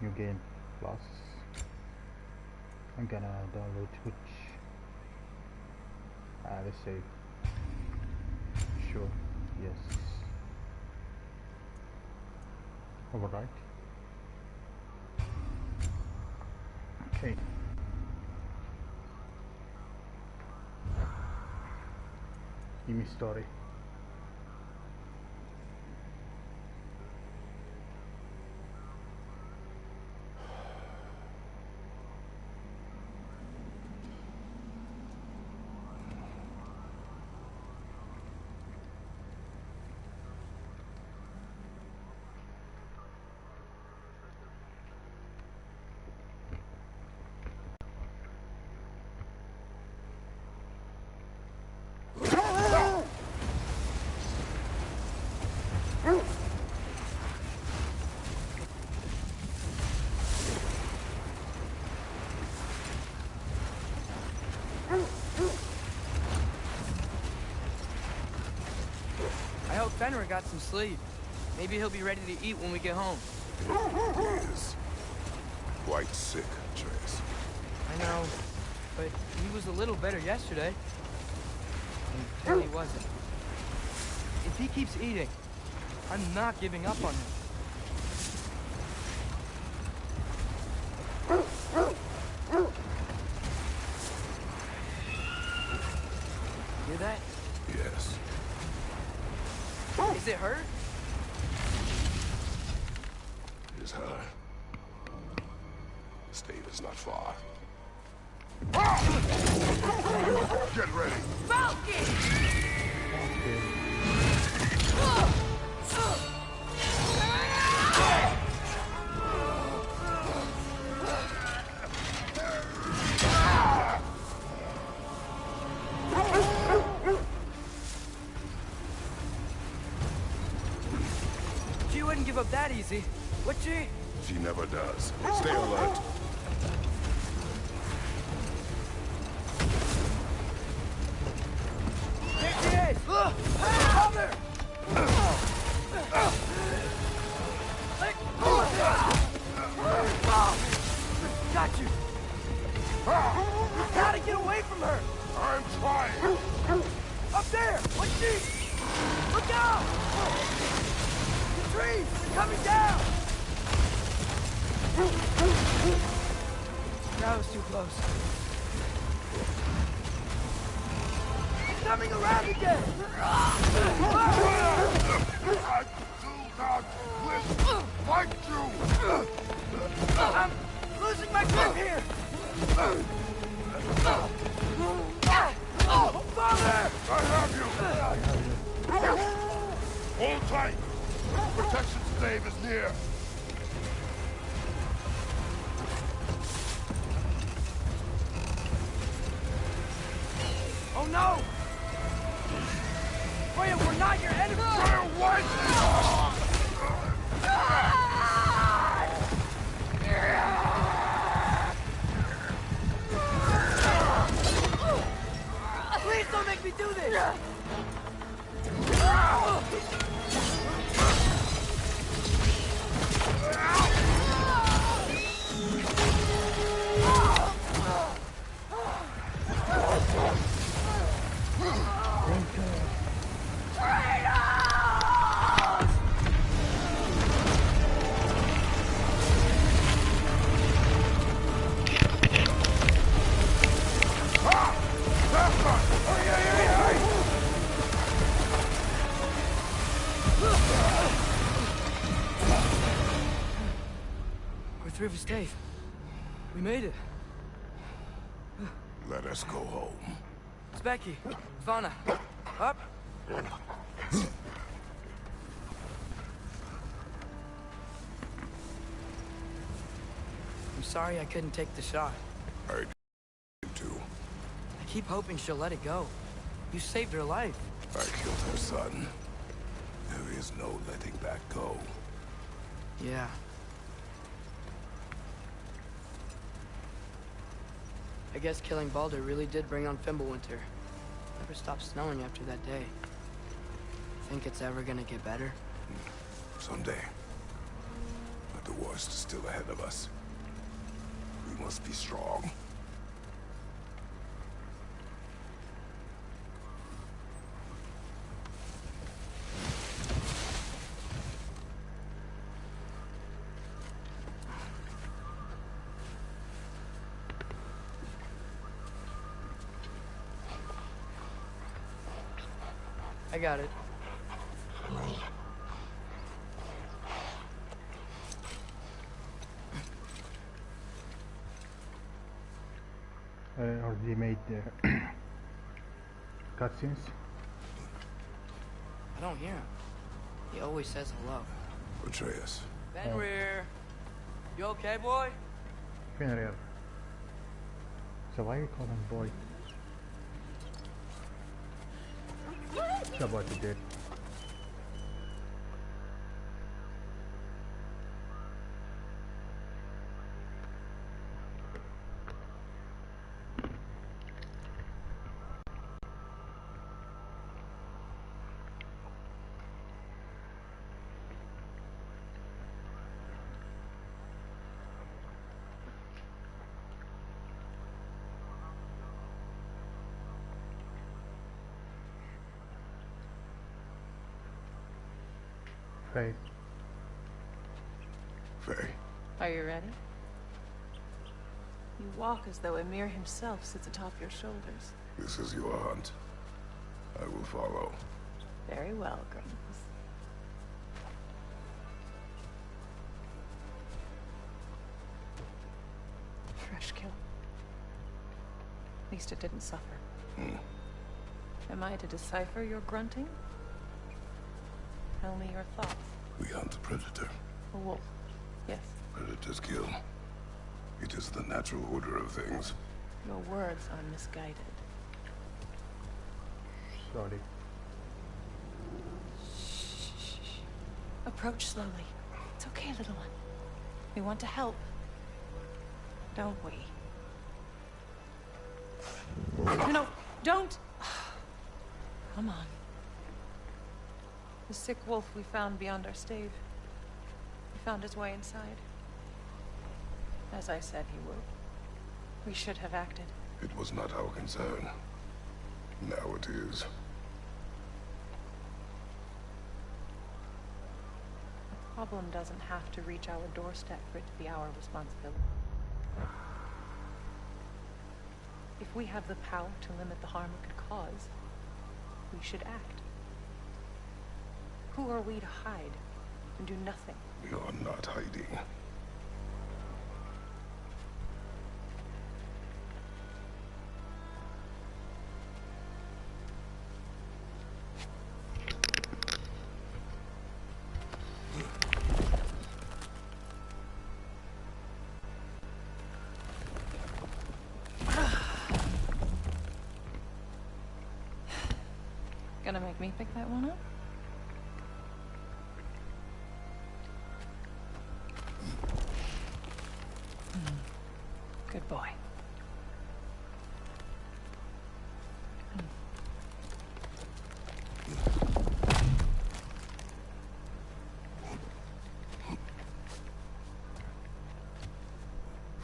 New game plus. I'm gonna download Twitch. Let's say sure, yes. Alright. Okay. Give me story. I hope Fenrir got some sleep. Maybe he'll be ready to eat when we get home. He is quite sick, Trace. I know, but he was a little better yesterday. Until he wasn't. If he keeps eating, I'm not giving up on him. Hear that? Yes. Is it her? It is her. The state is not far. Get ready! Falcon! She wouldn't give up that easy, would she? She never does. Stay alert. There she is! Mother! Got you! You gotta get away from her! I'm trying! Up there! What's she? Look out! The trees! They're coming down! That was too close. It's coming around again! I do not fight you! I'm losing my grip here! Father! I have you! Hold tight! Protection stave is near! Oh no! Freya, we're not your enemy! Freya, what? Please don't make me do this! We're through the stave. We made it. Let us go home. It's Becky. Fauna. Up. I'm sorry I couldn't take the shot. I did too. I keep hoping she'll let it go. You saved her life. I killed her son. There is no letting that go. Yeah. I guess killing Baldur really did bring on Fimbulwinter. Never stopped snowing after that day. Think it's ever gonna get better? Someday. But the The worst is still ahead of us. We must be strong. I got it. Or they made cutscenes. I don't hear him. He always says hello. Atreus. Fenrir! You okay, boy? Fenrir. So why you call him boy? It's about to dead. Faye. Faye. Are you ready? You walk as though Emir himself sits atop your shoulders. This is your hunt. I will follow. Very well, Grimm's. Fresh kill. At least it didn't suffer. Am I to decipher your grunting? Tell me your thoughts. We hunt a predator. A wolf. Yes. Predators kill. It is the natural order of things. Your words are misguided. Sorry. Shh. Approach slowly. It's okay, little one. We want to help. Don't we? No, don't! Come on. The sick wolf we found beyond our stave. He found his way inside. As I said he would. We should have acted. It was not our concern. Now it is. The problem doesn't have to reach our doorstep for it to be our responsibility. If we have the power to limit the harm it could cause, we should act. Who are we to hide and do nothing? We are not hiding. Gonna make me pick that one up? Good boy.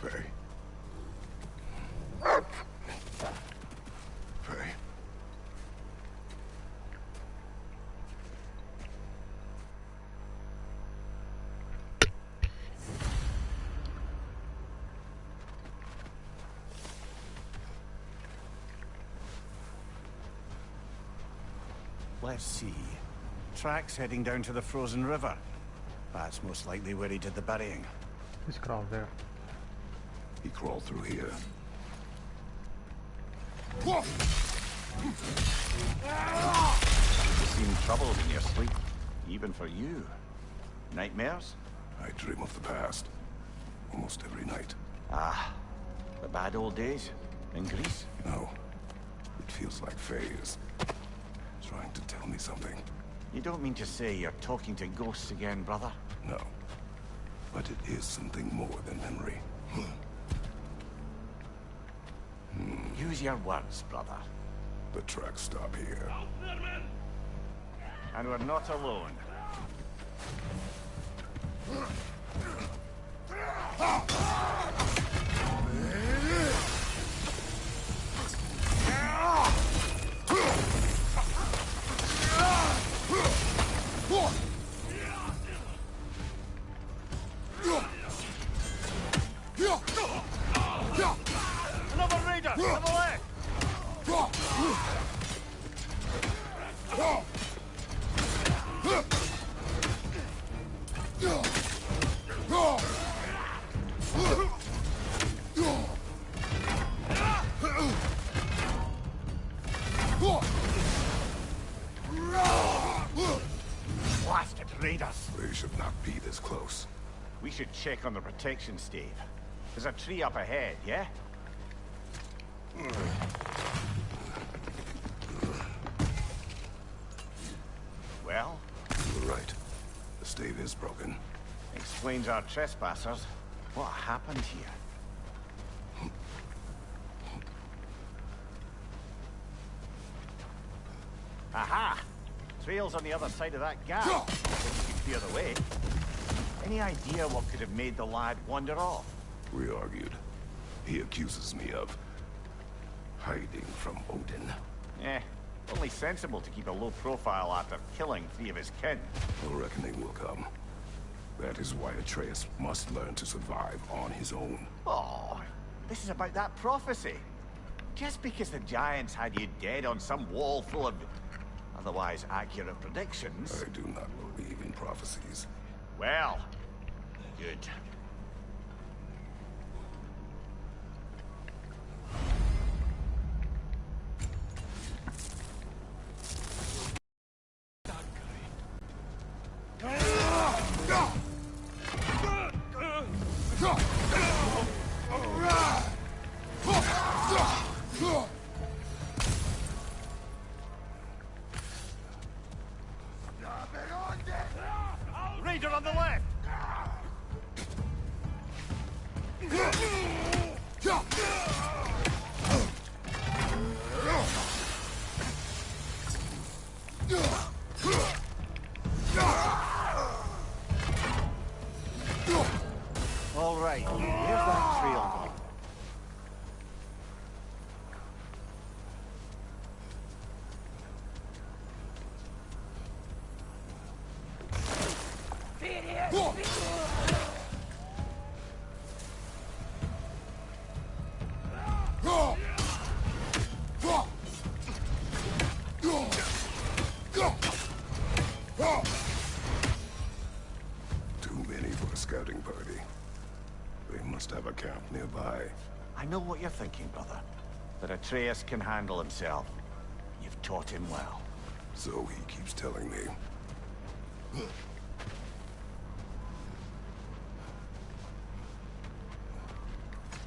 Faye. Faye. Let's see. Tracks heading down to the frozen river. That's most likely where he did the burying. This crowd there. He crawled through here. You seem troubled in your sleep, even for you. Nightmares? I dream of the past. Almost every night. Ah, the bad old days in Greece? No. It feels like Faye is trying to tell me something. You don't mean to say you're talking to ghosts again, brother? No. But it is something more than memory. Use your words, brother. The tracks stop here. And we're not alone. Archer, to the left! Blasted raiders! They should not be this close. We should check on the protection stave. There's a tree up ahead, yeah? Well? You're right. The stave is broken. Explains our trespassers. What happened here? Aha! Trail's on the other side of that gap. So we could clear the way. Any idea what could have made the lad wander off? We argued. He accuses me of hiding from Odin. Only sensible to keep a low profile after killing 3 of his kin. A reckoning will come. That is why Atreus must learn to survive on his own. Oh, this is about that prophecy. Just because the giants had you dead on some wall full of otherwise accurate predictions. I do not believe in prophecies. Well, good. Raider on the left! All right, where's that trail going? Too many for a scouting party. They must have a camp nearby. I know what you're thinking, brother. But Atreus can handle himself. You've taught him well. So he keeps telling me.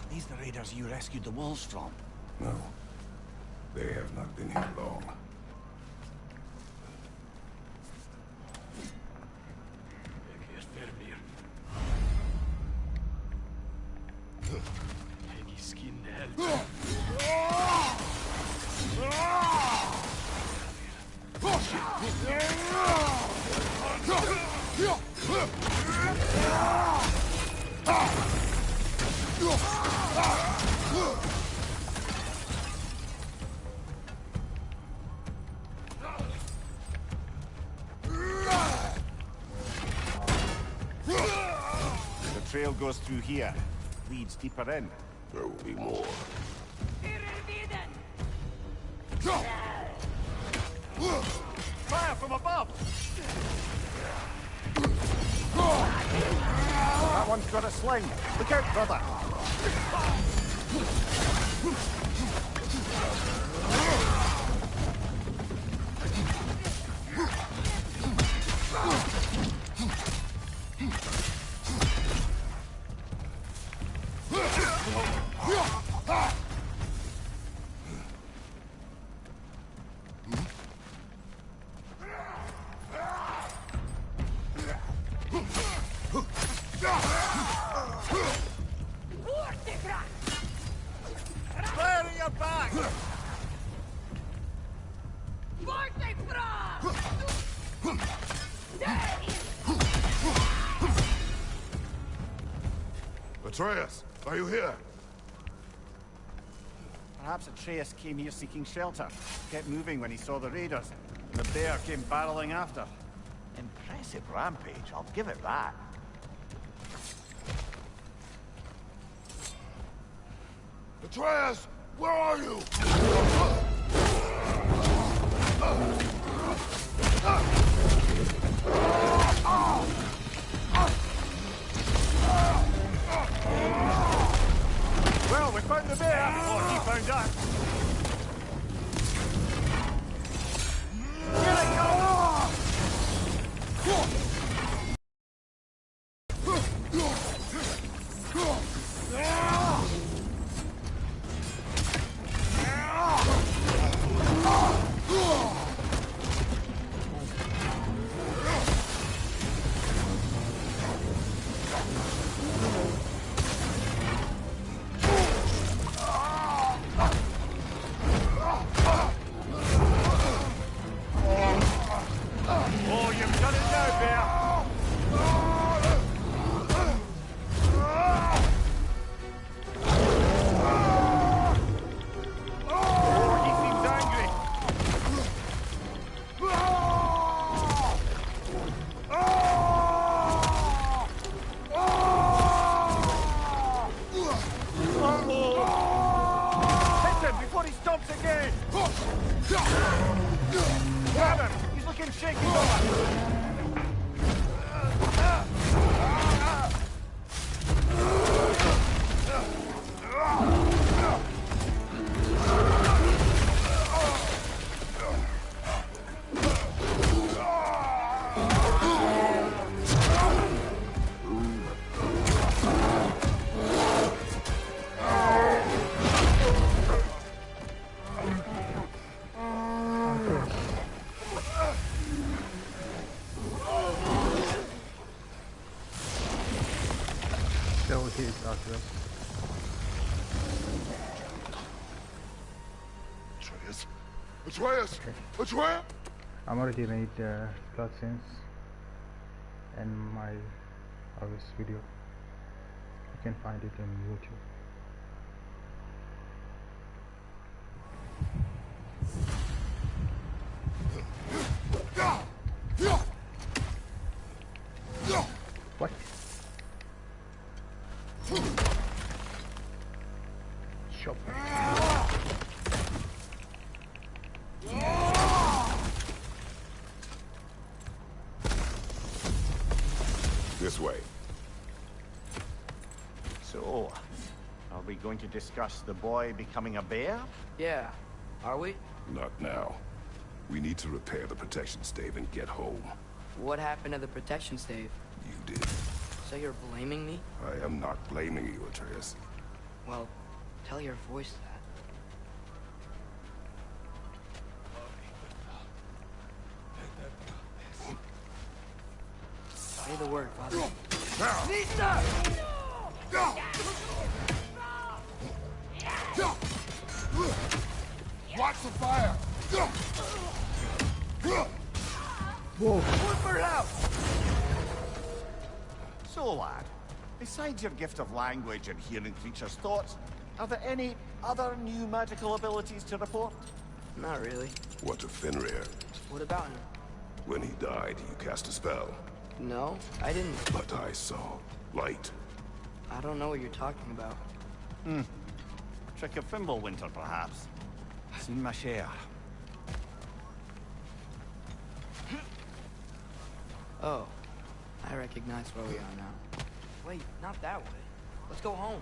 These the raiders you rescued the wolves from? No. They have not been here long. The trail goes through here. Leads deeper in. There will be more. Fire from above! That one's got a sling. Look out, brother! Fire in your back! Atreus, are you here? Perhaps Atreus came here seeking shelter. Kept moving when he saw the raiders. And the bear came barreling after. Impressive rampage, I'll give it that. Atreus! Where are you? Well, we found the bear, or he found us. Here it comes! Oh, you've done it now, bear! Oh, he seems angry. Hit him before he stops again! Grab him! He's looking shaky over! So he's after us. Atreus! Atreus! I'm already made cutscenes in my previous video. You can find it on YouTube. What? Shop. This way. So, are we going to discuss the boy becoming a bear? Yeah. Are we? Not now. We need to repair the protection stave and get home. What happened to the protection stave? You did. So you're blaming me? I am not blaming you, Atreus. Well, tell your voice that. Say the word, Father. Watch the fire! Whoa! Flipper out! So, lad, besides your gift of language and hearing creatures' thoughts, are there any other new magical abilities to report? Not really. What of Fenrir? What about him? When he died, you cast a spell. No, I didn't. But I saw light. I don't know what you're talking about. Trick of Fimbulwinter, perhaps? Seen my share. Oh, I recognize where we are now. Wait, not that way. Let's go home.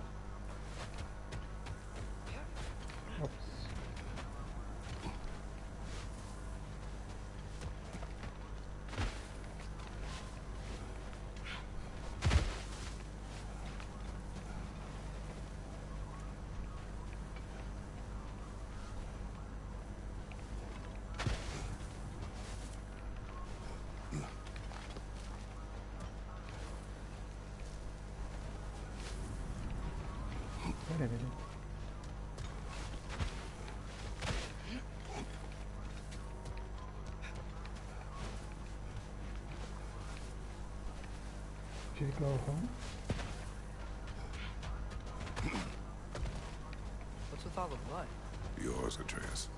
Oops. Wait a minute. Should we go home? What's with all the blood? Yours, Atreus.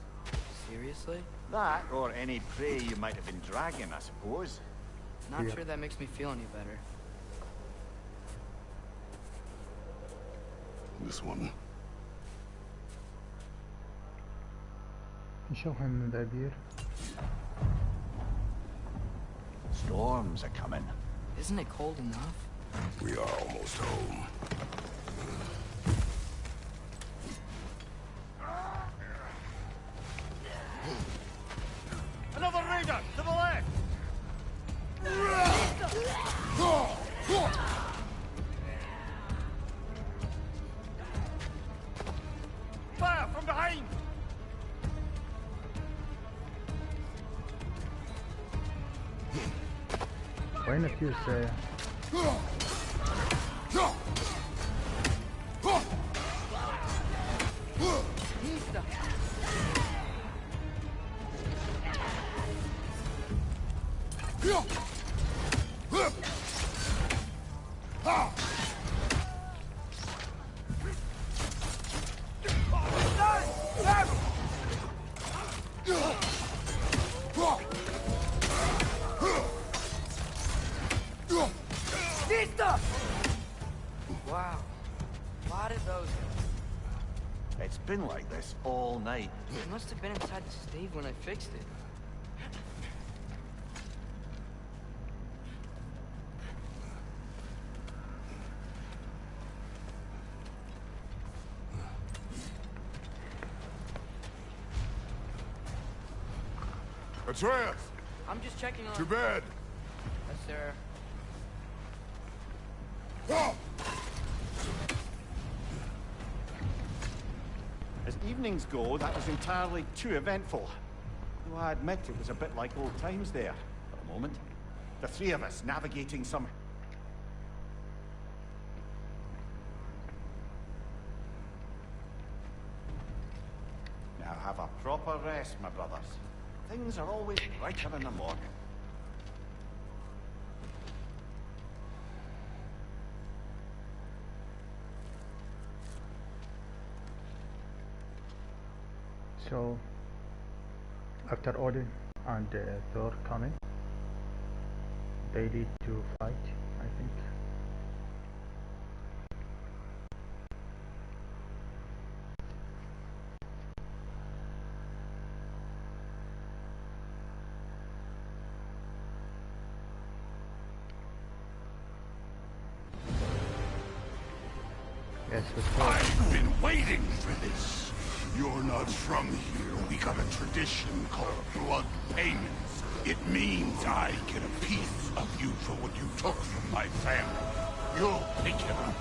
Seriously? That, or any prey you might have been dragging, I suppose. Not Yeah. sure that makes me feel any better. This one. show him the beer. Storms are coming. Isn't it cold enough? We are almost home. Another raider to the left. Fire from behind. Why not use Wow. A lot of those. It's been like this all night. It must have been inside the stave when I fixed it. Atreus! I'm just checking on... To bed! Yes, sir. As evenings go, that was entirely too eventful. Though I admit it was a bit like old times there, for a moment. The three of us navigating some... Now have a proper rest, my brothers. Things are always brighter in the morning. So after Odin and Thor coming, they need to fight, I think. Yes, with Thor. I've been waiting for this. You're not from here. We got a tradition called blood payments. It means I get a piece of you for what you took from my family. You'll pick him up.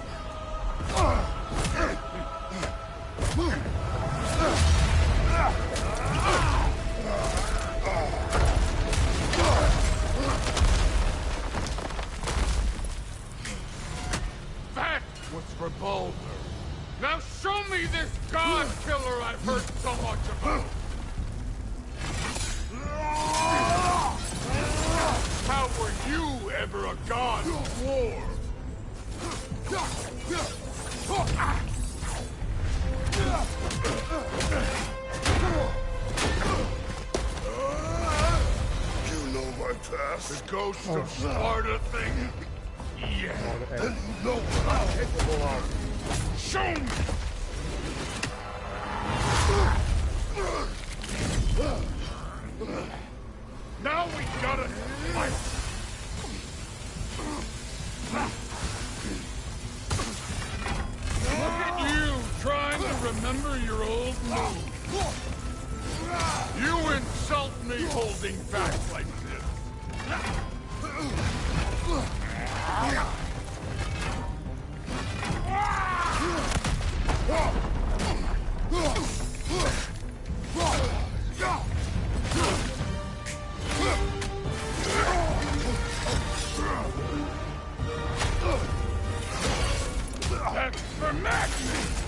That was for Baldur. Now show me this god killer I've heard so much about! How were you ever a god of war? You know my past? The ghost of Sparta thing? Yeah, then you know what I'm capable of. Show me! Now we gotta fight! Look at you, trying to remember your old move. You insult me holding back like this. That's for Magnus!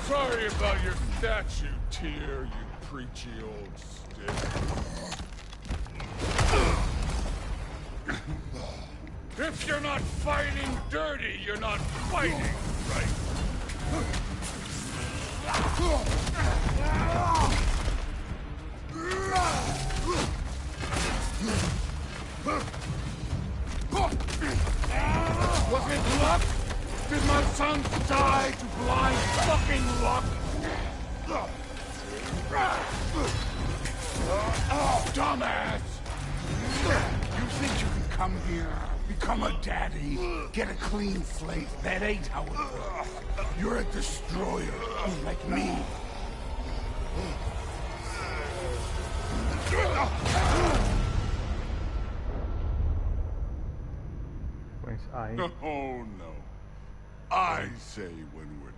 Sorry about your statue, Tyr, you preachy old stick. If you're not fighting dirty, you're not fighting, right? Was it luck? Did my sons die to blind fucking luck? Oh, dumbass! You think you can come here, become a daddy, get a clean slate? That ain't how it works. You're a destroyer, like me. Where's I? Oh no. I say when we're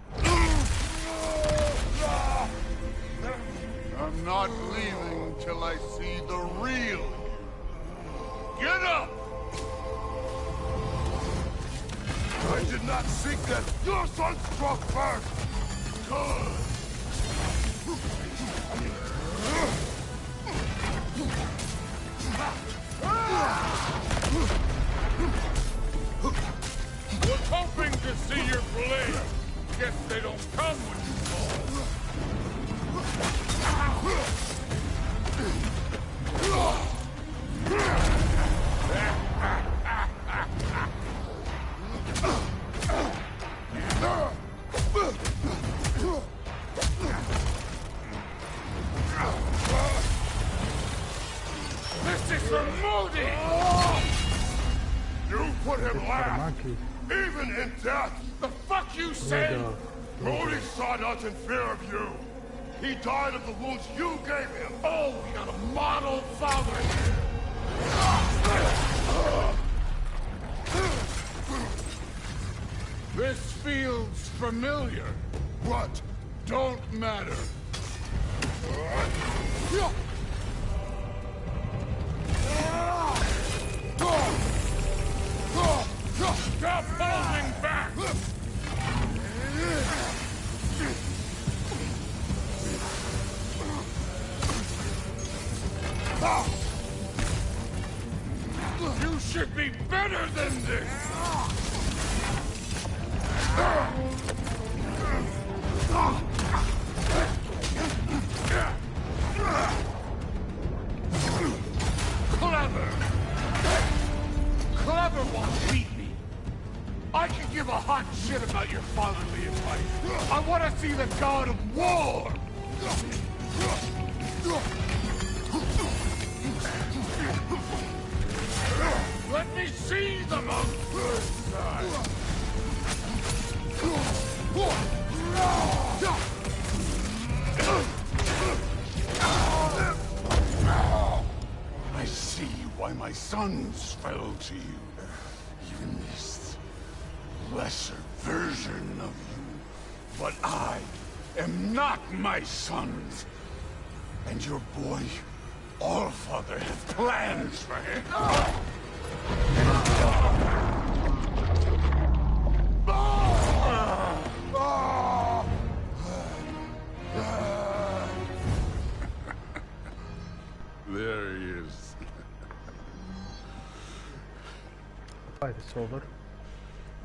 I'm not leaving till I see the real you. Get up! I did not seek that. Your son struck first! Good! Was hoping to see your blade. Guess they don't come when you fall. This is for Modi! You put him last! Even in death! The fuck you said? Modi saw us in fear of you! He died of the wounds you gave him! Oh, we got a model father here! This feels familiar. What? Don't matter. Stop holding back! You should be better than this! Clever! Clever won't beat me! I can give a hot shit about your fatherly advice. I want to see the god of war! Let me see the monster side! I see why my sons fell to you. Even this lesser version of you. But I am not my sons. And your boy, Allfather, has plans for him. There he is. Fight is over.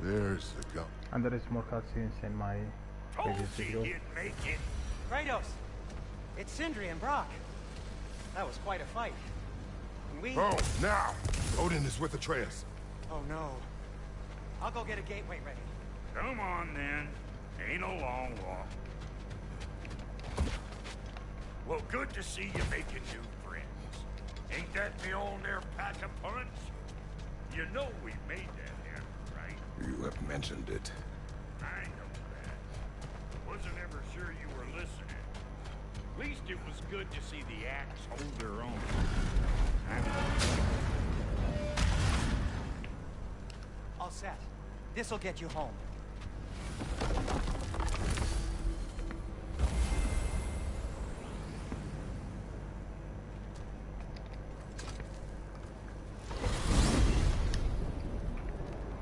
There's the gun. And there is more cutscenes in my previous video. Make it. Kratos, it's Sindri and Brock. That was quite a fight. And we... Oh, now! Odin is with Atreus. Oh no. I'll go get a gateway ready. Come on then. Ain't a long walk. Well, good to see you making new friends. Ain't that the old air pack a punch? You know we made that happen, right? You have mentioned it. I know that. Wasn't ever sure you were listening. At least it was good to see the axe hold their own. All set. This'll get you home.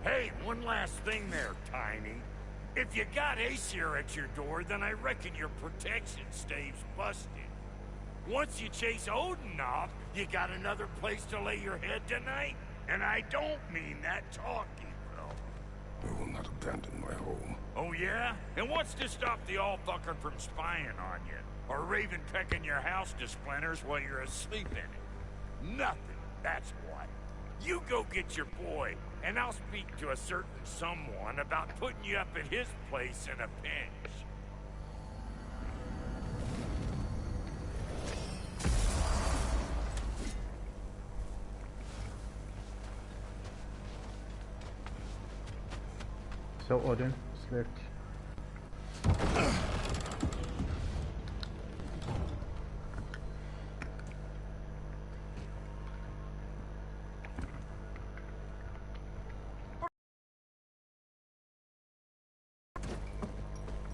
Hey, one last thing there, Tiny. If you got Aesir at your door, then I reckon your protection stave's busted. Once you chase Odin off, you got another place to lay your head tonight? And I don't mean that talking, though. I will not abandon my home. Oh, yeah? And what's to stop the all-fucker from spying on you? Or Raven pecking your house to splinters while you're asleep in it? Nothing, that's what. You go get your boy, and I'll speak to a certain someone about putting you up at his place in a pinch. So Odin, select.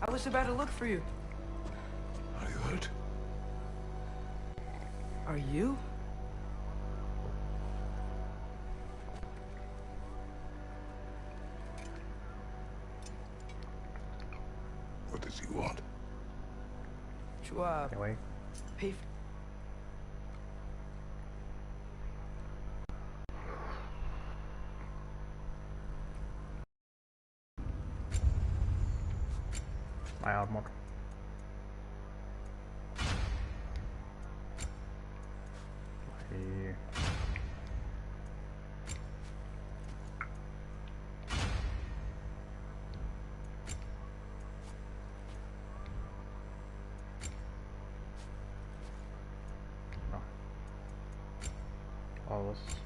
I was about to look for you. Are you hurt? Are you? What does he want? To, Anyway, pay my armor. My... No. All this.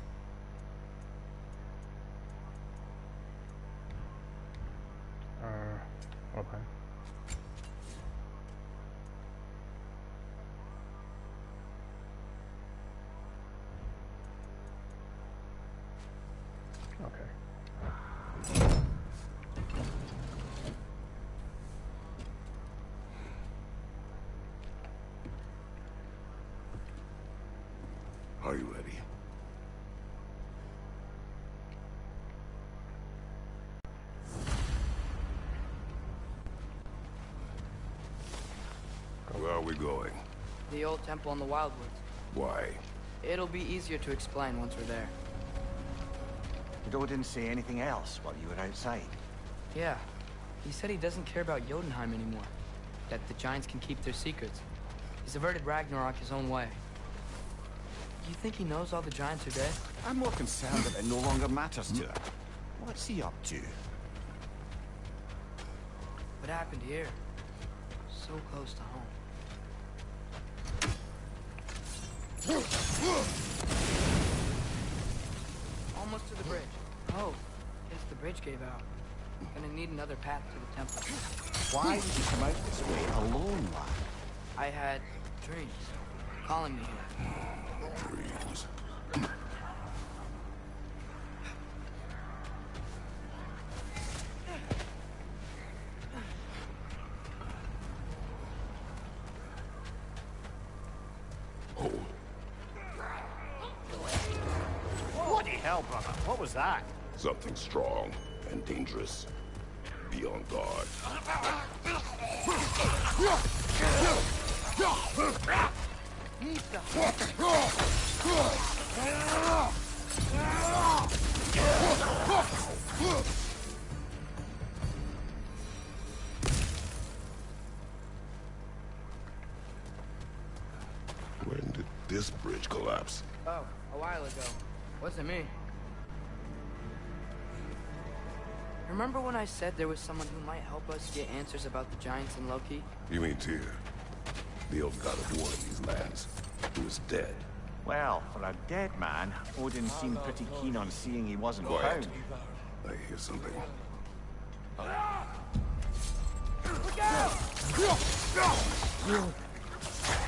Okay. Okay. Are you ready? Where are we going? the old temple in the Wildwoods. Why? It'll be easier to explain once we're there. Did Odin say anything else while you were outside? Yeah. He said he doesn't care about Jotunheim anymore. That the Giants can keep their secrets. He's averted RAGNLRöK his own way. You think he knows all the Giants are dead? I'm more concerned that it no longer matters to him. What's he up to? What happened here? So close to home. Almost to the bridge. Oh, guess the bridge gave out. Gonna need another path to the temple. Why did you come out this way alone, lad? I had dreams calling me here. Dreams. Hold. Bloody hell, brother. What was that? Something strong and dangerous. Be on guard. When did this bridge collapse? Oh, a while ago. Wasn't me. Remember when I said there was someone who might help us get answers about the Giants and Loki? You mean Tyr? The old god of war in these lands, who is dead. Well, for a dead man, Odin seemed pretty keen on seeing he wasn't Quiet. found. I hear something. Look out!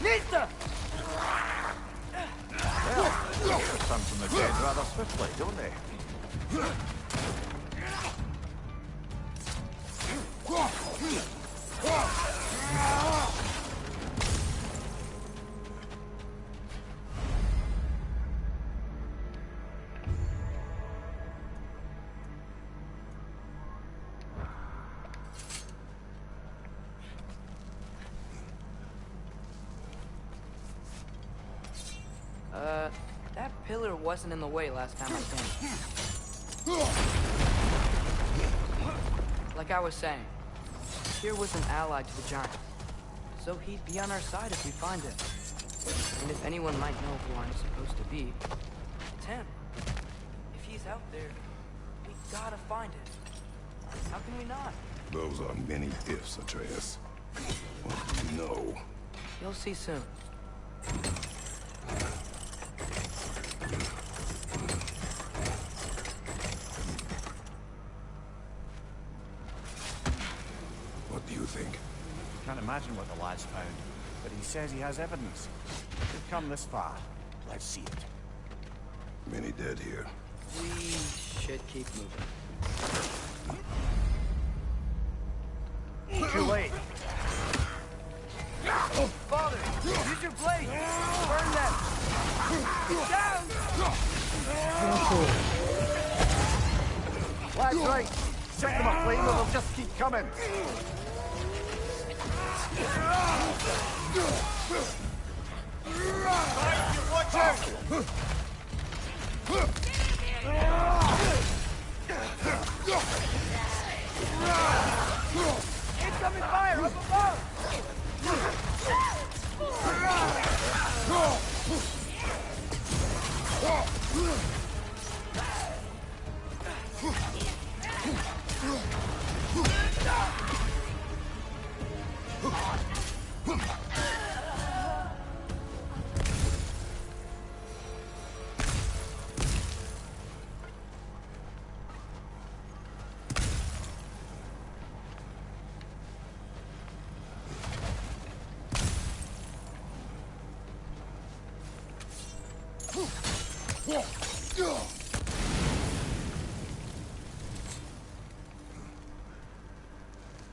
Nista! Well, they return from the dead rather swiftly, don't they? That pillar wasn't in the way last time I came. Like I was saying, Tyr was an ally to the Giants, so he'd be on our side if we find him. And if anyone might know who I'm supposed to be, it's him. is out there. We gotta find it. How can we not? Those are many ifs, Atreus. What do you know? You'll see soon. What do you think? Can't imagine what the lad's found, but he says he has evidence. We've come this far. Let's see it. Many dead here. We should keep moving. Too late. Father, use your blade! Burn them! Down! Lad's right. Set them aflame or they'll just keep coming. Watch out! Incoming fire up above!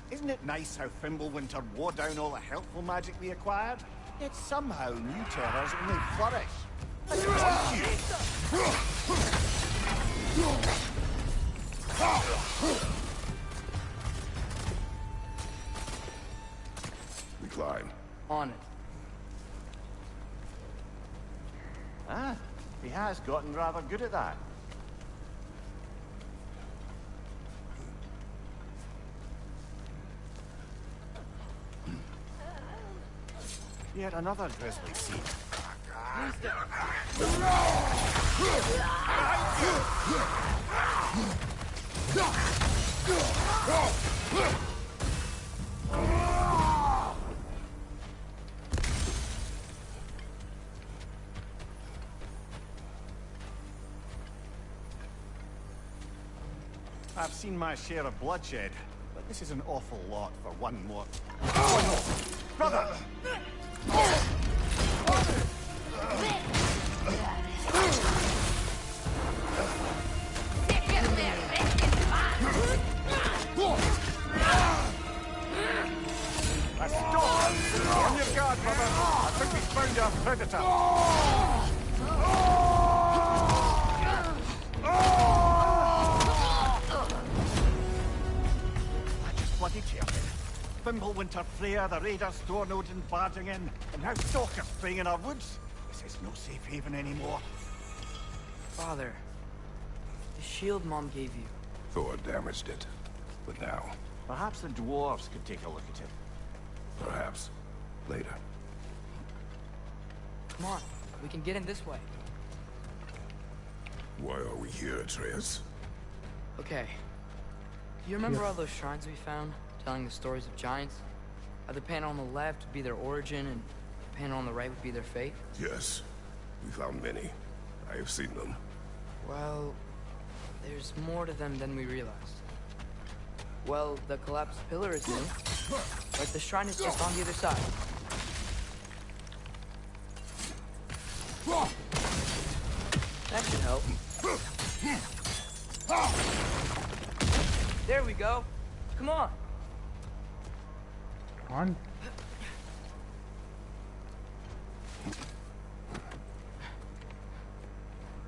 Isn't it nice how Fimbulwinter wore down all the helpful magic we acquired? Yet somehow new terrors only flourish. Like We climb. On it. Ah, he has gotten rather good at that. Yet another grisly scene. I've seen my share of bloodshed, but this is an awful lot for one more. Oh no! Brother! On your guard, brother! I think we found our predator! I just bloody cheered. Fimbulwinter, Freya, the raiders, Stornodin barging in, and now stalkers spraying in our woods. This is no safe haven anymore. Father, the shield Mom gave you. Thor damaged it. But now, Perhaps the dwarves could take a look at it. perhaps, later. Come on, we can get in this way. Why are we here, Atreus? Okay. Do you remember all those shrines we found, telling the stories of giants? How the panel on the left would be their origin, and the panel on the right would be their fate? Yes, we found many. I have seen them. Well, there's more to them than we realized. Well, the collapsed pillar is new, but the shrine is just on the other side. That should help. There we go. Come on. On.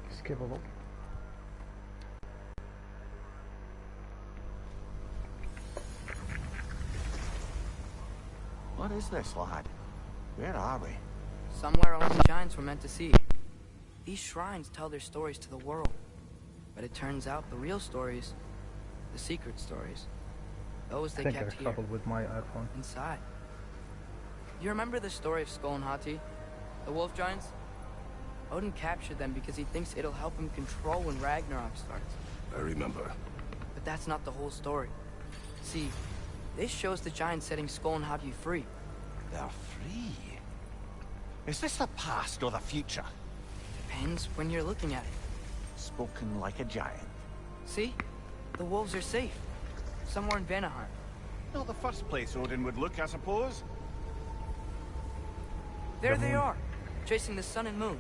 Just give a look. What is this, lad? Where are we? Somewhere only giants were meant to see. These shrines tell their stories to the world. But it turns out the real stories, the secret stories, those I they think kept there's here, trouble with my iPhone. inside. You remember the story of Skull and Hati? The wolf giants? Odin captured them because he thinks it'll help him control when Ragnarok starts. I remember. But that's not the whole story. See, this shows the giants setting Skull and Hobby free. They're free? Is this the past or the future? Depends when you're looking at it. Spoken like a giant. See? The wolves are safe. Somewhere in Vanaheim. Not the first place Odin would look, I suppose. There they are, chasing the sun and moon.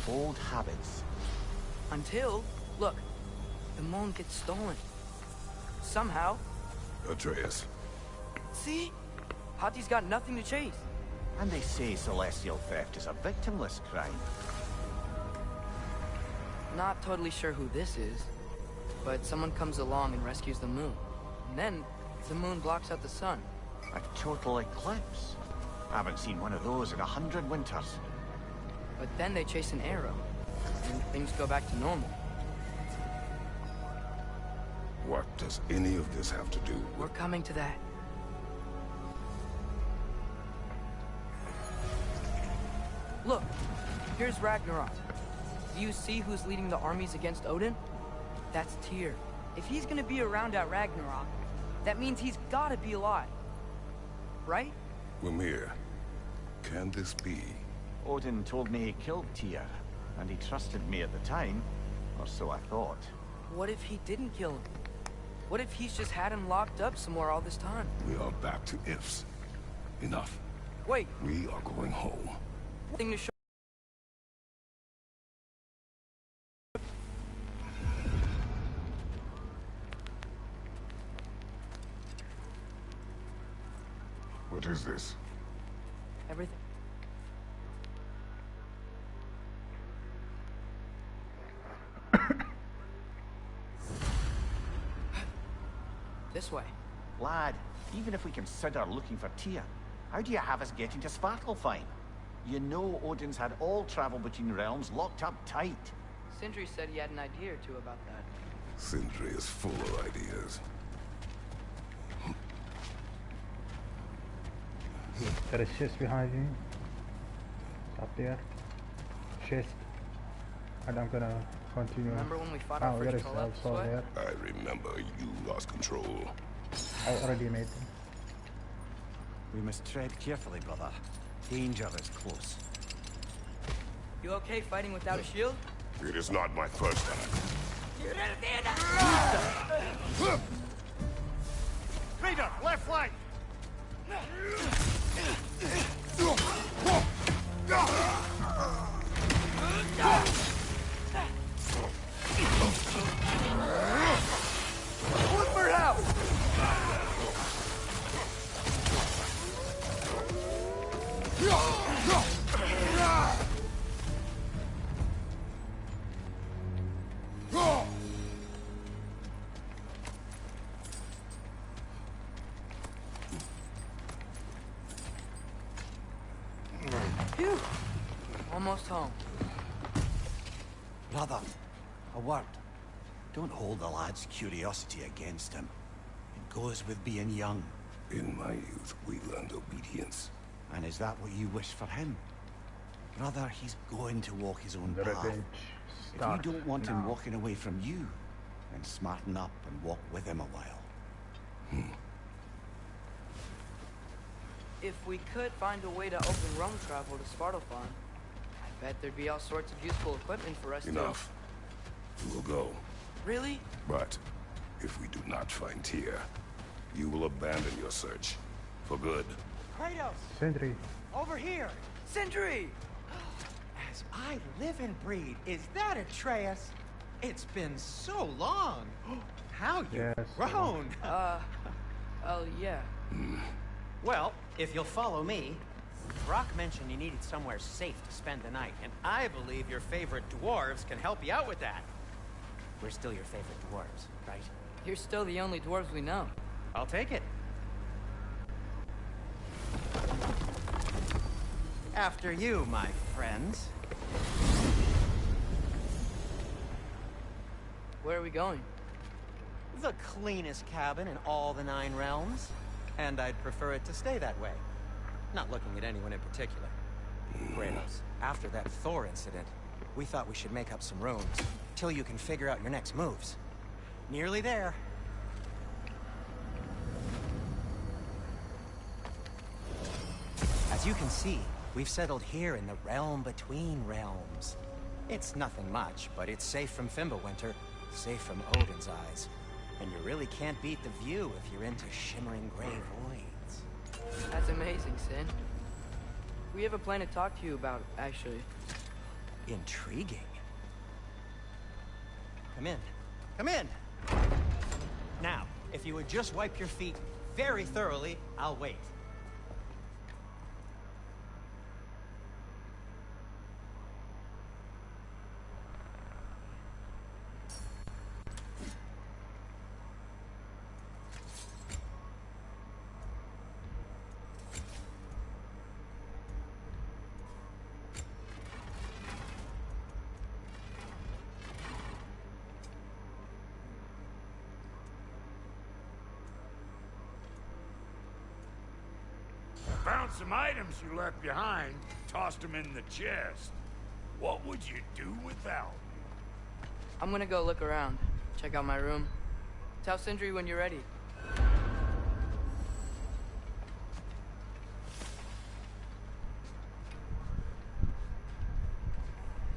Old habits. Until, look, the moon gets stolen. Somehow. Atreus. See? Hati's got nothing to chase. And they say celestial theft is a victimless crime. Not totally sure who this is, but someone comes along and rescues the moon. And then, the moon blocks out the sun. A total eclipse. Haven't seen one of those in 100 winters. But then they chase an arrow, and things go back to normal. What does any of this have to do We're with... coming to that. Look, here's Ragnarok. Do you see who's leading the armies against Odin? That's Tyr. If he's gonna be around at Ragnarok, that means he's gotta be alive. Right? Wimir, can this be? Odin told me he killed Tyr, and he trusted me at the time, or so I thought. What if he didn't kill him? What if he's just had him locked up somewhere all this time? We are back to ifs. Enough. Wait, We are going home. thing to show. What is this? Everything. This way. Lad, even if we consider looking for Tyr, how do you have us getting to Svartalfheim? You know Odin's had all travel between realms locked up tight. Sindri said he had an idea or two about that. Sindri is full of ideas. There is chest behind you. Up there. Chest. And I'm gonna continue. Remember when we fought our there first is troll out this also way? there. I remember you lost control. I already made them. We must tread carefully, brother. Danger is close. You okay fighting without a shield? It is not my first time. Raider, left flank! Woodford House! Phew. Almost home. Brother, a word. Don't hold the lad's curiosity against him. It goes with being young. In my youth, we learned obedience. And is that what you wish for him? Brother, he's going to walk his own The path. revenge If you starts don't want him now. walking away from you, then smarten up and walk with him a while. If we could find a way to open roam travel to Svartalfheim, I bet there'd be all sorts of useful equipment for us Enough. We will go. to... Really? But if we do not find Tyr, you will abandon your search. For good. Kratos! Sentry. Over here! Sindri! As I live and breathe, is that Atreus? It's been so long! How you've Yes, grown! Oh, yeah. Well, if you'll follow me, Brock mentioned you needed somewhere safe to spend the night, and I believe your favorite dwarves can help you out with that. We're still your favorite dwarves, right? You're still the only dwarves we know. I'll take it. After you, my friends. Where are we going? The cleanest cabin in all the 9 realms. And I'd prefer it to stay that way. Not looking at anyone in particular. Kratos, after that Thor incident, We thought we should make up some rooms, till you can figure out your next moves. Nearly there. As you can see, we've settled here in the realm between realms. It's nothing much, but it's safe from Fimbulwinter, safe from Odin's eyes. And you really can't beat the view if you're into shimmering gray voids. That's amazing, Sin. We have a plan to talk to you about, actually. Intriguing. Come in. Come in! Now, if you would just wipe your feet very thoroughly, I'll wait. Found some items you left behind, tossed them in the chest. What would you do without me? I'm gonna go look around, check out my room. Tell Sindri when you're ready.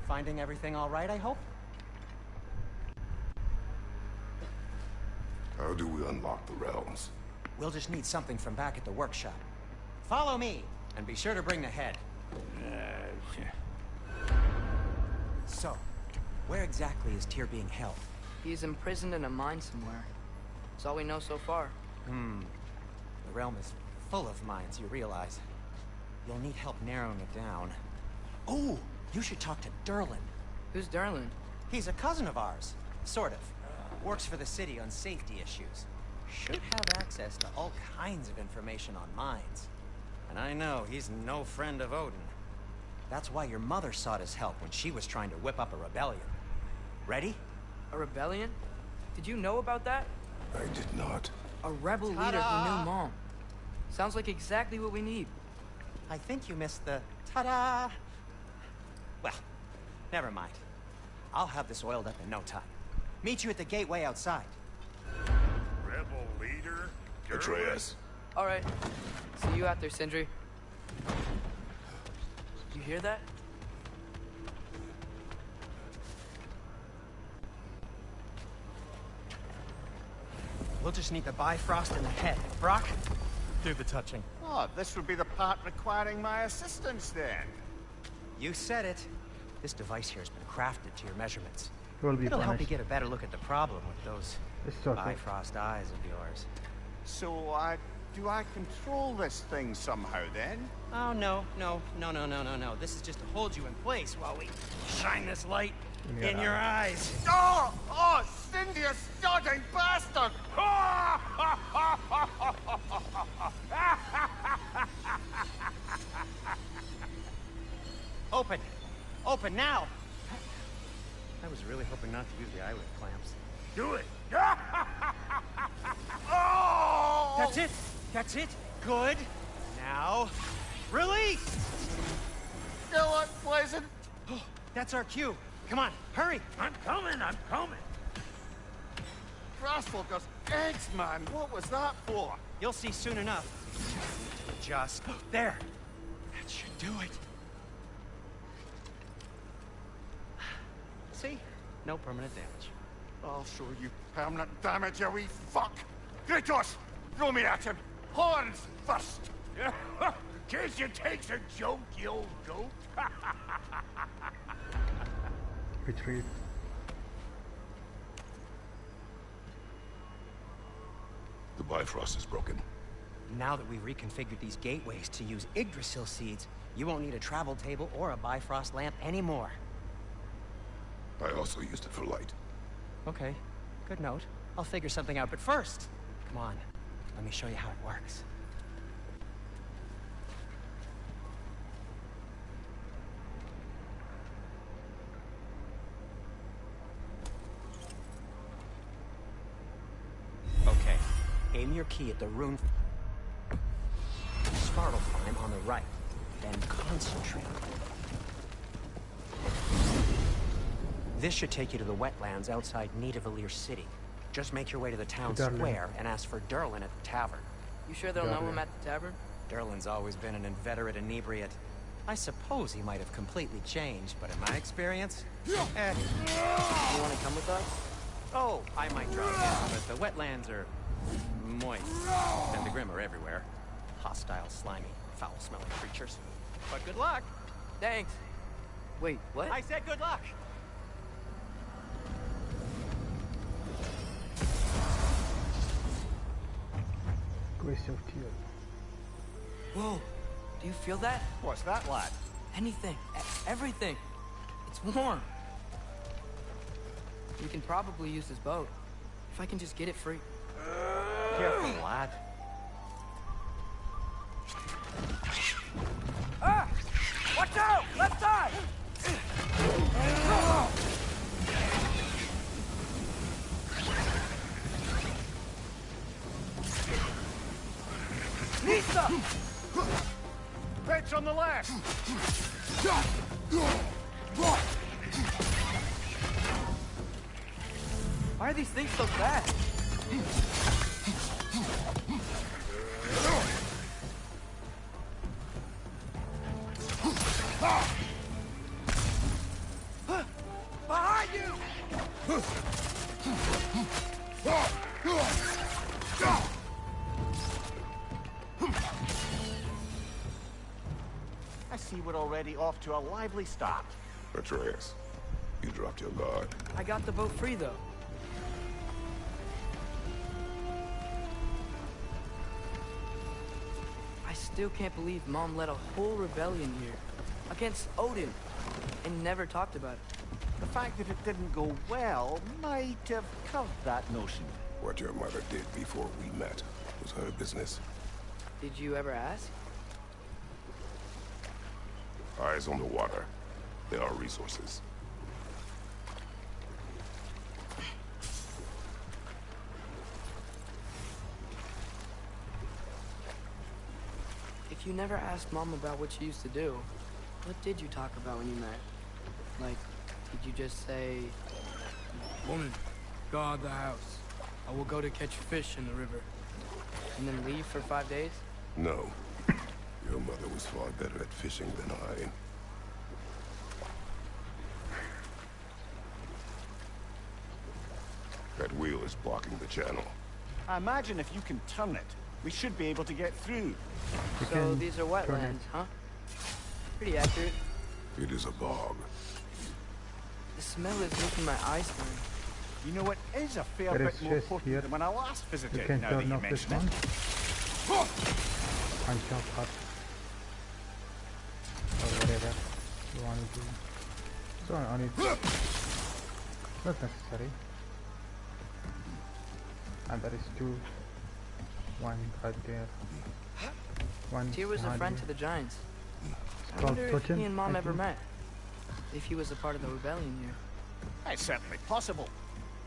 Finding everything all right, I hope? How do we unlock the realms? We'll just need something from back at the workshop. Follow me, and be sure to bring the head. So, where exactly is Tyr being held? He's imprisoned in a mine somewhere. That's all we know so far. The realm is full of mines, you realize. You'll need help narrowing it down. Oh, you should talk to Durlin. Who's Durlin? He's a cousin of ours. Sort of. Works for the city on safety issues. Should have access to all kinds of information on mines. And I know he's no friend of Odin. That's why your mother sought his help when she was trying to whip up a rebellion. Ready? A rebellion? Did you know about that? I did not. A rebel leader who knew Mom. Sounds like exactly what we need. I think you missed the ta-da! Well, never mind. I'll have this oiled up in no time. Meet you at the gateway outside. Rebel leader? Atreus. All right. See you out there, Sindri. You hear that? We'll just need the Bifrost in the head. Brock, do the touching. Oh, this would be the part requiring my assistance then. You said it. This device here has been crafted to your measurements. You will be It'll help you punished. get a better look at the problem with those It's okay. Bifrost eyes of yours. So, do I control this thing somehow then? Oh, no. This is just to hold you in place while we shine this light in your eyes. Oh, Cindy, you starting bastard! Open! Open now! I was really hoping not to use the eyelid clamps. Do it! Oh! That's it! That's it! Good! Now, release! Still unpleasant. Oh, that's our cue. Come on, hurry! I'm coming! Frostwalker's eggs, man. What was that for? You'll see soon enough. Just there. That should do it. See? No permanent damage. I'll show you permanent damage, you wee fuck. Kratos, throw me at him. Horns first. Case you takes a joke, you old goat. Retreat. The Bifrost is broken. Now that we've reconfigured these gateways to use Yggdrasil seeds, you won't need a travel table or a Bifrost lamp anymore. I also used it for light. Okay, good note. I'll figure something out, but first, come on, let me show you how it works. Okay, aim your key at the rune Svartalfheim on the right, then concentrate. This should take you to the wetlands outside Nidavellir City. Just make your way to the town Darlin. square and ask for Derlin at the tavern. You sure they'll know him at the tavern? Derlin's always been an inveterate inebriate. I suppose he might have completely changed, but in my experience, You want to come with us? Oh, I might drop in, but the wetlands are moist, and the Grim are everywhere. Hostile, slimy, foul-smelling creatures. But good luck! Thanks. Wait, what? I said good luck! Grace of Teal. Whoa, do you feel that? What's that, lad? Anything, everything. It's warm. We can probably use this boat. If I can just get it free. Careful, lad. Ah! Watch out! Left side! Nisa! Bitch on the left! Why are these things so fast? Behind you! I see we're already off to a lively start. Atreus, you dropped your guard. I got the boat free, though. I still can't believe Mom led a whole rebellion here. Against Odin. And never talked about it. The fact that it didn't go well might have covered that notion. What your mother did before we met was her business. Did you ever ask? Eyes on the water. There are resources. If you never asked Mom about what she used to do, what did you talk about when you met? Like, did you just say... Woman, guard the house. I will go to catch fish in the river. And then leave for 5 days? No. Your mother was far better at fishing than I. That wheel is blocking the channel. I imagine if you can turn it, we should be able to get through. You So can these are turn it. wetlands, huh? Pretty accurate. It is a bog. The smell is making my eyes burn. You know, it is a fair There bit is more chest potent here. than when I last You visited, can now that turn you off this mention one. it. Punch off up. Or whatever you want to do. So on it. Not necessary. And there is two. One right there. One Tyr was a behind friend you. to the Giants. I called wonder if Totem, he and Mom I ever think. met. If he was a part of the rebellion here. It's certainly possible.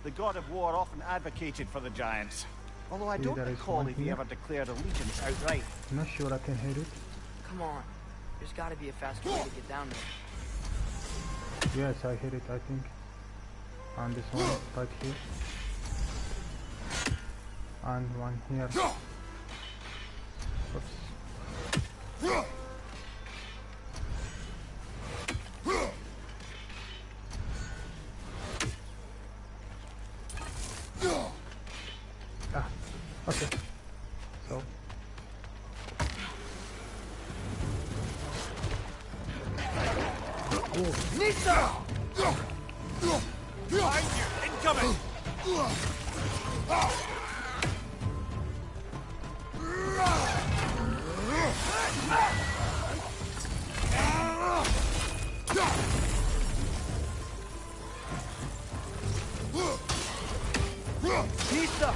The god of war often advocated for the giants. Although I See, don't there is recall one if he here. ever declared allegiance outright. I'm not sure I can hit it. Come on. There's gotta be a faster way to get down there. Yes, I hit it, I think. On this one, right here. And one here. Oops. Ah, okay. So. Nisa! Behind you! Incoming! Nisa!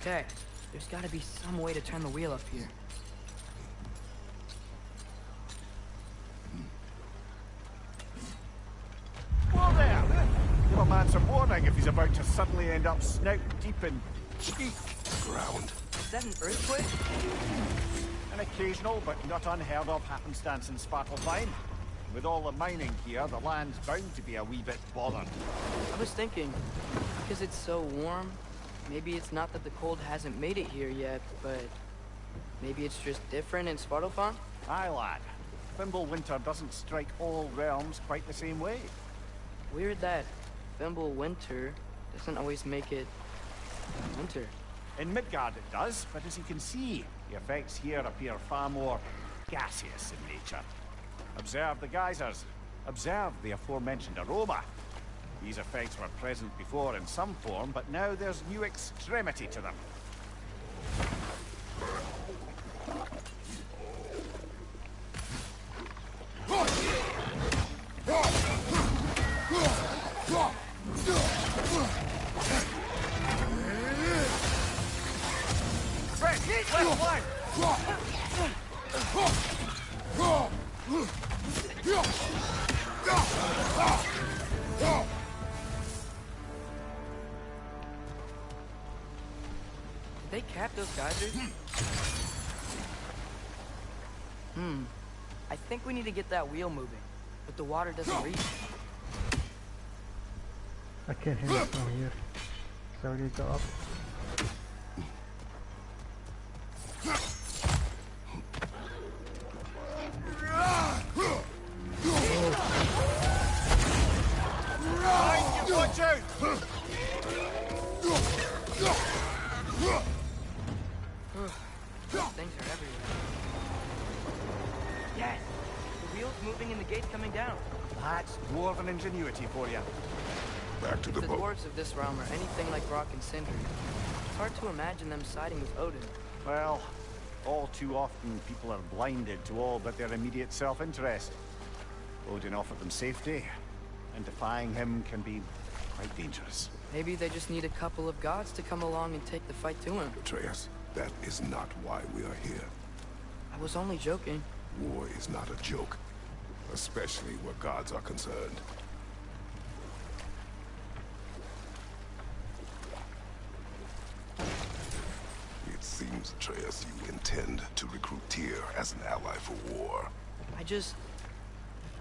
Okay, there's gotta be some way to turn the wheel up here. Whoa there! Give a man some warning if he's about to suddenly end up snout deep in cheap Ground. Is that an earthquake? An occasional but not unheard of happenstance in Svartalfheim. With all the mining here, the land's bound to be a wee bit bothered. I was thinking, because it's so warm, maybe it's not that the cold hasn't made it here yet, but maybe it's just different in Svartalfheim? Aye, lad. Winter doesn't strike all realms quite the same way. Weird that Winter doesn't always make it winter. In Midgard it does, but as you can see, the effects here appear far more gaseous in nature. Observe the geysers. Observe the aforementioned aroma. These effects were present before in some form, but now there's new extremity to them. Left line! Did they cap those geysers? I think we need to get that wheel moving, but the water doesn't reach. I can't hear it from here. So we need to go up. Watch out! Things are everywhere. Yes! The wheel's moving and the gate's coming down. That's dwarven ingenuity for you. Back to the The boat. dwarves of this realm are anything like Rock and Sindri. It's hard to imagine them siding with Odin. Well, all too often people are blinded to all but their immediate self-interest. Odin offered them safety, and defying him can be quite dangerous. Maybe they just need a couple of gods to come along and take the fight to him. Atreus, that is not why we are here. I was only joking. War is not a joke, especially where gods are concerned. It seems, Atreus, you intend to recruit Tyr as an ally for war.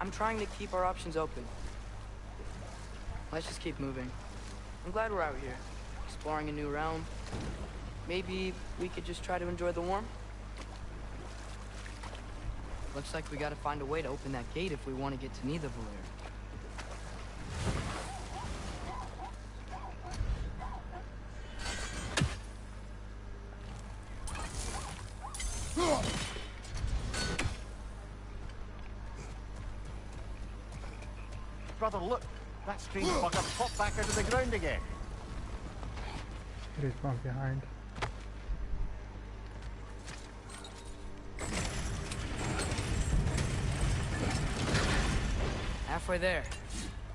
I'm trying to keep our options open. Let's just keep moving. I'm glad we're out here, exploring a new realm. Maybe we could just try to enjoy the warmth? Looks like we gotta find a way to open that gate if we want to get to Nidavellir. Brother, look! That strange bugger popped back out of the ground again. It is one behind. Halfway there.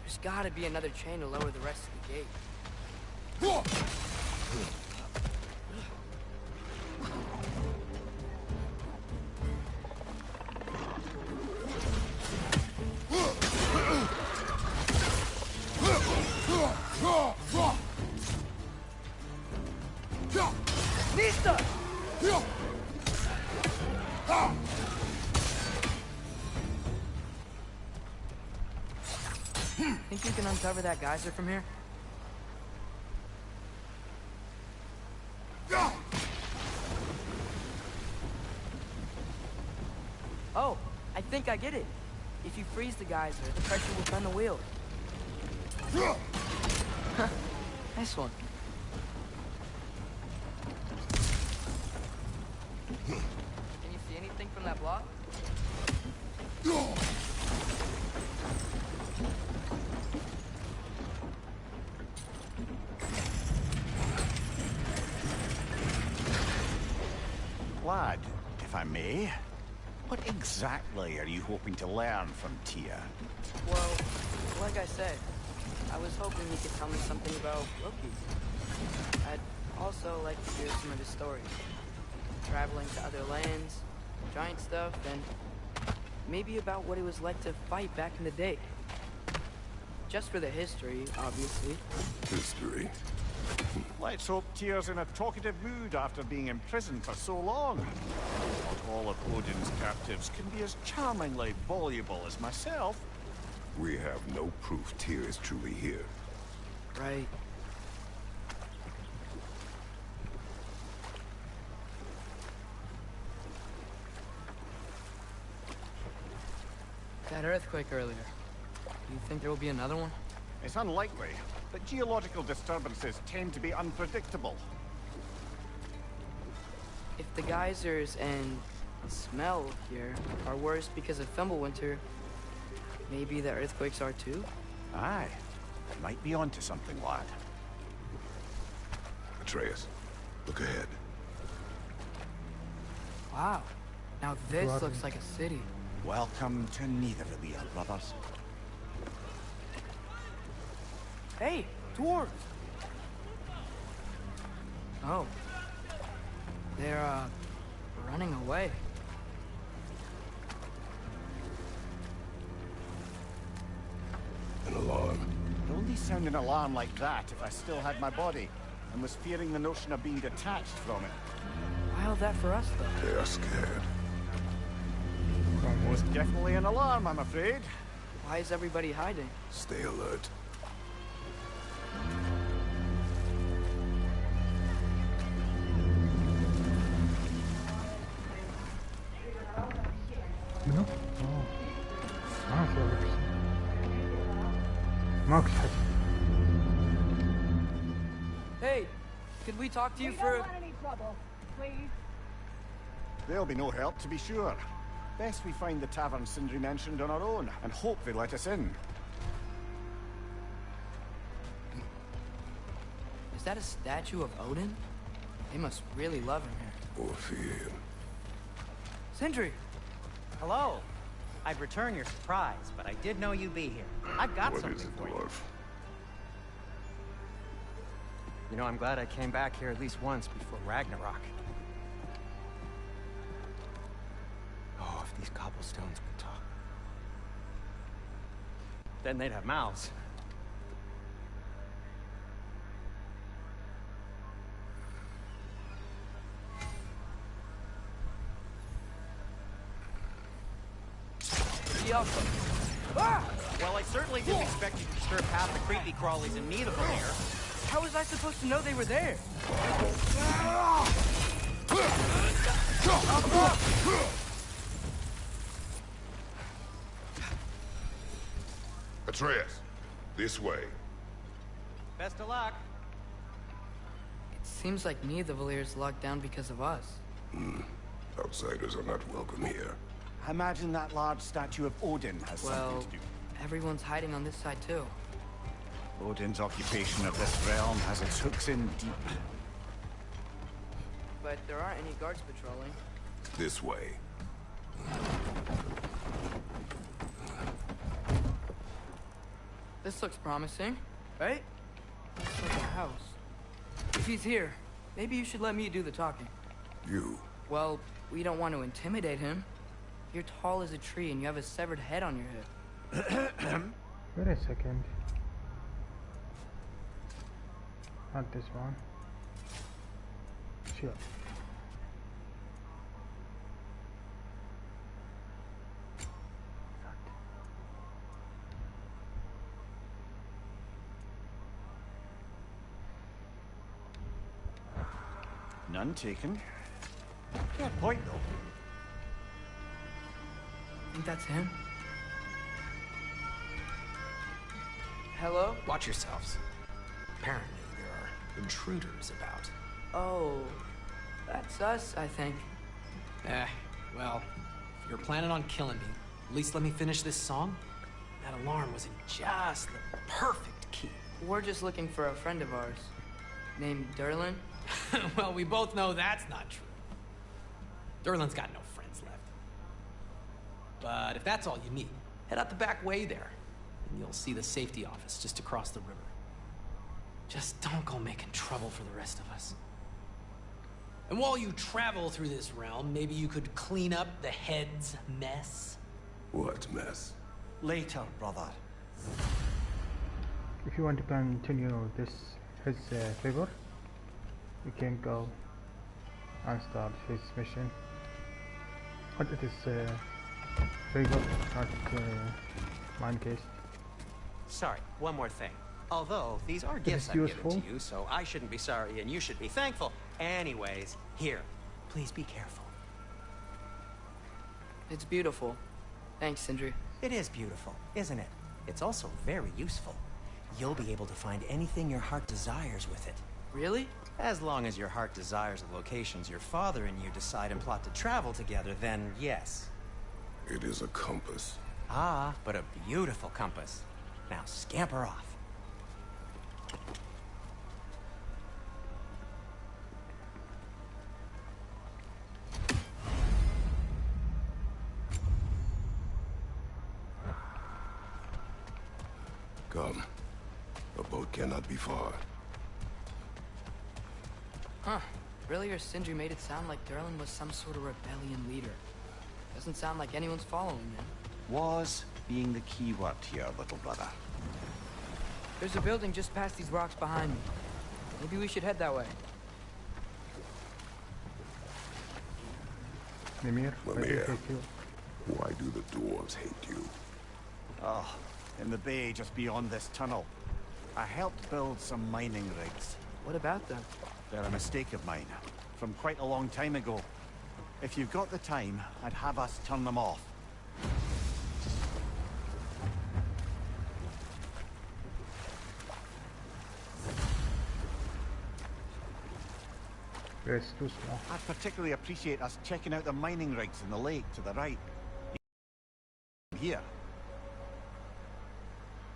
There's gotta be another chain to lower the rest of the gate. Think you can uncover that geyser from here? Oh, I think I get it. If you freeze the geyser, the pressure will turn the wheel. Nice one. Can you see anything from that block? Lad, if I may, what exactly are you hoping to learn from Tyr? Well, like I said, I was hoping he could tell me something about Loki. Also, like to hear some of his stories. Traveling to other lands, giant stuff, and maybe about what it was like to fight back in the day. Just for the history, obviously. History. Let's hope Tyr's in a talkative mood after being imprisoned for so long. Not all of Odin's captives can be as charmingly voluble as myself. We have no proof Tyr is truly here. Right. That earthquake earlier. Do you think there will be another one? It's unlikely, but geological disturbances tend to be unpredictable. If the geysers and smell here are worse because of Fimbulwinter, maybe the earthquakes are too? Aye. Might be onto something, lad. Atreus, look ahead. Wow. Now this looks like a city. Welcome to Nidavellir, brothers. Hey, dwarves! Oh. They're, running away. An alarm. I'd only sound an alarm like that if I still had my body, and was fearing the notion of being detached from it. Wild that for us, though. They are scared. Most definitely an alarm, I'm afraid. Why is everybody hiding? Stay alert. منو؟ ما في وقت. ماكو حد. Hey, could we talk to you for... We don't want any trouble, please. There'll be no help, to be sure. Best we find the tavern Sindri mentioned on our own, and hope they let us in. Is that a statue of Odin? They must really love him here. Or fear him. Sindri! Hello. I'd return your surprise, but I did know you'd be here. I've got What something is it, for you. dwarf? You know, I'm glad I came back here at least once before Ragnarok. Oh, if these cobblestones could talk. Then they'd have mouths. Well, I certainly didn't expect you to disturb half the creepy crawlies in Nidavellir. How was I supposed to know they were there? Atreus, this way. Best of luck. It seems like Nidavellir's locked down because of us. Outsiders are not welcome here. I imagine that large statue of Odin has Well, something to do. everyone's hiding on this side too. Odin's occupation of this realm has its hooks in deep. But there aren't any guards patrolling. This way. This looks promising, right? It's like a house. If he's here, maybe you should let me do the talking. You. Well, we don't want to intimidate him. You're tall as a tree and you have a severed head on your head. Wait a second. Not this one. Sure. None taken. Fair point, though. Think that's him? Hello? Watch yourselves. Apparently, there are intruders about. Oh, that's us, I think. Well, if you're planning on killing me, at least let me finish this song. That alarm was in just the perfect key. We're just looking for a friend of ours, named Durlin. Well, we both know that's not true. Durlin's got no friends left. But if that's all you need, head out the back way there, and you'll see the safety office just across the river. Just don't go making trouble for the rest of us. And while you travel through this realm, maybe you could clean up the head's mess? What mess? Later, brother. If you want to continue his favor, you can go and start his mission. But it is favor, not mine case. Sorry, one more thing. Although, these are gifts I've given to you, so I shouldn't be sorry and you should be thankful. Anyways, here, please be careful. It's beautiful. Thanks, Sindri. It is beautiful, isn't it? It's also very useful. You'll be able to find anything your heart desires with it. Really? As long as your heart desires the locations your father and you decide and plot to travel together, then yes. It is a compass. Ah, but a beautiful compass. Now scamper off. Come. A boat cannot be far. Huh. Earlier, Sindri made it sound like Durlin was some sort of rebellion leader. Doesn't sound like anyone's following him. Was being the key word here, little brother. There's a building just past these rocks behind me. Maybe we should head that way. Mimir, Why do the dwarves hate you? Oh, in the bay just beyond this tunnel. I helped build some mining rigs. What about them? They're a mistake of mine, from quite a long time ago. If you've got the time, I'd have us turn them off. It's too small. I'd particularly appreciate us checking out the mining rigs in the lake to the right. Here.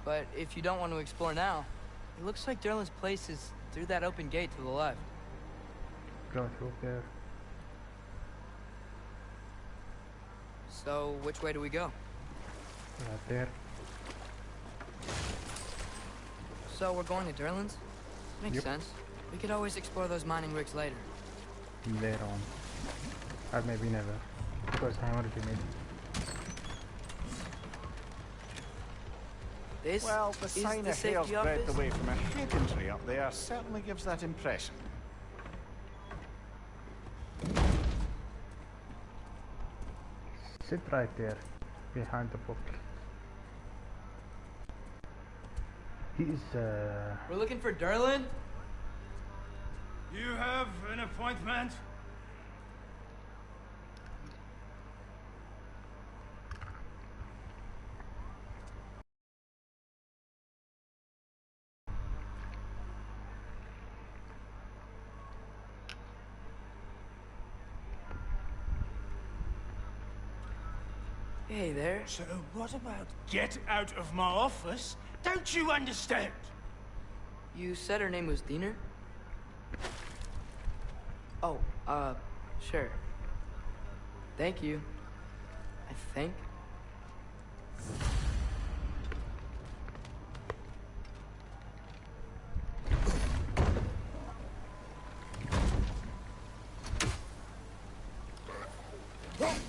But if you don't want to explore now, it looks like Durlin's place is through that open gate to the left. Go through there. So, which way do we go? Right there. So, we're going to Durlin's? Makes Yep. sense. We could always explore those mining rigs later. Later on. Or maybe never. Because I already made it. This well, the sign of hair's breadth away from a hidden tree up there certainly gives that impression. Sit right there, behind the book. He's We're looking for Durlin? You have an appointment? Hey there. So what about get out of my office? Don't you understand? You said her name was Diener? Oh, sure. Thank you. I think.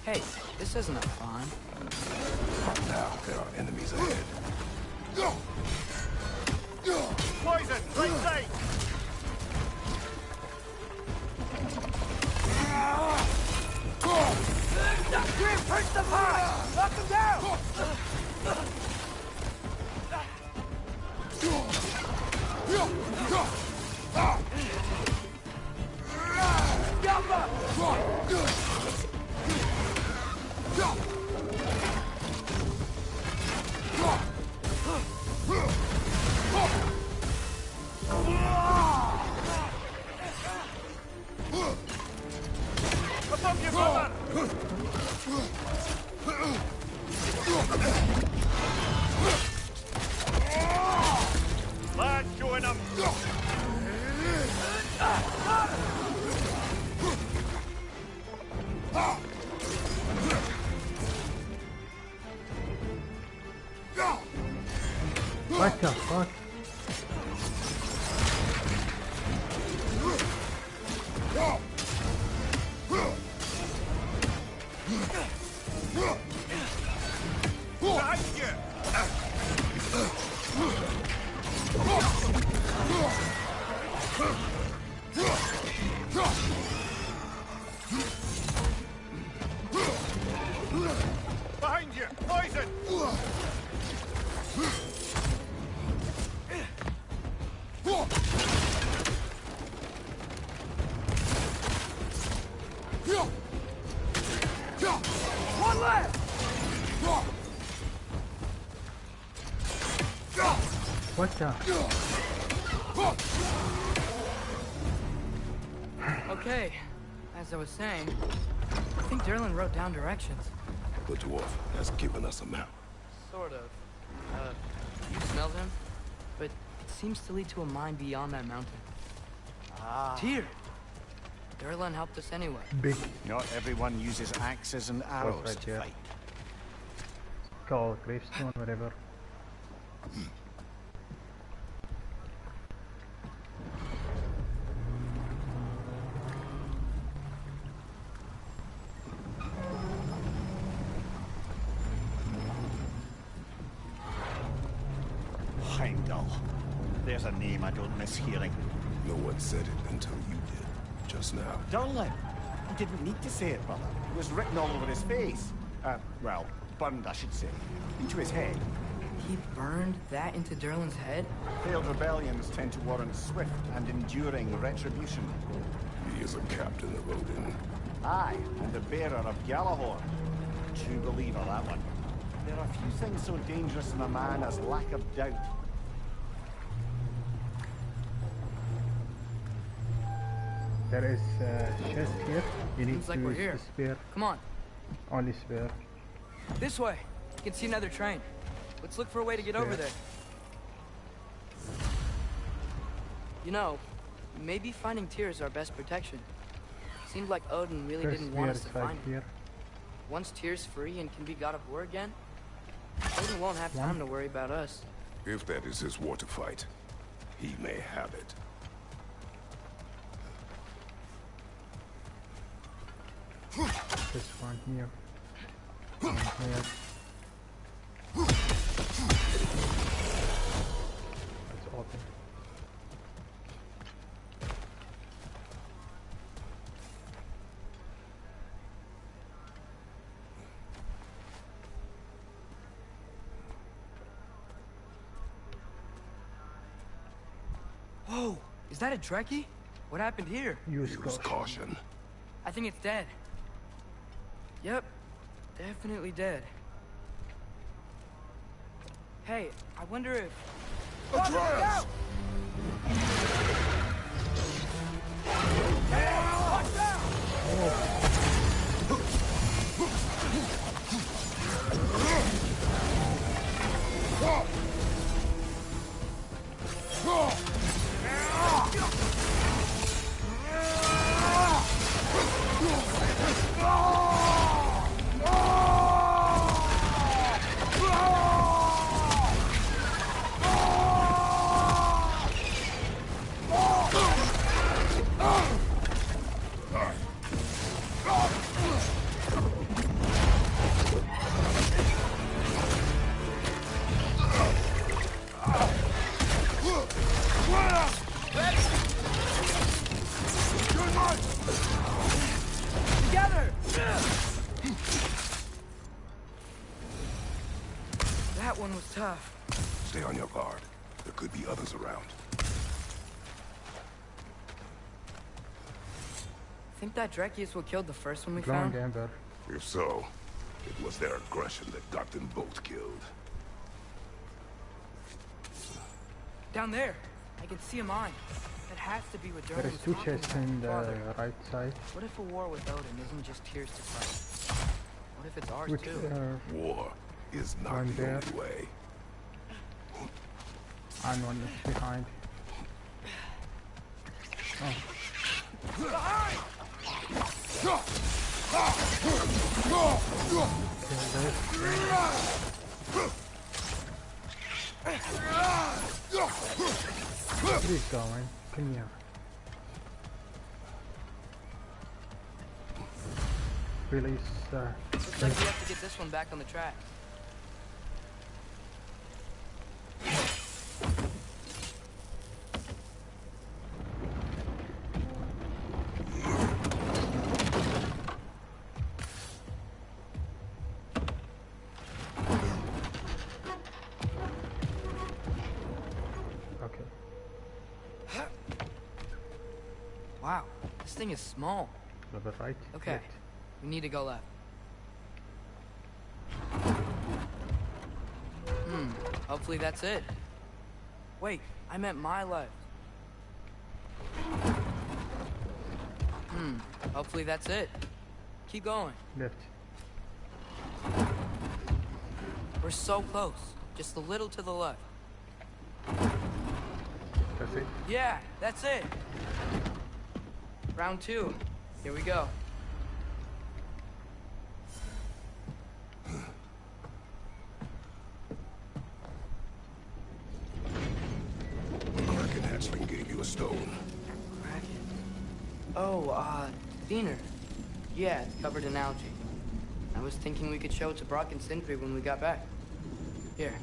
Hey, this isn't a fun. Now there are enemies ahead. Poison! Right side! Push the pot! Knock him down! Above you, brother! Lad, join him! what the fuck? Behind you! Poison! One left! What the? Okay, as I was saying, I think Derlin wrote down directions. The dwarf has given us a map. Sort of. You smelled him? But it seems to lead to a mine beyond that mountain. Tyr! Derlin helped us anyway. Big Not everyone uses axes and arrows right to here. fight. call gravestone, whatever. Heimdall. There's a name I don't miss hearing. No one said it until you did, just now. Derlin. He didn't need to say it, brother. It was written all over his face. Well, burned, I should say. Into his head. He burned that into Derlin's head? Failed rebellions tend to warrant swift and enduring retribution. He is a captain of Odin. Aye, and the bearer of Galahorn. True believer, that one. There are few things so dangerous in a man as lack of doubt. There is a chest here. You need Seems like to we're use here. the spear. Come on, Only spear. this way. You can see another train. Let's look for a way to get over there. You know, maybe finding Tyr is our best protection. Seemed like Odin really First didn't want us spear to is find him. here. Once Tyr's free and can be God of War again, Odin won't have time to worry about us. If that is his war to fight, he may have it. This one here. One here. It's open. Whoa, is that a Trekkie? What happened here? Use Use caution. I think it's dead. Yep, definitely dead. Hey, I wonder if... Atreus! Together! That one was tough. Stay on your guard. There could be others around. Think that Dreki is what killed the first one we Blonde found? Amber. If so, it was their aggression that got them both killed. Down there. I can see a mine. That has to be what Derlin There is was two talking chests about in the farther. right side. What if a war with Odin isn't just Tyr's to fight? What if it's ours Which too? War is not One the there. only way. and one is behind. Where is going? Come here. release. Looks like we have to get this one back on the track. Okay. Wow, this thing is small. Lever right. Okay, left. we need to go left. Hopefully that's it. Wait, I meant my left. Hopefully that's it. Keep going. Left. We're so close. Just a little to the left. That's it. Yeah, that's it. Round 2. Here we go. Kraken hatchling gave you a stone. Kraken. Oh, Diener. Yeah, it's covered in algae. I was thinking we could show it to Brock and Sindri when we got back. Here.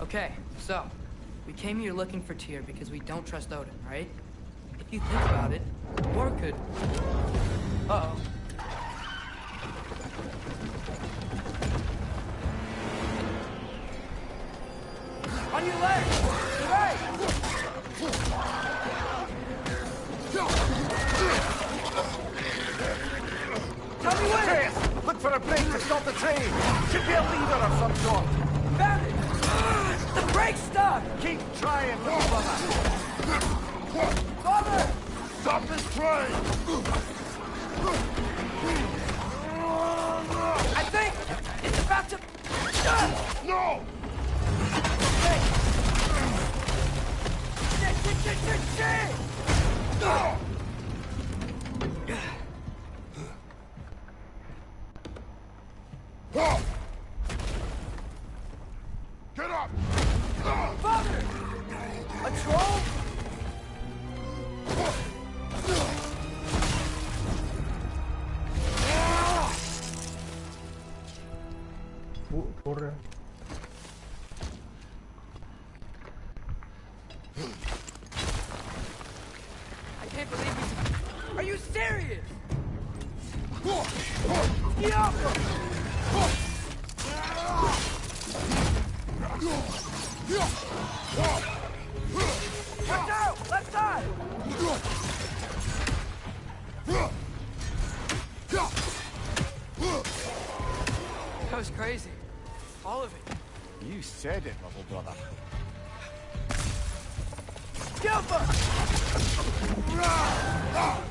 Okay, so, we came here looking for Tyr because we don't trust Odin, right? If you think about it, war could... Uh-oh. On your left! Right! Tell me where! Look for a break to stop the train! Should be a lever of some sort! Found it! The brake's stuck! Keep trying, little brother! Father! Stop this train! I think it's about to... No! Hey! Shit! Get up! Father! A troll? For I can't believe you... Are you serious? Get off him! Watch out! Left side! That was crazy. All of it. You said it, little brother. Gilbert! Look out!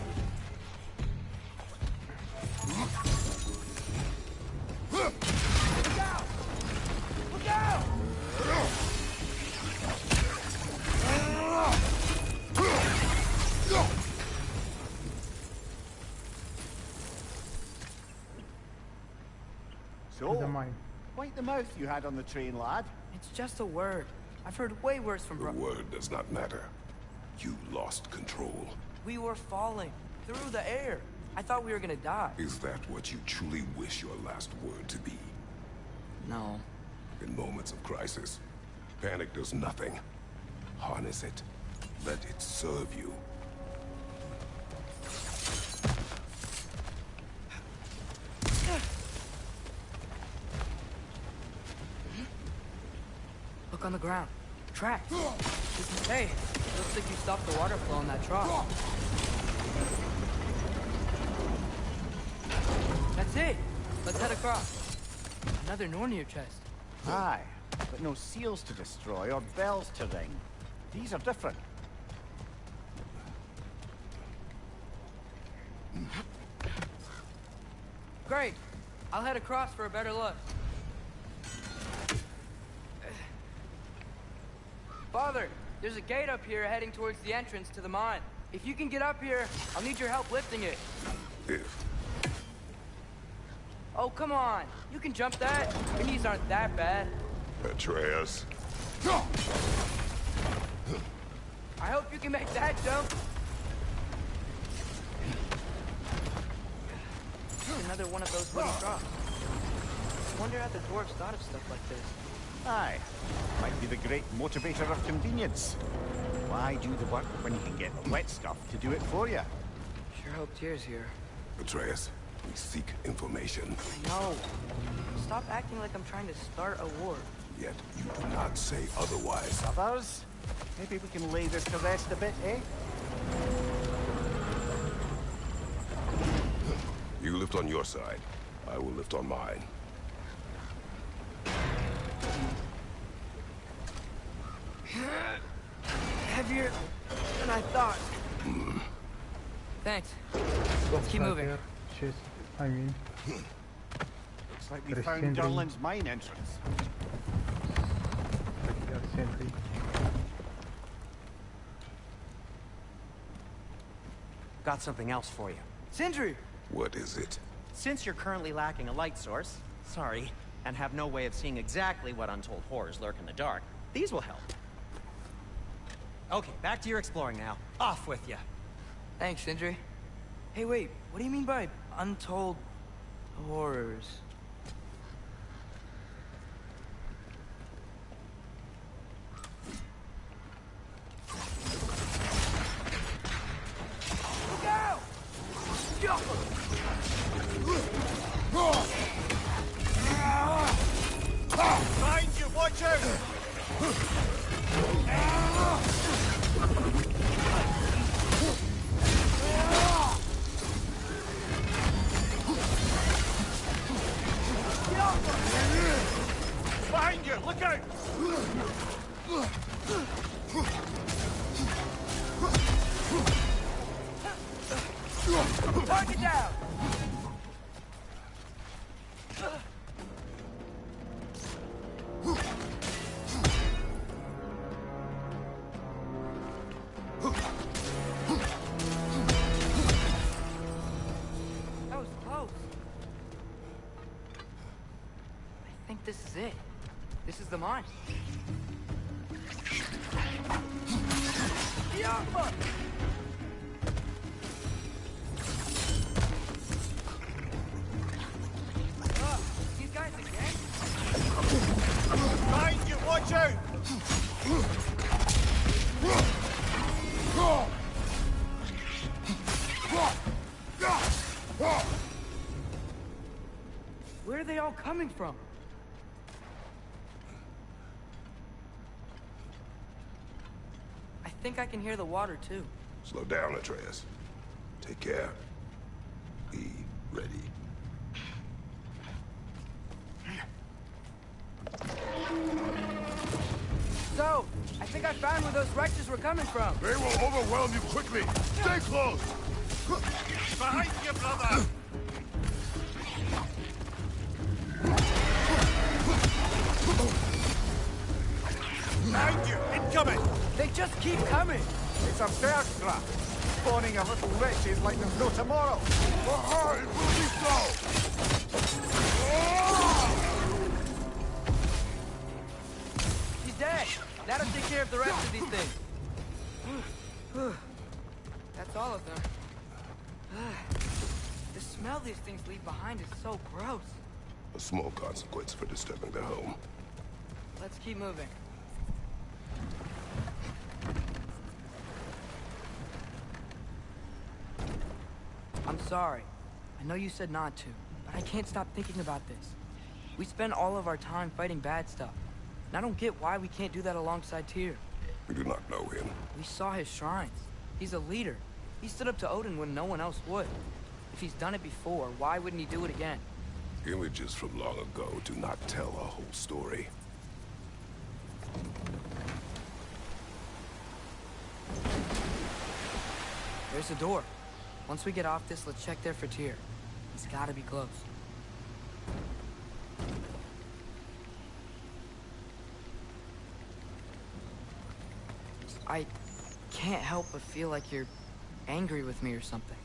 Look out! So, the mine. quite the mouth you had on the train, lad. It's just a word. I've heard way worse from The Bro... word does not matter. You lost control. We were falling through the air. I thought we were gonna die. Is that what you truly wish your last word to be? No. In moments of crisis, panic does nothing. Harness it. Let it serve you. Look on the ground. Tracks. Hey, looks like you stopped the water flow in that trough. That's it. Let's head across. Another Nornir chest. Aye, but no seals to destroy or bells to ring. These are different. Great. I'll head across for a better look. Father, there's a gate up here heading towards the entrance to the mine. If you can get up here, I'll need your help lifting it. If. Oh, come on. You can jump that. Your knees aren't that bad. Atreus. I hope you can make that jump. Another one of those wooden drops. I wonder how the dwarves thought of stuff like this. Aye. Might be the great motivator of convenience. Why do the work when you can get wet stuff to do it for you? Sure hope Tyr's here. Atreus, we seek information. I know. Stop acting like I'm trying to start a war. Yet you do not say otherwise. Others? Maybe we can lay this to rest a bit, eh? You lift on your side. I will lift on mine. Heavier than I thought. Thanks. Let's keep moving. Looks Like we There's found sentry. Durlin's mine entrance. Sentry. Got something else for you. Sindri! What is it? Since you're currently lacking a light source, sorry, and have no way of seeing exactly what untold horrors lurk in the dark, these will help. Okay, back to your exploring now. Off with you. Thanks, Sindri. Hey, wait. What do you mean by untold horrors? Look out! Find you, watch out! Behind you, look out! Target down! That was close. I think this is it. This is the mine. Yama! These guys again? Behind you, watch out! Where are they all coming from? I think I can hear the water too. Slow down, Atreus. Take care. Be ready. So, I think I found where those wretches were coming from. They will overwhelm you quickly. Stay close. Behind you, brother! Behind you, incoming! They just keep coming. It's a bird trap, spawning of little wretches like there's no tomorrow. It will be so. He's dead. That'll take care of the rest of these things. That's all of them. The smell these things leave behind is so gross. A small consequence for disturbing their home. Let's keep moving. I'm sorry. I know you said not to, but I can't stop thinking about this. We spend all of our time fighting bad stuff, and I don't get why we can't do that alongside Tyr. We do not know him. We saw his shrines. He's a leader. He stood up to Odin when no one else would. If he's done it before, why wouldn't he do it again? Images from long ago do not tell a whole story. There's a door. Once we get off this, let's check there for Tyr. He's gotta be close. I can't help but feel like you're angry with me or something.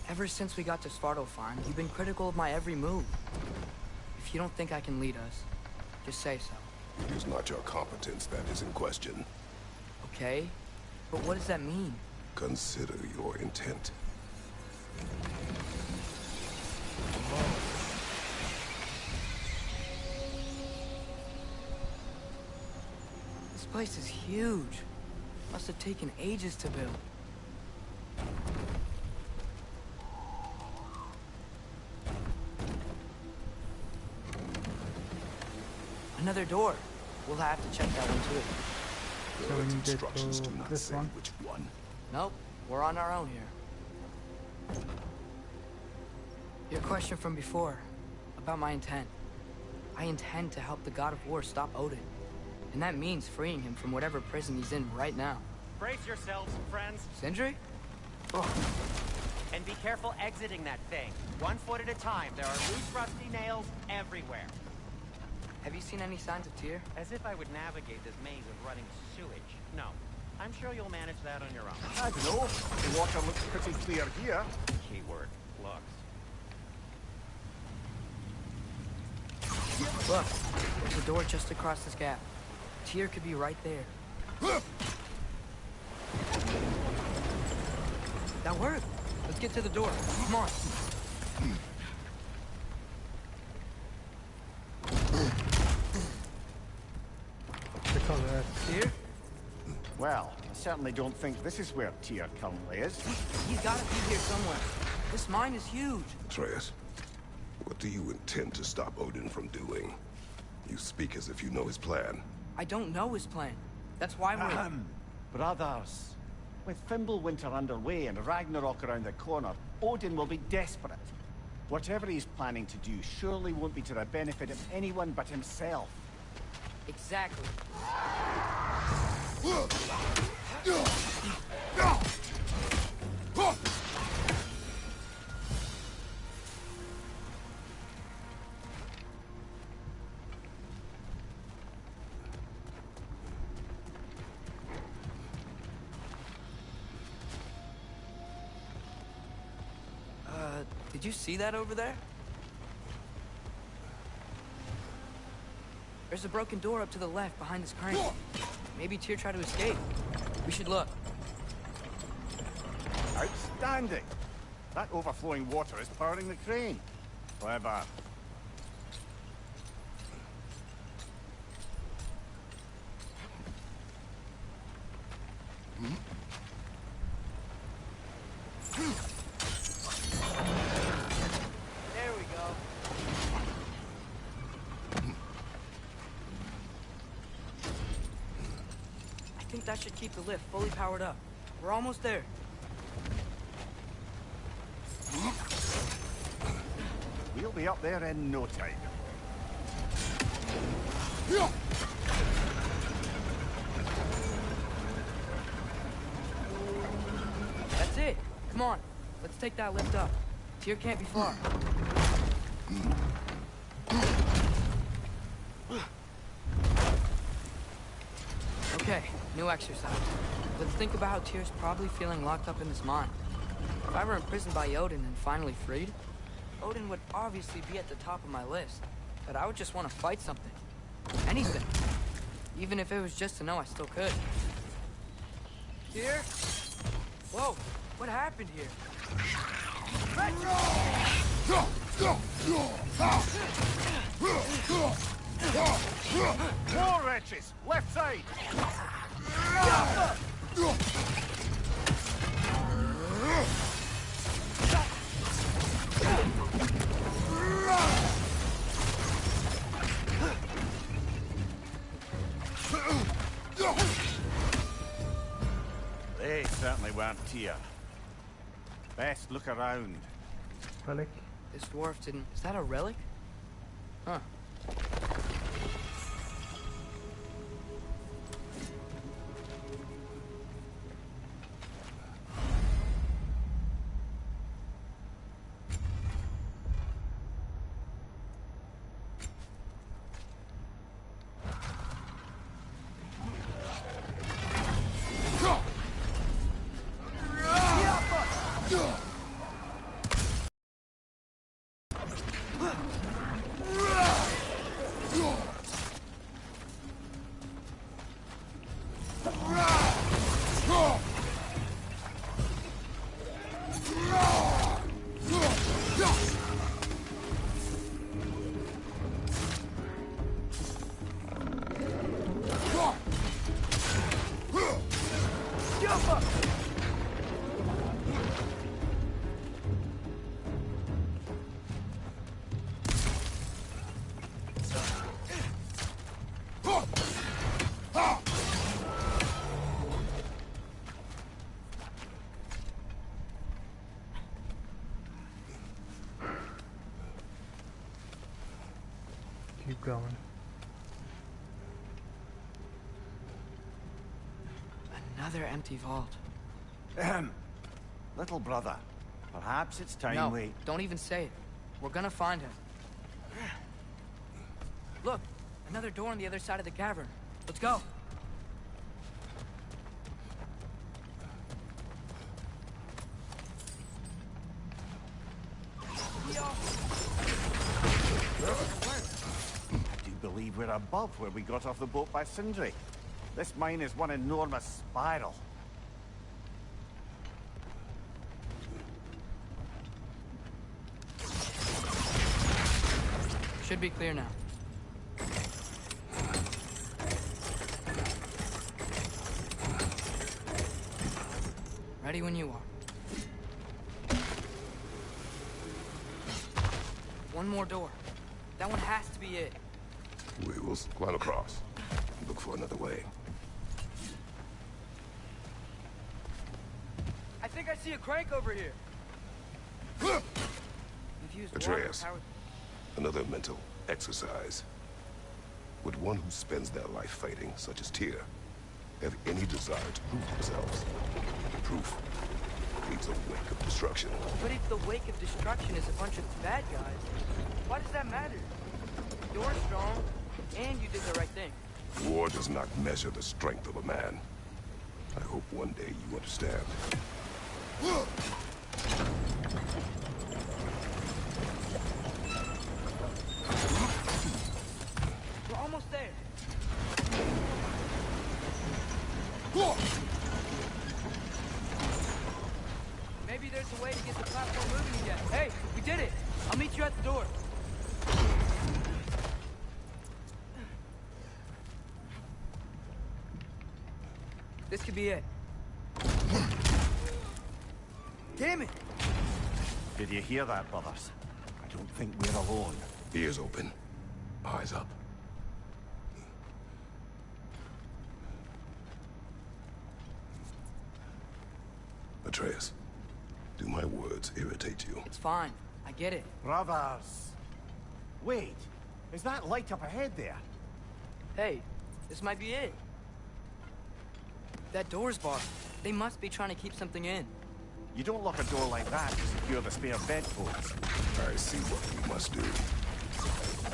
Ever since we got to Svartalfheim, you've been critical of my every move. If you don't think I can lead us, just say so. It is not your competence that is in question. Okay? But what does that mean? Consider your intent. place is huge. Must have taken ages to build. Another door. We'll have to check that one too. So we need Instructions to do not this say one. which one. Nope, we're on our own here. Your question from before, about my intent. I intend to help the God of War stop Odin. And that means freeing him from whatever prison he's in right now. Brace yourselves, friends, Sindri? and be careful exiting that thing. 1 foot at a time. There are loose, rusty nails everywhere. Have you seen any signs of Tyr? As if I would navigate this maze of running sewage. No. I'm sure you'll manage that on your own. I don't know. The water looks pretty clear here. Keyword, looks. Look, there's a door just across this gap. Tyr could be right there. That worked. Let's get to the door. Come on. Tyr? Well, I certainly don't think this is where Tyr currently is. He's gotta be here somewhere. This mine is huge. Atreus, what do you intend to stop Odin from doing? You speak as if you know his plan. I don't know his plan. That's why we're... Brothers, with Fimbulwinter underway and Ragnarok around the corner, Odin will be desperate. Whatever he's planning to do surely won't be to the benefit of anyone but himself. Exactly. Did you see that over there? There's a broken door up to the left behind this crane. Maybe Tyr tried to escape. We should look. Outstanding! That overflowing water is powering the crane. Clever. There we go. I think that should keep the lift fully powered up. We're almost there. We'll be up there in no time. That's it. Come on. Let's take that lift up. Tyr can't be far. Okay, new exercise. Let's think about how Tyr's probably feeling locked up in this mine. If I were imprisoned by Odin and finally freed, Odin would obviously be at the top of my list. But I would just want to fight something. Anything. Even if it was just to know I still could. Tyr? Whoa, what happened here? More wretches! Left side! They certainly weren't Tyr. Best look around. Relic. This dwarf didn't... Is that a relic? Huh. keep going. Another empty vault. Little brother, perhaps it's time No, we... don't even say it. We're gonna find him. Look, another door on the other side of the cavern. Let's go. I do believe we're above where we got off the boat by Sindri. This mine is one enormous spiral. Should be clear now. Ready when you are. One more door. That one has to be it. We will climb across. Look for another way. I think I see a crank over here. We've used Atreus, water-powered- another mental exercise. Would one who spends their life fighting, such as Tyr, have any desire to prove themselves? Proof leaves a wake of destruction. But if the wake of destruction is a bunch of bad guys, why does that matter? You're strong, and you did the right thing. War does not measure the strength of a man. I hope one day you understand. We're almost there. Maybe there's a way to get the platform moving again. Hey, we did it! I'll meet you at the door. This could be it. Damn it! Did you hear that, brothers? I don't think we're alone. Ears open, eyes up. Atreus, do my words irritate you? It's fine. I get it. Brothers! Wait, is that light up ahead there? Hey, this might be it. That door's barred. They must be trying to keep something in. You don't lock a door like that to secure the spare bedposts. I see what we must do.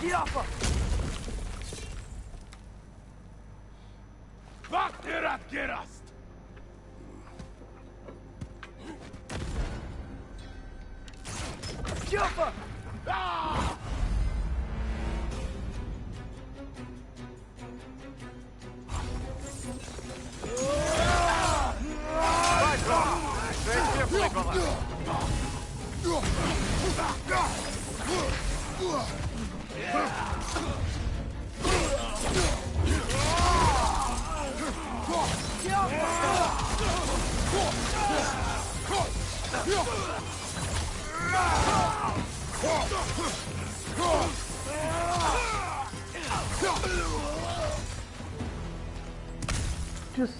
Get off her! Get us! Jump her! Ah! Tread carefully, brother. Just...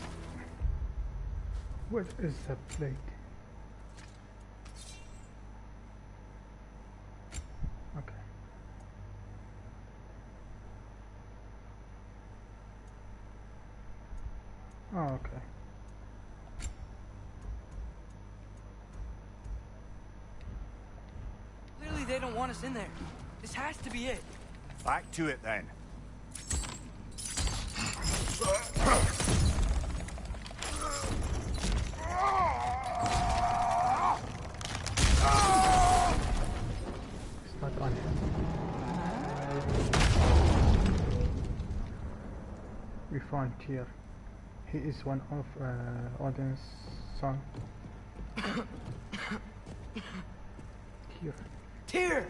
What is the plate? Okay. Oh, okay. Clearly they don't want us in there. This has to be it. Back to it, then. It's not on him. We found Tyr. He is one of Odin's son. Tyr. Tyr!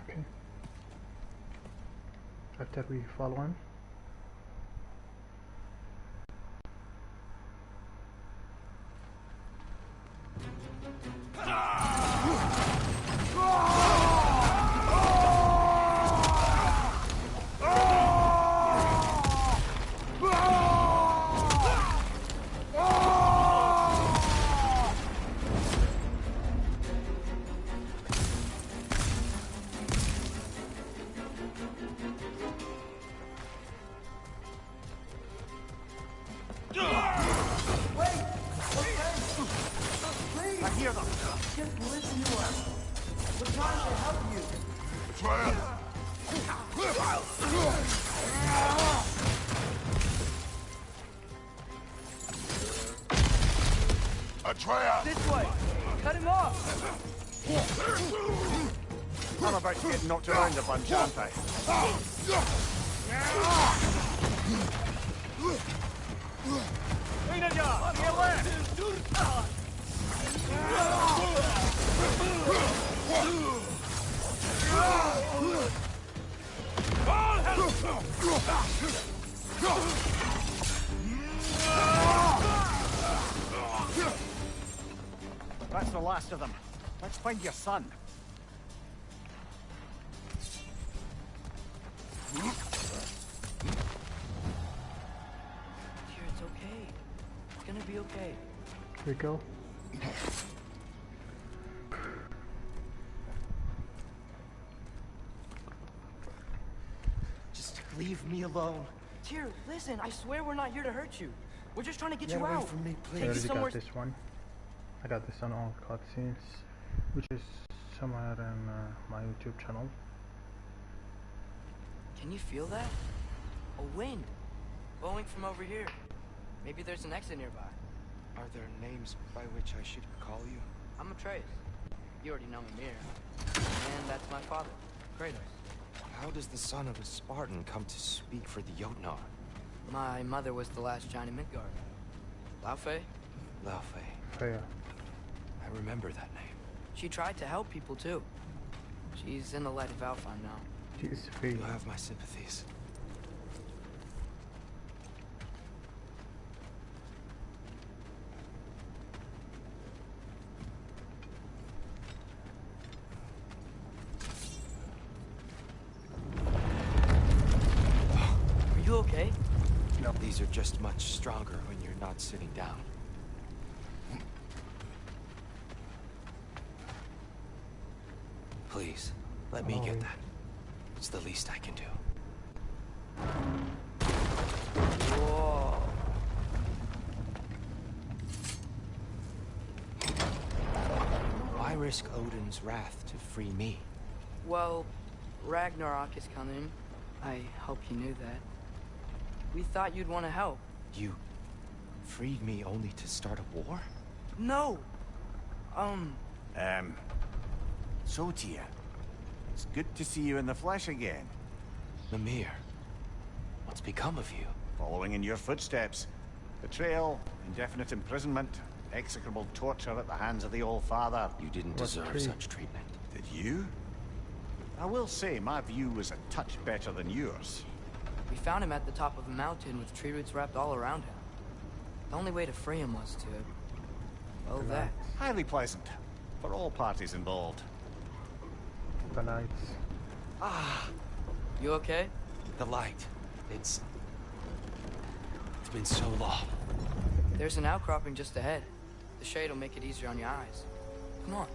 Okay. After we follow him. Atreya! This way! Cut him off! I'm about to get knocked around a bunch, aren't I? Rhaegar, to your left! That's the last of them. Let's find your son. Dear, it's okay. It's gonna be okay. Here we go. Just leave me alone. Tyr, listen, I swear we're not here to hurt you. We're just trying to get Get you away out. from me, I please. Take you already somewhere. got this one. I got this on all cutscenes, which is somewhere in my YouTube channel. Can you feel that? A wind blowing from over here. Maybe there's an exit nearby. Are there names by which I should call you? I'm Atreus. You already know me, Mir. And that's my father, Kratos. How does the son of a Spartan come to speak for the Jotnar? My mother was the last giant in Midgard. Laufey? Laufey. Freya. I remember that name. She tried to help people too. She's in the light of Alfheim now. She is free. You have my sympathies. Are you okay? No. These are just much stronger when you're not sitting down. Please, let me get that. It's the least I can do. Whoa. Why risk Odin's wrath to free me? Well, Ragnarok is coming. I hope you knew that. We thought you'd want to help. You freed me only to start a war? No! So, Tyr, it's good to see you in the flesh again. Mimir, what's become of you? Following in your footsteps. Betrayal, indefinite imprisonment, execrable torture at the hands of the Old Father. You didn't deserve such treatment. Did you? I will say, my view was a touch better than yours. We found him at the top of a mountain with tree roots wrapped all around him. The only way to free him was to... well, that. Highly pleasant. For all parties involved. The lights. You okay? The light. It's been so long. There's an outcropping just ahead. The shade will make it easier on your eyes. Come on.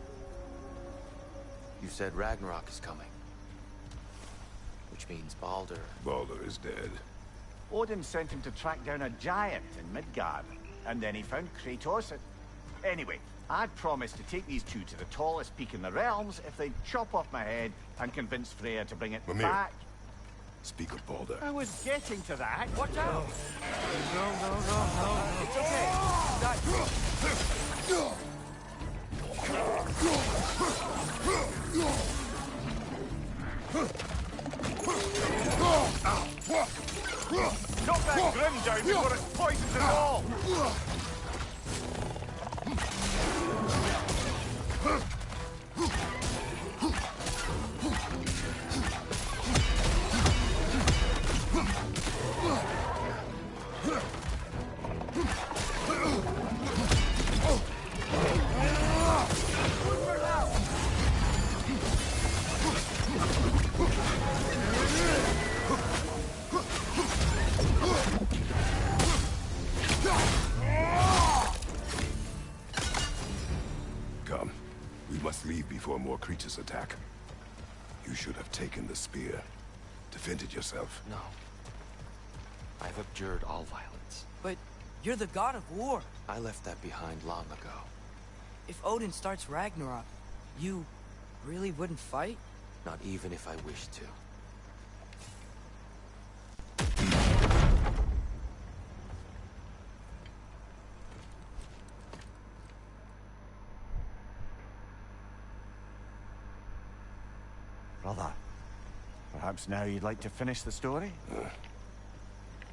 You said Ragnarok is coming. Which means Baldur. Baldur is dead. Odin sent him to track down a giant in Midgard, and then he found Kratos and... Anyway, I'd promised to take these two to the tallest peak in the realms if they'd chop off my head and convince Freya to bring it Mimir. back. Speak of Baldur. I was getting to that. Watch out! No. It's okay. Knock that grim down before it poisons us all! Come. We must leave before more creatures attack. You should have taken the spear. Defended yourself. No. I've abjured all violence. But you're the god of war. I left that behind long ago. If Odin starts Ragnarok, you really wouldn't fight? Not even if I wish to. Brother, perhaps now you'd like to finish the story?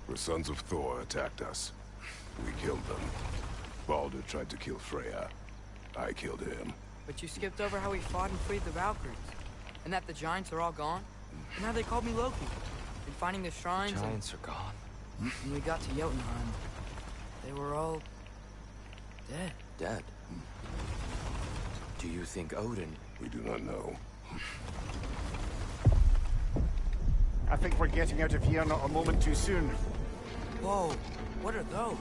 The sons of Thor attacked us. We killed them. Baldur tried to kill Freya. I killed him. But you skipped over how he fought and freed the Valkyries. And that the Giants are all gone. And now they called me Loki. And finding the shrines. The Giants are gone. When we got to Jotunheim, they were all dead. Dead? Do you think Odin... We do not know. I think we're getting out of here not a moment too soon. Whoa, what are those?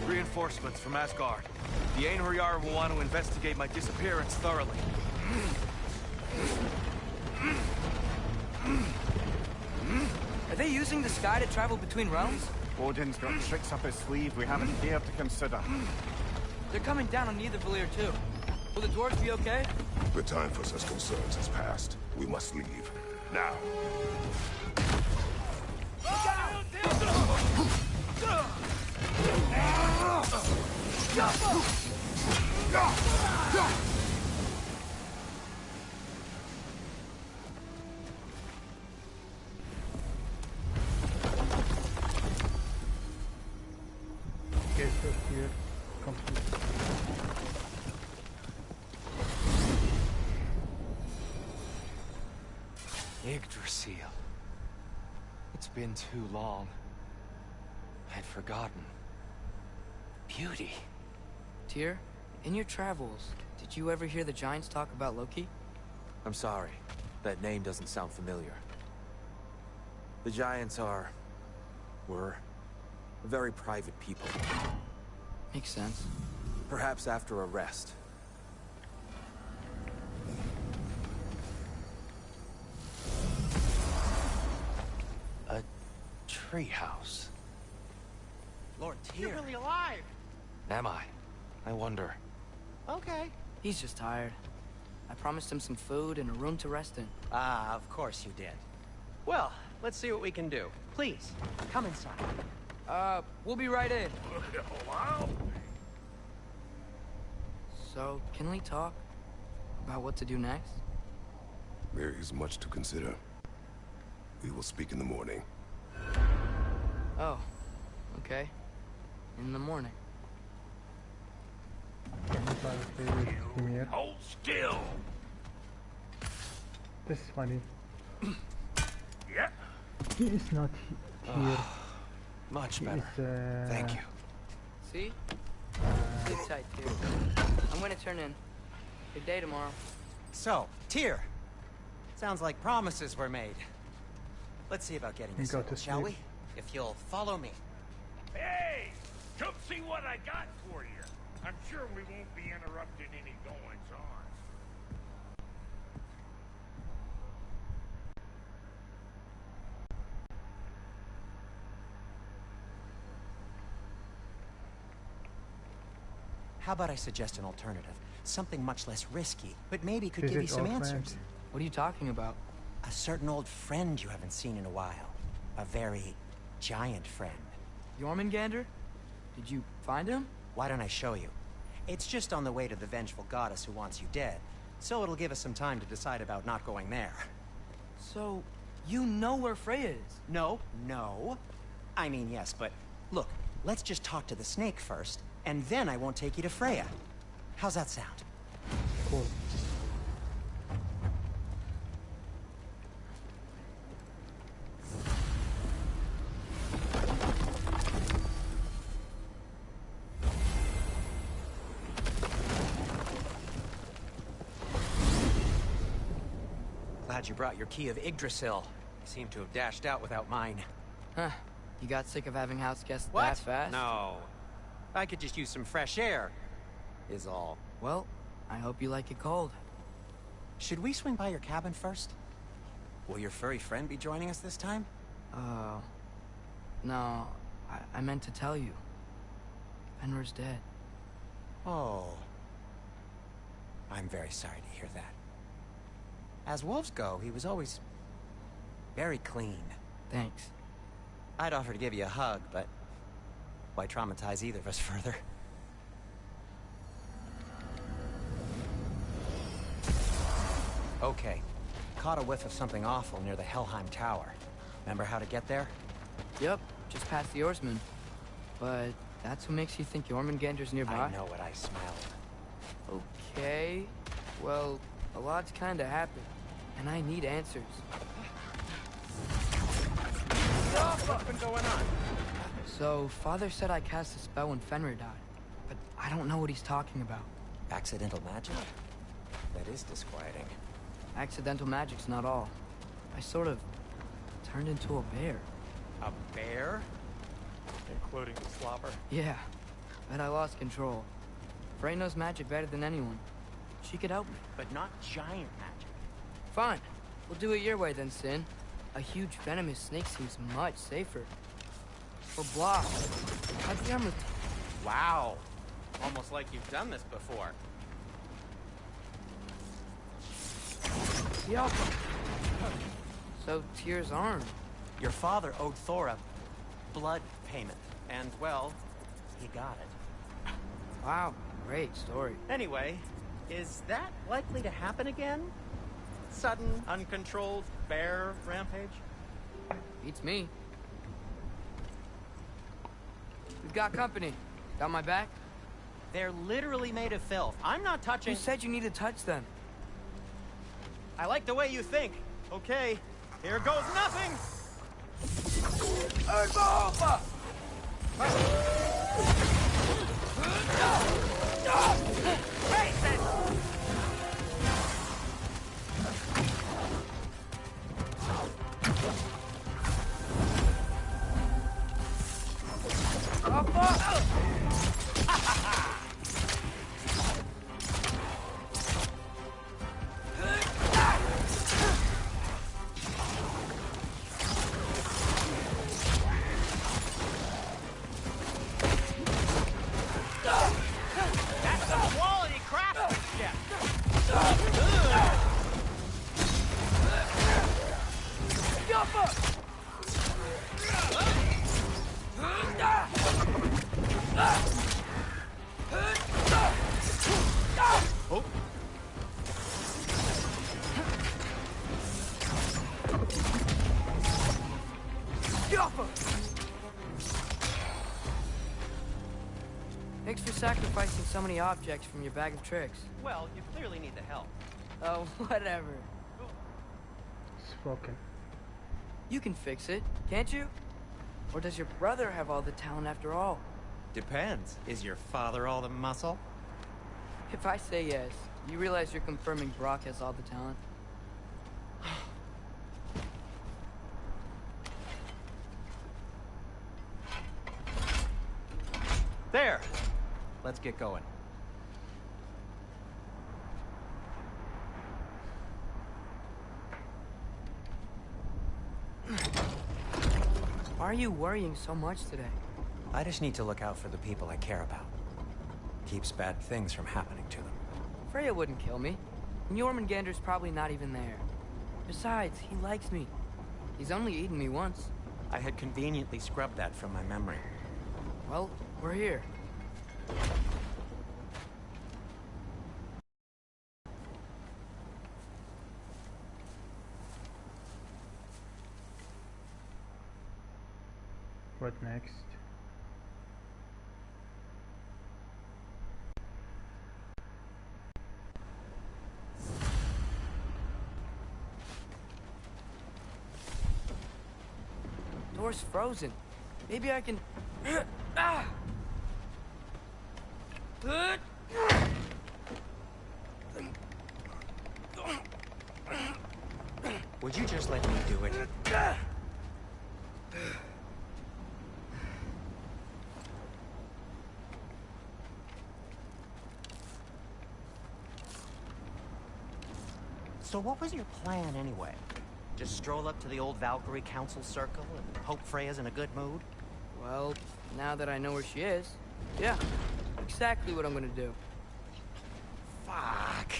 Reinforcements from Asgard. The Einherjar will want to investigate my disappearance thoroughly. Are they using the sky to travel between realms? Odin's got tricks up his sleeve we haven't dared to consider. They're coming down on Nidavellir too. Will the dwarves be okay? The time for such concerns has passed. We must leave. Now. Okay, so here, complete. Yggdrasil. It's been too long. I'd forgotten. Beauty. Tyr, in your travels, did you ever hear the Giants talk about Loki? I'm sorry. That name doesn't sound familiar. The Giants were very private people. Makes sense. Perhaps after a rest. A treehouse. Lord You're Tyr. really alive! Am I? I wonder. Okay. He's just tired. I promised him some food and a room to rest in. Ah, of course you did. Well, let's see what we can do. Please, come inside. We'll be right in. Wow. So, can we talk about what to do next? There is much to consider. We will speak in the morning. Oh, okay. In the morning. Premiere. Hold still. This is funny. Yeah. He is not here. Much He better. is, Thank you. See? Sit tight, Tyr. I'm gonna turn in. Good day tomorrow. So, Tyr. Sounds like promises were made. Let's see about getting You this go settled, to shall sleep. we? If you'll follow me. Hey, come see what I got for you. I'm sure we won't be interrupting any goings-on. How about I suggest an alternative? Something much less risky, but maybe could give Visit you some old answers. friends. What are you talking about? A certain old friend you haven't seen in a while. A very giant friend. Jormungandr? Did you find him? Why don't I show you? It's just on the way to the vengeful goddess who wants you dead, so it'll give us some time to decide about not going there. So, you know where Freya is? No. I mean, yes, but look, let's just talk to the snake first, and then I won't take you to Freya. How's that sound? Cool. Glad you brought your key of Yggdrasil. You seem to have dashed out without mine. Huh. You got sick of having house guests What? that fast? No. I could just use some fresh air, is all. Well, I hope you like it cold. Should we swing by your cabin first? Will your furry friend be joining us this time? No. I meant to tell you. Fenrir's dead. Oh. I'm very sorry to hear that. As wolves go, he was always very clean. Thanks. I'd offer to give you a hug, but why traumatize either of us further? Okay. Caught a whiff of something awful near the Helheim Tower. Remember how to get there? Yep, just past the Oarsman. But that's what makes you think Jormungandr's nearby? I know what I smelled. Okay. Well, a lot's kinda happened, and I need answers. What's been going on? So, Father said I cast a spell when Fenrir died, but I don't know what he's talking about. Accidental magic? That is disquieting. Accidental magic's not all. I sort of turned into a bear. A bear? Including the slobber. Yeah, but I lost control. Frey knows magic better than anyone. She could help me. But not giant magic. Fine. We'll do it your way then, Sin. A huge venomous snake seems much safer. Or block. How'd the armor... Wow. Almost like you've done this before. Yup. So, Tyr's arm. Your father owed Thor a blood payment. And, well, he got it. Wow, great story. Anyway, is that likely to happen again? Sudden, uncontrolled bear rampage? Beats me. We've got company. Got my back? They're literally made of filth. I'm not touching... You said you need to touch them. I like the way you think. Okay, here goes nothing! That's some quality craftsmanship! Oh. Thanks for sacrificing so many objects from your bag of tricks. Well, you clearly need the help. Oh, whatever. Spoken. You can fix it, can't you? Or does your brother have all the talent after all? Depends. Is your father all the muscle? If I say yes, you realize you're confirming Brock has all the talent? There! Let's get going. Why are you worrying so much today? I just need to look out for the people I care about. Keeps bad things from happening to them. Freya wouldn't kill me. And Jormungandr's probably not even there. Besides, he likes me. He's only eaten me once. I had conveniently scrubbed that from my memory. Well, we're here. What next? Door's frozen. Maybe I can... ah! Would you just let me do it? So what was your plan anyway? Just stroll up to the old Valkyrie Council Circle and hope Freya's in a good mood? Well, now that I know where she is, yeah, exactly what I'm gonna do. Fuck.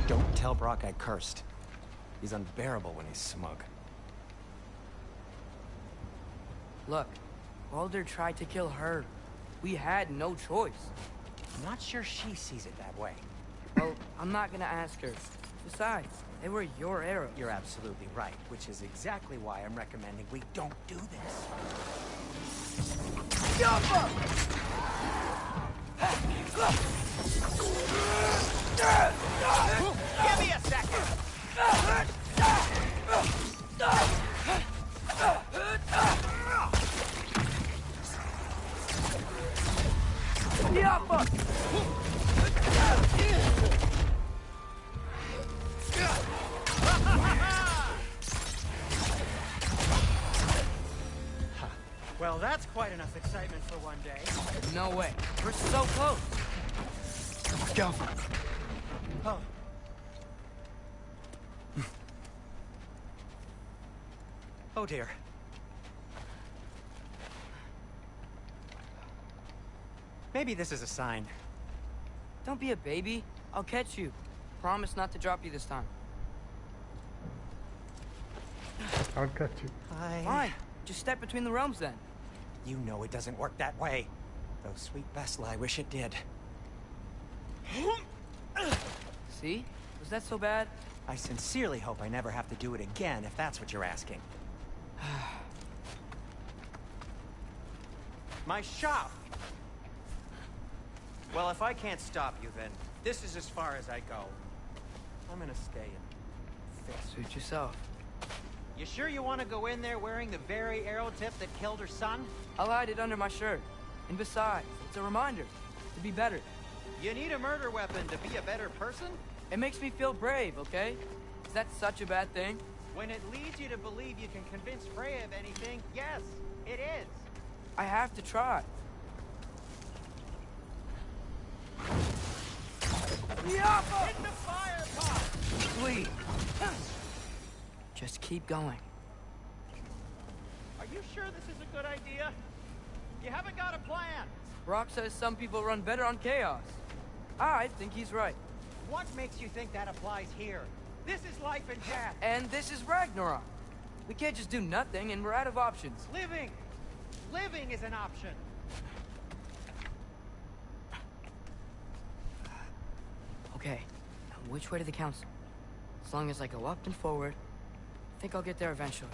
Don't tell Brock I cursed. He's unbearable when he's smug. Look, Baldur tried to kill her. We had no choice. I'm not sure she sees it that way. Well, I'm not gonna ask her. Besides, they were your arrows. You're absolutely right, which is exactly why I'm recommending we don't do this. Give me a second! Well, that's quite enough excitement for one day. No way. We're so close. Go. Oh. Oh dear. Maybe this is a sign. Don't be a baby. I'll catch you. Promise not to drop you this time. I'll catch you. Fine. Just step between the realms then. You know it doesn't work that way. Though sweet Bessel, I wish it did. See? Was that so bad? I sincerely hope I never have to do it again, if that's what you're asking. My shop! Well, if I can't stop you, then this is as far as I go. I'm gonna stay and fix. Suit yourself. You sure you want to go in there wearing the very arrow tip that killed her son? I'll hide it under my shirt. And besides, it's a reminder to be better. You need a murder weapon to be a better person? It makes me feel brave, okay? Is that such a bad thing? When it leads you to believe you can convince Freya of anything, yes, it is. I have to try. Hit the fire pot! Sweet. Just keep going. Are you sure this is a good idea? You haven't got a plan. Brock says some people run better on chaos. I think he's right. What makes you think that applies here? This is life and death. And this is Ragnarok. We can't just do nothing, and we're out of options. Living! Living is an option. Okay, now which way to the council? As long as I go up and forward, I think I'll get there eventually.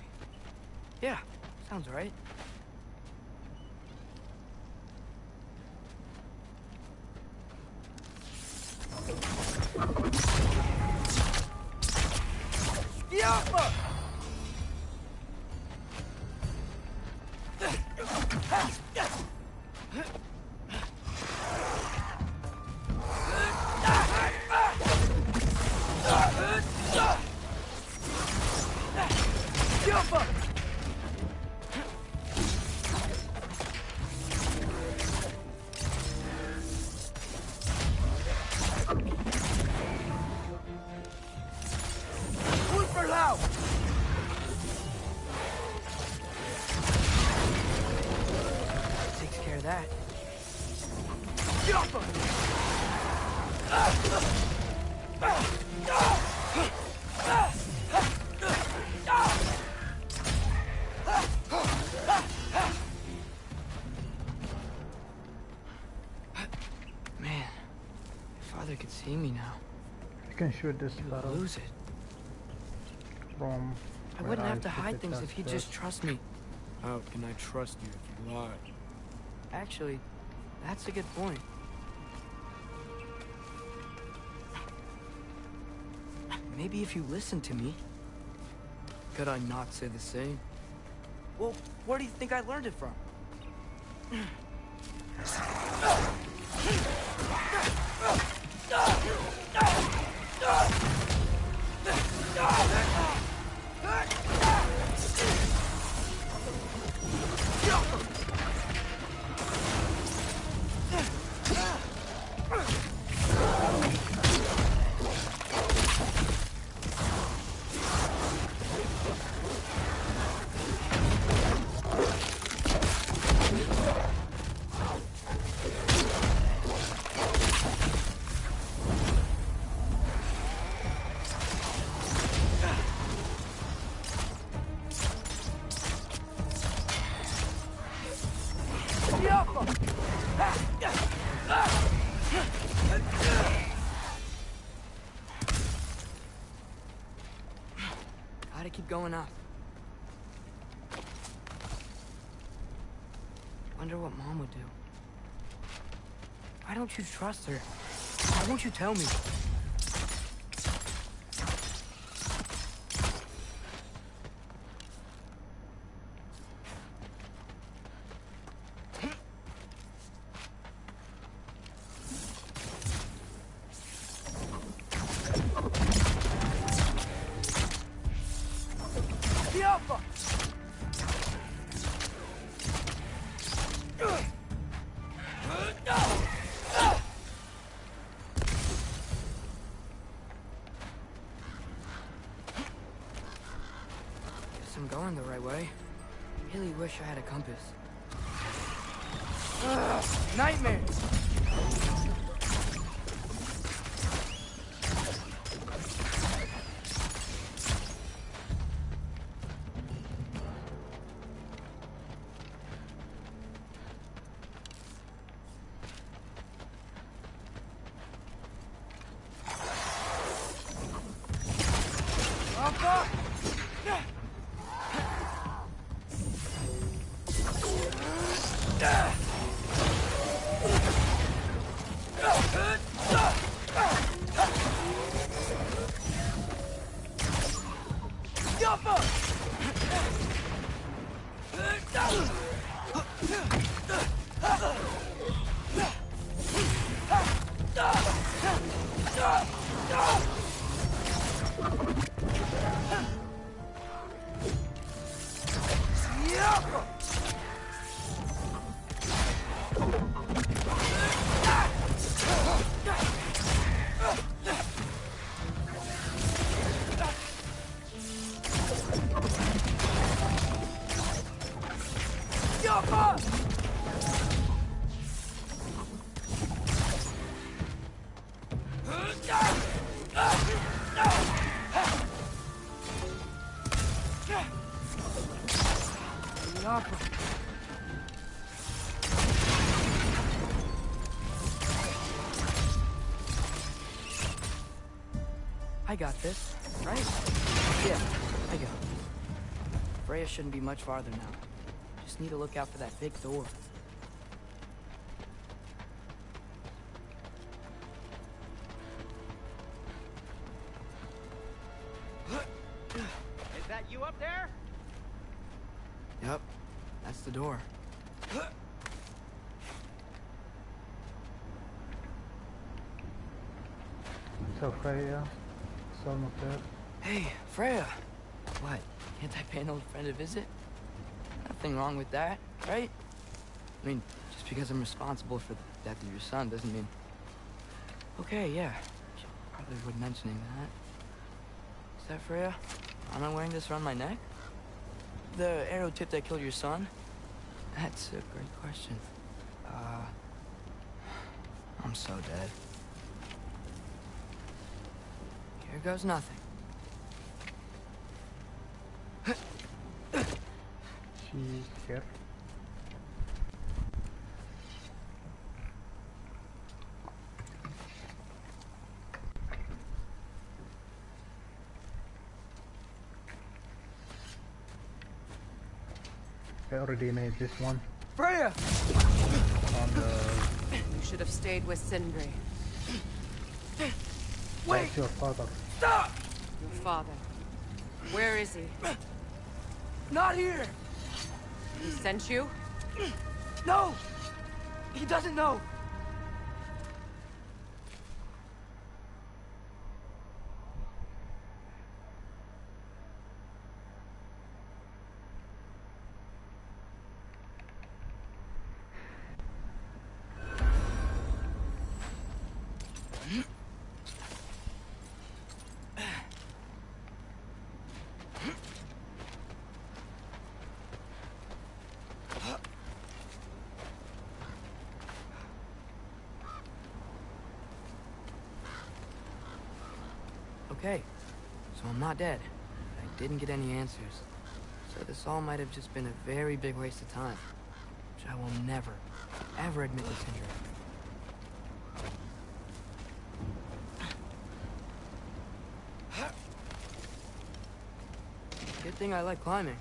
Yeah, sounds right. Yappa! Takes care of that. Man, if Father could see me now, You can shoot this he would barrel lose it. from I where wouldn't have to shoot hide it things at if he'd first. just trust me. How can I trust you if you lie? Actually, that's a good point. Maybe if you listen to me. Could I not say the same? Well, where do you think I learned it from? Gotta keep going up. Wonder what Mom would do. Why don't you trust her? Why won't you tell me? I'm going the right way. Really wish I had a compass. Ugh, nightmares! I got this, right? Yeah, I got it. Freya shouldn't be much farther now. Just need to look out for that big door. Is that you up there? Yep, that's the door. So Freya, it's almost there. Hey, Freya! What, can't I pay an old friend a visit? Nothing wrong with that, right? I mean, just because I'm responsible for the death of your son doesn't mean... Okay, yeah. Should probably avoid mentioning that. Is that Freya? Am I wearing this around my neck? The arrow tip that killed your son? That's a great question. I'm so dead. Here goes nothing. She's here. I already made this one. Freya! On the... You should have stayed with Sindri. Wait! That's your father. Stop! Your father. Where is he? Not here! He sent you? No! He doesn't know! Okay, so I'm not dead. I didn't get any answers. So this all might have just been a very big waste of time, which I will never, ever admit to Sindri. Good thing I like climbing.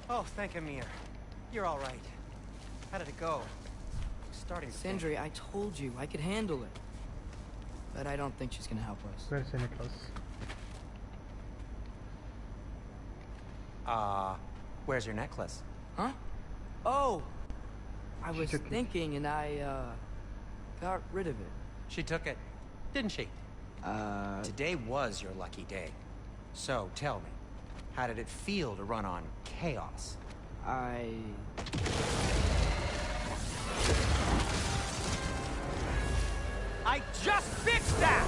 Oh, thank Amir. You're all right. How did it go? Starting to think. Sindri, I told you I could handle it. But I don't think she's gonna help us. Where's the necklace? Where's your necklace? Huh? Oh! I was thinking and I, got rid of it. She took it, didn't she? Today was your lucky day. So, tell me, how did it feel to run on chaos? I just fixed that!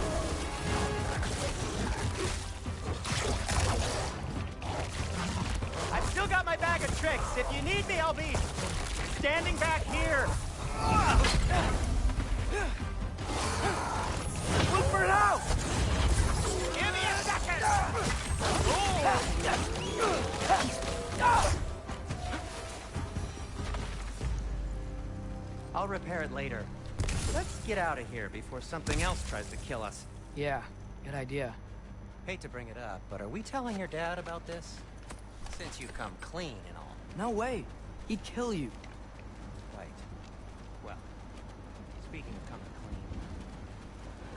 I've still got my bag of tricks. If you need me, I'll be standing back here. Look for it out! Give me a second! I'll repair it later. Let's get out of here before something else tries to kill us. Yeah, good idea. Hate to bring it up, but are we telling your dad about this? Since you come clean and all. No way. He'd kill you. Right. Well, speaking of coming clean,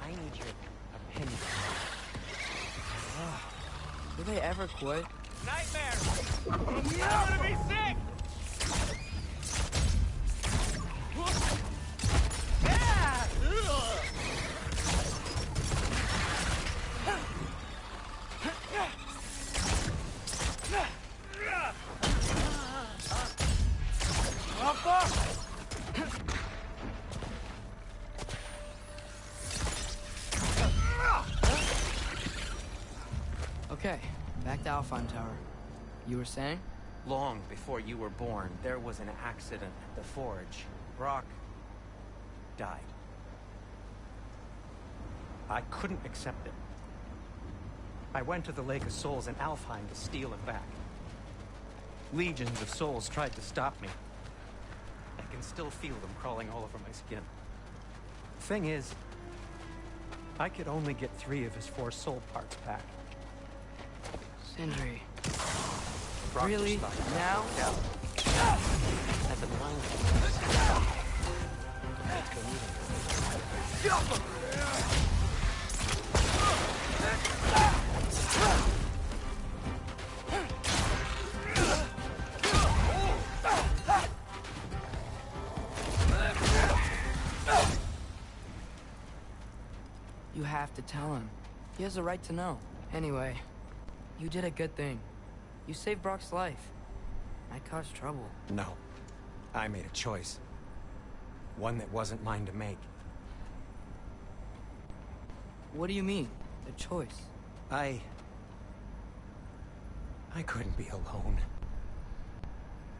I need your opinion. Do they ever quit? Nightmare! I'm gonna be sick! Yeah! Okay, back to Alfheim Tower. You were saying? Long before you were born, there was an accident at the forge. Brock died. I couldn't accept it. I went to the Lake of Souls in Alfheim to steal him back. Legions of souls tried to stop me. I can still feel them crawling all over my skin. Thing is, I could only get 3 of his 4 soul parts back. Sindri. Brock Really? just thought- Now? Yeah. I've been lying to you. Let's go meet him. You have to tell him. He has a right to know. Anyway, you did a good thing. You saved Brock's life. I caused trouble. No. I made a choice. One that wasn't mine to make. What do you mean? A choice? I couldn't be alone.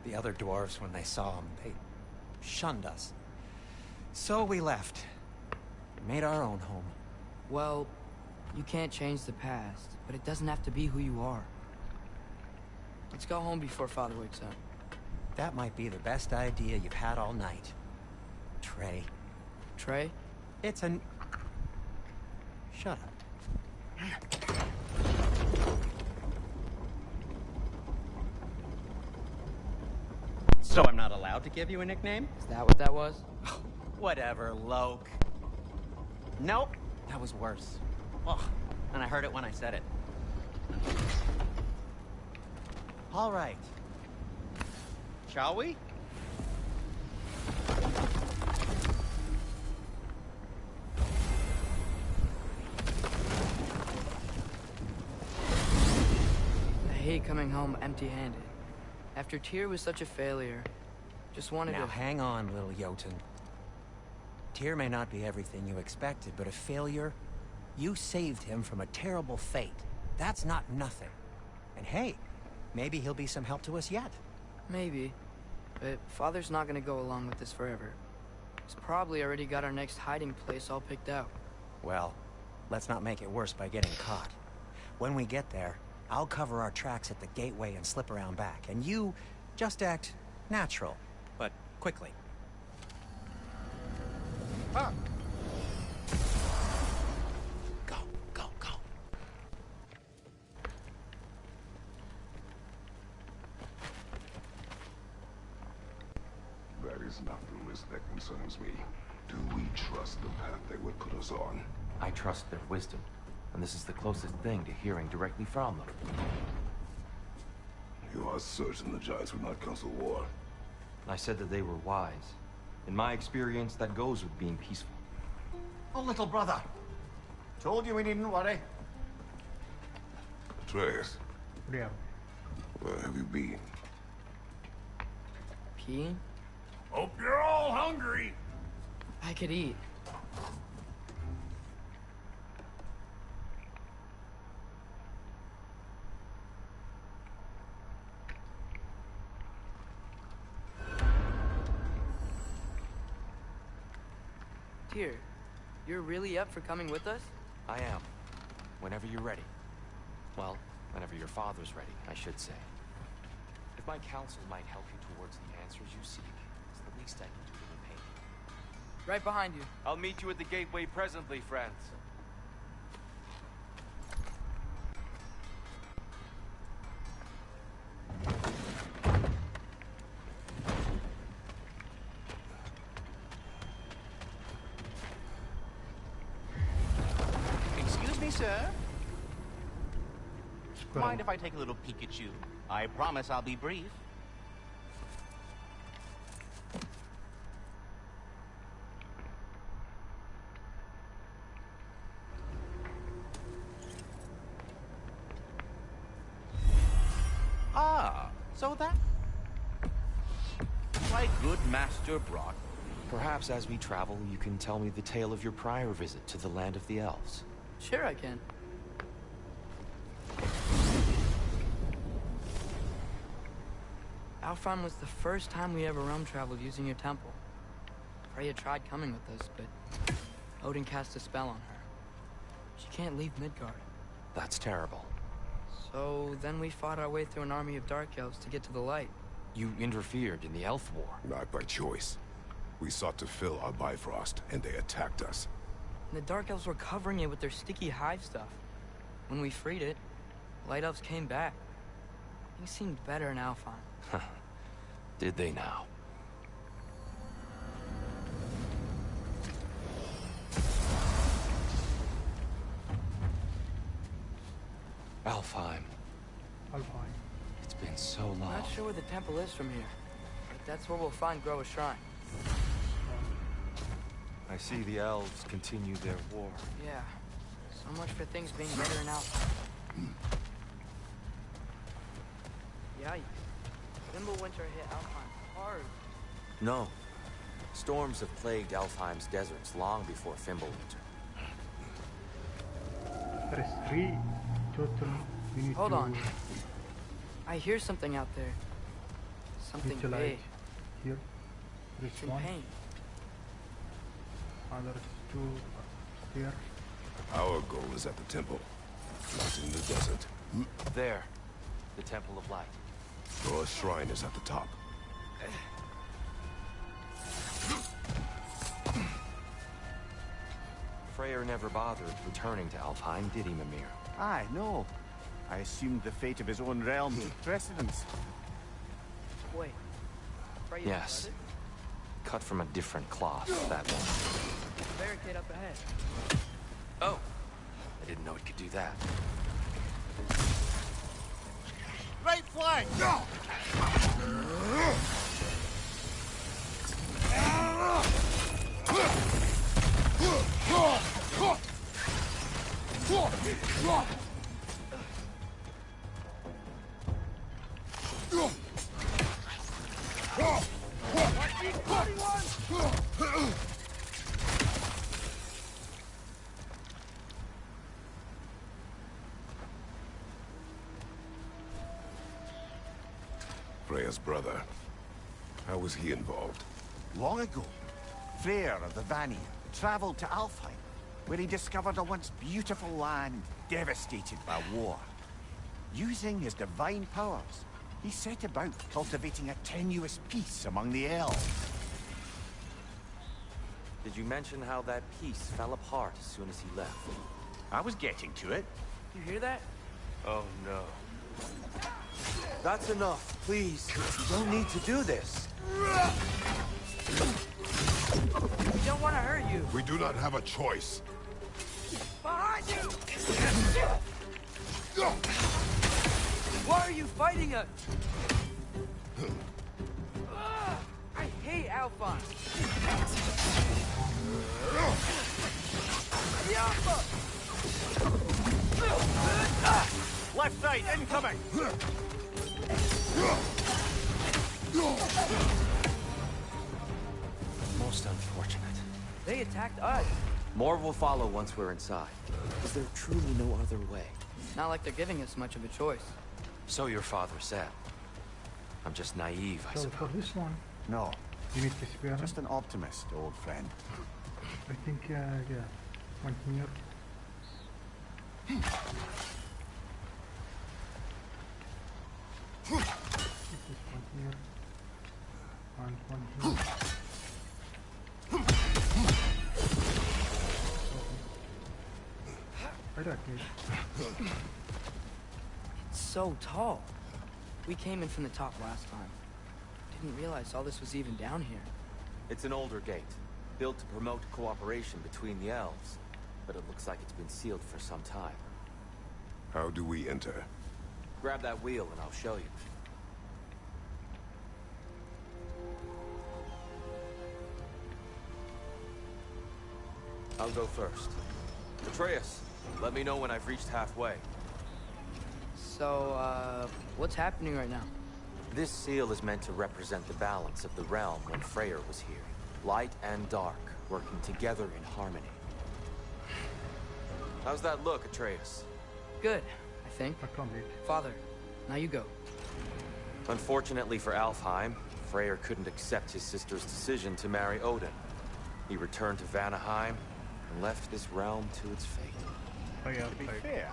The other dwarves, when they saw him, they shunned us. So we left. Made our own home. Well, you can't change the past, but it doesn't have to be who you are. Let's go home before Father wakes up. That might be the best idea you've had all night. Trey. Trey? It's an... Shut up. So I'm not allowed to give you a nickname? Is that what that was? Whatever, Loke. Nope, that was worse. Oh, and I heard it when I said it. All right. Shall we? I hate coming home empty-handed. After Tyr was such a failure, just wanted Now to... hang on, little Jotun. Tyr may not be everything you expected, but a failure? You saved him from a terrible fate. That's not nothing. And hey, maybe he'll be some help to us yet. Maybe. But Father's not gonna go along with this forever. He's probably already got our next hiding place all picked out. Well, let's not make it worse by getting caught. When we get there, I'll cover our tracks at the gateway and slip around back, and you just act natural, but quickly. Huh. Go, go, go. That is not the risk that concerns me. Do we trust the path they would put us on? I trust their wisdom, and this is the closest thing to hearing directly from them. You are certain the Giants would not counsel war? I said that they were wise. In my experience, that goes with being peaceful. Oh, little brother. Told you we needn't worry. Atreus, Yeah. where have you been? Peeing? Hope you're all hungry. I could eat. Dear, you're really up for coming with us? I am. Whenever you're ready. Well, whenever your father's ready, I should say. If my counsel might help you towards the answers you seek, it's the least I can do to repay you. Right behind you. I'll meet you at the gateway presently, friends. Excuse me, sir. Mind if I take a little peek at you? I promise I'll be brief. Ah, so that... My good Master Brock. Perhaps as we travel, you can tell me the tale of your prior visit to the land of the elves. Sure I can. Alfheim was the first time we ever realm traveled using your temple. Freya tried coming with us, but Odin cast a spell on her. She can't leave Midgard. That's terrible. So then we fought our way through an army of dark elves to get to the light. You interfered in the elf war. Not by choice. We sought to fill our Bifrost, and they attacked us. And the dark elves were covering it with their sticky hive stuff. When we freed it, light elves came back. Things seemed better in Alfheim. Did they now? Alfheim. Alfheim. It's been so long. I'm not sure where the temple is from here, but that's where we'll find Groa's shrine. I see the elves continue their war. Yeah. So much for things being better in Alfheim. Yikes. Winter hit Alfheim hard. No. Storms have plagued Alfheim's deserts long before Fimbulwinter. There is 3 total. We need Hold to on. I hear something out there. Something utilize big. here. There It's is in 1. pain. Others 2 here. Our goal is at the temple, not in the desert. There. The Temple of Light. Your shrine is at the top. Freyr never bothered returning to Alfheim, did he, Mimir? Aye, no. I assumed the fate of his own realm took precedence. Wait. Freya's Yes. brother? Cut from a different cloth, that one. Barricade up ahead. Oh! I didn't know it could do that. Right flank! Freya's brother. How was he involved? Long ago, Freyr of the Vanir traveled to Alfheim, where he discovered a once beautiful land devastated by war. Using his divine powers, he set about cultivating a tenuous peace among the elves. Did you mention how that peace fell apart as soon as he left? I was getting to it. You hear that? Oh no. That's enough, please. You don't need to do this. We don't want to hurt you. We do not have a choice. Behind you! Why are you fighting us? I hate Alphonse. Left side, incoming! Most unfortunate. They attacked us. More will follow once we're inside. Is there truly no other way? Not like they're giving us much of a choice. So your father said. I'm just naive, I So suppose. for this one, No, you need to spare just an optimist, old friend. I think, yeah, one here. This is one here. And one here. I don't need. It's so tall. We came in from the top last time. Didn't realize all this was even down here. It's an older gate, built to promote cooperation between the elves. But it looks like it's been sealed for some time. How do we enter? Grab that wheel and I'll show you. I'll go first. Atreus, let me know when I've reached halfway. So, what's happening right now? This seal is meant to represent the balance of the realm when Freyr was here. Light and dark, working together in harmony. How's that look, Atreus? Good, I think. Father, now you go. Unfortunately for Alfheim, Freyr couldn't accept his sister's decision to marry Odin. He returned to Vanaheim and left this realm to its fate. To be fair,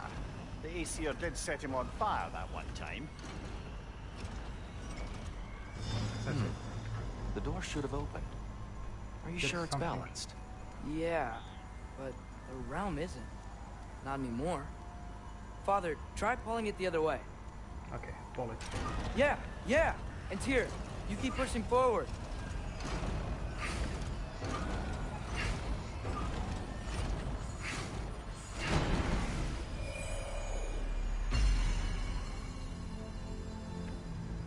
the Aesir did set him on fire that one time. The door should have opened. Are you sure it's balanced? Yeah, but the realm isn't. Not anymore. Father, try pulling it the other way. Okay, pull it. Yeah! And Tyr, you keep pushing forward.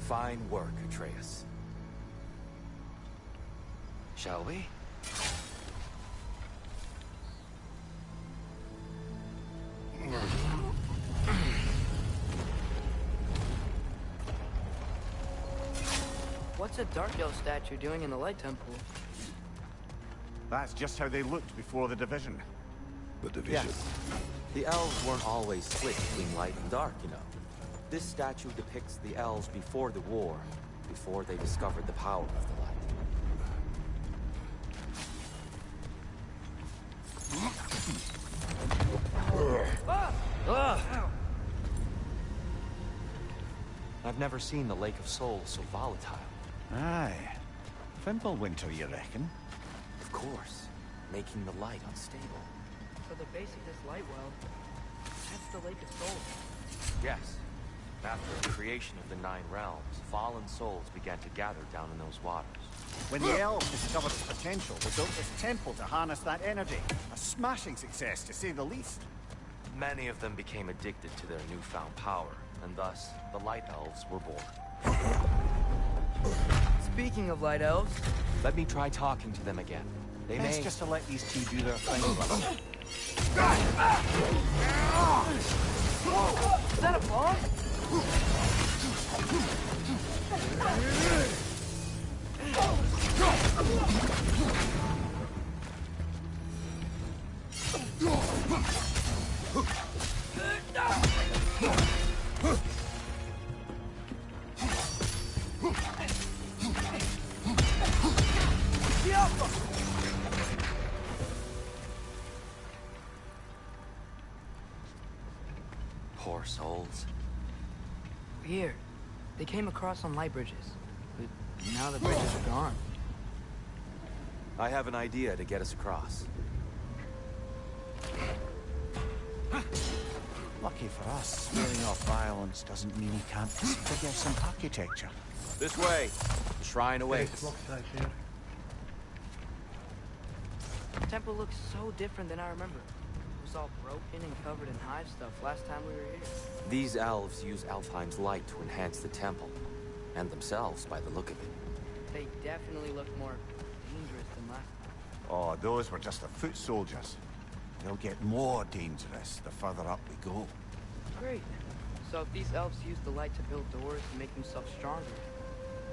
Fine work, Atreus. Shall we? What's a Dark Elf statue doing in the Light Temple? That's just how they looked before the division. The division? Yes. The elves weren't always split between light and dark, you know. This statue depicts the elves before the war, before they discovered the power of the light. I've never seen the Lake of Souls so volatile. Aye. Fimbulwinter, you reckon? Of course. Making the light unstable. So the base of this light well, that's the Lake of Souls. Yes. After the creation of the 9 realms, fallen souls began to gather down in those waters. When the elves discovered its potential, they built this temple to harness that energy. A smashing success, to say the least. Many of them became addicted to their newfound power, and thus, the Light Elves were born. Speaking of Light Elves... Let me try talking to them again. They Best may... just to let these two do their thing, brother. Is that a bomb? Here. They came across on light bridges. But now the bridges are gone. I have an idea to get us across. Lucky for us, swearing off violence doesn't mean he can't disfigure some architecture. This way. The shrine awaits. The temple looks so different than I remember. It was all broken and covered in hive stuff last time we were here. These elves use Alfheim's light to enhance the temple. And themselves, by the look of it. They definitely look more dangerous than last time. Oh, those were just the foot soldiers. They'll get more dangerous the further up we go. Great. So if these elves use the light to build doors and make themselves stronger,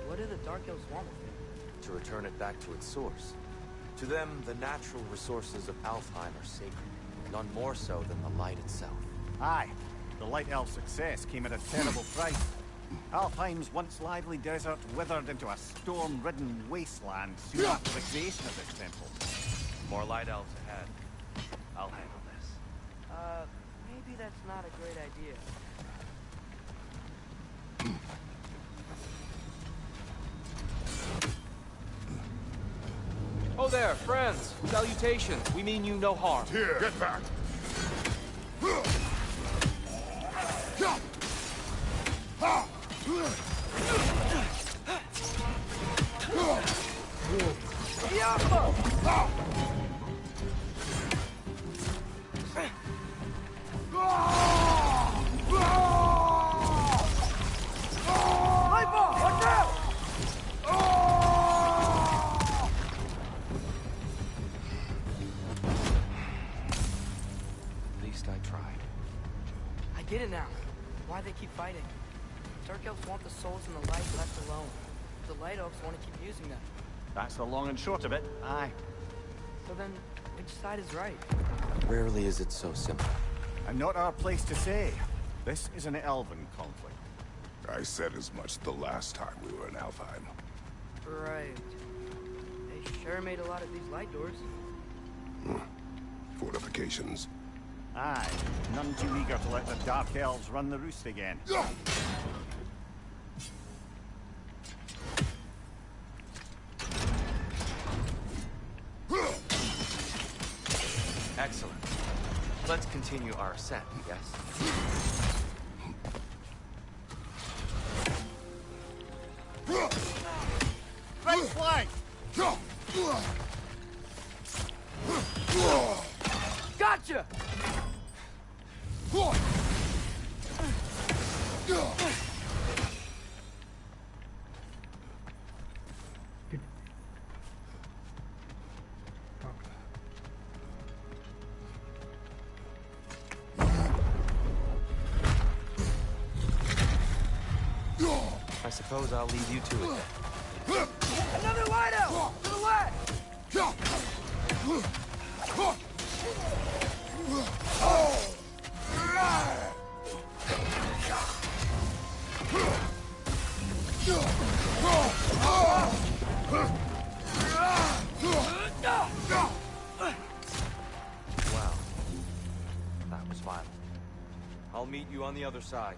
what do the Dark Elves want with it? To return it back to its source. To them, the natural resources of Alfheim are sacred. None more so than the light itself. Aye. The Light Elf success came at a terrible price. Alfheim's once lively desert withered into a storm-ridden wasteland soon after the creation of this temple. More Light Elves ahead. I'll handle this. Maybe that's not a great idea. Oh there, friends! Salutations! We mean you no harm. Here, get back! At least I tried. I get it now. Why they keep fighting. Dark Elves want the souls and the light left alone. The Light Elves want to keep using them. That's the long and short of it, aye. So then, which side is right? Rarely is it so simple. And not our place to say. This is an elven conflict. I said as much the last time we were in Alfheim. Right. They sure made a lot of these light doors. Fortifications. Aye. None too eager to let the Dark Elves run the roost again. Excellent. Let's continue our ascent, yes? Right flank! Gotcha! I suppose I'll leave you to it then. Another light elf! To the left! Wow. That was violent. I'll meet you on the other side.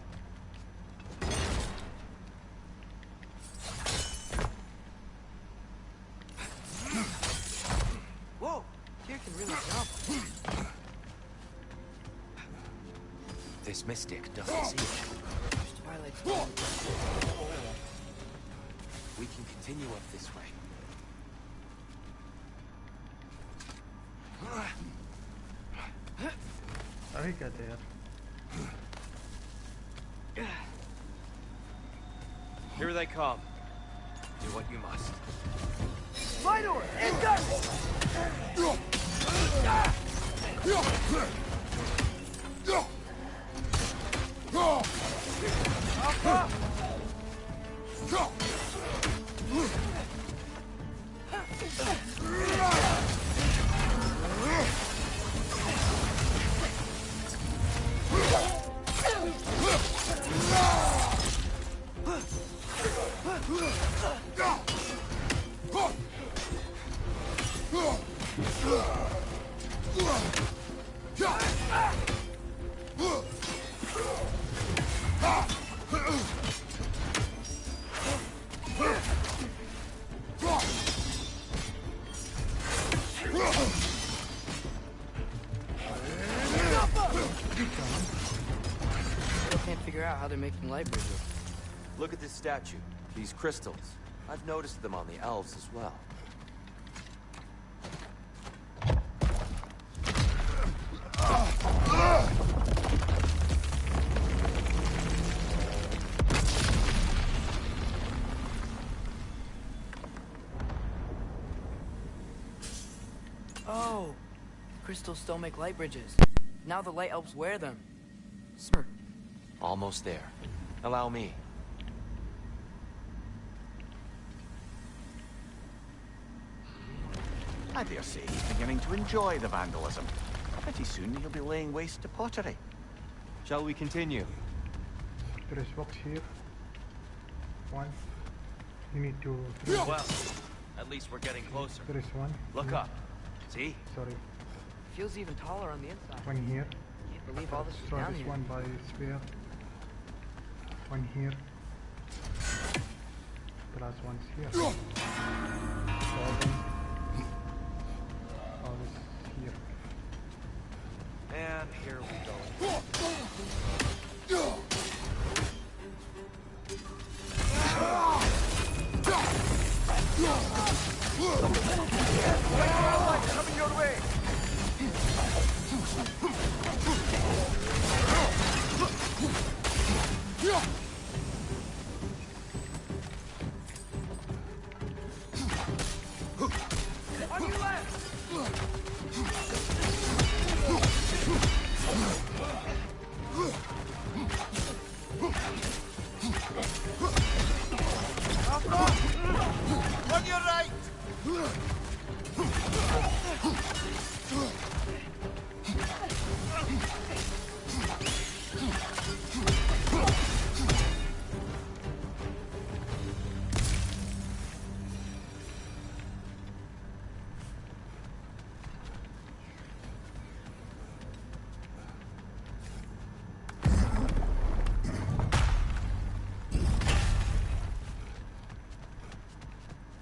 Whoa! Tyr can really jump. This mystic doesn't see it. Twilight's We can continue up this way. I got there. Here they come. Do what you must. Light door! Incoming! they're making light bridges. Look at this statue. These crystals. I've noticed them on the elves as well. Oh, crystals still make light bridges. Now the light elves wear them. Smart. Almost there. Allow me. I dare say he's beginning to enjoy the vandalism. Pretty soon he'll be laying waste to pottery. Shall we continue? There is box here. One. You need to... Well, at least we're getting closer. There is one. Look here. up. See? Sorry. Feels even taller on the inside. One here. Can't believe all this is So down this here. one by sphere. One here. The last one's here. So all this here. And here we go. Coming your way! On your left! On your right!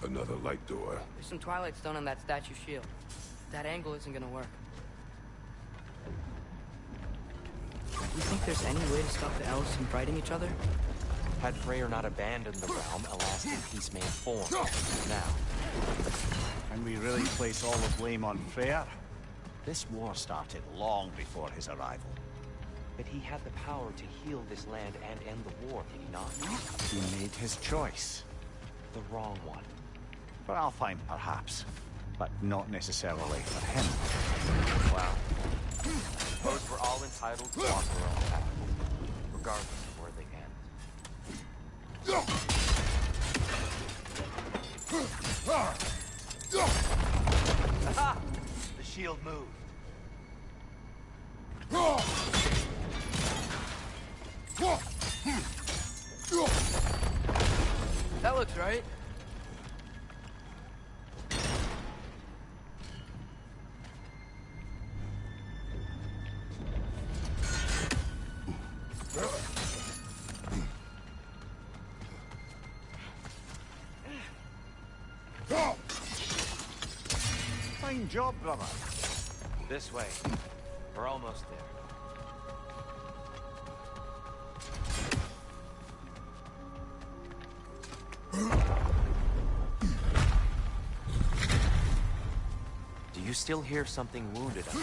Another light door. There's some Twilight Stone on that statue shield. That angle isn't gonna work. You think there's any way to stop the elves from fighting each other? Had Freyr not abandoned the realm, a lasting peace may have formed. Now, And we really place all the blame on Freyr? This war started long before his arrival. but he had the power to heal this land and end the war, did he not? He made his choice. The wrong one. For Alfheim, perhaps. But not necessarily for him. Wow. Those were all entitled to walk their own path, regardless of where they end. Aha! The shield moved. That looks right. Fine job, brother. This way. We're almost there. Do you still hear something wounded up there?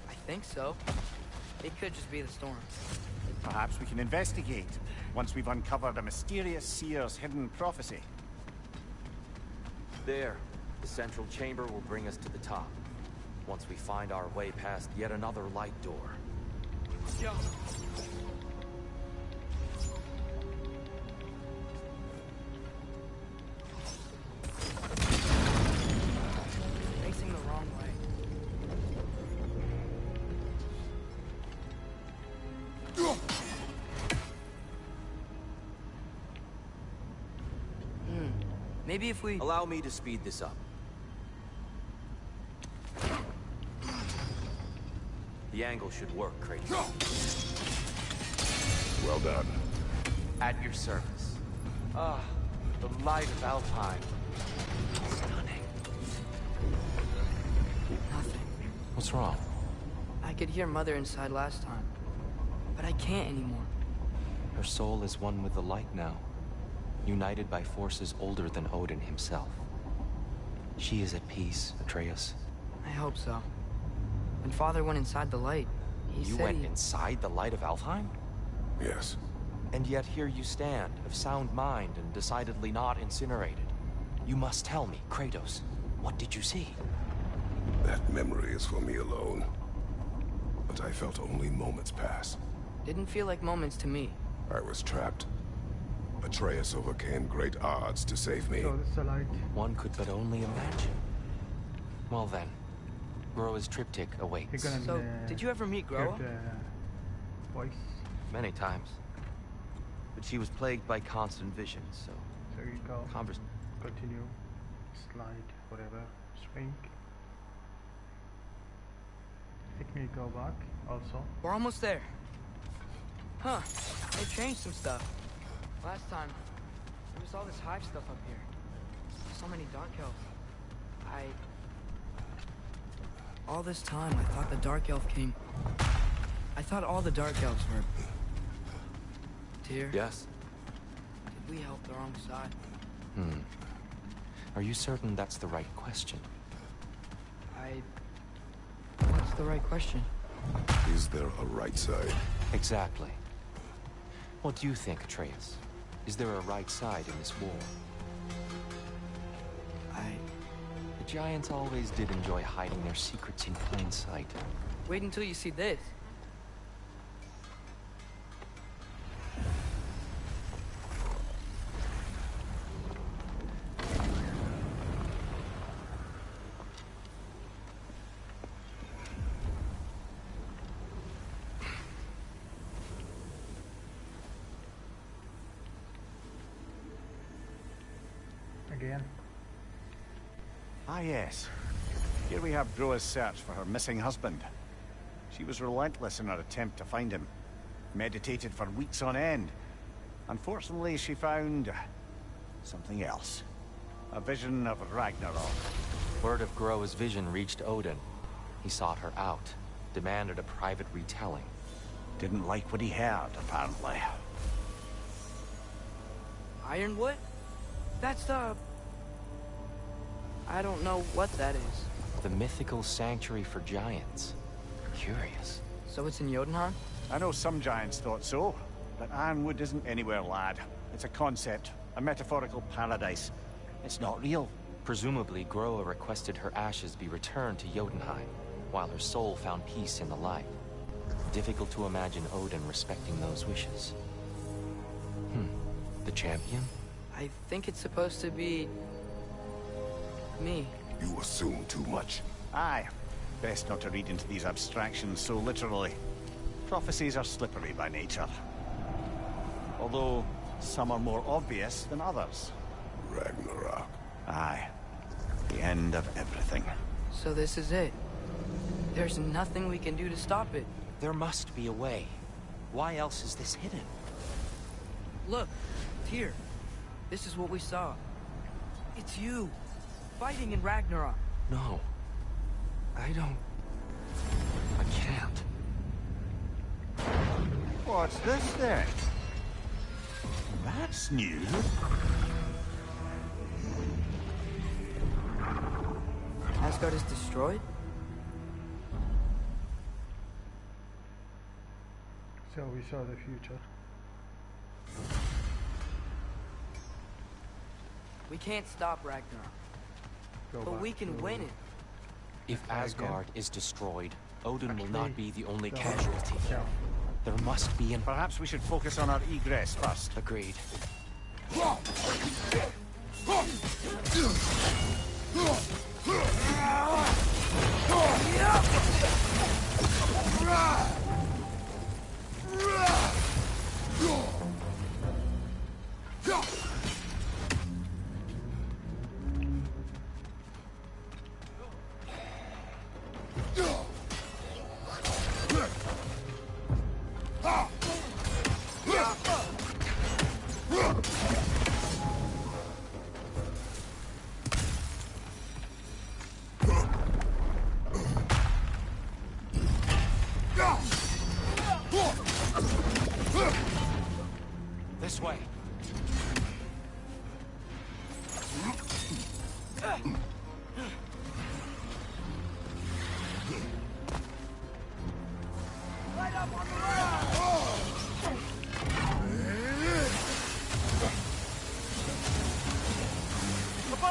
I think so. It could just be the storm. Perhaps we can investigate, once we've uncovered a mysterious seer's hidden prophecy. There. The central chamber will bring us to the top. Once we find our way past yet another light door. Yo. Facing the wrong way. Maybe if we... Allow me to speed this up. The angle should work, Kratos. Well done. At your service. Ah, the light of Alfheim. Stunning. Nothing. What's wrong? I could hear Mother inside last time, but I can't anymore. Her soul is one with the light now, united by forces older than Odin himself. She is at peace, Atreus. I hope so. When Father went inside the light, You went inside the light of Alfheim? Yes. And yet here you stand, of sound mind and decidedly not incinerated. You must tell me, Kratos, what did you see? That memory is for me alone. But I felt only moments pass. Didn't feel like moments to me. I was trapped. Atreus overcame great odds to save me. So that's the light. One could but only imagine. Well then, Groa's triptych awaits. So, did you ever meet Groa? Voice. Many times. But she was plagued by constant visions, so... So you go. Continue. Slide. Whatever. Swing. I think we go back also. We're almost there. Huh. They changed some stuff. Last time, there was all this hive stuff up here. So many dark elves. All this time, I thought the dark elf came... I thought all the dark elves were... Tyr? Yes? Did we help the wrong side? Are you certain that's the right question? What's the right question? Is there a right side? Exactly. What do you think, Atreus? Is there a right side in this war? The Giants always did enjoy hiding their secrets in plain sight. Wait until you see this. Again. Ah, yes. Here we have Groa's search for her missing husband. She was relentless in her attempt to find him. Meditated for weeks on end. Unfortunately, she found... something else. A vision of Ragnarok. Word of Groa's vision reached Odin. He sought her out, demanded a private retelling. Didn't like what he heard, apparently. Ironwood? That's the... I don't know what that is. The mythical sanctuary for giants. Curious. So it's in Jotunheim? I know some giants thought so, but Ironwood isn't anywhere, lad. It's a concept, a metaphorical paradise. It's not real. Presumably, Groa requested her ashes be returned to Jotunheim, while her soul found peace in the light. Difficult to imagine Odin respecting those wishes. The champion? I think it's supposed to be... me. You assume too much. Aye. Best not to read into these abstractions so literally. Prophecies are slippery by nature. Although, some are more obvious than others. Ragnarok. Aye. The end of everything. So this is it. There's nothing we can do to stop it. There must be a way. Why else is this hidden? Look, Tyr. This is what we saw. It's you, fighting in Ragnarok. No. I can't. What's this then? That's new. Asgard is destroyed? So we saw the future. We can't stop Ragnarok. But we can win it. If Asgard is destroyed, Odin will not be the only casualty. There must be an... Perhaps we should focus on our egress first. Agreed.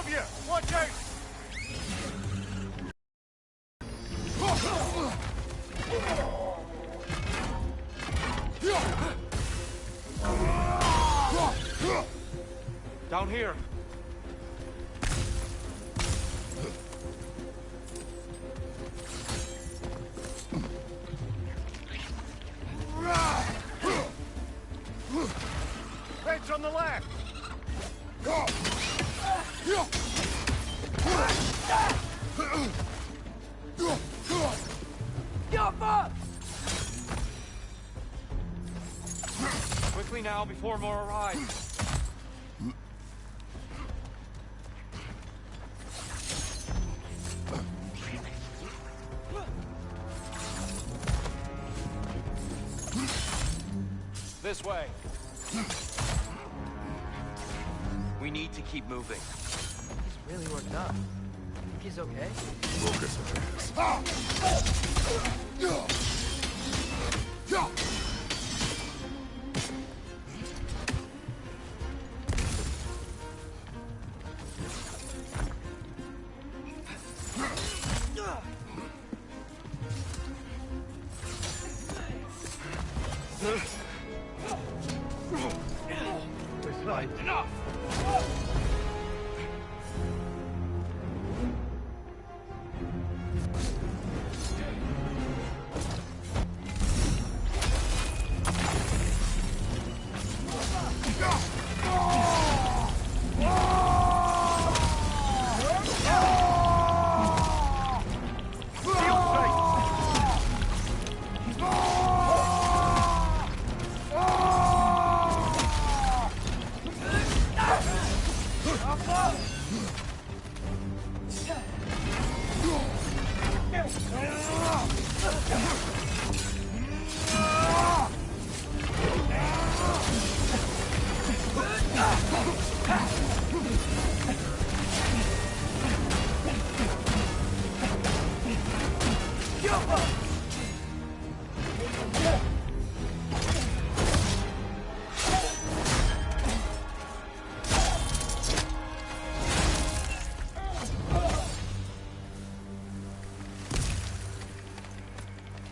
of you! Watch out! Down here. Bench on the left! Quickly now, before more arrive. This way. We need to keep moving. He's really worked up. Think he's okay? Focus, Enough!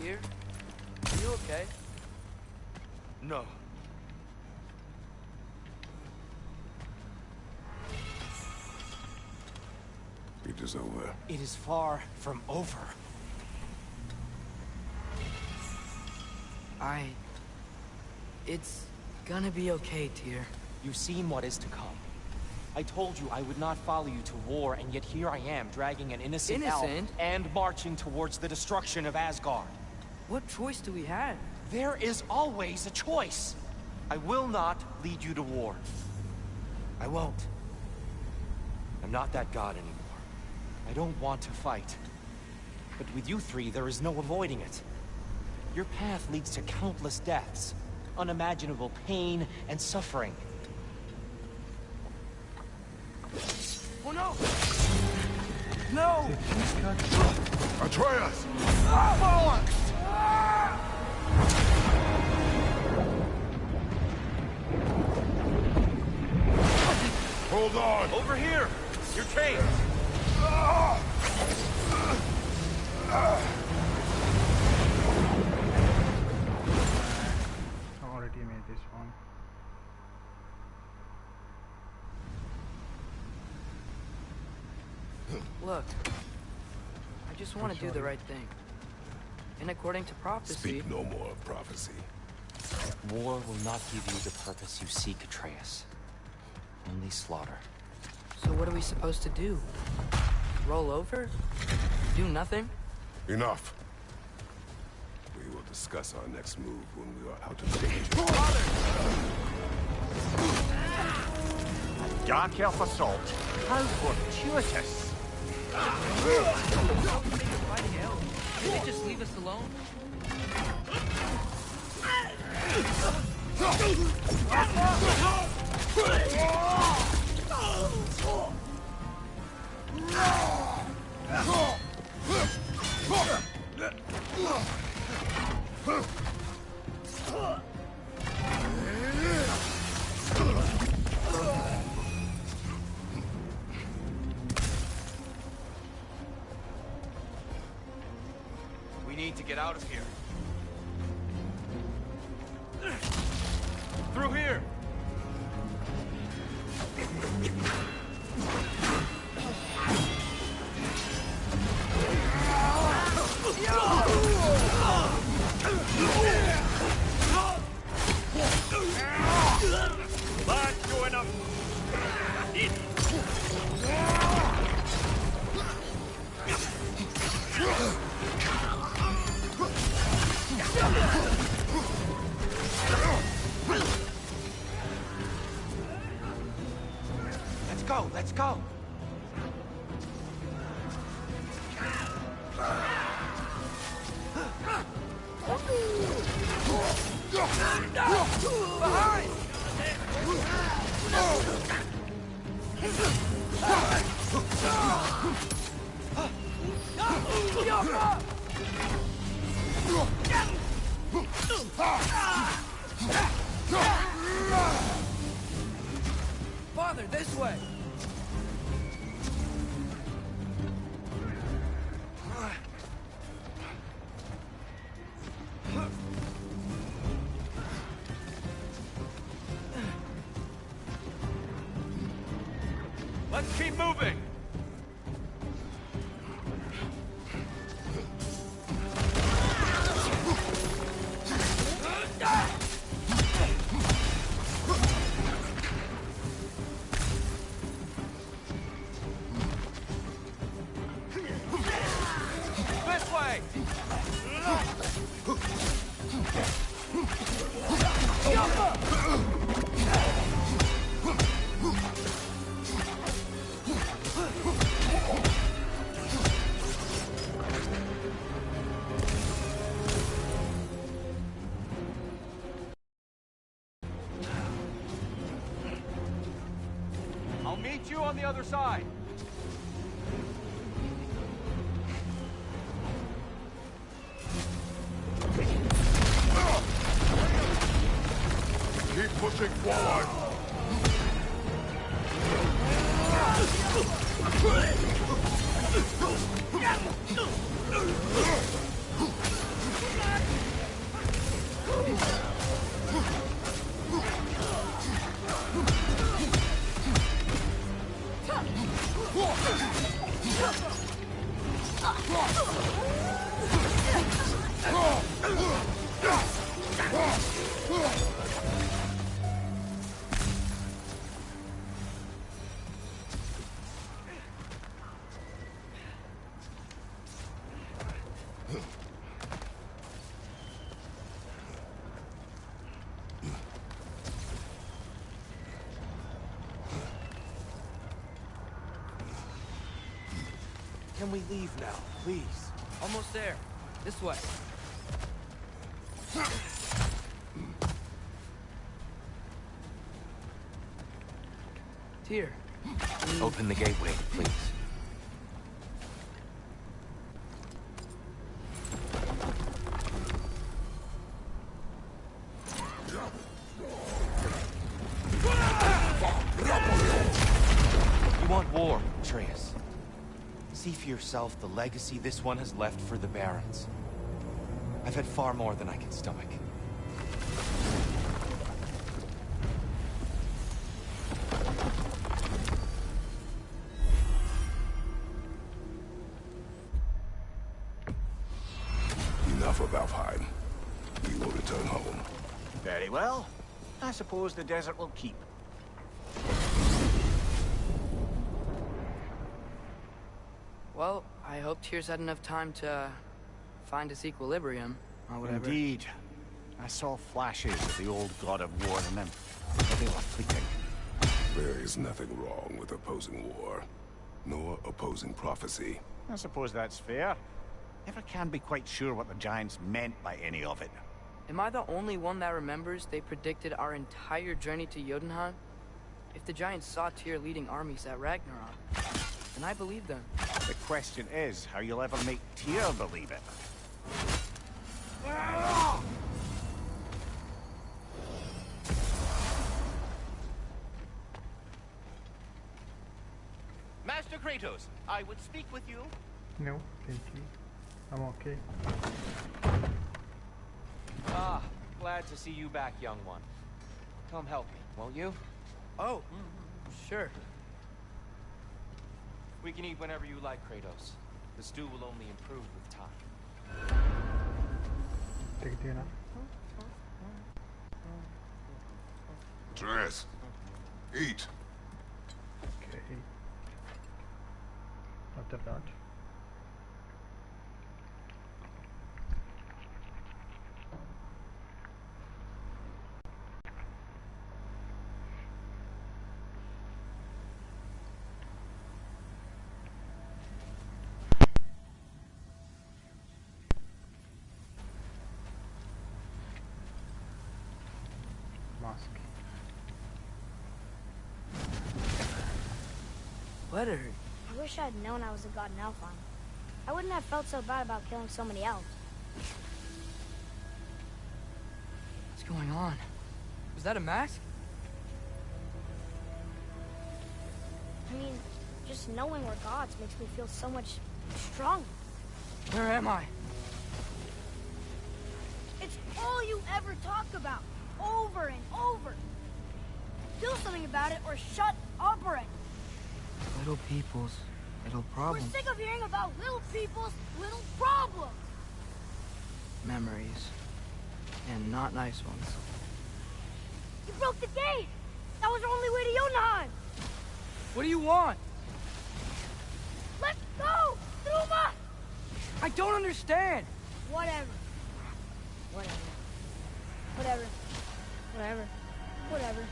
Here? You okay? No. It is over. It is far from over. It's gonna be okay, Tyr. You've seen what is to come. I told you I would not follow you to war, and yet here I am, dragging an innocent elf and marching towards the destruction of Asgard. What choice do we have? There is always a choice. I will not lead you to war. I won't. I'm not that god anymore. I don't want to fight. But with you three, there is no avoiding it. Your path leads to countless deaths, unimaginable pain and suffering. Oh no! No! Atreus! Hold on! Over here! Your chains! I already made this one. Look, I just want to do the right thing. And according to prophecy... Speak no more of prophecy. War will not give you the purpose you seek, Atreus. Only slaughter. So what are we supposed to do? Roll over? Do nothing? Enough. We will discuss our next move when we are out of danger. Dark elf assault. How fortuitous. Can they just leave us alone? need to get out of here. Through here! That's going up. Let's go, let's go! Behind! Father, this way! Let's keep moving! This way! I'll meet you on the other side. Keep pushing forward. Can we leave now, please? Almost there. This way. Tyr. Open the gateway, please. You want war, Atreus. See for yourself the legacy this one has left for the Barons. I've had far more than I can stomach. Enough of Alfheim. We will return home. Very well. I suppose the desert will keep. Well, I hope Tyr's had enough time to find his equilibrium, or whatever. Indeed. I saw flashes of the old god of war in them, but they were fleeting. There is nothing wrong with opposing war, nor opposing prophecy. I suppose that's fair. Never can be quite sure what the Giants meant by any of it. Am I the only one that remembers they predicted our entire journey to Jotunheim? If the Giants saw Tyr leading armies at Ragnarok, then I believe them. The question is how you'll ever make Tyr believe it. Master Kratos, I would speak with you. No, thank you. I'm okay. Ah, glad to see you back, young one. Come help me, won't you? Oh, sure. We can eat whenever you like, Kratos. The stew will only improve with time. Take dinner. Dress. Eat. Okay. After that. Mask. Let her. I wish I'd known I was a god in Elfheim. I wouldn't have felt so bad about killing so many elves. What's going on? Was that a mask? I mean, just knowing we're gods makes me feel so much stronger. Where am I? It's all you ever talk about, over and over. Do something about it or shut up already. Little people's little We're problems. sick of hearing about little people's little problems. Memories. And not nice ones. You broke the gate. That was our only way to Jotunheim. What do you want? Let's go, Thuma! I don't understand. Whatever. Whatever. Whatever. Whatever. Whatever.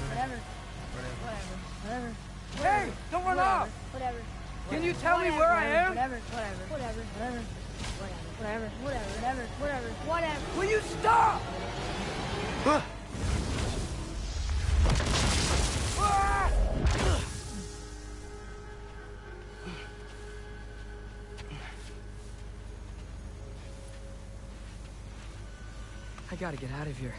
Whatever. Whatever. Whatever. Hey, don't run off. Whatever. Can you tell me where I am? Whatever. Whatever. Whatever. Whatever. Whatever. Whatever. Whatever. Whatever. Will you stop? I gotta get out of here.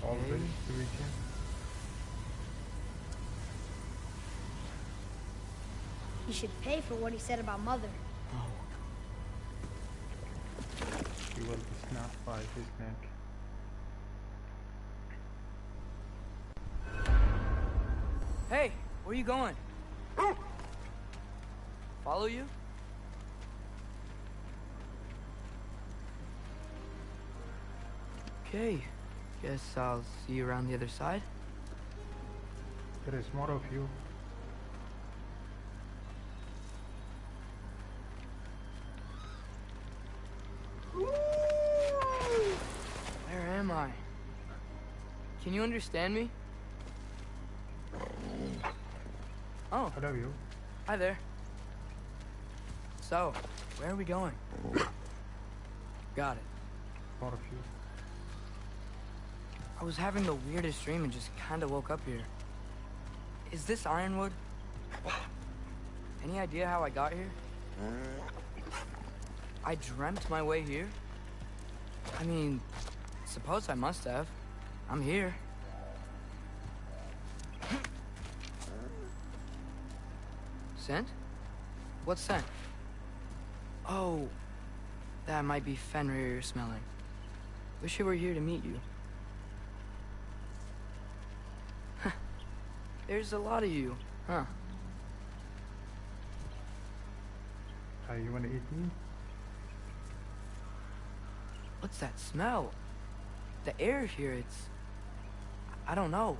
Already the weekend. He should pay for what he said about Mother. He will be snapped by his neck. Hey, where are you going? Follow you? Okay, guess I'll see you around the other side. There is more of you. Where am I? Can you understand me? Oh. Hello, you. Hi there. So, where are we going? Got it. More of you. I was having the weirdest dream and just kind of woke up here. Is this Ironwood? Any idea how I got here? I dreamt my way here? I mean, suppose I must have. I'm here. Scent? What scent? Oh, that might be Fenrir you're smelling. Wish I were here to meet you. There's a lot of you, huh? You wanna eat me? What's that smell? The air here, it's... I don't know.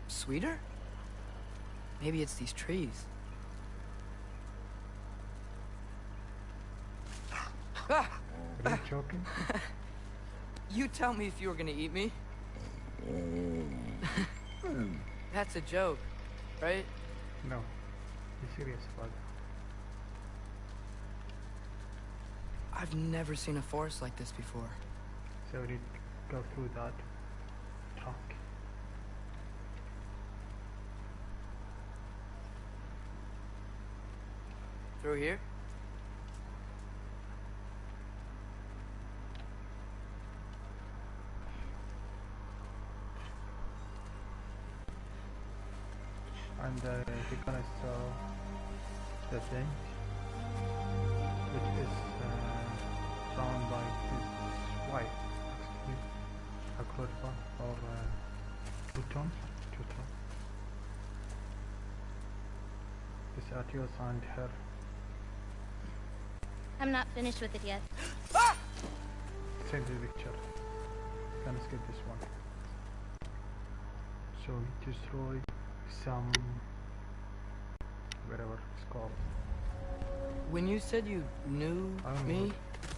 Sweeter? Maybe it's these trees. Ah! Are you joking? You tell me if you were gonna eat me. That's a joke, right? No. Be serious about it. I've never seen a forest like this before. So we need to go through that. Talk. Through here? and we're gonna saw the bench, which is drawn by this white, actually, a crowbar or two-tone. This Atios and her. I'm not finished with it yet. Send the picture. Gonna skip this one. So we destroy some whatever it's called. When you said you knew me?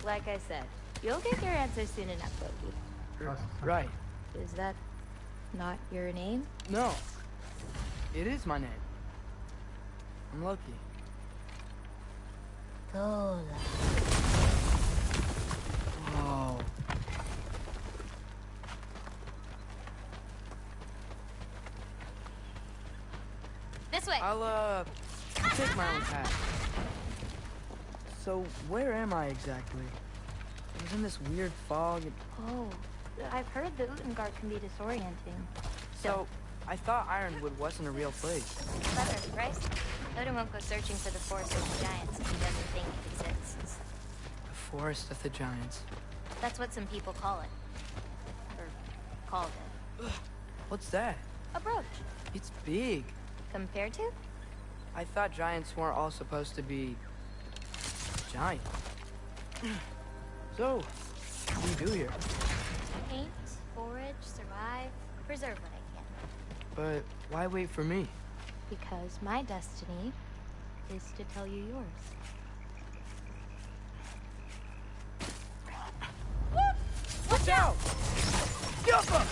Like I said, you'll get your answer soon enough, Loki. Right. Is that not your name? No. It is my name. I'm Loki. Lola. Whoa. This way. I'll take my own path. So where am I exactly? I was in this weird fog and... Oh, I've heard the Utengard can be disorienting. So I thought Ironwood wasn't a real place. Clever, right? Odin won't go searching for the Forest of the Giants if he doesn't think it exists. The Forest of the Giants. That's what some people call it. Or called it. What's that? A brooch. It's big. Compared to? I thought giants weren't all supposed to be... giant. So, what do you do here? Paint, forage, survive, preserve what I can. But why wait for me? Because my destiny is to tell you yours. Watch out! Yuppa!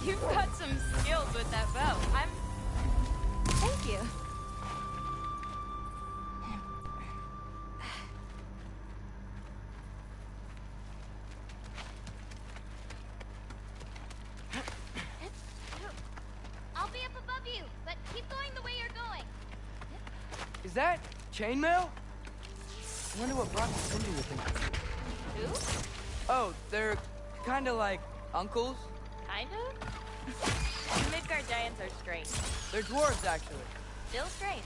You've got some skills with that bow. Thank you. I'll be up above you, but keep going the way you're going. Is that chainmail? I wonder what Brock and Cindy would think. Who? Oh, they're kinda like uncles. Kind of? Midgard giants are strange. They're dwarves, actually. Still strange.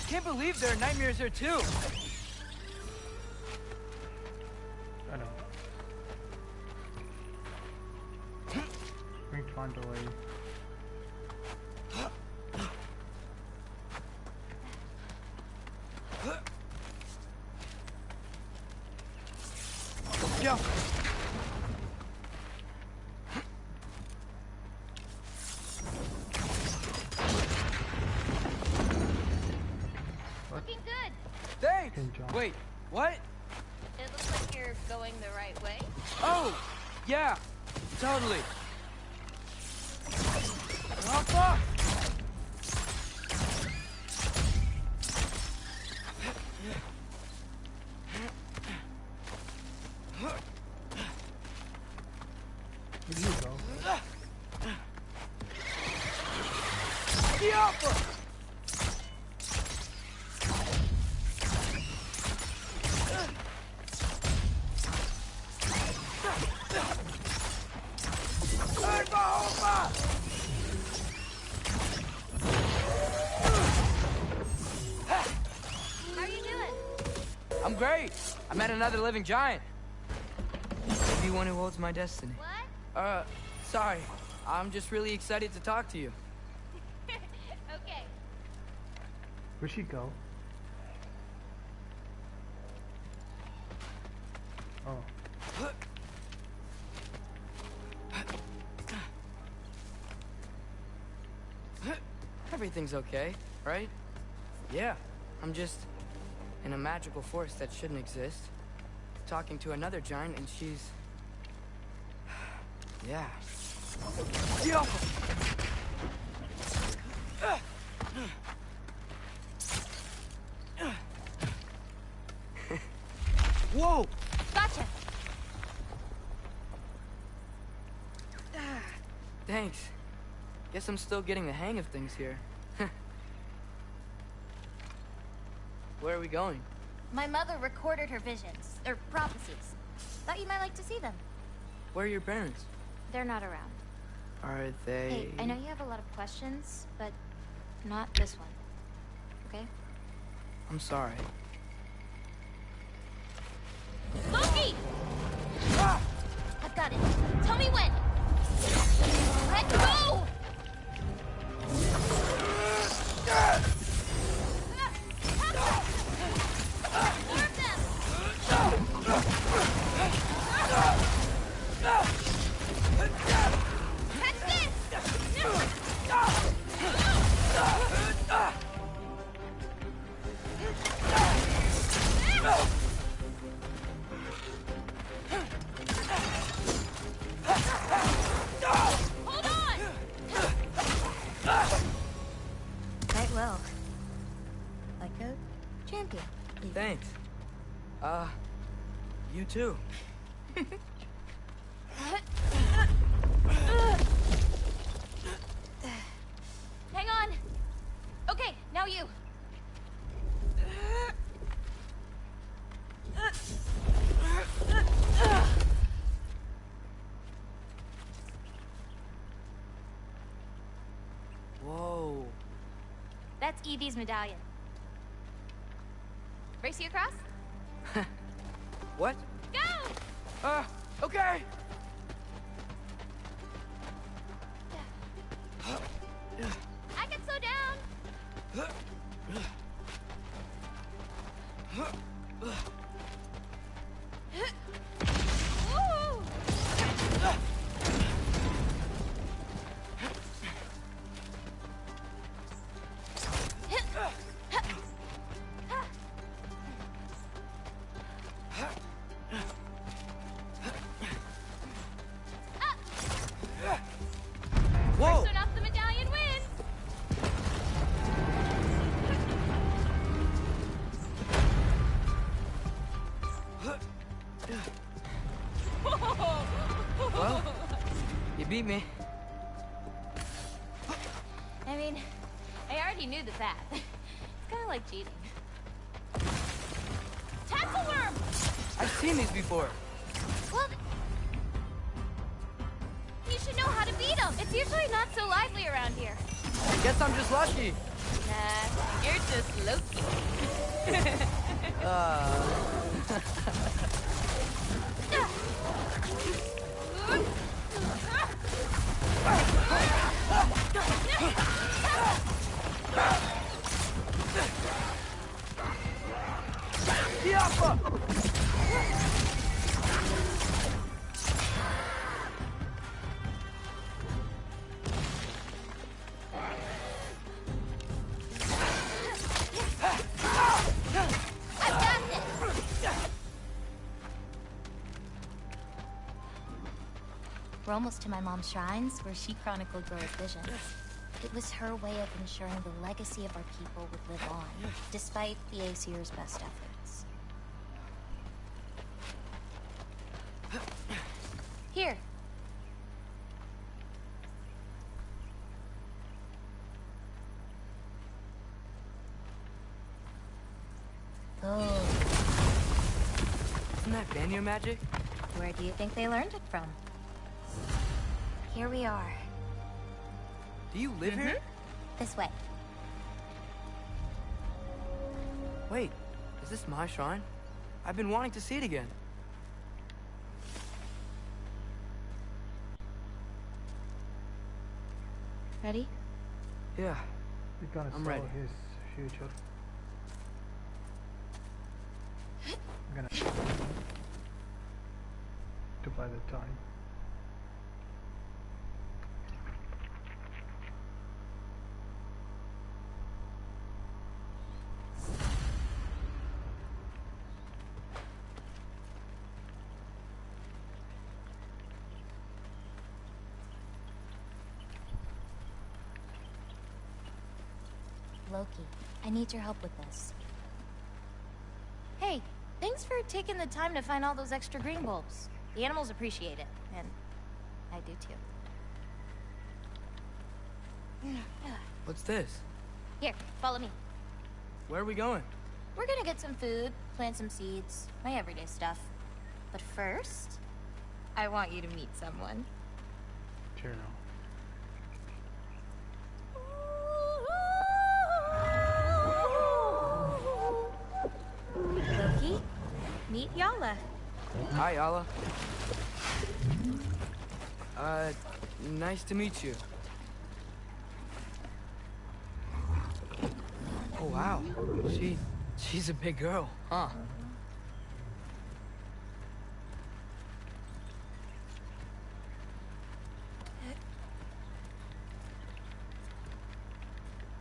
Can't believe there are nightmares here, too. I know. We can find a way. Go. Looking good. Thanks. Wait, what? It looks like you're going the right way. Oh, yeah, totally. Oh, fuck! Here you go. Yuppa! How are you doing? I'm great. I met another living giant. Maybe one who holds my destiny. What? Sorry. I'm just really excited to talk to you. Okay. Where'd she go? Oh. Everything's okay, right? Yeah, I'm just in a magical forest that shouldn't exist. Talking to another giant and she's... yeah. Guess I'm still getting the hang of things here. Where are we going? My mother recorded her visions, or prophecies. Thought you might like to see them. Where are your parents? They're not around. Are they... Hey, I know you have a lot of questions, but not this one. Okay? I'm sorry. Loki! I've got it. Tell me when. Let go! Quite well. Like a champion. Thanks. You too. Hang on. Okay, now you. Whoa. That's Evie's medallion. Race you across? What? Go! Okay! I can slow down! Woo! Whoa! First one off the medallion wins! Well, you beat me. I mean, I already knew the path. It's kind of like cheating. Tackle worm! I've seen these before. Well, you should know how to beat them. It's usually not so lively around here. I guess I'm just lucky. Nah, you're just Loki. We're almost to my mom's shrines, where she chronicled Groa's visions. It was her way of ensuring the legacy of our people would live on, despite the Aesir's best efforts. Here. Oh. Isn't that Vanir magic? Where do you think they learned it from? Here we are. Do you live here? This way. Wait, is this my shrine? I've been wanting to see it again. Ready? Yeah. We're gonna I'm saw ready. his future. I'm gonna to buy the time. Loki, I need your help with this. Hey, thanks for taking the time to find all those extra green bulbs. The animals appreciate it, and I do too. What's this? Here, follow me. Where are we going? We're gonna get some food, plant some seeds, my everyday stuff. But first, I want you to meet someone. Sure. Loki, meet Yala. Hi, Yala. Nice to meet you. Oh, wow. She's a big girl, huh?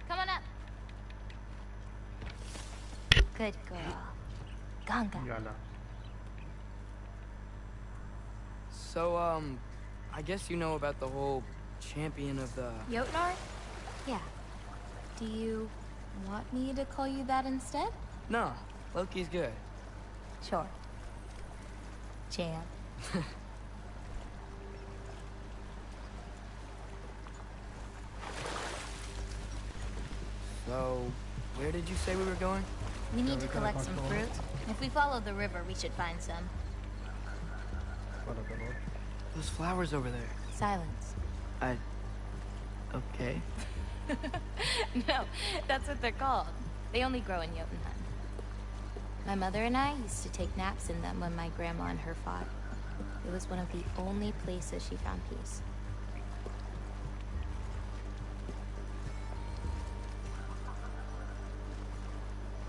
Come on up. Good girl. Ganga. Yala. So, I guess you know about the whole champion of the... Jotnar? Yeah. Do you want me to call you that instead? No, Loki's good. Sure. Champ. So, where did you say we were going? We need to collect some fruit. If we follow the river, we should find some. Those flowers over there. Silence. Okay. No, that's what they're called. They only grow in Jotunheim. My mother and I used to take naps in them when my grandma and her fought. It was one of the only places she found peace.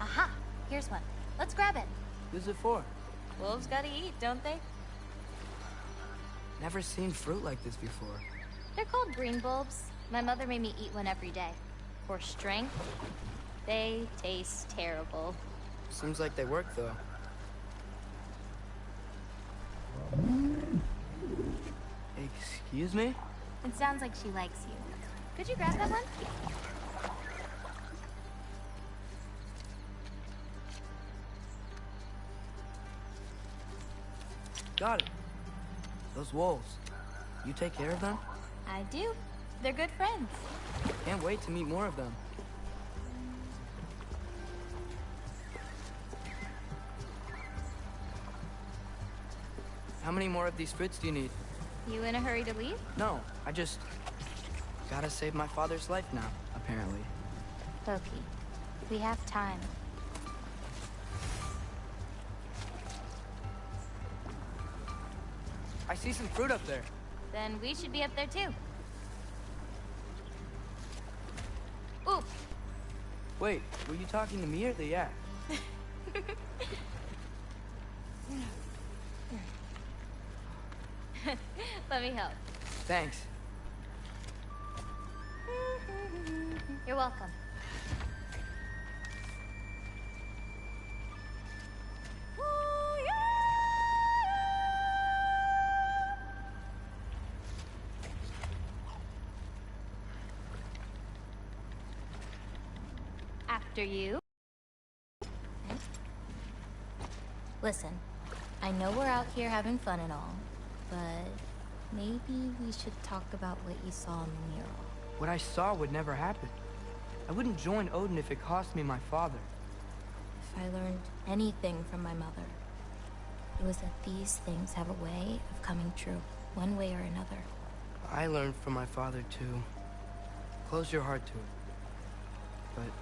Aha! Here's one. Let's grab it. Who's it for? Wolves gotta eat, don't they? Never seen fruit like this before. They're called green bulbs. My mother made me eat one every day. For strength, they taste terrible. Seems like they work, though. Excuse me? It sounds like she likes you. Could you grab that one? Got it. Those wolves. You take care of them? I do. They're good friends. Can't wait to meet more of them. How many more of these fruits do you need? You in a hurry to leave? No, I just gotta save my father's life now, apparently. Loki, we have time. I see some fruit up there. Then we should be up there too. Ooh! Wait, were you talking to me or the yak? Let me help. Thanks. You're welcome. After you. Listen, I know we're out here having fun and all, but maybe we should talk about what you saw in the mural. What I saw would never happen. I wouldn't join Odin if it cost me my father. If I learned anything from my mother, it was that these things have a way of coming true, one way or another. I learned from my father too. Close your heart to it. But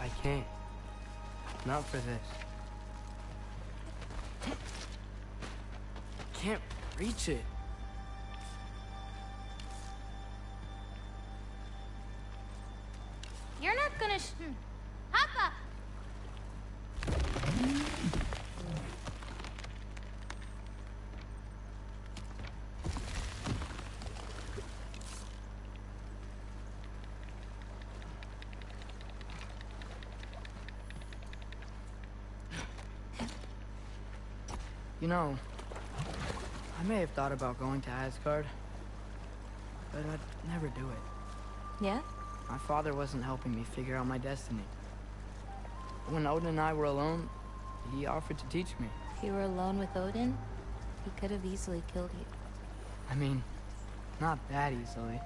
I can't. Not for this. Can't reach it. You're not gonna Hoppa! You know, I may have thought about going to Asgard, but I'd never do it. Yeah? My father wasn't helping me figure out my destiny. When Odin and I were alone, he offered to teach me. If you were alone with Odin, he could have easily killed you. I mean, not that easily.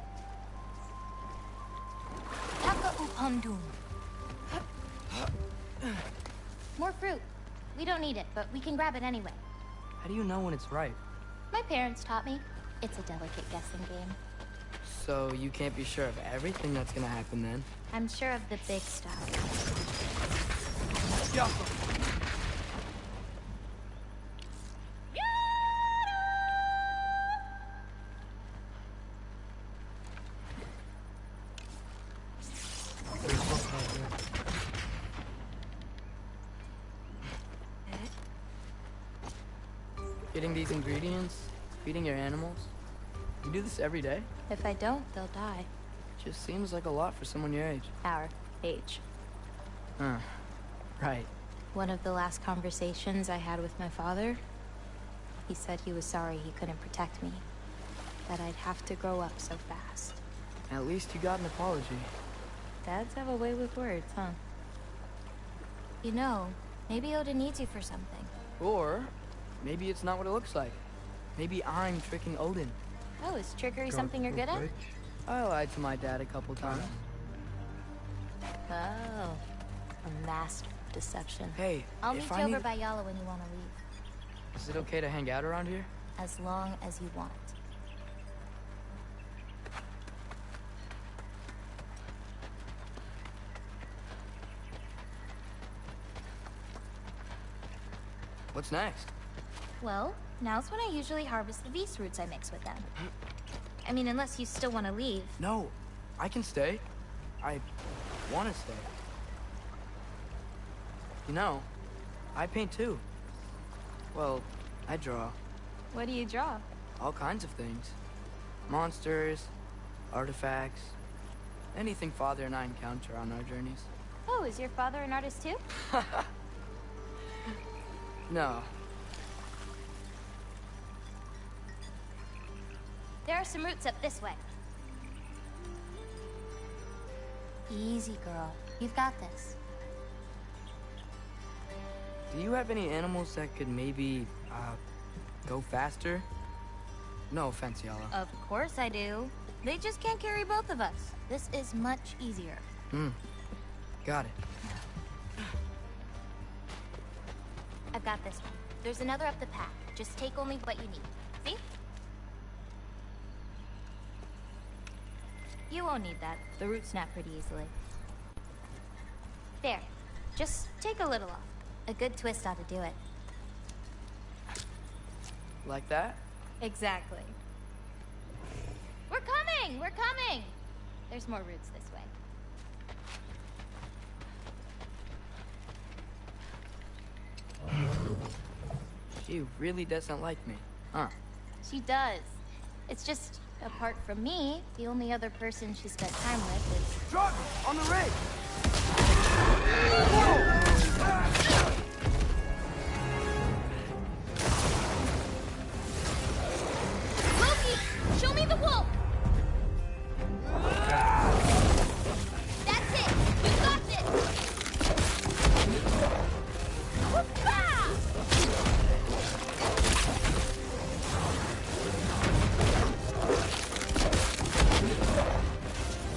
Pandum. More fruit. We don't need it, but we can grab it anyway. How do you know when it's ripe? My parents taught me. It's a delicate guessing game. So you can't be sure of everything that's gonna happen then? I'm sure of the big stuff. Yeah. Getting these ingredients, feeding your animals. You do this every day? If I don't, they'll die. Just seems like a lot for someone your age. Our age. Huh. Right. One of the last conversations I had with my father, he said he was sorry he couldn't protect me. That I'd have to grow up so fast. At least you got an apology. Dads have a way with words, huh? You know, maybe Odin needs you for something. Or maybe it's not what it looks like. Maybe I'm tricking Odin. Oh, is trickery something you're good at? I lied to my dad a couple times. Oh, a master of deception. Hey, I'll meet if you I over need... by Yala when you want to leave. Is it okay to hang out around here? As long as you want. What's next? Well, now's when I usually harvest the beast roots I mix with them. I mean, unless you still want to leave. No, I can stay. I want to stay. You know, I paint too. Well, I draw. What do you draw? All kinds of things. Monsters, artifacts, anything Father and I encounter on our journeys. Oh, is your father an artist too? No. There are some roots up this way. Easy, girl. You've got this. Do you have any animals that could maybe, go faster? No offense, Yala. Of course I do. They just can't carry both of us. This is much easier. Got it. I've got this one. There's another up the path. Just take only what you need. See? You won't need that. The roots snap pretty easily. There. Just take a little off. A good twist ought to do it. Like that? Exactly. We're coming! We're coming! There's more roots this way. She really doesn't like me, huh? She does. It's just, apart from me, the only other person she spent time with is... Drop on the rig! Loki! Show me the wolf! That's it! You got this!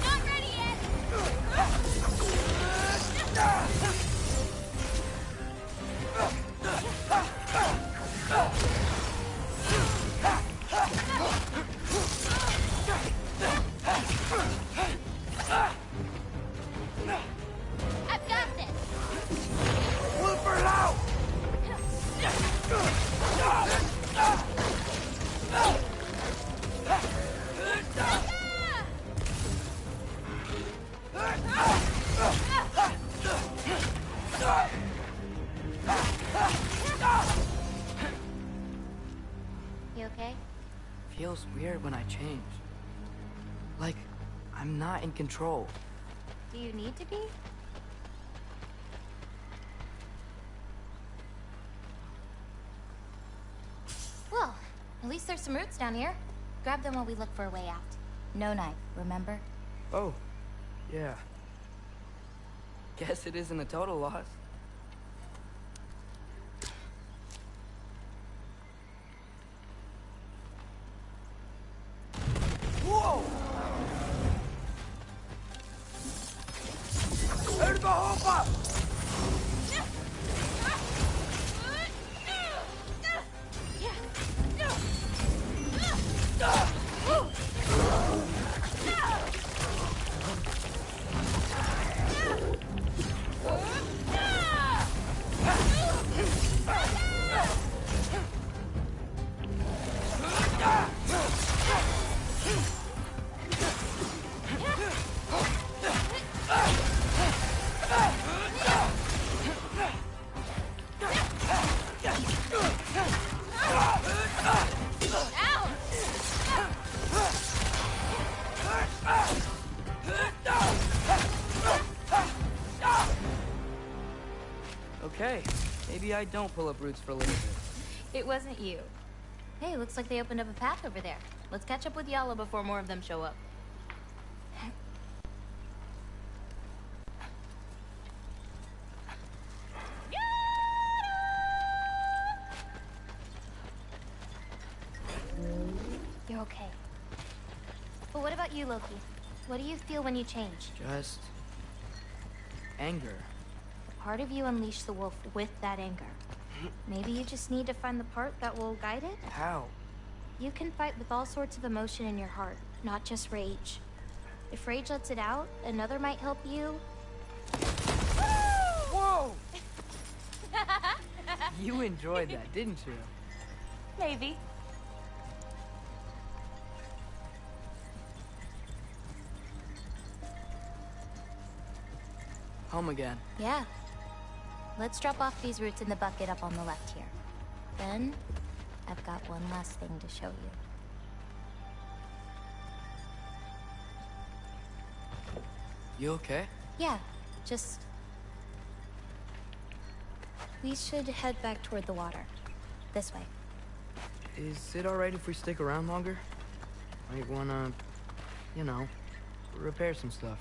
Not ready yet! I've got this! Look for it out! You okay? Feels weird when I change. Like, I'm not in control. Do you need to be? Well, at least there's some roots down here. Grab them while we look for a way out. No knife, remember? Oh, yeah. Guess it isn't a total loss. Whoa! Okay, maybe I don't pull up roots for a little bit. It wasn't you. Hey, looks like they opened up a path over there. Let's catch up with Yala before more of them show up. You're okay. But what about you, Loki? What do you feel when you change? Just... anger. Part of you unleashed the wolf with that anger. Maybe you just need to find the part that will guide it? How? You can fight with all sorts of emotion in your heart, not just rage. If rage lets it out, another might help you. Whoa! You enjoyed that, didn't you? Maybe. Home again. Yeah. Let's drop off these roots in the bucket up on the left here. Then, I've got one last thing to show you. You okay? Yeah, just... We should head back toward the water. This way. Is it alright if we stick around longer? Might wanna, you know, repair some stuff.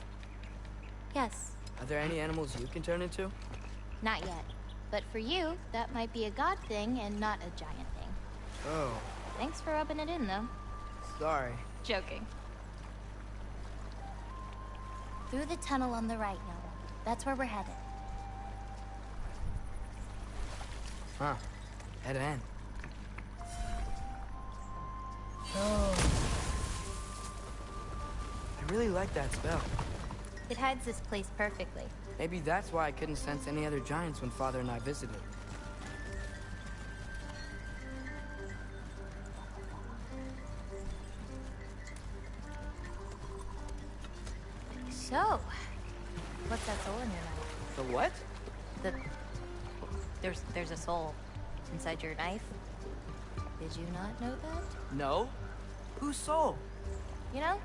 Yes. Are there any animals you can turn into? Not yet. But for you, that might be a god thing and not a giant thing. Oh. Thanks for rubbing it in, though. Sorry. Joking. Through the tunnel on the right, Noah. That's where we're headed. Huh. Head in. Oh. I really like that spell. It hides this place perfectly. Maybe that's why I couldn't sense any other giants when Father and I visited. So, what's that soul in your knife? The what? There's a soul inside your knife. Did you not know that? No? Whose soul? You know,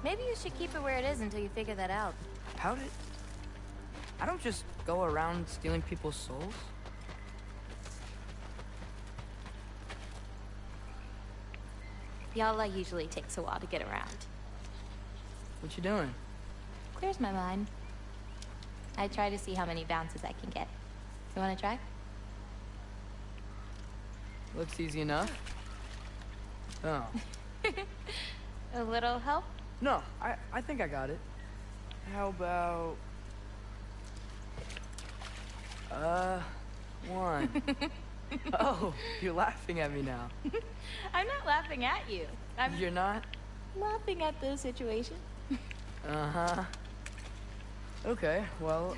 maybe you should keep it where it is until you figure that out. How did... I don't just go around stealing people's souls. Yala usually takes a while to get around. What you doing? Clears my mind. I try to see how many bounces I can get. You wanna try? Looks easy enough. Oh. A little help? No, I think I got it. How about... one. Oh, you're laughing at me now. I'm not laughing at you. You're not? Laughing at the situation. Uh-huh. Okay, well,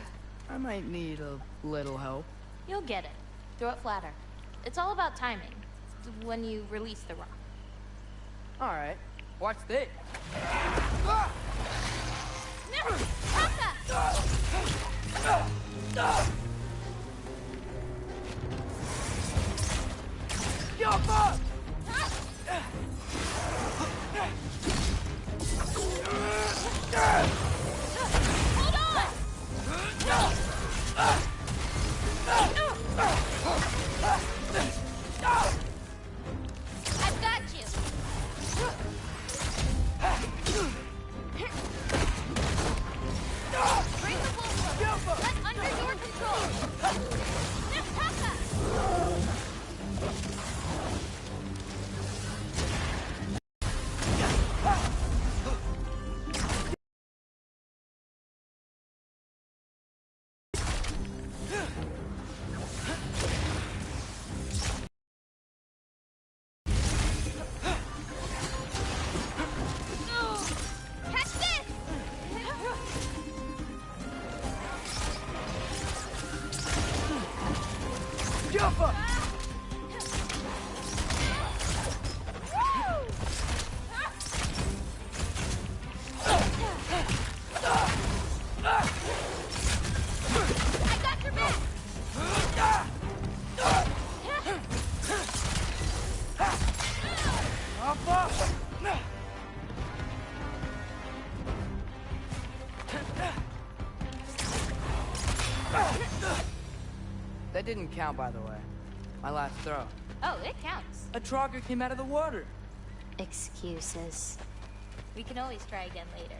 I might need a little help. You'll get it. Throw it flatter. It's all about timing. When you release the rock. All right. Watch this. I've got you. That didn't count, by the way. My last throw. Oh, it counts. A Trogger came out of the water. Excuses. We can always try again later.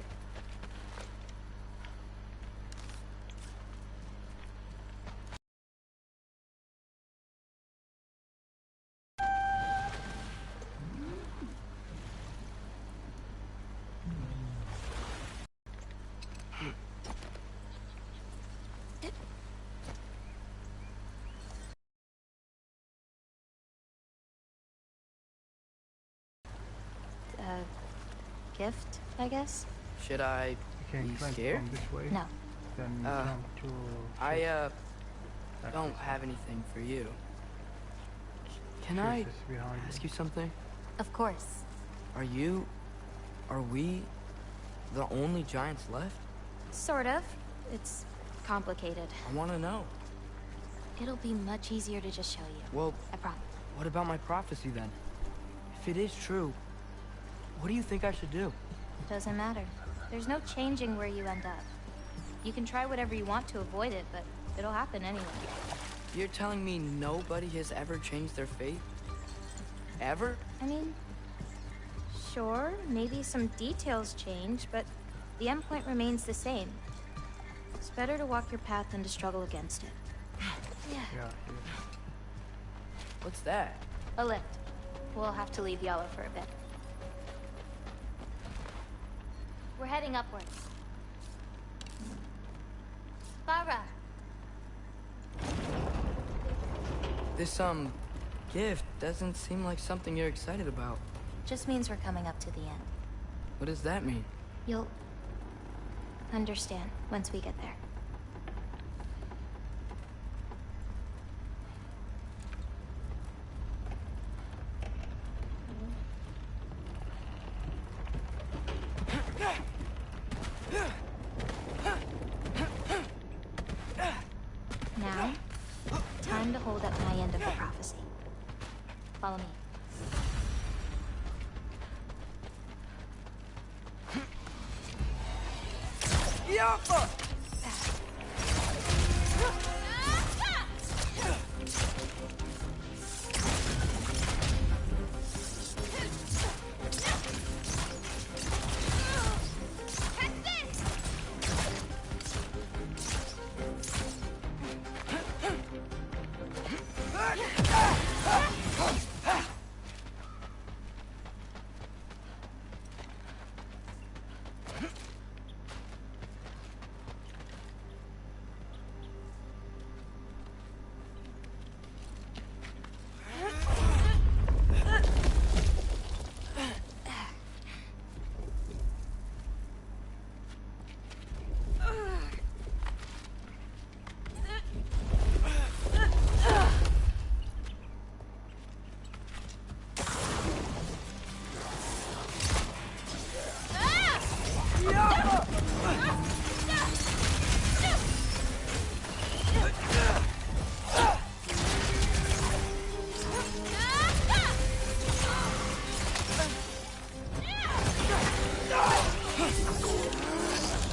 Gift, I guess? Should I be scared? This way, No. then jump to I don't have anything for you. Can I ask you something? Of course. Are we the only giants left? Sort of. It's complicated. I want to know. It'll be much easier to just show you. Well, I promise. What about my prophecy then? If it is true, what do you think I should do? Doesn't matter. There's no changing where you end up. You can try whatever you want to avoid it, but it'll happen anyway. You're telling me nobody has ever changed their fate? Ever? I mean, sure, maybe some details change, but the endpoint remains the same. It's better to walk your path than to struggle against it. Yeah. What's that? A lift. We'll have to leave Yellow for a bit. We're heading upwards. Farah! This, gift doesn't seem like something you're excited about. Just means we're coming up to the end. What does that mean? You'll understand once we get there. Now, time to hold up my end of the prophecy. Follow me. Yappa!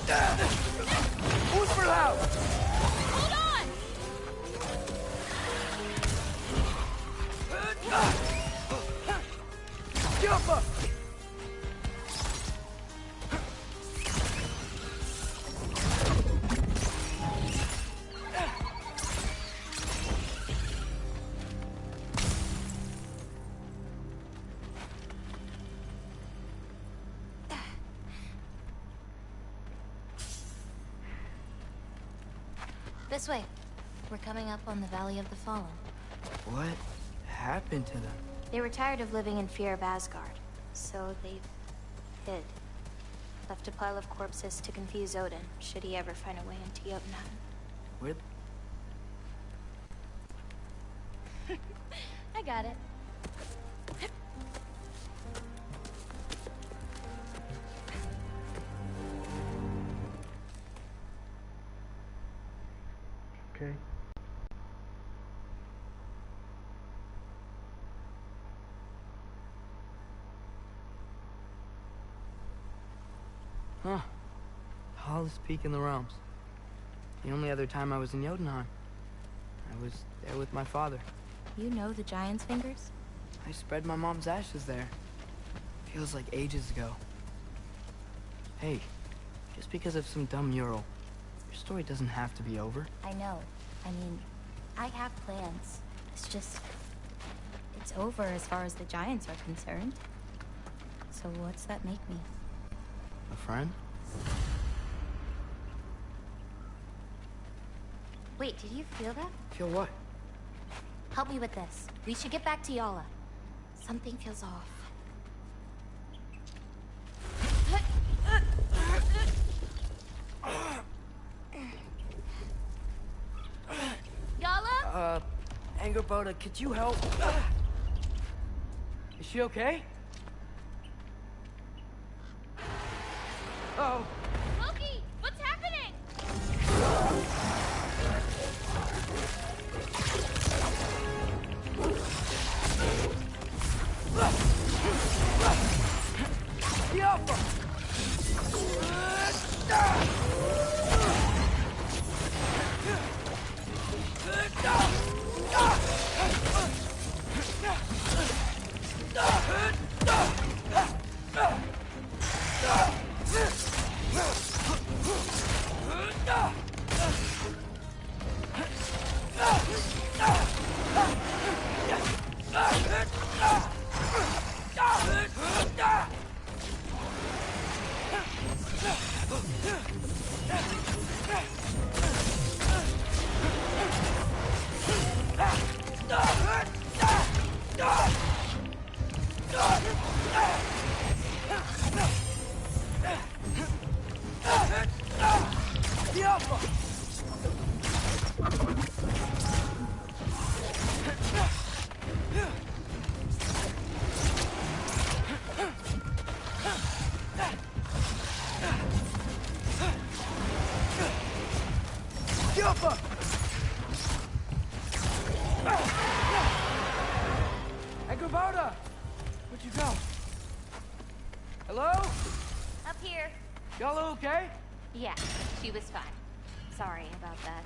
Who's for loud? Hold on! Jump up! This way. We're coming up on the Valley of the Fallen. What happened to them? They were tired of living in fear of Asgard, so they hid. Left a pile of corpses to confuse Odin, should he ever find a way into Jotunheim. Where... got it. Okay. Huh. Tallest peak in the realms. The only other time I was in Jotunheim. I was there with my father. You know the Giant's Fingers? I spread my mom's ashes there. Feels like ages ago. Hey, just because of some dumb mural, your story doesn't have to be over. I know. I mean, I have plans. It's just... it's over as far as the Giants are concerned. So what's that make me? A friend? Wait, did you feel that? Feel what? Help me with this. We should get back to Yala. Something feels off. Yala? Angerboda, could you help? Is she okay? Oh. Loki, what's happening? Angerboda! Where'd you go? Hello? Up here. Y'all okay? Yeah, she was fine. Sorry about that.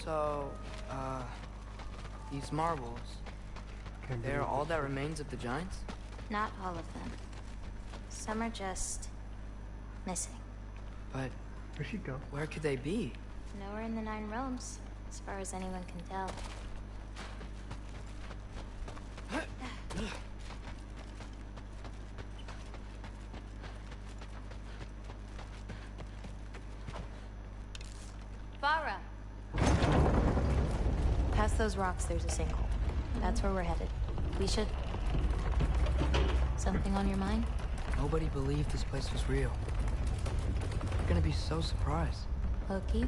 So, these marbles, they're all that remains of the Giants? Not all of them. Some are just... missing. But... where'd she go? Where could they be? Nowhere in the Nine Realms, as far as anyone can tell. Farah! Past those rocks, there's a sinkhole. That's where we're headed. We should... Something on your mind? Nobody believed this place was real. They're gonna be so surprised. Loki,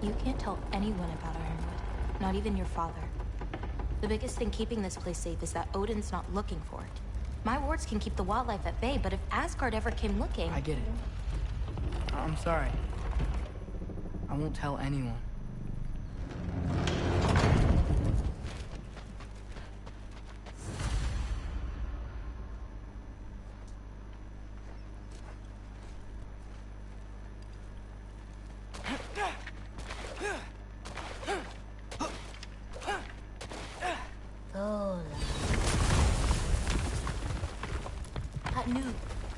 you can't tell anyone about Ironwood. Not even your father. The biggest thing keeping this place safe is that Odin's not looking for it. My wards can keep the wildlife at bay, but if Asgard ever came looking... I get it. I'm sorry. I won't tell anyone.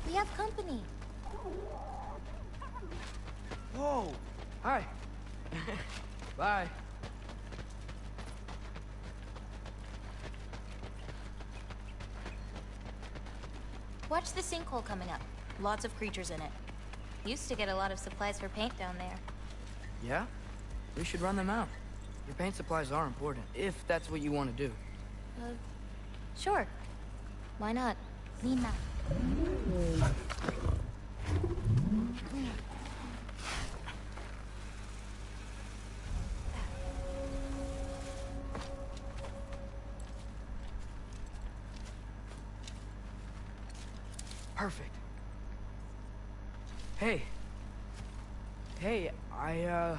We have company. Whoa! Hi. Bye. Watch the sinkhole coming up. Lots of creatures in it. Used to get a lot of supplies for paint down there. Yeah? We should run them out. Your paint supplies are important, if that's what you want to do. Sure. Why not? Nina. Perfect. Hey. Hey, I,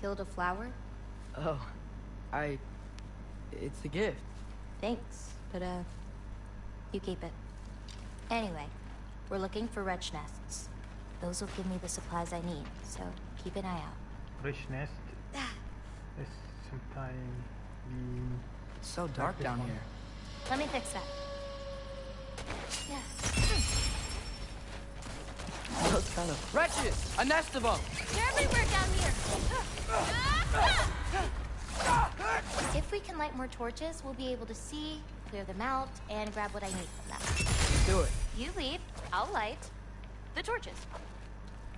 Killed a flower? Oh, it's a gift. Thanks, but, you keep it. Anyway, we're looking for wretch nests. Those will give me the supplies I need, so keep an eye out. Wretch nest is sometime being... It's so dark down here. Let me fix that. Those kind of wretches! A nest of them! They're everywhere down here! If we can light more torches, we'll be able to see, clear them out, and grab what I need from them. Do it. You lead, I'll light the torches.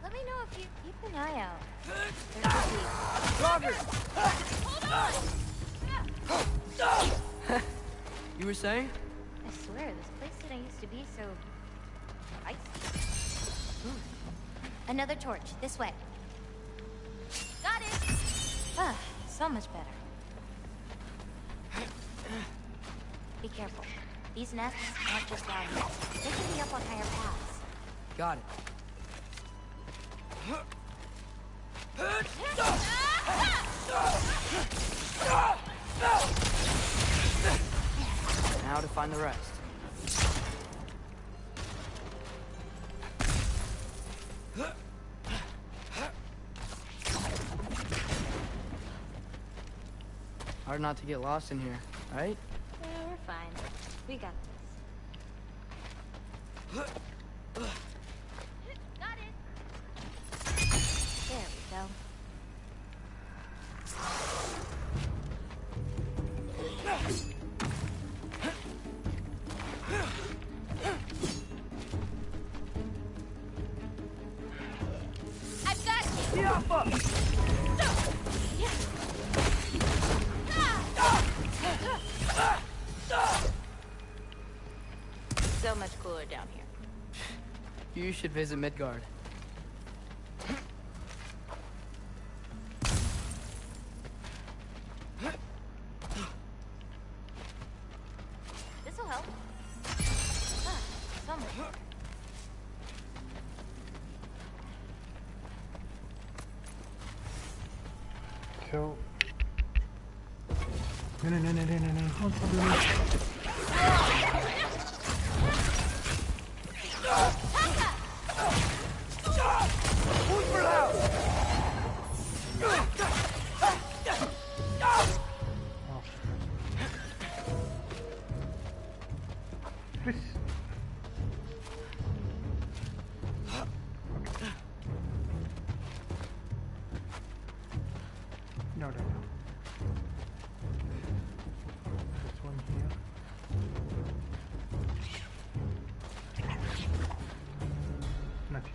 Let me know if you keep an eye out. There could be... Robert! Hold on! You were saying? I swear, this place didn't used to be so... icy. Another torch, this way. Got it! Ah, so much better. Be careful. These nests aren't just down here. They can be up on higher paths. Got it. Now to find the rest. Hard not to get lost in here, right? Yeah, we're fine. We got this. Got it! There we go. I've got you! So much cooler down here. You should visit Midgard. This'll help. So much. So... No. Hold on. Please. No. This one here. Not here.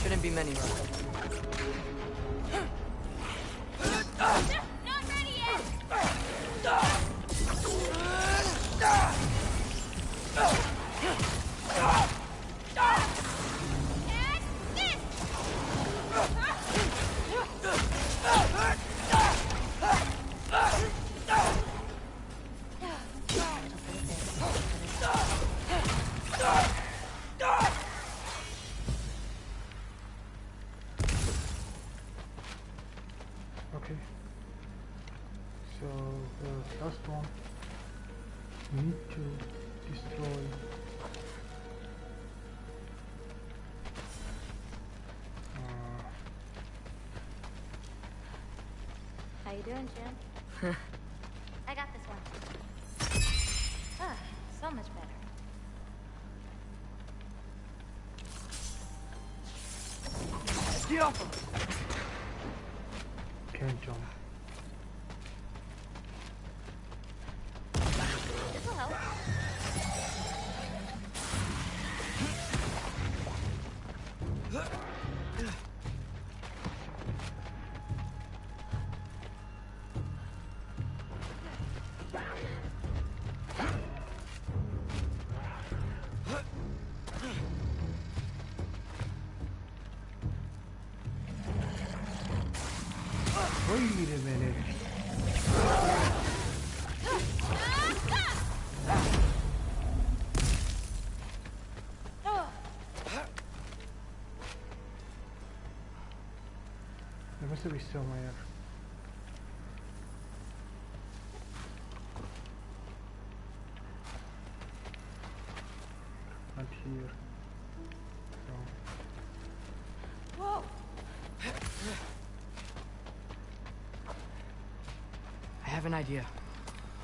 Shouldn't be many left. Not ready yet! Okay. So the last one, we need to destroy How you doing, Jim? I got this one. So much better. Get off him! can't jump. Wait a minute. There must be somewhere. Not here. No. Whoa! I have an idea.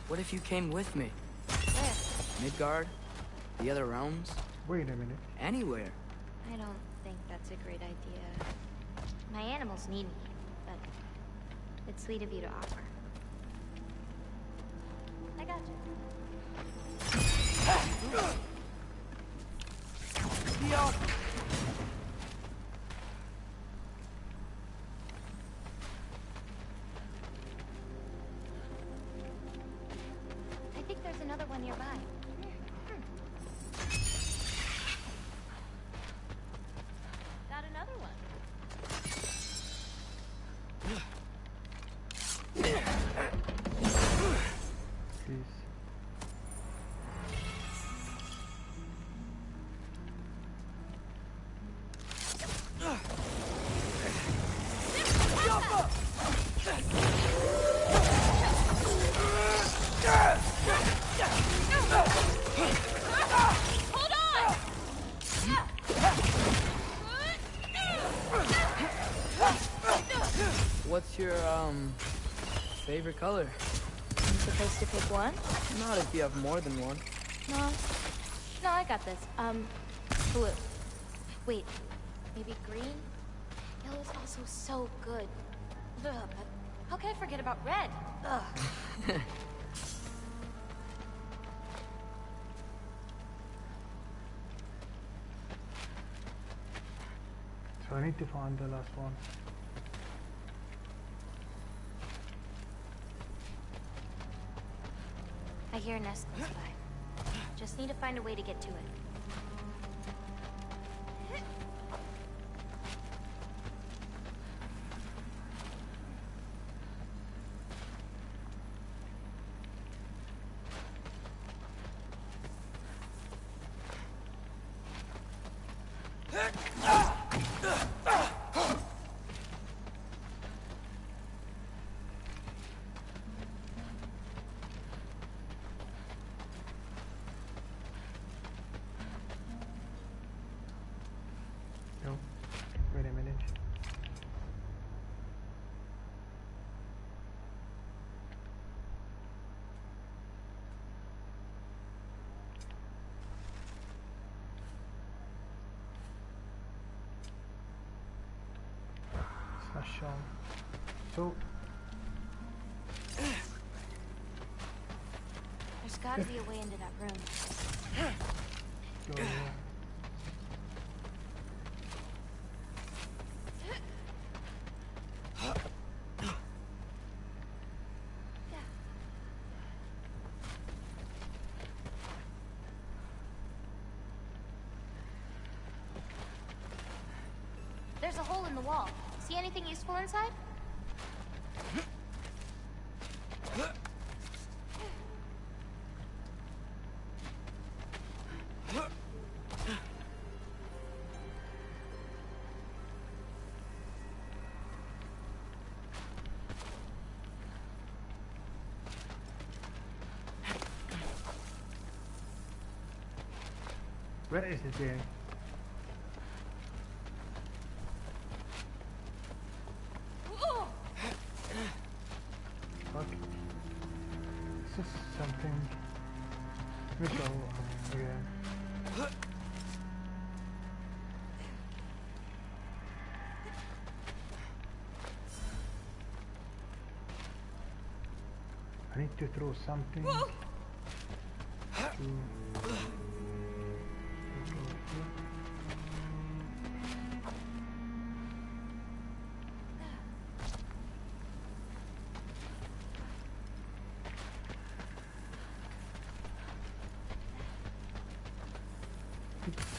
What if you came with me? Where? Midgard? The other realms? Wait a minute. Anywhere. I don't think that's a great idea. My animals need me, but it's sweet of you to offer. I got you. I think there's another one nearby. Got another one. Please. Hold on! What's your, favorite color? I'm supposed to pick one? Not if you have more than one. No, I got this. Blue. Wait, maybe green? Yellow's also so good. Ugh, but how can I forget about red? Ugh. So I need to find the last one. I hear a nest close by. Just need to find a way to get to it. No. Wait a minute. It's not shown. So There's gotta be a way into that room. go here. There's a hole in the wall. See anything useful inside? Where is it then? Fuck. This is something. Let me go again. I need to throw something.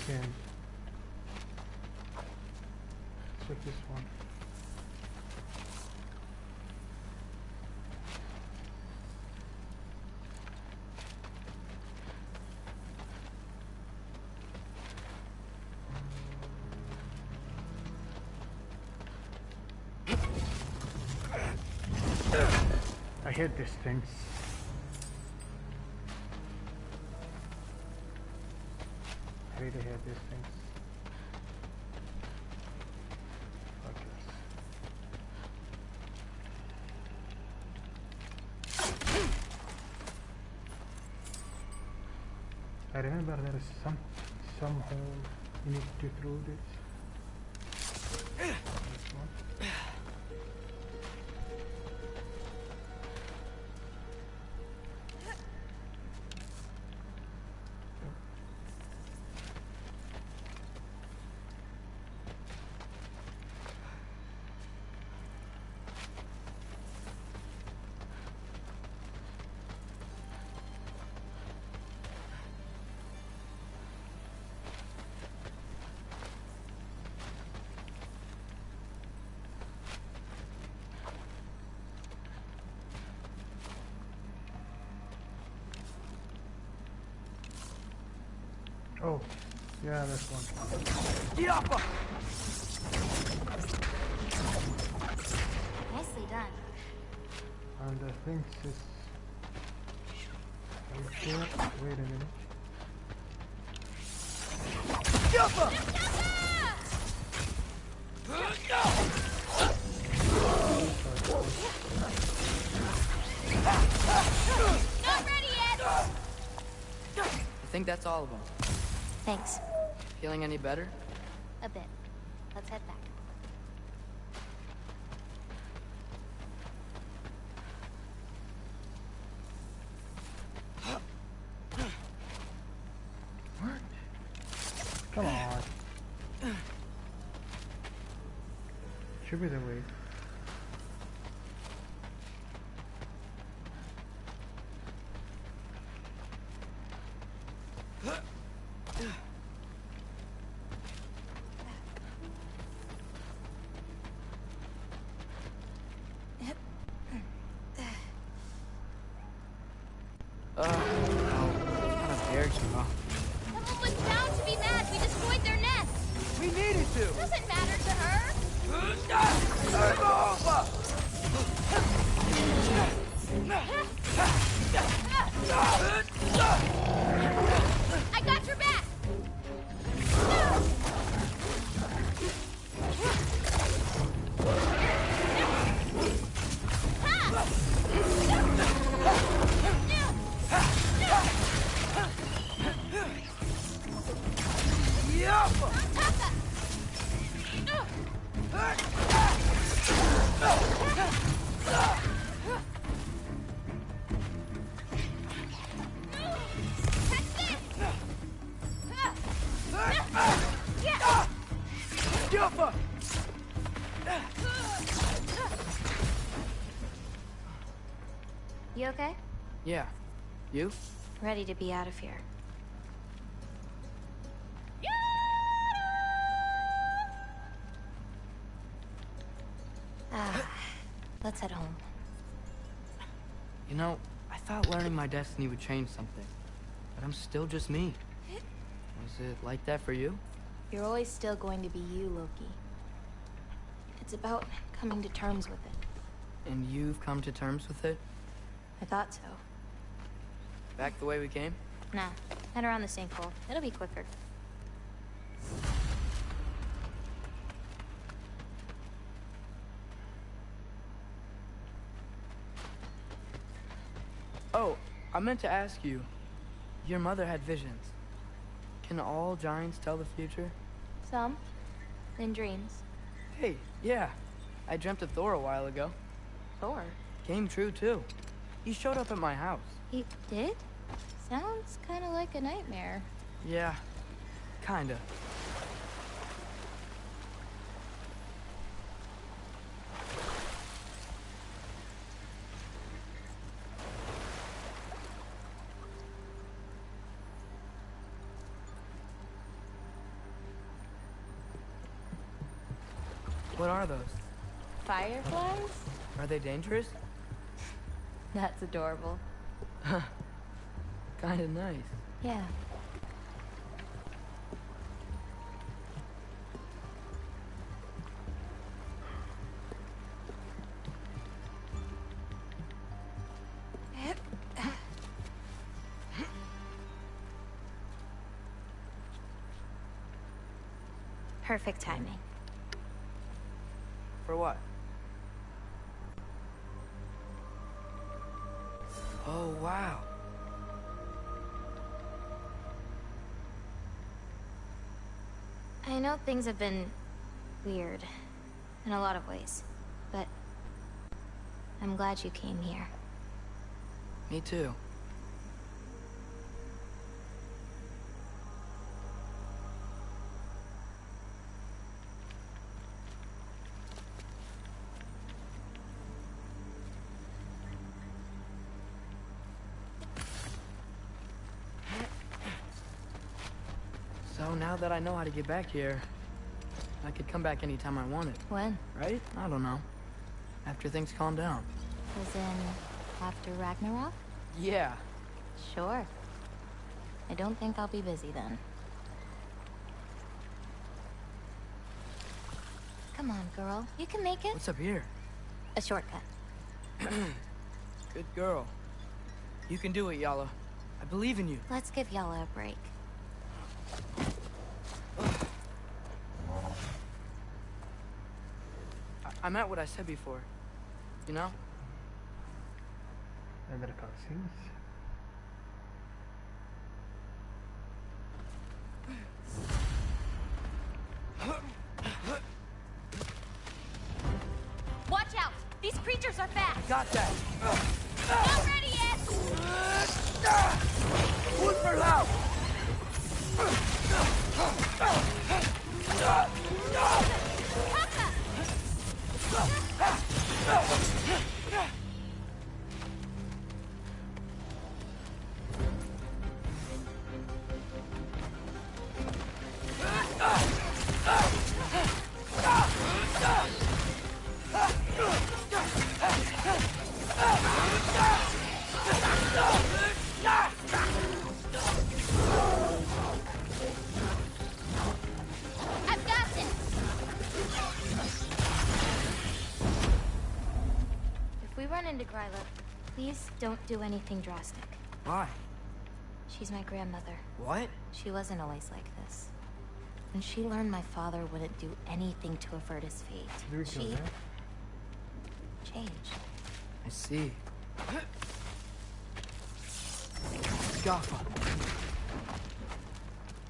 Okay. Check this one. hate these things. I really hate these things. I remember there is some hole you need to through this. This one. Oh, yeah, this one. Nicely done. And I think this right here. Wait a minute. Not ready yet! I think that's all of them. Thanks. Feeling any better? A bit. Let's head back. Come on. Should be the way. Someone was bound to be mad we destroyed their nest. We needed to. Doesn't matter to her. I got your back. You okay? Yeah. You? Ready to be out of here. Let's head home. You know, I thought learning my destiny would change something. But I'm still just me. Was it like that for you? You're always still going to be you, Loki. It's about coming to terms with it. And you've come to terms with it? I thought so. Back the way we came? Nah, head around the sinkhole. It'll be quicker. Oh, I meant to ask you. Your mother had visions. Can all giants tell the future? Some. In dreams. Hey, yeah. I dreamt of Thor a while ago. Thor? Came true, too. He showed up at my house. He did? Sounds kind of like a nightmare. Yeah, kinda. What are those? Fireflies? Are they dangerous? That's adorable. Kinda nice. Yeah. Perfect timing. For what? Oh, wow. I know things have been weird in a lot of ways, but I'm glad you came here. Me too. So now that I know how to get back here, I could come back anytime I wanted. When? Right? I don't know. After things calm down. As in, after Ragnarok? Yeah. Sure. I don't think I'll be busy then. Come on, girl. You can make it. What's up here? A shortcut. Good girl. You can do it, Yala. I believe in you. Let's give Yala a break. I meant what I said before. You know? Another cutscenes. Watch out! These creatures are fast! Got that! Not ready yet! Wood for loud! I've got this! If we run into Gryla, please don't do anything drastic. Why? She's my grandmother. What? She wasn't always like this. When she learned my father wouldn't do anything to avert his fate, she changed. I see. Gaffa.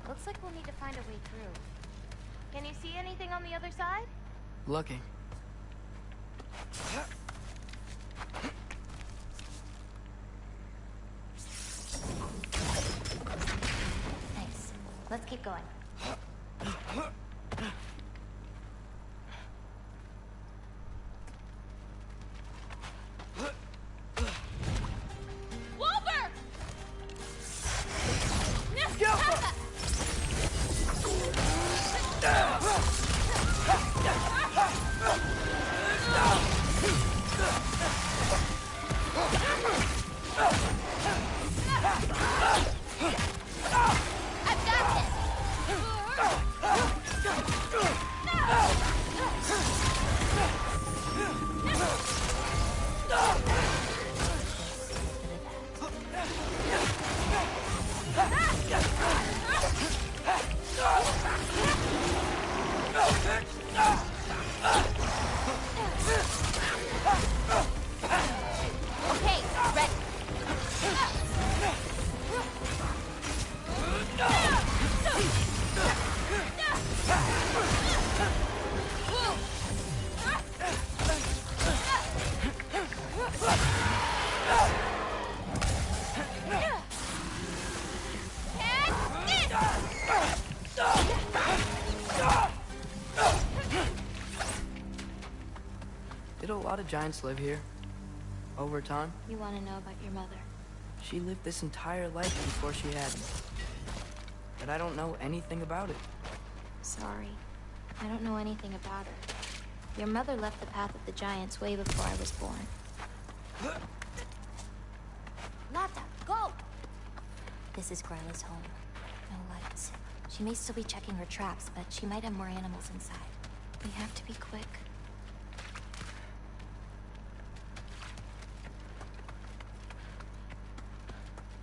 Looks like we'll need to find a way through. Can you see anything on the other side? Looking. Thanks. Let's keep going. Wolver! I've got this! Okay, ready. Did a lot of giants live here? Over time? You want to know about your mother? She lived this entire life before she had me. But I don't know anything about it. Sorry. I don't know anything about her. Your mother left the path of the giants way before I was born. Lata, go! This is Gryla's home. No lights. She may still be checking her traps, but she might have more animals inside. We have to be quick.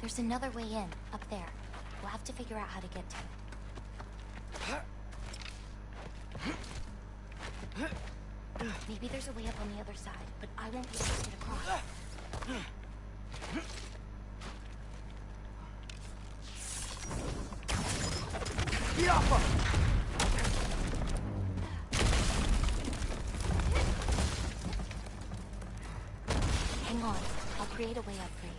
There's another way in, up there. We'll have to figure out how to get to it. Maybe there's a way up on the other side, but I won't be able to get across. Hang on. I'll create a way up for you.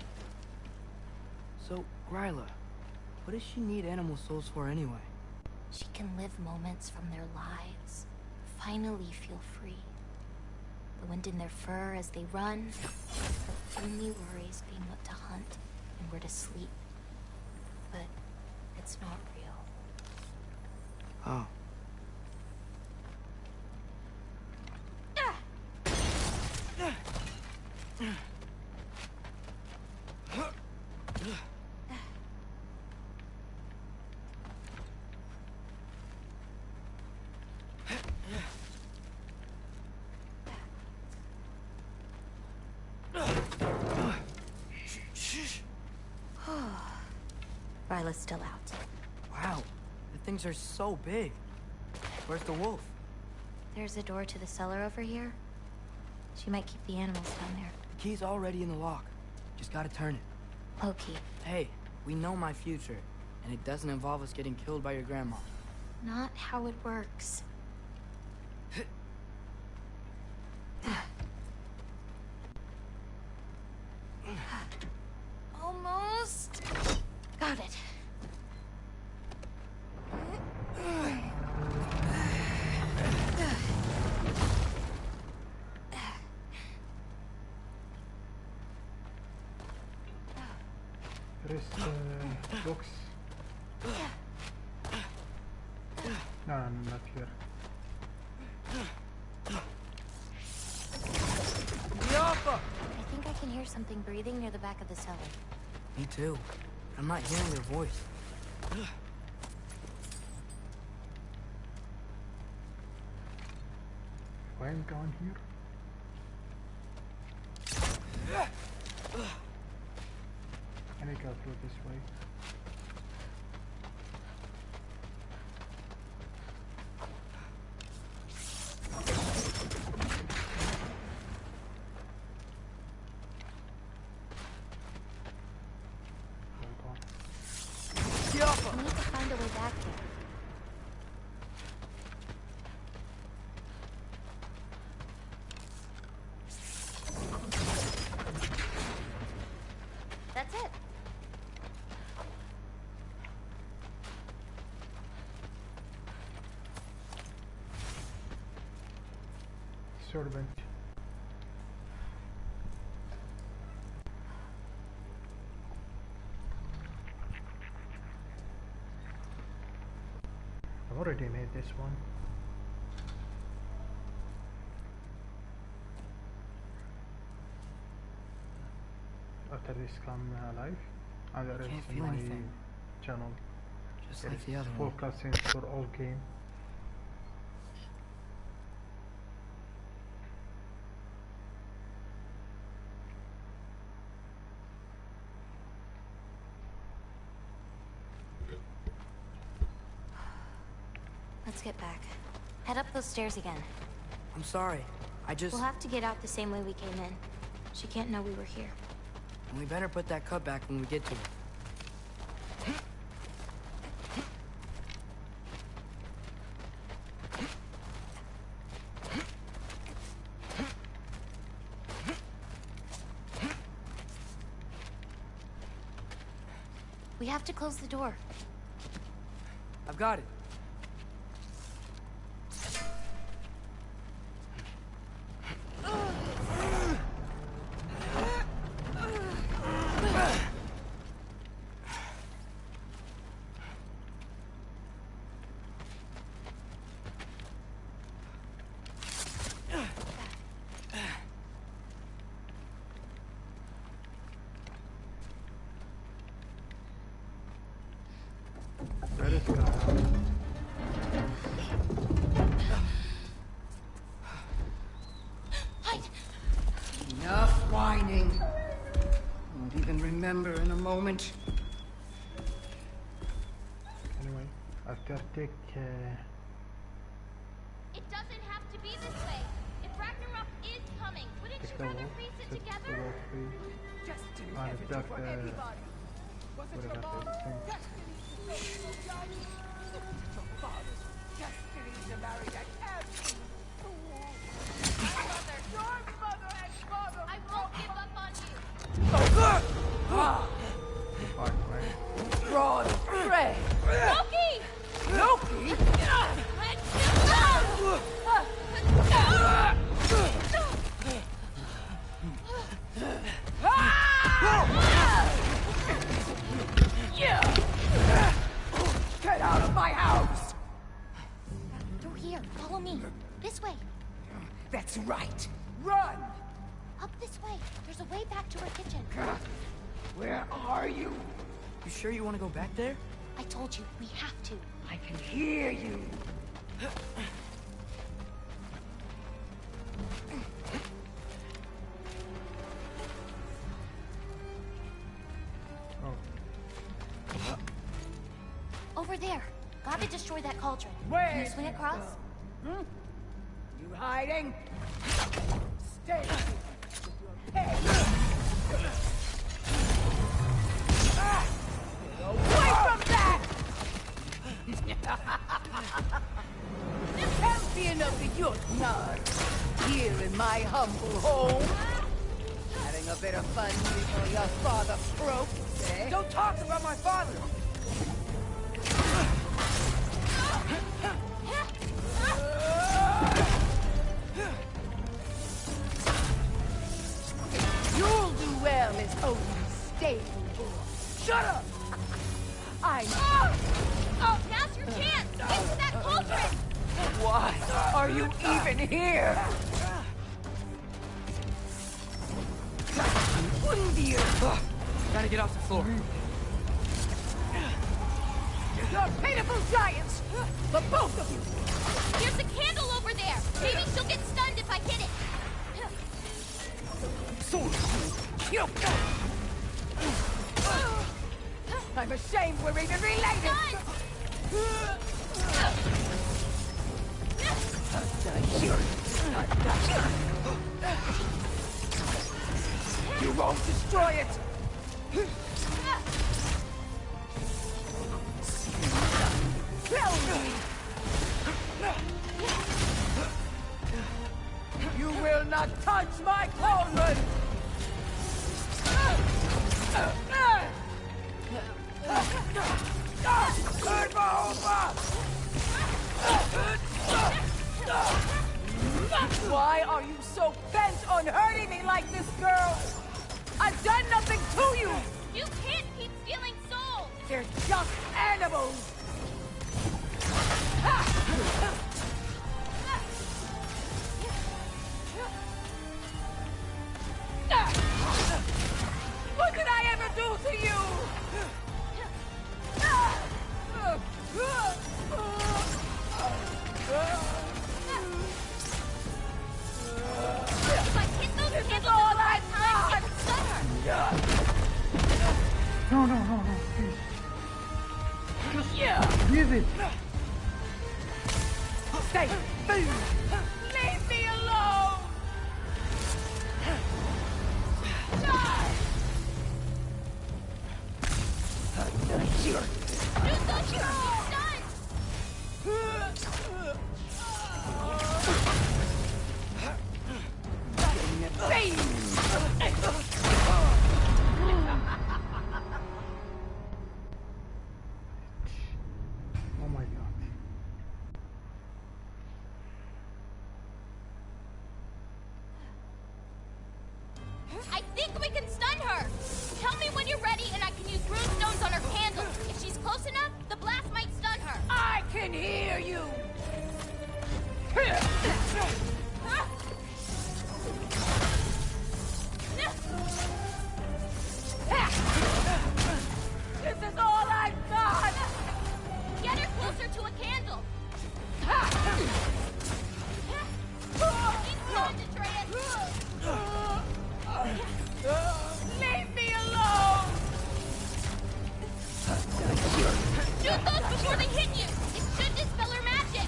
So, Ryla, what does she need animal souls for anyway? She can live moments from their lives. Finally feel free. The wind in their fur as they run. Their only worries being what to hunt and where to sleep. But it's not real. Oh. Ryla's still out. Wow, the things are so big. Where's the wolf? There's a door to the cellar over here. She might keep the animals down there. The key's already in the lock. Just gotta turn it. Low-key. Hey, we know my future, and it doesn't involve us getting killed by your grandma. Not how it works. Almost. Got it. There is books. No, not here. I think I can hear something breathing near the back of the cellar. Me too. I'm not hearing their voice. Why am I going here? Can I go through this way? We need to find a way back there. That's it. Servant. I've already made this one. After this come live, and there Can't is feel my anything. channel. Just There like is the other full one. cutscenes for all game. Let's get back. Head up those stairs again. I'm sorry. I just... We'll have to get out the same way we came in. She can't know we were here. And we better put that cut back when we get to it. We have to close the door. I've got it. Where is God? Enough whining. Won't even remember in a moment. Anyway, after take doesn't have to be this way. If Ragnarok is coming, wouldn't you rather face it together? Destiny for everybody. Wasn't your mom's destiny to raise you young? Your father's destiny to marry that absolute fool. Your mother and father. I won't give up on you. Broad Prey! Loki! Loki? Get out of my house! Through here, follow me. This way. That's right. Run! Up this way. There's a way back to our kitchen. Where are you? You sure you want to go back there? I told you, we have to. I can hear you. Over there. Gotta destroy that cauldron. Where? Can you swing across? Hmm? You hiding? Stay with your head. Away from that! Champion of the Jotnar, here in my humble home. Having a bit of fun before your father croaks, eh? Don't talk about my father! You'll do well as Odin's stable boy. Shut up! Now's your chance! Get to that cauldron! Why are you even here? Gotta get off the floor. You're pitiful giants! The both of you! There's a candle over there! Maybe she'll get stunned if I hit it! I'm ashamed we're even related! You won't destroy it! Kill me! You will not touch my cauldron! Why are you so bent on hurting me like this, girl? I've done nothing to you! You can't keep stealing souls! They're just animals! What did I ever do to you? If I hit those candles all I can stun her! No, please. Just use it. Stay! Leave me alone! Oh my god. I think we can stun her! Tell me when you're ready and I can use rune stones on her candle. If she's close enough, the blast might stun her. I can hear you! This is all I've got! Get her closer to a candle. Leave me alone! Shoot those before they hit you! It should dispel her magic!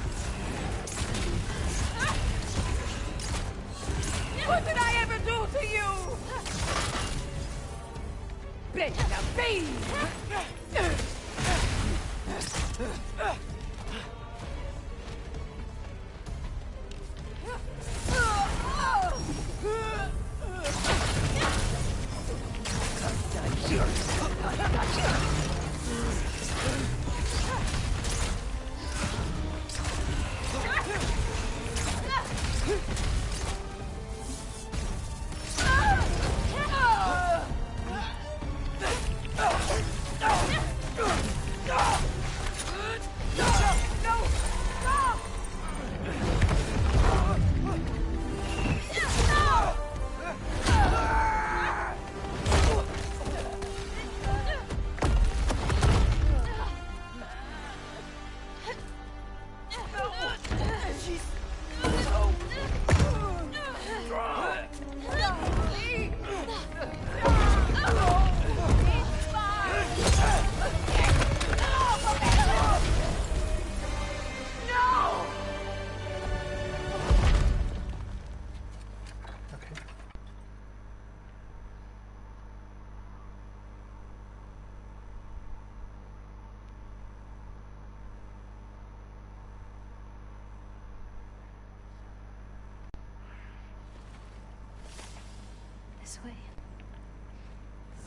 This way.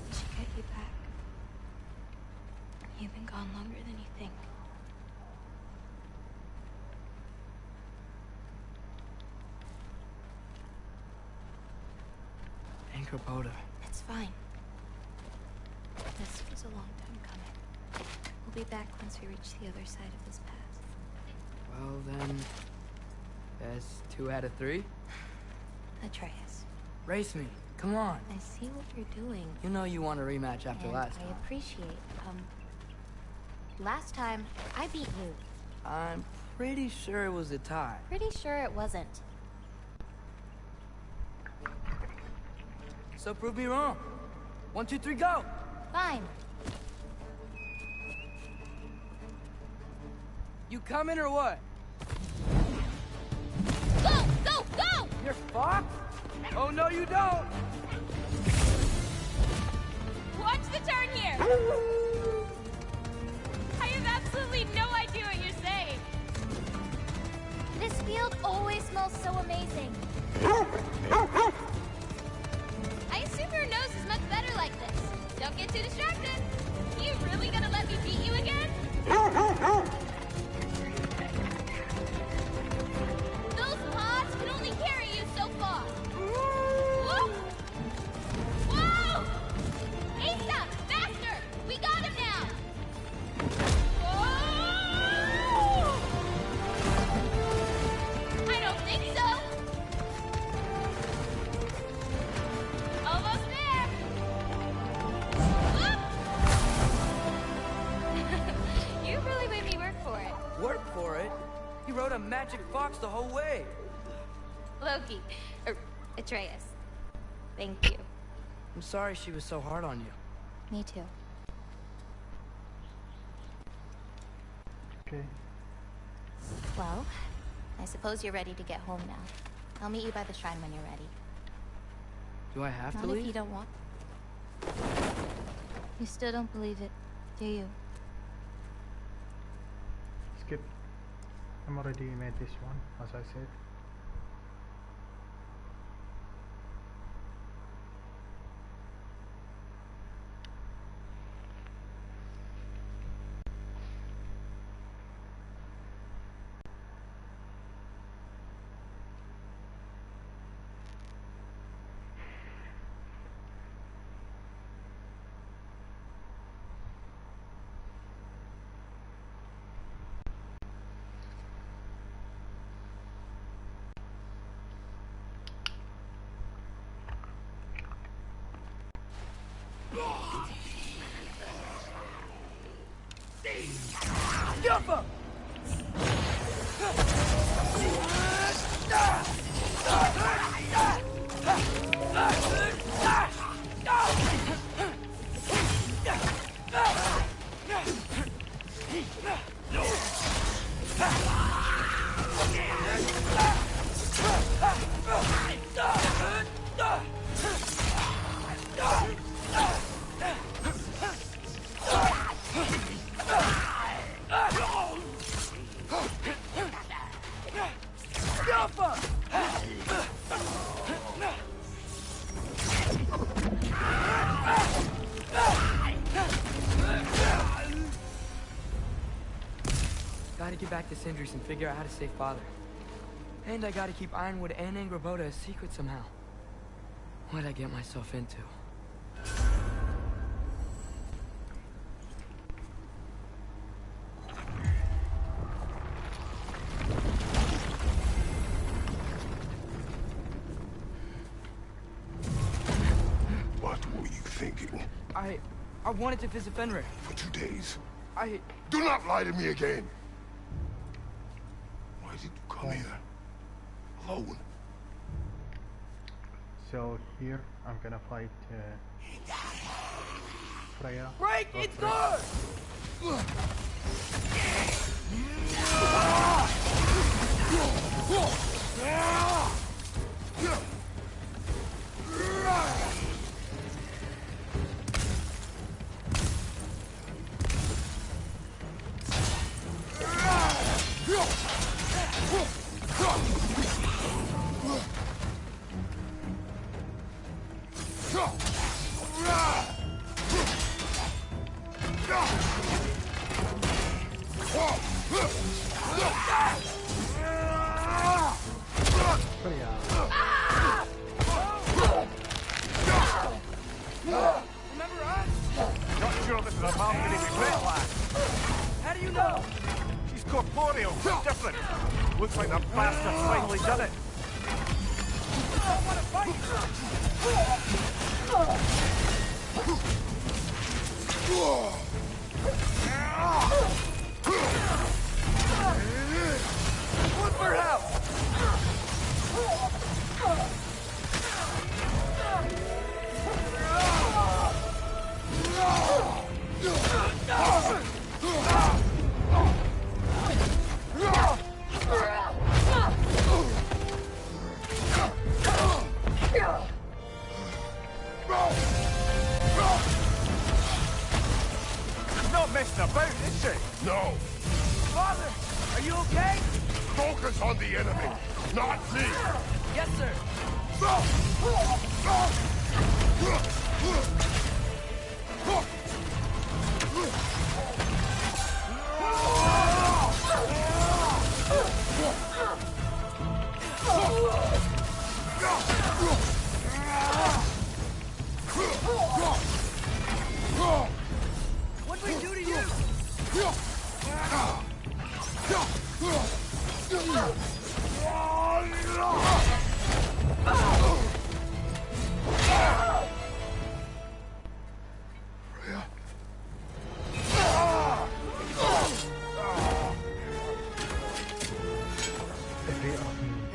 We should get you back. You've been gone longer than you think. Anchor It's fine. This was a long time coming. We'll be back once we reach the other side of this path. Well then, that's 2 out of 3. Atreus. Race me. Come on. I see what you're doing. You know you want a rematch after And last time. I appreciate. Last time, I beat you. I'm pretty sure it was a tie. Pretty sure it wasn't. So prove me wrong. 1, 2, 3, go! Fine. You coming or what? Go! Go! Go! You're fucked? Oh, no, you don't! Watch the turn here! I have absolutely no idea what you're saying. This field always smells so amazing. I assume your nose is much better like this. Don't get too distracted. You really gonna let me beat you again? Those pods can only carry you so far. Whoa! Whoa! Asa, faster! We got him now! Whoa! I don't think so. Almost there. Whoop! You really made me work for it. Work for it? You rode a magic fox the whole way. Loki. Atreus. Thank you. I'm sorry she was so hard on you. Me too. Okay. Well, I suppose you're ready to get home now. I'll meet you by the shrine when you're ready. Do I have Not to leave? if you don't want. You still don't believe it, do you? Skip. I'm already made this one, as I said. Jumper! gotta get back to Sindri's and figure out how to save Father. And I gotta keep Ironwood and Angrboda a secret somehow. What'd I get myself into? What were you thinking? I wanted to visit Fenrir. For 2 days. Do not lie to me again! Why did you come here? Alone? So here I'm gonna fight Freya. Break! It's good! Remember us? Not sure this is a balcony we play last. How do you know? She's corporeal, different. Looks like the bastard's finally done it. I want to fight! Look for help! She's not messing about, is she? No! Father, are you okay? Focus on the enemy, not me! Yes, sir. What'd we do to you?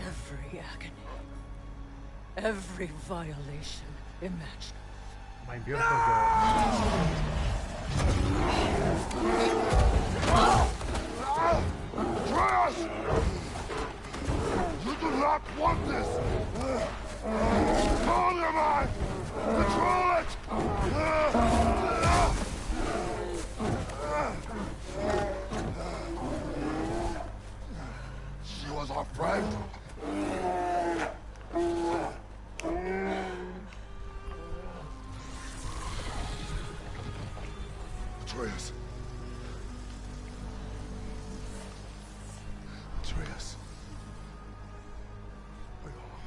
Every agony. Every violation imaginable. My beautiful girl. Atreus! You do not want this! Calm your mind! Control it! She was our friend. Atreus. Atreus. My God.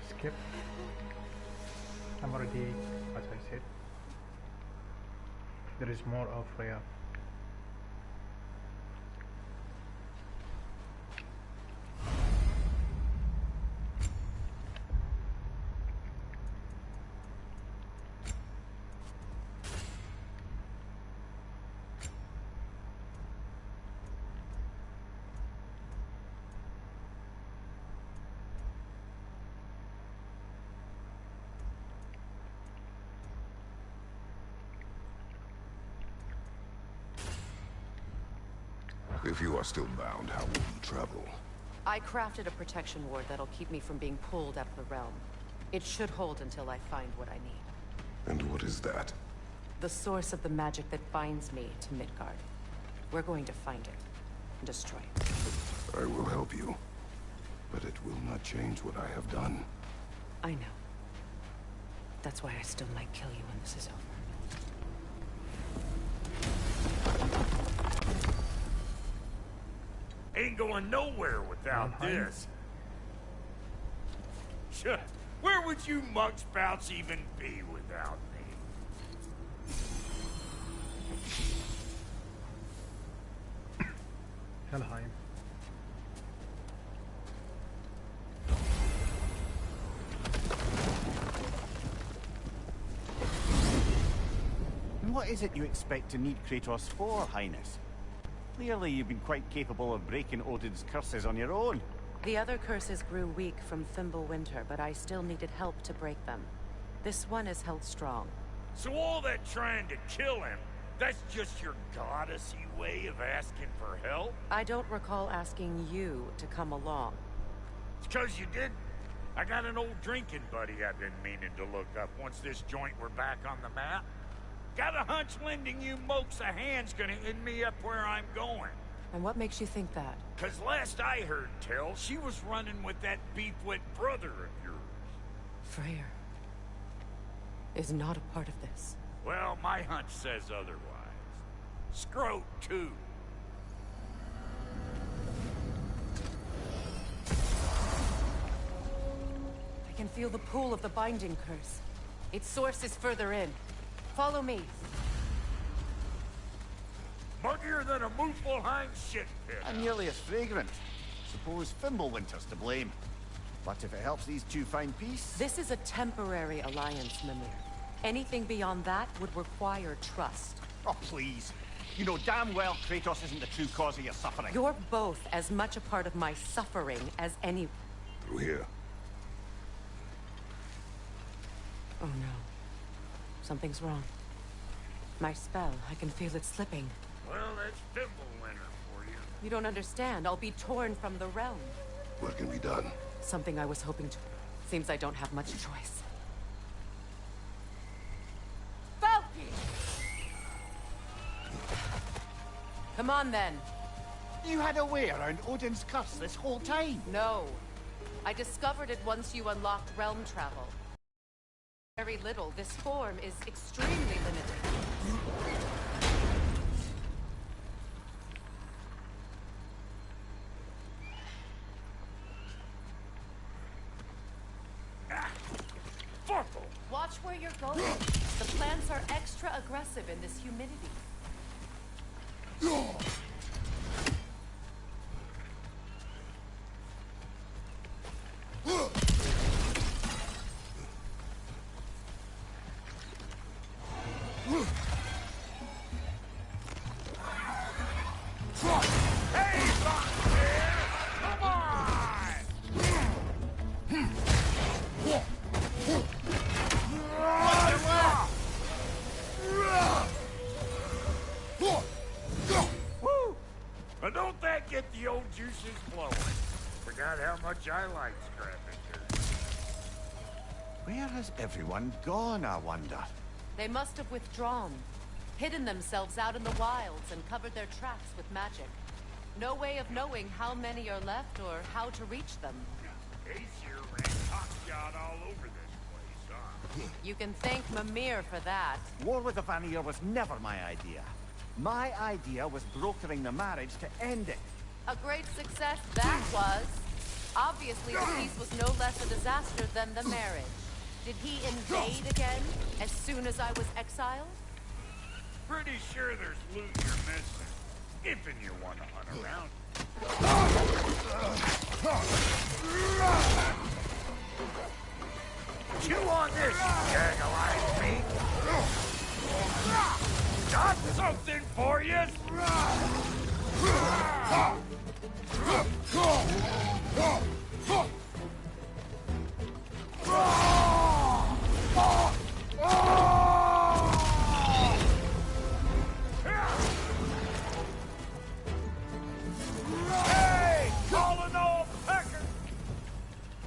Skip. I'm already, as I said, there is more of Freya. If you are still bound, how will you travel? I crafted a protection ward that'll keep me from being pulled out of the realm. It should hold until I find what I need. And what is that? The source of the magic that binds me to Midgard. We're going to find it and destroy it. I will help you, but it will not change what I have done. I know. That's why I still might kill you when this is over. Ain't going nowhere without this. Sure. Where would you muckspouts even be without me? Helheim. And what is it you expect to need Kratos for, Highness? Clearly you've been quite capable of breaking Odin's curses on your own. The other curses grew weak from Fimbulwinter, but I still needed help to break them. This one is held strong. So all that trying to kill him, that's just your goddessy way of asking for help? I don't recall asking you to come along. It's 'cause you did. I got an old drinking buddy I've been meaning to look up once this joint were back on the map. Got a hunch lending you mokes a hand's gonna end me up where I'm going. And what makes you think that? 'Cause last I heard tell, she was running with that beef-wit brother of yours. Freyr is not a part of this. Well, my hunch says otherwise. Scroat, too. I can feel the pull of the binding curse. Its source is further in. Follow me. Muggier than a Muspelheim shit pit. And nearly as fragrant. Suppose Fimbulwinter's to blame. But if it helps these two find peace... This is a temporary alliance, Mimir. Anything beyond that would require trust. Oh, please. You know damn well Kratos isn't the true cause of your suffering. You're both as much a part of my suffering as any... Through here. Oh no. Something's wrong. My spell, I can feel it slipping. Well, that's Fimbulwinter for you. You don't understand. I'll be torn from the realm. What can be done? Something I was hoping to... Seems I don't have much choice. Come on, then. You had a way around Odin's curse this whole time? No. I discovered it once you unlocked realm travel. Very little. This form is extremely limited. Watch where you're going. The plants are extra aggressive in this humidity. I like scrapping. Where has everyone gone, I wonder? They must have withdrawn, hidden themselves out in the wilds and covered their tracks with magic. No way of knowing how many are left or how to reach them. Aesir ran hotshot all over this place, huh? You can thank Mimir for that. War with the Vanir was never my idea. My idea was brokering the marriage to end it. A great success that was. Obviously, the peace was no less a disaster than the marriage. Did he invade again, as soon as I was exiled? Pretty sure there's loot you're missing, if you want to hunt around. Chew on this, gag-alive meat! Got something for you! Hey, calling all Pecker!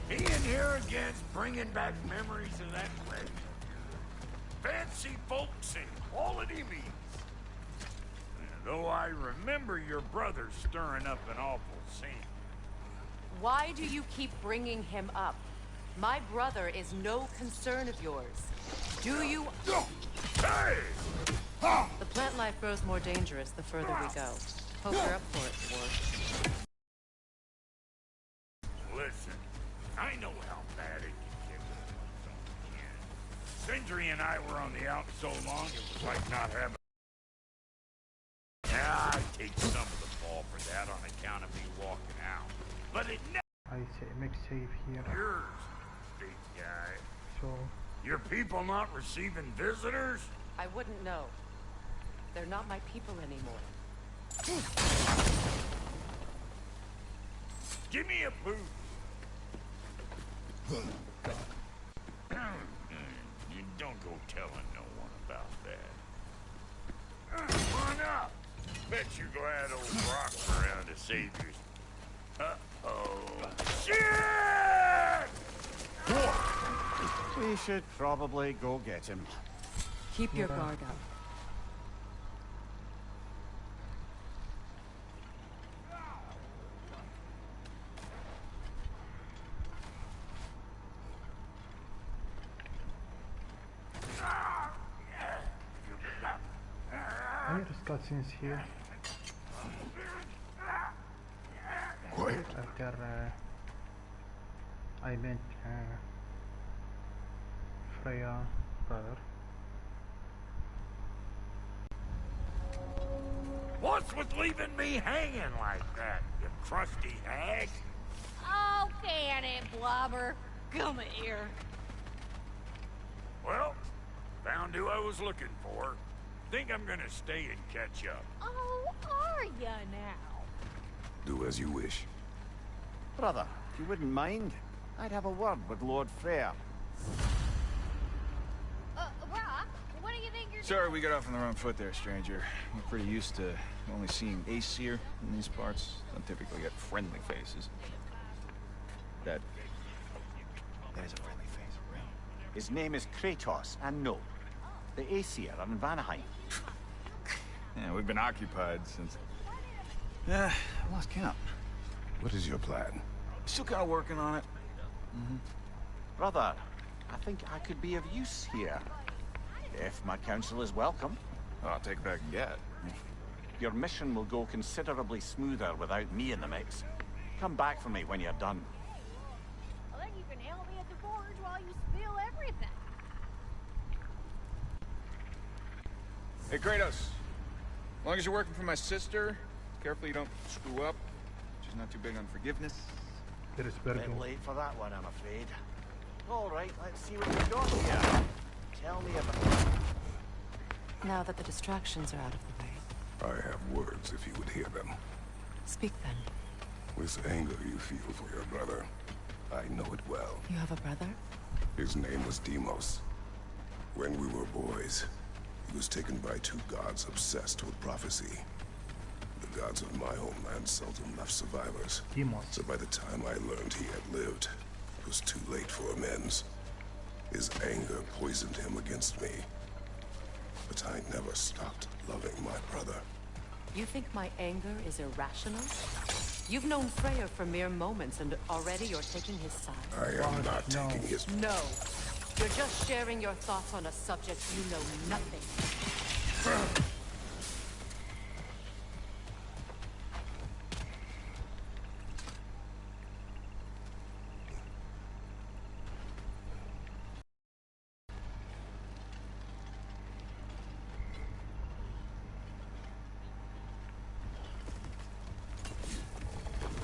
He in here again's bringing back memories of that wedding. Fancy folks and quality meats. Though I remember your brother stirring up an awful scene. Why do you keep bringing him up? My brother is no concern of yours. Do you... Hey! The plant life grows more dangerous the further we go. Hope you're up for it, Ward. Listen, I know how bad it can get with someone. Sindri and I were on the out so long, it was like not having... Yeah, I take some of the fall for that on account of me walking out. But it never... I say make save here. Yours, big guy. So... Your people not receiving visitors? I wouldn't know. They're not my people anymore. Give me a boost. You don't go telling no one about that. Come on up. Bet you're glad old Brock's around to save you. Uh-oh. Shit! We should probably go get him. Keep your guard up. I just got cutscenes here. Quiet. After I met Freya brother. What's with leaving me hanging like that, you crusty hag? Oh, can it, Blobber? Come here. Well, found who I was looking for. Think I'm gonna stay and catch up. Oh, are ya now? Do as you wish. Brother, if you wouldn't mind, I'd have a word with Lord Freyr. Brock, what do you think you're Sorry, we got off on the wrong foot there, stranger. We're pretty used to only seeing Aesir in these parts. Don't typically get friendly faces. That is a friendly face, right? His name is Kratos, and no, the Aesir are in Vanaheim. Yeah, we've been occupied since... I lost count. What is your plan? Still kind of working on it. Brother, I think I could be of use here. If my counsel is welcome. Oh, I'll take back and get. Your mission will go considerably smoother without me in the mix. Come back for me when you're done. Well, then you can help me at the forge while you spill everything. Hey, Kratos. As long as you're working for my sister, careful you don't screw up. She's not too big on forgiveness. There is A bit late for that one, I'm afraid. All right, let's see what we've got here. Tell me about it. Now that the distractions are out of the way. I have words if you would hear them. Speak then. This anger you feel for your brother, I know it well. You have a brother? His name was Deimos. When we were boys, he was taken by two gods obsessed with prophecy. The gods of my homeland seldom left survivors. Deimos. So by the time I learned he had lived, it was too late for amends. His anger poisoned him against me. But I never stopped loving my brother. You think my anger is irrational? You've known Freyr for mere moments, and already you're taking his side. I am not taking his... No. You're just sharing your thoughts on a subject you know nothing.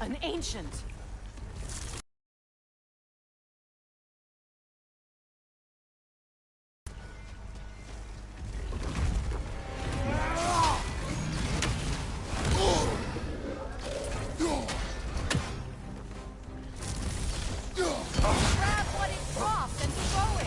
An ancient! Grab what it dropped and throw it!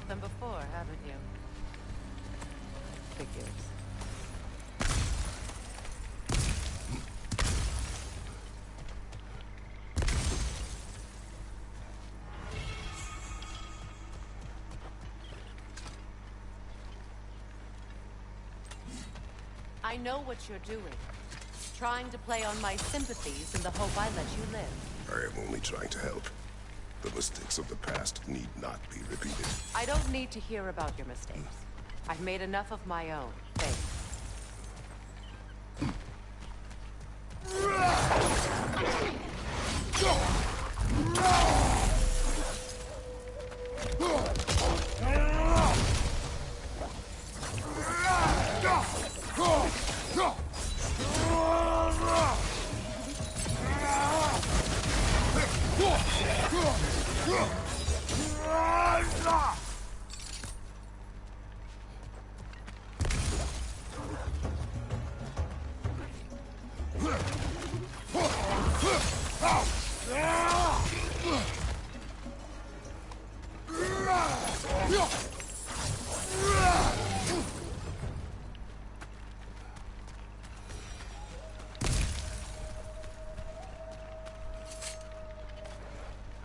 them before, haven't you? Figures. I know what you're doing. Trying to play on my sympathies in the hope I let you live. I am only trying to help. The mistakes of the past need not be repeated. I don't need to hear about your mistakes. I've made enough of my own. Thanks.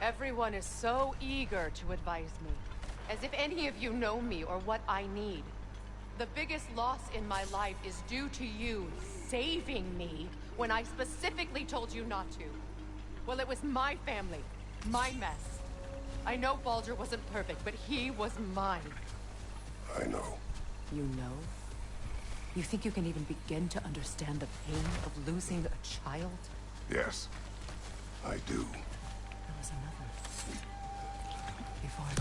Everyone is so eager to advise me, as if any of you know me or what I need. The biggest loss in my life is due to you saving me when I specifically told you not to. Well, it was my family, my mess. I know Baldur wasn't perfect, but he was mine. I know. You know? You think you can even begin to understand the pain of losing a child? Yes, I do. There was another. Before it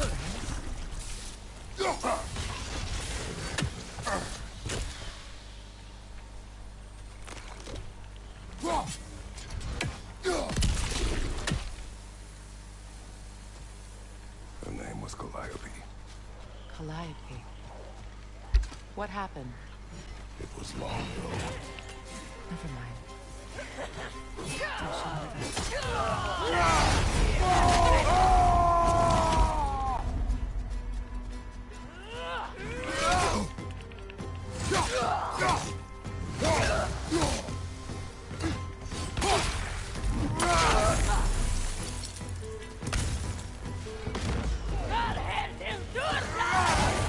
Her name was Calliope. Calliope. What happened? It was long ago. Never mind.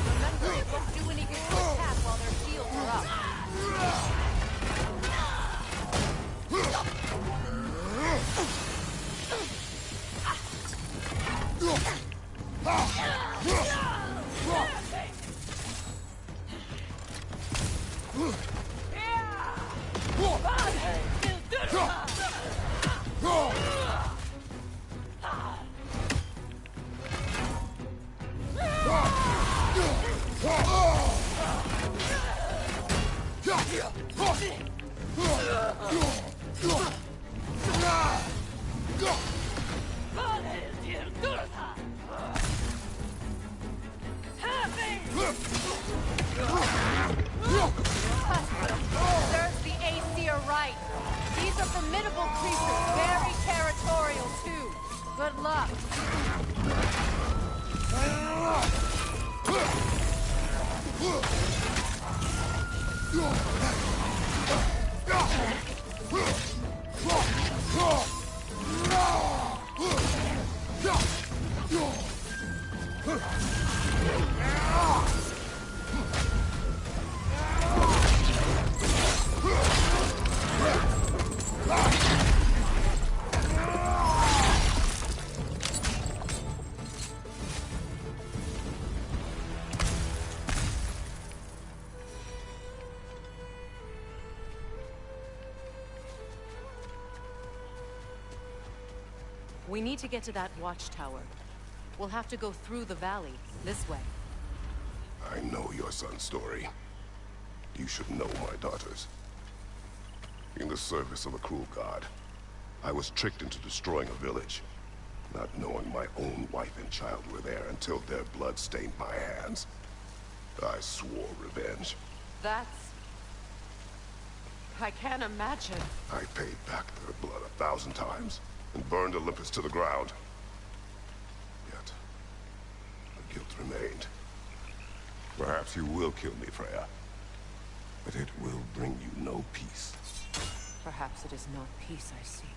Remember, it won't do any good to attack while their shields are up. Serves the Aesir right. These are formidable creatures, very territorial too. Good luck. We need to get to that watchtower. We'll have to go through the valley, this way. I know your son's story. You should know my daughter's. In the service of a cruel god, I was tricked into destroying a village, not knowing my own wife and child were there until their blood stained my hands. I swore revenge. That's... I can't imagine. I paid back their blood 1,000 times and burned Olympus to the ground. Yet, the guilt remained. Perhaps you will kill me, Freya. But it will bring you no peace. Perhaps it is not peace I seek.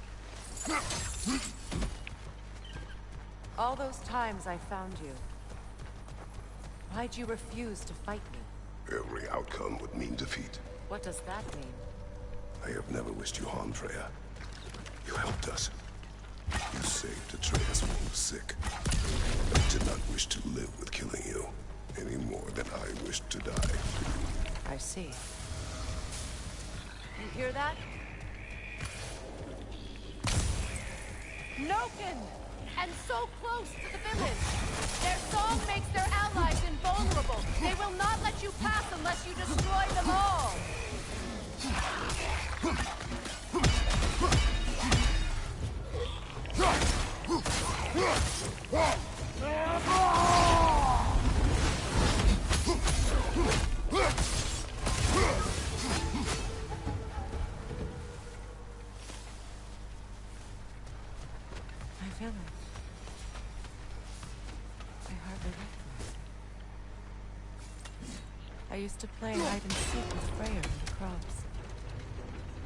All those times I found you, why'd you refuse to fight me? Every outcome would mean defeat. What does that mean? I have never wished you harm, Freya. You helped us. You saved Atreus when he was sick. I did not wish to live with killing you, any more than I wished to die. I see. You hear that? Noken! And so close to the village! Their song makes their allies invulnerable. They will not let you pass unless you destroy them all! My village. I hardly recognize it. I used to play hide and seek with Freya in the crops.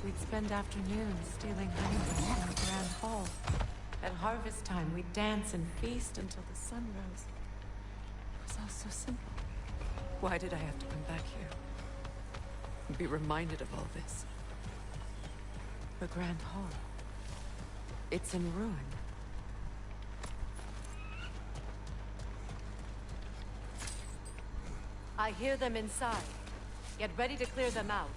We'd spend afternoons stealing honey from the grand hall. At harvest time, we'd dance and feast until the sun rose. It was all so simple. Why did I have to come back here? And be reminded of all this? The grand hall. It's in ruin. I hear them inside. Get ready to clear them out.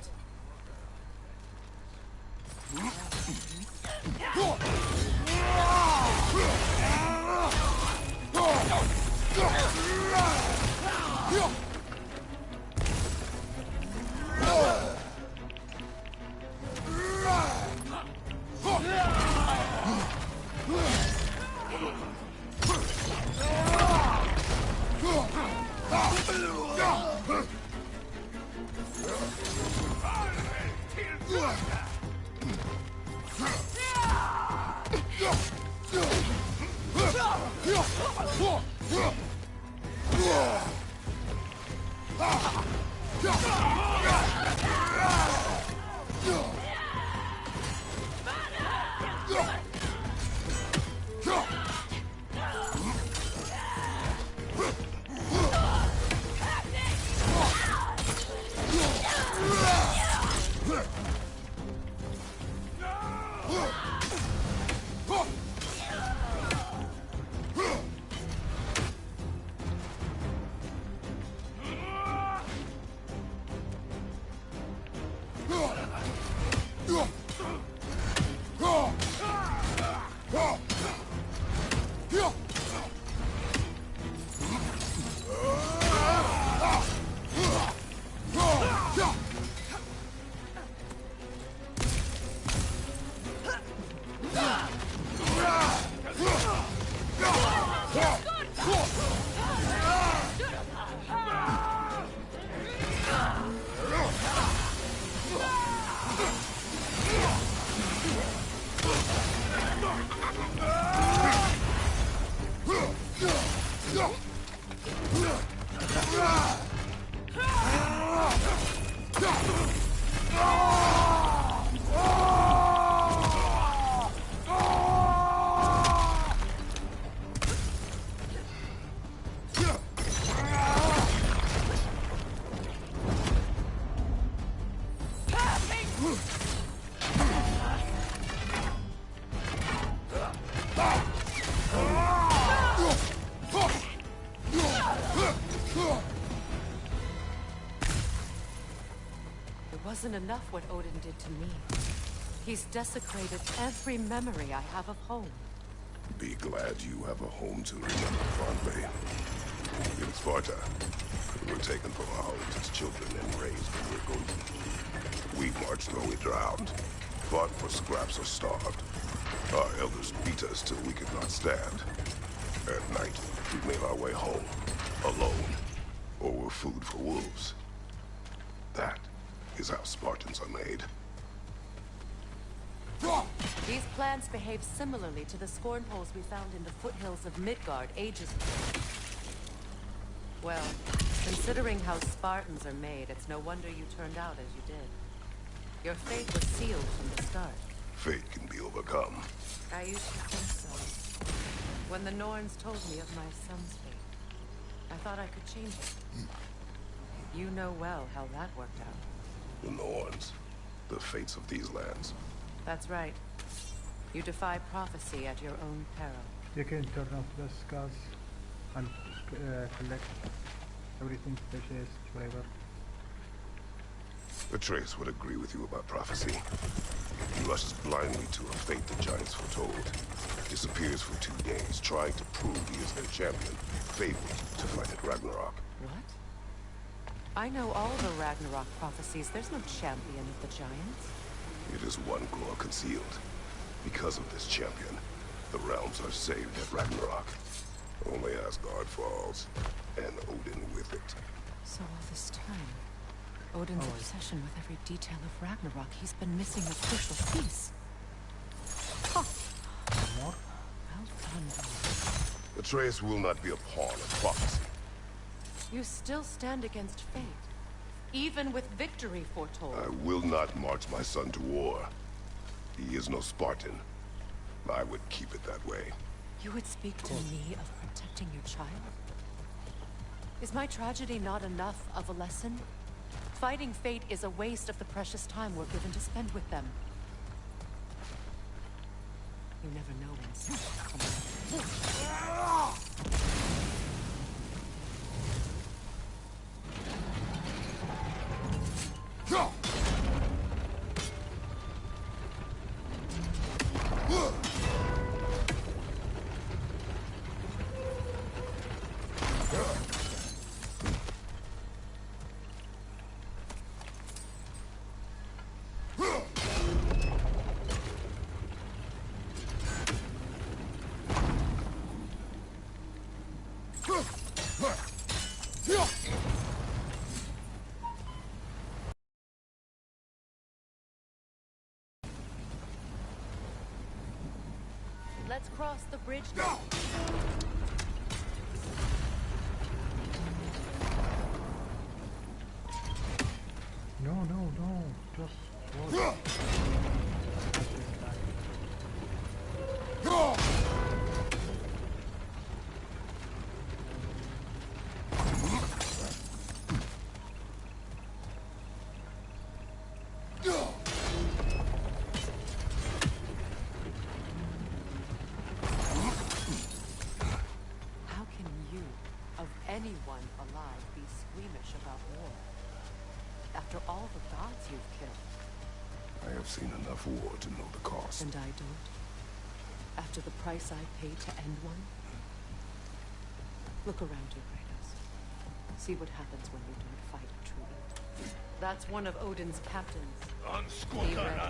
Wasn't enough what Odin did to me. He's desecrated every memory I have of home. Be glad you have a home to remember fondly. In Sparta, we were taken from our homes as children and raised when we were golden. We marched or we drowned, fought for scraps or starved. Our elders beat us till we could not stand. At night, we made our way home, alone, or were food for wolves. That is how Spartans are made. These plants behave similarly to the scorn holes we found in the foothills of Midgard ages ago. Well, Considering how Spartans are made, it's no wonder you turned out as you did. Your fate was sealed from the start. Fate can be overcome. I used to think so. When the Norns told me of my son's fate, I thought I could change it. You know well how that worked out. The Norns. The fates of these lands. That's right. You defy prophecy at your own peril. You can turn off the scars and collect everything, fishes, whatever. Atreus would agree with you about prophecy. He rushes blindly to a fate the giants foretold. Disappears for 2 days, trying to prove he is their champion, fabled to fight at Ragnarok. What? I know all the Ragnarok prophecies. There's no champion of the giants. It is one core concealed. Because of this champion, the realms are saved at Ragnarok. Only Asgard falls, and Odin with it. So all this time, Odin's obsession with every detail of Ragnarok, he's been missing a crucial piece. Huh. What? Well done. Atreus will not be a pawn of prophecy. You still stand against fate, even with victory foretold. I will not march my son to war. He is no Spartan. I would keep it that way. You would speak to me of protecting your child? Is my tragedy not enough of a lesson? Fighting fate is a waste of the precious time we're given to spend with them. You never know when something Let's cross the bridge now. No, just walk. anyone alive be squeamish about war? After all the gods you've killed. I have seen enough war to know the cost. And I don't? After the price I paid to end one? Look around you, Kratos. See what happens when you don't fight truly. That's one of Odin's captains. Be ready.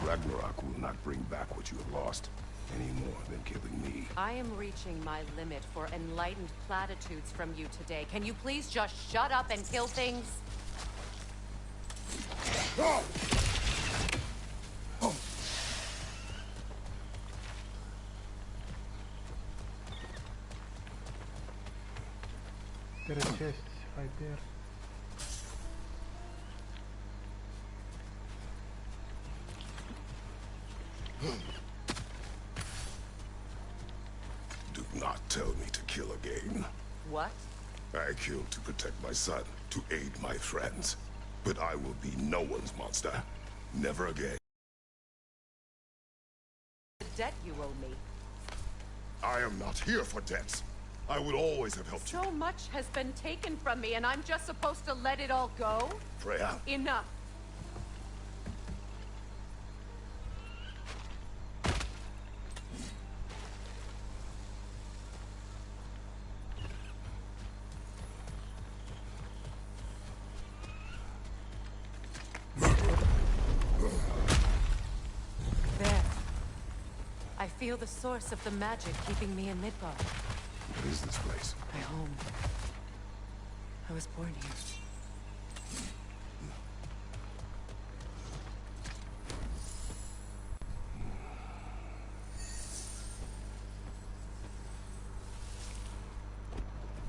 Ragnarok will not bring back what you have lost, any more than killing me. I am reaching my limit for enlightened platitudes from you today. Can you please just shut up and kill things? There are chests right there. tell me to kill again. What? I killed to protect my son, to aid my friends. But I will be no one's monster. Never again. The debt you owe me. I am not here for debts. I would always have helped you. So much has been taken from me, and I'm just supposed to let it all go? Freya. Enough. There. I feel the source of the magic keeping me in Midgard. What is this place? My home. I was born here.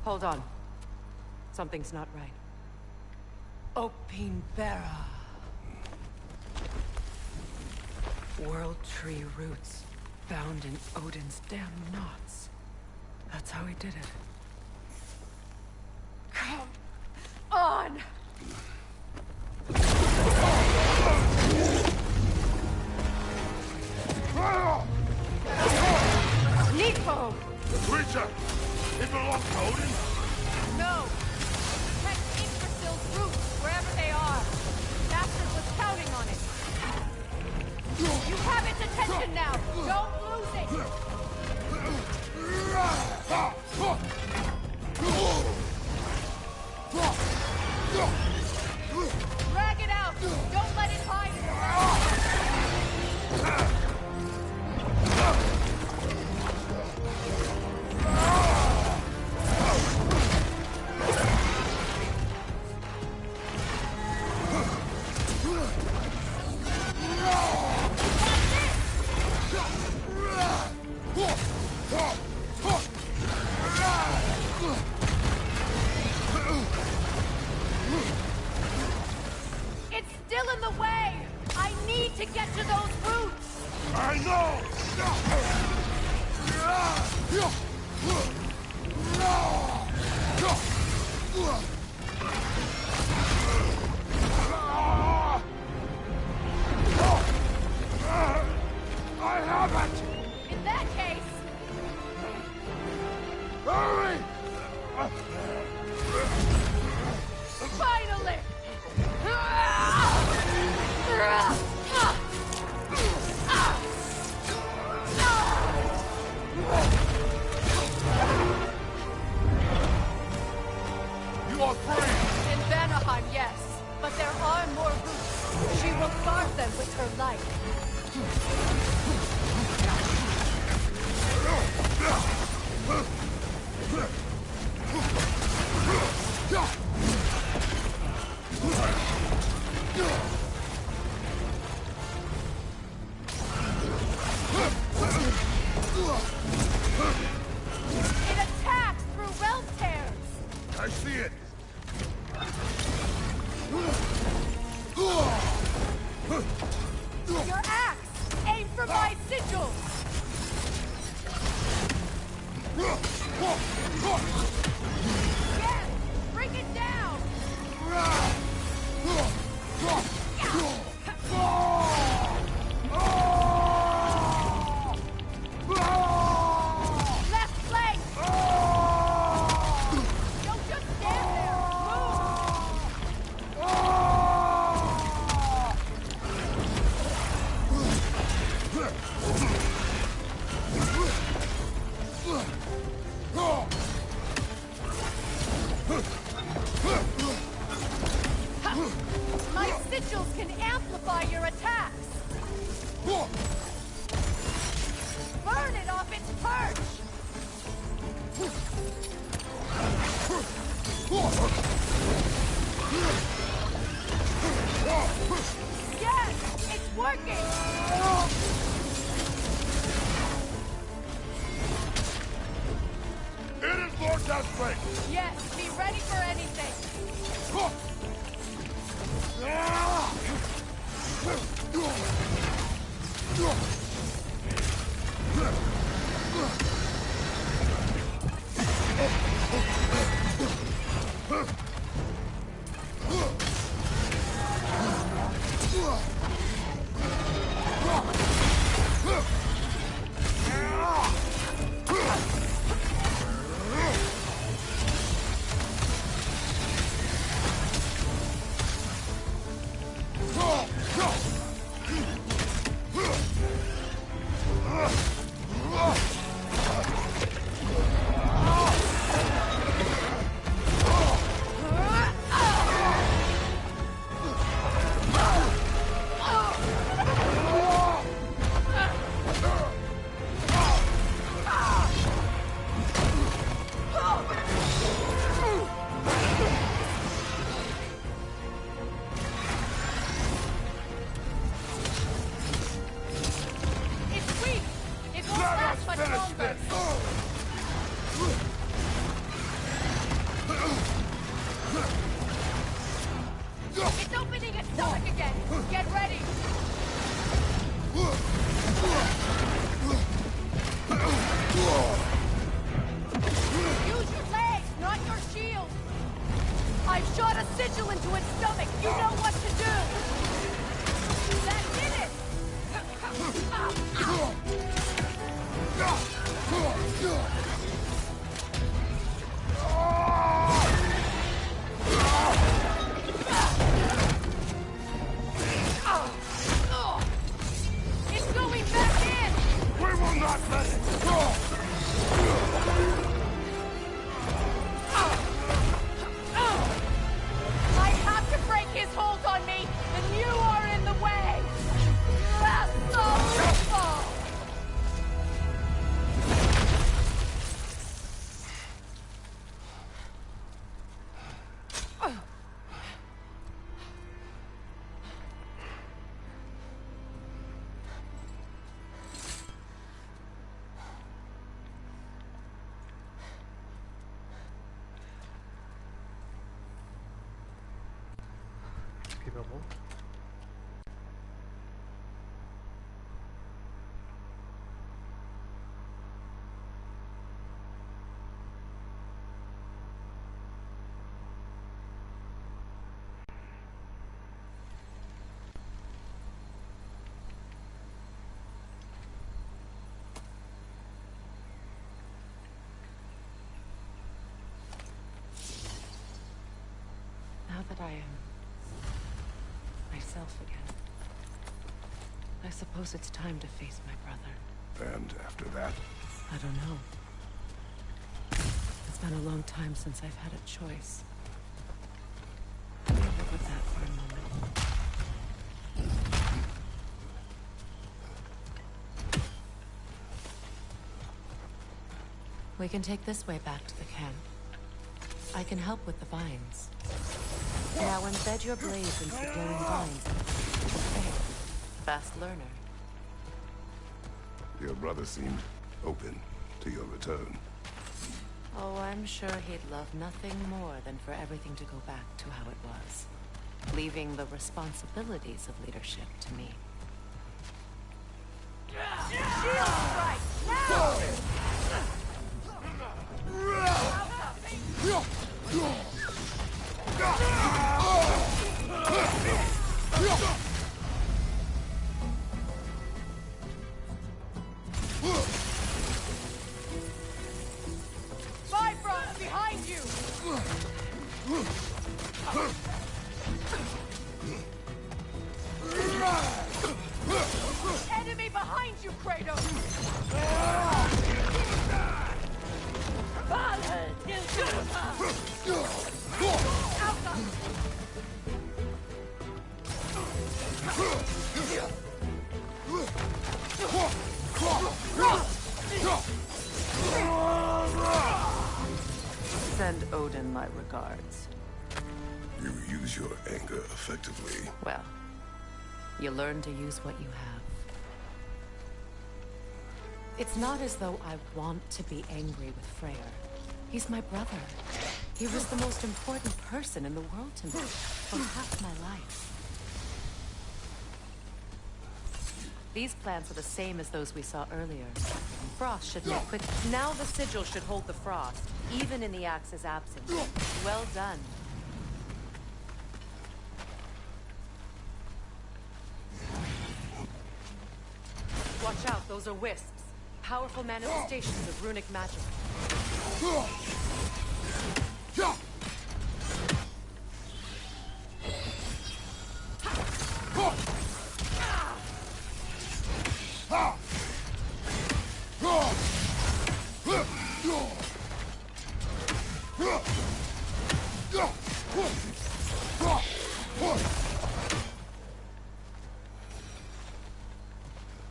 Hold on. Something's not right. Opinbera. World tree roots bound in Odin's damn knots. That's how he did it. Come on! Nico! The creature! It belongs to Odin? No! Protect Yggdrasil's roots, wherever they are. Bastard was counting on it. You have its attention now! Don't lose it! Drag it out! Don't let it hide in the It's still in the way! I need to get to those roots! I know! I have it! In that case... Hurry! Finally! You are free! In Vanaheim, yes. But there are more roots. She will guard them with her life. It attacks through realm tears! I see it! Your axe! Aim for my sigils! Yes! Bring it down! Left flank! Don't just stand there! My sigils can amplify your attacks! Burn it off its perch! Yes! It's working! It is more desperate! Yes, be ready for anything! shot a sigil into its stomach! You know what to do! That did it! It's going back in! We will not let it go! I have to break his hold on me, and you are in the way! That's so Skippable. Now that I am myself again, I suppose it's time to face my brother. And after that? I don't know. It's been a long time since I've had a choice. Let me live with that for a moment. We can take this way back to the camp. I can help with the vines. Now embed your blades into the glowing vines. Hey, fast learner. Your brother seemed open to your return. Oh, I'm sure he'd love nothing more than for everything to go back to how it was, leaving the responsibilities of leadership to me. Shield strike! Now! Bifrost behind you! Enemy behind you, Kratos! Send Odin my regards. You use your anger effectively. Well, you learn to use what you have. It's not as though I want to be angry with Freyr. He's my brother. He was the most important person in the world to me for half my life. These plants are the same as those we saw earlier. Frost should make quick. Now the sigil should hold the frost, even in the Axe's absence. Well done. Watch out, those are wisps. Powerful manifestations of runic magic.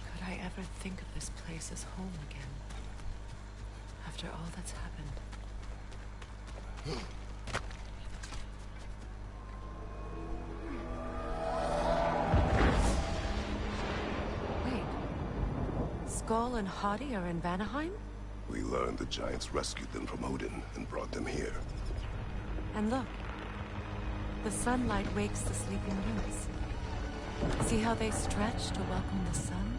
Could I ever think of this place as home again? After all that's happened. Wait. Skull and Hadi are in Vanaheim? We learned the giants rescued them from Odin and brought them here. And look. The sunlight wakes the sleeping roots. See how they stretch to welcome the sun?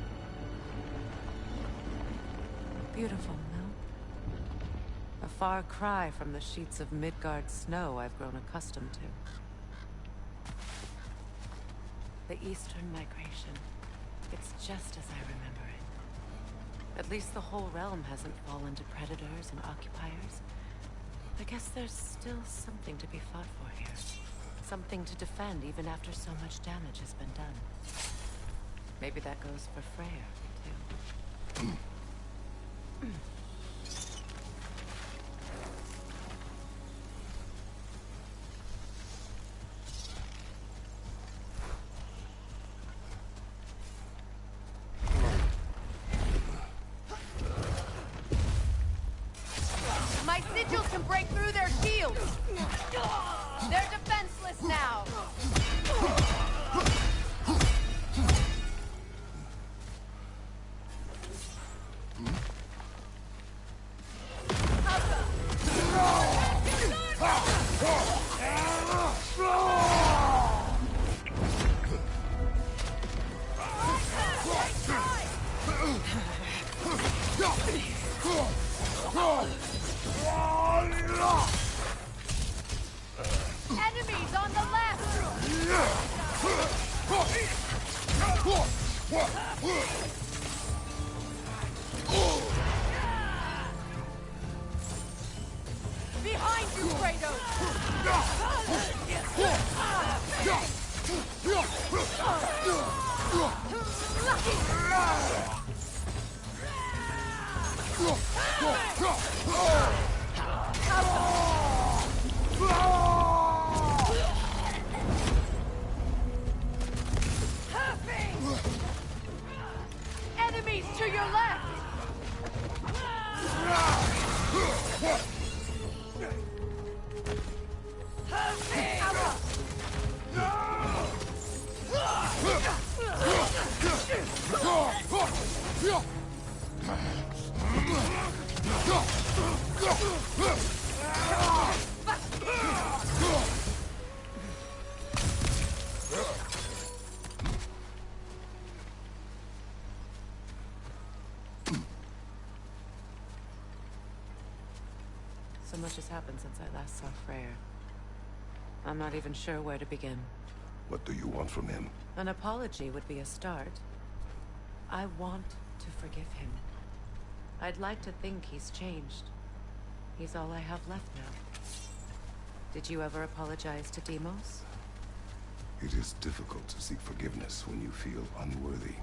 Beautiful, no? A far cry from the sheets of Midgard snow I've grown accustomed to. The Eastern Migration. It's just as I remember it. At least the whole realm hasn't fallen to predators and occupiers. I guess there's still something to be fought for here. Something to defend even after so much damage has been done. Maybe that goes for Freyr, too. My sigils can break through their shields! They're defenseless now! Enemies on the left! Behind you, Enemies to your left! So much has happened since I last saw Freyr. I'm not even sure where to begin. What do you want from him? An apology would be a start. I want to forgive him. I'd like to think he's changed. He's all I have left now. Did you ever apologize to Deimos? It is difficult to seek forgiveness when you feel unworthy.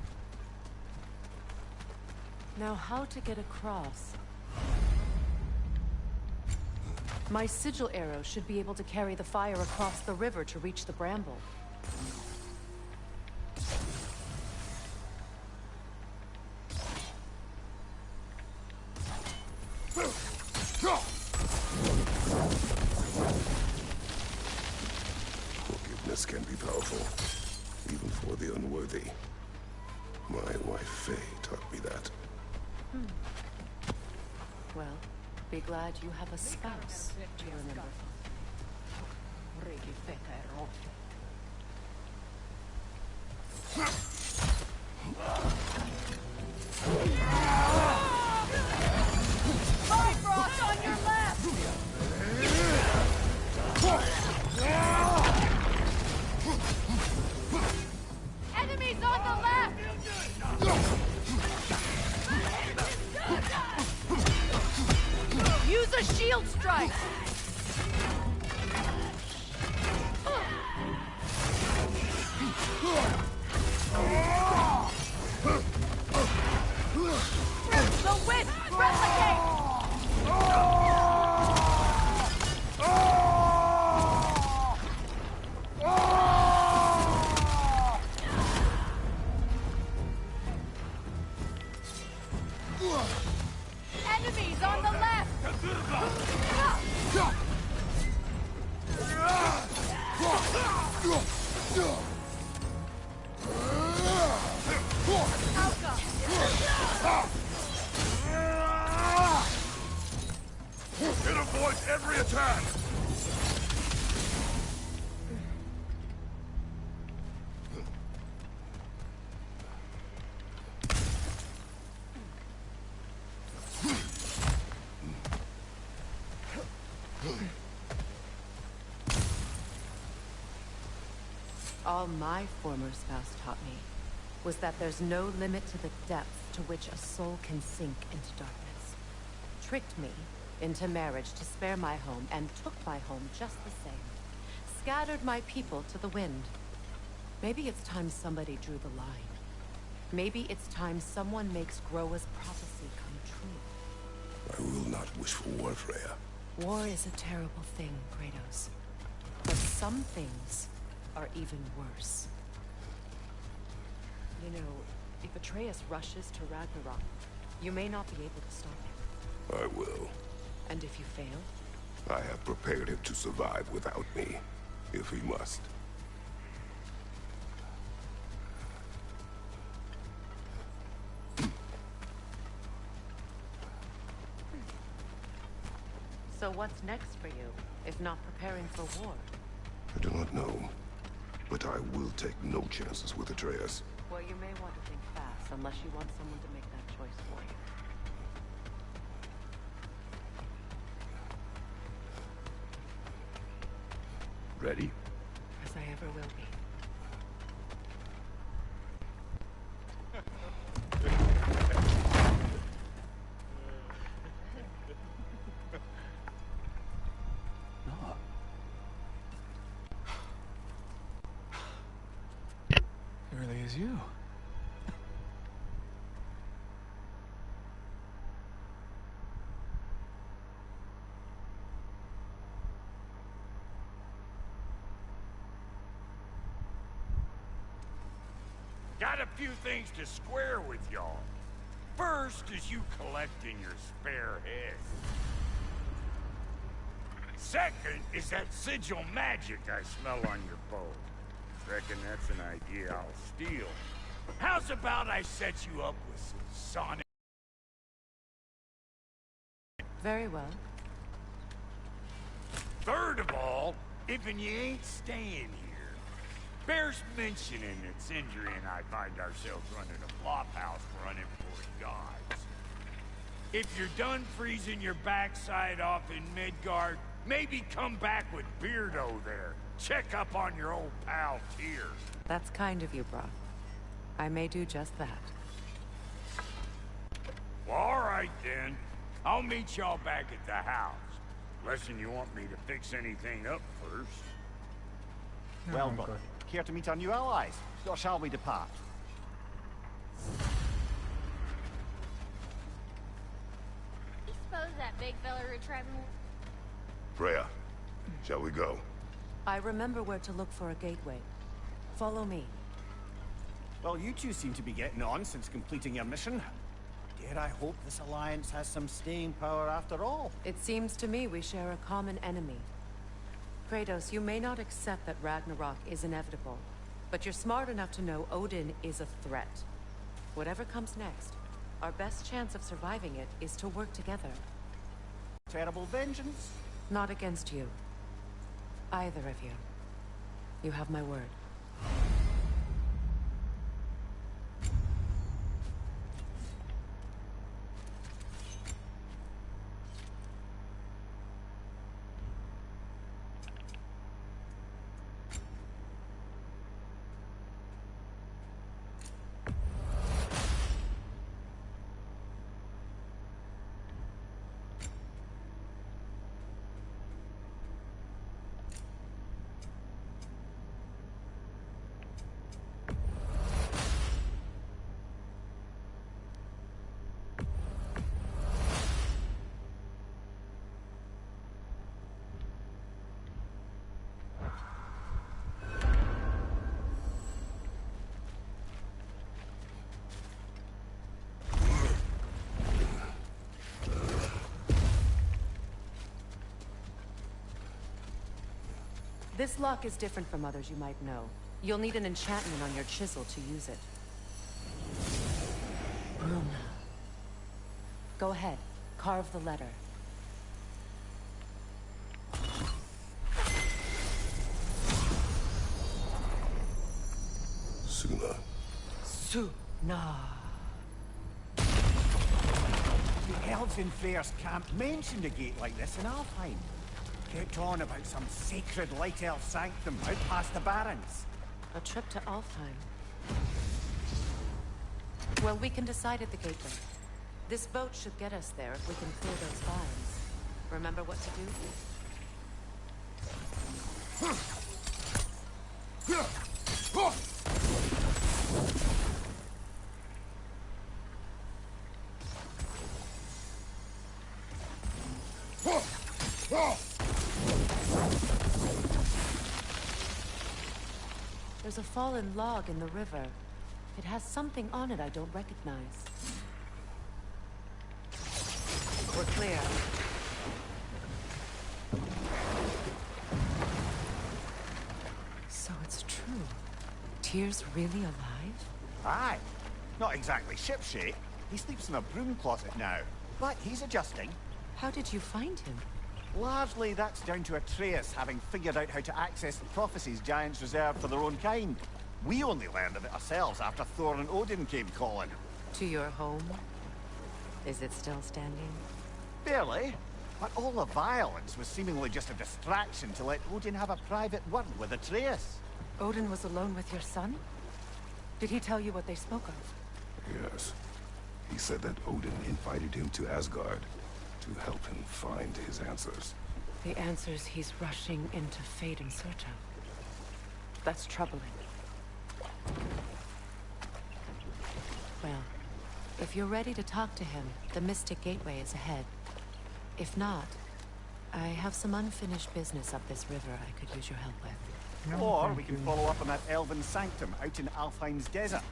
Now, how to get across? My sigil arrow should be able to carry the fire across the river to reach the bramble. Forgiveness can be powerful, even for the unworthy. My wife Faye taught me that. Well, be glad you have a spouse to remember. Bifrost on your left! Enemies on the left! Use a shield strike! The Wisp! Replicate! Enemies on the left! All my former spouse taught me was that there's no limit to the depth to which a soul can sink into darkness. Tricked me into marriage to spare my home, and took my home just the same. Scattered my people to the wind. Maybe it's time somebody drew the line. Maybe it's time someone makes Groa's prophecy come true. I will not wish for war, Freya. War is a terrible thing, Kratos. But some things are even worse. You know, if Atreus rushes to Ragnarok, you may not be able to stop him. I will. And if you fail? I have prepared him to survive without me, if he must. So what's next for you, if not preparing for war? I do not know, but I will take no chances with Atreus. Well, you may want to think fast, unless you want someone to make that choice for you. Ready? As I ever will be. It really is you. Got a few things to square with y'all. First is you collecting your spare head. Second is that sigil magic I smell on your bow. Reckon that's an idea I'll steal. How's about I set you up with some sonic? Very well. Third of all, if you ain't staying here, bears mentioning that Sindri and I find ourselves running a flophouse for unemployed gods. If you're done freezing your backside off in Midgard, maybe come back with Beardo there. Check up on your old pal Tyr. That's kind of you, Brock. I may do just that. Well, all right then. I'll meet y'all back at the house. Unless you want me to fix anything up first. Well done. Care to meet our new allies? Or shall we depart? You suppose that big fella we're traveling with? Freya, shall we go? I remember where to look for a gateway. Follow me. Well, you two seem to be getting on since completing your mission. Dare I hope this alliance has some staying power after all? It seems to me we share a common enemy. Kratos, you may not accept that Ragnarok is inevitable, but you're smart enough to know Odin is a threat. Whatever comes next, our best chance of surviving it is to work together. Terrible vengeance? Not against you. Either of you. You have my word. This lock is different from others you might know. You'll need an enchantment on your chisel to use it. Bruna. Go ahead. Carve the letter. Suna. Suna. The elves in Freyr's camp mentioned a gate like this in Alfheim. Kept on about some sacred light elf sanctum out past the barrens. A trip to Alfheim. Well, we can decide at the gateway. This boat should get us there if we can clear those vines. Remember what to do? There's a fallen log in the river. It has something on it I don't recognize. We're clear. So it's true. Tyr's really alive? Aye. Not exactly shipshape. He sleeps in a broom closet now. But he's adjusting. How did you find him? Largely, that's down to Atreus having figured out how to access the prophecies giants reserve for their own kind. We only learned of it ourselves after Thor and Odin came calling. To your home? Is it still standing? Barely. But all the violence was seemingly just a distraction to let Odin have a private word with Atreus. Odin was alone with your son? Did he tell you what they spoke of? Yes. He said that Odin invited him to Asgard to help him find his answers. The answers he's rushing into fate in search of. That's troubling. Well, if you're ready to talk to him, the Mystic Gateway is ahead. If not, I have some unfinished business up this river I could use your help with. No, or we thank can you. follow up on that elven sanctum out in Alfheim's desert.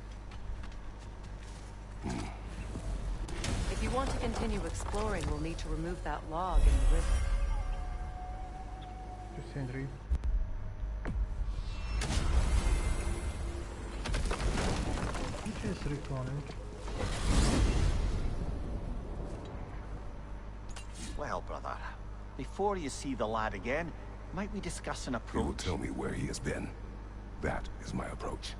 If you want to continue exploring, we'll need to remove that log in the river. Just Henry. Which is returning. Well, brother, before you see the lad again, might we discuss an He will approach? tell me where he has been. That is my approach.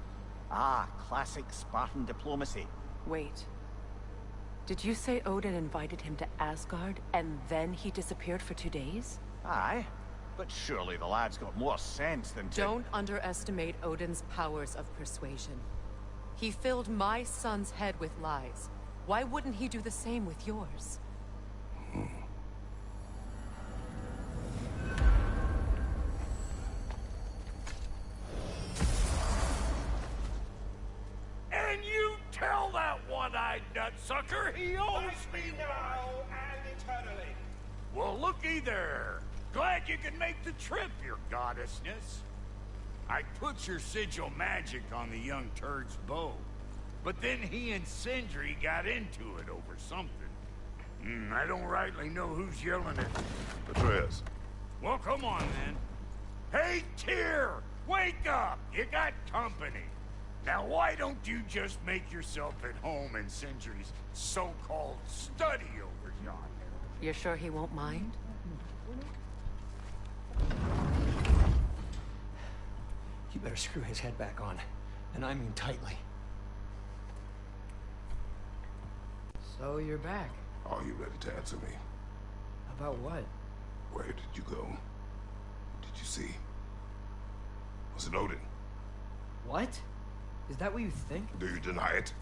Ah, classic Spartan diplomacy. Wait. Did you say Odin invited him to Asgard, and then he disappeared for 2 days? Aye, but surely the lad's got more sense than to— Don't underestimate Odin's powers of persuasion. He filled my son's head with lies. Why wouldn't he do the same with yours? And you tell that one-eyed nutsucker he owes me now and eternally. Well, looky there. Glad you can make the trip, your goddessness. I put your sigil magic on the young turd's bow, but then he and Sindri got into it over something. I don't rightly know who's yelling at me. Atreus. Well, come on, then. Hey, Tyr! Wake up! You got company. Now, why don't you just make yourself at home in Sindri's so-called study over yonder? You're sure he won't mind? You better screw his head back on. And I mean tightly. So you're back. Are you ready to answer me? About what? Where did you go? What did you see? Was it Odin? What? Is that what you think? Do you deny it?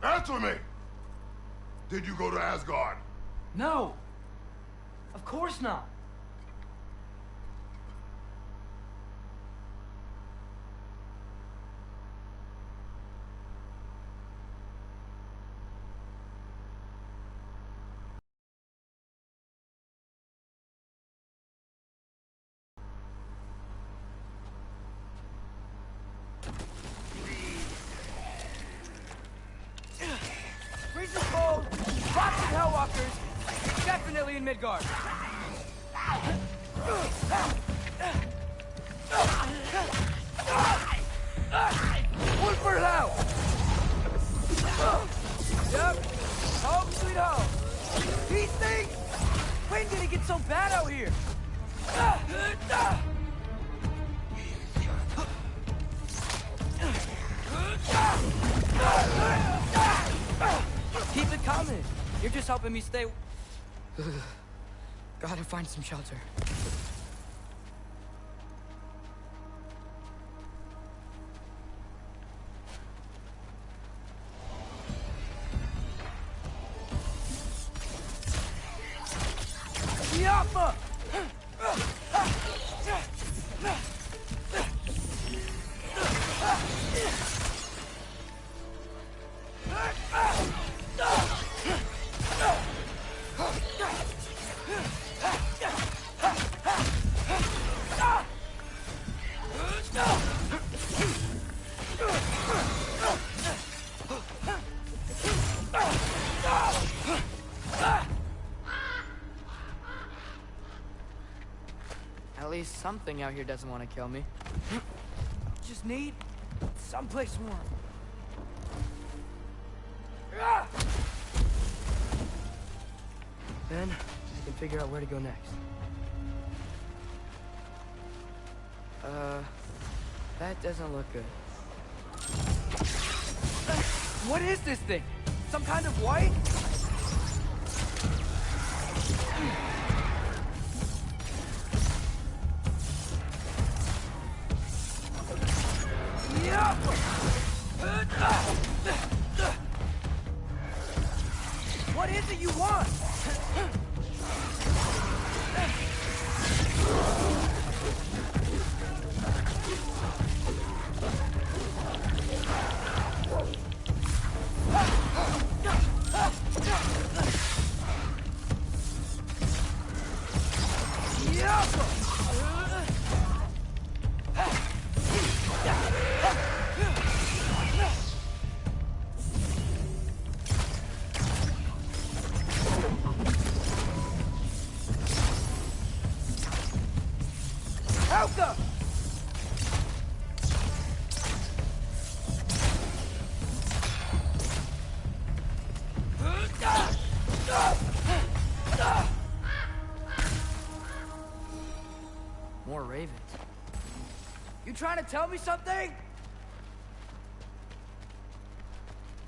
Answer me! Did you go to Asgard? No! Of course not! Freeze is cold! Rocks and Hellwalkers! Definitely in Midgard! One for now! Yep, home sweet home! These things! When did it get so bad out here? Keep it coming. You're just helping me stay... Gotta find some shelter. Yappa! At least something out here doesn't want to kill me. Just need someplace warm. Then, I can figure out where to go next. That doesn't look good. What is this thing? Some kind of white? What is it you want? More ravens. You trying to tell me something?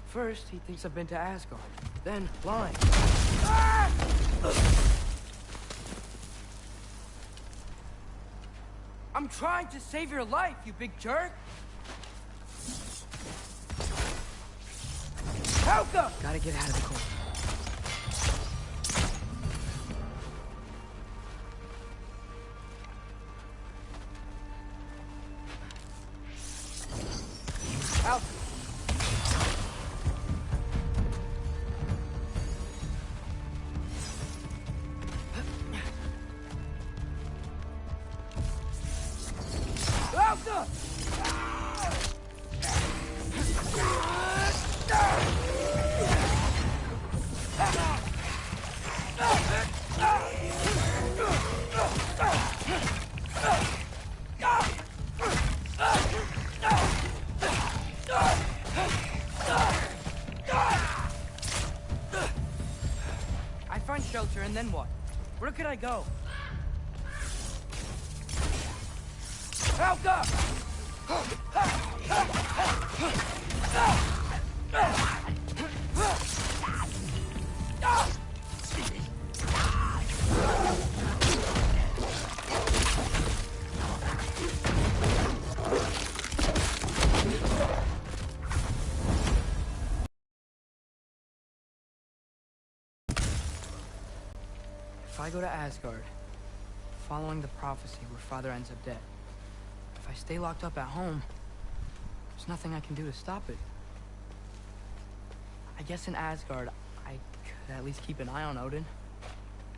First, he thinks I've been to Asgard. Then, lying. I'm trying to save your life, you big jerk! Helga! Gotta get out of the cold. Out! Alka! I find shelter and then what? Where could I go? Alka! If I go to Asgard, following the prophecy where Father ends up dead, if I stay locked up at home, there's nothing I can do to stop it. I guess in Asgard, I could at least keep an eye on Odin.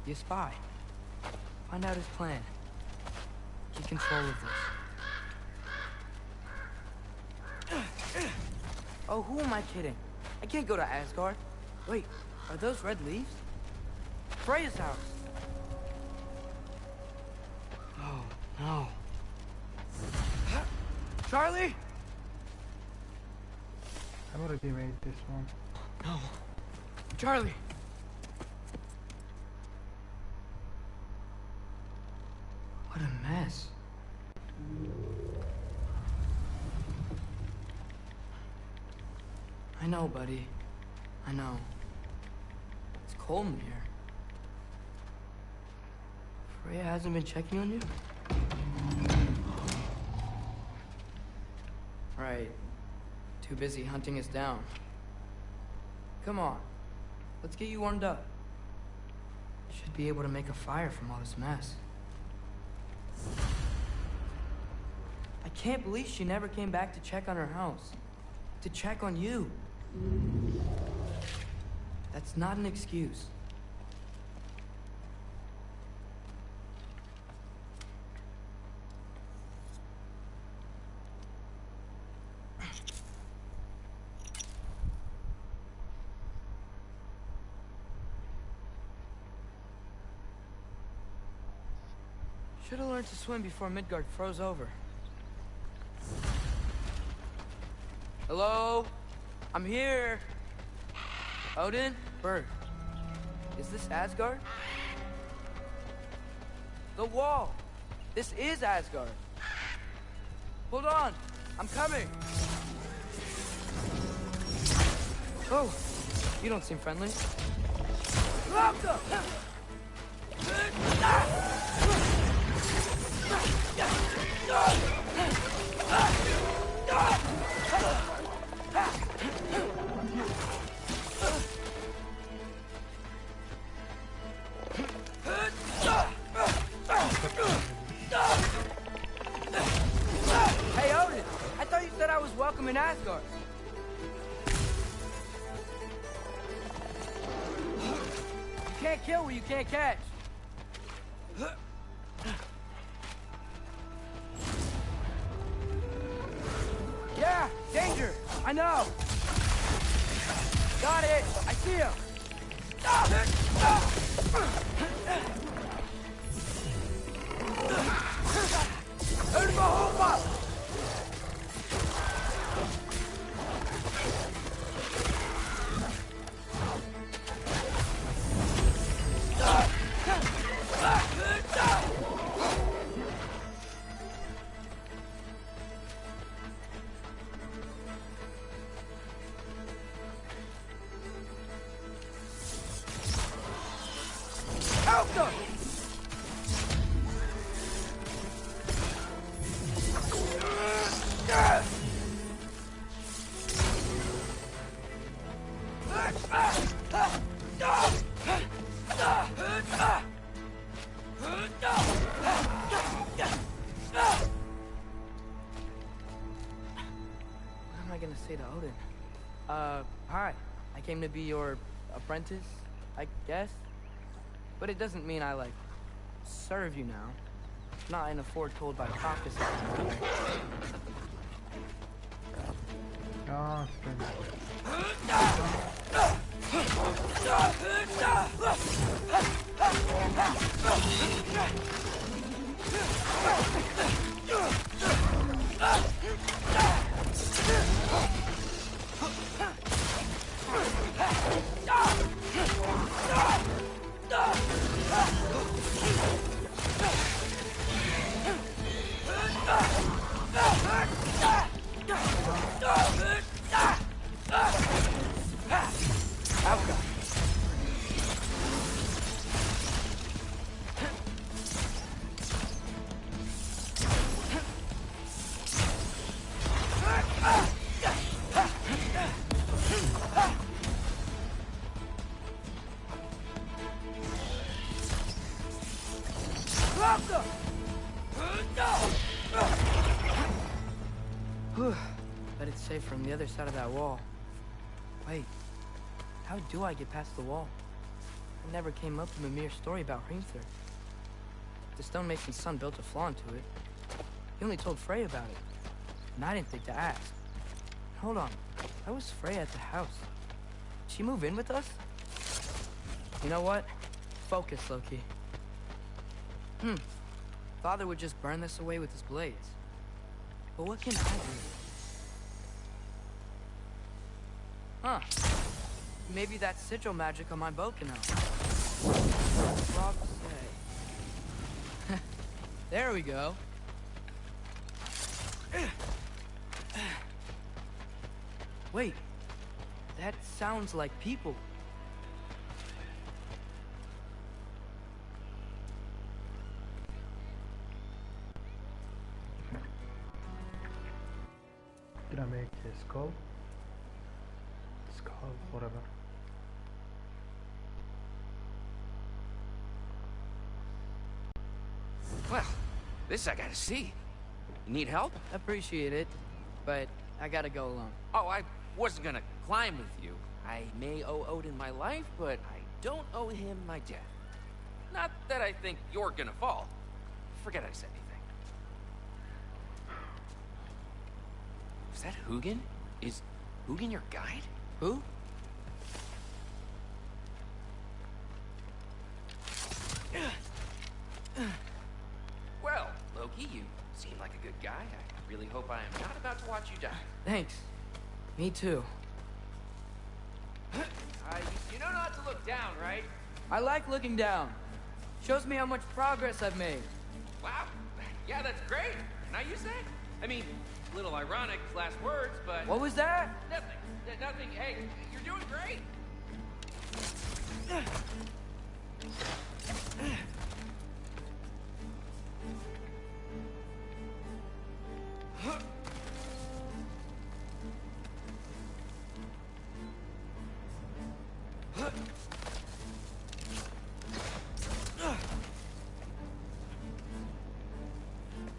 Be a spy. Find out his plan. Get control of this. Oh, who am I kidding? I can't go to Asgard. Wait, are those red leaves? Freya's house. Oh, no. Charlie? I've already made this one. No. Charlie! What a mess. I know, buddy. I know. It's cold in here. Freya hasn't been checking on you? Right. Too busy hunting us down. Come on. Let's get you warmed up. Should be able to make a fire from all this mess. I can't believe she never came back to check on her house. To check on you. That's not an excuse. Should have learned to swim before Midgard froze over. Hello? I'm here. Odin? Berg. Is this Asgard? The wall! This is Asgard. Hold on! I'm coming! Oh! You don't seem friendly. Welcome! Hey, Odin! I thought you said I was welcome in Asgard. You can't kill what you can't catch. Yeah, danger! I know! Got it! I see him! Hi. I came to be your apprentice, I guess. But it doesn't mean I, like, serve you now. Not in a foretold by prophecy. Ah, Bet it's safe from the other side of that wall. Wait, how do I get past the wall? I never came up with a mere story about Hrimthur. The stonemason's son built a flaw into it. He only told Frey about it, and I didn't think to ask. Hold on, how was Frey at the house? Did she move in with us? You know what? Focus, Loki. Father would just burn this away with his blades. But what can I do? Huh. Maybe that sigil magic on my bow can help. Rob say. There we go. Wait. That sounds like people. Gonna make a skull, whatever. This I gotta see. You need help? Appreciate it, but I gotta go alone. Oh, I wasn't gonna climb with you. I may owe Odin my life, but I don't owe him my death. Not that I think you're gonna fall. Forget I said anything. Is that Hugin? Is Hugin your guide? Who? Well, Loki, you seem like a good guy. I really hope I am not about to watch you die. Thanks. Me too. You know not to look down, right? I like looking down. Shows me how much progress I've made. Wow. Yeah, that's great. Now you say? I mean, a little ironic, last words, but... What was that? Nothing. Nothing. Hey, you're doing great.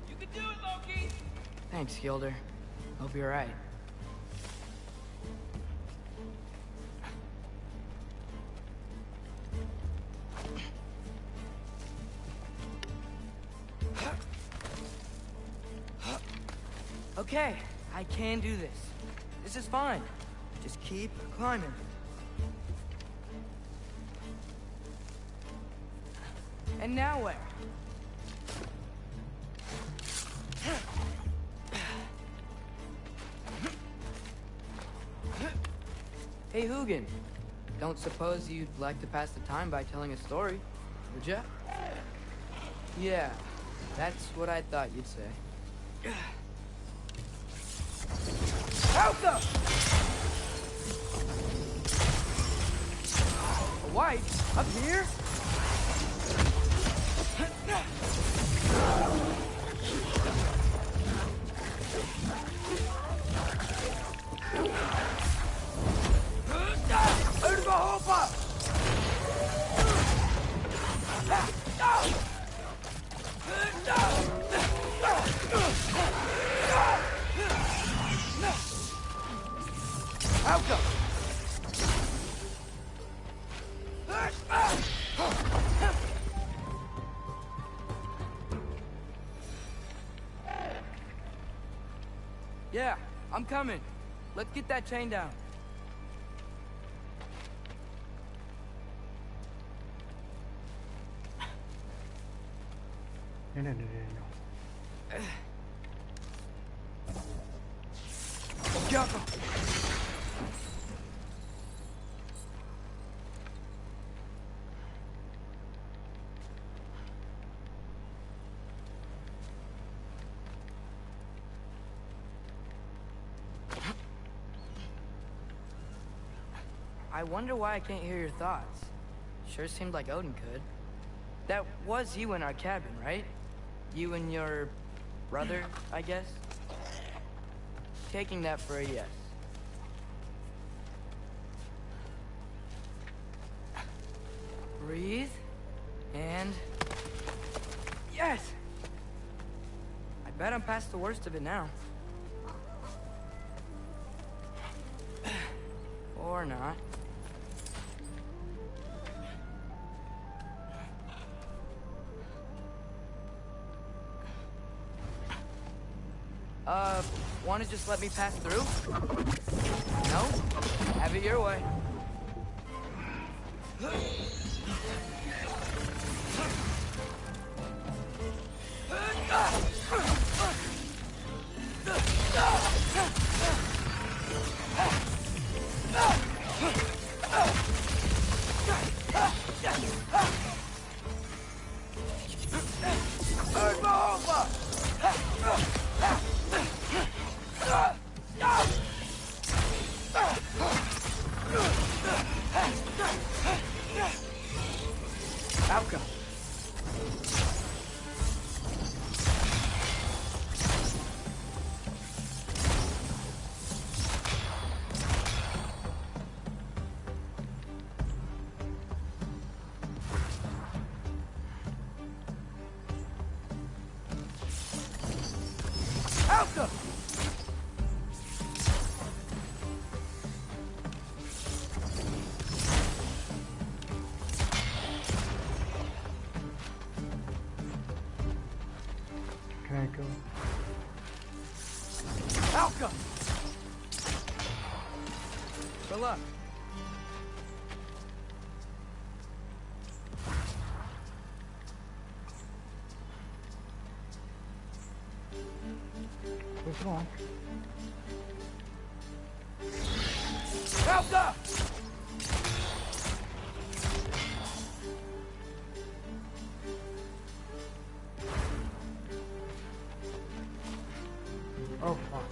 You can do it, Loki! Thanks, Gilder. Hope you're right. Okay, I can do this. This is fine. Just keep climbing. And now where? Hey, Hugin. Don't suppose you'd like to pass the time by telling a story, would ya? Yeah, that's what I thought you'd say. Helka! A wife? Up here? Yeah, I'm coming. Let's get that chain down. No. I wonder why I can't hear your thoughts. Sure seemed like Odin could. That was you in our cabin, right? You and your brother, I guess? Taking that for a yes. Breathe. And... yes! I bet I'm past the worst of it now. Or not. Wanna just let me pass through? No? Have it your way. can I go? Alka! Good luck. What's wrong? Alka! Oh fuck.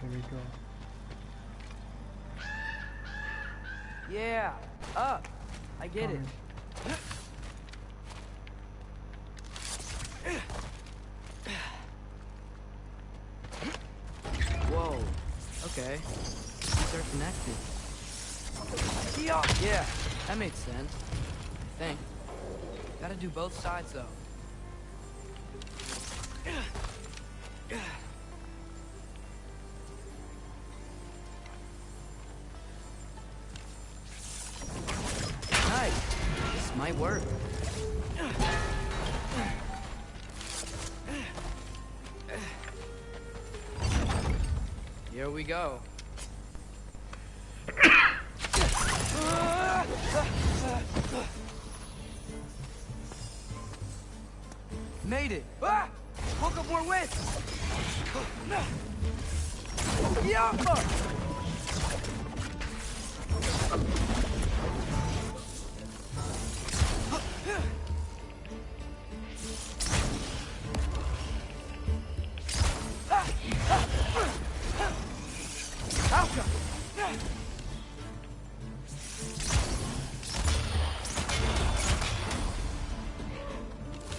Here we go. Yeah, up. I get it. Whoa. Okay. They're connected. Yeah, that makes sense. I think. Gotta do both sides though. Nice. This might work. Here we go. Made it. Ah! Woke up more wind. Yeah. Alka!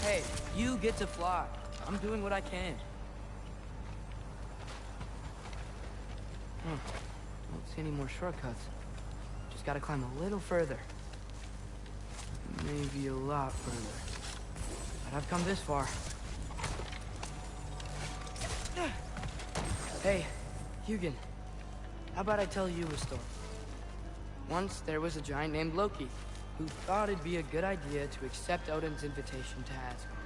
Hey, you get to fly. I'm doing what I can. Don't see any more shortcuts. Just gotta climb a little further. Maybe a lot further. But I've come this far. Hey, Hugin. How about I tell you a story? Once there was a giant named Loki who thought it'd be a good idea to accept Odin's invitation to Asgard.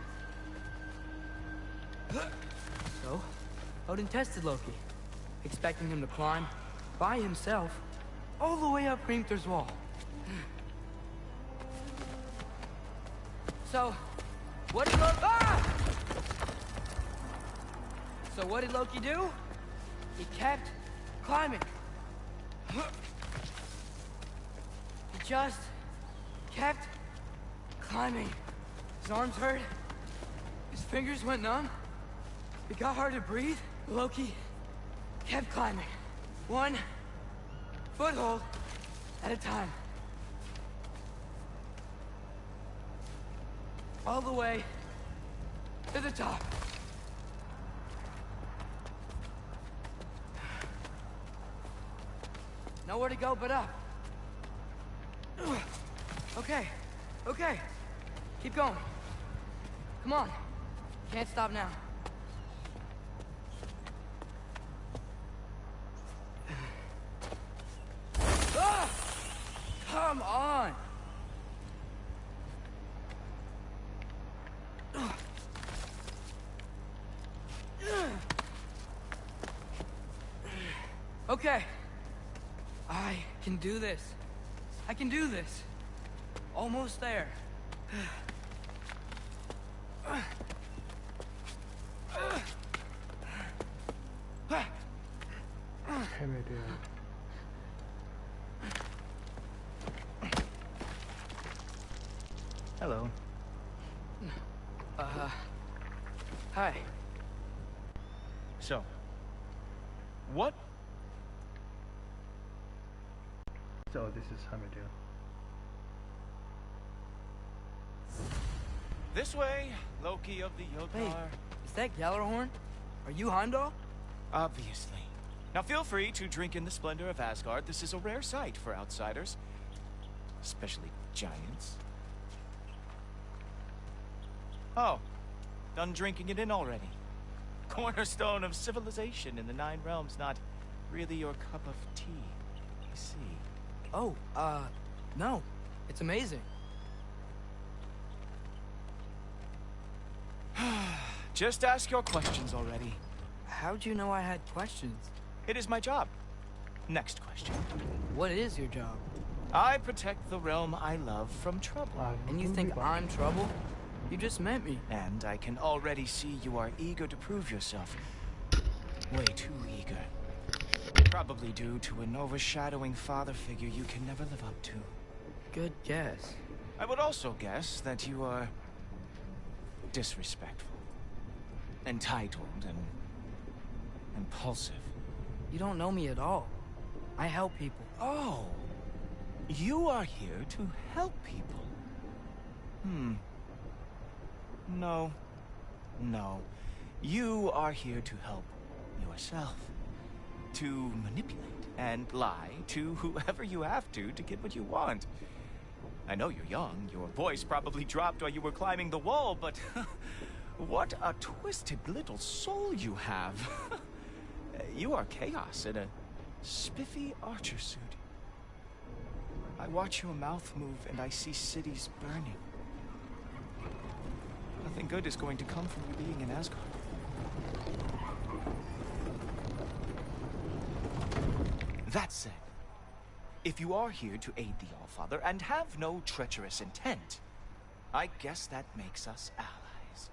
So, Odin tested Loki, expecting him to climb by himself all the way up Hrimthur's wall. So, what did Loki do? He kept climbing. He just kept climbing. His arms hurt. His fingers went numb. It got hard to breathe. Loki kept climbing. One foothold at a time. All the way to the top. Nowhere to go but up. Okay, okay. Keep going. Come on. Can't stop now. Ah! Come on! Okay. I can do this. I can do this. Almost there. Hey, my dear. Hello. Hi. So, what? So this is Hamidil. This way, Loki of the Yokar. Wait, is that Gjallarhorn? Are you Heimdall? Obviously. Now feel free to drink in the splendor of Asgard. This is a rare sight for outsiders. Especially giants. Oh. Done drinking it in already. Cornerstone of civilization in the Nine Realms, not really your cup of tea, you see. Oh, no. It's amazing. Just ask your questions already. How'd you know I had questions? It is my job. Next question. What is your job? I protect the realm I love from trouble. And you think I'm trouble? You just met me. And I can already see you are eager to prove yourself. Way too eager. Probably due to an overshadowing father figure you can never live up to. Good guess. I would also guess that you are disrespectful, entitled, and impulsive. You don't know me at all. I help people. Oh, you are here to help people. No. You are here to help yourself. To manipulate and lie to whoever you have to get what you want. I know you're young. Your voice probably dropped while you were climbing the wall, but what a twisted little soul you have. You are chaos in a spiffy archer suit. I watch your mouth move and I see cities burning. Nothing good is going to come from you being in Asgard. That said, if you are here to aid the Allfather and have no treacherous intent, I guess that makes us allies.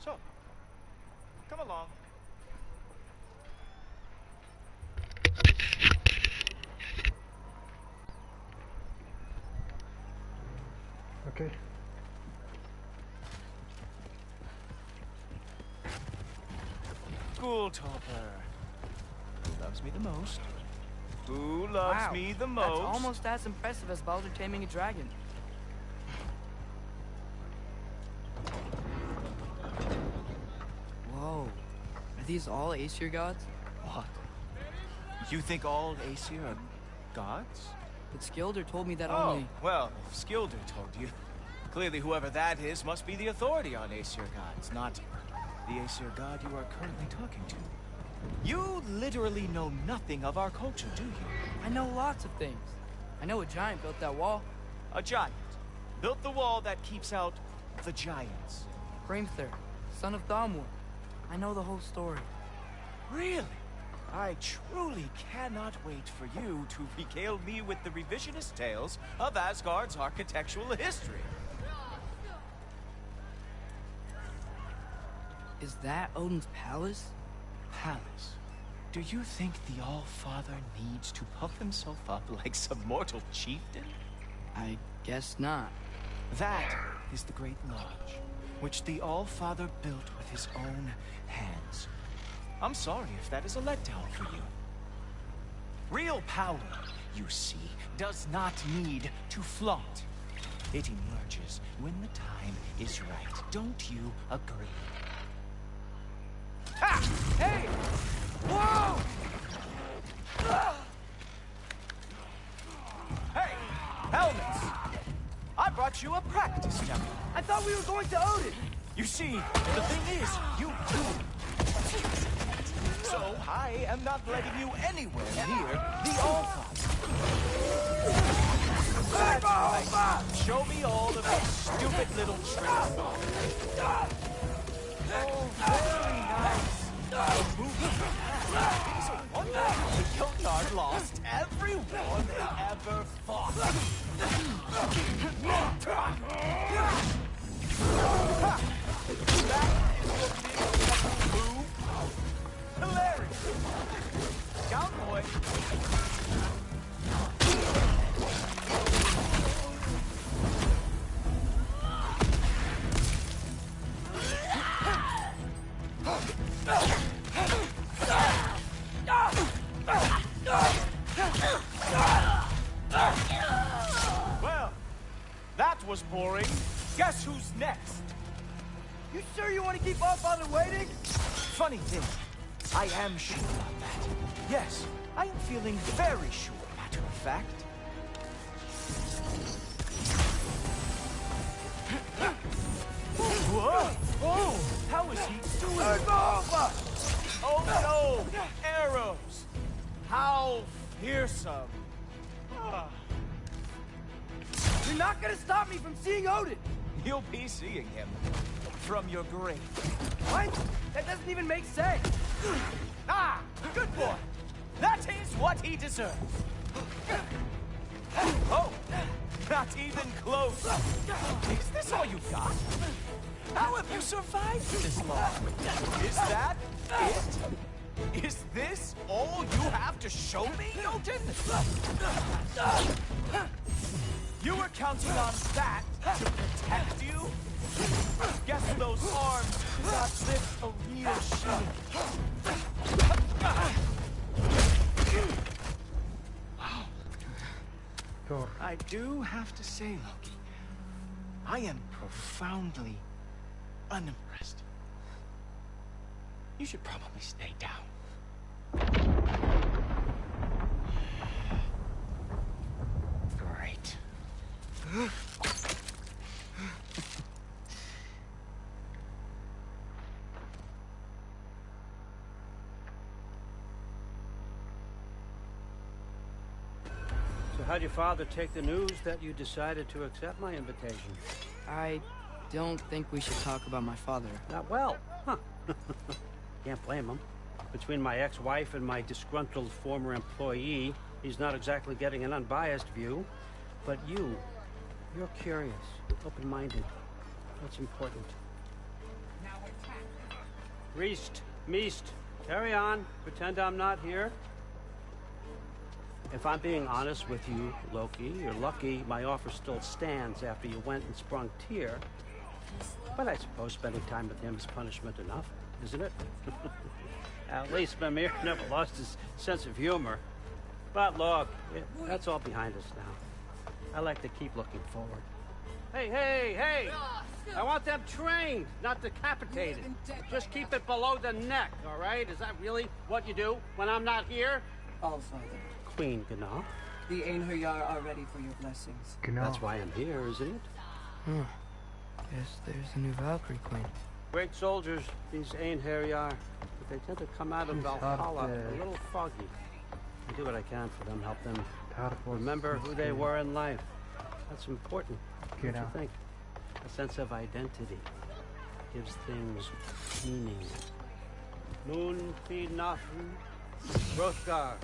So, come along. Okay. School topper. Who loves me the most? Who loves me the most? That's almost as impressive as Baldur taming a dragon. Whoa. Are these all Aesir gods? What? You think all Aesir are gods? But Skilder told me that Oh, only... well, if Skilder told you. Clearly whoever that is must be the authority on Aesir gods, not the Aesir god you are currently talking to. You literally know nothing of our culture, do you? I know lots of things. I know a giant built that wall. A giant built the wall that keeps out the giants. Hrimthur, son of Thamur. I know the whole story. Really? I truly cannot wait for you to regale me with the revisionist tales of Asgard's architectural history. Is that Odin's palace? Palace? Do you think the All-Father needs to puff himself up like some mortal chieftain? I guess not. That is the Great Lodge, which the All-Father built with his own hands. I'm sorry if that is a letdown for you. Real power, you see, does not need to flaunt. It emerges when the time is right. Don't you agree? Ha! Hey! Whoa! Hey! Helmets! I brought you a practice demo. I thought we were going to Odin! You see, the thing is, you do. So I am not letting you anywhere near the All-Father. That's right. Show me all of your stupid little tricks. Oh, very nice. It's a wonder the Jotnar lost every war they ever fought. That is your big move. Hilarious. Cowboy. Well, that was boring. Guess who's next? You sure you want to keep Allfather waiting? Funny thing, I am sure about that. Yes, I am feeling very sure, matter of fact. You're not gonna stop me from seeing Odin! You'll be seeing him from your grave. What? That doesn't even make sense! Ah! Good boy! That is what he deserves! Oh! Not even close! Is this all you got? How have you survived this long? Is that it? Is this all you have to show me, Jotun? You were counting on that to protect you? Guess those arms did not lift a real shield. Wow. I do have to say, Loki, I am profoundly unimpressed. You should probably stay down. Great. So how'd your father take the news that you decided to accept my invitation? I don't think we should talk about my father. Not well, huh? Can't blame him. Between my ex-wife and my disgruntled former employee, he's not exactly getting an unbiased view. But you're curious, open-minded. That's important. Reist, Meest, carry on. Pretend I'm not here. If I'm being honest with you, Loki, you're lucky my offer still stands after you went and sprung Tyr. But I suppose spending time with him is punishment enough, isn't it? At least Mimir never lost his sense of humor. But look, that's all behind us now. I like to keep looking forward. Hey! I want them trained, not decapitated. Just keep it below the neck, all right? Is that really what you do when I'm not here? All, Father. Queen Gná. The Einherjar are ready for your blessings. That's why I'm here, isn't it? Guess there's a new Valkyrie Queen. Great soldiers, these Einherjar, but they tend to come out of Valhalla a little foggy. I do what I can for them, help them remember who they were in life. That's important, don't you think? A sense of identity gives things meaning. Moon Thinafen, Hrothgar.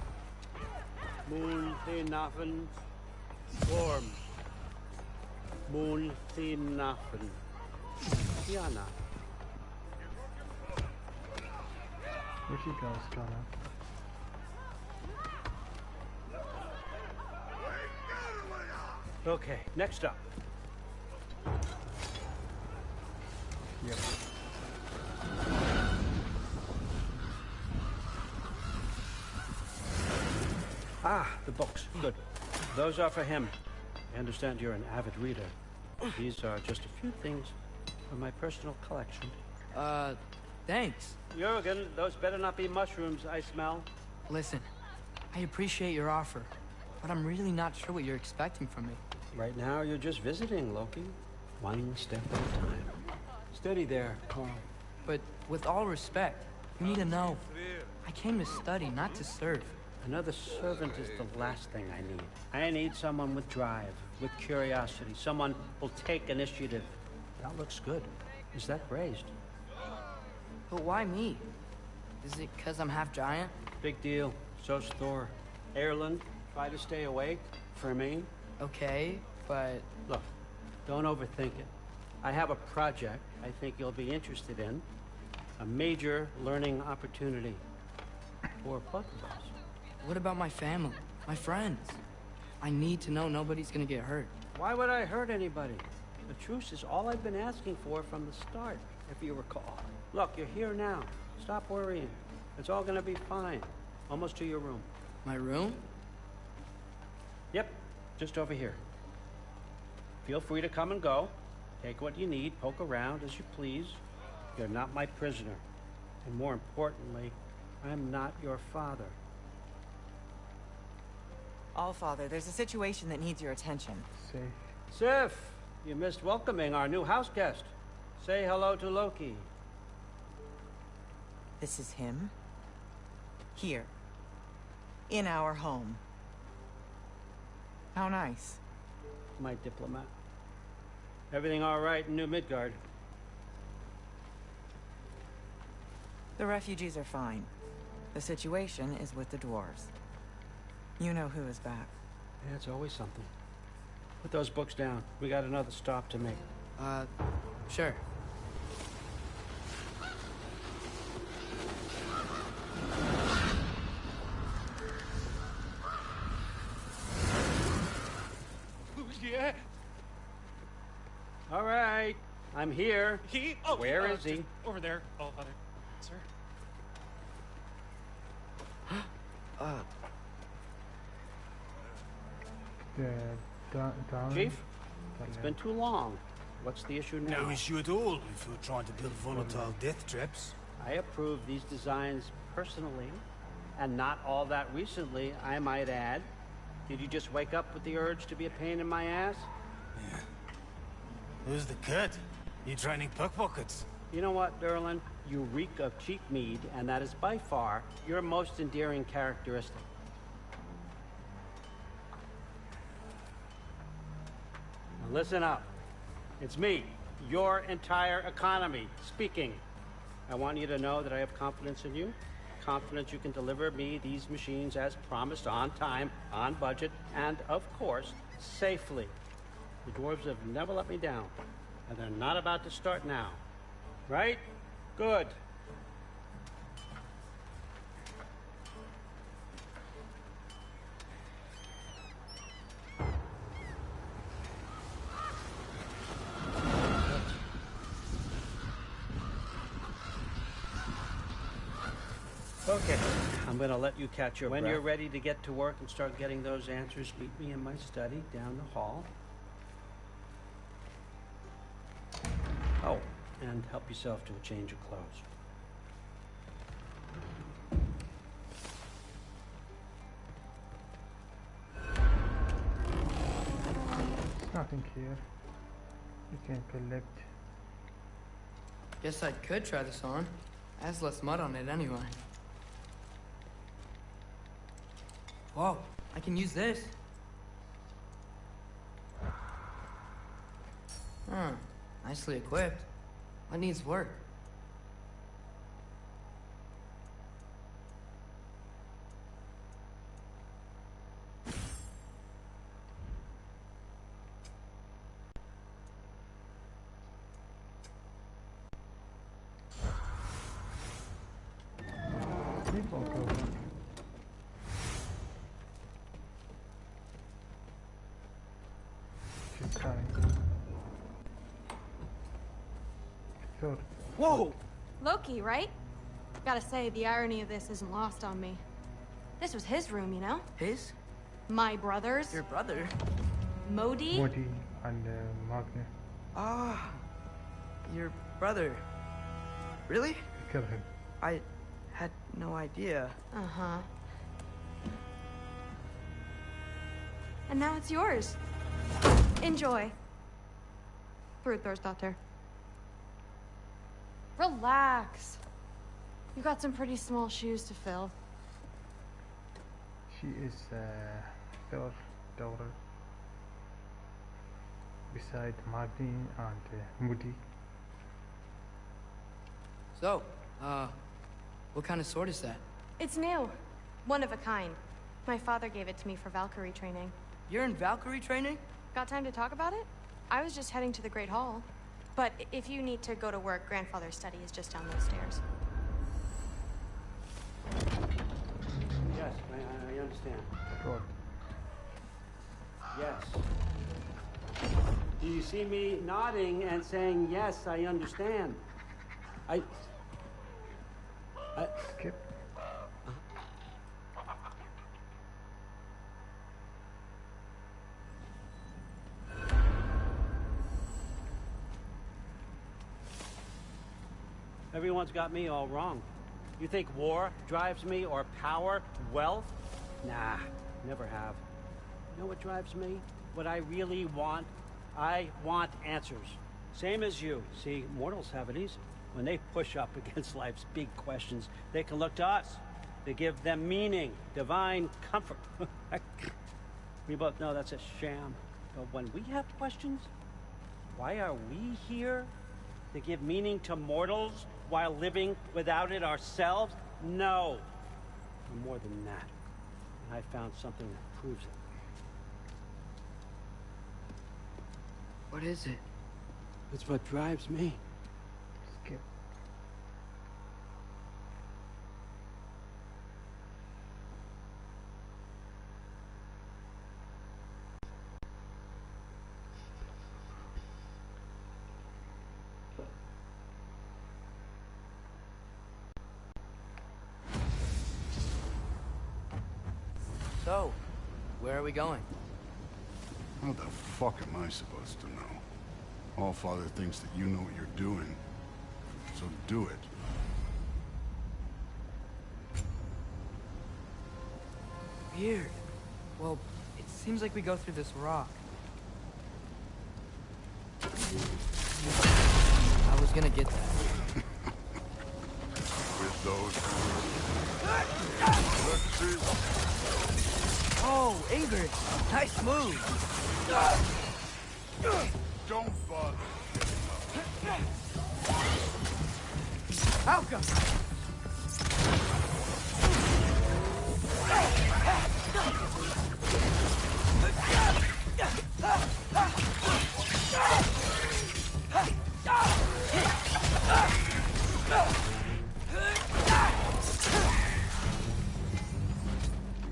Moon Thinafen, Gorm. Moon Thinafen, Tiana. Where'd she go, Stana? Okay, next up. Yep. Ah, the books. Good. Those are for him. I understand you're an avid reader. These are just a few things from my personal collection. Thanks. Jurgen, those better not be mushrooms I smell. Listen, I appreciate your offer, but I'm really not sure what you're expecting from me. Right now, you're just visiting, Loki. One step at a time. Steady there, Carl. But with all respect, you need to know, I came to study, not to serve. Another servant is the last thing I need. I need someone with drive, with curiosity, someone who'll take initiative. That looks good. Is that raised? But why me? Is it because I'm half giant? Big deal. So's Thor. Erland, try to stay awake. For me. Okay, but... Look, don't overthink it. I have a project I think you'll be interested in. A major learning opportunity. For both of us. What about my family? My friends? I need to know nobody's gonna get hurt. Why would I hurt anybody? The truce is all I've been asking for from the start, if you recall. Look, you're here now. Stop worrying. It's all gonna be fine. Almost to your room. My room? Yep, just over here. Feel free to come and go. Take what you need, poke around as you please. You're not my prisoner. And more importantly, I'm not your father. Allfather, there's a situation that needs your attention. Sif, you missed welcoming our new house guest. Say hello to Loki. This is him? Here. In our home. How nice. my diplomat. Everything all right in New Midgard? The refugees are fine. The situation is with the dwarves. You know who is back. Yeah, it's always something. Put those books down. We got another stop to make. Sure. Yeah. All right, I'm here. Where is he? Over there. Oh, Father. Sir. Chief, it's been too long. What's the issue now? No issue at all if you're trying to build volatile death traps. I approve these designs personally, and not all that recently, I might add. Did you just wake up with the urge to be a pain in my ass? Yeah. Who's the cut? You training pickpockets? You know what, Derlin? You reek of cheap mead, and that is by far your most endearing characteristic. Now listen up. It's me, your entire economy, speaking. I want you to know that I have confidence in you. Confidence you can deliver me these machines as promised, on time, on budget, and, of course, safely. The dwarves have never let me down, and they're not about to start now. Right? Good. Okay, I'm gonna let you catch your breath. When you're ready to get to work and start getting those answers, meet me in my study down the hall. Oh, and help yourself to a change of clothes. There's nothing here. You can collect. Guess I could try this on. Has less mud on it anyway. Whoa, I can use this. Huh, nicely equipped. What needs work? People go. She's coming. Third. Whoa! Loki, right? Gotta say, the irony of this isn't lost on me. This was his room, you know? His? My brother's. Your brother? Modi? Modi and Magna. Ah, your brother. Really? Kill him. I had no idea. Uh-huh. And now it's yours. Enjoy. Daughter. Relax. You got some pretty small shoes to fill. She is third daughter beside Magni and Moody. So, what kind of sword is that? It's new. One of a kind. My father gave it to me for Valkyrie training. You're in Valkyrie training? Got time to talk about it? I was just heading to the Great Hall. But if you need to go to work, Grandfather's study is just down those stairs. Yes, I understand. Good. Yes. Do you see me nodding and saying, yes, I understand? I Skip. Everyone's got me all wrong. You think war drives me, or power, wealth? Nah, never have. You know what drives me? What I really want? I want answers. Same as you. See, mortals have it easy. When they push up against life's big questions, they can look to us. They give them meaning, divine comfort. We both know that's a sham, But when we have questions, why are we here? To give meaning to mortals while living without it ourselves? No. We're more than that. And I found something that proves it. What is it? It's what drives me. Skip. So, where are we going? How the fuck am I supposed to know? Allfather thinks that you know what you're doing, so do it. Weird. Well, it seems like we go through this rock. I was gonna get that. With those... Let's see. Oh, Ingrid! Nice move! Don't bother. Malcolm!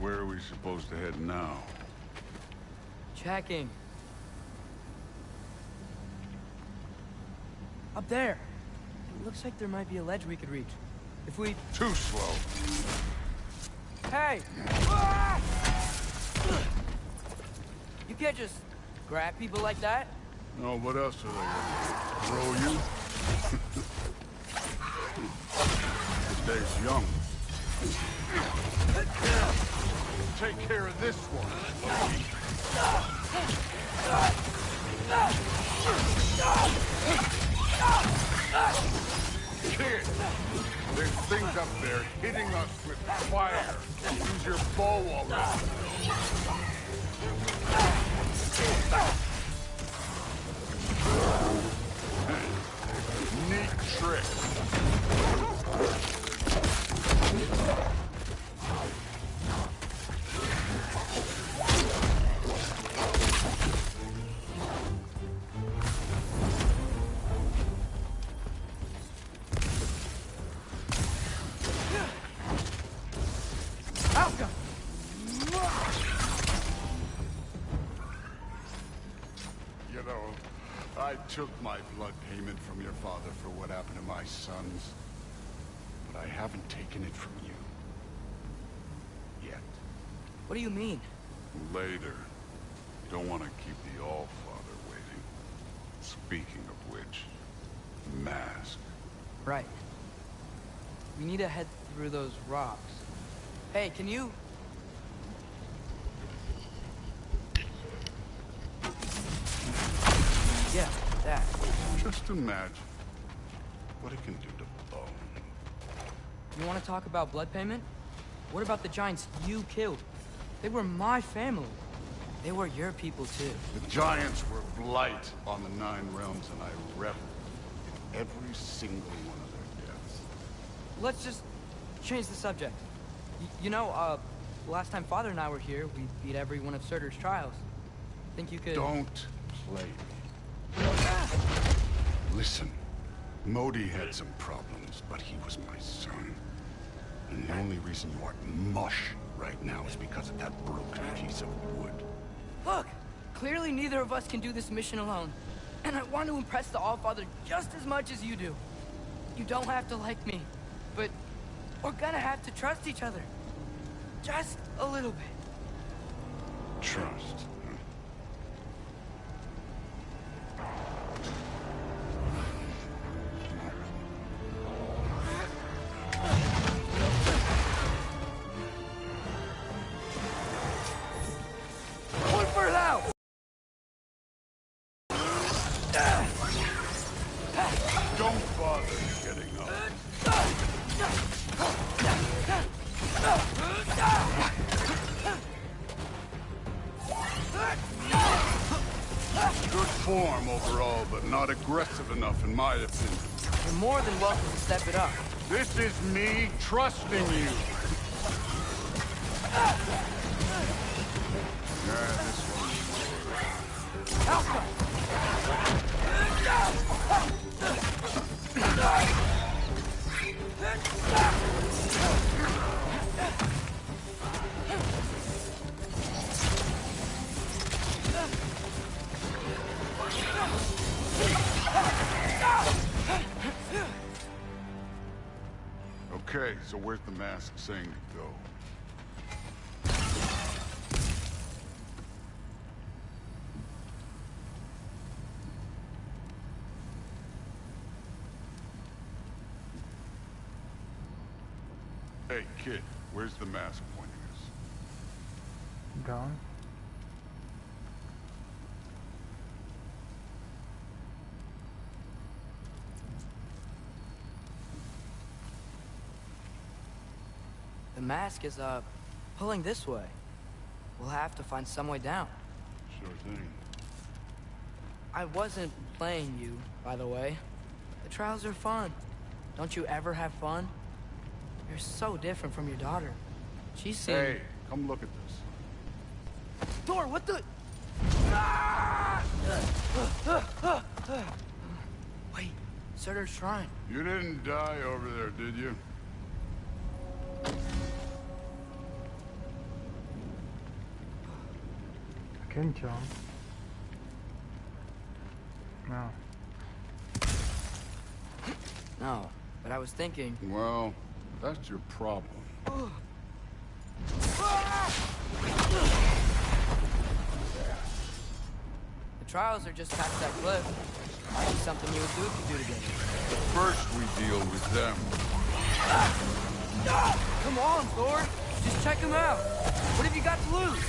Where are we supposed to head now? Checking. Up there. It looks like there might be a ledge we could reach. If we... Too slow. Hey! You can't just grab people like that. No, what else are they gonna throw you? Stay's young. Take care of this one. Kid, there's things up there hitting us with fire. Use your bow already. Neat trick. You know, I took my blood payment from your father for what happened to my sons, but I haven't taken it from you. Yet. What do you mean? Later. You don't want to keep the Allfather waiting. Speaking of which, mask. Right. We need to head through those rocks. Hey, can you... Yeah, that. Just imagine what it can do to bone. You want to talk about blood payment? What about the giants you killed? They were my family. They were your people, too. The giants were blight on the 9 realms, and I reveled in every single one of their deaths. Let's just change the subject. You know, last time Father and I were here, we beat every one of Surtur's trials. Think you could... Don't play me. Listen, Modi had some problems, but he was my son. And the only reason you aren't mush right now is because of that broken piece of wood. Look! Clearly neither of us can do this mission alone. And I want to impress the Allfather just as much as you do. You don't have to like me, but we're gonna have to trust each other. Just a little bit. Trust. Don't bother getting up. Good form overall, but not aggressive enough in my opinion. You're more than welcome to step it up. This is me trusting you. Yeah, this one. Alpha! Okay, so where's the mask saying to go? Hey, kid, where's the mask pointing us? Down. The mask is, pulling this way. We'll have to find some way down. Sure thing. I wasn't playing you, by the way. The trials are fun. Don't you ever have fun? You're so different from your daughter. She seemed... Hey, come look at this. Thor, what the... Wait, Surtur's shrine. You didn't die over there, did you? I can jump. No. No, but I was thinking... Well, that's your problem. The trials are just past that cliff. Might be something you would do if you do together. First we deal with them. Come on, Thor! Just check them out! What have you got to lose?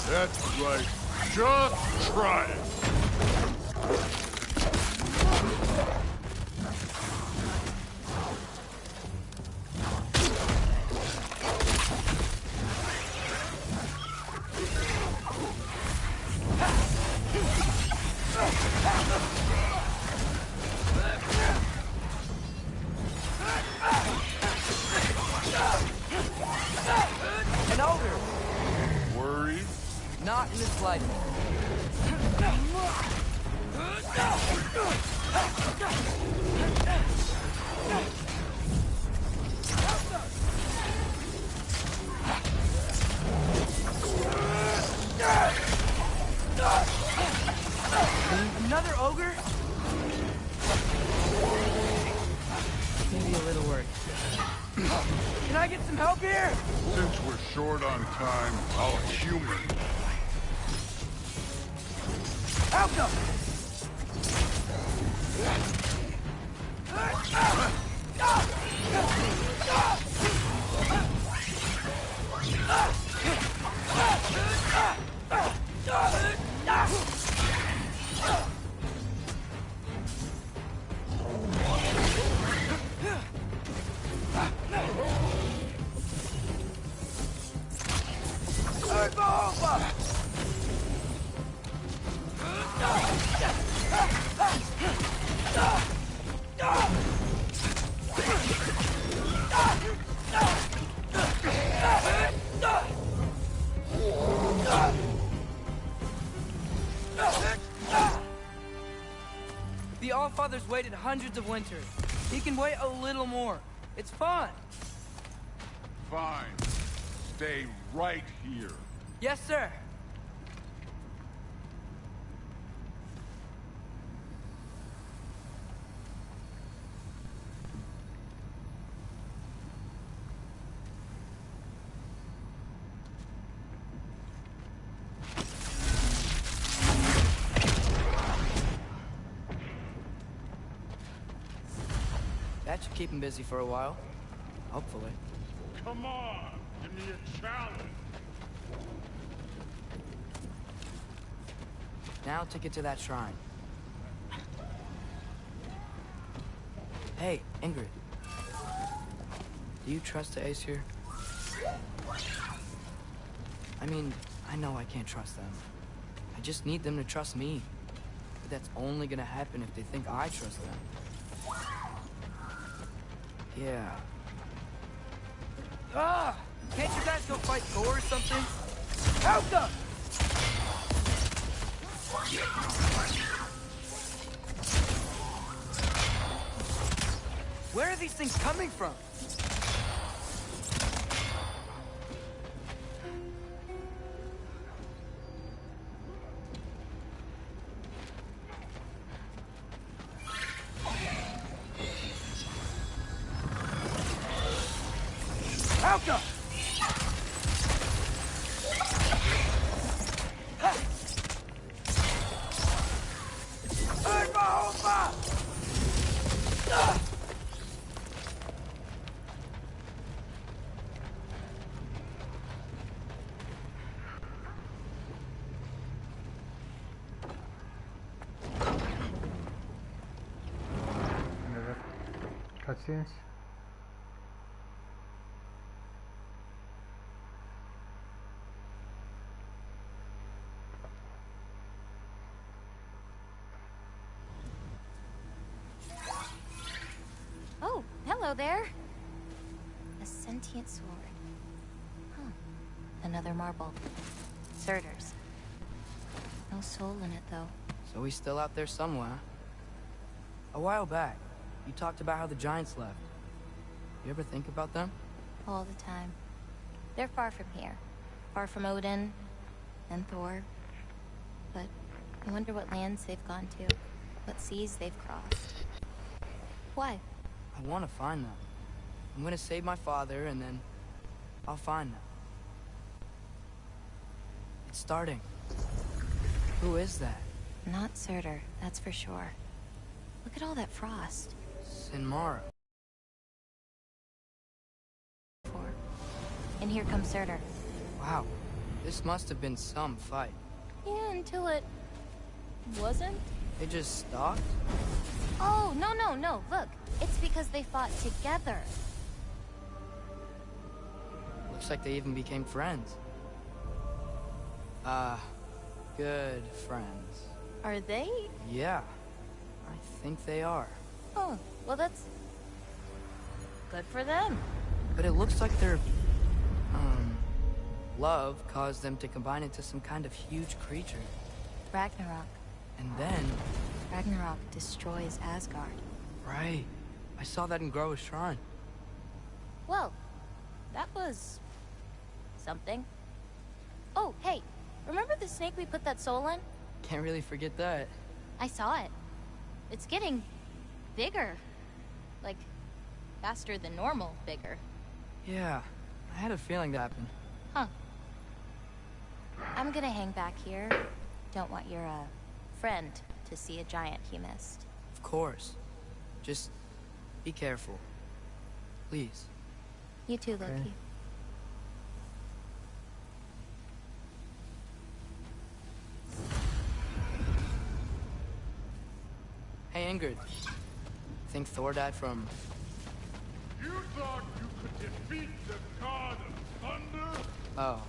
That's right. Just try it. An ogre! Worried? Not in the slightest. Another ogre? Maybe a little work. Can I get some help here? Since we're short on time, I'll humor you. Alka! The Allfather's waited hundreds of winters. He can wait a little more. It's fun. Fine. Stay right here. Yes, sir. That should keep him busy for a while. Hopefully. Come on! Give me a challenge! Now to get to that shrine. Hey, Ingrid. Do you trust the Aesir? I mean, I know I can't trust them. I just need them to trust me. But that's only gonna happen if they think I trust them. Yeah. Ah! Can't you guys go fight Thor or something? Helga! Where are these things coming from? Helga! Another cutscenes. Oh, hello there. A sentient sword. Huh. Another marble. Surtur's. No soul in it, though. So he's still out there somewhere. A while back, you talked about how the Giants left. You ever think about them? All the time. They're far from here. Far from Odin and Thor. But I wonder what lands they've gone to. What seas they've crossed. Why? I want to find them. I'm gonna save my father, and then I'll find them. It's starting. Who is that? Not Surtur, that's for sure. Look at all that frost. Sinmara. And here comes Surtur. Wow. This must have been some fight. Yeah, until it... wasn't? They just stopped? Oh, no. Look, it's because they fought together. Looks like they even became friends. Good friends. Are they? Yeah. I think they are. Oh, well that's... good for them. But it looks like their... love caused them to combine into some kind of huge creature. Ragnarok. And then... Ragnarok destroys Asgard. Right. I saw that in Groa's shrine. Well, that was... something. Oh, hey, remember the snake we put that soul in? Can't really forget that. I saw it. It's getting... bigger. Like, faster than normal bigger. Yeah, I had a feeling that happened. Huh. I'm gonna hang back here. Don't want your, friend to see a giant he missed. Of course. Just be careful. Please. You too, Loki. Okay. Hey, Ingrid. Think Thor died from... You thought you could defeat the god of thunder? Oh.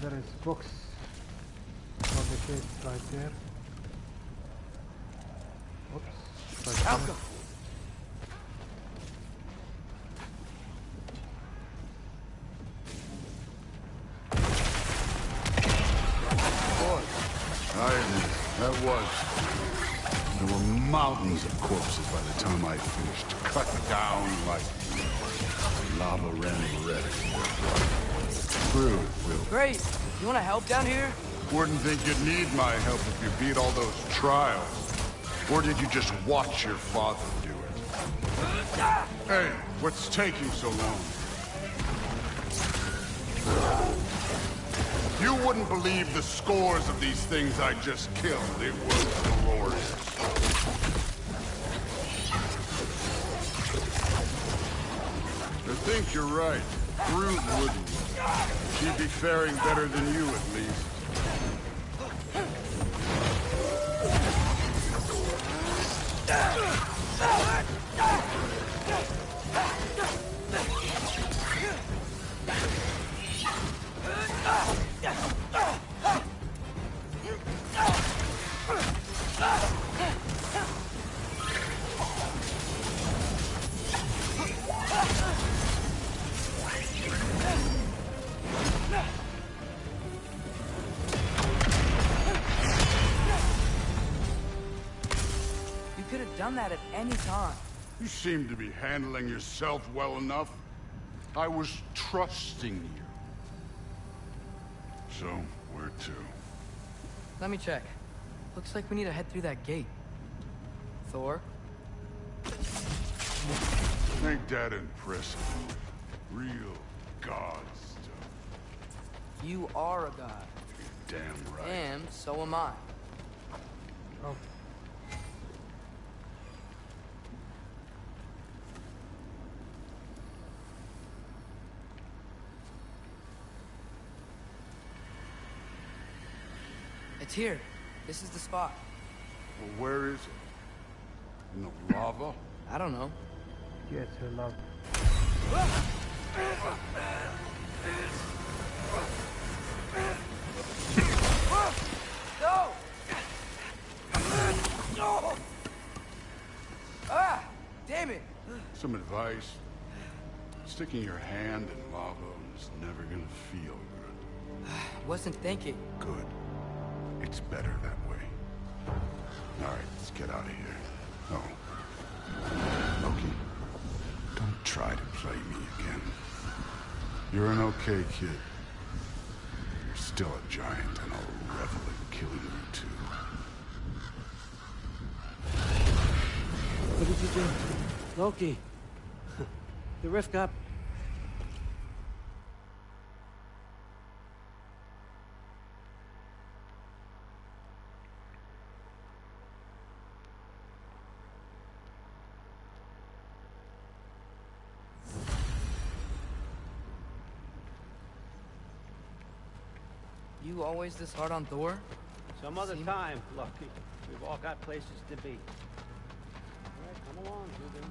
There is box for the case right there. Oops. Alka! That was. There were mountains of corpses by the time I finished. Cut down like lava ran red. True, Will. Great! You wanna help down here? Wouldn't think you'd need my help if you beat all those trials. Or did you just watch your father do it? Hey, what's taking so long? You wouldn't believe the scores of these things I just killed. It was glorious. I think you're right. Groot wouldn't. She'd be faring better than you, at least. done that at any time. You seem to be handling yourself well enough. I was trusting you. So, where to? Let me check. Looks like we need to head through that gate. Thor? Ain't that impressive? Real god stuff. You are a god. You're damn right. And so am I. Oh. It's here. This is the spot. Well, where is it? In the lava? I don't know. Yes, I love. No! No! Ah! Damn it! Some advice. Sticking your hand in lava is never gonna feel good. Wasn't thinking. Good. It's better that way. Alright, let's get out of here. Oh. Loki, don't try to play me again. You're an okay kid. You're still a giant, and I'll revel in killing you too. What did you do? Loki. The rift got... You always this hard on Thor? Some other time, Lucky. We've all got places to be. All right, come along, Ruben.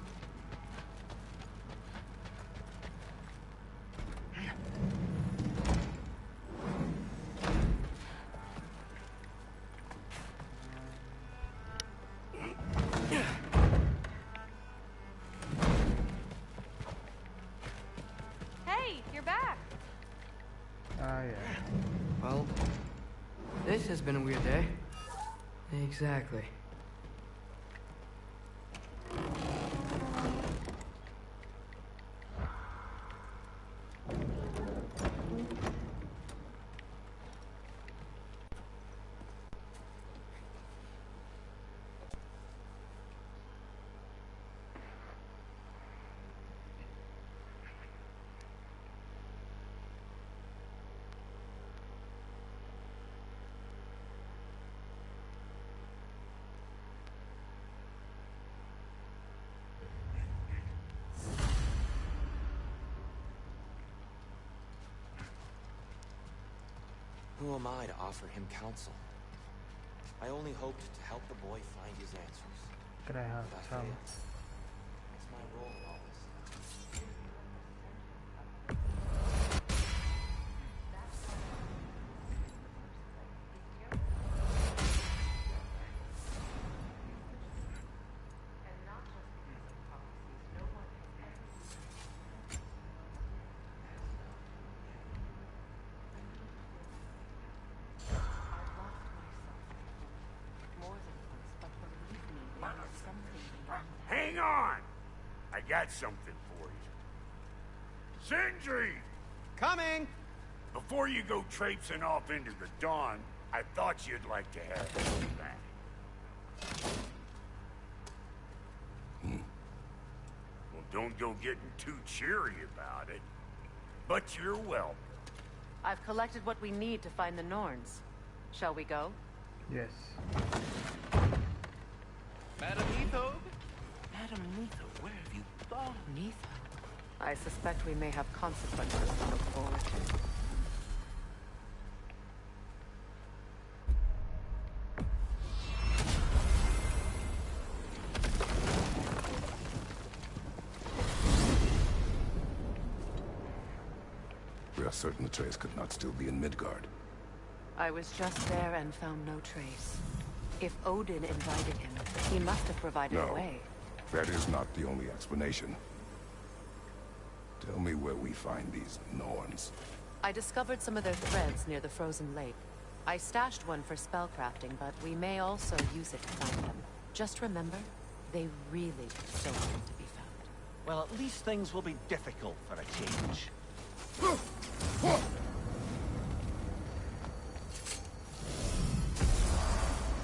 Hey, you're back. Ah, yeah. Well, this has been a weird day. Exactly. Who am I to offer him counsel? I only hoped to help the boy find his answers. Could I have But I some? failed. What's my role in all this? Hang on! I got something for you. Sindri! Coming! Before you go traipsing off into the dawn, I thought you'd like to have this back. Well, don't go getting too cheery about it. But you're welcome. I've collected what we need to find the Norns. Shall we go? Yes. Madam Neathog? Madam Neathog, where have you gone? Neathog? I suspect we may have consequences to look forward to. We are certain the trace could not still be in Midgard. I was just there and found no trace. If Odin invited him, he must have provided a No. way. That is not the only explanation. Tell me where we find these Norns. I discovered some of their threads near the frozen lake. I stashed one for spellcrafting, but we may also use it to find them. Just remember, They really still want to be found. Well, at least things will be difficult for a change.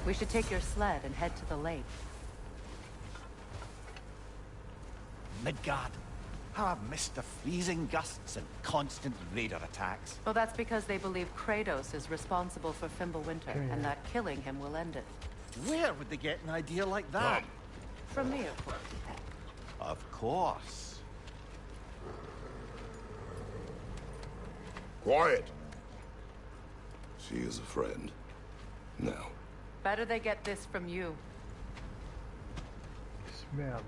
We should take your sled and head to the lake. Midgard. How I've missed the freezing gusts and constant raider attacks. Well, that's because they believe Kratos is responsible for Fimbulwinter, and that killing him will end it. Where would they get an idea like that? From me, of course. Of course. Quiet! She is a friend. Now. Better they get this from you. Smell.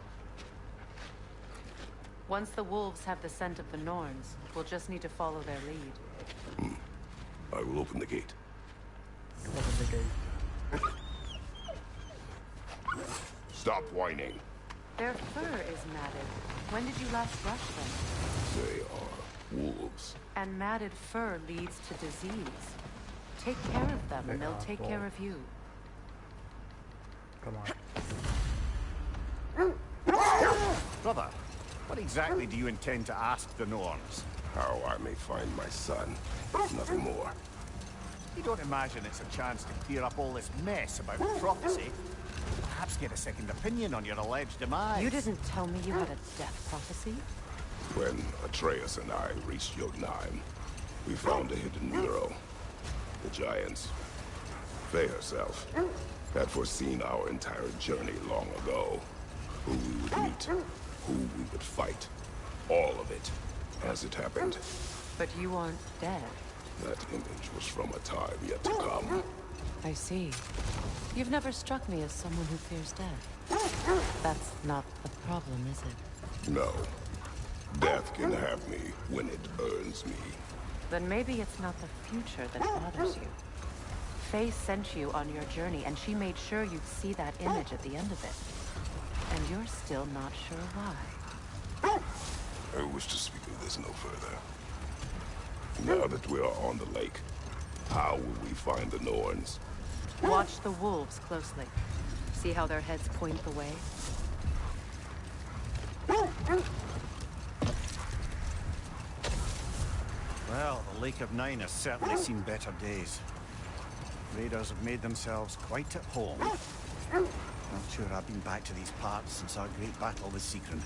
Once the wolves have the scent of the Norns, we'll just need to follow their lead. I will open the gate. Open the gate. Stop whining. Their fur is matted. When did you last brush them? They are wolves. And matted fur leads to disease. Take care of them, and they'll take care of you. Come on. Brother, what exactly do you intend to ask the Norns? How I may find my son. Nothing more. You don't imagine it's a chance to clear up all this mess about prophecy? Perhaps get a second opinion on your alleged demise. You didn't tell me you had a death prophecy? When Atreus and I reached Jotunheim, we found a hidden mural. The giants, Faye herself, had foreseen our entire journey long ago. Who we would meet, who we would fight. All of it, as it happened. But you aren't dead. That image was from a time yet to come. I see. You've never struck me as someone who fears death. That's not the problem, is it? No. Death can have me when it earns me. Then maybe it's not the future that bothers you. Faye sent you on your journey, and she made sure you'd see that image at the end of it. And you're still not sure why. I wish to speak of this no further. Now that we are on the lake, how will we find the Norns? Watch the wolves closely. See how their heads point the way? Well, the Lake of Nine has certainly seen better days. Raiders have made themselves quite at home. Not sure I've been back to these parts since our great battle with Sigrun.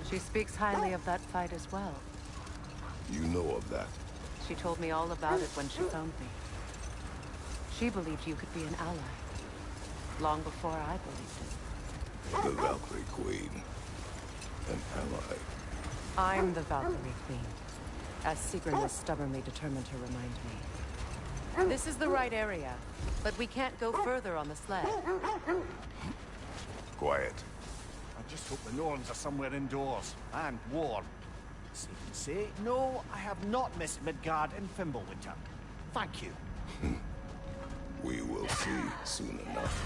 She speaks highly of that fight as well. You know of that? She told me all about it when she found me. She believed you could be an ally. Long before I believed it. The Valkyrie Queen. An ally. I'm the Valkyrie Queen. As Sigrun was stubbornly determined to remind me. This is the right area, but we can't go further on the sled. Quiet. I just hope the Norns are somewhere indoors, and warm. Safe to say, no, I have not missed Midgard and Fimbulwinter. Thank you. We will see soon enough.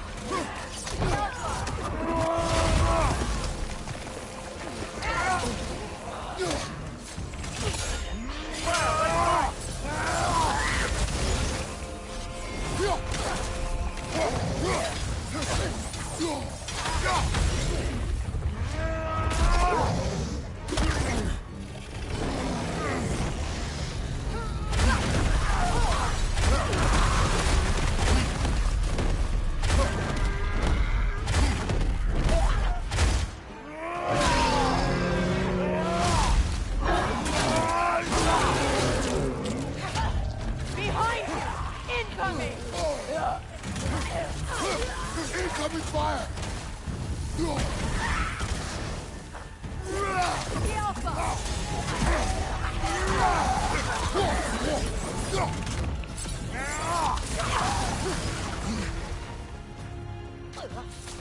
Incoming fire!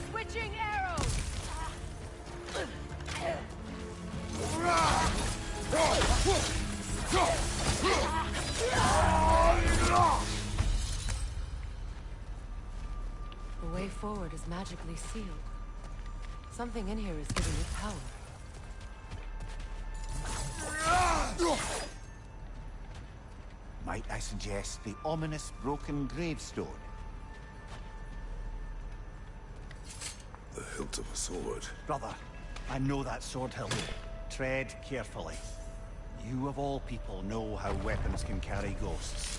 Switching arrows! The way forward is magically sealed. Something in here is giving it power. Might I suggest the ominous broken gravestone? The hilt hilt of a sword. Brother, I know that sword hilt. Tread carefully. You of all people know how weapons can carry ghosts.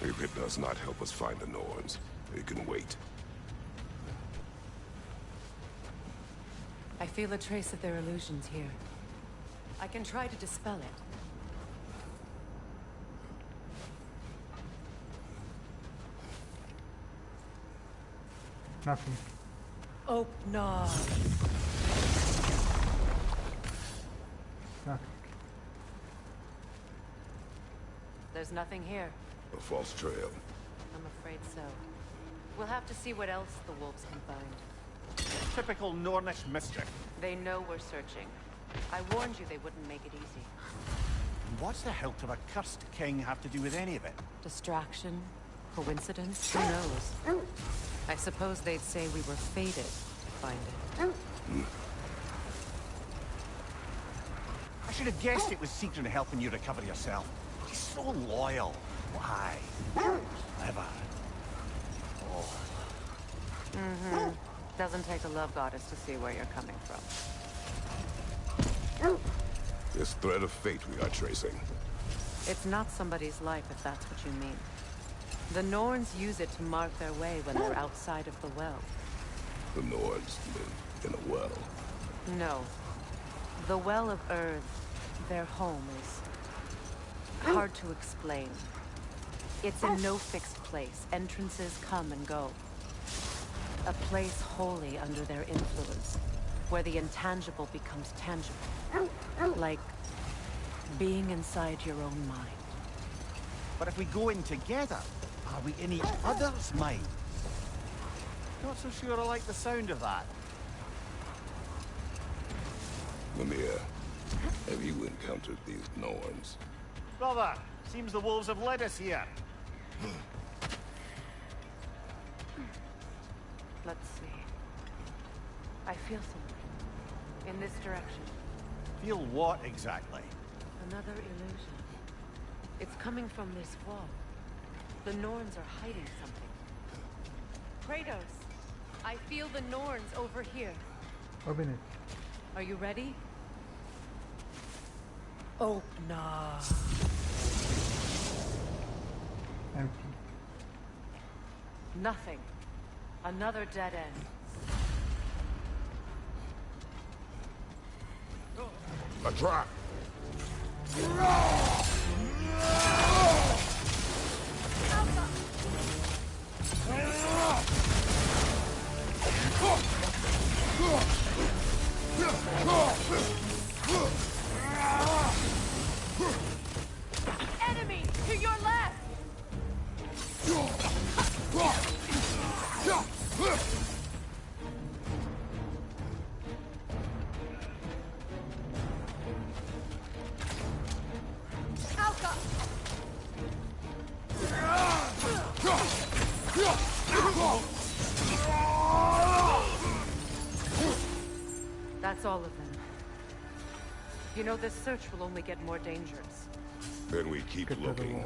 If it does not help us find the Norns, it can wait. I feel a trace of their illusions here. I can try to dispel it. Nothing. Oh, no. Nothing. There's nothing here. A false trail. I'm afraid so. We'll have to see what else the wolves can find. Typical Nornish mischief. They know we're searching. I warned you they wouldn't make it easy. What's the hilt of a cursed king have to do with any of it? Distraction? Coincidence? Who knows? I suppose they'd say we were fated to find it. I should have guessed it was Sigrun helping you recover yourself. He's so loyal. Why? Clever. Oh. Mm-hmm. Doesn't take a love goddess to see where you're coming from. This thread of fate we are tracing. It's not somebody's life, if that's what you mean. The Norns use it to mark their way when they're outside of the well. The Norns live in a well. No. The Well of Earth, their home, is hard to explain. It's in no fixed place. Entrances come and go. A place wholly under their influence, where the intangible becomes tangible. Like being inside your own mind. But if we go in together, are we in each other's minds? Not so sure I like the sound of that. Mimir, have you encountered these Norns? Brother, seems the wolves have led us here. Let's see. I feel something. In this direction. Feel what exactly? Another illusion. It's coming from this wall. The Norns are hiding something. Kratos, I feel the Norns over here. Open it. Are you ready? Oh, nah. Empty. Nothing. Another dead end. A trap! Enemy to your left! Alka! That's all of them. You know, this search will only get more dangerous. Then we keep looking.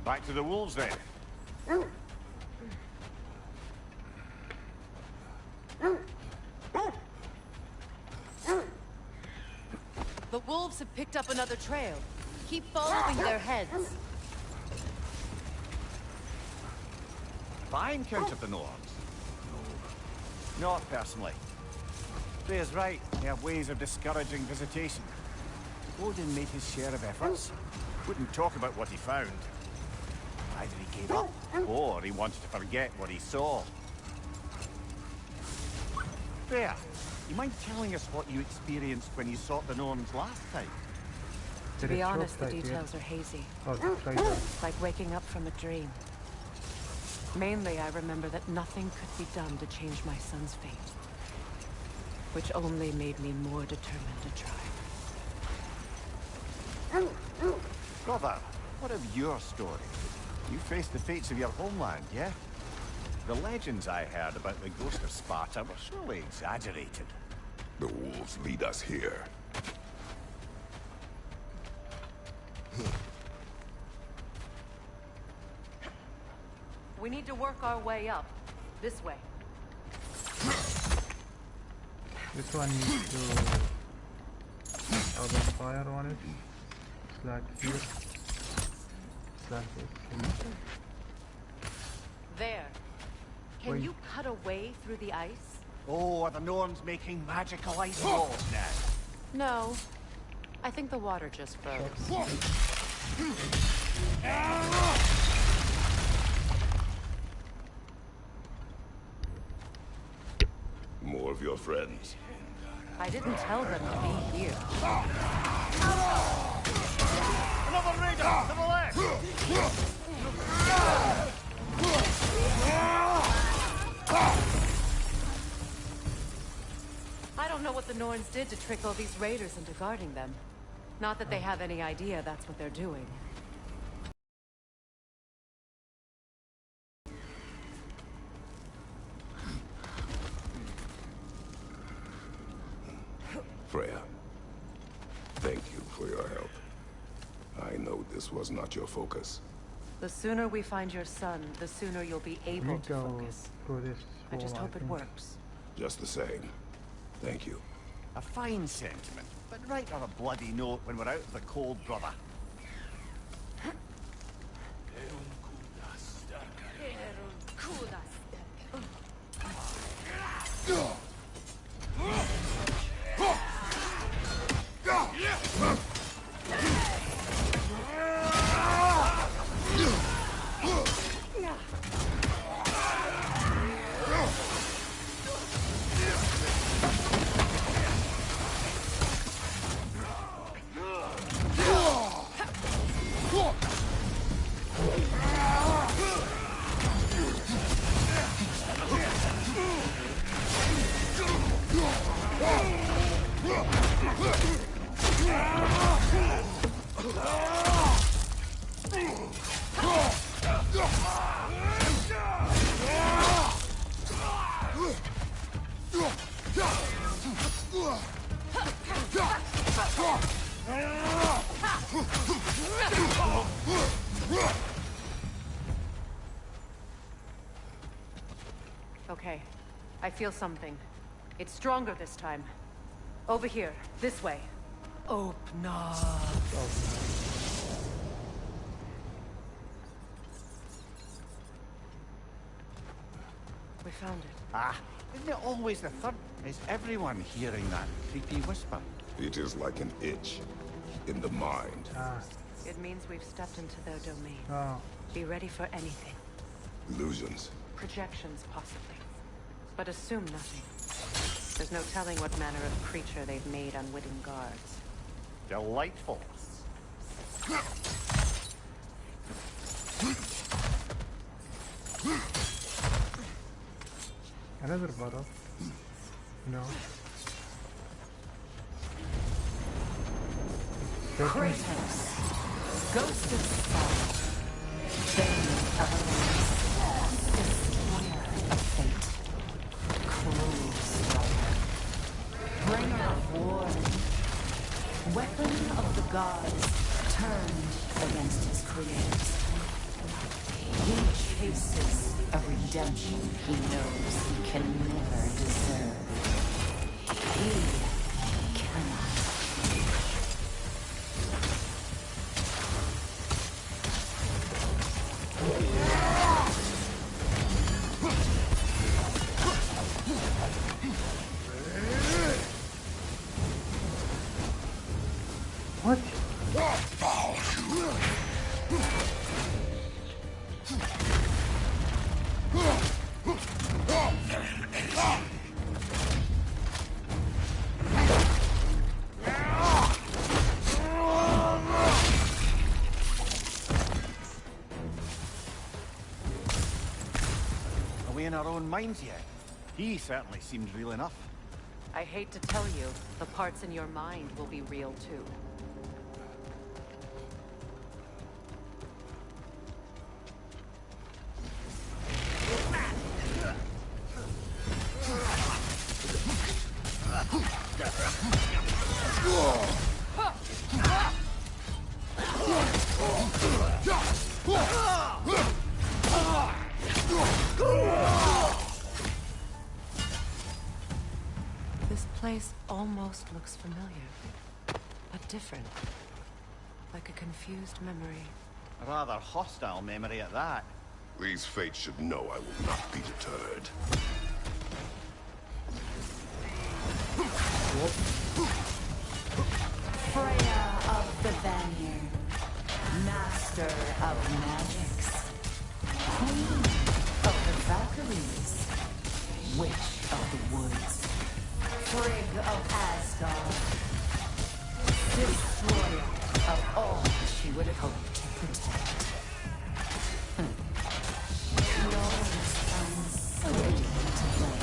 Back to the wolves then. The wolves have picked up another trail. Keep following their heads. Have I encountered the Norns? Not personally. Freya's right. They have ways of discouraging visitation. Odin made his share of efforts. Wouldn't talk about what he found. Either he gave up, or he wanted to forget what he saw. Freya, you mind telling us what you experienced when you sought the Norns last time? To be honest, the details are hazy. Like waking up from a dream. Mainly, I remember that nothing could be done to change my son's fate. Which only made me more determined to try. Brother, what of your story? You faced the fates of your homeland, yeah? The legends I heard about the ghost of Sparta were surely exaggerated. The wolves lead us here. We need to work our way up. This way. This one needs to open fire on it. It's like here. It's like this. There. Can Wait. you cut a way through the ice? Oh, are the Norns making magical ice walls now? No. I think the water just froze. More of your friends. I didn't tell them to be here. Another raider to the left! I don't know what the Norns did to trick all these raiders into guarding them. Not that they have any idea that's what they're doing. Freya, thank you for your help. I know this was not your focus. The sooner we find your son, the sooner you'll be able to focus. I just hope it works. Just the same. Thank you. A fine sentiment, but write on a bloody note when we're out of the cold, brother. Okay. I feel something. It's stronger this time. Over here. This way. Open up. We found it. Ah, isn't it always the third? Is everyone hearing that creepy whisper? It is like an itch in the mind. It means we've stepped into their domain. Be ready for anything. Illusions. Projections, possibly. But assume nothing. There's no telling what manner of creature they've made unwitting guards. Delightful. Another bottle. No. Kratos, ghost of Sparta, bane of Olympus, destroyer of fate, cruel striker, bringer of war, weapon of the gods turned against its creators. He chases a redemption he knows he can never deserve. He cannot. What? Are we in our own minds yet? He certainly seemed real enough. I hate to tell you, the parts in your mind will be real too. This place almost looks familiar, but different. Like a confused memory. A rather hostile memory at that. These fates should know I will not be deterred. Freya of the Vanir, master of magics, queen of the Valkyries, witch of the woods, Frigg of Asgard, destroyer of all she would hope to protect. She always finds something to play.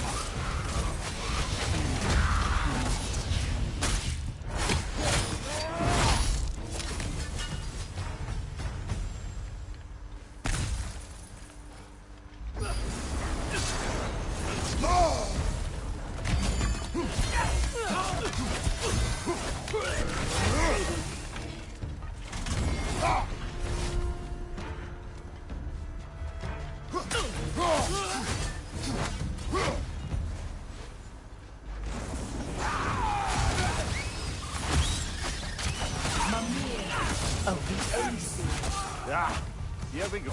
Here we go.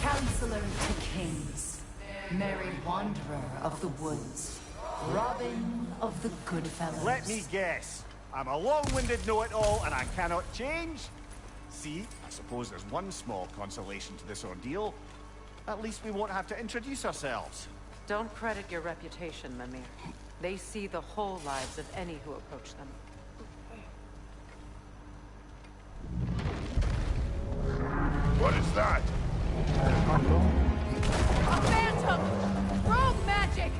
Counselor to kings, merry wanderer of the woods, Robin of the Goodfellows. Let me guess. I'm a long-winded know-it-all and I cannot change? See, I suppose there's one small consolation to this ordeal. At least we won't have to introduce ourselves. Don't credit your reputation, Mimir. They see the whole lives of any who approach them. What is that? A phantom! Rogue magic!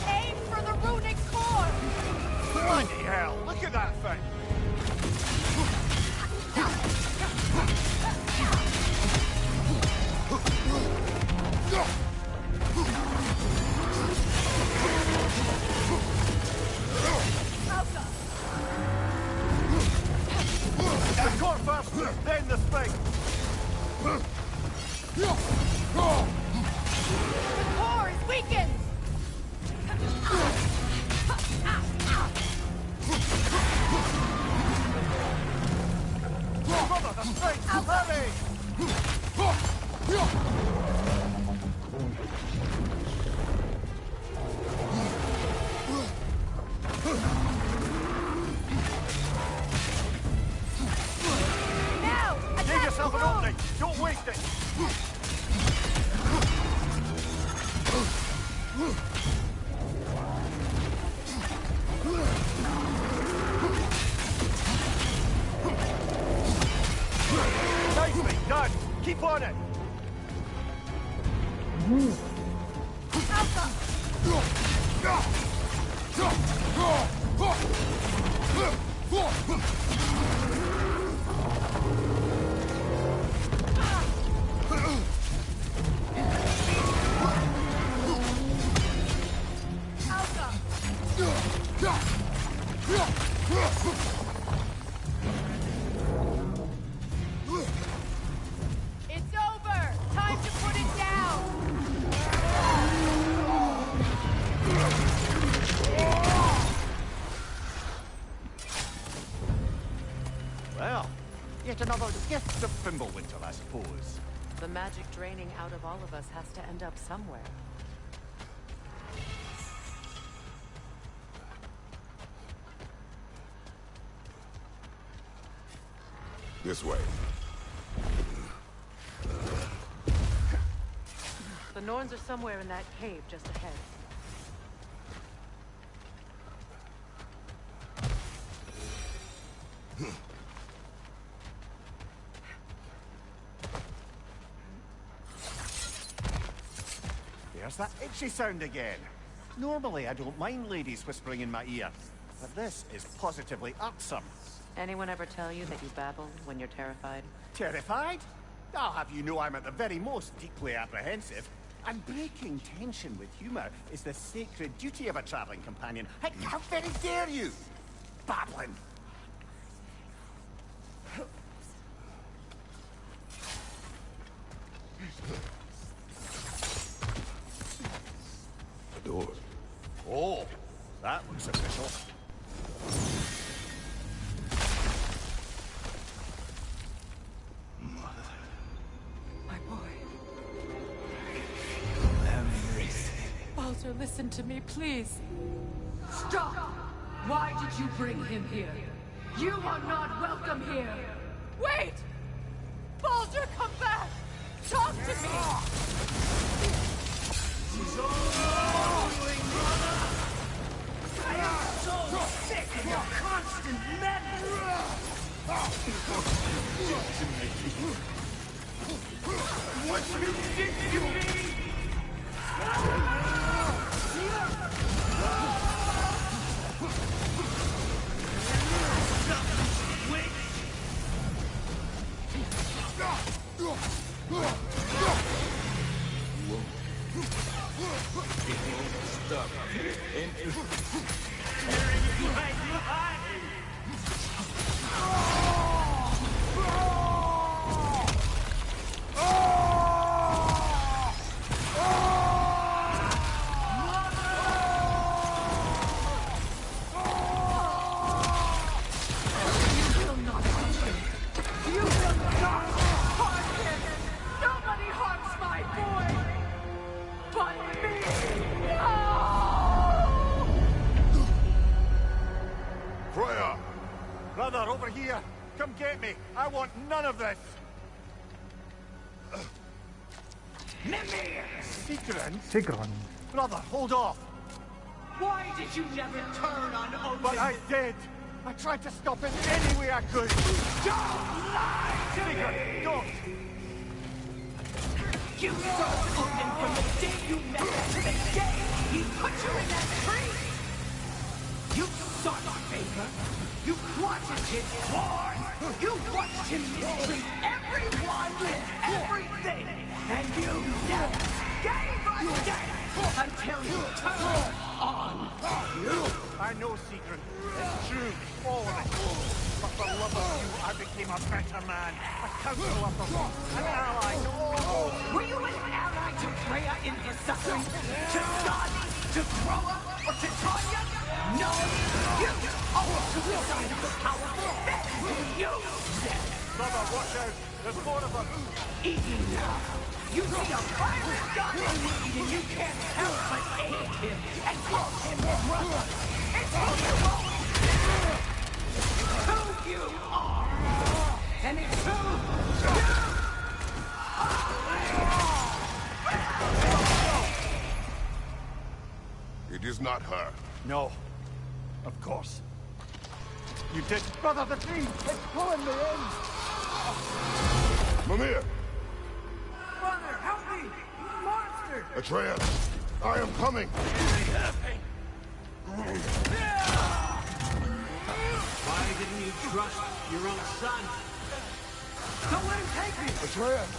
Aim for the runic core! Bloody hell, look at that thing! The core first, then the spike! The core is weakened! Brother, the spike's heavy! Now! Give yourself an opening! Don't waste it! Nicely done! Keep on it! It's over! Time to put it down! Well, yet another gift of Fimbulwinter, I suppose. The magic draining out of all of us has to end up somewhere. This way. The Norns are somewhere in that cave just ahead. There's that itchy sound again. Normally, I don't mind ladies whispering in my ear, but this is positively irksome. Anyone ever tell you that you babble when you're terrified? Terrified? I'll have you know I'm at the very most deeply apprehensive. And breaking tension with humor is the sacred duty of a traveling companion. How very dare you? Babbling. door. Oh, that looks official. My boy. Baldur, listen to me, please. Stop! Why did you bring him here? You are not welcome here! Wait! Baldur, come back! Talk to me! She's all doing, brother! I am so sick of your constant madness! What you think you mean? Brother, over here! Come get me! I want none of this! Mimir! Sigrun? Brother, hold off! Why did you never turn on Odin? But I did! I tried to stop him any way I could! Don't lie to Sigrun, me! don't! You served Odin from the day you met him to the day he put you in that tree! You sought favor! You wanted his war! You watched him mistreat everyone and everything! And you never gave a damn until you turned on you! I know, Sigrun. It's true. All of it. But for love of you, I became a better man. A counselor for me. An ally to all. Were you an ally to Freya in her suffering? To Skadi? To Groa? Or to Tanya? No! You always took the side of the powerful. Then you said. Brother, watch out. There's more of them. Even now, you see a violent god in need and you can't help but aid him and call him brother. It's who you are. It's who you are. And it's who you are. It is not her. No. Of course. You did. Brother, the tree! It's pulling me in! Mimir! Brother, help me! Monster! Atreus! I am coming! Why didn't you trust your own son? Don't let him take me! Atreus!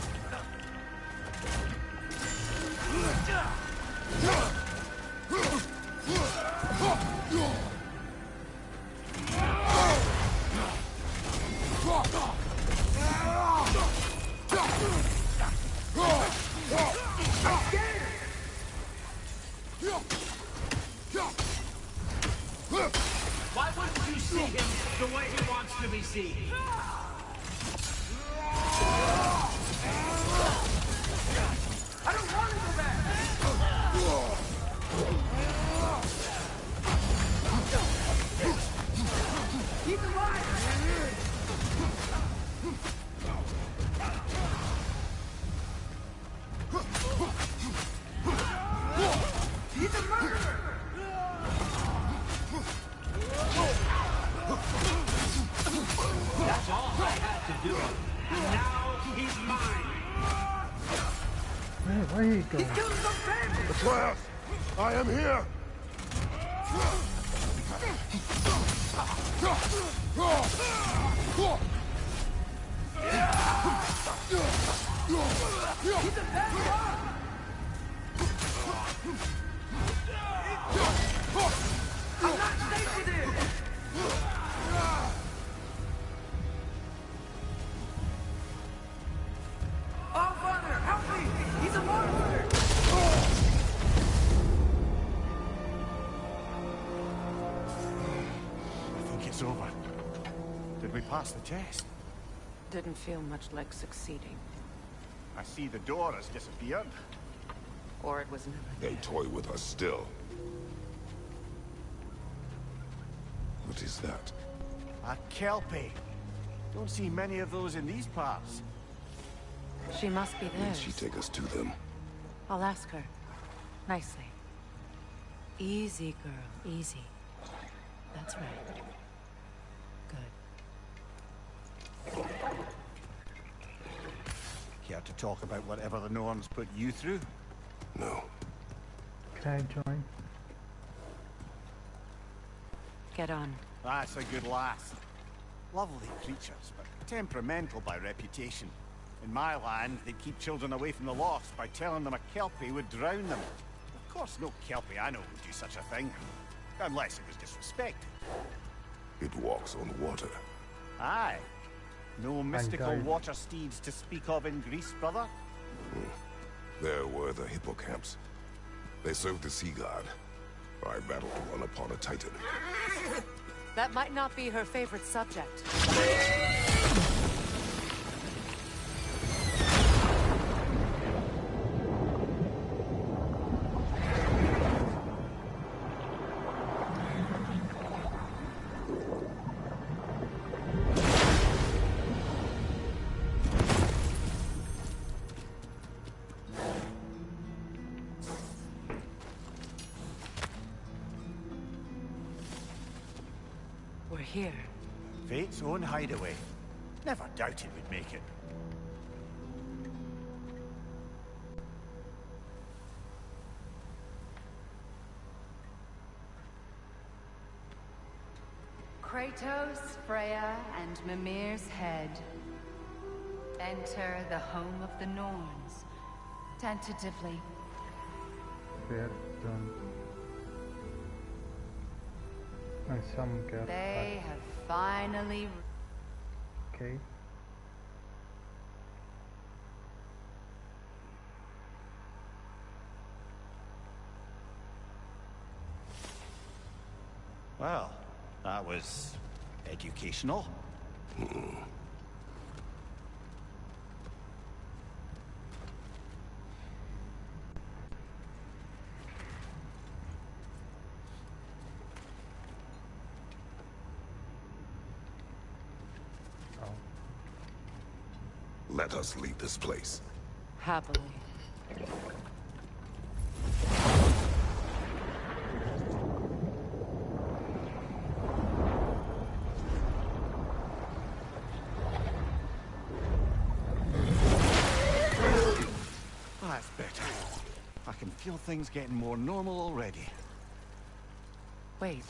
Why wouldn't you see him the way he wants to be seen? I don't want to go back! Keep him alive! He's a murderer! That's all I had to do. And now he's mine. Where are you going? He's killing some family! Atreus! I am here! He's a bad guy! I'm not safe with him! Oh, Father, help me! He's a monster! It's over. Did we pass the test? Didn't feel much like succeeding. I see the door has disappeared. Or it was never They toy with us still. What is that? A kelpie. Don't see many of those in these parts. She must be Will there. she take us to them? I'll ask her. Nicely. Easy, girl. Easy. That's right. Good. Care to talk about whatever the Norns put you through? No. Can I join? Get on. That's a good lass. Lovely creatures, but temperamental by reputation. In my land, they'd keep children away from the lost by telling them a kelpie would drown them. Of course, no kelpie I know would do such a thing. Unless it was disrespected. It walks on water. Aye. No mystical water steeds to speak of in Greece, brother? There were the hippocamps. They served the sea god. I battled one upon a titan. That might not be her favorite subject. We're here. Fate's own hideaway. Never doubted we'd make it. Kratos, Freya, and Mimir's head. Enter the home of the Norns. Tentatively. Fair done. And some get They have finally... Okay. Well, that was educational. Let us leave this place. Happily. That's better. I can feel things getting more normal already. Wait.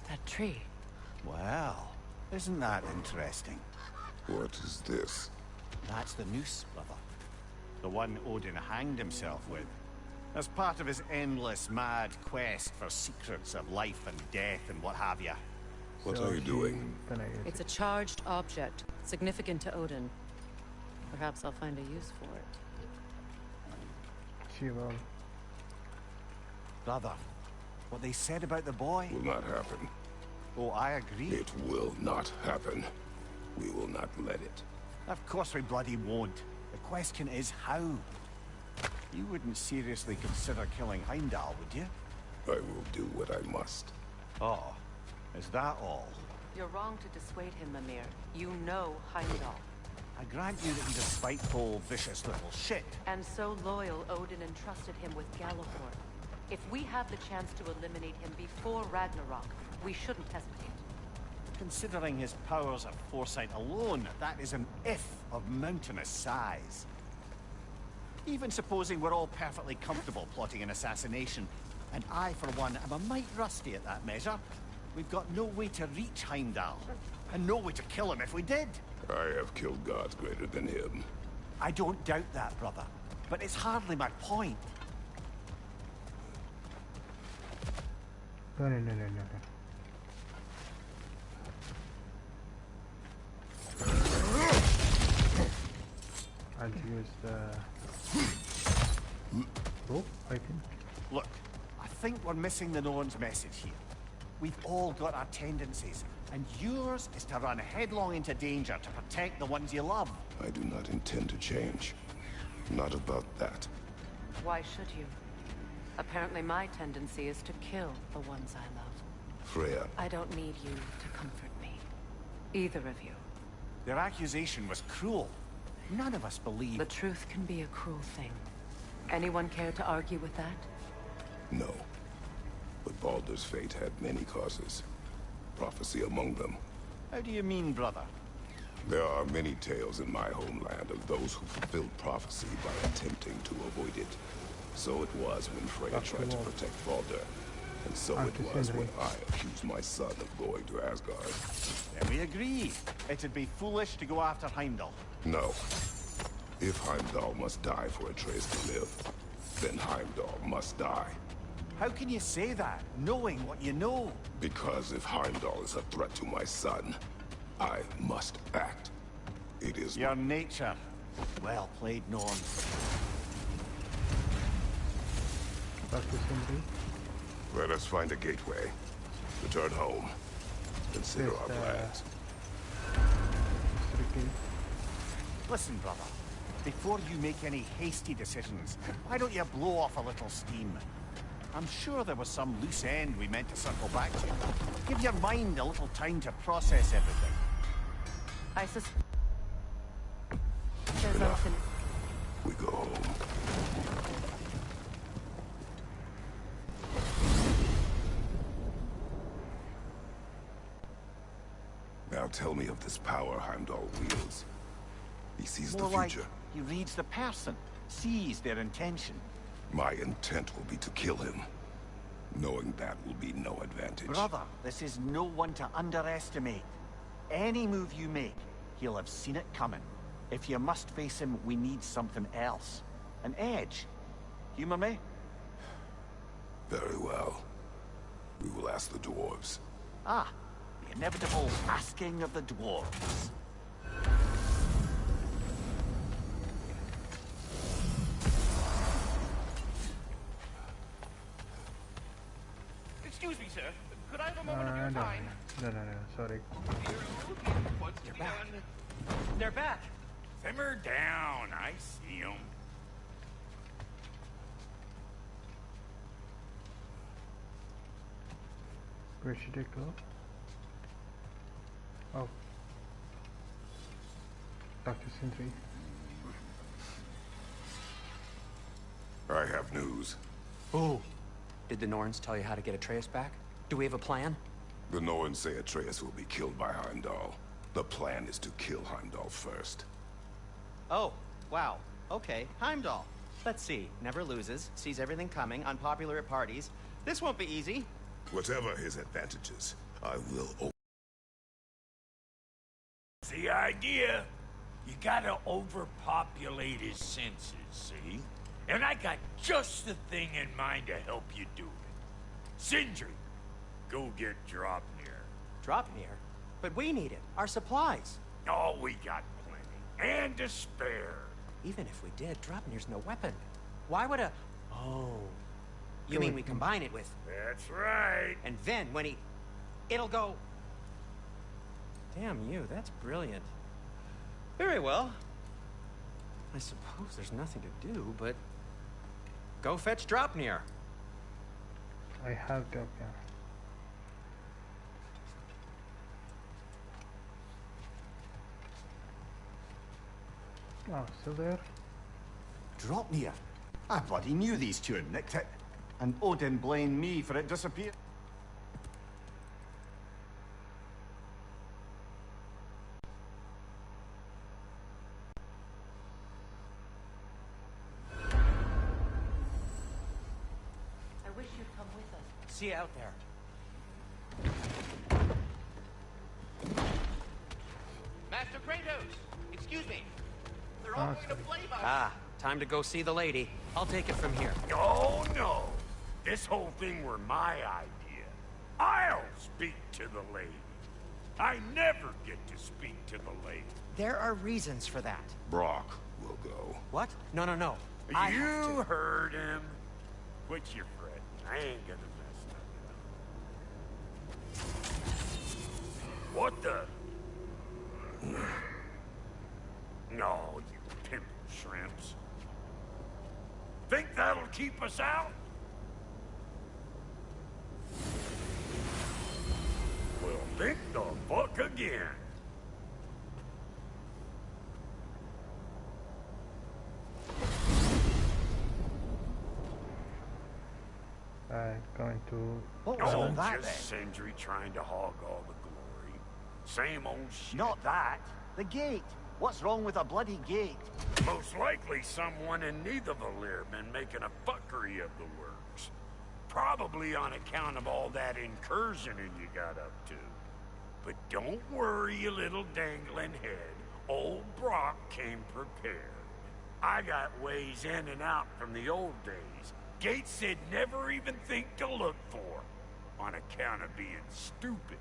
That tree. Well, isn't that interesting? What is this? That's the noose, brother. The one Odin hanged himself with. As part of his endless, mad quest for secrets of life and death and what have you. What are you doing? It's a charged object, significant to Odin. Perhaps I'll find a use for it. She will. Brother, what they said about the boy... Will not happen. Oh, I agree. It will not happen. We will not let it. Of course we bloody won't. The question is how. You wouldn't seriously consider killing Heimdall, would you? I will do what I must. Oh, is that all? You're wrong to dissuade him, Mimir. You know Heimdall. I grant you that he's a spiteful, vicious little shit. And so loyal, Odin entrusted him with Gjallarhorn. If we have the chance to eliminate him before Ragnarok, we shouldn't hesitate. Considering his powers of foresight alone, that is an if of mountainous size. Even supposing we're all perfectly comfortable plotting an assassination, and I, for one, am a mite rusty at that measure, we've got no way to reach Heimdall, and no way to kill him if we did. I have killed gods greater than him. I don't doubt that, brother, but it's hardly my point. No. I'll use the rope, I think. Look, I think we're missing the Norn's message here. We've all got our tendencies, and yours is to run headlong into danger to protect the ones you love. I do not intend to change. Not about that. Why should you? Apparently my tendency is to kill the ones I love. Freya. I don't need you to comfort me. Either of you. Their accusation was cruel. None of us believe... The truth can be a cruel thing. Anyone care to argue with that? No. But Baldur's fate had many causes. Prophecy among them. How do you mean, brother? There are many tales in my homeland of those who fulfilled prophecy by attempting to avoid it. So it was when Freya tried to protect Baldur. And so it was when I accused my son of going to Asgard. Then we agree. It'd be foolish to go after Heimdall. No. If Heimdall must die for Atreus to live, then Heimdall must die. How can you say that, knowing what you know? Because if Heimdall is a threat to my son, I must act. It is your nature. Well played, Norm. Let us find a gateway. Return home. Consider our plans. Listen, brother. Before you make any hasty decisions, why don't you blow off a little steam? I'm sure there was some loose end we meant to circle back to. Give your mind a little time to process everything. I suspect... Enough. We go home. Now tell me of this power Heimdall wields. He sees the future. Like he reads the person, sees their intention. My intent will be to kill him. Knowing that will be no advantage. Brother, this is no one to underestimate. Any move you make, he'll have seen it coming. If you must face him, we need something else. An edge. Humor me? Very well. We will ask the dwarves. Ah, the inevitable asking of the dwarves. Excuse me, sir. Could I have a moment of your time? No, sorry. They're back. They're back. Simmer down. I see them. Where should it go? Oh. Dr. Sindri. I have news. Oh. Did the Norns tell you how to get Atreus back? Do we have a plan? The Norns say Atreus will be killed by Heimdall. The plan is to kill Heimdall first. Oh, wow. Okay, Heimdall. Let's see. Never loses, sees everything coming, unpopular at parties. This won't be easy. Whatever his advantages, I will The idea? You gotta overpopulate his senses, see? And I got just the thing in mind to help you do it. Sindri, go get Draupnir. Draupnir? But we need it. Our supplies. Oh, we got plenty. And to spare. Even if we did, Draupnir's no weapon. Why would a... Oh. You mean we combine it with... That's right. And then when he... It'll go... Damn you, that's brilliant. Very well. I suppose there's nothing to do, but... Go fetch Draupnir. I have Draupnir. Oh, still there? Draupnir? I bloody knew these two had nicked it. And Odin blamed me for it disappearing. I wish you'd come with us. See you out there. Master Kratos, excuse me. They're all going to play by. Ah, time to go see the lady. I'll take it from here. Oh, no. This whole thing were my idea. I'll speak to the lady. I never get to speak to the lady. There are reasons for that. Brock will go. What? No. You heard him. Quit your fretting. I ain't gonna mess shrimps. Think that'll keep us out? Well, think the fuck again. Going to... What was all Oh, that just then? Sindri trying to hog all the glory. Same old shit. Not that. The gate. What's wrong with a bloody gate? Most likely someone in Nidavellir been making a fuckery of the works. Probably on account of all that incursioning you got up to. But don't worry, you little dangling head. Old Brock came prepared. I got ways in and out from the old days. Gates said never even think to look for, on account of being stupid.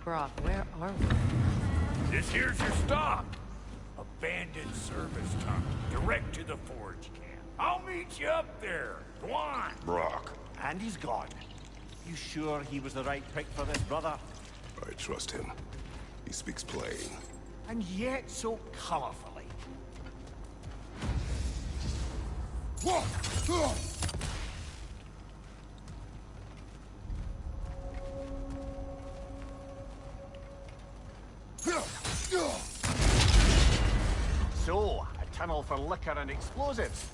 Brock, where are we? This here's your stop. Abandoned service tunnel, direct to the forge camp. I'll meet you up there. Go on. Brock. And he's gone. You sure he was the right pick for this, brother? I trust him. He speaks plain. And yet so colorfully. So, a tunnel for liquor and explosives.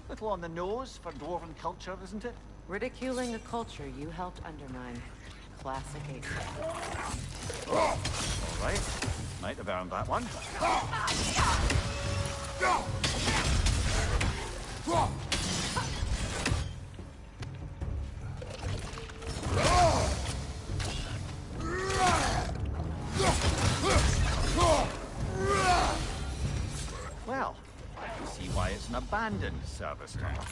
Little on the nose for dwarven culture, isn't it? Ridiculing a culture you helped undermine. Classic Ace. All right. Might have earned that one. Well, I can see why it's an abandoned service tunnel.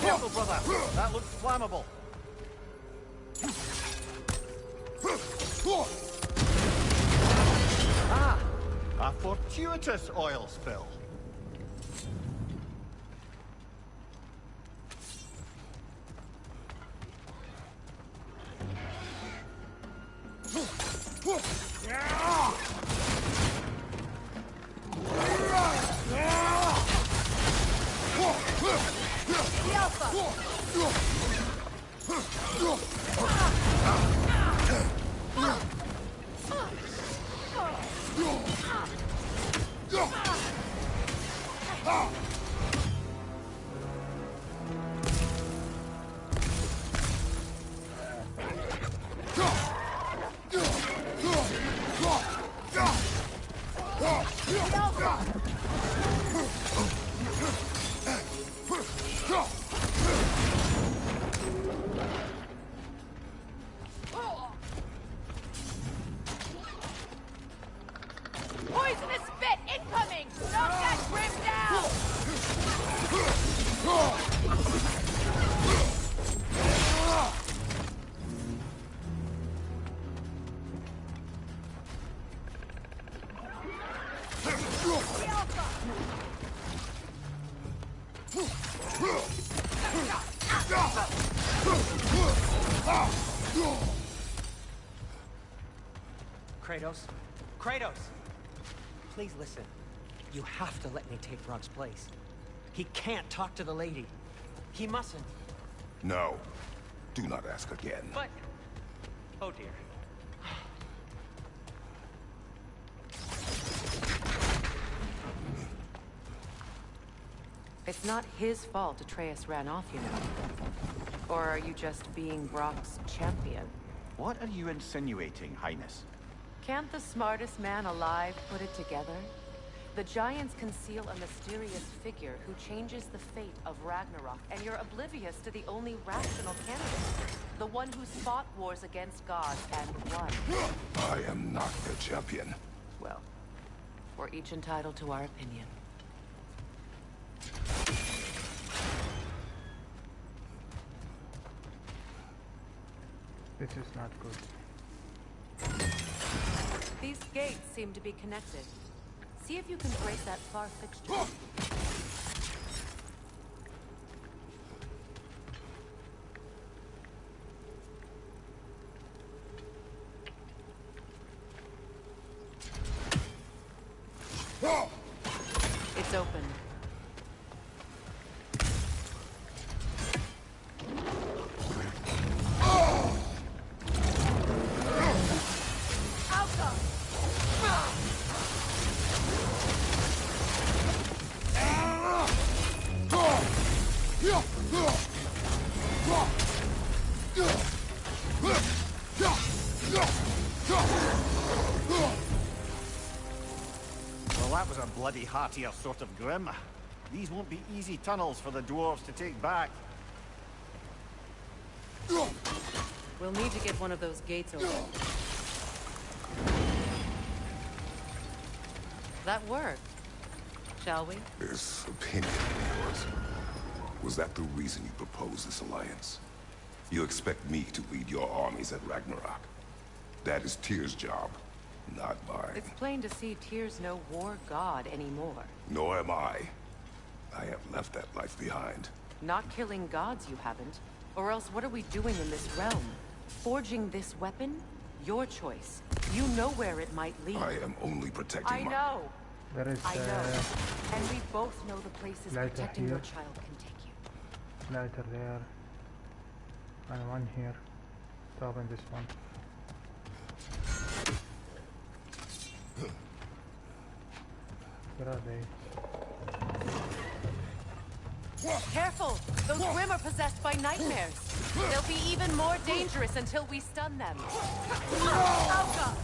Careful, brother. That looks flammable. Ah, a fortuitous oil spill. Poisonous spit incoming! Knock that grim down! Kratos? Kratos! Please listen. You have to let me take Brock's place. He can't talk to the lady. He mustn't. No. Do not ask again. But... oh dear. It's not his fault Atreus ran off, you know. Or are you just being Brock's champion? What are you insinuating, Highness? Can't the smartest man alive put it together? The Giants conceal a mysterious figure who changes the fate of Ragnarok, and you're oblivious to the only rational candidate. The one who's fought wars against gods and won. I am not their champion. Well, we're each entitled to our opinion. This is not good. These gates seem to be connected. See if you can break that far fixture. It's open. Well, that was a bloody heartier sort of grim. These won't be easy tunnels for the dwarves to take back. We'll need to get one of those gates open. That worked. Shall we? This opinion of yours, was that the reason you proposed this alliance? You expect me to lead your armies at Ragnarok? That is Tyr's job, not mine. It's plain to see Tyr's no war god anymore. Nor am I. I have left that life behind. Not killing gods, you haven't. Or else what are we doing in this realm? Forging this weapon? Your choice. You know where it might lead. I am only protecting I know. There is I know. And we both know the places lighter protecting here. your child can take you. lighter there, and one here to open this one. Where are they? Careful! Those Grimm are possessed by nightmares. They'll be even more dangerous until we stun them. Alka!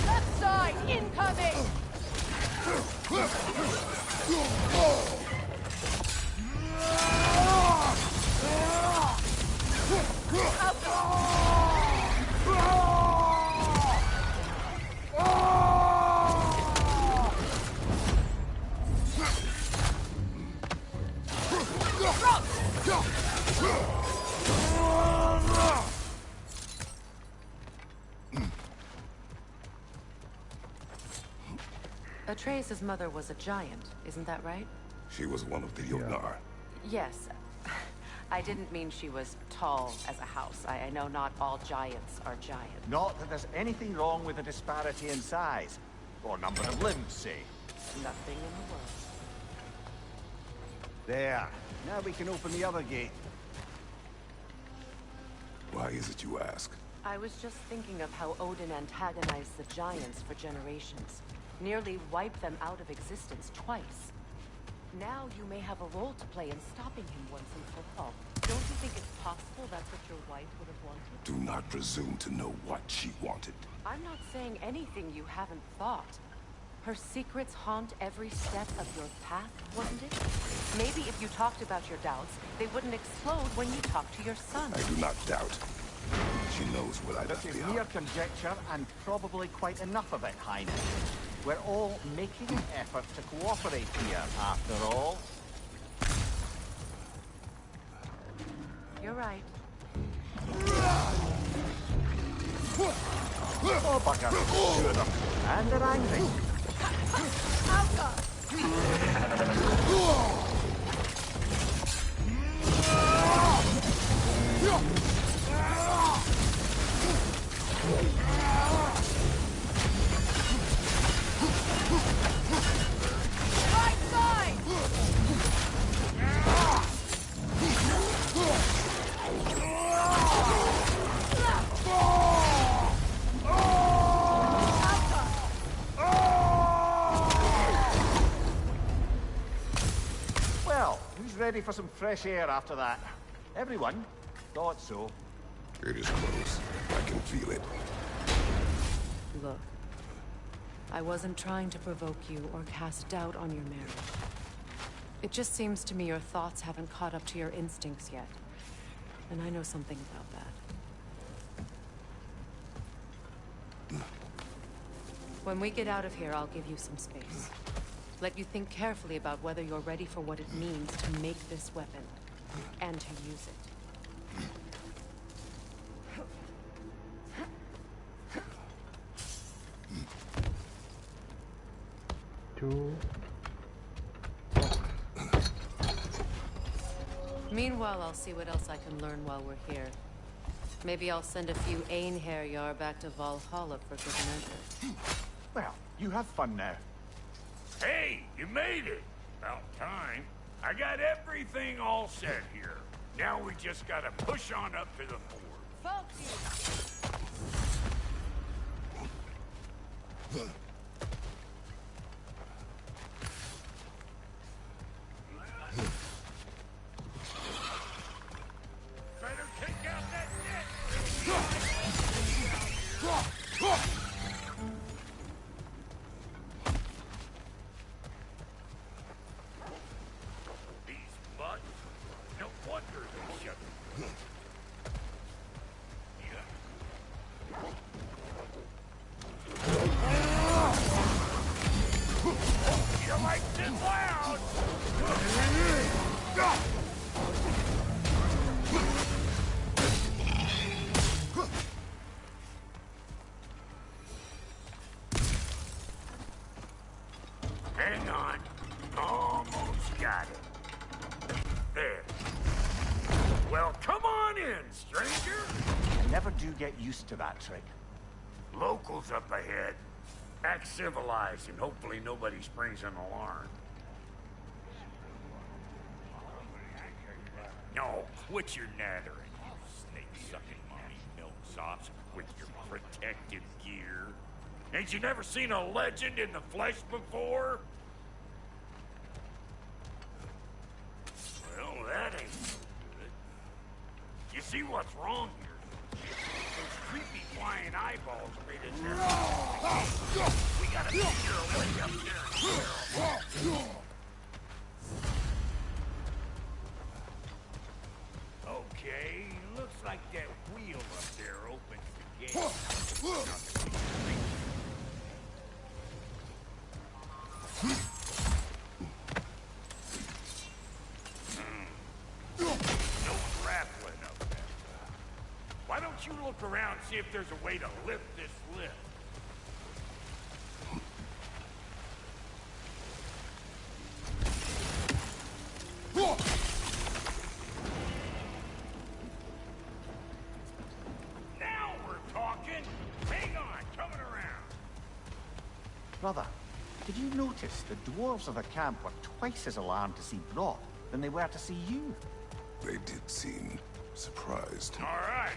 Left side, incoming! Atreus' mother was a giant, isn't that right? She was one of the Jotnar. Yes. I didn't mean she was tall as a house. I know not all giants are giant. Not that there's anything wrong with the disparity in size. Or number of limbs, say. Nothing in the world. There. Now we can open the other gate. Why is it you ask? I was just thinking of how Odin antagonized the giants for generations. Nearly wiped them out of existence twice. Now you may have a role to play in stopping him once and for all. Don't you think it's possible that's what your wife would have wanted? Do not presume to know what she wanted. I'm not saying anything you haven't thought. Her secrets haunt every step of your path, wasn't it? Maybe if you talked about your doubts, they wouldn't explode when you talk to your son. I do not doubt. She knows what I left This is behind. mere conjecture, and probably quite enough of it, Highness. We're all making an effort to cooperate here, after all. You're right. Oh, bugger. Two of them. And they're angry. Right side! Well, who's ready for some fresh air after that? Everyone? Thought so. It is close. I can feel it. Look, I wasn't trying to provoke you or cast doubt on your marriage. It just seems to me your thoughts haven't caught up to your instincts yet. And I know something about that. When we get out of here, I'll give you some space. Let you think carefully about whether you're ready for what it means to make this weapon, and to use it. Meanwhile, I'll see what else I can learn while we're here. Maybe I'll send a few Einherjar back to Valhalla for good measure. Well, you have fun now. Hey, you made it! About time. I got everything all set here. Now we just gotta push on up to the fort. Better take out that net! These butts, no wonder they shut them. You like this loud? Hang on. Almost got it. There. Well, come on in, stranger. Never do get used to that trick. Locals up ahead. Act civilized and hopefully nobody springs an alarm. No, quit your nattering, you snake-sucking mommy milksops with your protective gear. Ain't you never seen a legend in the flesh before? Well, that ain't so good. You see what's wrong here? Those creepy flying eyeballs made it there. We gotta figure a way up there. Okay, looks like that wheel up there opens the gate. No grappling up there. Why don't you look around and see if there's a way to lift this lift? Now we're talking. Hang on, coming around. Brother, did you notice the dwarves of the camp were twice as alarmed to see Brock than they were to see you? They did seem surprised. All right.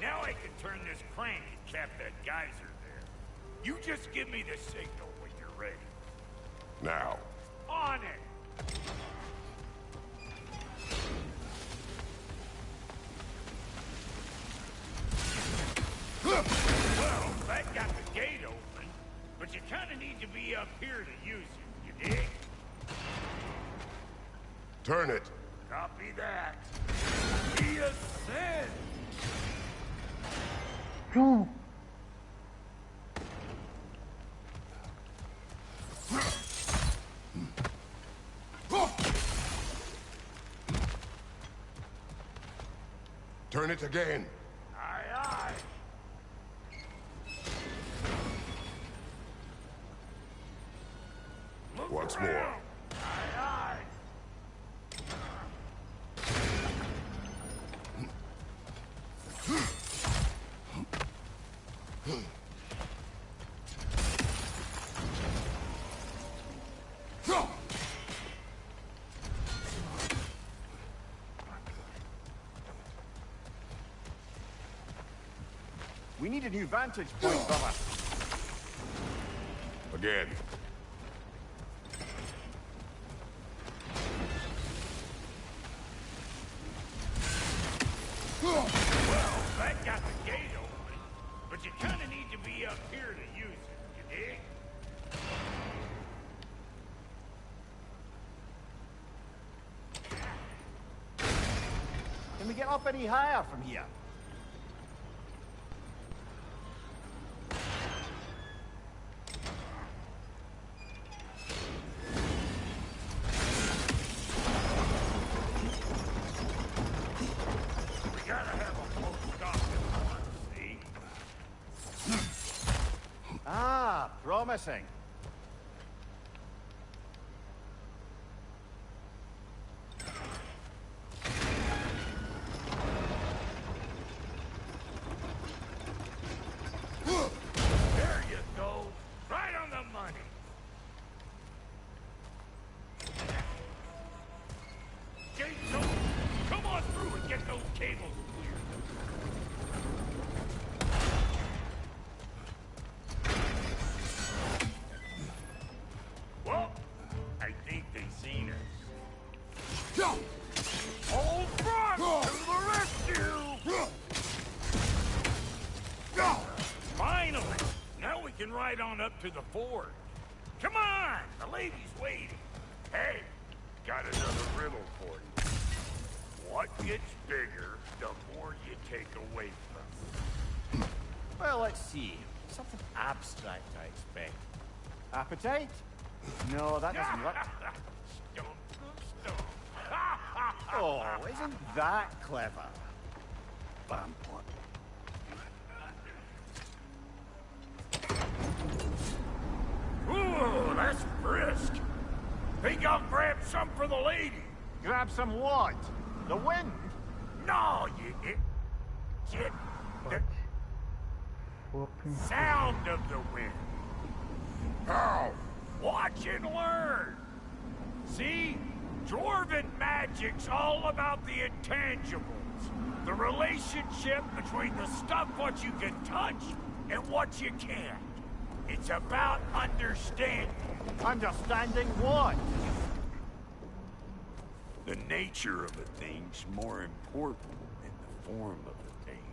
Now I can turn this crank and cap that geyser there. You just give me the signal when you're ready. Now. On it! Well, that got the gate open, but you kind of need to be up here to use it, you dig? Turn it. Copy that. Be a sin! No. Turn it again. Aye, aye. Look Once around. more. Aye, aye. We need a new vantage point, brother. Again. Well, that got the gate open, but you kind of need to be up here to use it, you dig? Can we get up any higher from here? We gotta have a full stop at once, see? Ah, promising. There you go. Right on the money. Gates open. Come on through and get those cables cleared. Well, I think they seen us. Old front to the rescue! Finally! Now we can ride on up to the forge. Come on! The lady's waiting. Hey, got another riddle for you. What gets bigger the more you take away from it? Well, let's see. Something abstract, I expect. Appetite? No, that doesn't work. Oh, isn't that clever? Bam pot. Ooh, that's brisk. Think I'll grab some for the lady. Grab some what? The wind? No, you shit. The sound of the wind. Oh, watch and learn. See? Dwarven magic's all about the intangibles. The relationship between the stuff what you can touch and what you can't. It's about understanding. Understanding what? The nature of a thing's more important than the form of a thing.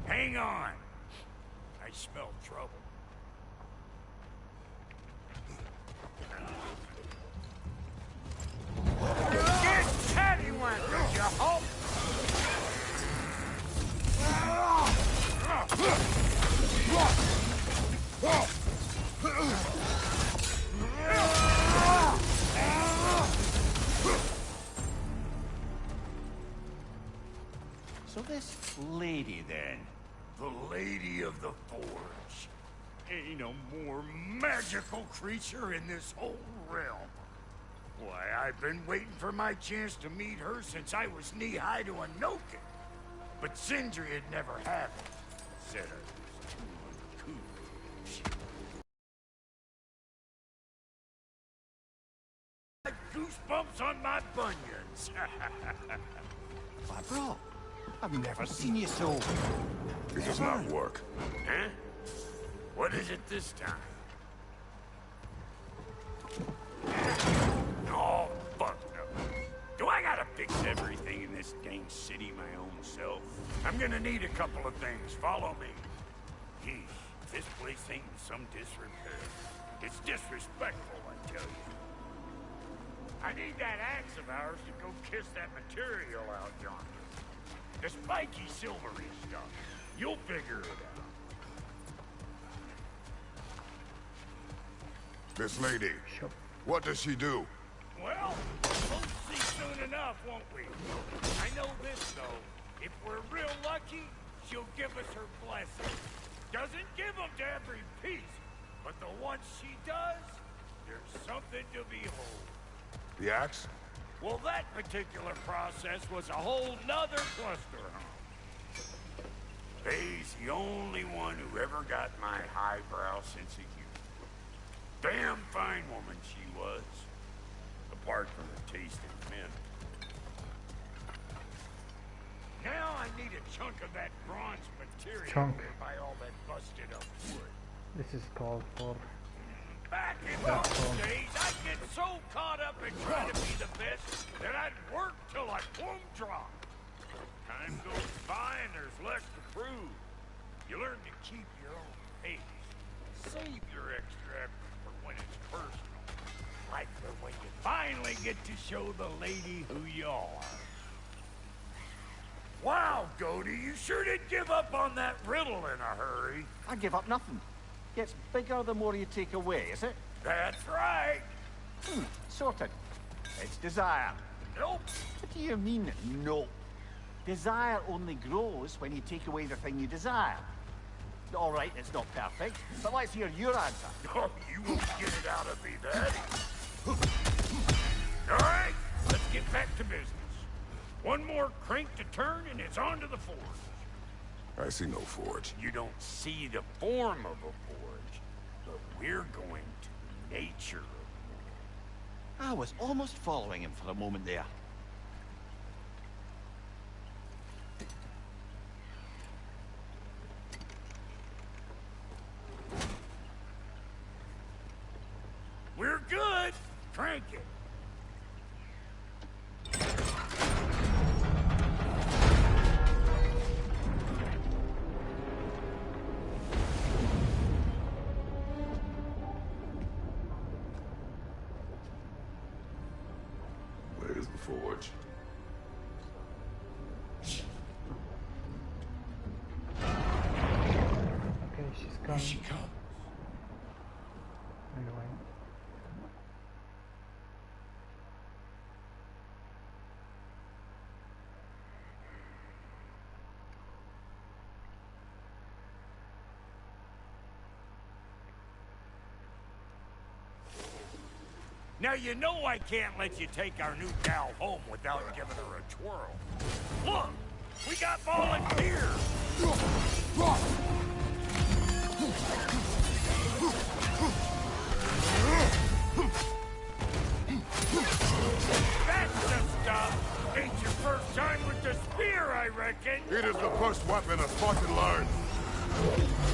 Hang on. I smell trouble. Get Cattywan, would you hope? So this lady, then? The Lady of the Forge. Ain't no more magical creature in this whole realm. Why, I've been waiting for my chance to meet her since I was knee-high to a Noken. But Sindri'd never have it. Said I was too uncouth. Goosebumps on my bunions. Why, bro, I've never seen you so... It does not work. Huh? What is it this time? Oh, fuck no. Do I gotta fix everything in this dang city my own self? I'm gonna need a couple of things. Follow me. Yeesh, this place ain't in some disrepair. It's disrespectful, I tell you. I need that axe of ours to go kiss that material out yonder. The spiky silvery stuff. You'll figure it out. This lady, what does she do? Well, we'll see soon enough, won't we? I know this, though. If we're real lucky, she'll give us her blessing. Doesn't give them to every piece, but the ones she does, there's something to behold. The axe? Well, that particular process was a whole nother cluster, huh? Faye's the only one who ever got my highbrow sense of humor. Damn fine woman she was. Apart from the taste in men. Now I need a chunk of that bronze material to buy all that busted up wood. This is called for... Back in those days, I'd get so caught up in trying to be the best that I'd work till I plumb drop. Time goes by and there's less to prove. You learn to keep your own pace. Save your extra effort for when it's personal. Like for when you finally get to show the lady who you are. Wow, Goody, you sure did give up on that riddle in a hurry. I give up nothing. Gets bigger the more you take away, is it? That's right. Sorted. It's desire. Nope. What do you mean, no? Desire only grows when you take away the thing you desire. All right, it's not perfect, but let's hear your answer. Oh, you won't get it out of me that easy. All right, let's get back to business. One more crank to turn and it's on to the forge. I see no forge. You don't see the form of a forge, but we're going to nature. I was almost following him for a moment there. We're good. Crank it. Where's the forge? Okay, she's coming. Here she comes. Anyway. Now you know I can't let you take our new gal home without giving her a twirl. Look, we got volunteers. That's the stuff. Ain't your first time with the spear, I reckon. It is the first weapon a Spartan learns.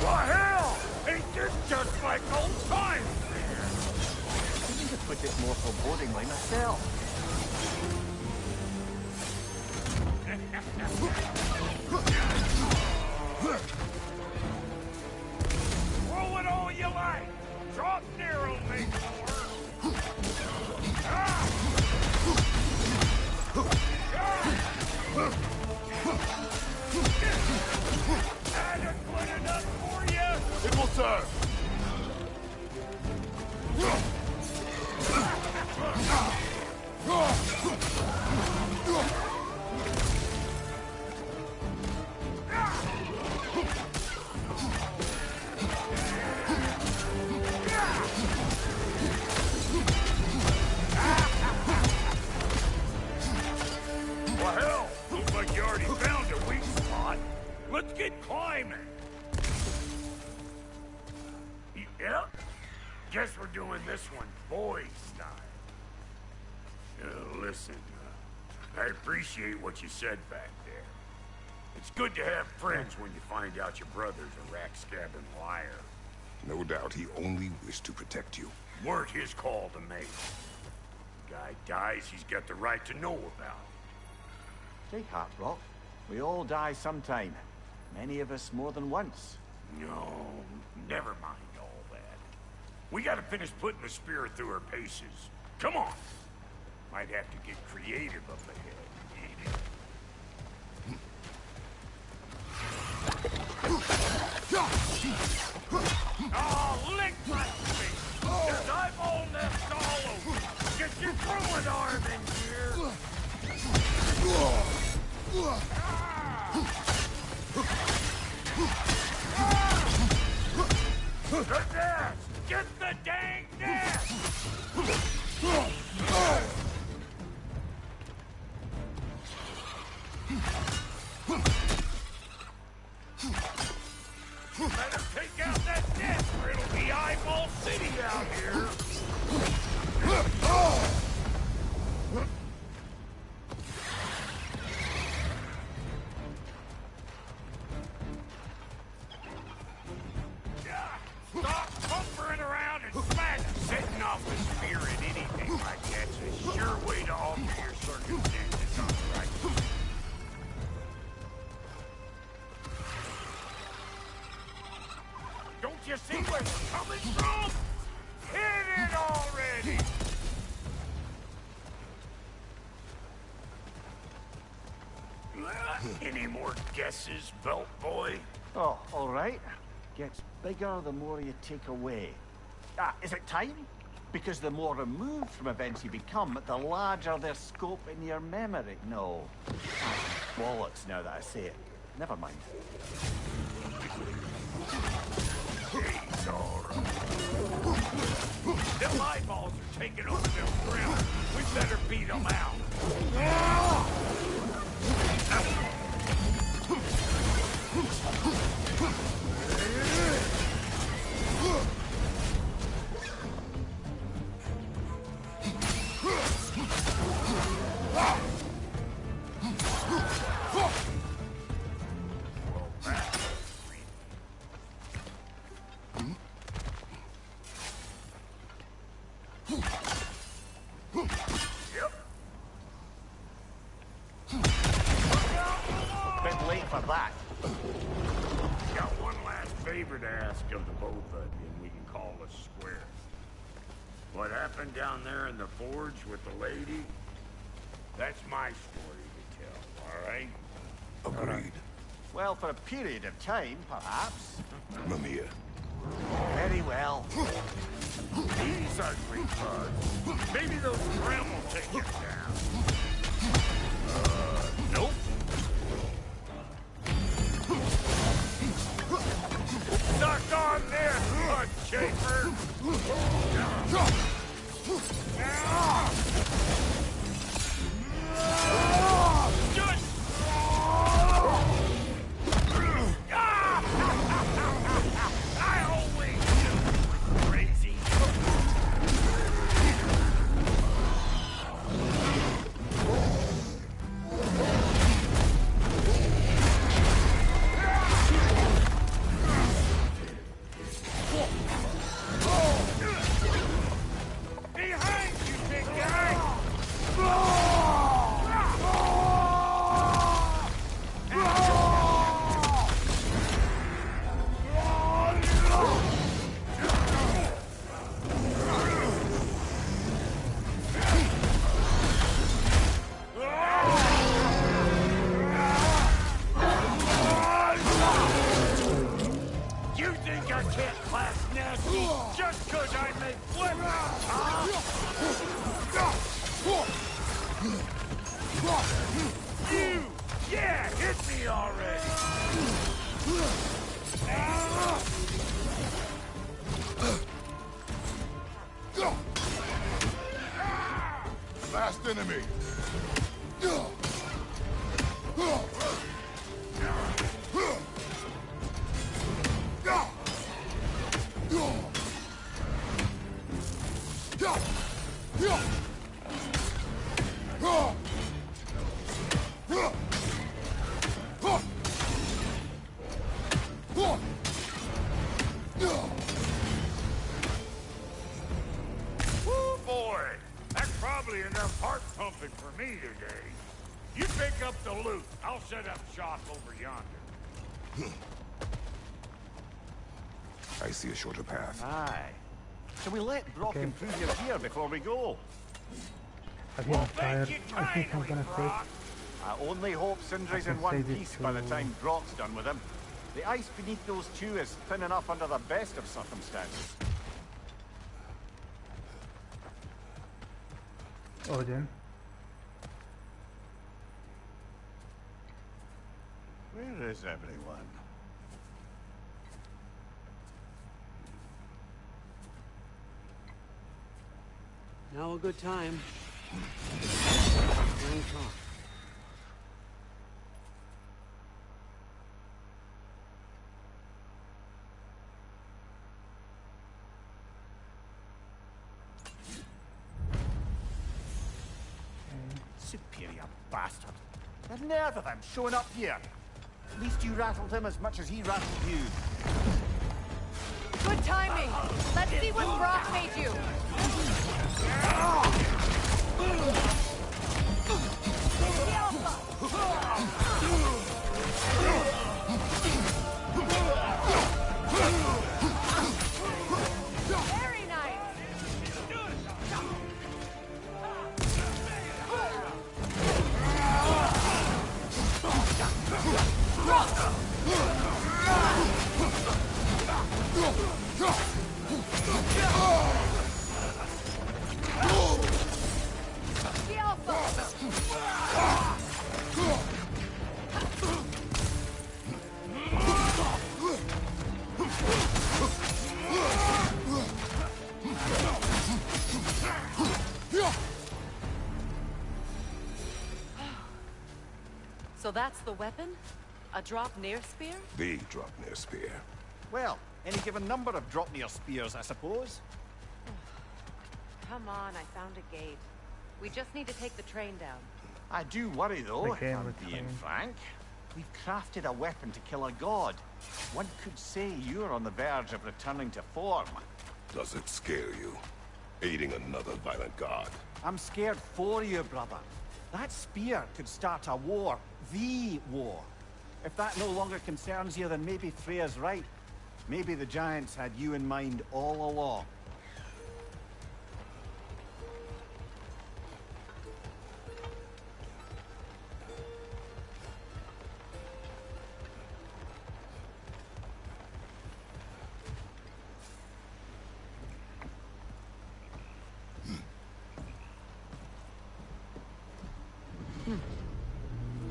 What hell? Ain't this just like old times? I need to put it more forebodingly myself. Roll it all you like. Drop narrow, make more. Ah! Adequate enough for you? It will serve. Well, hell, looks like you already found a weak spot. Let's get climbing. Yep. Guess we're doing this one boy style. Listen, I appreciate what you said back there. It's good to have friends when you find out your brother's a rack-scabbing liar. No doubt he only wished to protect you. Weren't his call to make. Guy dies, he's got the right to know about it. Take heart, Rock. We all die sometime. Many of us more than once. No, never mind all that. We gotta finish putting the spear through her paces. Come on. Might have to get creative up ahead. Oh, lick my face! There's eyeball nest all over! Get your throwing arm in here! The nest! Get the dang nest! Better take out that nest or it'll be Eyeball City out here! Stop pumpering around and smash! Setting off the spear in anything like that's a where it's coming from? Hit it already! Any more guesses, Belt Boy? Oh, all right. Gets bigger the more you take away. Ah, is it time? Because the more removed from events you become, the larger their scope in your memory. No. Bollocks now that I say it. Never mind. He's all right. Them eyeballs are taking over them ground. We better beat them out. Bit late for that. Got one last favor to ask of the both of you, and we can call us square. What happened down there in the forge with the lady? That's my story to tell, all right? Agreed. Well, for a period of time, perhaps. Mamiya. Very well. These ugly bugs. Maybe those Grim will take it down. Nope. Suck on this, mud chafer! I always knew it was crazy. Behind you, big guy! You think I can't class nasty just 'cause I make weapons, huh? You! Yeah, hit me already! Last enemy. Woo, boy! That's probably enough heart pumping for me today. You pick up the loot. I'll set up shop over yonder. I see a shorter path. Aye. Shall we let Brock Okay. improve your gear before we go? Again, I'm tired. I think I'm gonna save. I only hope Sindri's I in can one save it piece by the to- time Brock's done with him. The ice beneath those two is thin enough under the best of circumstances. Odin. Where is everyone? Now a good time. Long talk. Superior bastard. The nerve of him showing up here. At least you rattled him as much as he rattled you. Good timing. Let's see what Brock made you. So that's the weapon? A drop-near spear? The drop-near spear. Well, any given number of drop-near spears, I suppose. Come on, I found a gate. We just need to take the train down. I do worry, though, if Okay, I'm we're being trying. frank. We've crafted a weapon to kill a god. One could say you're on the verge of returning to form. Does it scare you? Aiding another violent god? I'm scared for you, brother. That spear could start a war. The war. If that no longer concerns you, then maybe Freya's right. Maybe the Giants had you in mind all along.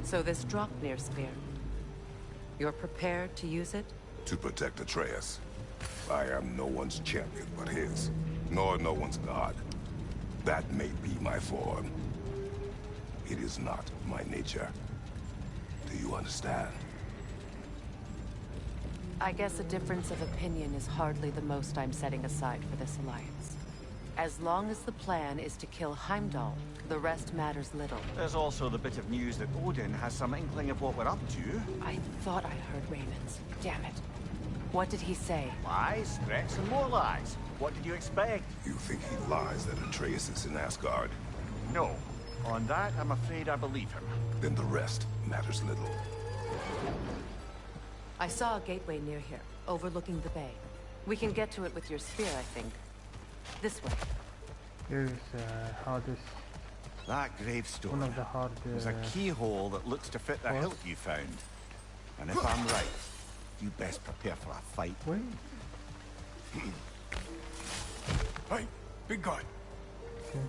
So this drop-near spear, you're prepared to use it? To protect Atreus. I am no one's champion but his, nor no one's god. That may be my form. It is not my nature. Do you understand? I guess a difference of opinion is hardly the most I'm setting aside for this alliance. As long as the plan is to kill Heimdall, the rest matters little. There's also the bit of news that Odin has some inkling of what we're up to. I thought I heard Raymond's. Damn it. What did he say? Lies, threats, and more lies. What did you expect? You think he lies that Atreus is in Asgard? No. On that, I'm afraid I believe him. Then the rest matters little. I saw a gateway near here, overlooking the bay. We can get to it with your spear, I think. This way. Here's hardest. That gravestone. One of the hard. There's a keyhole that looks to fit the what? hilt you found. And if I'm right, you best prepare for a fight. Wait. Hey, big guy. Okay.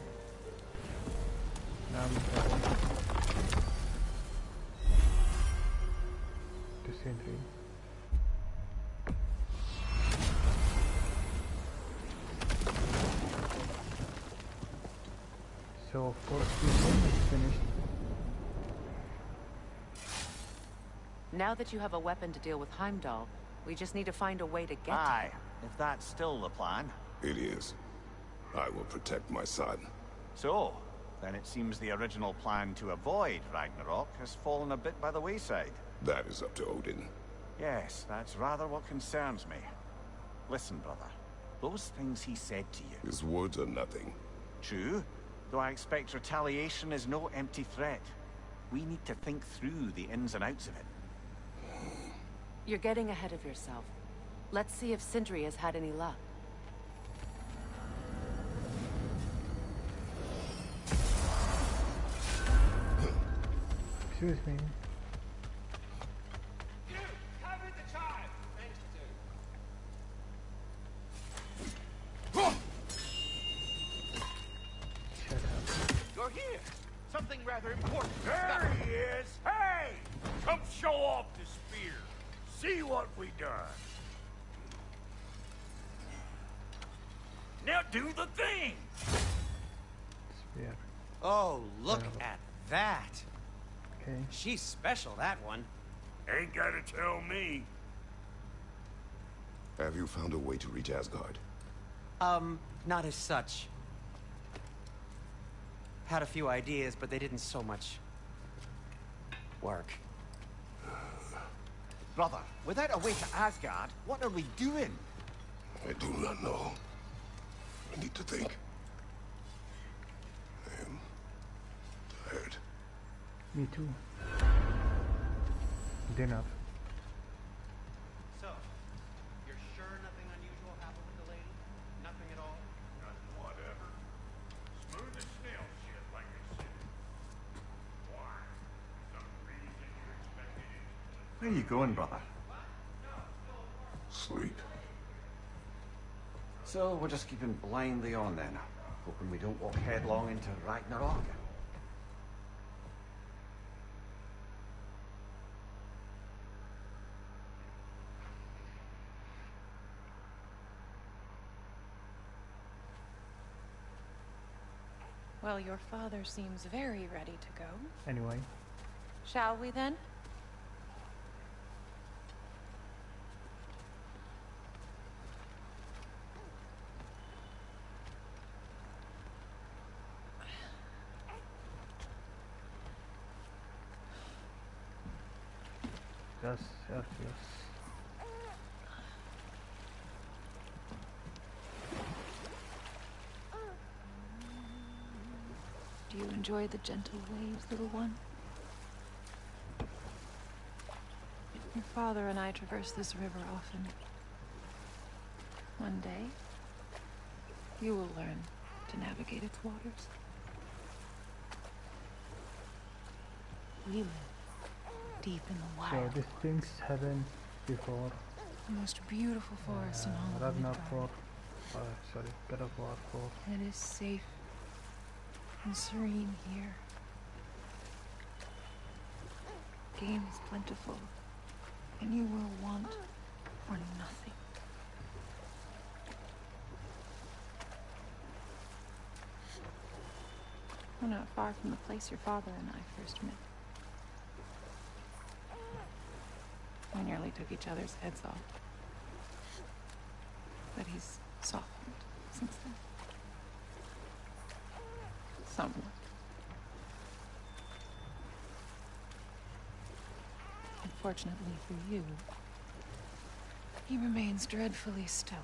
Now I'm to sentry. So of course this one is finished. Now that you have a weapon to deal with Heimdall, we just need to find a way to get Aye, if that's still the plan. It is. I will protect my son. So, then it seems the original plan to avoid Ragnarok has fallen a bit by the wayside. That is up to Odin. Yes, that's rather what concerns me. Listen, brother. Those things he said to you. His words are nothing. True, though I expect retaliation is no empty threat. We need to think through the ins and outs of it. You're getting ahead of yourself. Let's see if Sindri has had any luck. Excuse me. You're here. Something rather important. There he is. Hey! Come show off the spear. See what we done. Now do the thing. Spear. Oh, look at that. Okay. She's special, that one. Ain't gotta tell me. Have you found a way to reach Asgard? Not as such. Had a few ideas, but they didn't so much work. Brother, without a way to Asgard, what are we doing? I do not know. I need to think. I am tired. Me too. Dinner. So, you're sure nothing unusual happened with the lady? Nothing at all? Nothing whatever. Smooth as snail shit, like I said. Why? Some reason you expected it. Where are you going, brother? Sleep. So, we're just keeping blindly on then, hoping we don't walk headlong into Ragnarok. Well, your father seems very ready to go. Anyway. Shall we then? Yes, yes, yes. Do you enjoy the gentle waves, little one? Your father and I traverse this river often. One day, you will learn to navigate its waters. We live deep in the wild. So these things happened before. The most beautiful forest in all of Ragnarok Midgard. 4. Sorry, God of War 4. It is safe and serene here. Game is plentiful, and you will want for nothing. We're not far from the place your father and I first met. We nearly took each other's heads off. But he's softened since then. Somewhat. Unfortunately for you, he remains dreadfully stoic.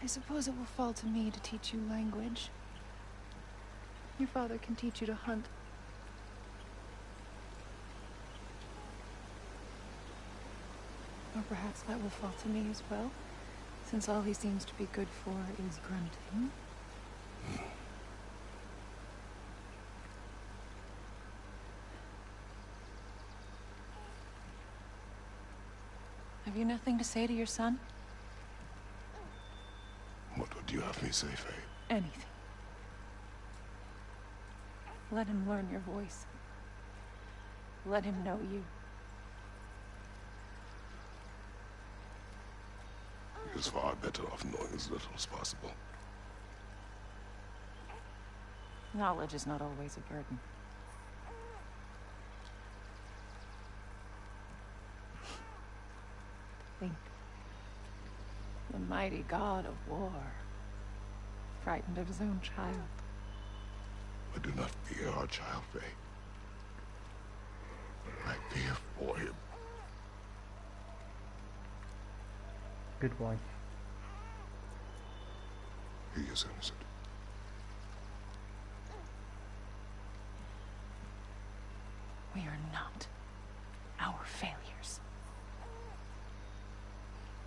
I suppose it will fall to me to teach you language. Your father can teach you to hunt. Or perhaps that will fall to me as well, since all he seems to be good for is grunting. Have you nothing to say to your son? What would you have me say, Faye? Anything. Let him learn your voice. Let him know you. He is far better off knowing as little as possible. Knowledge is not always a burden. Think. The mighty god of war, frightened of his own child. I do not fear our child, Faye. I fear for him. Good boy. He is innocent. We are not our failures.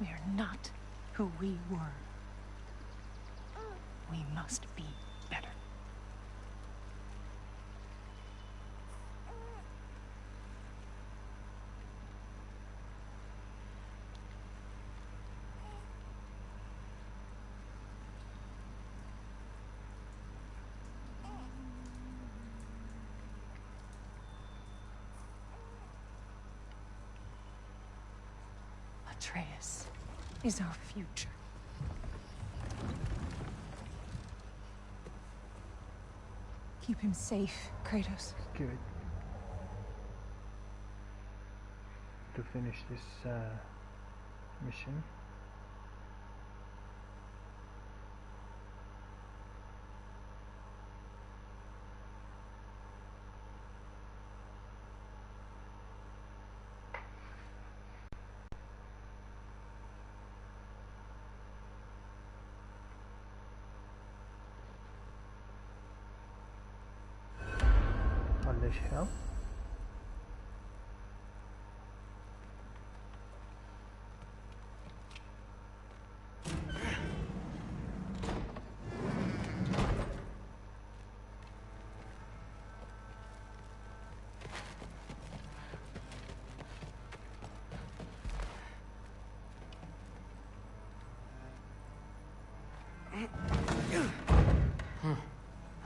We are not who we were. We must be better. Atreus is our future. Keep him safe, Kratos. Good. To finish this mission. Unleash hell.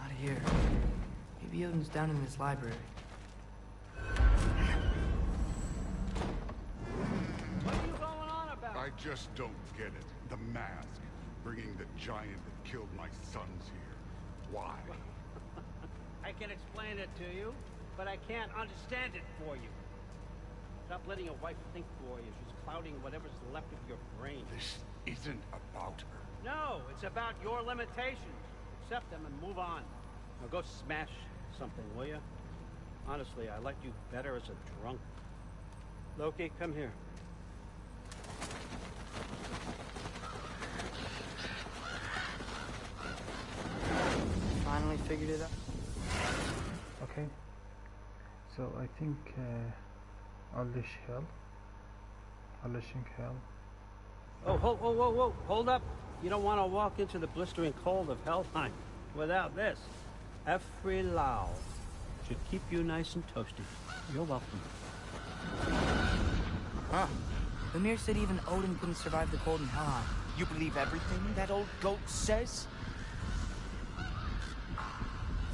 Out of here. Odin's down in his library. What are you going on about? I just don't get it. The mask. Bringing the giant that killed my sons here. Why? I can explain it to you, but I can't understand it for you. Stop letting your wife think for you. She's clouding whatever's left of your brain. This isn't about her. No, it's about your limitations. Accept them and move on. Now go smash something, will you? Honestly, I liked you better as a drunk. Loki, come here. Finally figured it out. Okay. So I think unleashing hell. Oh, whoa, hold up. You don't want to walk into the blistering cold of Helheim without this. Every Lau should keep you nice and toasty. You're welcome. Huh. Mimir said even Odin couldn't survive the cold in Helheim. You believe everything that old goat says?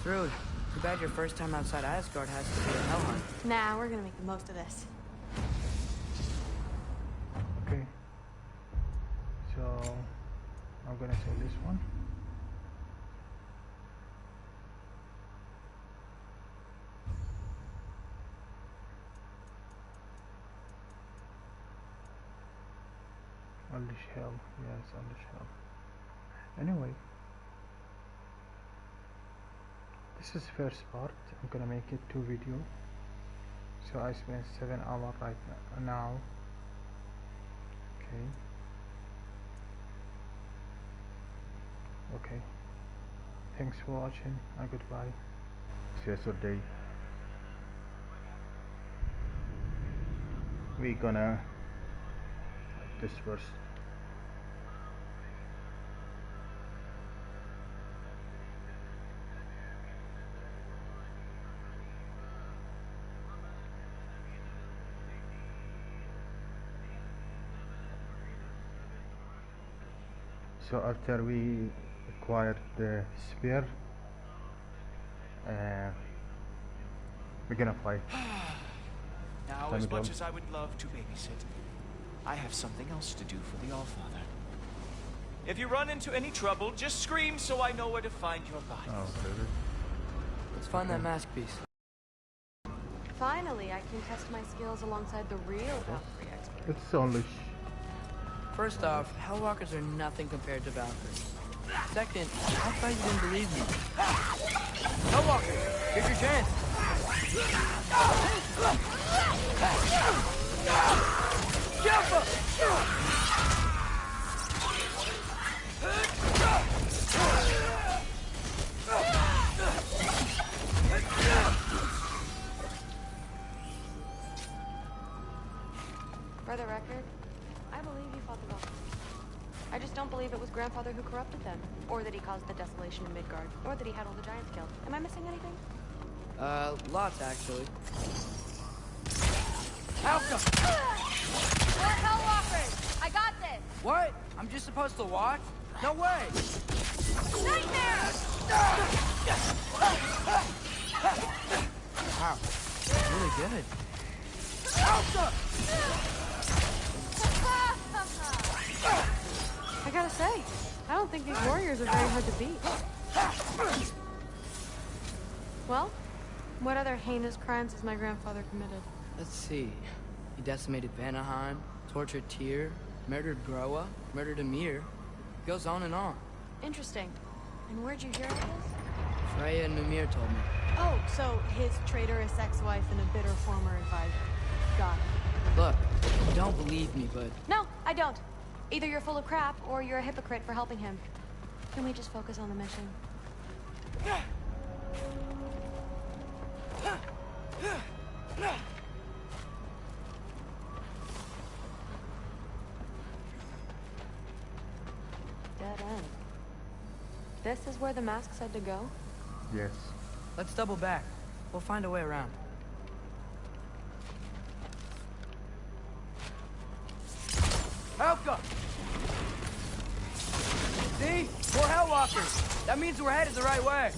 Thrud, too bad your first time outside Asgard has to be in Helheim. Nah, we're gonna make the most of this. Okay. So I'm gonna say this one. Unleash hell. Yes, unleash hell. Anyway, this is first part. I'm gonna make it 2 videos. So I spent 7 hours right now. Okay. Okay. Thanks for watching and goodbye. Yesterday we gonna this first. So after we acquired the spear, we're gonna fight. Now, as much as I would love to babysit, I have something else to do for the Allfather. If you run into any trouble, just scream so I know where to find your body. Oh, really? Let's find that mask piece. Finally, I can test my skills alongside the real Valkyrie expert. It's only First off, Hellwalkers are nothing compared to Valkyries. Second, I thought you didn't believe me. Hellwalkers, here's your chance. Jump up! For the record, I believe you fought the Valkyries. I just don't believe it was Grandfather who corrupted them, or that he caused the desolation in Midgard, or that he had all the giants killed. Am I missing anything? Lots actually. Alka! More Hellwalkers! I got this! What? I'm just supposed to watch? No way! Nightmare! Wow, really good. Alka! I gotta say, I don't think these warriors are very hard to beat. Well, what other heinous crimes has my grandfather committed? Let's see. He decimated Vanaheim, tortured Tyr, murdered Groa, murdered Ymir. Goes on and on. Interesting. And where'd you hear all this? Freya and Mimir told me. Oh, so his traitorous ex-wife and a bitter former advisor. Got it. Look, you don't believe me, but... No, I don't. Either you're full of crap, or you're a hypocrite for helping him. Can we just focus on the mission? Dead end. This is where the mask said to go? yes. Let's double back. We'll find a way around. Helka! See? More Hellwalkers! That means we're headed the right way!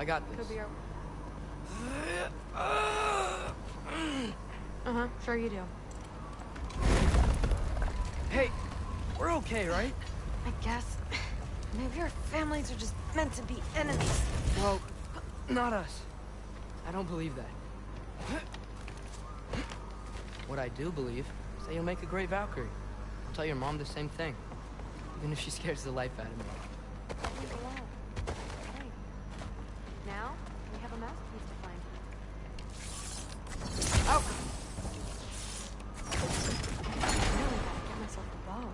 I got this. Could be our... Sure you do. Hey, we're okay, right? I guess. Maybe our families are just meant to be enemies. Well, not us. I don't believe that. What I do believe is that you'll make a great Valkyrie. I'll tell your mom the same thing, even if she scares the life out of me. Leave alone. Hey. Now, we have a masterpiece to find. Oh! I really gotta get myself a bow.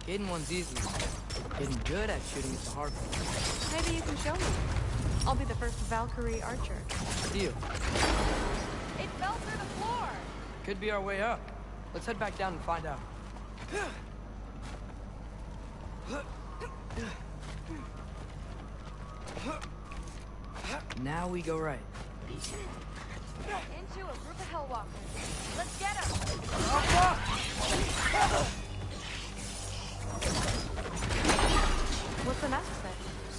Getting one's easy. Getting good at shooting is the hard part. Maybe you can show me. I'll be the first Valkyrie archer. Deal. It fell through the floor! Could be our way up. Let's head back down and find out. Now we go right. Into a group of Hellwalkers. Let's get them! What's the mask say?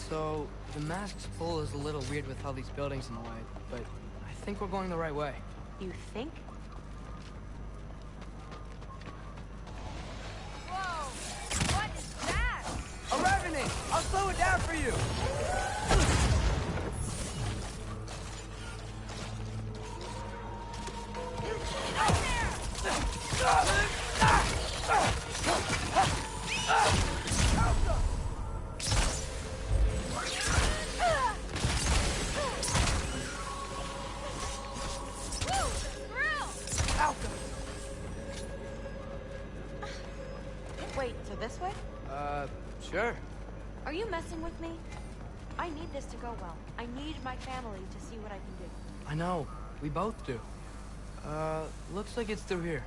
So, the mask's pull is a little weird with all these buildings in the way, but I think we're going the right way. You think? Whoa! What is that? A revenant! I'll slow it down for you! Wait, so this way? Sure. Are you messing with me? I need this to go well. I need my family to see what I can do. I know. We both do. Looks like it's through here.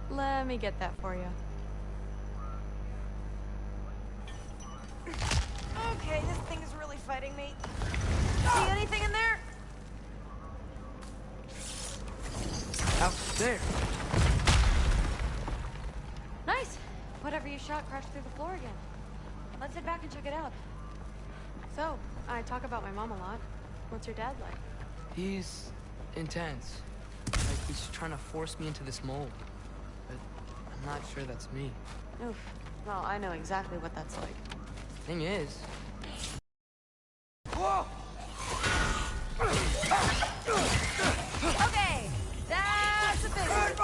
Let me get that for you. Okay, this thing is really fighting me. See anything in there? Out there. Nice. Whatever you shot crashed through the floor again. Let's head back and check it out. So, I talk about my mom a lot. What's your dad like? He's intense. Like he's trying to force me into this mold. But I'm not sure that's me. Oof. Well, I know exactly what that's like. Thing is... Whoa! Okay, that's a big one.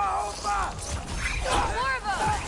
More of them!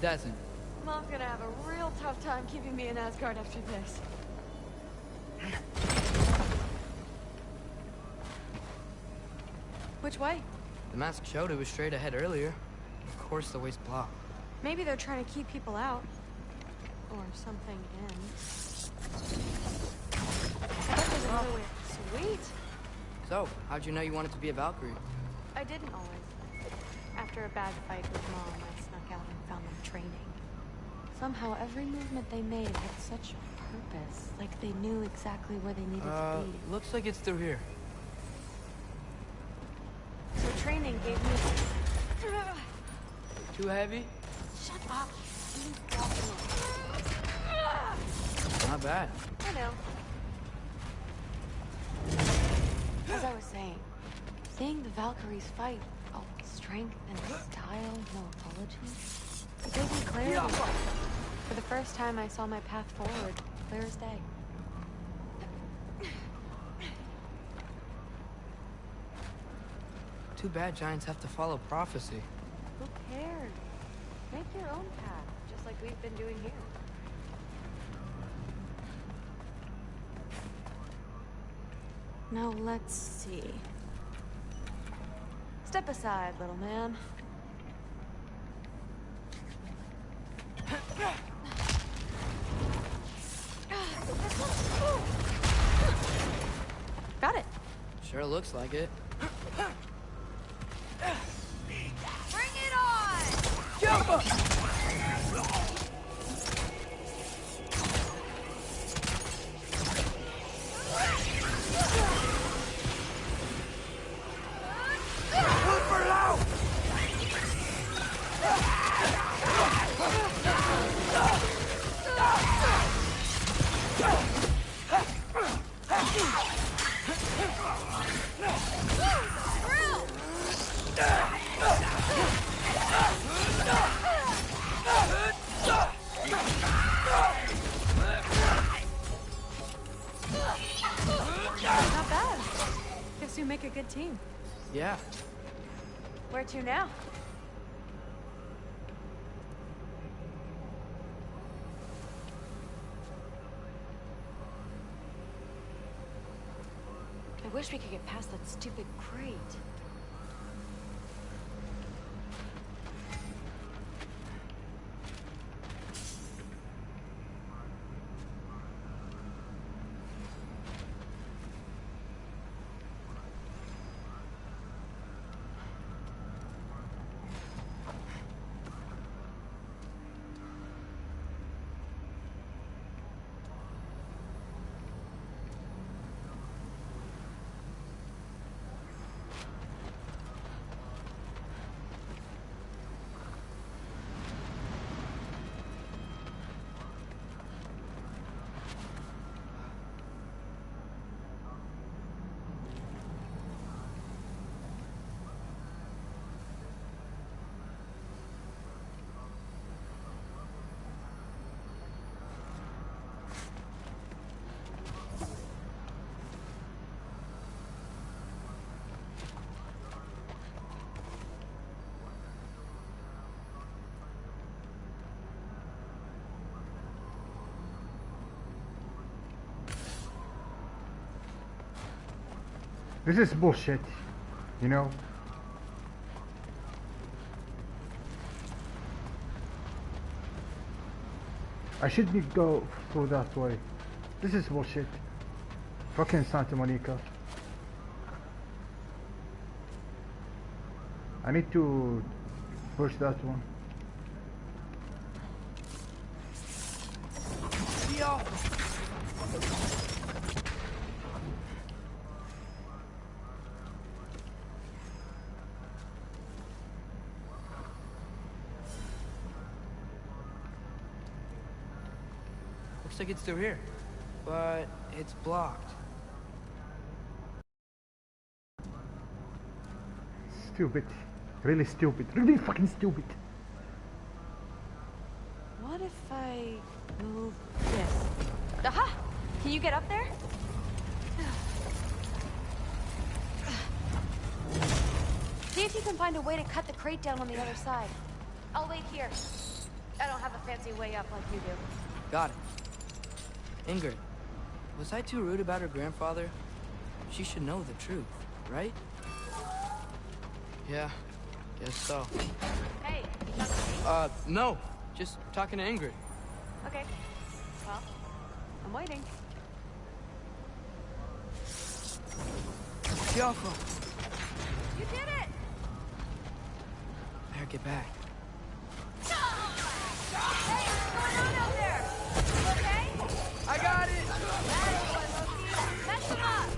Doesn't. Mom's gonna have a real tough time keeping me in Asgard after this. Which way? The mask showed it was straight ahead earlier. Of course the way's blocked. Maybe they're trying to keep people out. Or something in. I bet there's another way. Sweet! So, how'd you know you wanted to be a Valkyrie? I didn't always. After a bad fight with Mom, I snuck out and found them training. Somehow, every movement they made had such purpose. Like they knew exactly where they needed to be. Looks like it's through here. So training gave me... Too heavy? Shut up! Not bad. I know. As I was saying, Seeing the Valkyries fight, all strength and style, no apologies. It gave me clarity. For the first time, I saw my path forward, clear as day. Too bad giants have to follow prophecy. Who cares? Make your own path, just like we've been doing here. Now let's see. Step aside, little man. Got it. Sure looks like it. Bring it on! Jump up! Not bad. Guess you make a good team. Yeah. Where to now? I wish we could get past that stupid crate. This is bullshit, you know? I shouldn't go through that way. This is bullshit. Fucking Santa Monica. I need to push that one. Looks like it's through here, but it's blocked. Stupid. Really stupid. Really fucking stupid. What if I move this? Aha! Can you get up there? See if you can find a way to cut the crate down on the other side. I'll wait here. I don't have a fancy way up like you do. Got it. Ingrid, was I too rude about her grandfather? She should know the truth, right? Yeah, guess so. Hey, you talking to me? No. Just talking to Ingrid. Okay. Well, I'm waiting. Yoko! You did it! Better get back. Hey, what's going on out there? You okay? I got it! Mess him up!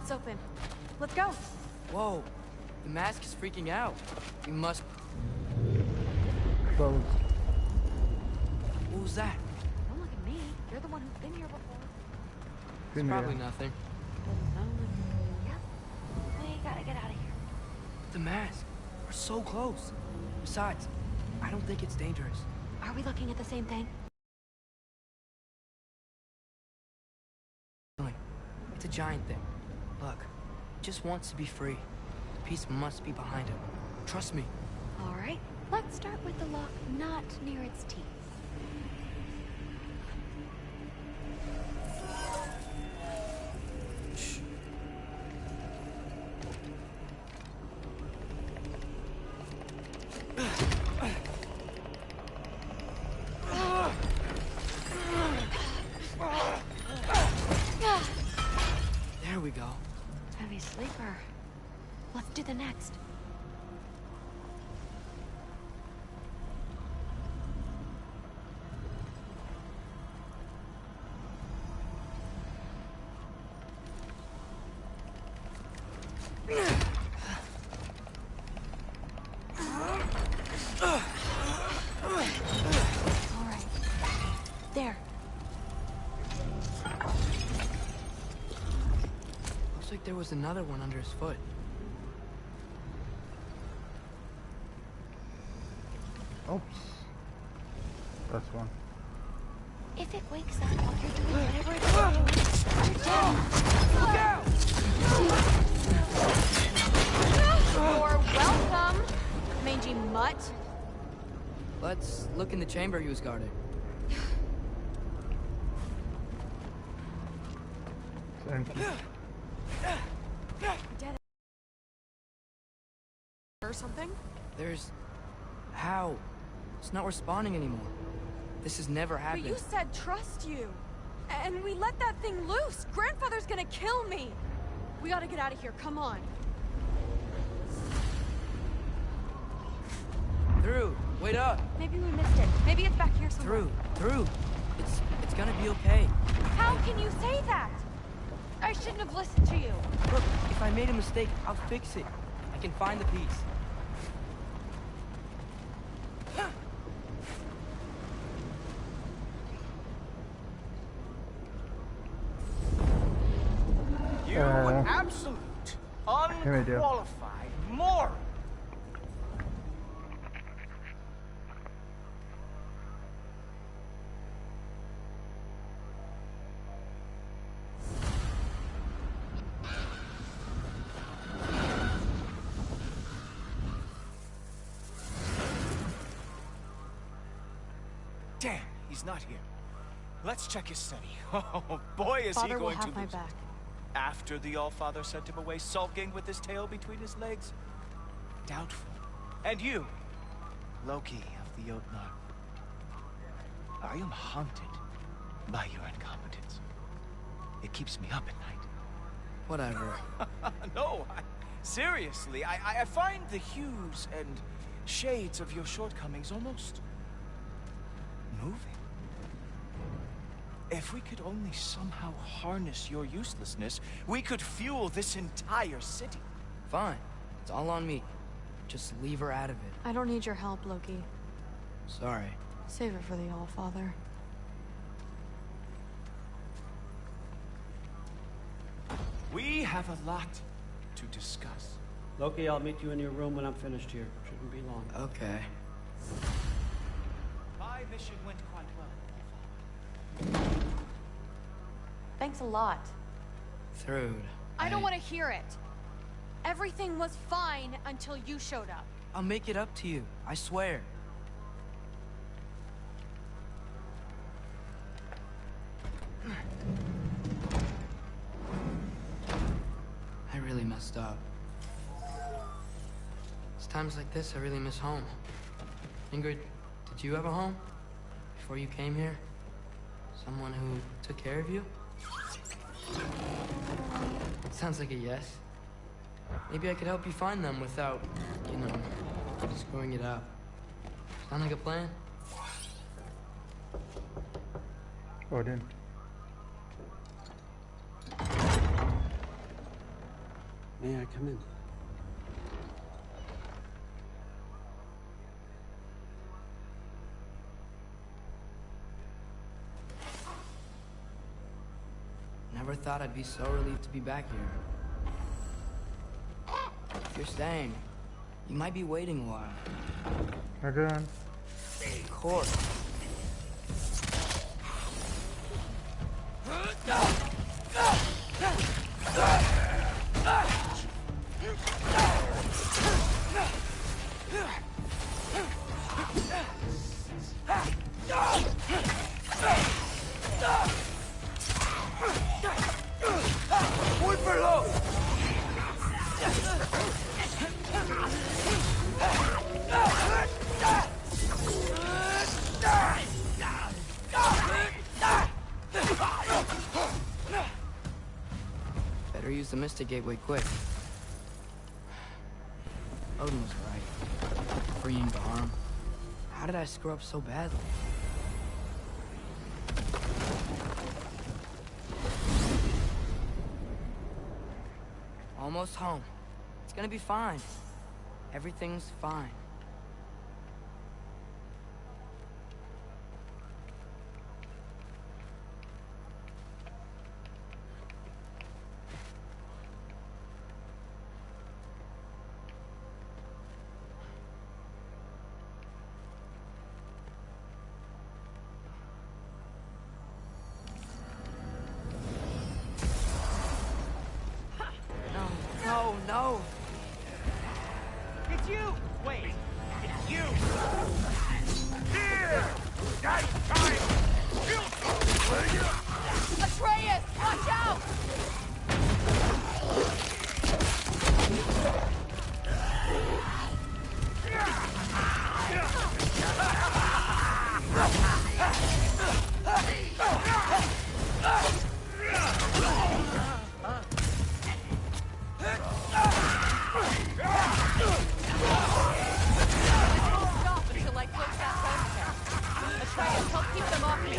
It's open. Let's go. Whoa, the mask is freaking out. We must... Close. What was that? Don't look at me. You're the one who's been here before. It's probably nothing. Yep. We gotta get out of here. The mask. We're so close. Besides, I don't think it's dangerous. Are we looking at the same thing? It's a giant thing. Look, he just wants to be free. The piece must be behind him. Trust me. All right. Let's start with the lock not near its teeth. Shh. There we go. Heavy sleeper. Let's do the next. Looks like there was another one under his foot. Oops. That's one. If it wakes up while you're doing whatever it's doing, you're dead. Look out! You're welcome, mangy mutt. Let's look in the chamber he was guarding. It's empty. Dead. Or something? There's... How? It's not responding anymore. This has never happened. But you said trust you. And we let that thing loose. Grandfather's gonna kill me. We gotta get out of here. Come on. Through. Wait up. Maybe we missed it. Maybe it's back here somewhere. Through. It's gonna be okay. How can you say that? I shouldn't have listened to you. Look, if I made a mistake, I'll fix it. I can find the piece. You absolute, unqualified moron! Damn, he's not here. Let's check his study. Oh, boy, is Father he going will to have my lose back. it. After the Allfather sent him away sulking with his tail between his legs? Doubtful. And you, Loki of the Jotnar. I am haunted by your incompetence. It keeps me up at night. Whatever. No, seriously, I find the hues and shades of your shortcomings almost moving. If we could only somehow harness your uselessness, we could fuel this entire city. Fine. It's all on me. Just leave her out of it. I don't need your help, Loki. Sorry. Save it for the Allfather. We have a lot to discuss. Loki, I'll meet you in your room when I'm finished here. Shouldn't be long. Okay. My mission went quite well. Thanks a lot. Through. I don't want to hear it. Everything was fine until you showed up. I'll make it up to you. I swear. I really messed up. It's times like this I really miss home. Ingrid, did you have a home? Before you came here? Someone who took care of you? Sounds like a yes. Maybe I could help you find them without, you know, screwing it up. Sound like a plan? Odin. May I come in? Never thought I'd be so relieved to be back here. If you're staying, you might be waiting a while. Again. Of course. Better use the Mystic Gateway quick. Odin was right. Freeing the arm. How did I screw up so badly? Almost home. It's gonna be fine. Everything's fine. No, no! It's you! Wait, it's you! Here! Nice time! Kill something! Atreus, watch out! Stop until I close that phone check. Atreus, help keep them off me.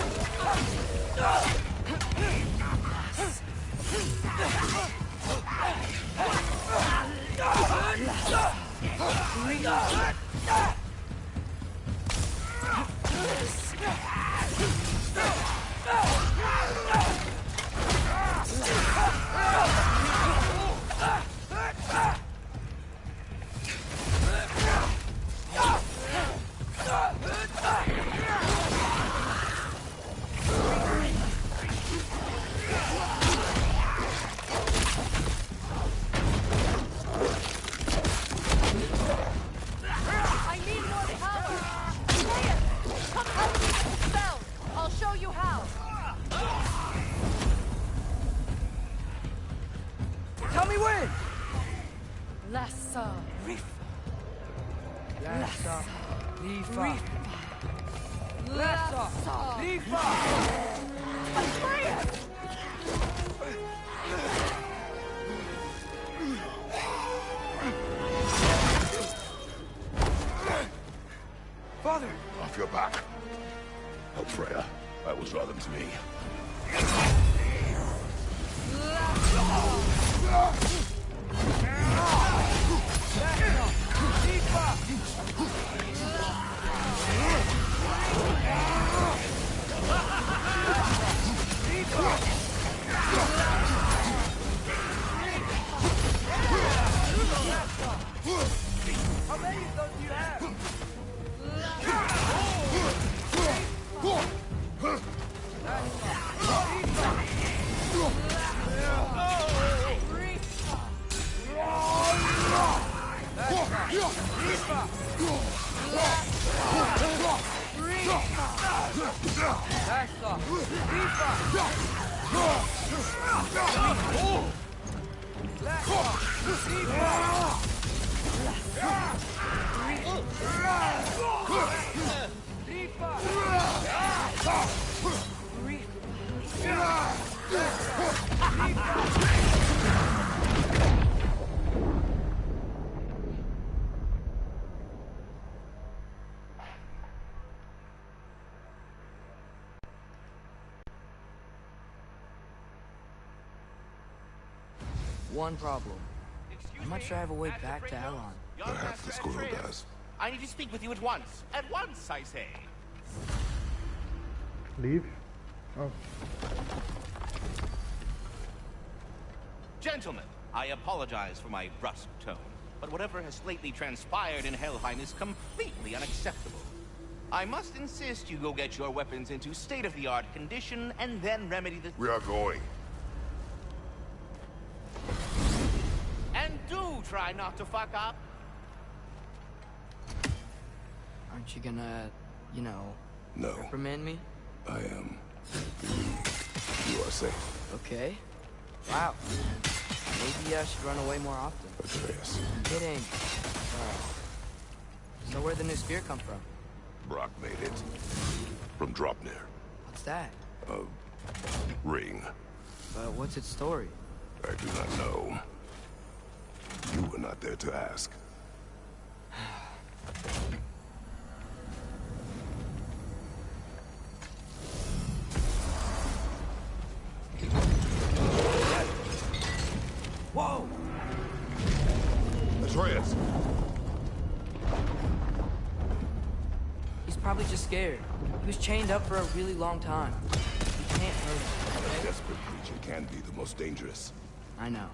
I need more power! Atreus, come help me with the spells! I'll show you how! Tell me when! Lassa. Lassa. Lifa. Lassa. Lifa. Atreus! Father! Off your back. Help Freya. I will draw them to me. How many of those do you have? One problem. I'm not sure I have a way back to Alon. Perhaps the squirrel does. I need to speak with you at once. At once, I say. Leave? Oh. Gentlemen, I apologize for my brusque tone, but whatever has lately transpired in Helheim is completely unacceptable. I must insist you go get your weapons into state-of-the-art condition and then remedy the... We are going. And do try not to fuck up. Aren't you gonna, you know, No. reprimand me? I am. You are safe. Okay. Wow. Maybe I should run away more often. Atreus. I'm kidding. So where'd the new spear come from? Brock made it. From Dropnir. What's that? A ring. But what's its story? I do not know. You were not there to ask. Whoa! Atreus! He's probably just scared. He was chained up for a really long time. We can't hurt him. A desperate creature can be the most dangerous. I know.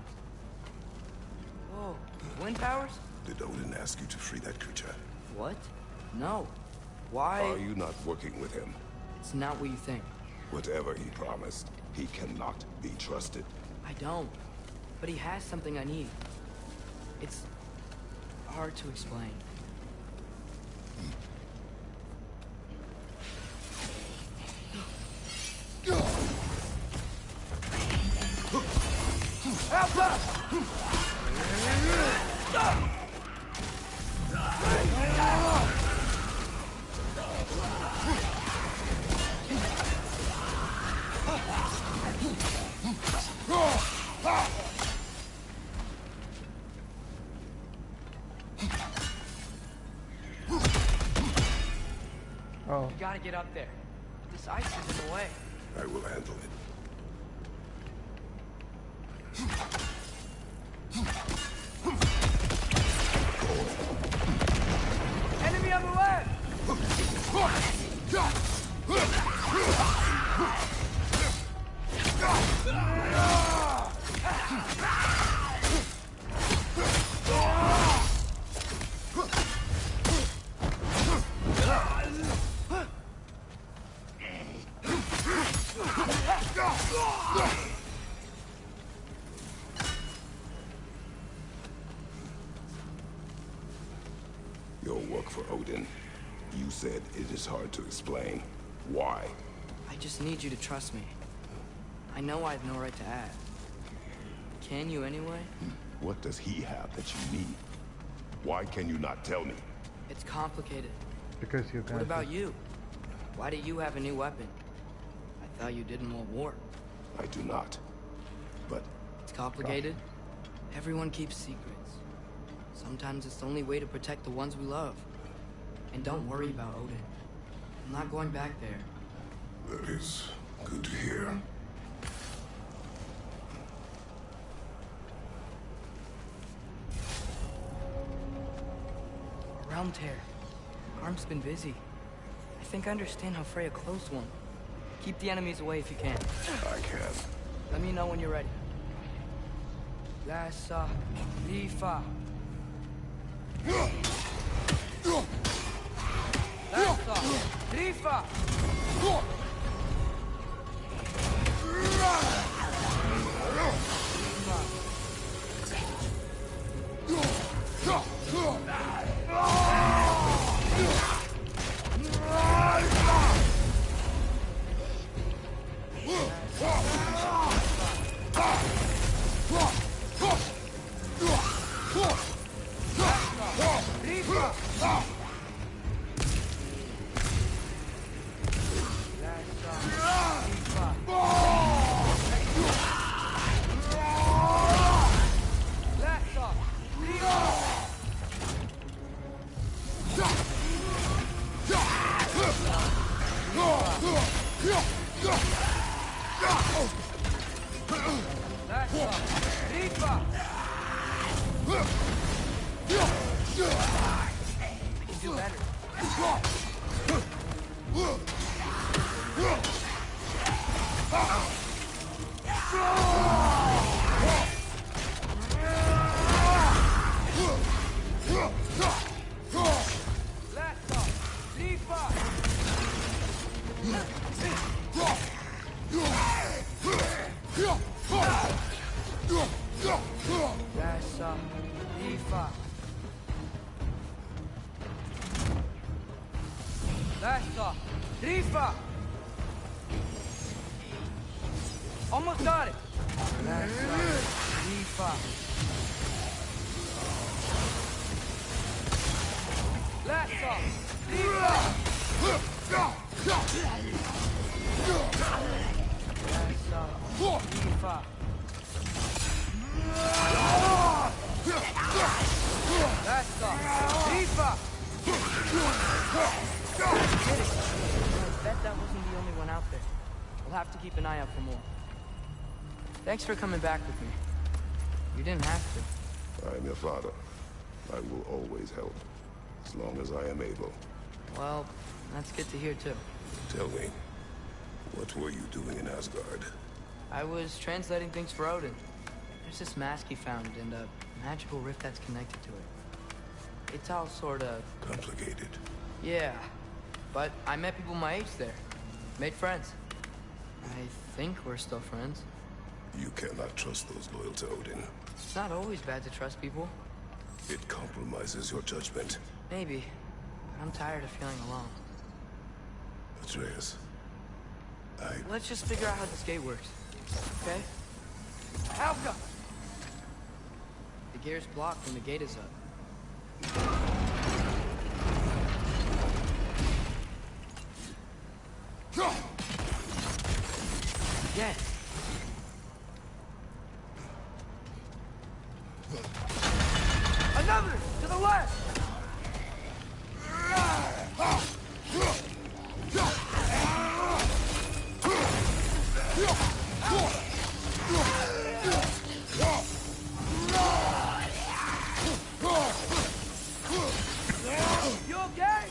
Whoa. Wind powers? Did Odin ask you to free that creature? What? No. Why? Are you not working with him? It's not what you think. Whatever he promised, he cannot be trusted. I don't. But he has something I need. It's hard to explain. Help us! Oh. You gotta get up there. This ice is in the way. I will handle it. Enemy on the left! Your work for Odin. You said it is hard to explain. Why? I just need you to trust me. I know I have no right to ask. Can you anyway? What does he have that you need? Why can you not tell me? It's complicated. Because you guys. What about you? Why do you have a new weapon? I thought you didn't want war. I do not. But It's complicated. Everyone keeps secrets. Sometimes it's the only way to protect the ones we love. And don't worry about Odin. I'm not going back there. that is good to hear. A realm tear. Arm's been busy. I think I understand how Freya closed one. Keep the enemies away if you can. I can. Let me know when you're ready. Lassa, Lifa. Lassa, Lifa. do better. Rifa! Almost got it! Rifa! Last off! Rifa! Last off! Rifa! Last off! Rifa! I bet that wasn't the only one out there. We'll have to keep an eye out for more. Thanks for coming back with me. You didn't have to. I am your father. I will always help, as long as I am able. Well, that's good to hear too. Tell me, what were you doing in Asgard? I was translating things for Odin. There's this mask he found and a magical rift that's connected to it. It's all sort of... complicated. Yeah, but I met people my age there. Made friends. I think we're still friends. You cannot trust those loyal to Odin. It's not always bad to trust people. It compromises your judgment. Maybe, but I'm tired of feeling alone. Atreus, Let's just figure out how this gate works, okay? Helga! The gear's blocked when the gate is up. Yes. Another! To the left! You okay?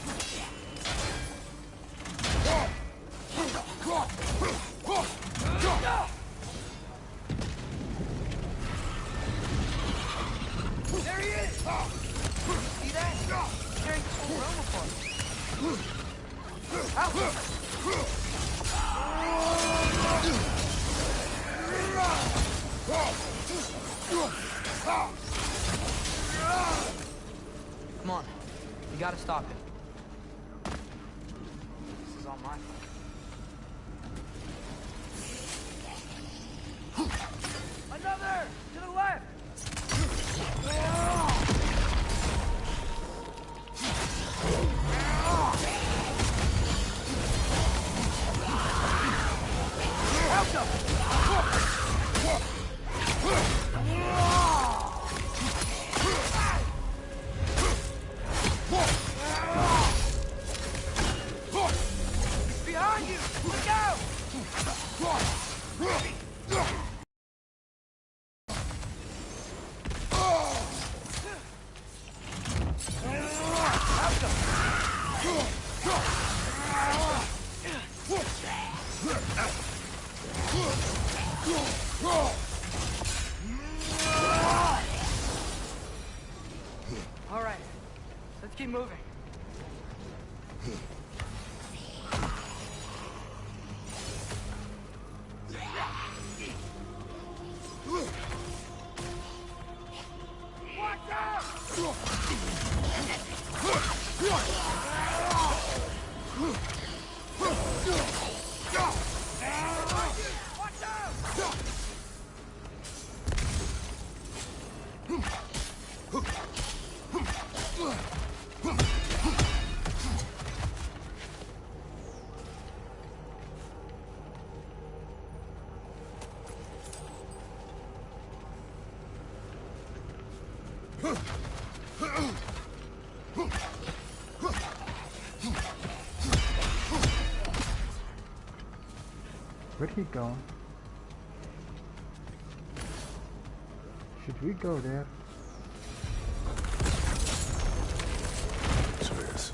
There he is! See that? Tearing the whole realm apart. Come on. We gotta stop it. This is all my fault. Another! To the left! Behind you! Look out! All right, let's keep moving. Watch out! Where'd he go? Should we go there? Atreus,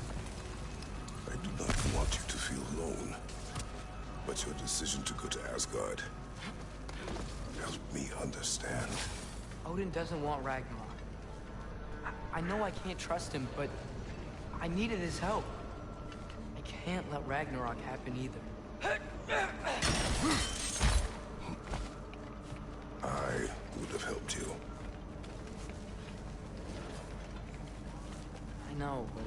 doesn't want Ragnarok. I know I can't trust him, but I needed his help. I can't let Ragnarok happen either. I would have helped you. I know, but...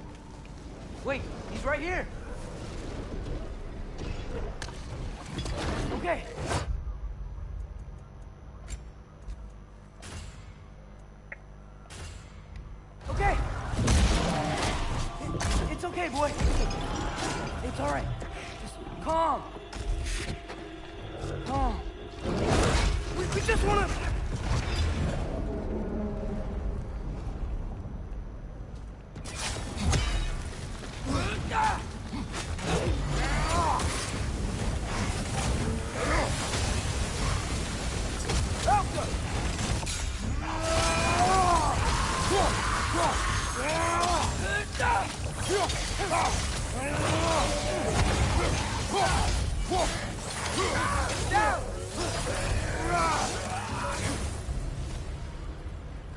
Wait, he's right here! Okay. Okay! It's okay, boy. It's all right. Just calm. Calm. We just wanna...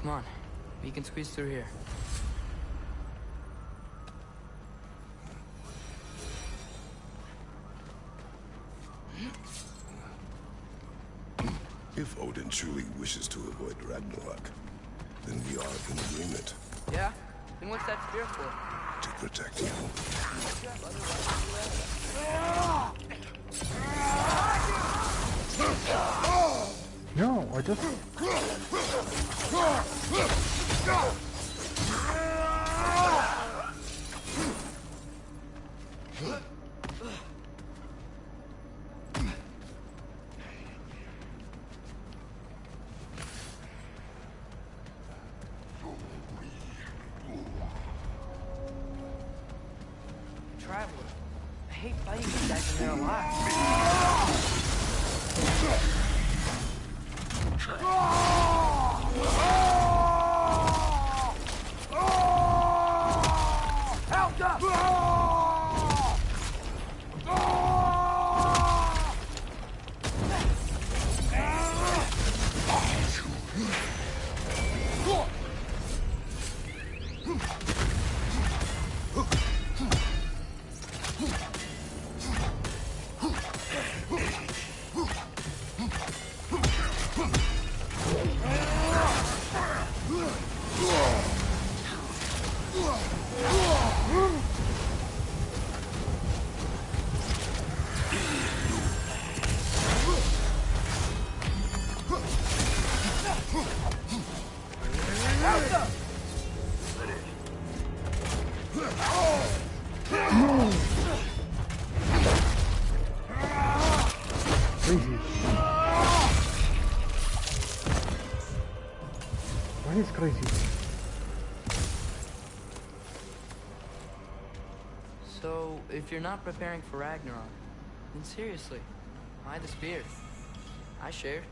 Come on, we can squeeze through here. If Odin truly wishes to avoid Ragnarok, then we are in agreement. Yeah? Then what's that spear for? To protect you. No, I just... Traveler. I hate fighting these guys when they're alive. Help up! Why is crazy? So, if you're not preparing for Ragnarok, then seriously, why the spear? I shared.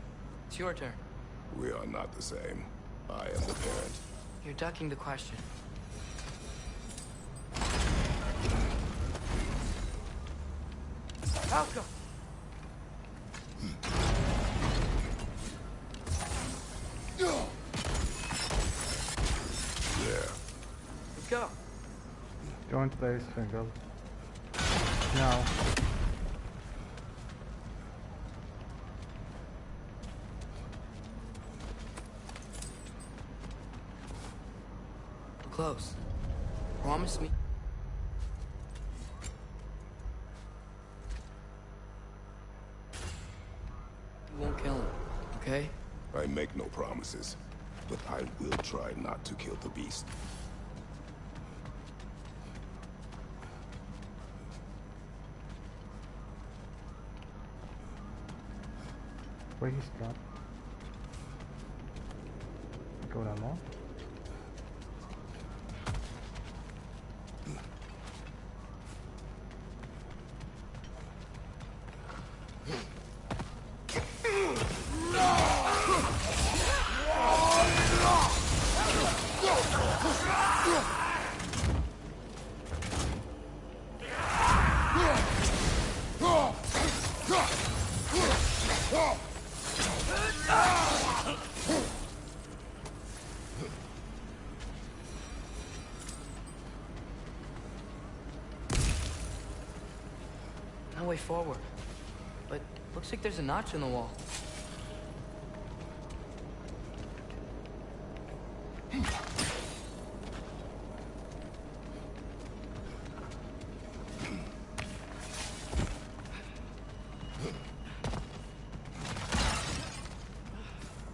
It's your turn. We are not the same. I am the parent. You're ducking the question. Outcome! There. Let's go. Don't place finger. Now. We're close. Promise me. You won't kill him, okay? I make no promises, but I will try not to kill the beast. Where he's got? Go down more. No way forward. But looks like there's a notch in the wall.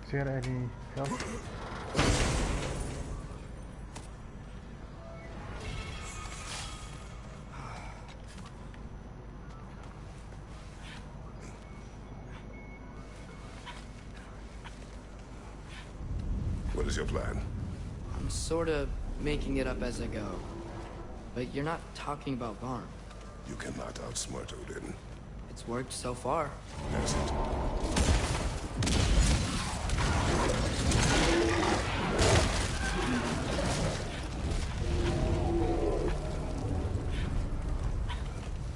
Is there any help? What is your plan? I'm sort of making it up as I go. But you're not talking about Garm. You cannot outsmart Odin. It's worked so far. Has it?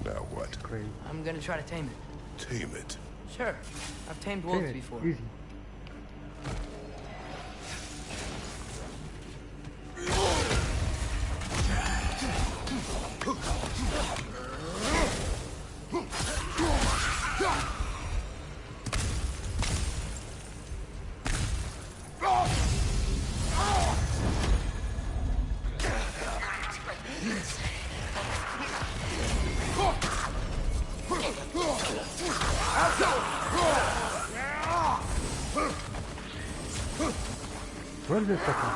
Now what? Great. I'm gonna try to tame it. Tame it? Sure. I've tamed wolves before. Easy. Where is it second?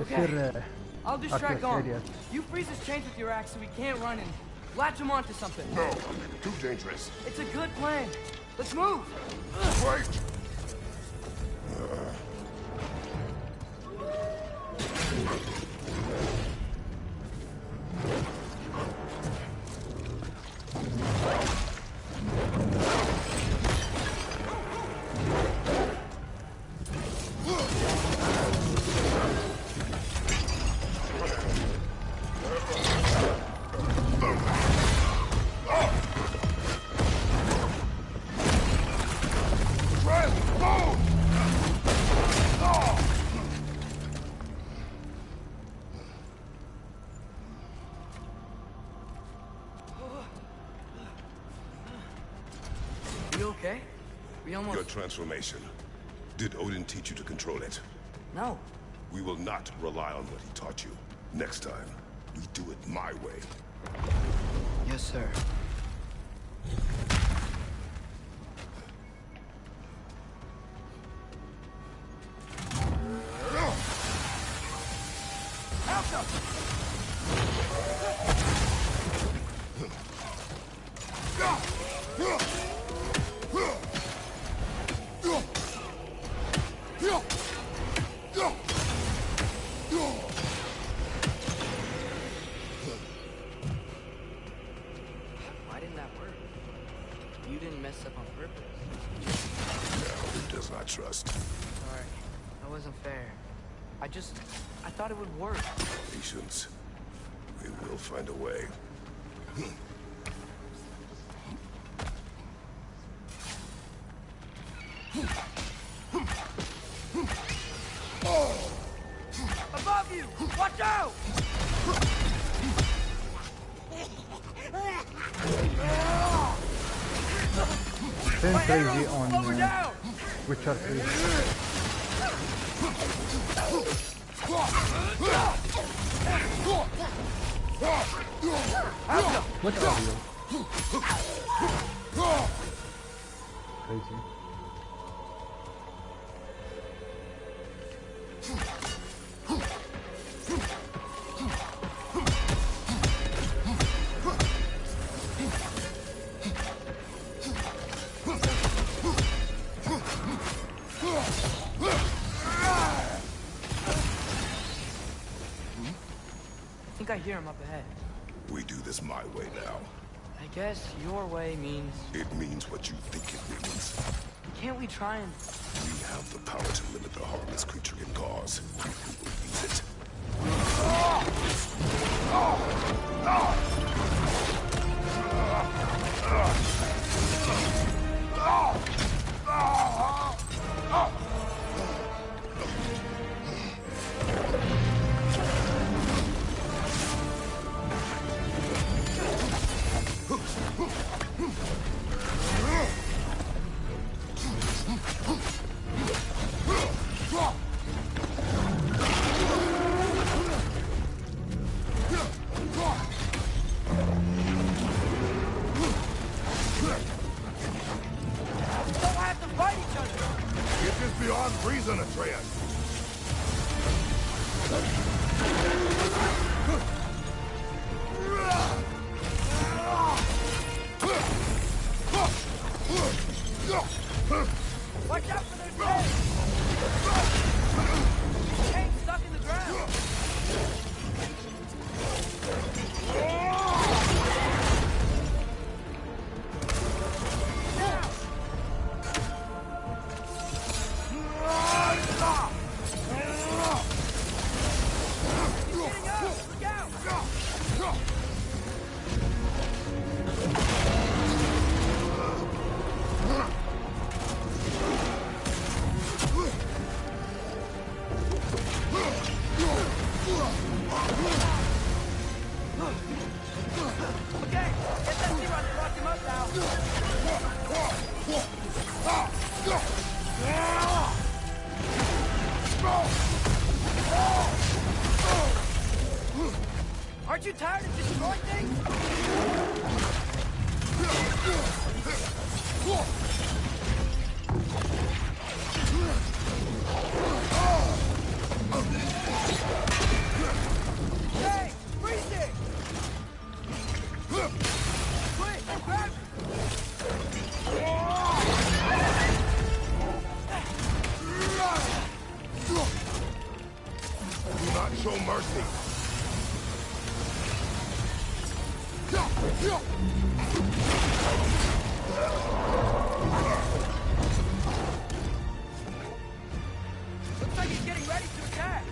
Okay. I'll distract Garm. area. You freeze his chains with your axe so he can't run and latch him onto something. No, too dangerous. It's a good plan. Let's move. Wait! You okay? We almost... Your transformation. Did Odin teach you to control it? No. We will not rely on what he taught you. Next time, we do it my way. Yes, sir. Why didn't that work? You didn't mess up on purpose. No, he does not trust. Sorry. That wasn't fair. I thought it would work. Patience. We will find a way. Above you! Watch out! Same crazy on Witcher 3. What are you? Crazy. I think I hear him up ahead. We do this my way now. I guess your way means... It means what you think it means. Can't we try and... We have the power to limit the harm this creature can cause. We will use it. Atreus! Watch out for their chains! Chains stuck in the ground! Aren't you tired of destroying things? Hey, freeze it! Quick, grab it! Do not show mercy! Looks like he's getting ready to attack.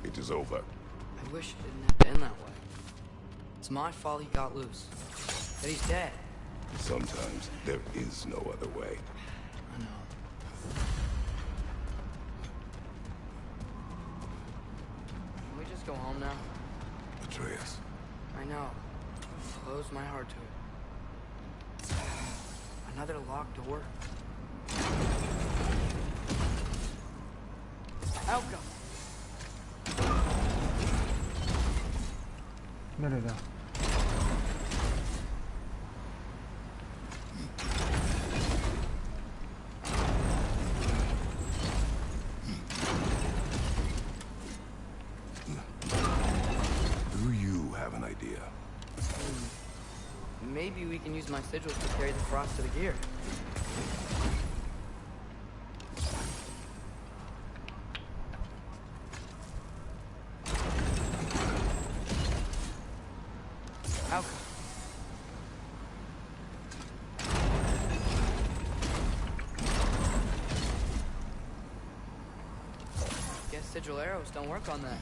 It is over. I wish it didn't have to end that way. It's my fault he got loose. But he's dead. Sometimes there is no other way. I know. Can we just go home now? Atreus. I know. Close my heart to it. Another locked door. Outcome. Nerede? Do you have an idea? Maybe we can use my sigils to carry the frost to the gear. Outcome. Guess sigil arrows don't work on that.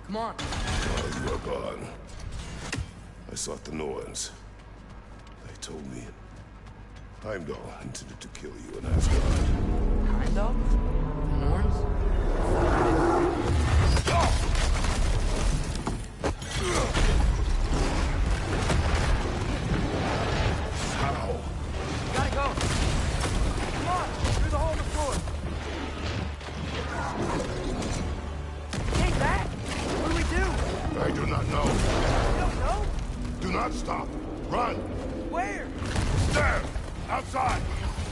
Come on. While you were gone, I sought the Norns. They told me Heimdall intended to kill you in Asgard. Heimdall? The Norns? How? Gotta go. Come on, through the hole in the floor. Take that. What do we do? I do not know. You don't know? Do not stop. Run! Where? There! Outside!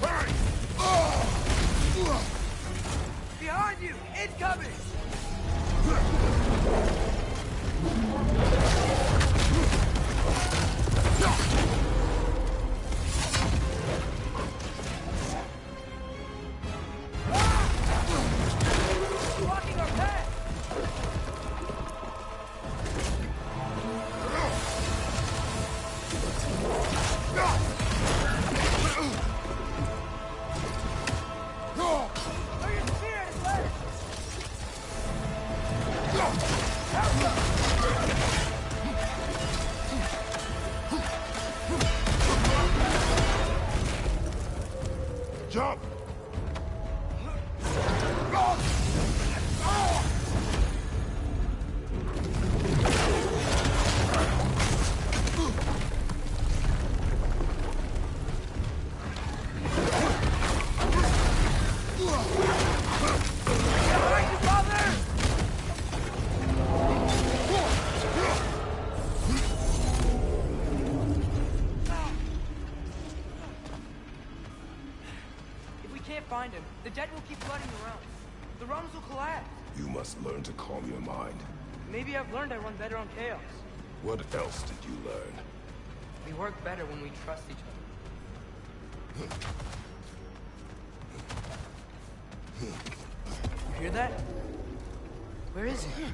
Hurry! Behind you! Incoming! Blocking our path! Jump! Find him. The dead will keep flooding the realms. The realms will collapse. You must learn to calm your mind. Maybe I've learned I run better on chaos. What else did you learn? We work better when we trust each other. You hear that? Where is he?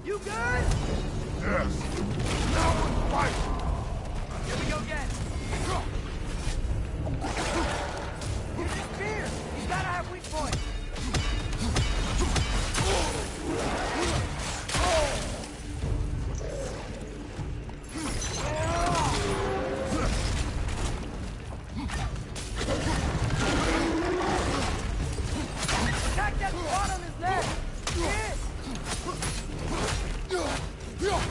You good? Yes. Now we fight. Here we go again. Use his spear. He's gotta have weak points. Attack that spot on his neck. Hit.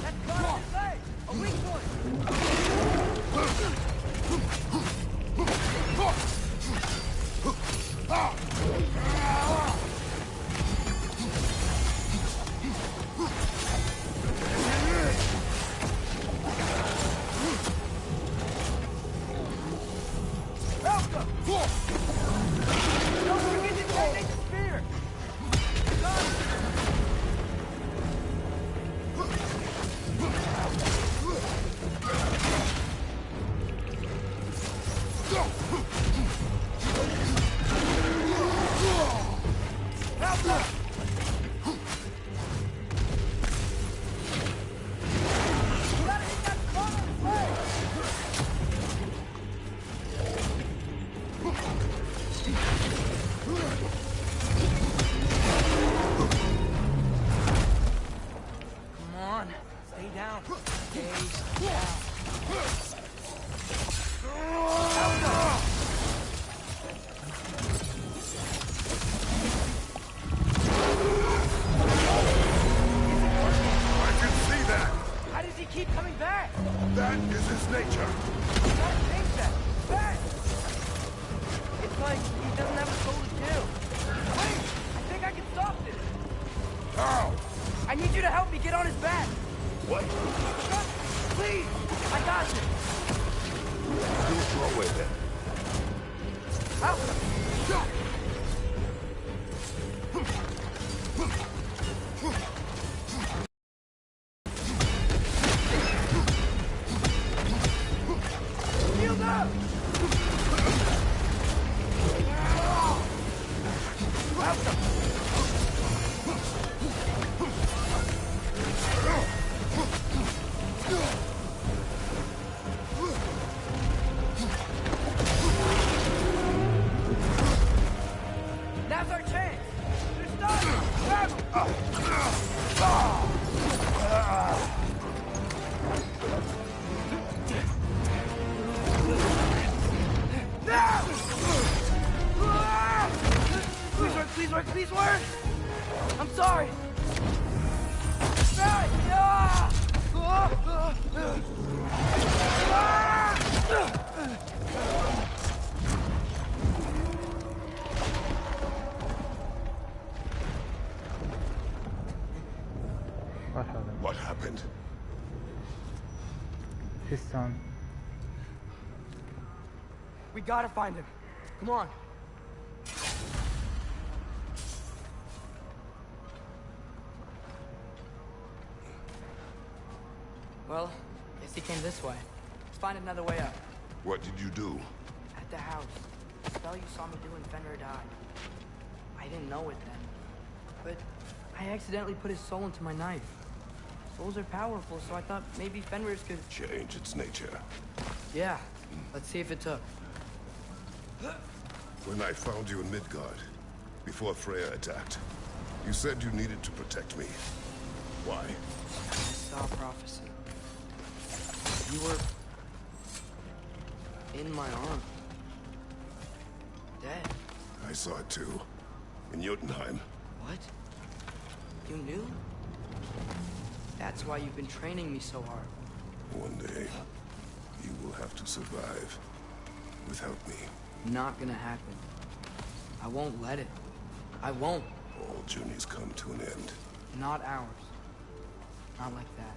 That's spot on his leg. A weak Don't forget to detonate the spear! Help us! Gotta hit that spot on his leg! Come on, stay down. Stay down. I can see that. How does he keep coming back? That is his nature. That takes that. Back! It's like he doesn't have a soul to kill. Wait! I think I can stop this. How? I need you to help me get on his back. What? Please! I got this. Do it your way then. Help! Shield up! Help them! Please work, please work! I'm sorry! What happened? His son. We gotta find him. Come on. Well, guess he came this way. Let's find another way up. What did you do? At the house. The spell you saw me doing Fenrir died. I didn't know it then. But I accidentally put his soul into my knife. Souls are powerful, so I thought maybe Fenrir's could... Change its nature. Yeah. Let's see if it took. When I found you in Midgard, before Freya attacked, you said you needed to protect me. Why? I saw prophecy. You were... in my arms. Dead. I saw it too. In Jotunheim. What? You knew? That's why you've been training me so hard. One day, you will have to survive without me. Not gonna happen. I won't let it. I won't. All journeys come to an end. Not ours. Not like that.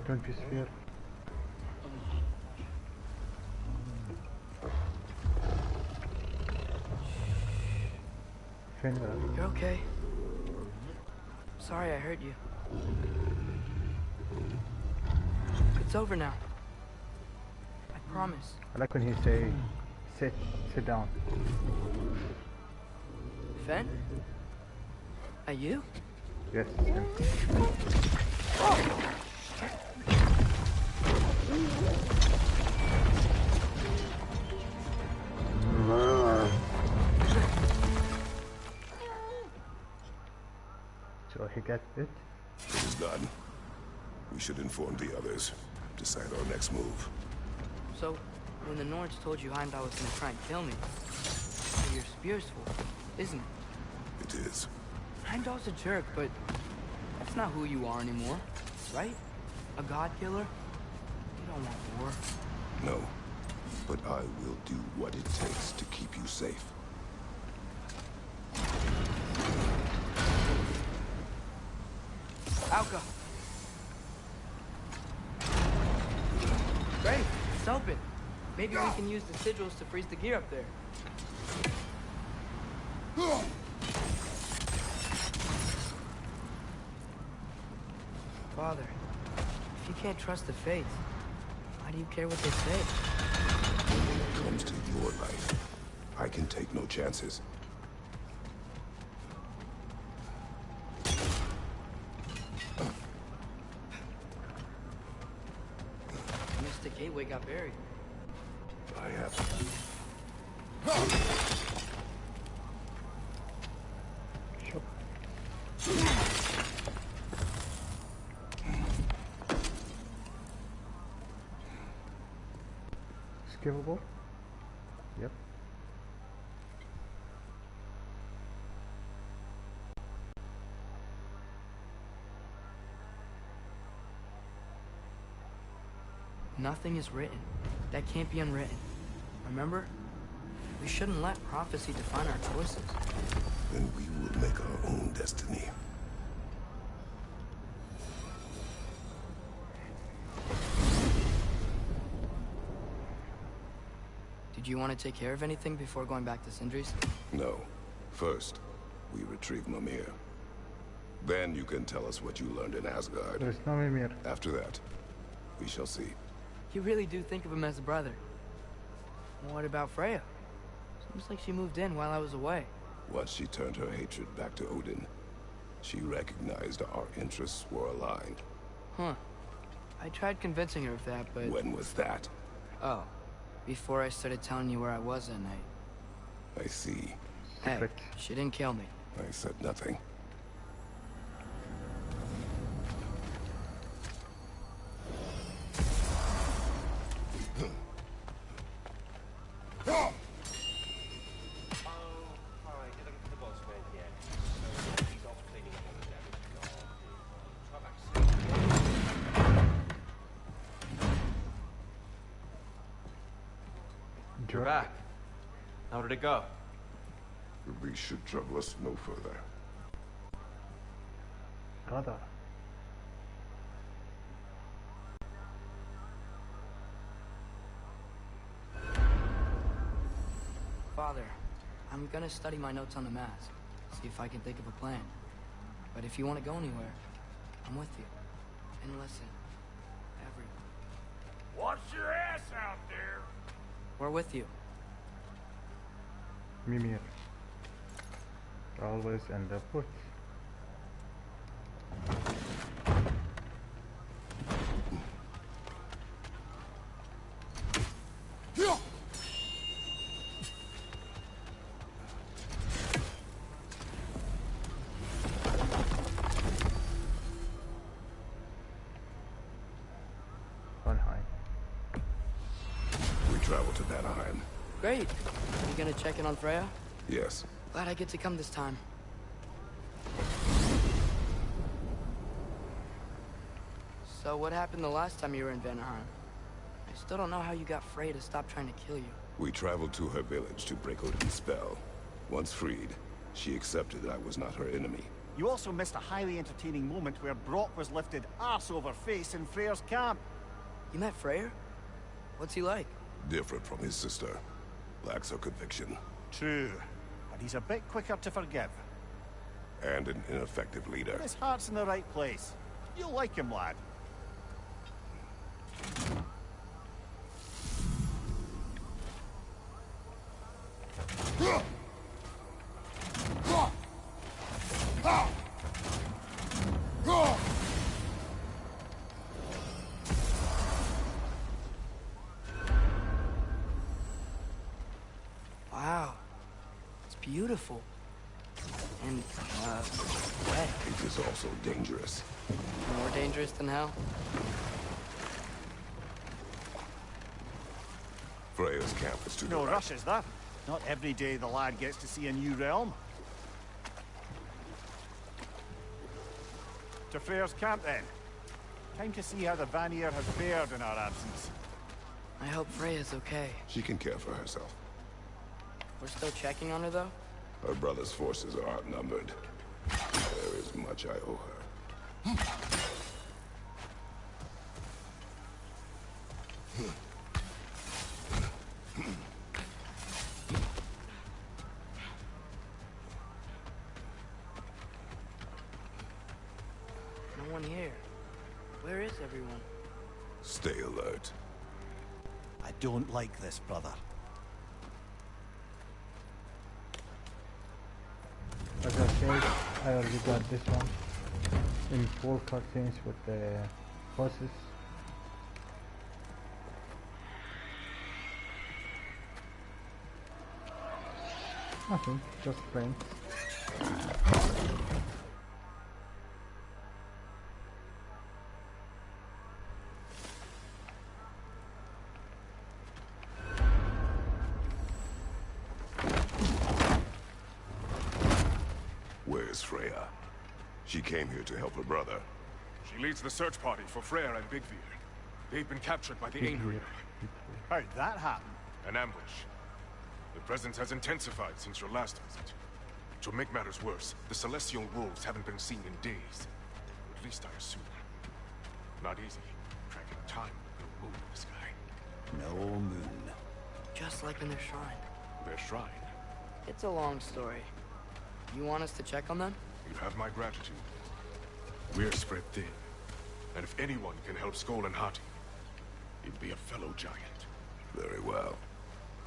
Don't be scared. Fenrir. You're okay. Sorry I hurt you. It's over now. I promise. I like when he say, sit down. Fen? Are you? Yes, it's him. So he gets it. It is done. We should inform the others. Decide our next move. So, when the Nords told you Heimdall was gonna try and kill me, your spear's full, isn't it? It is. Heimdall's a jerk, but that's not who you are anymore, right? A god killer? You don't want war. No. But I will do what it takes to keep you safe. Alka! Great, it's open. Maybe we can use the sigils to freeze the gear up there. Father, if you can't trust the fates, why do you care what they say? When it comes to your life, I can take no chances. Mystic Gateway got buried. I have. Skippable? Yep. Nothing is written. That can't be unwritten. Remember? We shouldn't let prophecy define our choices. Then we will make our own destiny. Did you want to take care of anything before going back to Sindri's? No. First, we retrieve Mimir. Then you can tell us what you learned in Asgard. There's no Mimir. After that, we shall see. You really do think of him as a brother. What about Freya? Seems like she moved in while I was away. Once she turned her hatred back to Odin, she recognized our interests were aligned. Huh. I tried convincing her of that, but... When was that? Oh. Before I started telling you where I was at night. I see. secret. Hey, she didn't kill me. I said nothing. You're back. How did it go? We should trouble us no further. Brother. Father, I'm gonna study my notes on the mask, see if I can think of a plan. But if you want to go anywhere, I'm with you. And listen, everyone. Watch your ass out there! We're with you. Mimir. Always end up with. We travel to Vanaheim. Great. You gonna check in on Freya? Yes. Glad I get to come this time. So what happened the last time you were in Vanaheim? I still don't know how you got Freya to stop trying to kill you. We traveled to her village to break Odin's spell. Once freed, she accepted that I was not her enemy. You also missed a highly entertaining moment where Brock was lifted arse over face in Freyr's camp. You met Freyr? What's he like? Different from his sister. Lacks her conviction. True, but he's a bit quicker to forgive. And an ineffective leader. His heart's in the right place. You'll like him, lad. Wow. It's beautiful. And, wet. It is also dangerous. More dangerous than hell? Freya's camp is to No the rush, is there? Not every day the lad gets to see a new realm. To Freyr's camp, then. Time to see how the Vanir has fared in our absence. I hope Freya's okay. She can care for herself. We're still checking on her, though? Her brother's forces are outnumbered. There is much I owe her. No one here. Where is everyone? Stay alert. I don't like this, brother. As I said, I already got this one in 4 cutscenes with the bosses. Nothing, just friends. Where's Freya? She came here to help her brother. She leads the search party for Freyr and Bigvir. They've been captured by the Ainhrir. How'd that happen? An ambush. The presence has intensified since your last visit. To make matters worse, the Celestial Wolves haven't been seen in days. At least I assume. Not easy, tracking time with no moon in the sky. No moon. Just like in their shrine. Their shrine? It's a long story. You want us to check on them? You have my gratitude. We're spread thin. And if anyone can help Skoll and Hati, it'd be a fellow giant. Very well.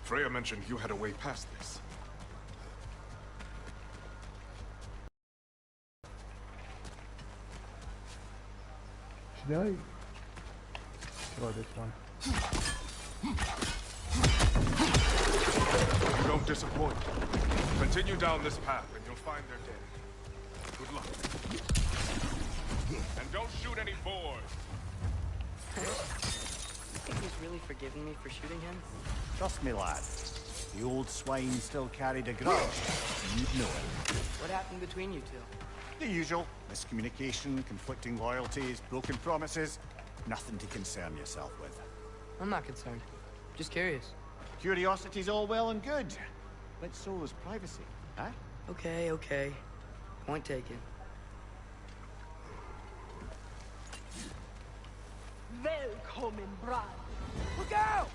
Freya mentioned you had a way past this. Should I try this one? You don't disappoint. Continue down this path and you'll find their dead. Good luck. And don't shoot any boars. You think he's really forgiven me for shooting him? Trust me, lad. The old swine still carried a grudge. You'd know it. What happened between you two? The usual. Miscommunication, conflicting loyalties, broken promises. Nothing to concern yourself with. I'm not concerned. Just curious. Curiosity's all well and good. But so is privacy, huh? Okay. Point taken. Välkommen, brad. Look out!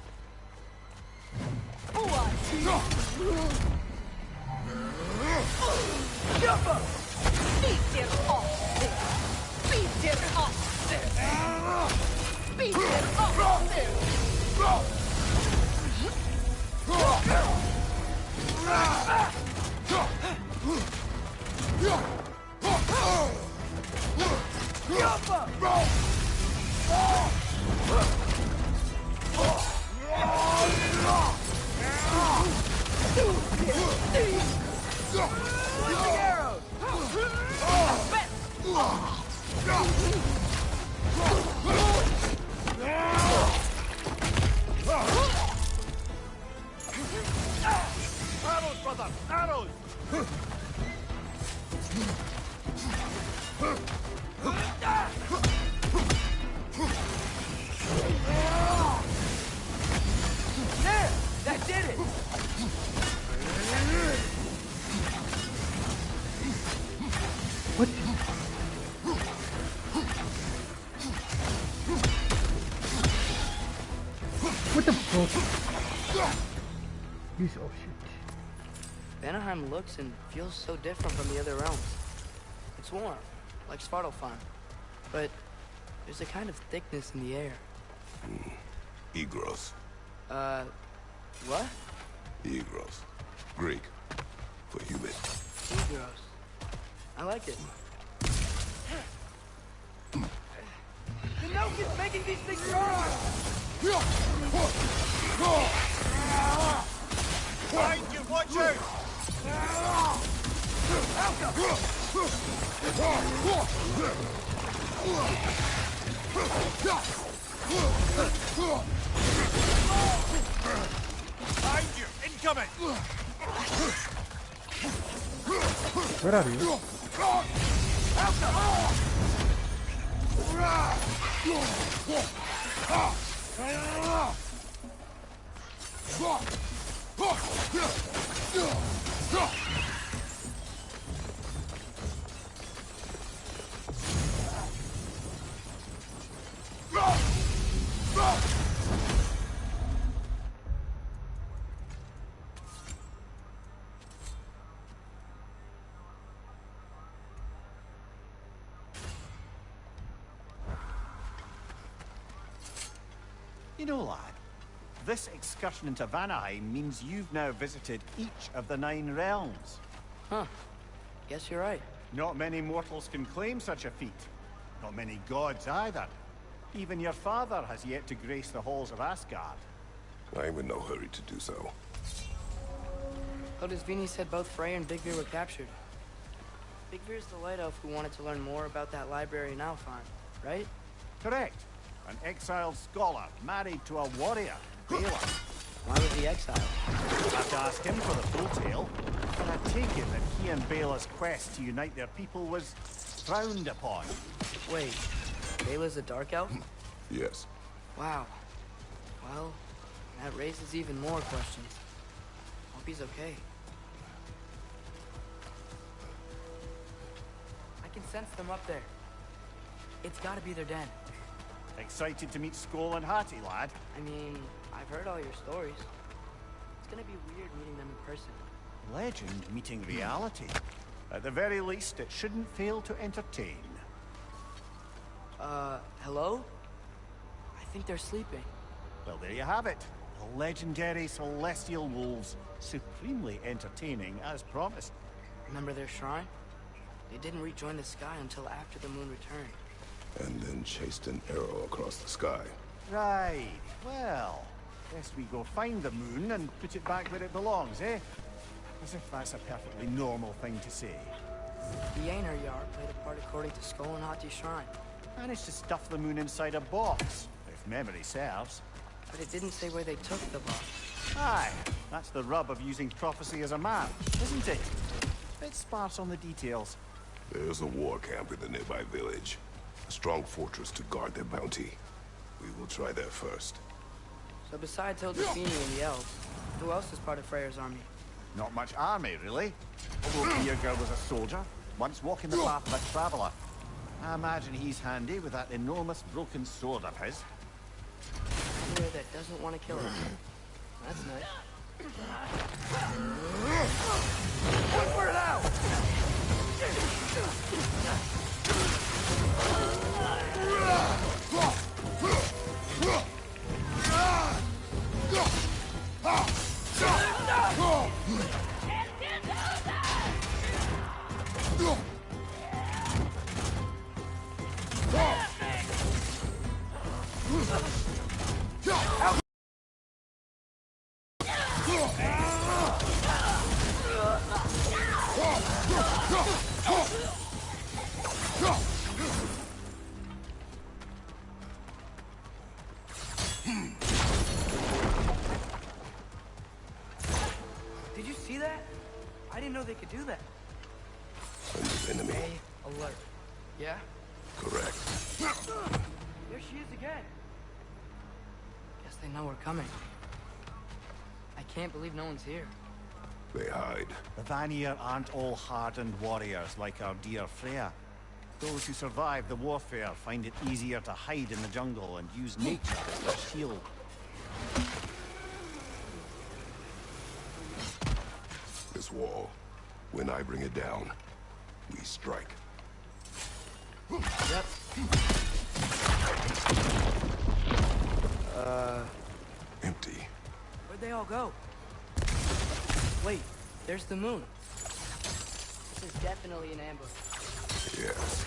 Jumper! Beat it off there! Beat it off there! Beat it off there! Arrows, brother! Arrows! There! That did it! What? What the fuck? Piece of shit. Vanaheim looks and feels so different from the other realms. It's warm, like Svartalfheim, but there's a kind of thickness in the air. Egros. What? Egros. Greek. For human. Egros. I like it. The Noke is making these things burn! Find you, watch out! Find you, incoming! Where are you? You know, lad, this excursion into Vanaheim means you've now visited each of the 9 realms. Huh. Guess you're right. Not many mortals can claim such a feat. Not many gods either. Even your father has yet to grace the halls of Asgard. I am in no hurry to do so. Hildisvini said both Frey and Big Veer were captured. Big Veer's the light elf who wanted to learn more about that library in Alfheim, right? Correct. An exiled scholar married to a warrior, Bela. Why was he exiled? I'll have to ask him for the full tale. And I take it that he and Bela's quest to unite their people was frowned upon. Wait, Bela's a dark elf? Yes. Wow. Well, that raises even more questions. Hope he's okay. I can sense them up there. It's gotta be their den. Excited to meet Skoll and Hattie, lad? I mean, I've heard all your stories. It's gonna be weird meeting them in person. Legend meeting reality. At the very least, it shouldn't fail to entertain. Hello? I think they're sleeping. Well, there you have it. The legendary celestial wolves. Supremely entertaining, as promised. Remember their shrine? They didn't rejoin the sky until after the moon returned. And then chased an arrow across the sky. Right. Well, guess we go find the moon and put it back where it belongs, eh? As if that's a perfectly normal thing to say. The Einherjar played a part according to Skull and Hati's shrine. Managed to stuff the moon inside a box, if memory serves. But it didn't say where they took the box. Aye, that's the rub of using prophecy as a map, isn't it? Bit sparse on the details. There's a war camp in the nearby village. A strong fortress to guard their bounty. We will try there first. So besides Hildefini and the elves, who else is part of Freyr's army? Not much army, really. Although Birger was a soldier, once walking the path of a traveler. I imagine he's handy with that enormous broken sword of his. Anywhere that doesn't want to kill him. That's nice. Look for it out! Did you see that? I didn't know they could do that. Enemy. Alert. Yeah? Correct. There she is again. Guess they know we're coming. I can't believe no one's here. They hide. The Vanir aren't all hardened warriors like our dear Freya. Those who survive the warfare find it easier to hide in the jungle and use nature as their shield. This wall. When I bring it down, we strike. Yep. Empty. Where'd they all go? Wait, there's the moon. This is definitely an ambush. Yes.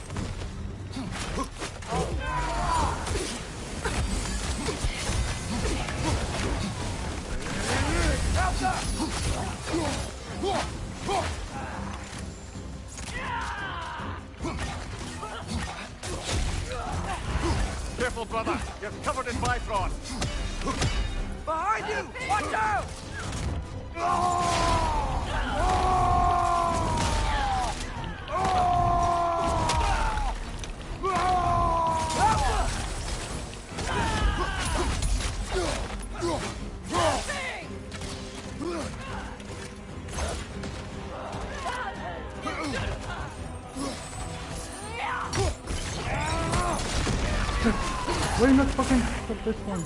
Careful, brother. You're covered in Bifrost. Behind you! Watch out! Why not fucking stop this one?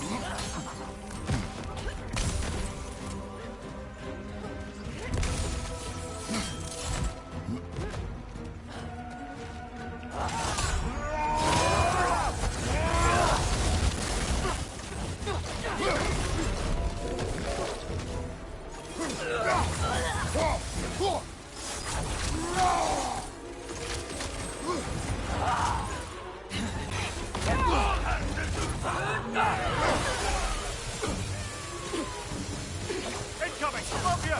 Incoming! Above you!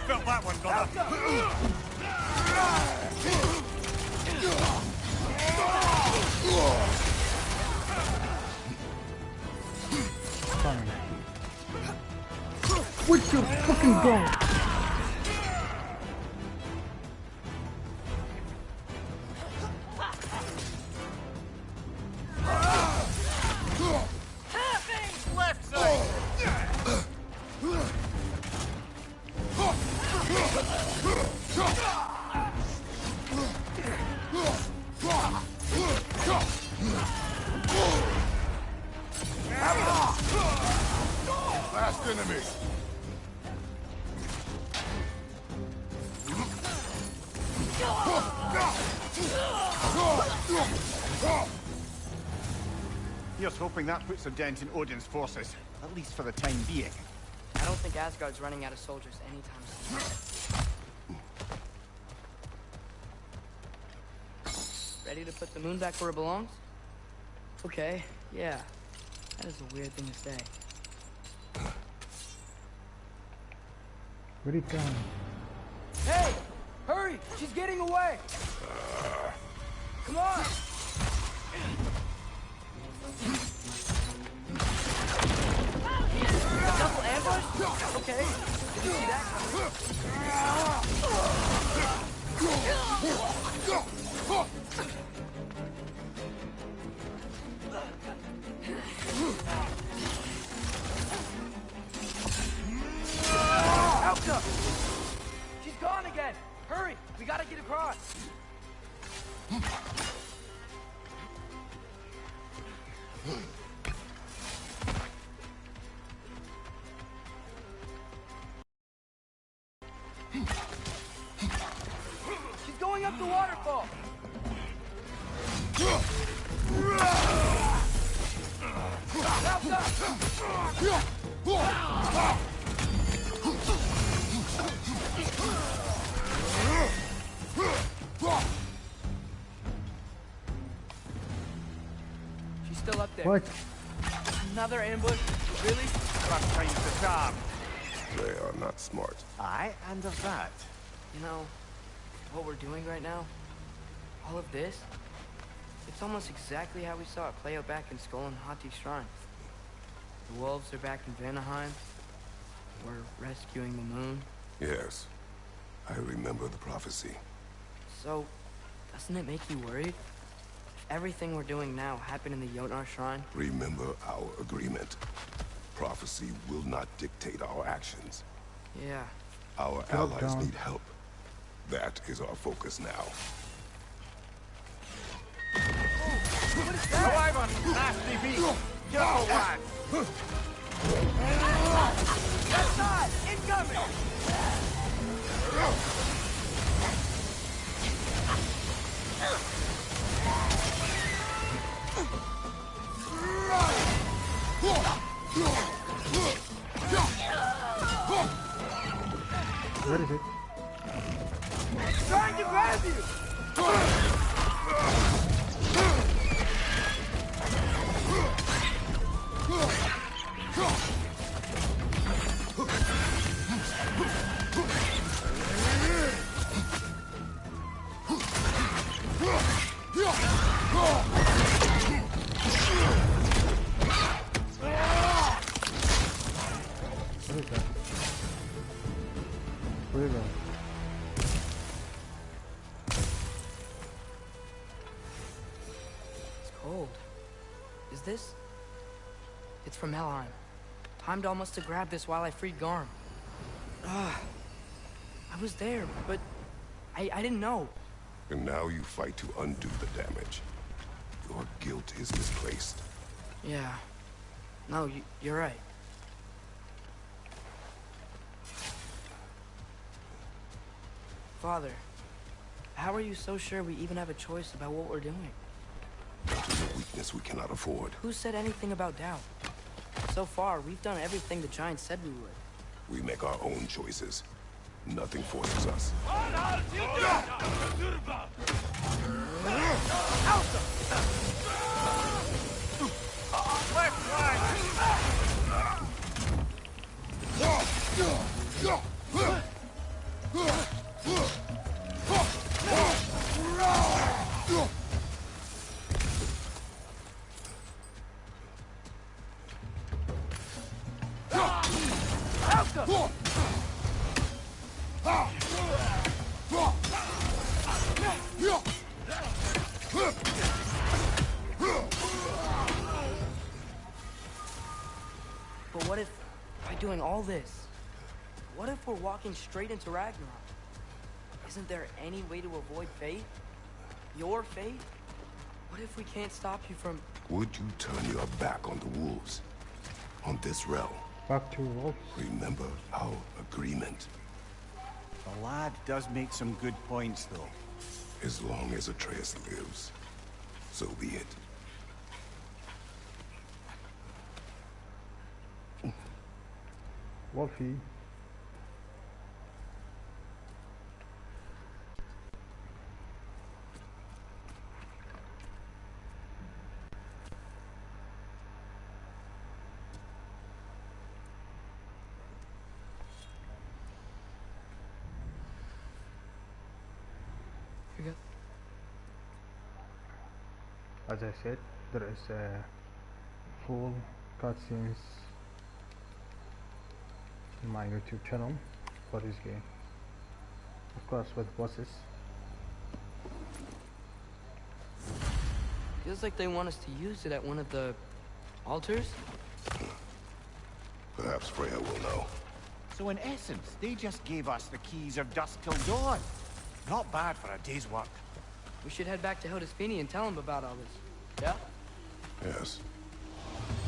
Felt that one, brother. Fine. Where'd you fucking go? Left side! Last enemy. Here's hoping that puts a dent in Odin's forces, at least for the time being. I don't think Asgard's running out of soldiers anytime soon. Ready to put the moon back where it belongs? Okay, yeah. That is a weird thing to say. Where'd it go? Hey! Hurry! She's getting away! Come on! Double ambush? Okay. Did you see that coming? Alka! She's gone again! Hurry! We gotta get across! She's going up the waterfall! She's still up there. What? Another ambush? Really? First time's the charm. They are not smart. Aye, and of that. You know, what we're doing right now, all of this, it's almost exactly how we saw it play out back in Skull and Hati's shrine. The wolves are back in Vanaheim. We're rescuing the moon. Yes, I remember the prophecy. So, doesn't it make you worried? If everything we're doing now happened in the Jotnar shrine? Remember our agreement. Prophecy will not dictate our actions. Yeah. Our allies need help. That is our focus now. What is that? Alive on nasty beat! Careful, lad! Left side! Incoming! Where is it? Trying to grab you! What is that? Where is that? It's cold. Is this? It's from Helheim. Heimdall must have grabbed this while I freed Garm. I was there, but I didn't know. And now you fight to undo the damage. Your guilt is misplaced. Yeah. No, you're right. Father, how are you so sure we even have a choice about what we're doing? That is a weakness we cannot afford. Who said anything about doubt? So far, we've done everything the Giants said we would. We make our own choices. Nothing forces us. But what if, by doing all this, what if we're walking straight into Ragnarok? Isn't there any way to avoid fate? Your fate? What if we can't stop you from... Would you turn your back on the wolves? On this realm? Back to wolves? Remember our agreement. The lad does make some good points, though. As long as Atreus lives, so be it. Wolfie. As I said, there is full cutscenes in my YouTube channel for this game, of course with bosses. Feels like they want us to use it at one of the altars. Perhaps Freya will know. So in essence, they just gave us the keys of dusk till dawn. Not bad for a day's work. We should head back to Hildesfini and tell him about all this. Yeah? Yes.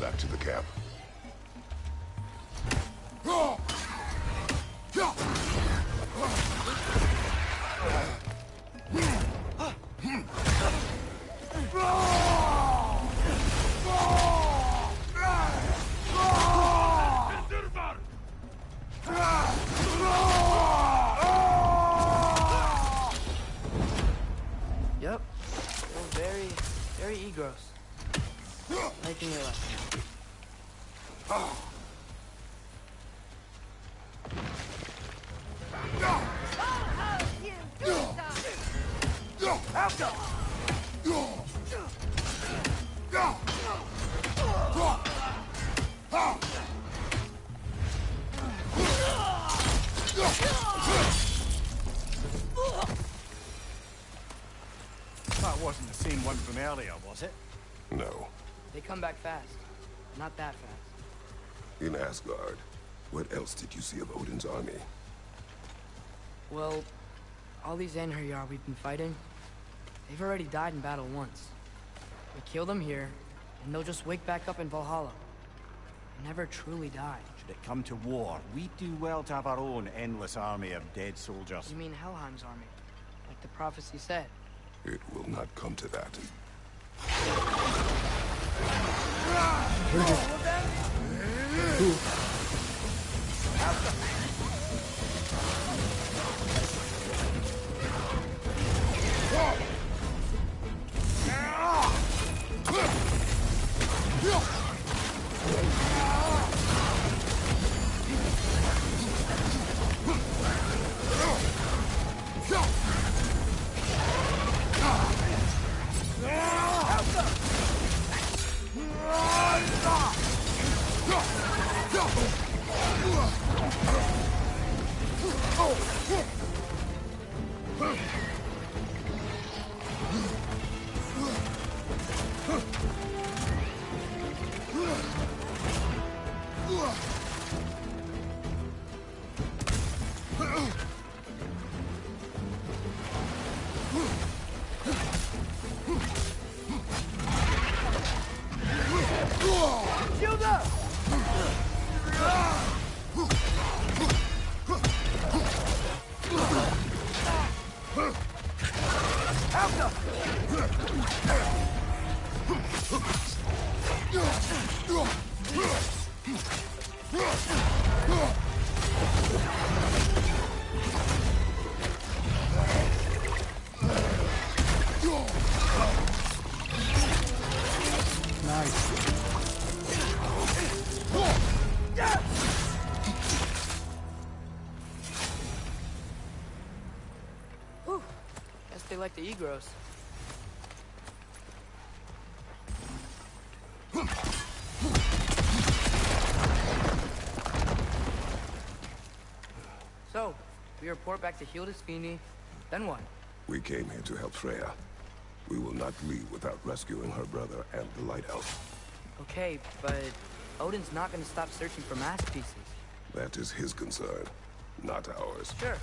Back to the camp. Yep. They're very egros. Making it left. That wasn't the same one from earlier, was it? No. They come back fast. Not that fast. In Asgard, what else did you see of Odin's army? Well, all these Einherjar we've been fighting, they've already died in battle once. We kill them here, and they'll just wake back up in Valhalla. They never truly die. Should it come to war, we do well to have our own endless army of dead soldiers. You mean Helheim's army? Like the prophecy said. It will not come to that. Whew. Guess they like the egros. So, we report back to Hildesfini, then what? We came here to help Freya. We will not leave without rescuing her brother and the lighthouse. Okay, but Odin's not gonna stop searching for masterpieces. That is his concern, not ours. Sure,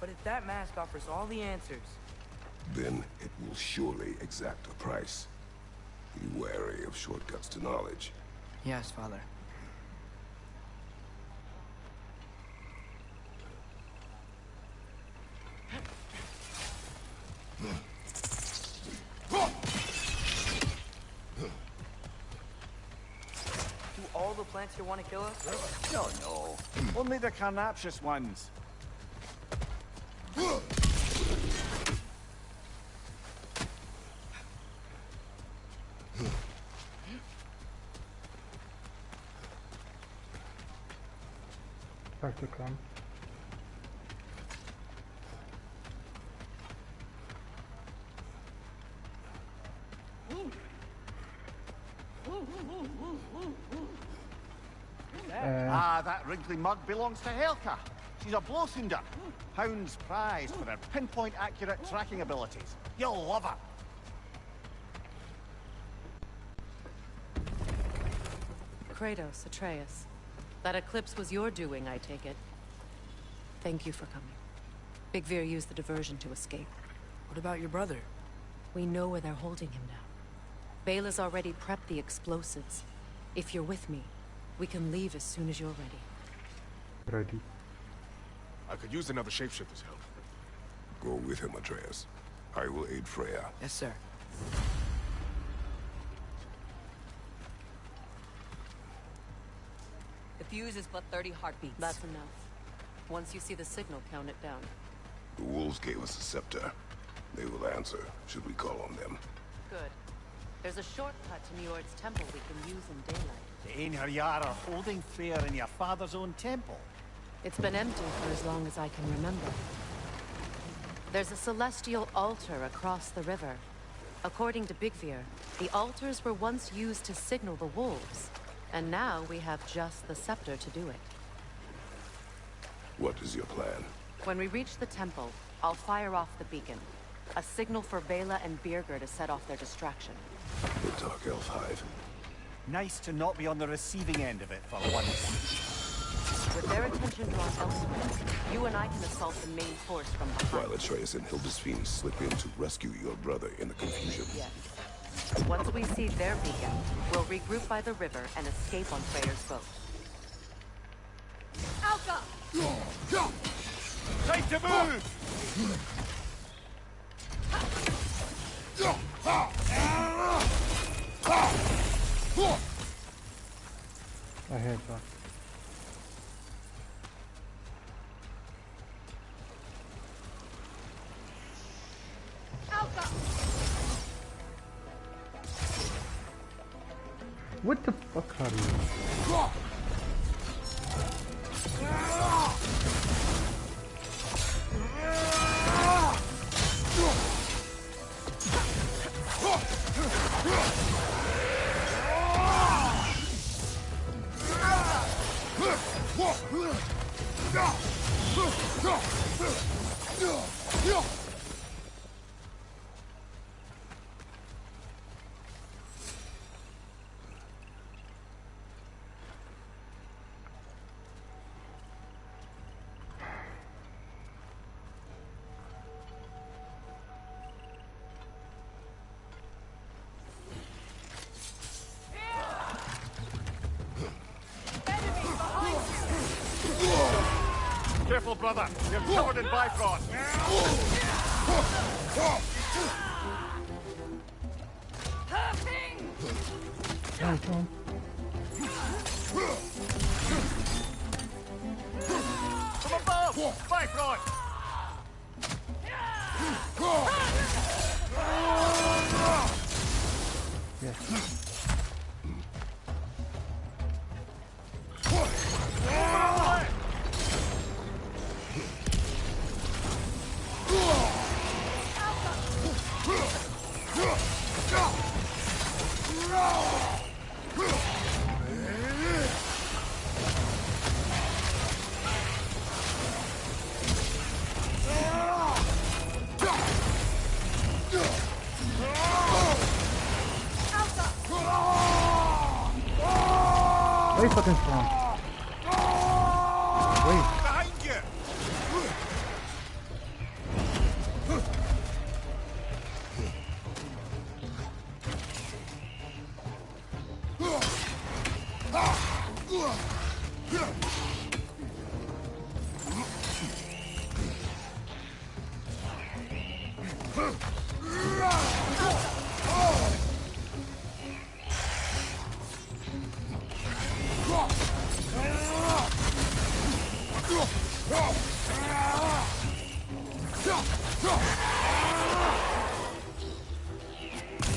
but if that mask offers all the answers... Then it will surely exact a price. Be wary of shortcuts to knowledge. Yes, Father. Do all the plants here want to kill us? No. Only the carnivorous ones. Back to come. That wrinkly mug belongs to Helka. She's a blowthunder. Hound's prized for her pinpoint accurate tracking abilities. You'll love her. Kratos, Atreus. That eclipse was your doing, I take it. Thank you for coming. Big Veer used the diversion to escape. What about your brother? We know where they're holding him now. Bela's already prepped the explosives. If you're with me, we can leave as soon as you're ready. Ready. I could use another shapeshifter's help. Go with him, Atreus. I will aid Freya. Yes, sir. The fuse is but 30 heartbeats. That's enough. Once you see the signal, count it down. The wolves gave us a scepter. They will answer, should we call on them. Good. There's a shortcut to Njord's temple we can use in daylight. The Einherjar are holding Freyr in your father's own temple. It's been empty for as long as I can remember. There's a celestial altar across the river. According to Big Veer, the altars were once used to signal the wolves. And now we have just the scepter to do it. What is your plan? When we reach the temple, I'll fire off the beacon. A signal for Bela and Birgir to set off their distraction. The Dark Elf Hive. Nice to not be on the receiving end of it for once. With their attention drawn elsewhere, you and I can assault the main force from behind. While Atreus and Hildesfiend slip in to rescue your brother in the confusion. Yes. Once we see their beacon, we'll regroup by the river and escape on Freyr's boat. Alka! Time to move! I heard that. Alka! What the fuck are you? Careful, brother. You're covered in Bifrost. From above! Bifrost! Yes. Where you fucking from? Wait. Behind you!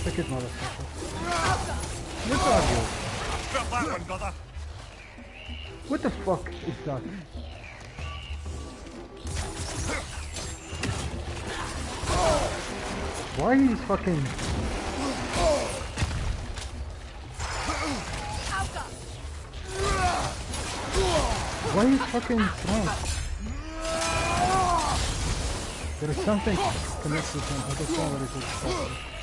Look at motherfucker. What are you? Drop that one, brother. What the fuck is that? Why is fucking... Why are you fucking strong? There is something connected to him. I don't know what it is.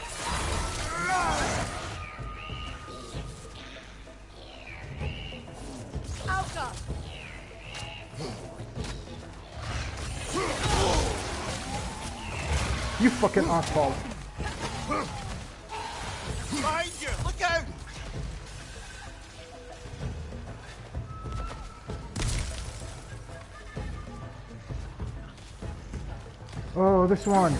You fucking asshole. Behind you! Look out! Oh, this one.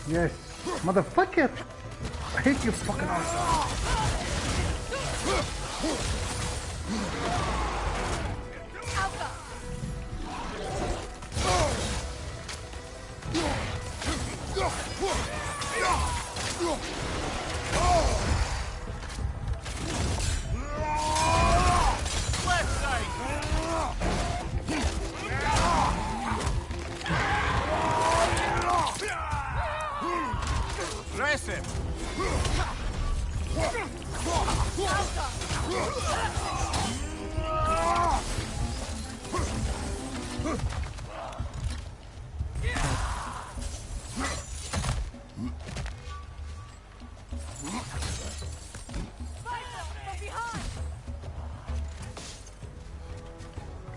Yes, motherfucker! I hate you fucking asshole.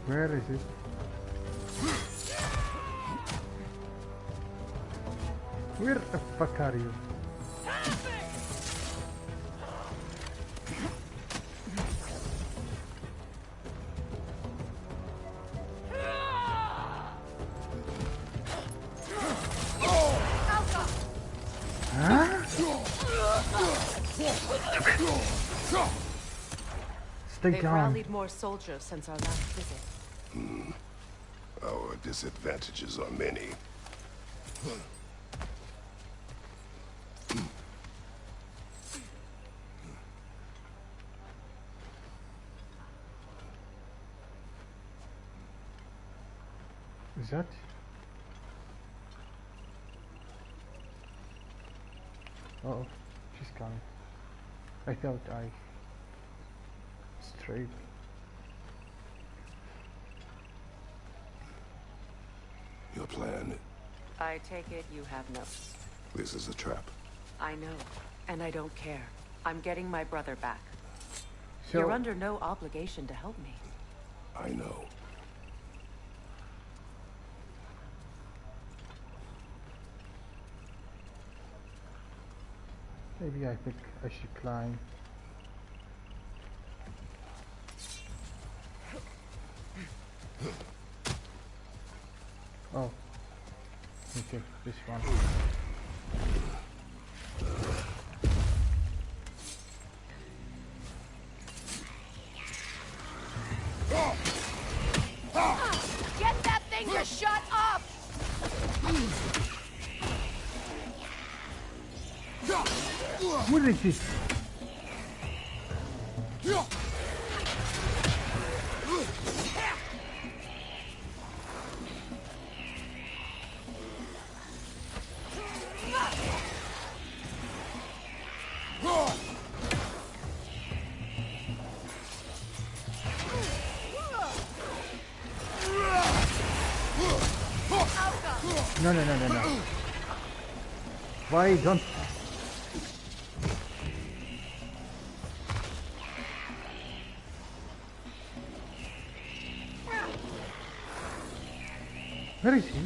Where is it? Where the fuck are you? They've rallied more soldiers since our last visit. Our disadvantages are many. Is that? Uh-oh, she's coming. I thought I strayed. Your plan? I take it you have notes. This is a trap. I know, and I don't care. I'm getting my brother back. So, you're under no obligation to help me. I know. maybe I think I should climb. Oh, okay, this one. Get that thing to shut up! What is this? No, no, no, no, no. Why don't... Where is he?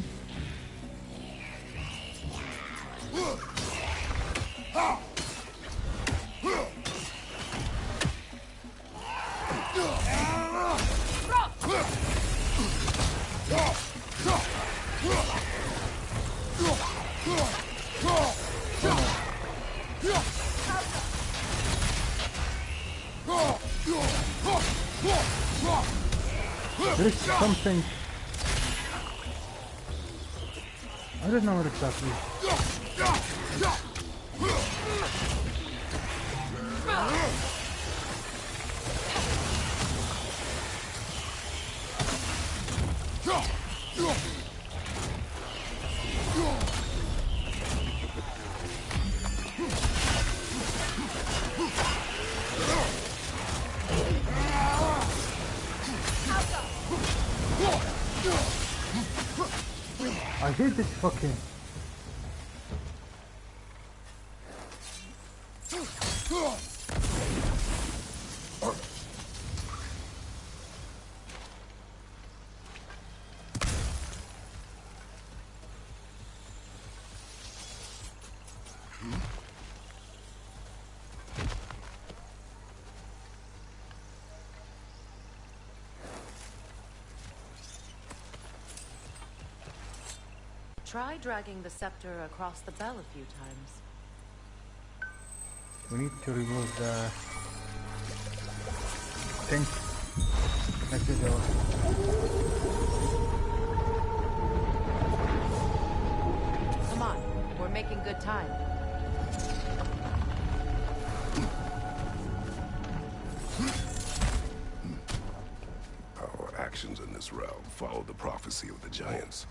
There is something. I don't know what exactly. I hate this fucking... Try dragging the scepter across the bell a few times. We need to remove the thing next to the door. Come on, we're making good time. Our actions in this realm follow the prophecy of the giants.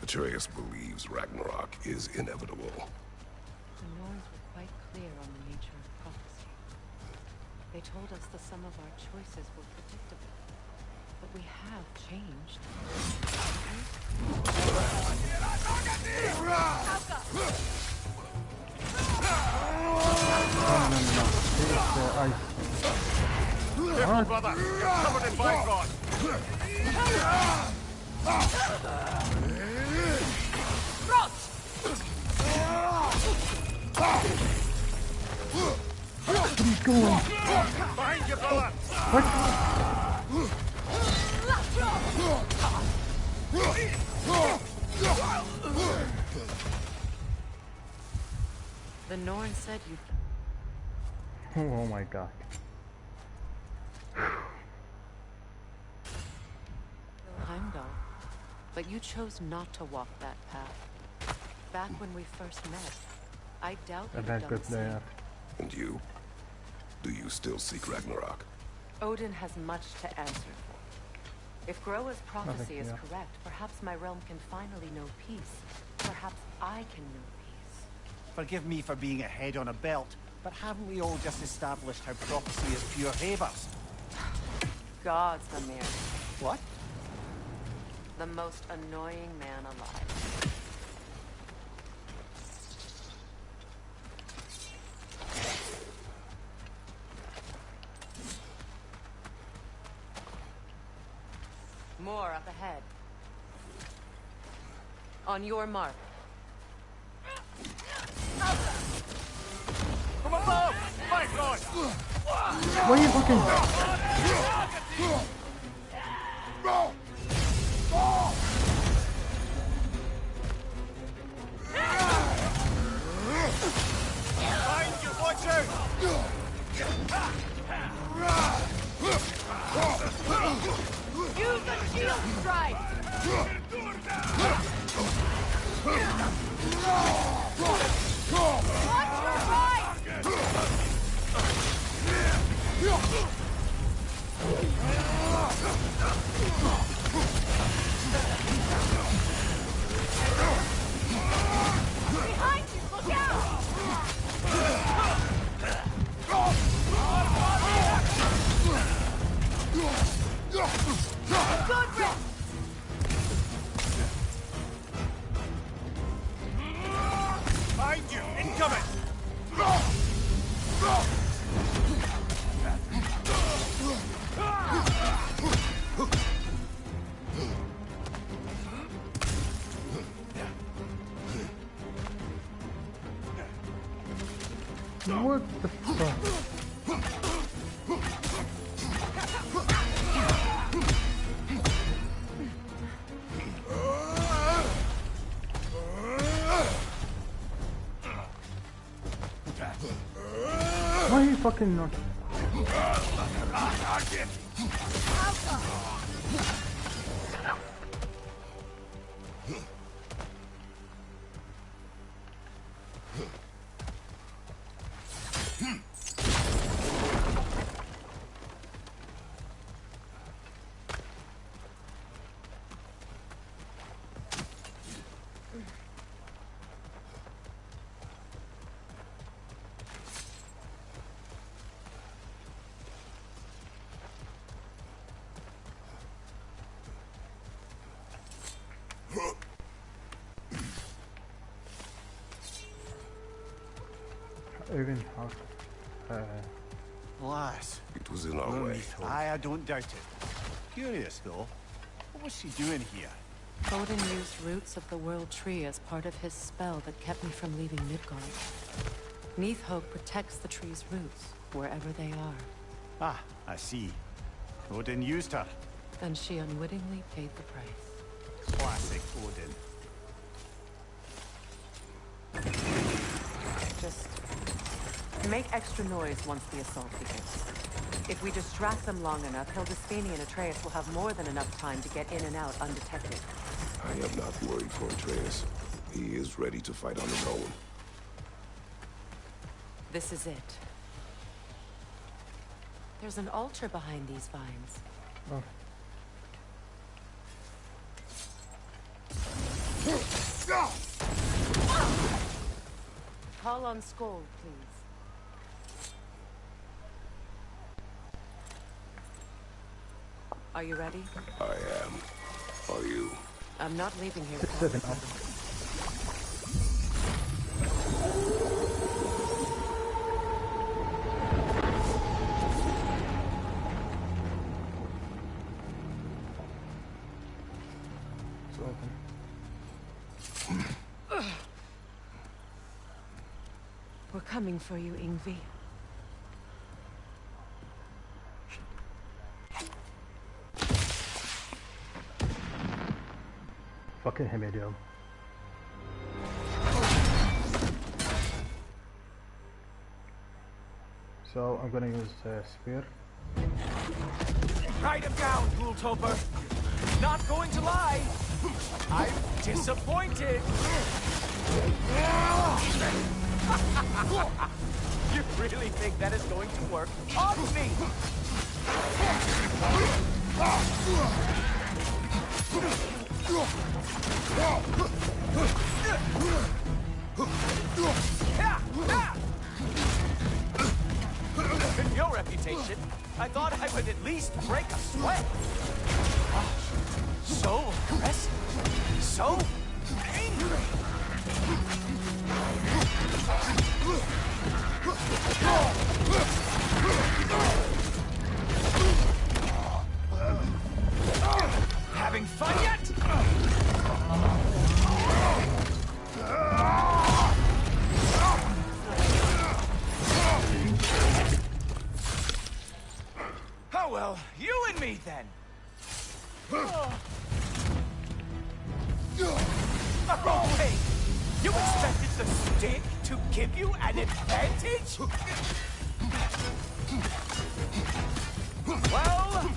Atreus believes Ragnarok is inevitable. The Norns were quite clear on the nature of prophecy. They told us the sum of our choices were predictable. But we have changed. No. Careful, brother! You're covered in Bifrost! Keep going. Behind you, brother! What? The Norn said you... Oh my god. Heimdall. But you chose not to walk that path. Back when we first met, I doubt you'd have done the same. And you? Do you still seek Ragnarok? Odin has much to answer for. If Groa's prophecy is yeah. correct, perhaps my realm can finally know peace. Perhaps I can know peace. Forgive me for being a head on a belt, but haven't we all just established how prophecy is pure havers? Gods, Amir. What? The most annoying man alive. More up ahead. On your mark. From above! Bifrost! What are you fucking... Behind you, watch out! Use the shield strike! Watch your right! Behind you, look out! Good rest! Behind you, incoming! What the fuck? Why are you fucking not? even have Lass. It was in our way. I don't doubt it. Curious, though. What was she doing here? Odin used roots of the World Tree as part of his spell that kept me from leaving Midgard. Nithhog protects the tree's roots, wherever they are. Ah, I see. Odin used her. And she unwittingly paid the price. Classic Odin. Just make extra noise once the assault begins. If we distract them long enough, Hildesthini and Atreus will have more than enough time to get in and out undetected. I am not worried for Atreus. He is ready to fight on his own. This is it. There's an altar behind these vines. Oh. Call on Skoll, please. Are you ready? I am. Are you? I'm not leaving here. 6-7 up. It's open. We're coming for you, Ingvi. Fucking him, idiot. So I'm gonna use spear. Write him down, Ghoultoper. Not going to lie. I'm disappointed. You really think that is going to work on me? In your reputation, I thought I would at least break a sweat. So aggressive. So angry. Having fun yet? Oh well, you and me then. Oh wait, you expected the stick to give you an advantage? Well,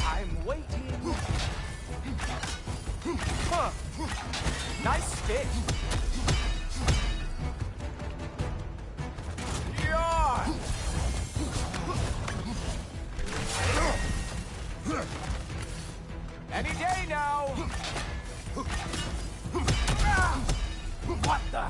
I'm waiting. Huh. Nice stick. Yeah. Any day now. What the?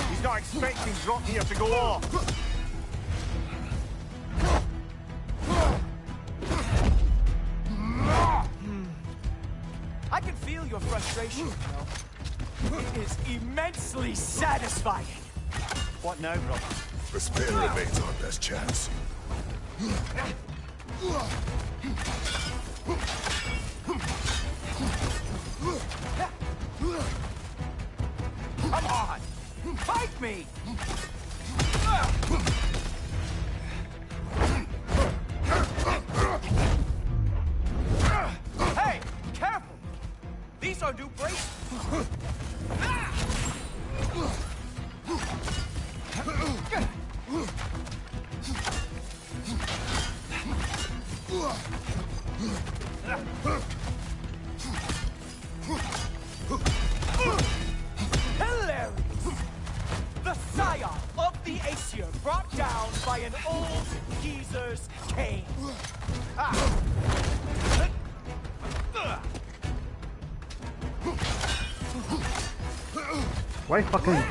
He's not expecting Drop here to go off. I can feel your frustration, you know. It is immensely satisfying. What now, brother? The spear remains our best chance. Come on! Fight me! Hey! Careful! These are new bracelets! Hilarious! The scion of the Aesir brought down by an old geezer's cane. Why fucking?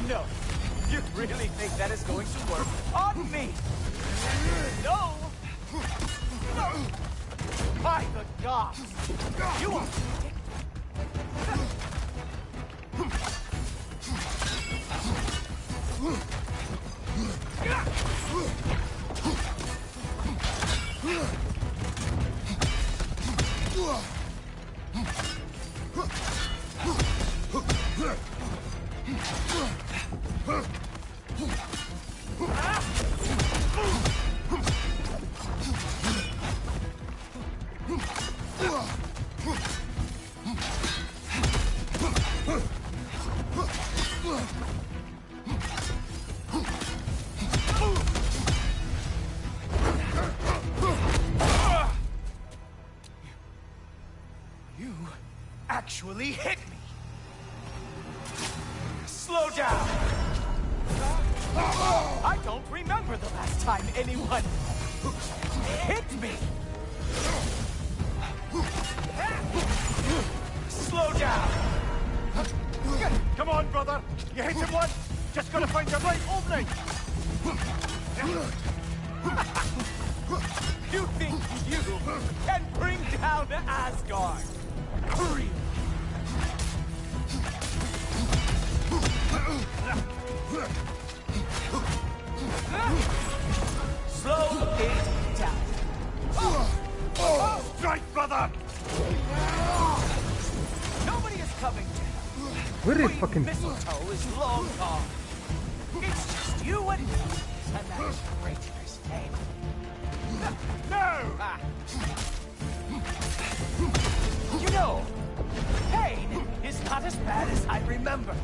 No, you really think that is going to work on me? No! By the gods! You are actually hit me! Slow down! I don't remember the last time anyone hit me! Slow down! Come on, brother! You hit him once! Just gotta find the right opening! You think you can bring down Asgard? Hurry! Slow it down. Strike, brother! Nobody is coming down. Where is fucking Mistletoe is long gone. It's just you and me, and that traitor's head. No! You know, pain is not as bad as I remember.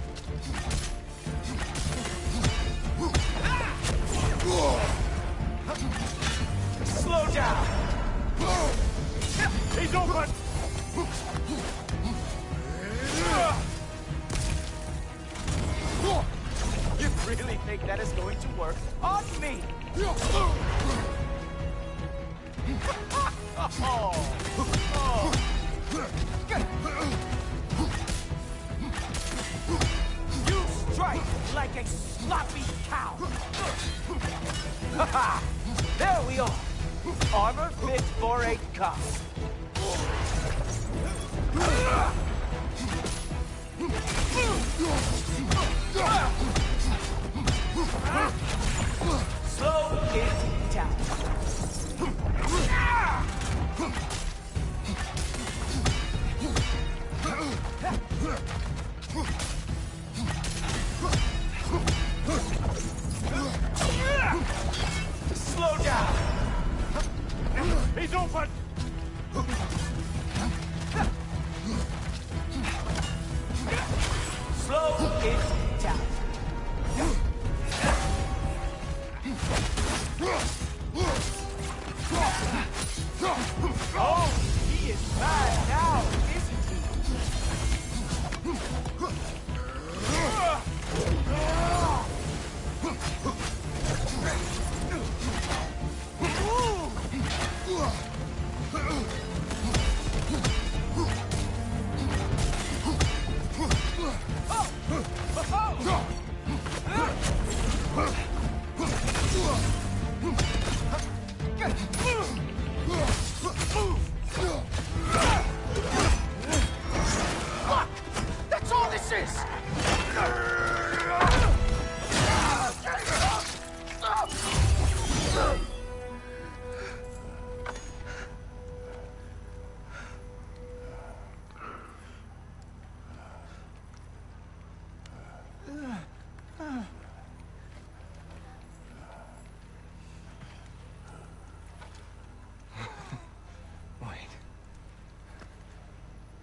Slow down! He's open! You really think that is going to work on me? You strike like a sloppy cow. There we are. Armor fit for a cop. Slow it down. Slow down. He's open. Slow it down. Oh, he is mad now, isn't he? Look! That's all this is!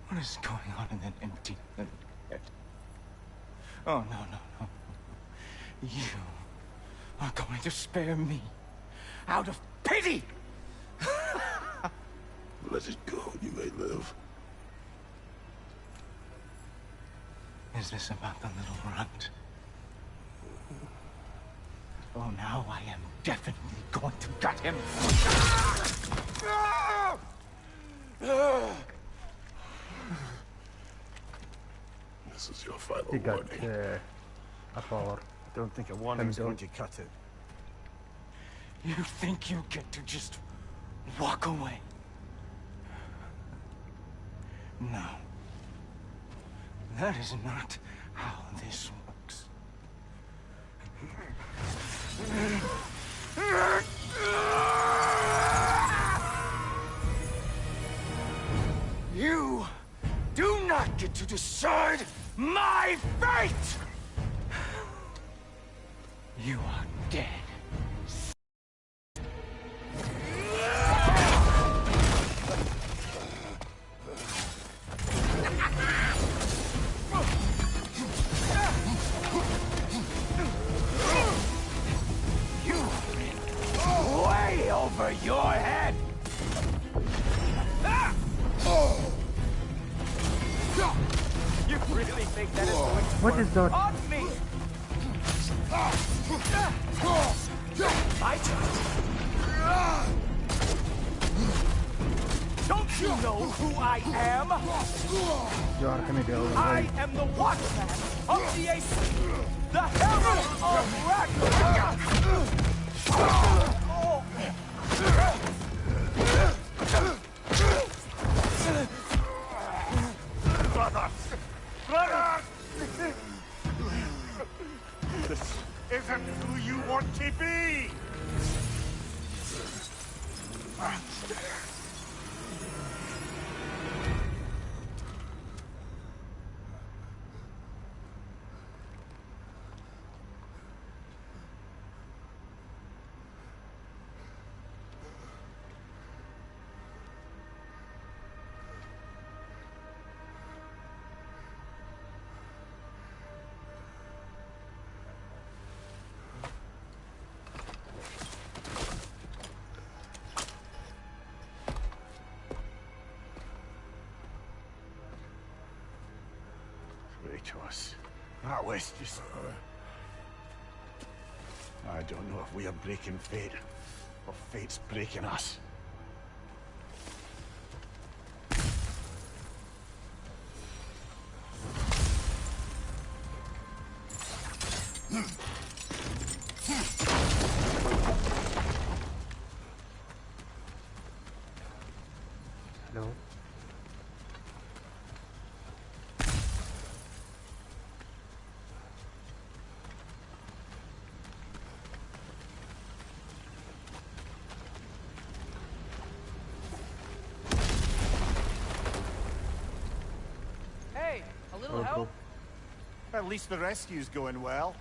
What is going on in that empty little head? Oh, no, no, no. You are going to spare me out of pity! Let it go, you may live. Is this about the little runt? Oh, now I am definitely going to gut him. This is your final He got warning. a power. I don't think a warning's going to cut it. You think you get to just walk away? No. That is not how this works. You do not get to decide my fate! You are dead. Way over your head! You really think that is going to What work is that? on me? My turn. Don't you know who I am? You are gonna go. I am the Watchman of the Ace, the Herald of Ragnarök. Brother! This isn't who you want to be! Kratos, that was just... I don't know if we are breaking fate, or fate's breaking us. Hello. Hey, a little help? At least the rescue's going well.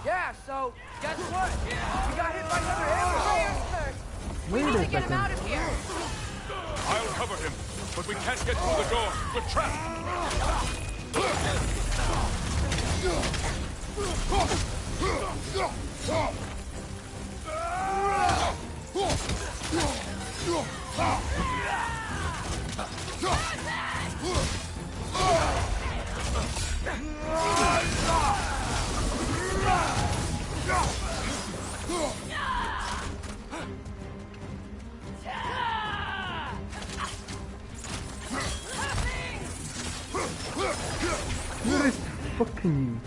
Yeah, so, guess what? We got hit by another hammer. Wait We need a to get him second. out of here. I'll cover him, but we can't get through the door. We're trapped. Where is fucking...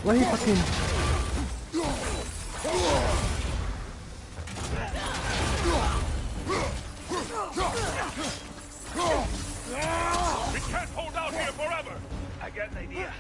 Why he fucking... We can't hold out here forever. I got an idea.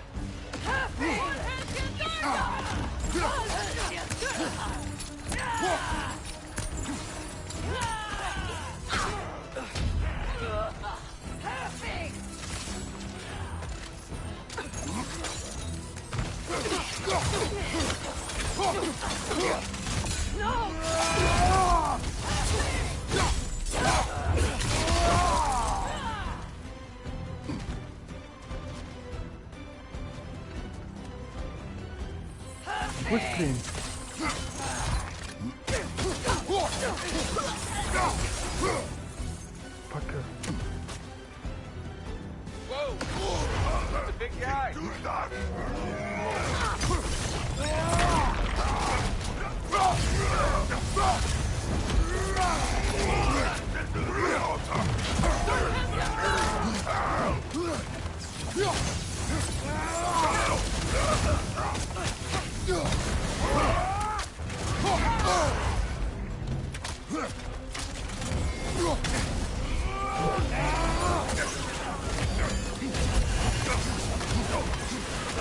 Which screen? Fucker. Whoa! That's a big guy! Do not!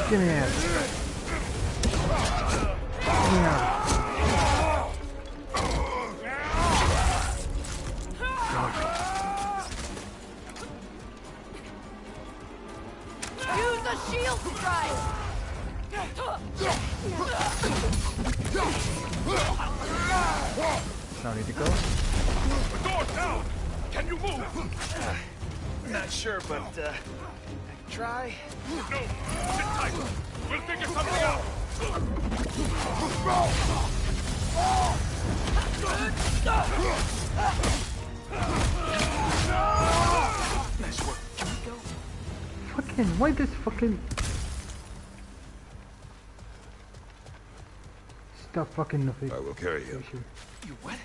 Give me out. Give me out. Use a shield strike! Now need to go. The door's down! Can you move? Not sure, but, try? No! Sit tight! We'll figure something out! Nice work. Can we go? Fucking, why this fucking... Stop fucking nothing. I will carry him. You what?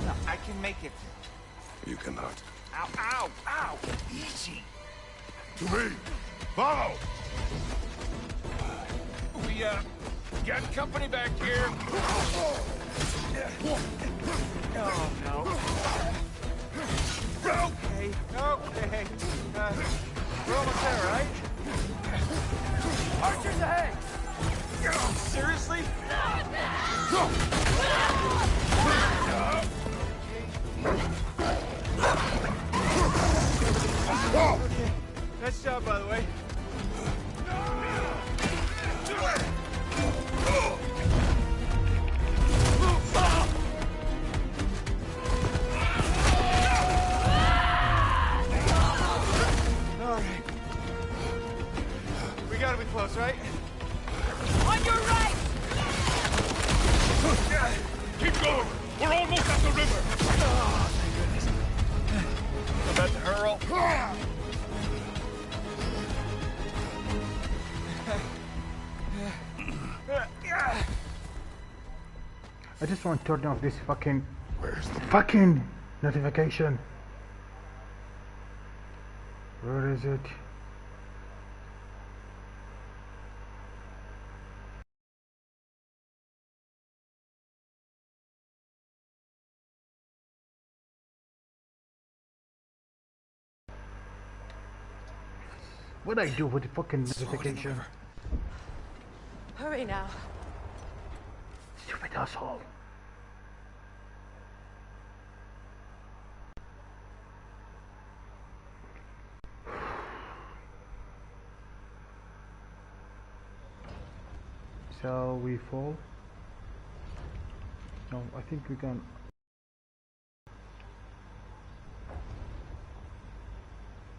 No, I can make it. You cannot. Ow, ow, ow! Easy. To me! Follow! We, got company back here. Oh, no. Okay, okay. We're almost there, right? Archers ahead! Seriously? Okay. Nice job, by the way. All right. We gotta be close, right? On your right! Keep going! We're almost at the river! Oh, thank goodness. I'm about to hurl. I just want to turn off this fucking... fucking notification. Where is it? What do I do with the fucking notification? Hurry now. Stupid asshole. Shall we fall? No, I think we can.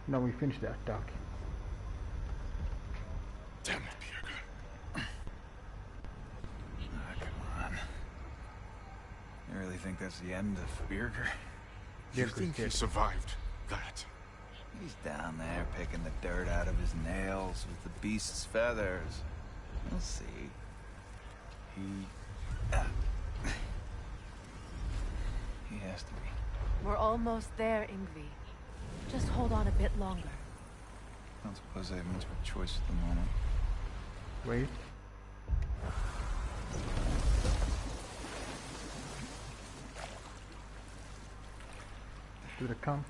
No, we finished the attack. Damn it, Bjerke. Come on. You really think that's the end of Bjerke? You think he survived that? He's down there picking the dirt out of his nails with the beast's feathers. We'll see. He has to be. We're almost there, Ingvi. Just hold on a bit longer. I don't suppose I have much of a choice at the moment. Wait. Do they come?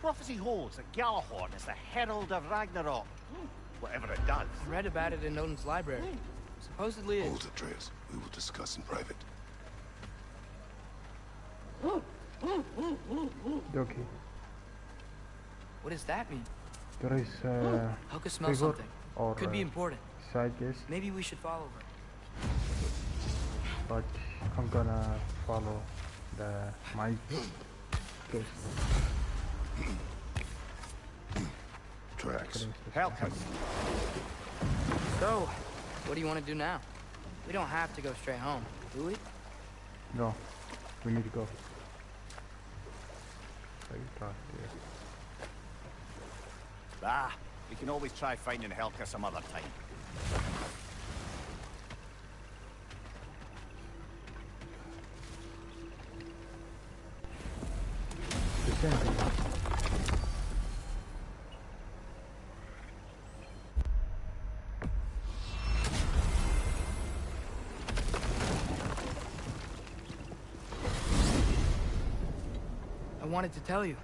Prophecy holds that Gjallarhorn is the herald of Ragnarok. Whatever it does. I read about it in Odin's library. Supposedly it... Hold, Atreus. We will discuss in private. Okay. What does that mean? There is How could smell figure something? or Could be important. side guess, Maybe we should follow her. but I'm gonna follow my guess. Tracks. Help us. So, what do you want to do now? We don't have to go straight home, do we? No, we need to go. Right there. Ah, we can always try finding Helka some other time. The same thing. I wanted to tell you.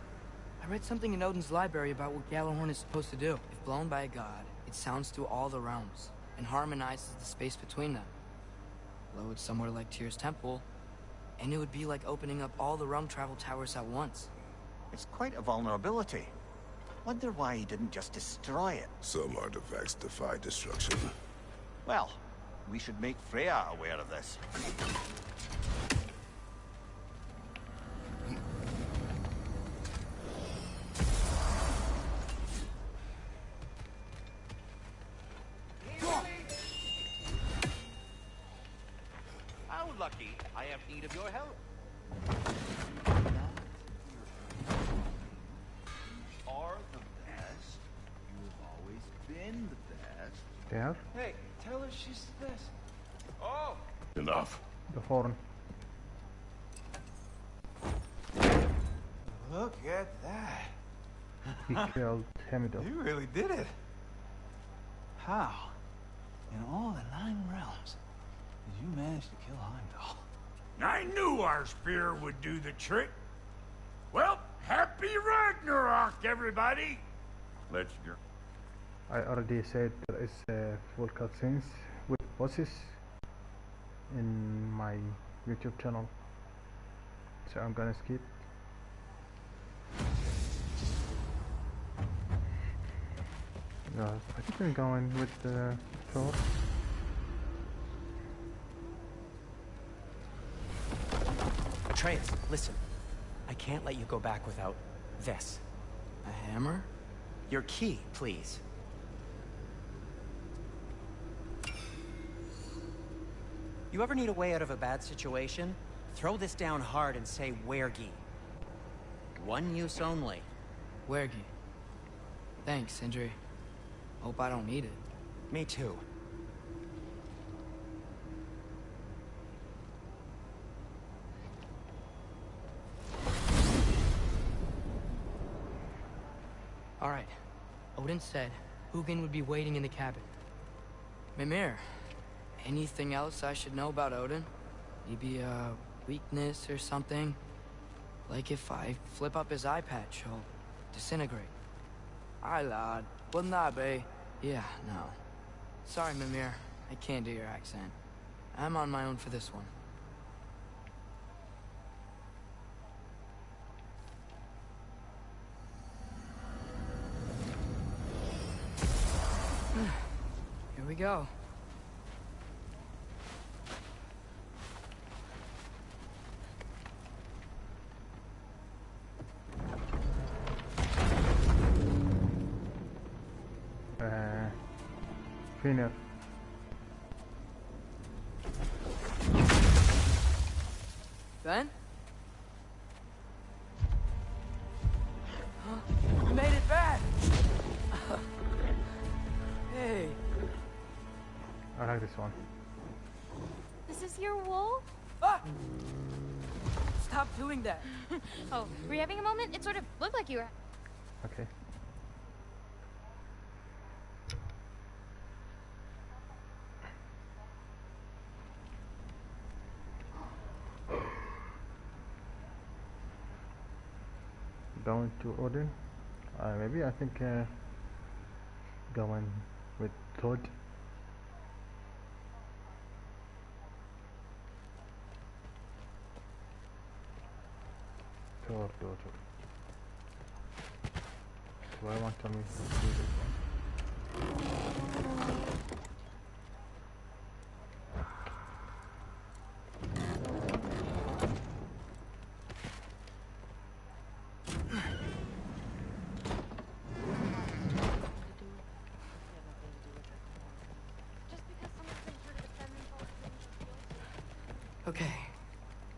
I read something in Odin's library about what GFΔ is supposed to do. If blown by a god, it sounds through all the realms and harmonizes the space between them. Blow it somewhere like Tyr's temple, and it would be like opening up all the realm travel towers at once. It's quite a vulnerability. Wonder why he didn't just destroy it. Some artifacts defy destruction. Well, we should make Freya aware of this. How lucky I have need of your help. Are the best. You've always been the best. There, Hey, tell her she's the best. Oh! Enough. the horn. Look at that. He killed Hemidor. You really did it. How? In all the 9 realms, did you manage to kill Heimdall? I knew our spear would do the trick. Well, happy Ragnarok, everybody! Let's go. I already said there is full cutscenes with bosses in my YouTube channel, so I'm gonna skip. I think I'm going with Thor. Atreus, listen. I can't let you go back without this. A hammer? Your key, please. You ever need a way out of a bad situation? Throw this down hard and say Wergi. One use only. Wergi. Thanks, Sindri. Hope I don't need it. Me too. All right. Odin said Hugin would be waiting in the cabin. Mimir, anything else I should know about Odin? Maybe a weakness or something? Like if I flip up his eye patch, he'll disintegrate. Aye, lad. Wouldn't that be? Yeah, no. Sorry, Mimir. I can't do your accent. I'm on my own for this one. Here we go. Finner. Ben? Huh? We made it back! Hey. I like this one. This is your wolf? Ah! Stop doing that. Oh, were you having a moment? It sort of looked like you were. Okay. Going to Odin. Maybe I think going with Todd. Thor dojo. So I want to do this one. Okay.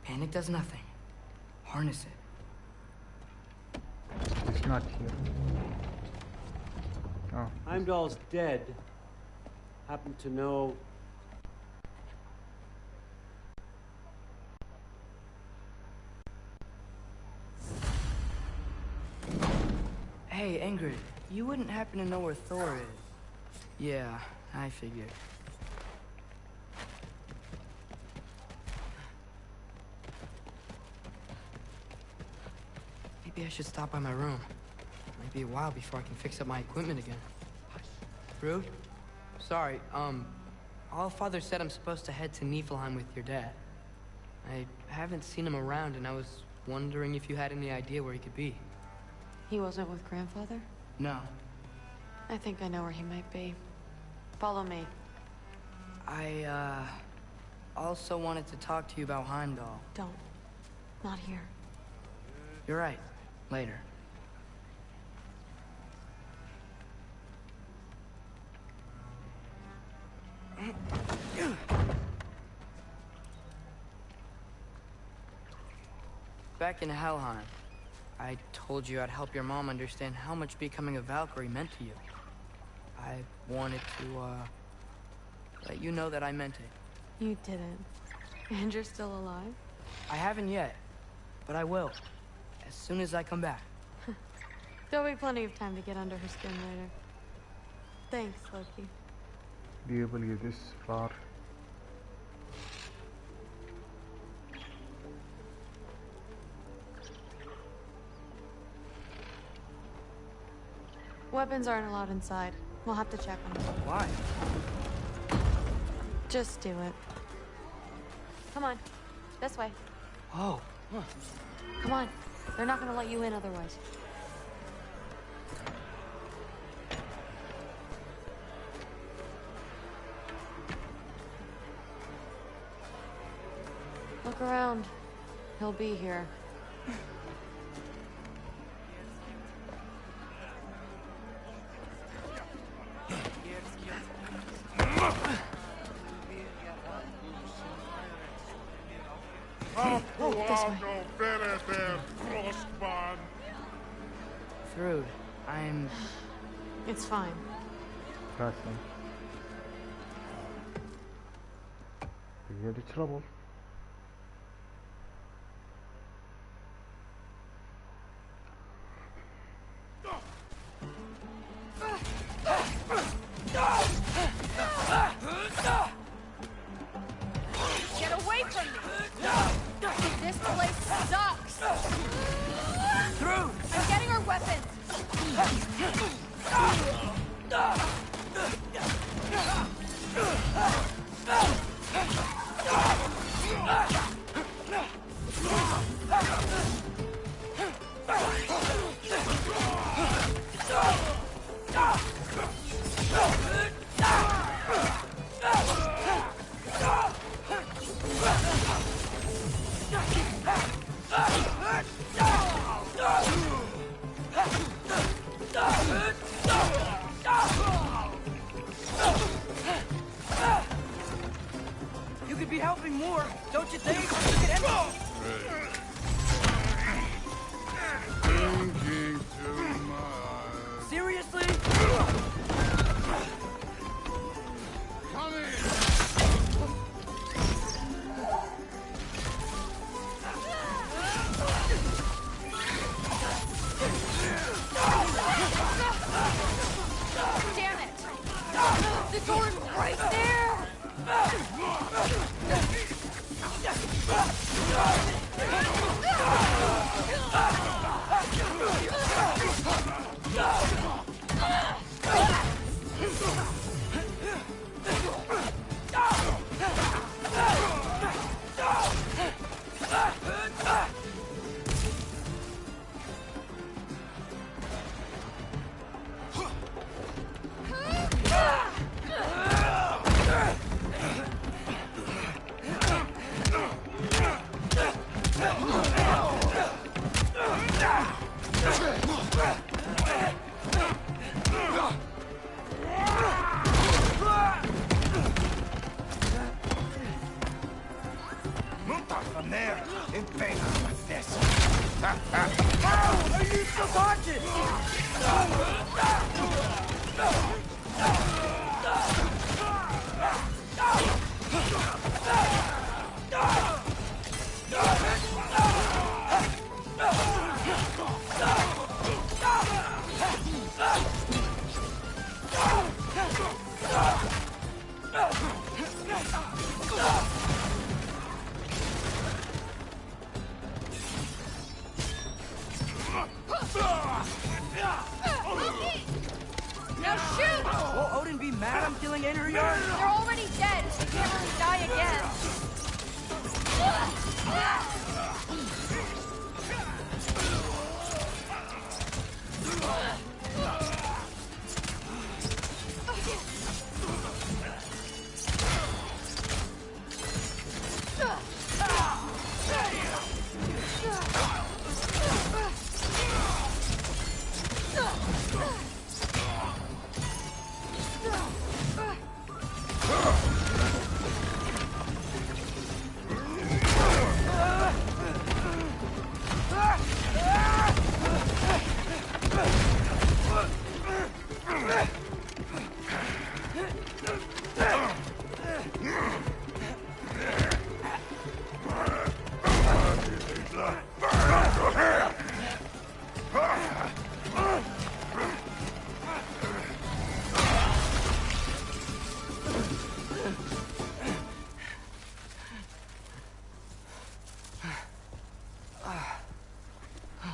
Panic does nothing. Harness it. It's not here. Oh. Heimdall's dead. Happen to know... Hey, Ingrid, you wouldn't happen to know where Thor is? Yeah, I figured. Maybe I should stop by my room. It might be a while before I can fix up my equipment again. Rude? Sorry, Allfather said I'm supposed to head to Niflheim with your dad. I haven't seen him around, and I was wondering if you had any idea where he could be. He wasn't with Grandfather? No. I think I know where he might be. Follow me. I, also wanted to talk to you about Heimdall. Don't. Not here. You're right. Later. Back in Helheim, I told you I'd help your mom understand how much becoming a Valkyrie meant to you. I wanted to, let you know that I meant it. You didn't. And you're still alive? I haven't yet, but I will. As soon as I come back. There'll be plenty of time to get under her skin later. Thanks, Loki. Do you believe this far? Weapons aren't allowed inside. We'll have to check them. Why? Just do it. Come on. This way. Oh. Huh. Come on. They're not gonna let you in otherwise. Look around. He'll be here. Thrud, I'm... It's fine. Trust me. You hear the trouble? Get away from me! This place sucks! Through! I'm getting our weapons! You could be helping more, don't you think? Thinking too much. Seriously? Come in. Damn it! The door's right there! From there, impale with this. How are you still conscious? Now shoot! Will Odin be mad I'm killing Einherjar? They're already dead. They can't really die again.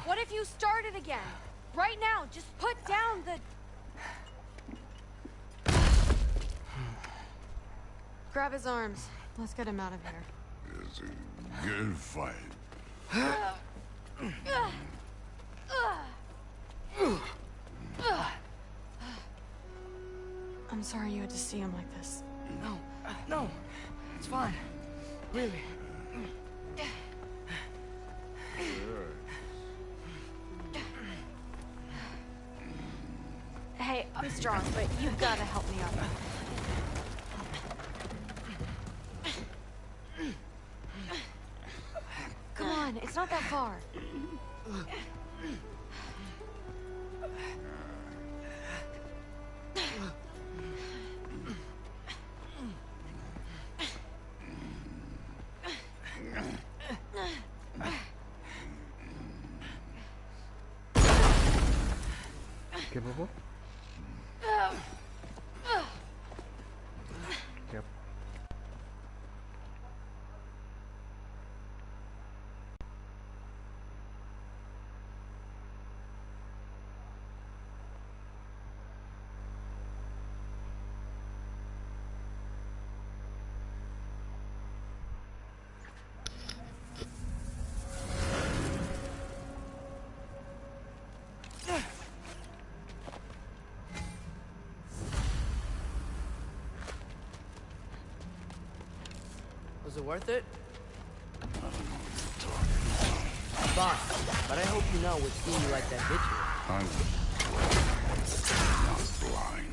What if you started again? Right now, just put down the... Grab his arms. Let's get him out of here. It's a good fight. I'm sorry you had to see him like this. No, it's fine. Really. Hey, I'm strong, but you've got to help me up. Come on, it's not that far. Capable? Yep. Was it worth it? Fine, but I hope you know we've seen you like that picture. I'm not blind.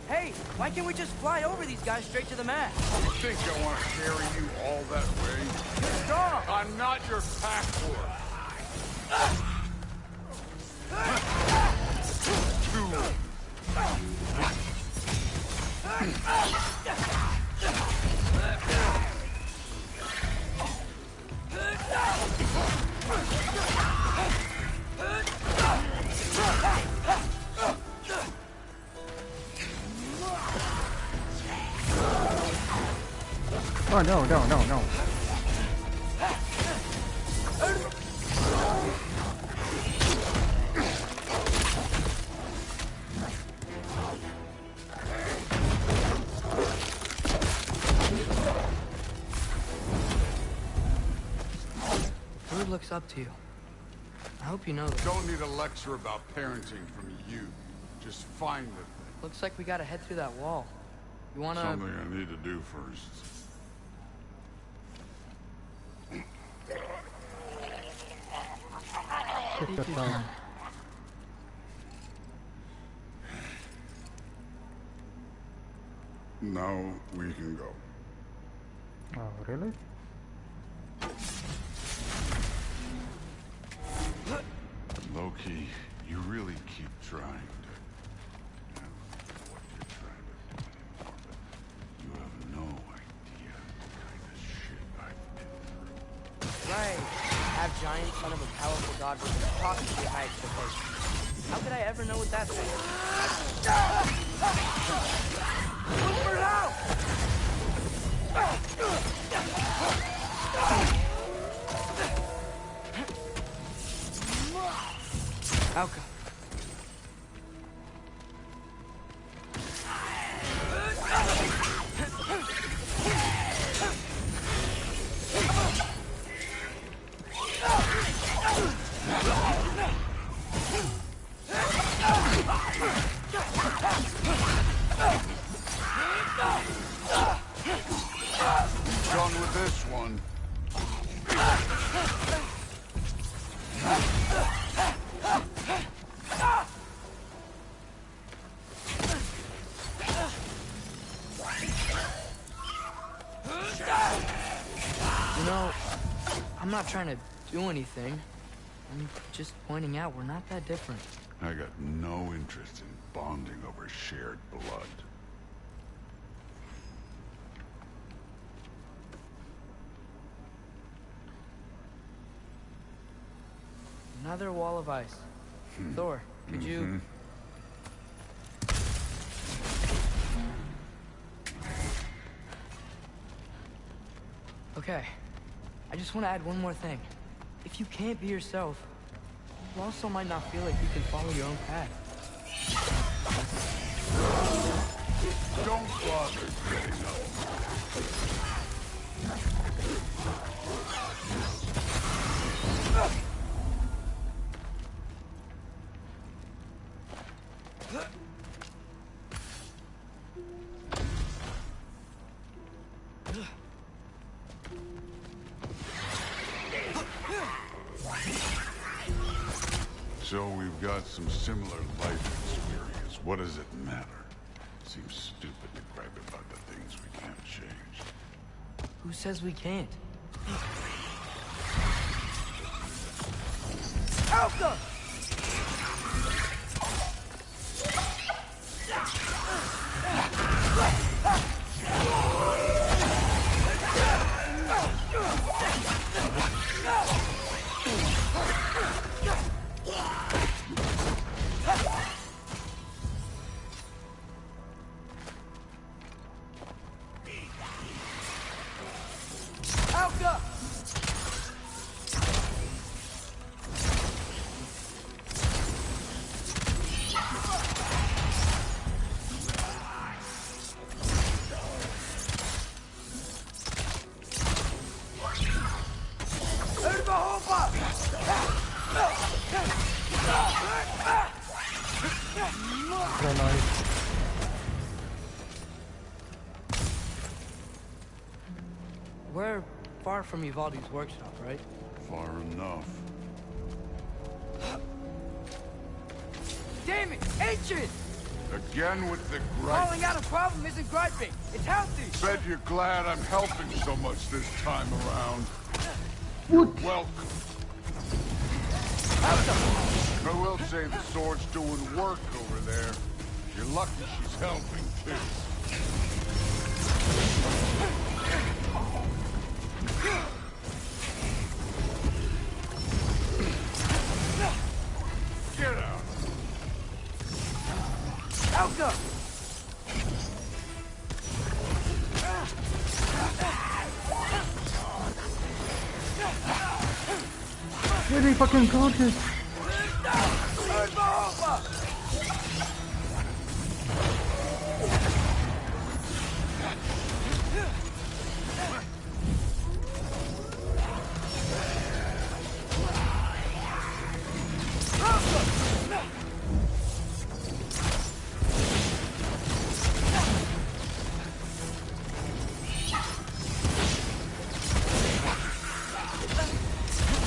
Hey, why can't we just fly over these guys straight to the mast? You think I want to carry you all that way? You're strong! I'm not your pack horse. Oh no, no, no, no. Food looks up to you. I hope you know that. Don't need a lecture about parenting from you. Just find the thing. Looks like we gotta head through that wall. You wanna... Something I need to do first. Take your time. Now we can go. Oh, really? Loki, you really keep trying to... I don't know what you're trying to do anymore, but you have no idea what kind of shit I've been through. Right. Half giant, son of a powerful god with approximately high expectations. How could I ever know what that's like? Look for it out! Alka. Done with this one. You know, I'm not trying to do anything. I'm just pointing out we're not that different. I got no interest in bonding over shared blood. Another wall of ice. Thor, could you... Okay. I just want to add one more thing. If you can't be yourself, you also might not feel like you can follow your own path. Don't bother getting up. So we've got some similar life experience. What does it matter? Seems stupid to gripe about the things we can't change. Who says we can't? Alka! Alka! So nice. We're far from Ivaldi's workshop, right? Far enough. Damn it! Ancient! Again with the gripe. Calling out a problem isn't griping. It's healthy. Bet you're glad I'm helping so much this time around. You're welcome. I will say the sword's doing work over there. You're lucky she's helping, too. Get out! Alka! Really fucking gorgeous.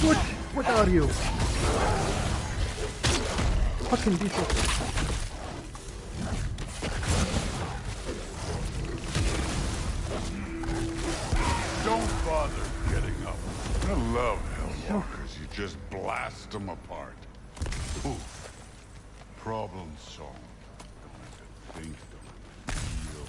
What are you? Fucking decent. Don't bother getting up. I love Hellwalkers. You just blast them apart. Poof. Problem solved. Don't have to think, don't have to feel.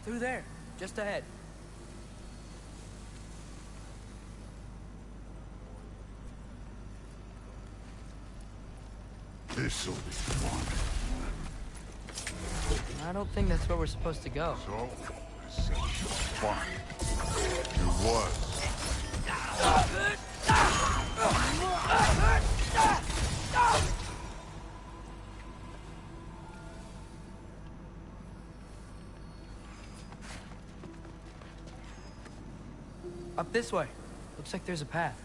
Through there, just ahead. This'll be fun. I don't think that's where we're supposed to go. So, I said it was fun. It was. Up this way. Looks like there's a path.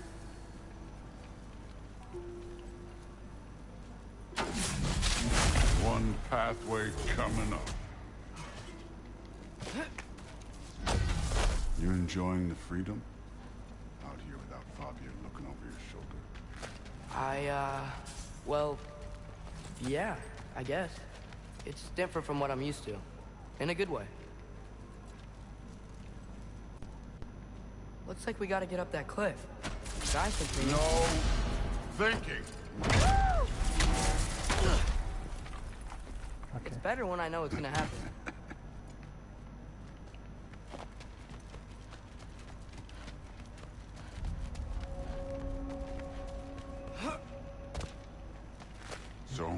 One pathway coming up. You enjoying the freedom? Out here without Fabio looking over your shoulder. Well, yeah, I guess. It's different from what I'm used to. In a good way. Looks like we gotta get up that cliff. I think we No thinking. Okay. It's better when I know it's gonna happen. So,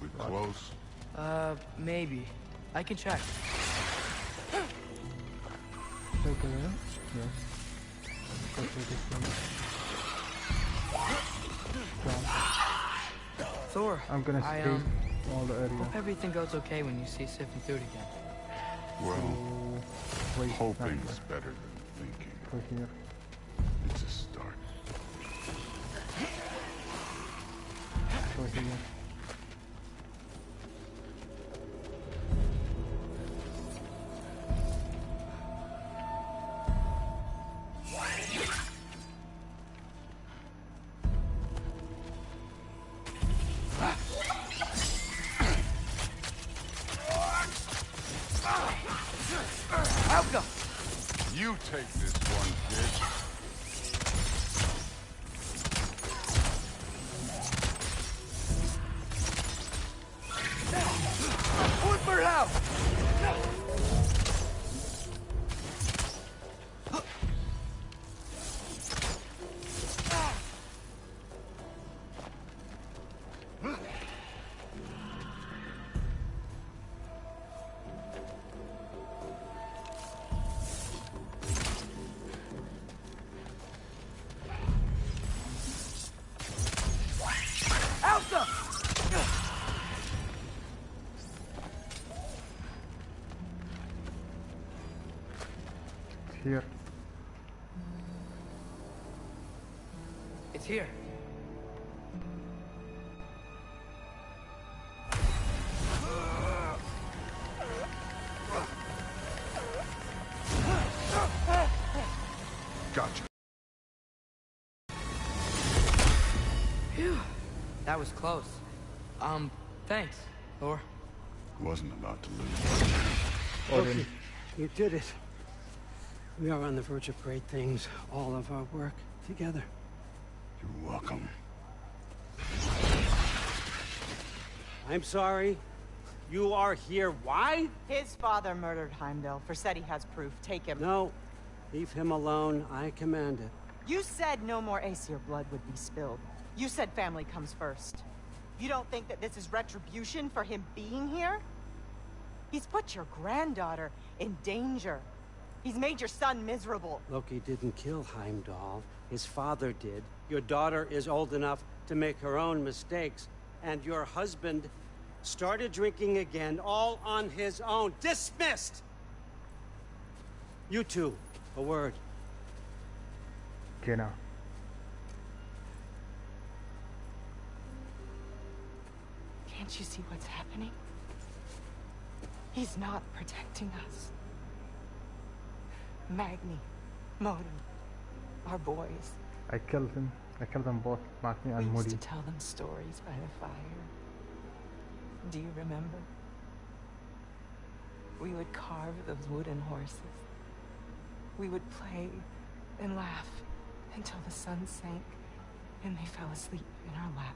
we close? Maybe. I can check. Okay, yes. Go through this one. Thor, I'm gonna sweep all the area. Hope everything goes okay when you see sifting through it again. Well, wait, hoping's better than thinking. Go here. It's a start. Go here. You take this one, kid. One for now! Here. It's here. Gotcha. Phew. That was close. Thanks, Thor. Wasn't about to lose. Okay, you did it. We are on the verge of great things. All of our work together. You're welcome. I'm sorry. You are here. Why? His father murdered Heimdall. Vercetti has proof. Take him. No. Leave him alone. I command it. You said no more Aesir blood would be spilled. You said family comes first. You don't think that this is retribution for him being here? He's put your granddaughter in danger. He's made your son miserable. Loki didn't kill Heimdall. His father did. Your daughter is old enough to make her own mistakes. And your husband started drinking again, all on his own. Dismissed! You two, a word. Genau. Can't you see what's happening? He's not protecting us. Magni, Modem, our boys. I killed him. I killed them both, Magni and We used Moody. to tell them stories by the fire. Do you remember? We would carve those wooden horses. We would play and laugh until the sun sank and they fell asleep in our laps.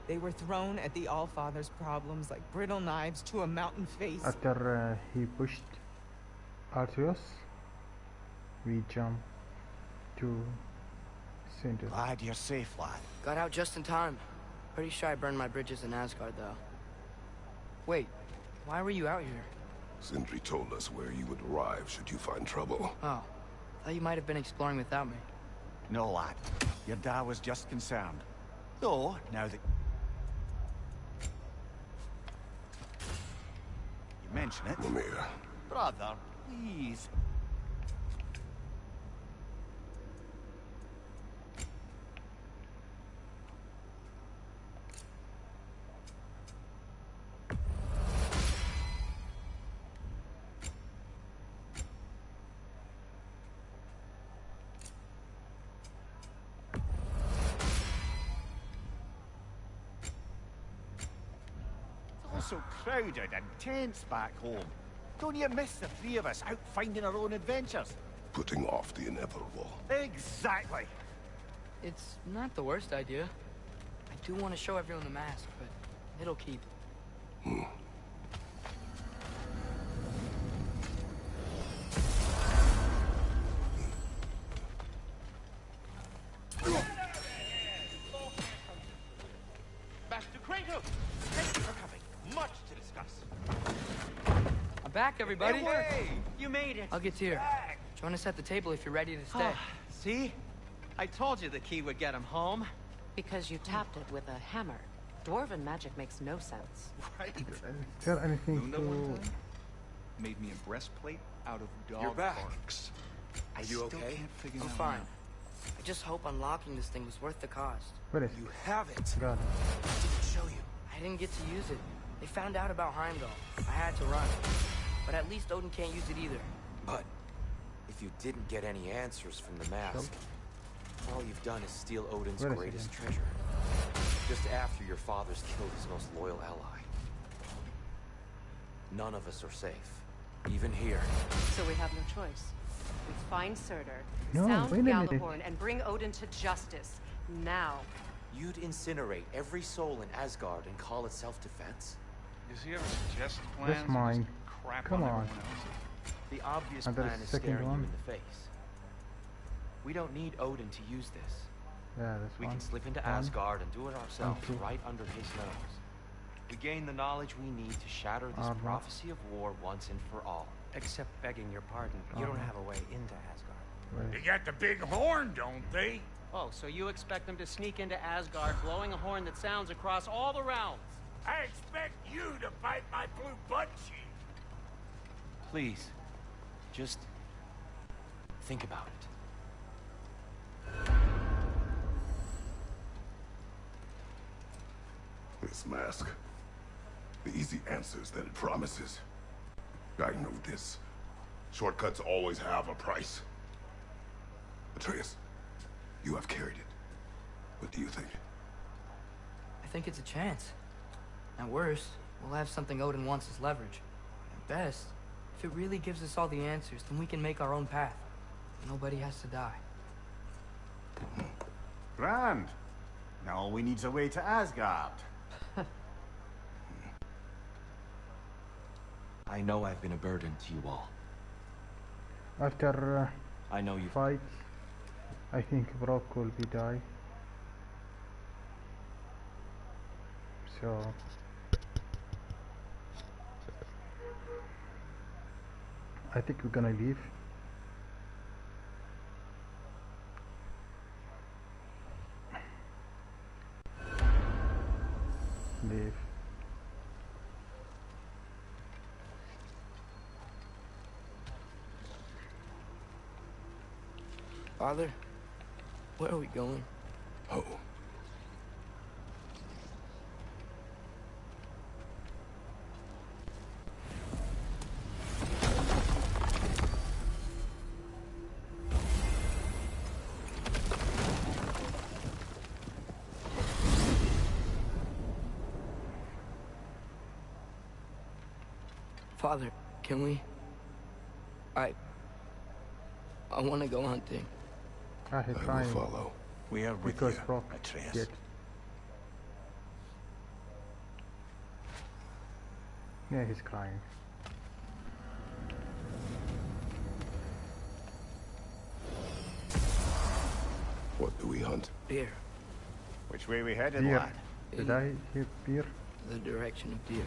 They were thrown at the Allfather's problems like brittle knives to a mountain face. After he pushed Arceus, we jumped to Cinder. Glad you're safe, lad. Got out just in time. Pretty sure I burned my bridges in Asgard, though. Wait, why were you out here? Sindri told us where you would arrive should you find trouble. Oh, thought you might have been exploring without me. No, lad. Your dad was just concerned. Though, now that you mention it... Mimir. Brother, please. So crowded and tense back home. Don't you miss the three of us out finding our own adventures? Putting off the inevitable. Exactly. It's not the worst idea. I do want to show everyone the mask, but it'll keep. Master Kratos! Thank you for coming. Much to discuss. I'm back, everybody. Hey, you made it. I'll get to you. Join us at the table if you're ready to stay. See? I told you the key would get him home. Because you tapped it with a hammer. Dwarven magic makes no sense. Right. Is there anything Luna one to... time made me a breastplate out of dog You're back. barks. Are you still okay? Can't figure I'm that fine. one out. I just hope unlocking this thing was worth the cost. Where is You have it. Got it. I didn't show you. I didn't get to use it. They found out about Heimdall. I had to run. But at least Odin can't use it either. But if you didn't get any answers from the mask, all you've done is steal Odin's Wait a greatest second. treasure. Just after your father's killed his most loyal ally. None of us are safe. Even here. So we have no choice. We find Surtur, No, sound wait a minute. Gjallarhorn, and bring Odin to justice. Now. You'd incinerate every soul in Asgard and call it self-defense? Does he ever suggest plans? That's or mine. just crap Come on on. everyone else's? The obvious And there's plan a is second staring one. you in the face. We don't need Odin to use this. Yeah, that's We one. can slip into One. Asgard and do it ourselves, two. right under his nose. We gain the knowledge we need to shatter this Armor. prophecy of war once and for all. Except begging your pardon, you don't have a way into Asgard. They got the big horn, don't they? Oh, so you expect them to sneak into Asgard blowing a horn that sounds across all the realms? I expect you to bite my blue butt cheek. Please, just think about it. This mask. The easy answers that it promises. I know this. Shortcuts always have a price. Atreus, you have carried it. What do you think? I think it's a chance. At worst, we'll have something Odin wants as leverage. At best, if it really gives us all the answers, then we can make our own path. Nobody has to die. Grand. Now all we need's a way to Asgard. I know I've been a burden to you all. After I know you fight, I think Brock will be die. So I think we're gonna leave. Leave. Father, where are we going? Home. Father, can we? I want to go hunting. Ah, he's I will crying. follow. We are with because you, Rock Atreus. did. Yeah, he's crying. What do we hunt? Deer. Which way we headed, Deer. lad? Did I hear deer? The direction of deer.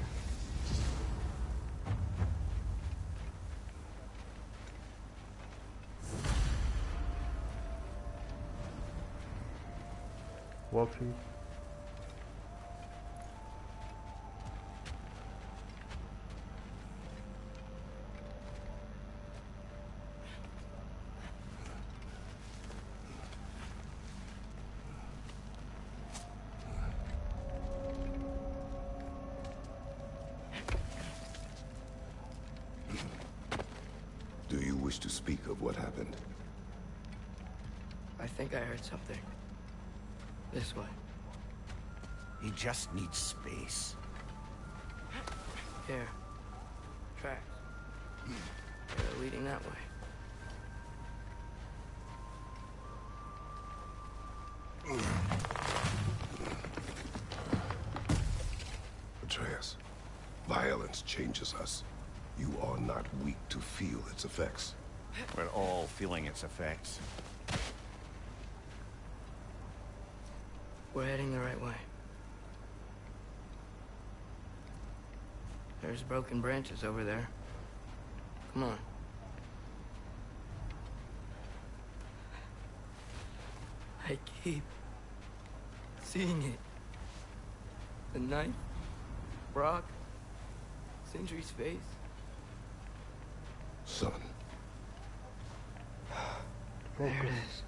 Wolfie. Do you wish to speak of what happened? I think I heard something. This way. He just needs space. Here. Tracks. They're leading that way. Atreus, violence changes us. You are not weak to feel its effects. We're all feeling its effects. We're heading the right way. There's broken branches over there. Come on. I keep seeing it. The knife, Brock, Sindri's face. Son. There it is.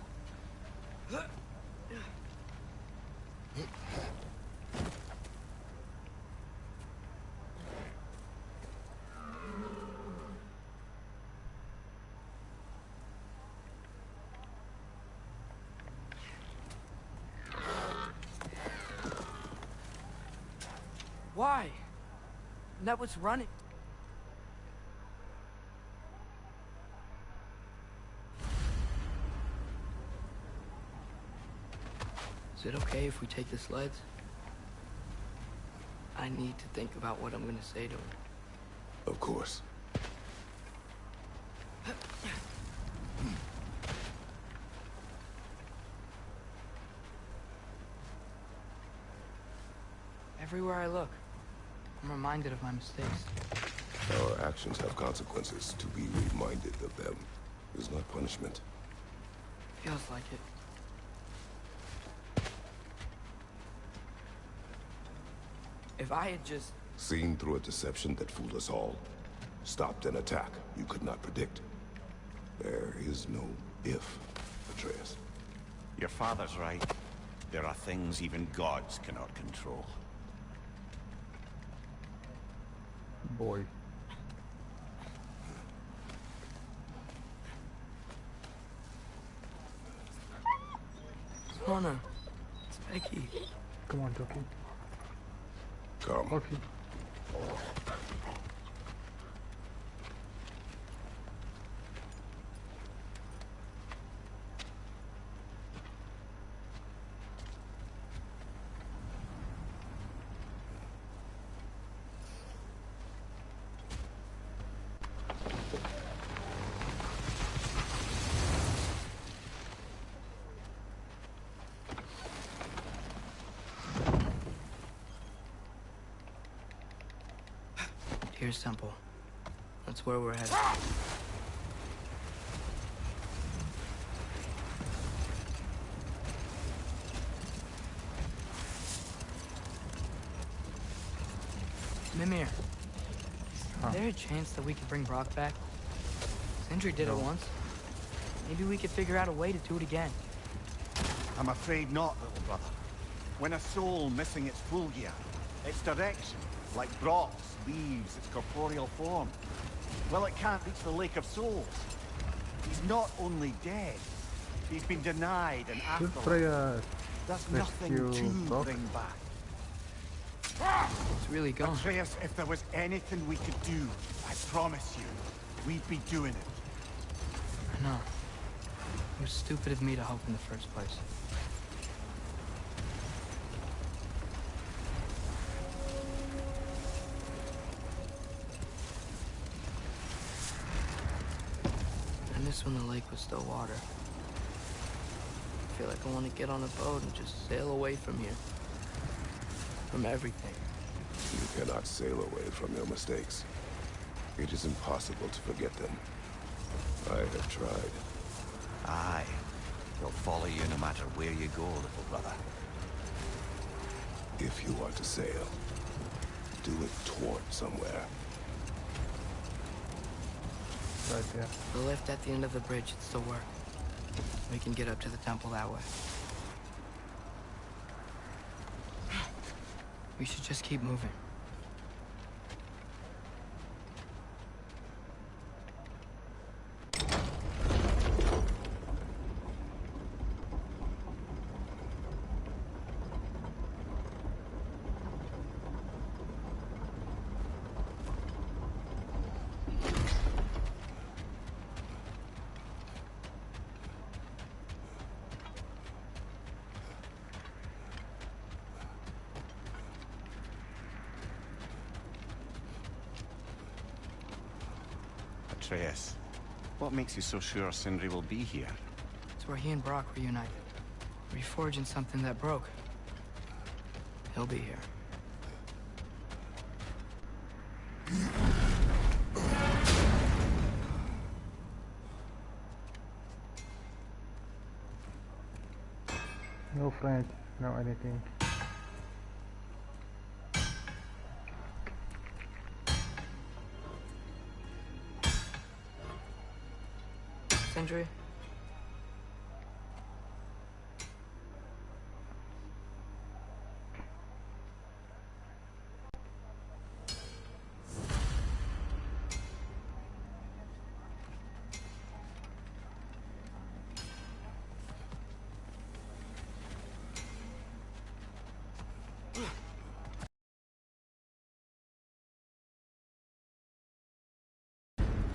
Why? That was running. Is it okay if we take the sleds? I need to think about what I'm gonna say to him. Of course. Everywhere I look, I'm reminded of my mistakes. Our actions have consequences. To be reminded of them is not punishment. Feels like it. If I had just... Seen through a deception that fooled us all. Stopped an attack you could not predict. There is no if, Atreus. Your father's right. There are things even gods cannot control. Boy. Lana, it's Becky. Come on, Ducky. Come. Wolfie. Here's Temple. That's where we're headed. Mimir, is there a chance that we could bring Brock back? Sindri did it once. Maybe we could figure out a way to do it again. I'm afraid not, little brother. When a soul missing its full gear, its direction, like Brock's, leaves its corporeal form, well, it can't reach the Lake of Souls. He's not only dead, he's been denied an Should afterlife. Freya There's nothing rescue to Brock? bring back. It's really gone. Atreus, if there was anything we could do, I promise you, we'd be doing it. I know. It was stupid of me to hope in the first place. I miss when the lake was still water. I feel like I want to get on a boat and just sail away from here. From everything. You cannot sail away from your mistakes. It is impossible to forget them. I have tried. Aye. They'll follow you no matter where you go, little brother. If you are to sail, do it toward somewhere. Right there. The lift at the end of the bridge should still work. We can get up to the temple that way. We should just keep moving. Atreus, what makes you so sure Sindri will be here? It's where he and Brock reunited. Reforging something that broke. He'll be here. No friend, no anything. Sindri?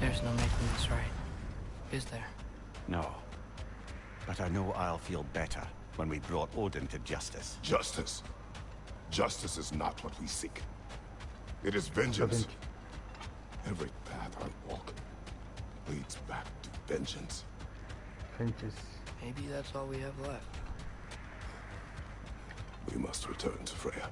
There's no making this right, is there? No. But I know I'll feel better when we brought Odin to justice. Justice. Justice is not what we seek. It is vengeance. Every path I walk leads back to vengeance. Vengeance. Maybe that's all we have left. We must return to Freya.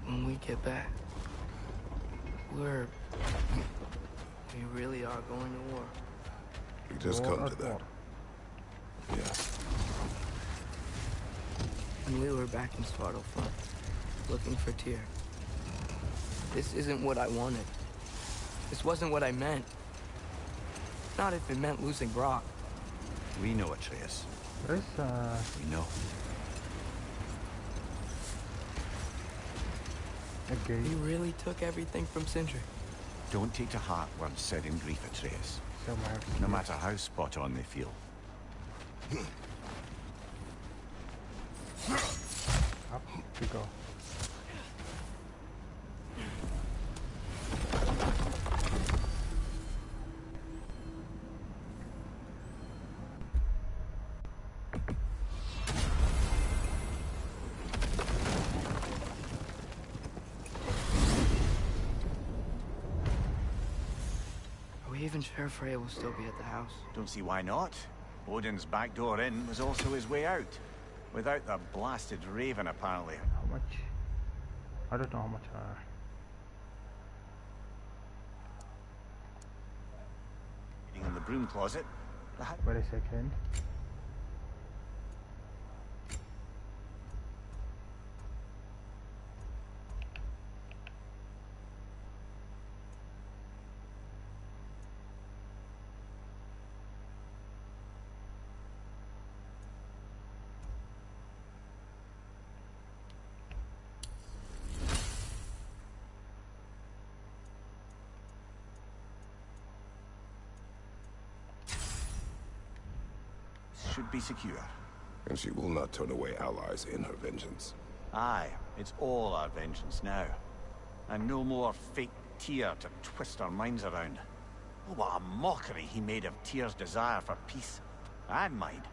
When we get back, we really are going to war. It has come to that. Yes. When we were back in Svartalfheim, looking for Tyr. This isn't what I wanted. This wasn't what I meant. Not if it meant losing Brock. We know, Atreus. There's We know. Okay. He really took everything from Sindri. Don't take to heart words said in grief, Atreus. Somewhere. No matter how spot on they feel. Up we go. Are we even sure Freya will still be at the house? Don't see why not. Odin's back door in was also his way out. Without the blasted raven, apparently. How much? I don't know how much. In the broom closet. Wait a second. should be secure. And she will not turn away allies in her vengeance. Aye, it's all our vengeance now. And no more fake Tyr to twist our minds around. Oh, what a mockery he made of Tyr's desire for peace. And mine.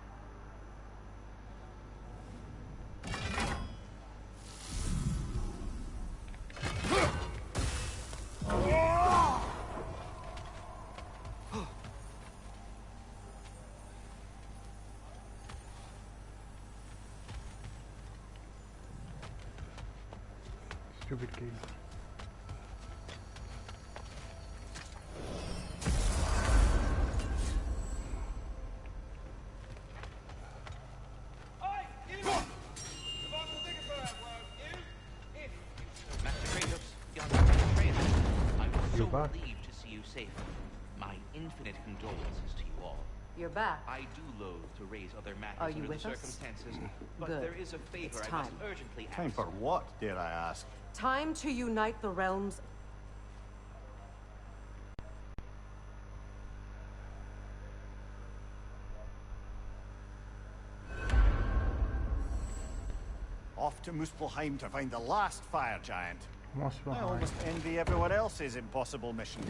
Stupid game. You're back. Relieved to see you safe. My infinite condolences to you all. You're back. I do loathe to raise other matters Are you under with the us? circumstances, but Good. there is a favor It's I must time. urgently ask. Time for what, dare I ask? Time to unite the realms. Off to Muspelheim to find the last fire giant. Muspelheim. I almost envy everyone else's impossible mission.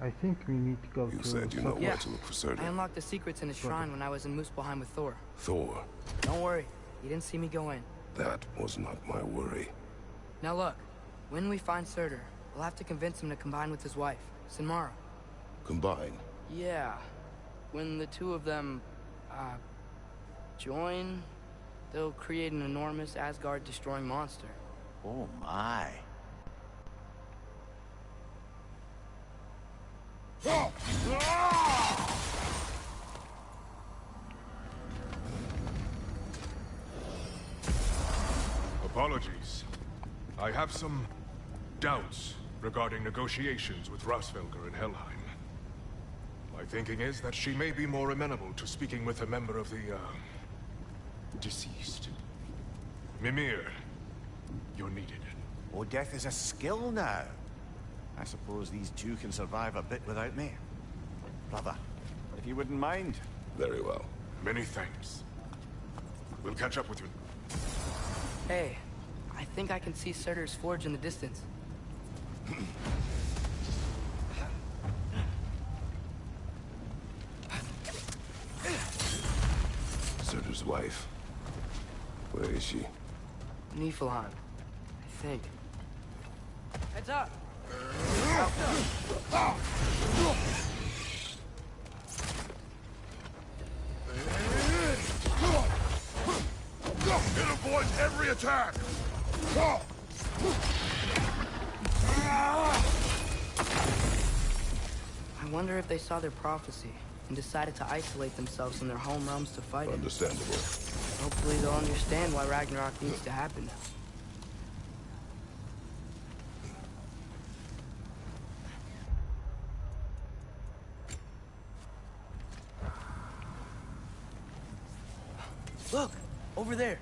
I think we need to go to... You said you know where to look for Surtur. I unlocked the secrets in his shrine when I was in Muspelheim with Thor. Thor? Don't worry, he didn't see me go in. That was not my worry. Now look, when we find Surtur, we'll have to convince him to combine with his wife, Sinmara. Combine? Yeah. When the two of them, join, they'll create an enormous Asgard-destroying monster. Oh my. Apologies. I have some doubts regarding negotiations with Rasvelger in Helheim. My thinking is that she may be more amenable to speaking with a member of the, deceased. Mimir, you're needed. Oh, death is a skill now. I suppose these two can survive a bit without me. Brother, if you wouldn't mind. Very well. Many thanks. We'll catch up with you. Hey, I think I can see Surtur's forge in the distance. Surtur's wife. Where is she? Niflheim, I think. Heads up! It avoids every attack! I wonder if they saw their prophecy and decided to isolate themselves in their home realms to fight it. Understandable. Hopefully they'll understand why Ragnarok needs to happen. Look! Over there!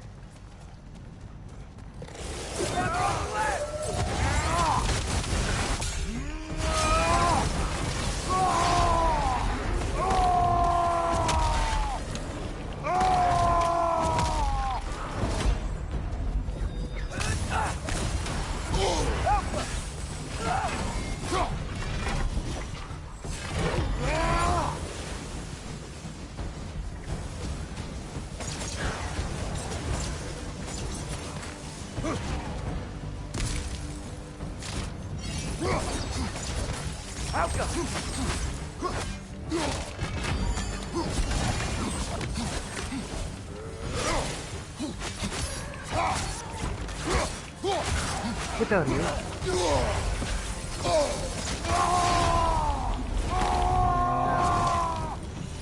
Get out of here.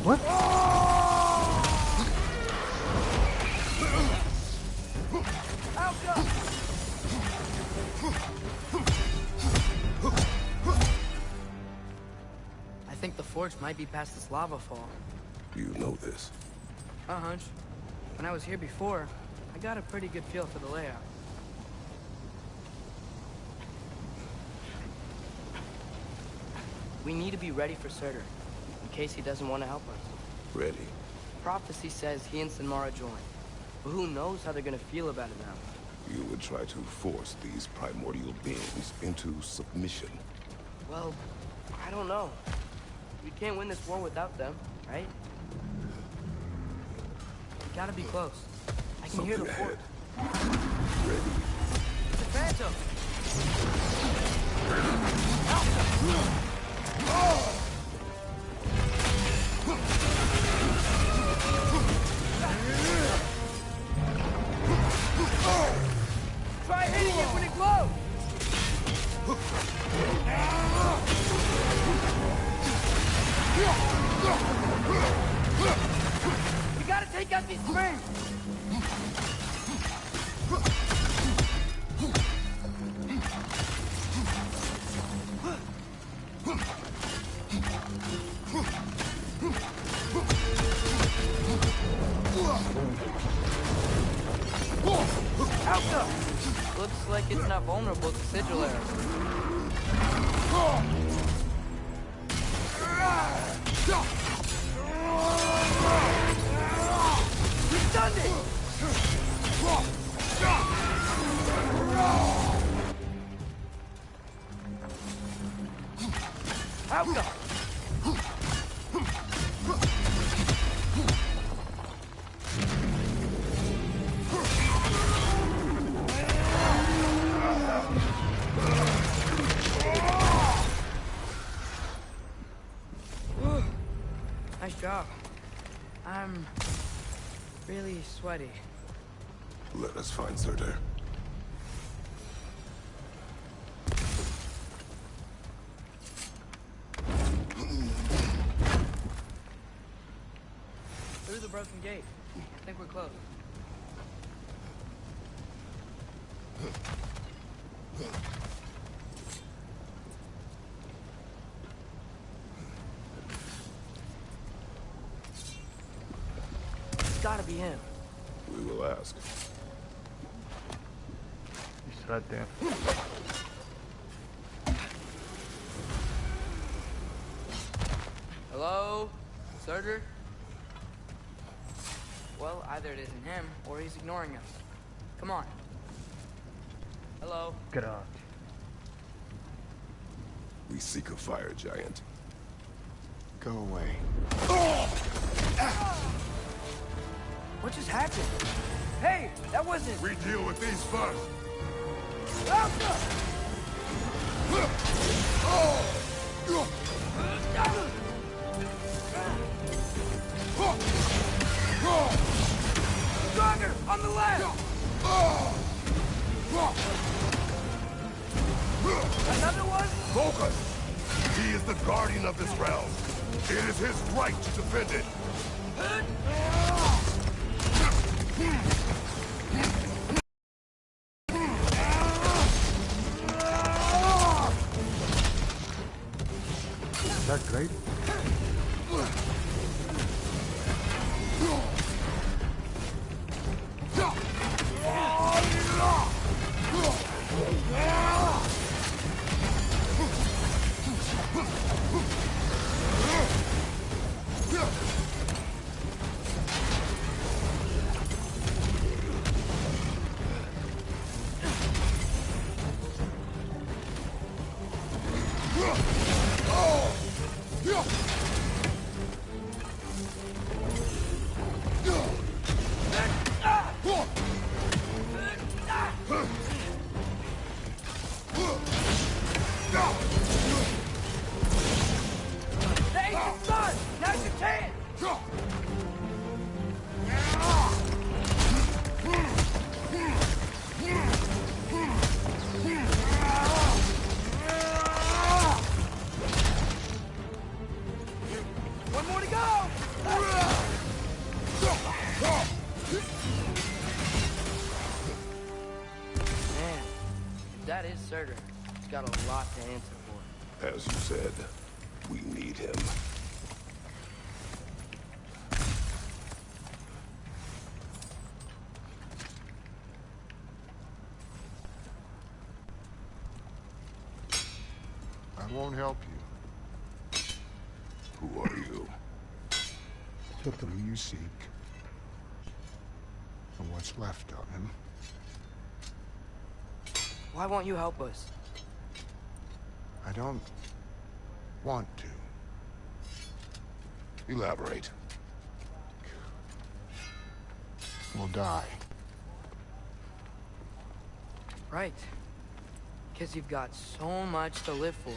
What? forge might be past this lava fall. You know this? A hunch. When I was here before, I got a pretty good feel for the layout. We need to be ready for Surtur, in case he doesn't want to help us. Ready. Prophecy says he and Sinmara join, but who knows how they're gonna feel about it now. You would try to force these primordial beings into submission. Well, I don't know. We can't win this war without them, right? We gotta be close. I can hear the fort. Ready. It's a phantom! Try hitting it when it glows! We gotta take out these springs! Alpha! Looks like it's not vulnerable to sigil arrows. We stunned it! Alpha! Nice job. I'm really sweaty. Let us find Surtur. Through the broken gate. I think we're close. It's gotta be him. We will ask. He's right there. Hello? Surtur? Well, either it isn't him, or he's ignoring us. Come on. Hello? Get out. We seek a fire giant. Go away. What just happened? Hey, that wasn't... We deal with these first. Stronger! On the left! Another one? Focus! He is the guardian of this realm. It is his right to defend it. Is that great? That is Surtur. He's got a lot to answer for. As you said, we need him. I won't help you. Who are you? Who you seek, and what's left of him. Why won't you help us? I don't want to. Elaborate. We'll die. Right. Because you've got so much to live for.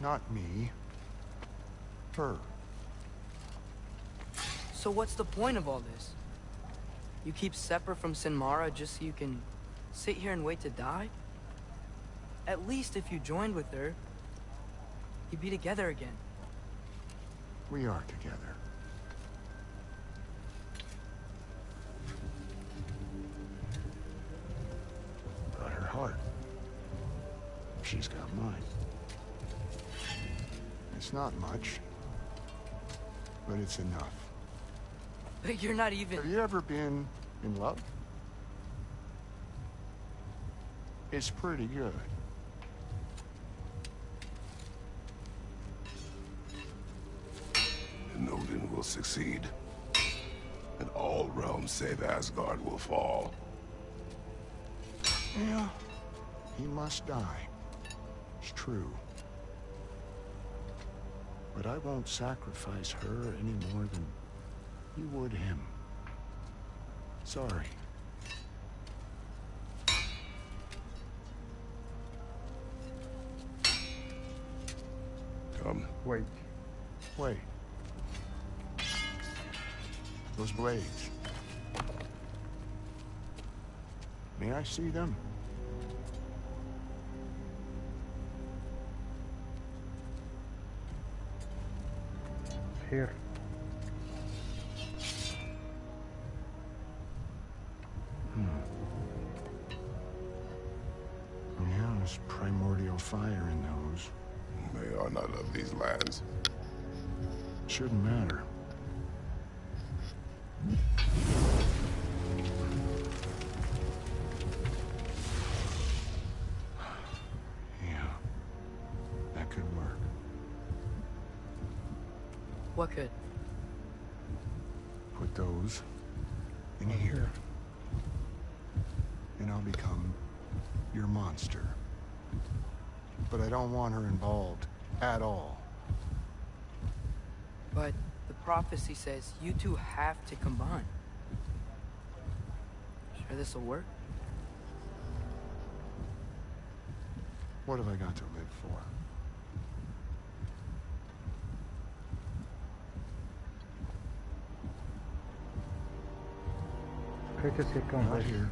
Not me. Her. So what's the point of all this? You keep separate from Sinmara just so you can sit here and wait to die? At least if you joined with her, you'd be together again. We are together. But her heart, she's got mine. It's not much, but it's enough. But you're not even... Have you ever been in love? It's pretty good. And Odin will succeed. And all realms save Asgard will fall. Yeah, he must die. It's true. But I won't sacrifice her any more than you would him. Sorry. Come. Wait. Wait. Those blades. May I see them? Here. Yeah, there's primordial fire in those. They are not of these lands. Shouldn't matter. Yeah, that could work. What could? Put those in here. And I'll become your monster. But I don't want her involved at all. But the prophecy says you two have to combine. Sure this'll work? What have I got to live for? Kratos, here, come Not here.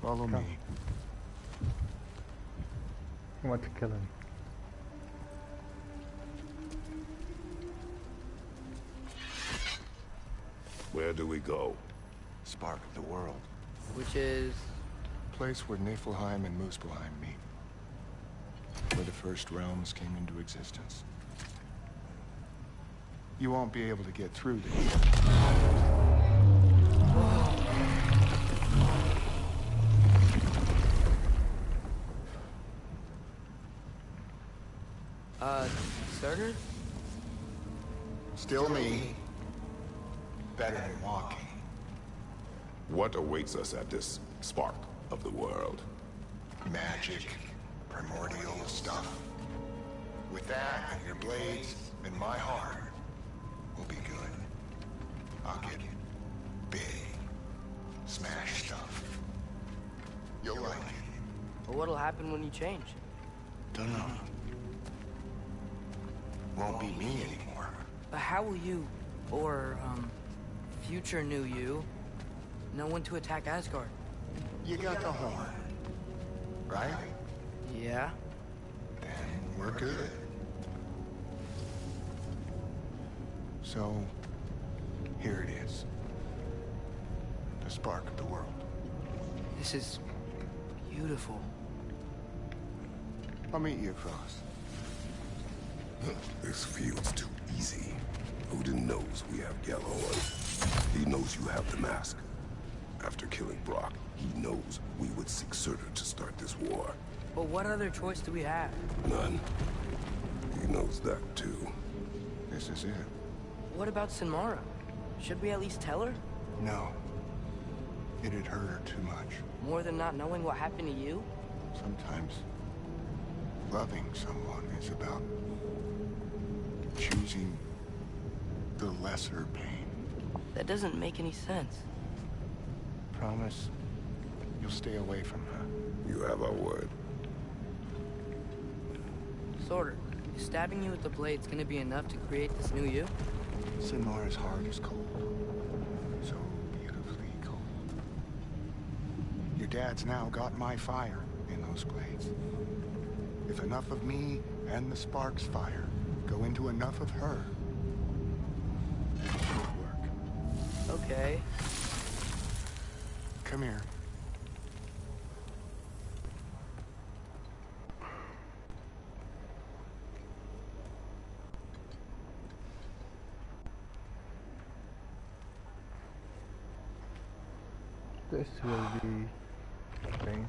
Follow Come. me. I want to kill him. Where do we go? Spark of the world. Which is... Place where Niflheim and Muspelheim meet. Where the first realms came into existence. You won't be able to get through there. Surtur? Still me. Better than walking. What awaits us at this spark of the world? Magic, primordial stuff. With that and your blades and my heart, we'll be good. I'll get big. Smash stuff. You'll like it. But what'll happen when you change? Dunno. Won't be me anymore. But how will you, or, future new you, know when to attack Asgard? You got the horn, right? Yeah? Then we're good. So, here it is. The spark of the world. This is beautiful. I'll meet you across. This feels too easy. Odin knows we have Gjallarhorn. He knows you have the mask. After killing Brock, he knows chose, we would seek Surtur to start this war. But what other choice do we have? None. He knows that too. This is it. What about Sinmara? Should we at least tell her? No. It'd hurt her too much. More than not knowing what happened to you? Sometimes loving someone is about choosing the lesser pain. That doesn't make any sense. Promise you'll stay away from her. You have our word. Sorter, is stabbing you with the blade's gonna be enough to create this new you? Sinmara's heart is cold. So beautifully cold. Your dad's now got my fire in those blades. If enough of me and the spark's fire go into enough of her, it should work. Okay. Come here. This will be thing.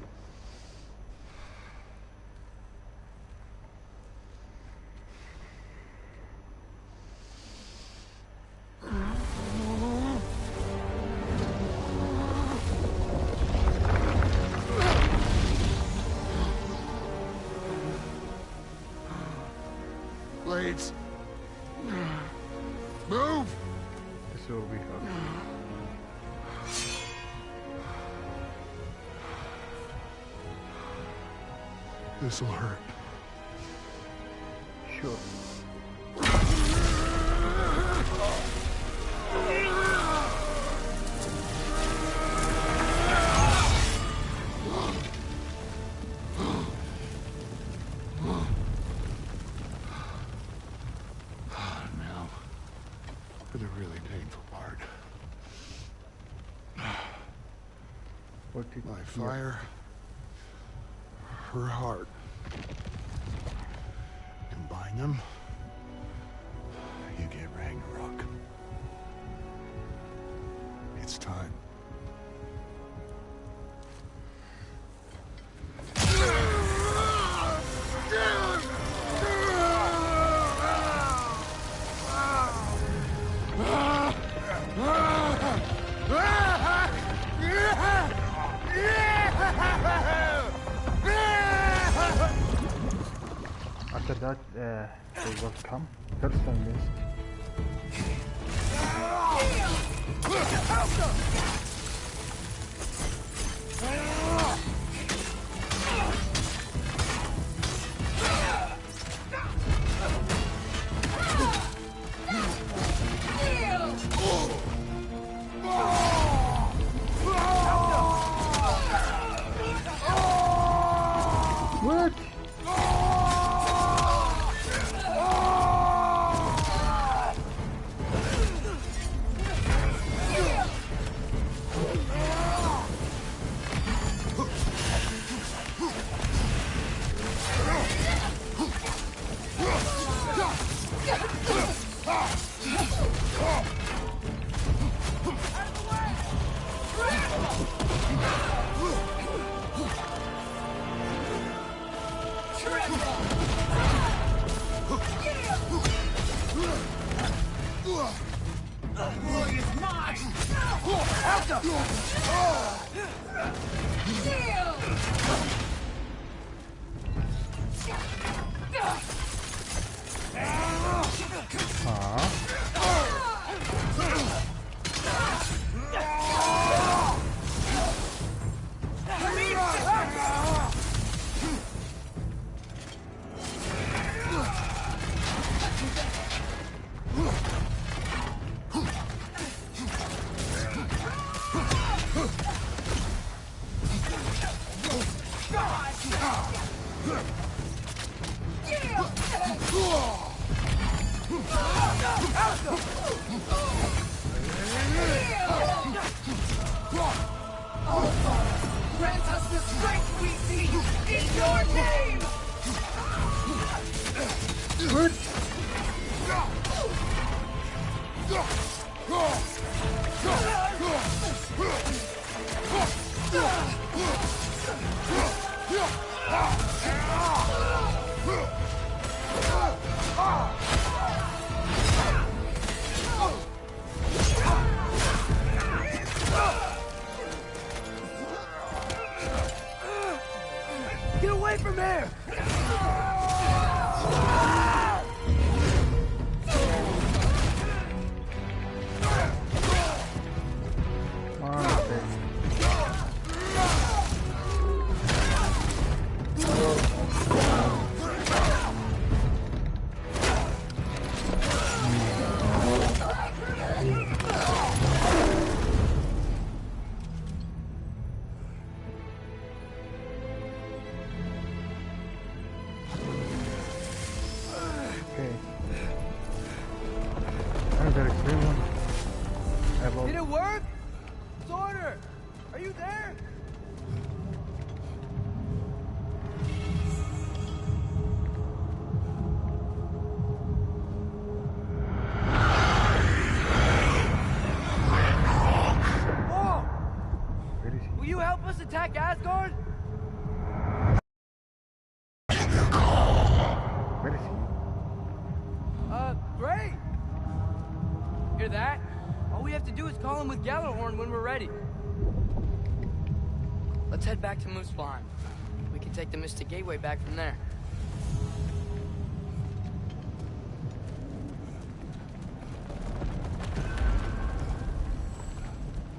Blades. Move! This will be her. This'll hurt. Sure. Now, for the really painful part. What did My fire, her heart. Combine them, you get Ragnarok. It's time. After that, they will come. First I missed. What? Grant us the strength we seek in your name! away from here! Did it work? Sorter! Are you there? Whoa! Will you help us attack Asgard? Where is he? Great! Hear that? All we have to do is call him with GFΔ when we're ready. Let's head back to Muspelheim. We can take the Mystic Gateway back from there.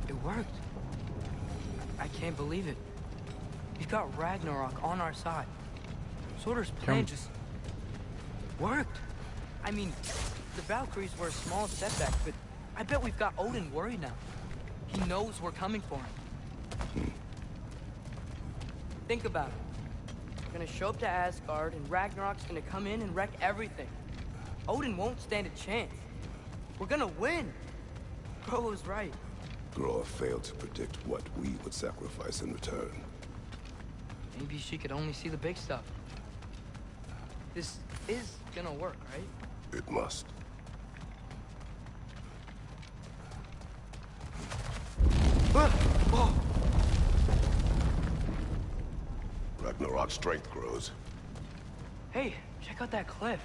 It worked. I can't believe it. We've got Ragnarok on our side. Sorter's plan just worked. I mean, the Valkyries were a small setback, but I bet we've got Odin worried now. He knows we're coming for him. Think about it. We're gonna show up to Asgard, and Ragnarok's gonna come in and wreck everything. Odin won't stand a chance. We're gonna win. Groa was right. Groa failed to predict what we would sacrifice in return. Maybe she could only see the big stuff. This is gonna work, right? It must. Ragnarok's strength grows. Hey, check out that cliff.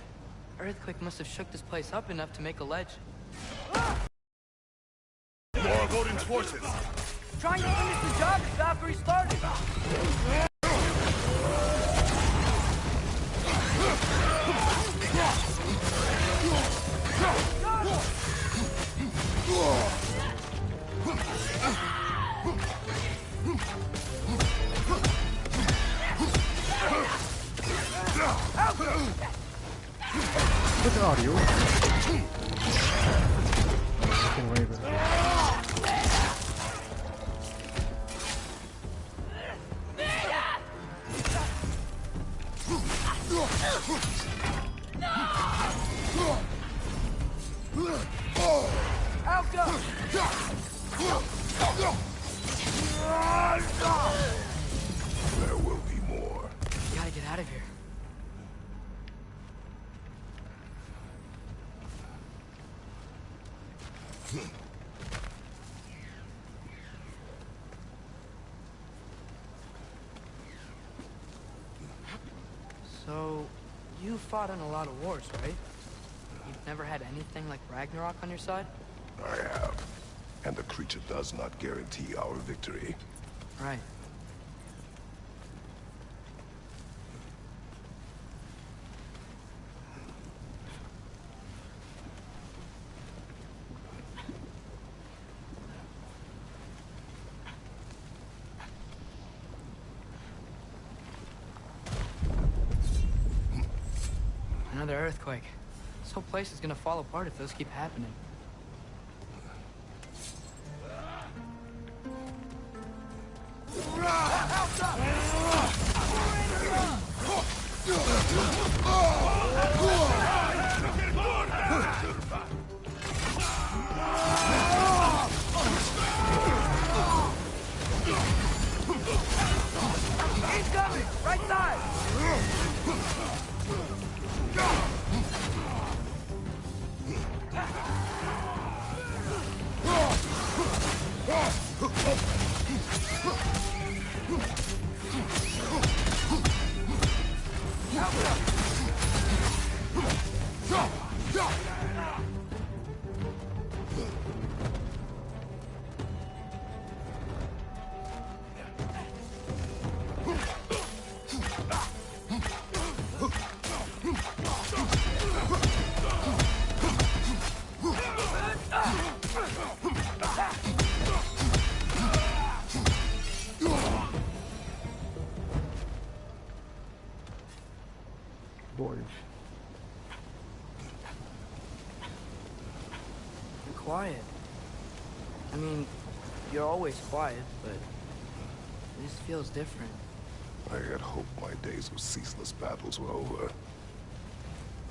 Earthquake must have shook this place up enough to make a ledge. More of Odin's forces. Trying to finish the job that Valkyrie started. What are you? Fucking Raven. There will be more. We gotta get out of here. So, you fought in a lot of wars, right? You've never had anything like Ragnarok on your side? I have. And the creature does not guarantee our victory. Right. Another earthquake. This whole place is gonna fall apart if those keep happening. Incoming! Right side! voyage. You're quiet. I mean, you're always quiet, but this feels different. I had hoped my days of ceaseless battles were over.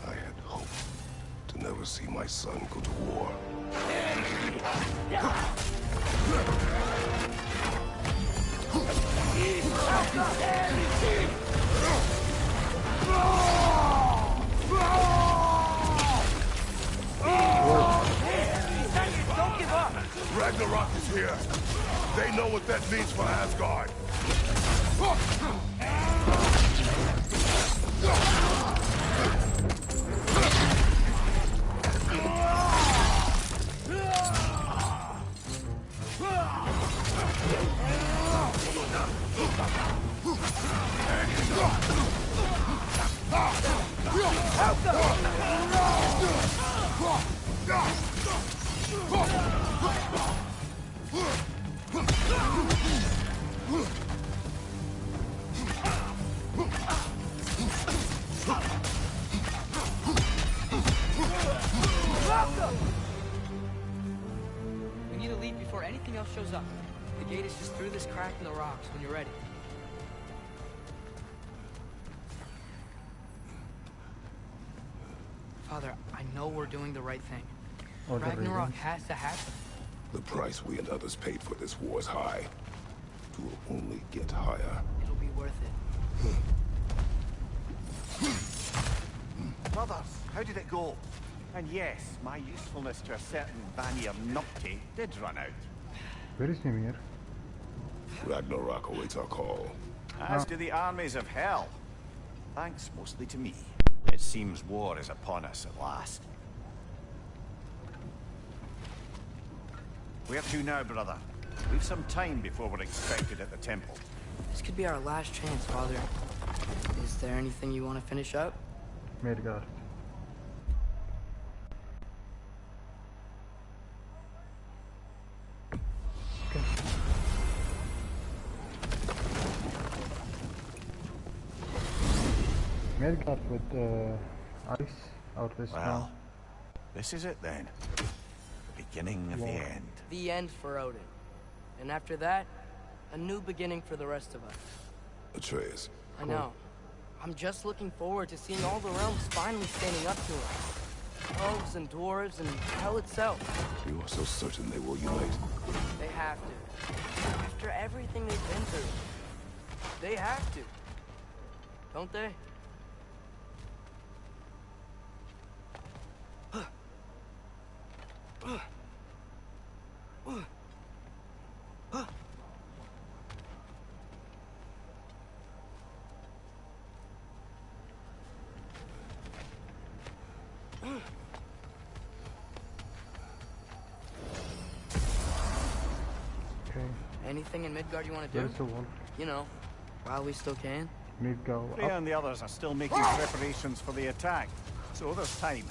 I had hoped to never see my son go to war. Don't give up! Ragnarok is here. They know what that means for Asgard. We need to leave before anything else shows up. The gate is just through this crack in the rocks when you're ready. Father, I know we're doing the right thing. Or the Ragnarok reasons. has to happen. The price we and others paid for this war is high. It will only get higher. It'll be worth it. Brothers, how did it go? And yes, my usefulness to a certain Vanir numpty did run out. Where is Mimir? Ragnarok awaits our call. As do the armies of hell. Thanks mostly to me. It seems war is upon us at last. Where to now, brother? We've some time before we're expected at the temple. This could be our last chance, Father. Is there anything you want to finish up? Midgard. Okay. Midgard with ice out of the snow. Well, this is it then. The beginning of the end. The end for Odin. And after that, a new beginning for the rest of us. Atreus. I know. I'm just looking forward to seeing all the realms finally standing up to us. Elves and dwarves and hell itself. You are so certain they will unite. They have to. After everything they've been through. They have to. Don't they? Okay. Anything in Midgard you want to do? There's a wolf. You know, while we still can. Midgard Freya up. and the others are still making preparations for the attack, so there's time.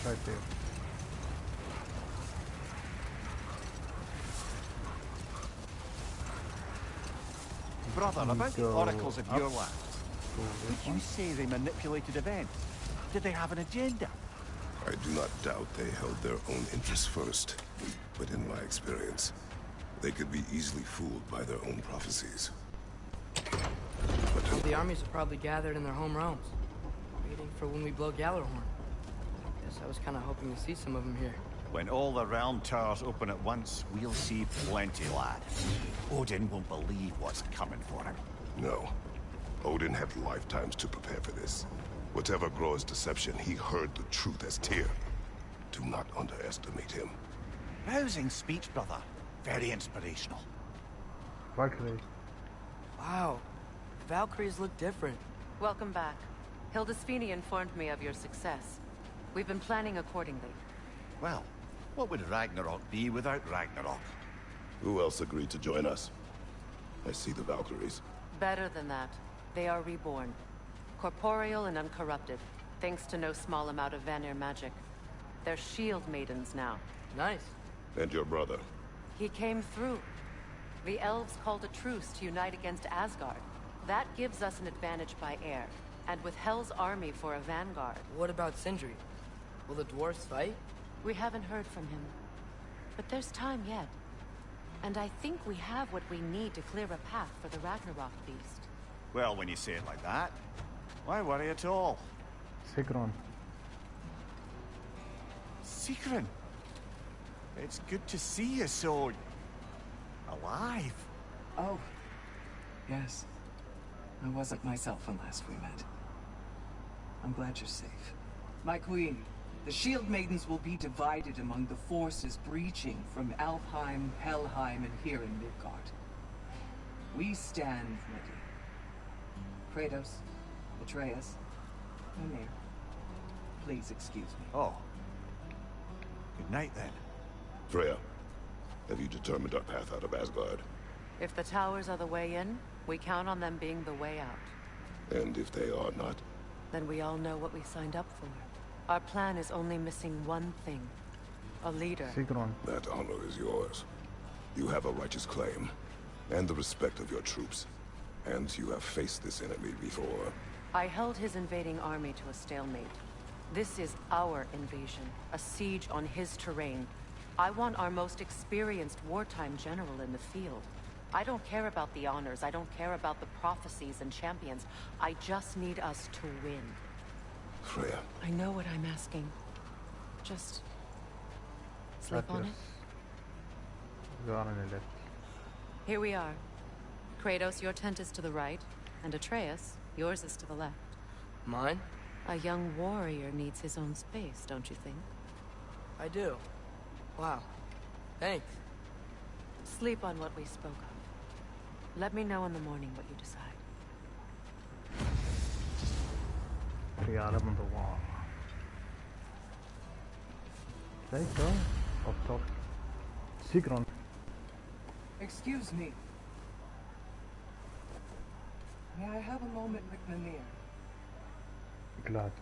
Right there. Brother, about the Go oracles of your up. land, did you say they manipulated events? Did they have an agenda? I do not doubt they held their own interests first. But in my experience, they could be easily fooled by their own prophecies. Well, the armies are probably gathered in their home realms, waiting for when we blow Gjallarhorn. Guess I was kind of hoping to see some of them here. When all the realm towers open at once, we'll see plenty, lad. Odin won't believe what's coming for him. No. Odin had lifetimes to prepare for this. Whatever Groa's deception, he heard the truth as Tyr. Do not underestimate him. Rousing speech, brother. Very inspirational. Valkyrie. Wow. Valkyries look different. Welcome back. Hildisvini informed me of your success. We've been planning accordingly. Well, what would Ragnarok be without Ragnarok? Who else agreed to join us? I see the Valkyries. Better than that. They are reborn. Corporeal and uncorrupted, thanks to no small amount of Vanir magic. They're shield maidens now. Nice. And your brother? He came through. The elves called a truce to unite against Asgard. That gives us an advantage by air, and with Hell's army for a vanguard. What about Sindri? Will the dwarves fight? We haven't heard from him. But there's time yet. And I think we have what we need to clear a path for the Ragnarok beast. Well, when you say it like that, why worry at all? Sigrun. Sigrun! It's good to see you so... alive. Oh, yes. I wasn't myself when last we met. I'm glad you're safe. My queen, the Shield Maidens will be divided among the forces breaching from Alfheim, Helheim, and here in Midgard. We stand ready. Kratos, Atreus, Mimir, please excuse me. Oh. Good night, then. Freya, have you determined our path out of Asgard? If the towers are the way in, we count on them being the way out. And if they are not? Then we all know what we signed up for. Our plan is only missing one thing. A leader. Sigrun. That honor is yours. You have a righteous claim, and the respect of your troops. And you have faced this enemy before. I held his invading army to a stalemate. This is our invasion, a siege on his terrain. I want our most experienced wartime general in the field. I don't care about the honors, I don't care about the prophecies and champions. I just need us to win. Freya. I know what I'm asking. Just... sleep on it? You are on the left. Here we are. Kratos, your tent is to the right, and Atreus, yours is to the left. Mine? A young warrior needs his own space, don't you think? I do. Wow. Thanks. Sleep on what we spoke of. Let me know in the morning what you decide. Fjärde the wall. There you go. Up top. Sigrun. Excuse me. May I have a moment with Mimir? Glad.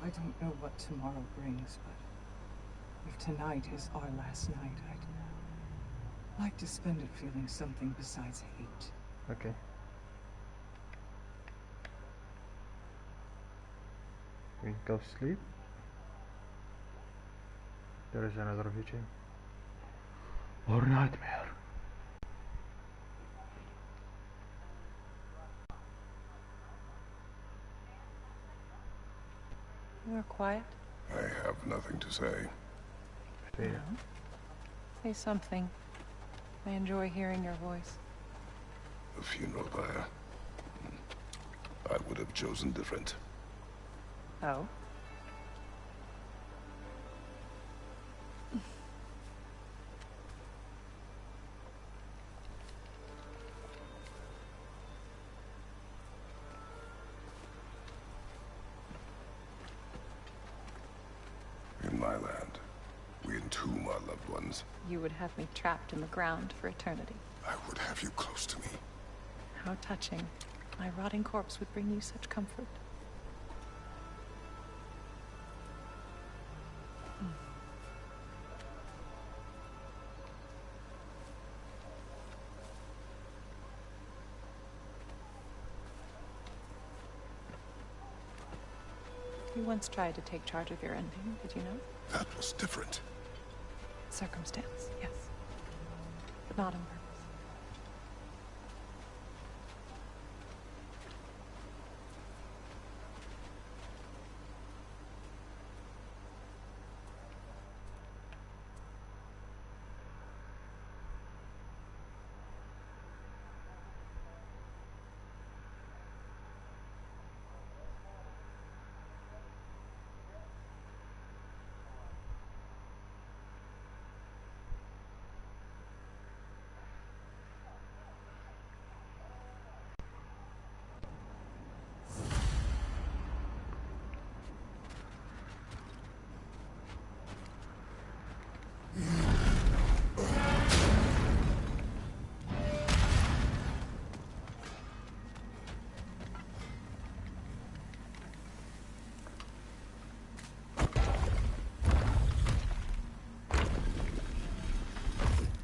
I don't know what tomorrow brings, but if tonight is our last night, I'd like to spend it feeling something besides hate. Okay. We go sleep. There is another vision or nightmare. You're quiet. I have nothing to say. Yeah. No. Say something. I enjoy hearing your voice. The funeral pyre. I would have chosen different. Oh? In my land, we entomb our loved ones. You would have me trapped in the ground for eternity. I would have you close to me. How touching. My rotting corpse would bring you such comfort. You once tried to take charge of your ending, did you know? That was different. Circumstance, yes. But not on purpose.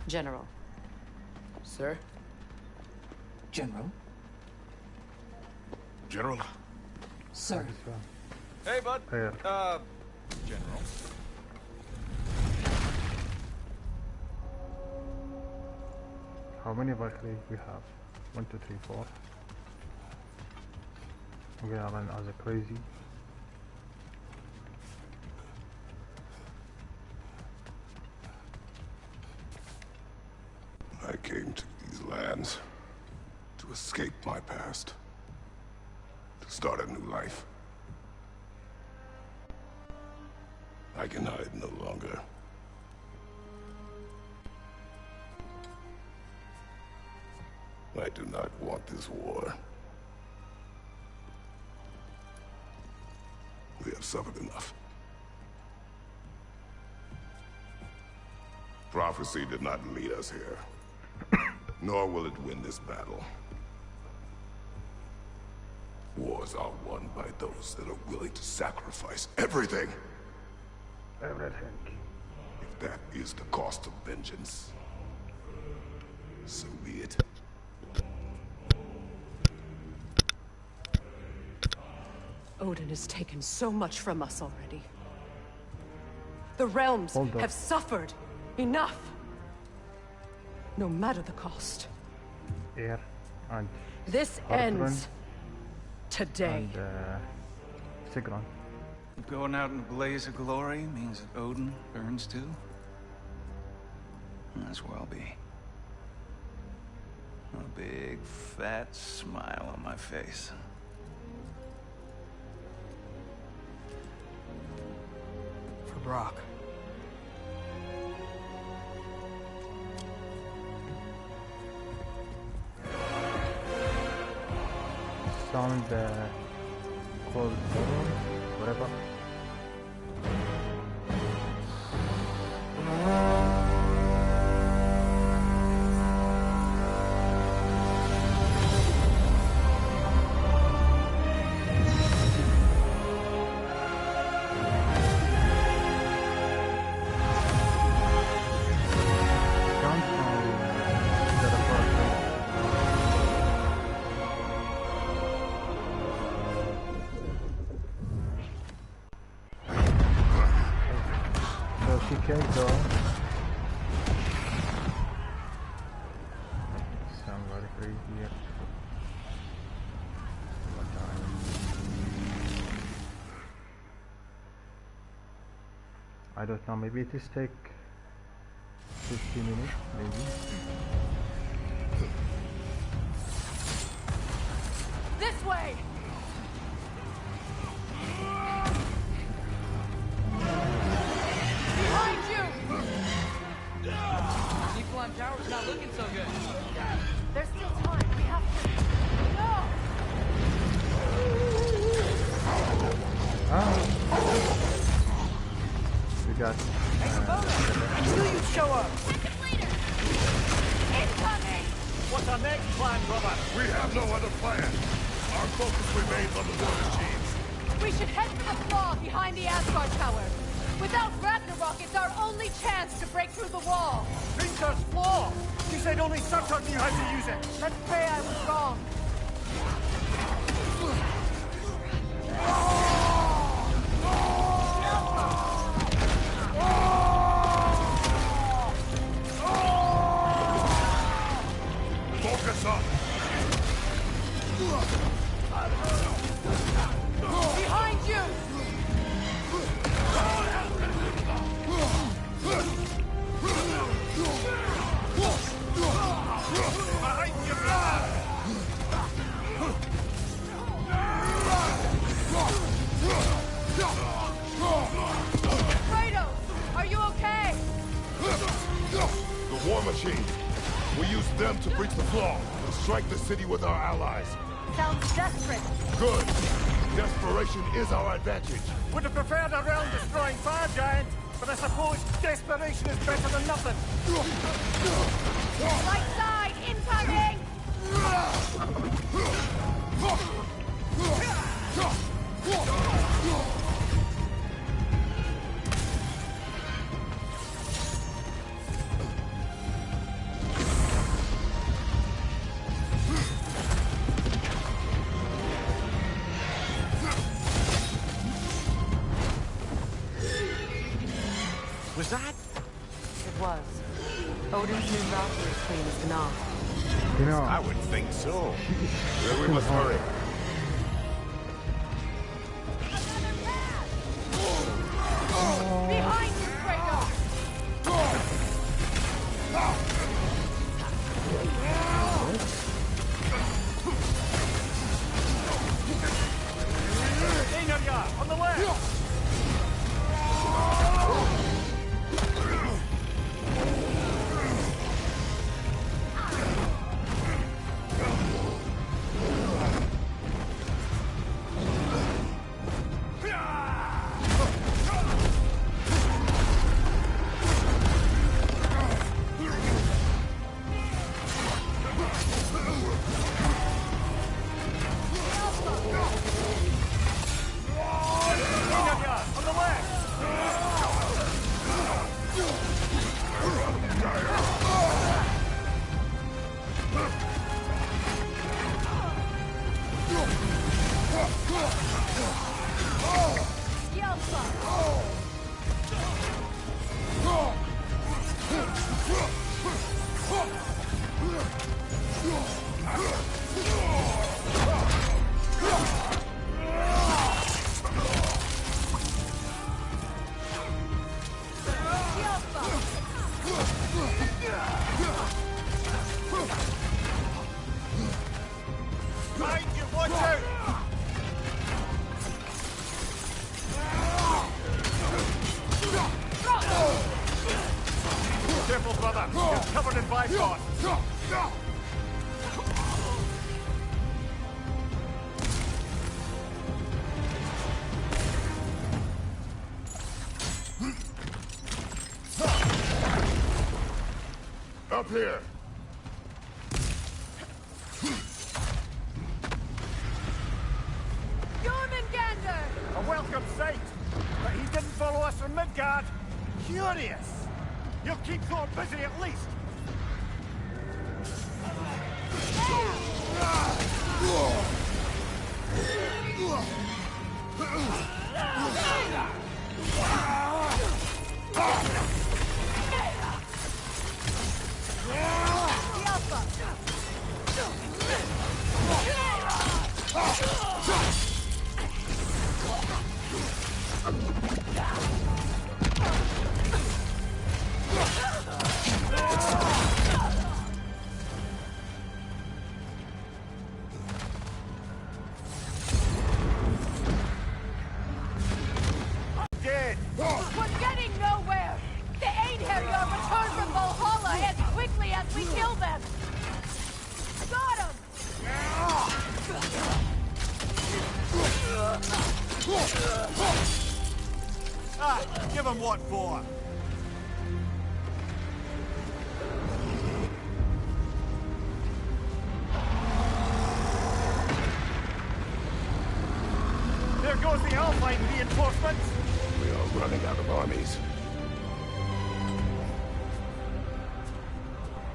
General. Sir? General? General? Sir. Hey, bud. Here. General. How many Valkyrie we have? 1, 2, 3, 4. We're gonna run as a crazy. I came to these lands to escape my past, to start a new life. I can hide no longer. I do not want this war. We have suffered enough. Prophecy did not lead us here, nor will it win this battle. Wars are won by those that are willing to sacrifice everything. Everything. If that is the cost of vengeance, so be it. Odin has taken so much from us already. The realms have suffered enough. No matter the cost. Air and this ends today. And Sigron. Going out in a blaze of glory means that Odin burns too? That's where I'll be. A big, fat smile on my face. For Brock. Sound called whatever. Okay, go. Somebody free here. I don't know, maybe it is take 50 minutes, maybe. This way! Behind you! Niflheim Tower's not looking so good. There's still time. We have to... No! We got... Until you show up! Incoming! What's our next plan, brother? We have no other plan. Our focus remains on the war machines. We should head for the flaw behind the Asgard Tower. Without Ragnarok, it's our only chance to break through the wall. Hrinkar's flaw! You said only Surtur knew how to use it. Let's pray I was wrong. Focus up! Behind you! Behind you! Kratos, are you okay? The war machine. We use them to breach the flaw and strike the city with our allies. Sounds desperate. Good. Desperation is our advantage. Would have preferred a realm-destroying fire giant, but I suppose desperation is better than nothing. Right side, incoming! Odin's new Valkyrie queen is Gná. Gná. I would think so. Then we must hurry. Behind you, Kratos! Einherjar, on the left! Careful, brother. You're covered in Bifrost. Up here. Jormungandr! A welcome sight. But he didn't follow us from Midgard. Curious. You'll keep Thor busy at least. We're getting nowhere! The Einherjar return from Valhalla as quickly as we kill them! Got him! Give him what for? There goes the Alpine reinforcements! We are running out of armies.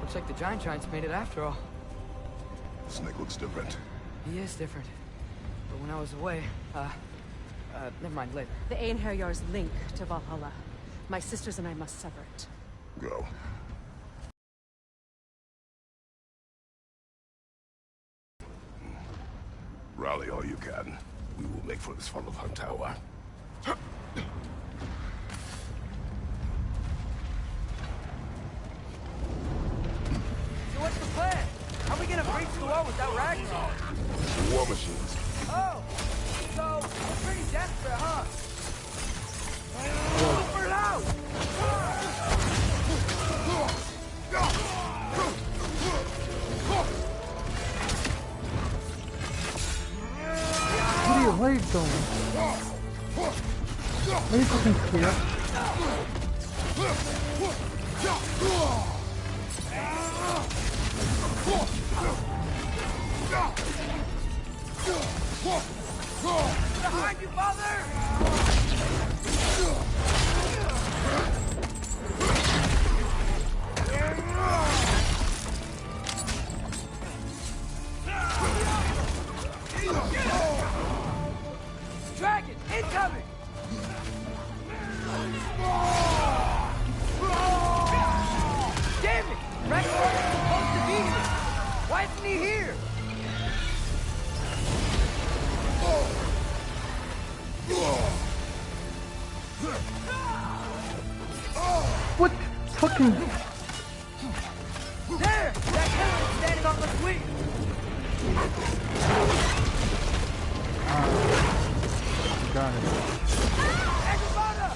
Looks like the Giants made it after all. Snake looks different. He is different. But when I was away, never mind, later. The Einherjar's link to Valhalla. My sisters and I must sever it. Go. Rally all you can. We will make for this funnel of Hunt Tower. So what's the plan? How are we gonna breach the wall without Ragnarok? War machines. Oh! So, we're pretty desperate, huh? For now! Where are you going? Are you fucking clear? Behind you, mother! Dragon, incoming! Damn it! There! That killer is standing on the sweep! Got it. Agabata!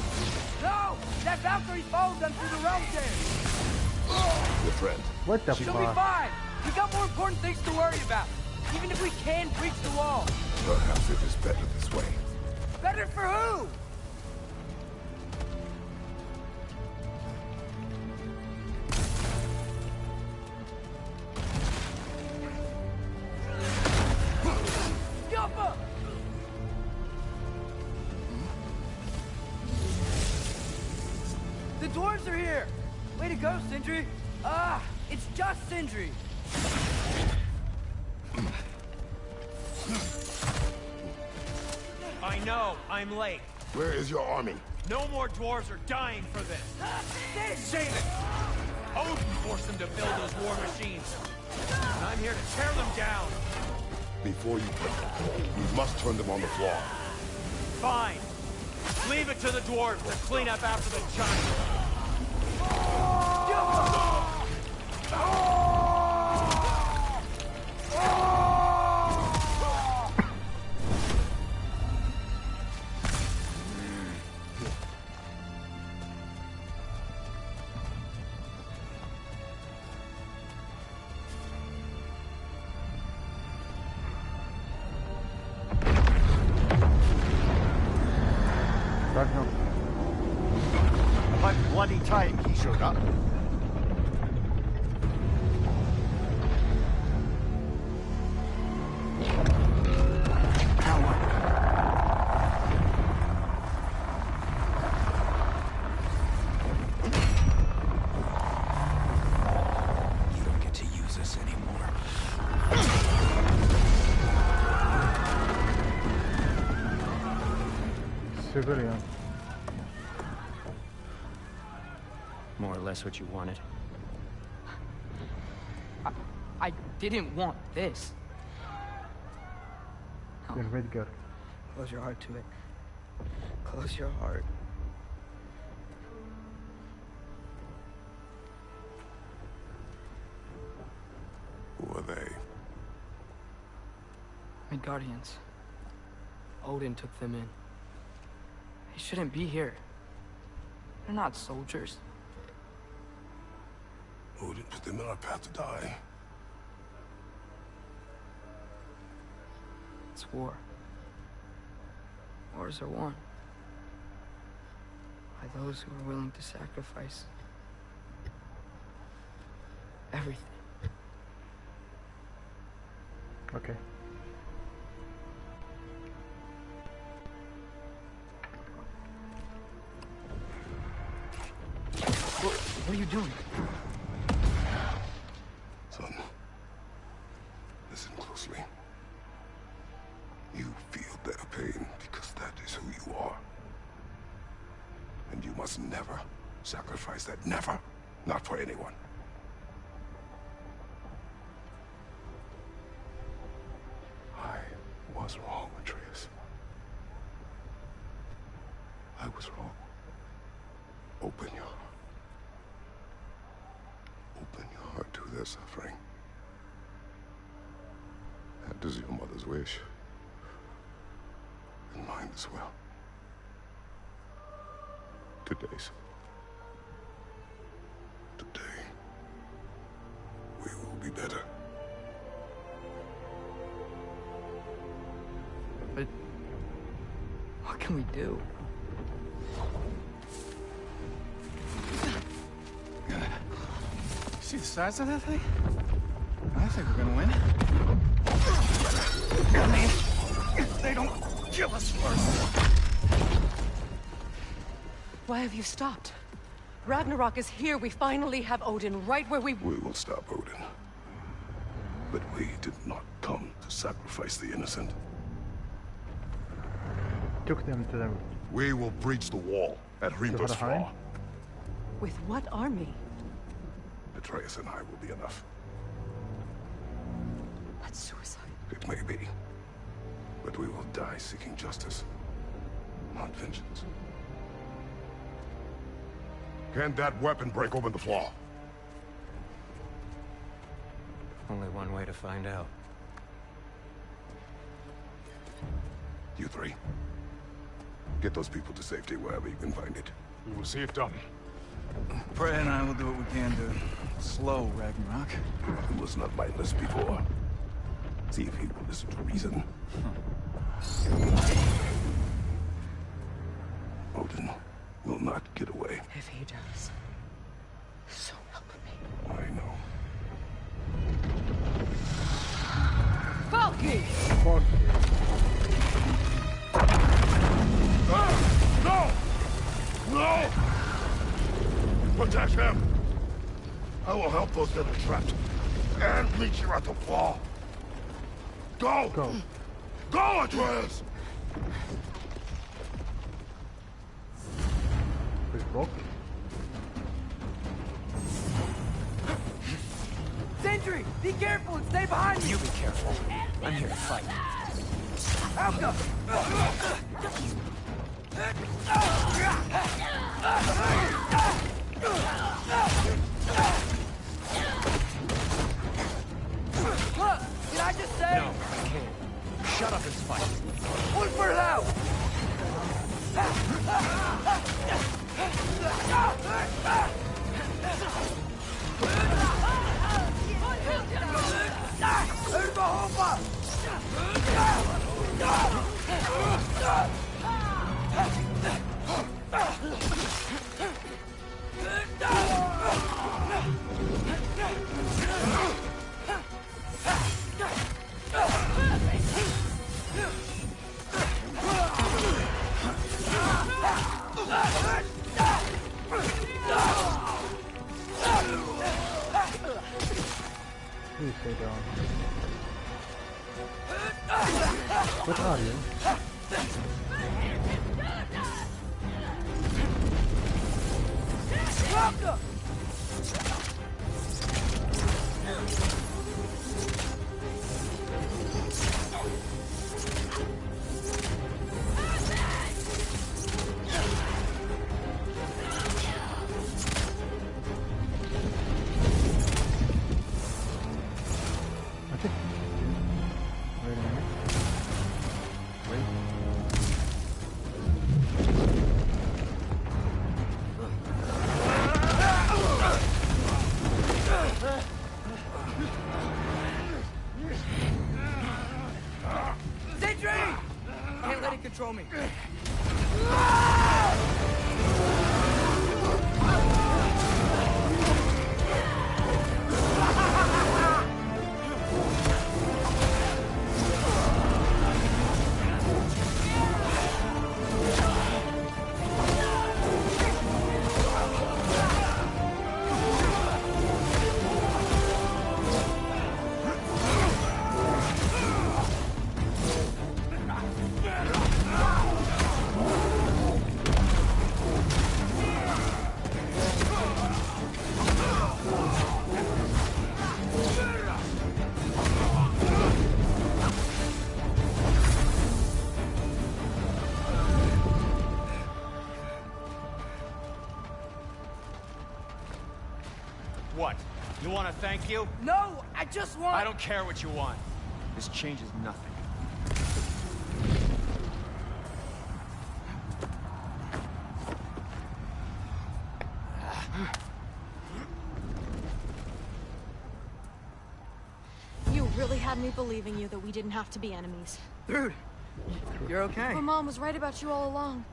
No! That Valkyrie followed them through the realm there! Your friend. What the She'll fuck? be fine! We got more important things to worry about! Even if we can breach the wall! Perhaps it is better this way. Better for who? Yoppa! The dwarves are here! Way to go, Sindri! Ah, it's just Sindri! I know, I'm late. Where is your army? No more dwarves are dying for this. Save it! Odin forced them to build those war machines. And I'm here to tear them down. Before you put them, we must turn them on the floor. Fine. Leave it to the dwarves to clean up after the giants. About bloody time he showed up. You don't get to use us anymore. Civilian. More or less what you wanted. I didn't want this. You're very good. Close your heart to it. Close your heart. Who are they? Midgardians. Odin took them in. They shouldn't be here. They're not soldiers. Odin put them in our path to die. It's war. Wars are won by those who are willing to sacrifice everything. Okay. What are you doing? Son, listen closely. You feel their pain because that is who you are. And you must never sacrifice that. Never. Not for anyone. I was wrong, Atreus. I was wrong. Open your heart. Open your heart to their suffering. That is your mother's wish. And mine as well. Today's. Today, we will be better. But what can we do? See the size of that thing? I think we're gonna win. I mean, if they don't kill us first. Why have you stopped? Ragnarok is here. We finally have Odin right where we will stop Odin. But we did not come to sacrifice the innocent. Took them to the... We will breach the wall at Hrimthor's Flaw. With what army? Atreus and I will be enough. That's suicide. It may be. But we will die seeking justice, not vengeance. Can that weapon break open the flaw? Only one way to find out. You three. Get those people to safety wherever you can find it. We will see it done. Prey and I will do what we can to slow Ragnarok. He was not mindless before. See if he will listen to reason. Odin will not get away. If he does, so help me. I know. Valky! No! No! Protect him! I will help those that are trapped. And meet you at the wall. Go! Go. Go, Atreus! He's broke. Sentry! Be careful and stay behind me! You be careful. I'm here to fight. Alka! Look! Did I just say? No, I can't. Shut up and fight. One for now! Please stay down. What are you? Welcome! Wait a minute. Wait. Sentry! Can't let it control me. What? You want to thank you? No, I just want... I don't care what you want. This changes nothing. You really had me believing you that we didn't have to be enemies. Dude, you're okay. My mom was right about you all along.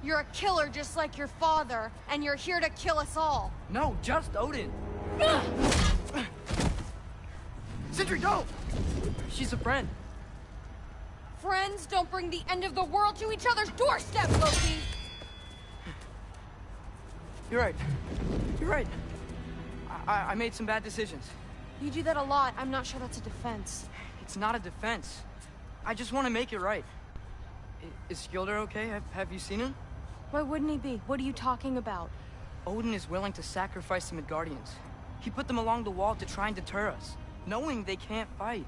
You're a killer just like your father, and you're here to kill us all. No, just Odin. Sentry, go! She's a friend. Friends don't bring the end of the world to each other's doorstep, Loki! You're right. You're right. I made some bad decisions. You do that a lot. I'm not sure that's a defense. It's not a defense. I just want to make it right. Is Skilder okay? Have you seen him? Why wouldn't he be? What are you talking about? Odin is willing to sacrifice the Midgardians. He put them along the wall to try and deter us, knowing they can't fight.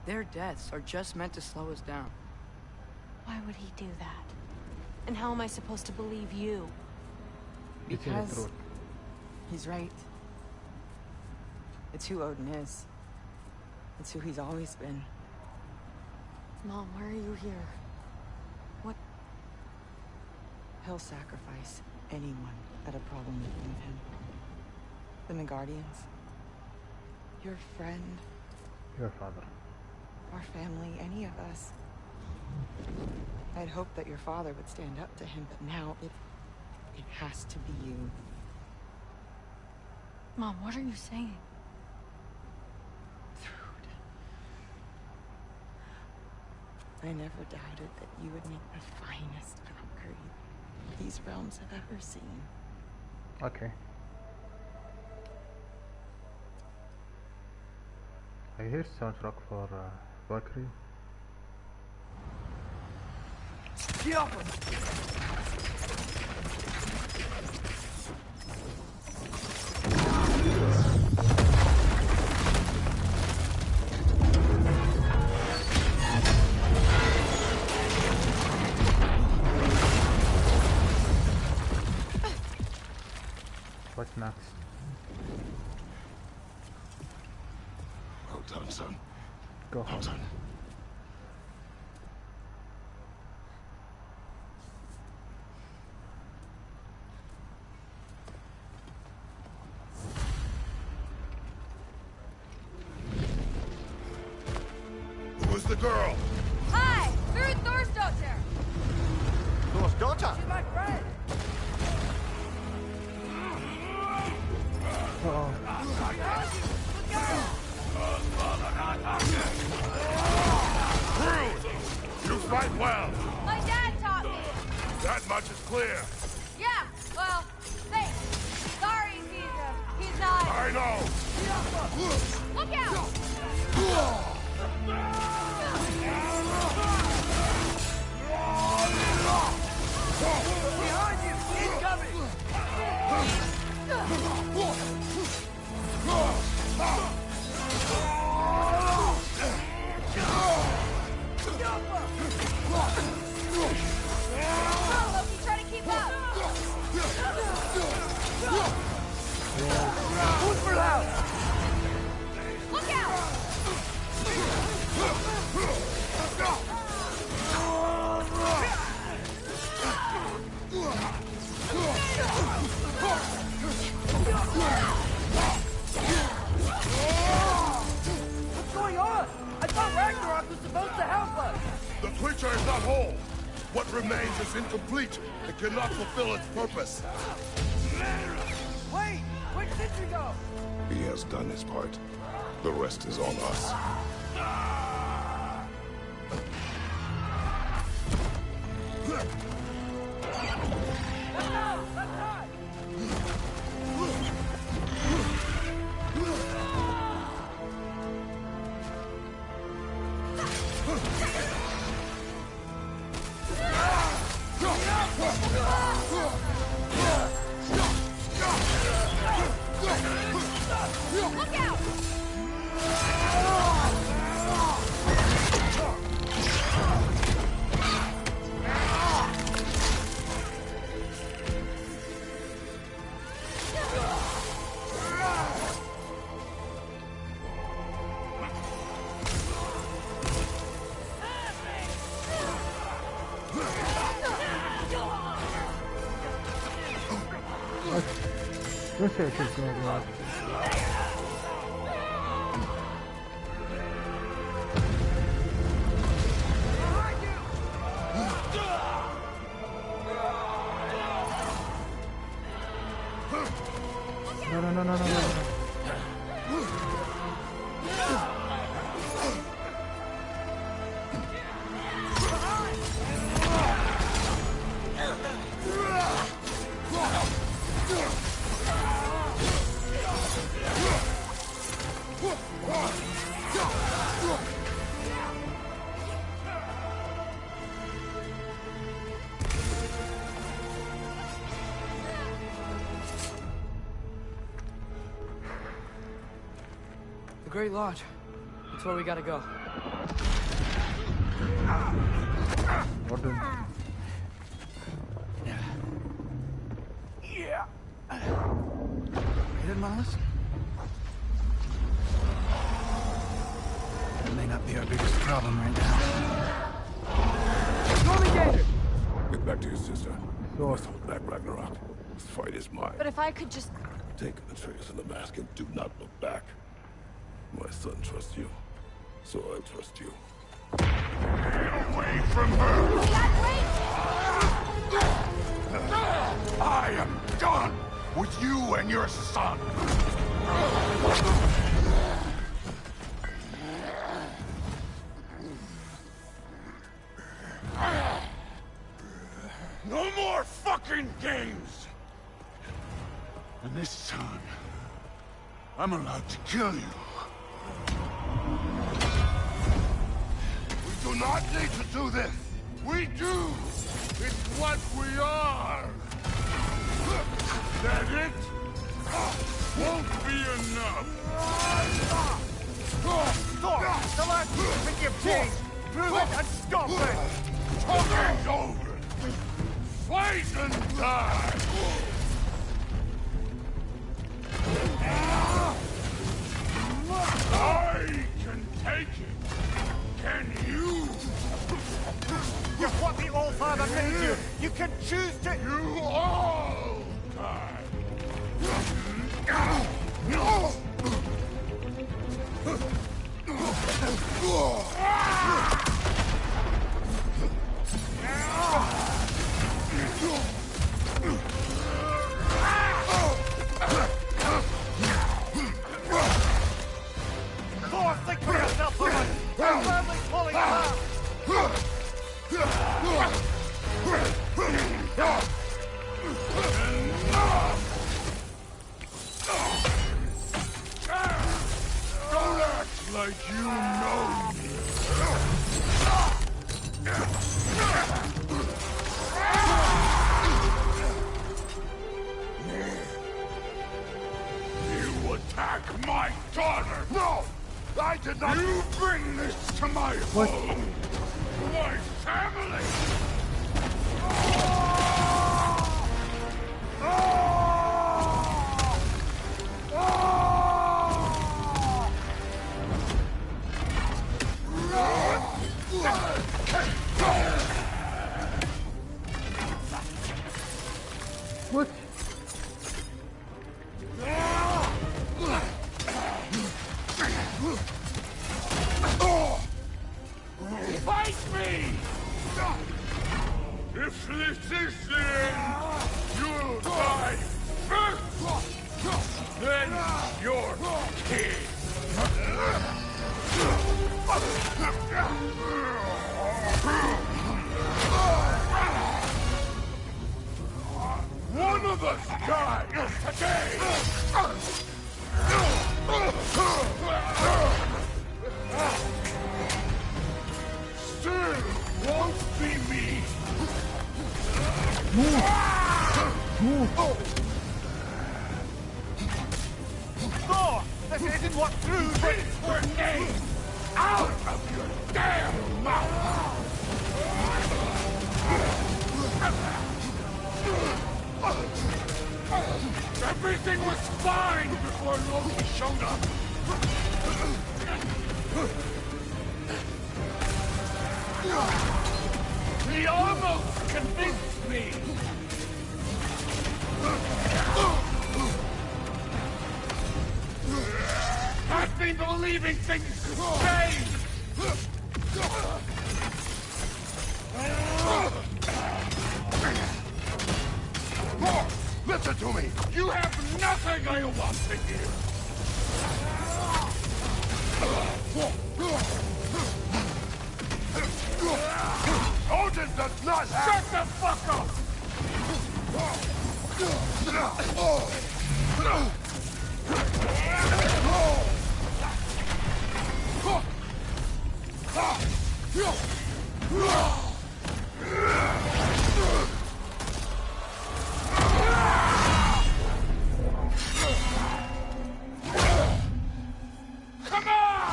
Their deaths are just meant to slow us down. Why would he do that? And how am I supposed to believe you? Because he's right. It's who Odin is. It's who he's always been. Mom, why are you here? What? He'll sacrifice anyone at a problem with him. The Midgardians. Your friend. Your father. Our family, any of us. I'd hoped that your father would stand up to him, but now it has to be you. Mom, what are you saying? I never doubted that you would make the finest Valkyrie these realms have ever seen. Okay. I hear soundtrack for Valkyrie. Get up! What's next? Well done, son. Go well done. Who's the girl? Hi! They're Thor's daughter! Thor's daughter? She's my friend! You fight well. My dad taught me! That much is clear. Yeah, well, thanks. Sorry, he's not... I know. Look out! Behind you! Incoming! Loki, try to keep up! Move for loud! Look out! What's going on? I thought Ragnarok was supposed to help us! The creature is not whole. What remains is incomplete. It cannot fulfill its purpose. Wait! Where did Sentry go? He has done his part. The rest is on us. Look out! Looks like it's going to work. No. The Great Lodge. That's where we gotta go. Odin. Yeah. Hit Miles? That may not be our biggest problem right now. Get back to your sister. You must hold back Ragnarok. This fight is mine. But if I could just... Take Atreus and the mask and do not look back. My son trusts you, so I trust you. Get away from her! I am done with you and your son! No more fucking games! And this time, I'm allowed to kill you. We do not need to do this. We do. It's what we are. That it won't be enough. Stop! The last movement you've changed! Prove it and stop it! Talking's over. Fight and die. I can take it. Can you? You're what the All-Father made you! You can choose to... You all die. Thor, think for yourself, woman! Your family's falling apart! Don't act like you know me. You attack my daughter! No! I did not... You bring this to my home! My family! What? Fight me! If this is the end, you'll die first! Then your kid! One of us dies today! Still won't be me! Thor! This isn't what threw Keep her name out of your damn mouth! Everything was fine before Loki showed up! He almost convinced me! I've been believing things could change! Listen to me! You have nothing I want to hear! Odin does not have... Shut the fuck up! Come on!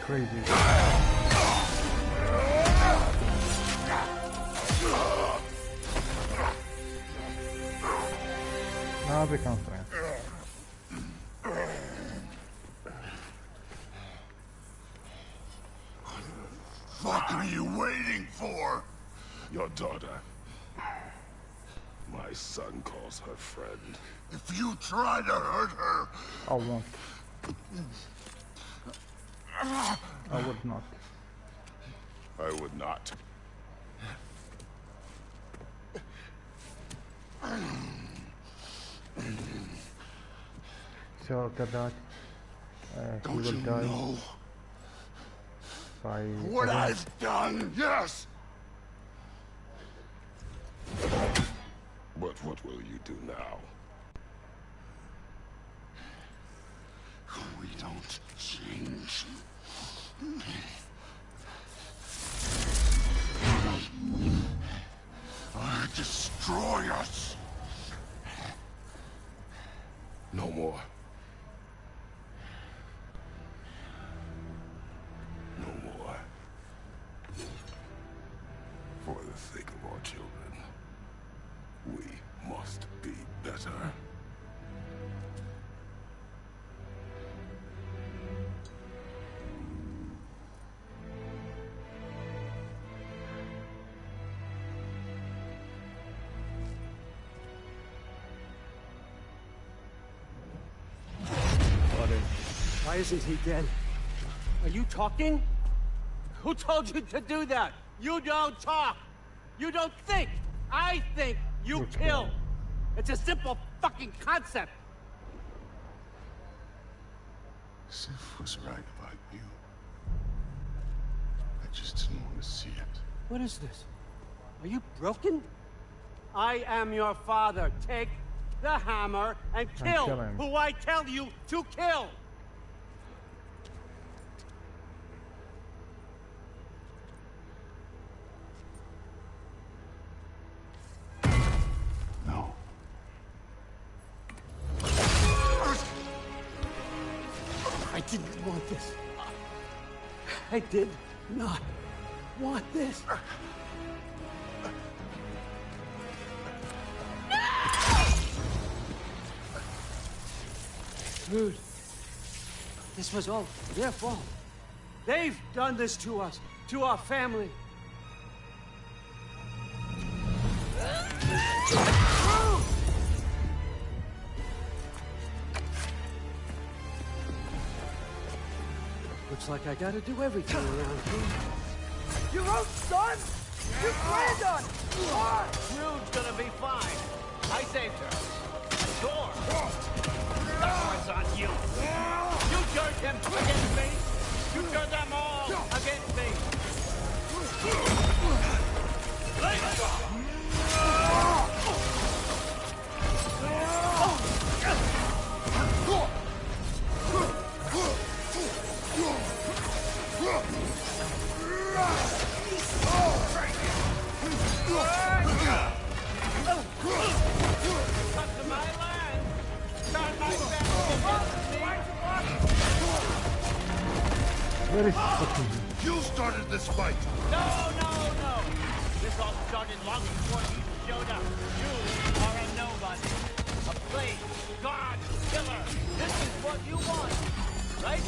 Crazy. Another conference. What are you waiting for? Your daughter. My son calls her friend. If you try to hurt her... I won't. I would not. I would not. So after that, he will Don't you die know by what I've done? Yes! But what will you do now? We don't change. Or destroy us. No more. No more. For the sake of our children, we must be better. Why isn't he dead? Are you talking? Who told you to do that? You don't talk. You don't think. I think. You kill. It's a simple fucking concept. Sif was right about you. I just didn't want to see it. What is this? Are you broken? I am your father. Take the hammer and kill who I tell you to kill. No. I didn't want this. I did not want this. Dude, this was all their fault. They've done this to us, to our family. Looks like I gotta do everything around here. Your own son? You planned on! Rude's gonna be fine. I saved her. A door. That was on you. You turned him against me. You turned them all against me. Let's go. Where is fucking... You started this fight! No! This all started long before you showed up. You are a nobody. A plague, god, killer. This is what you want, right?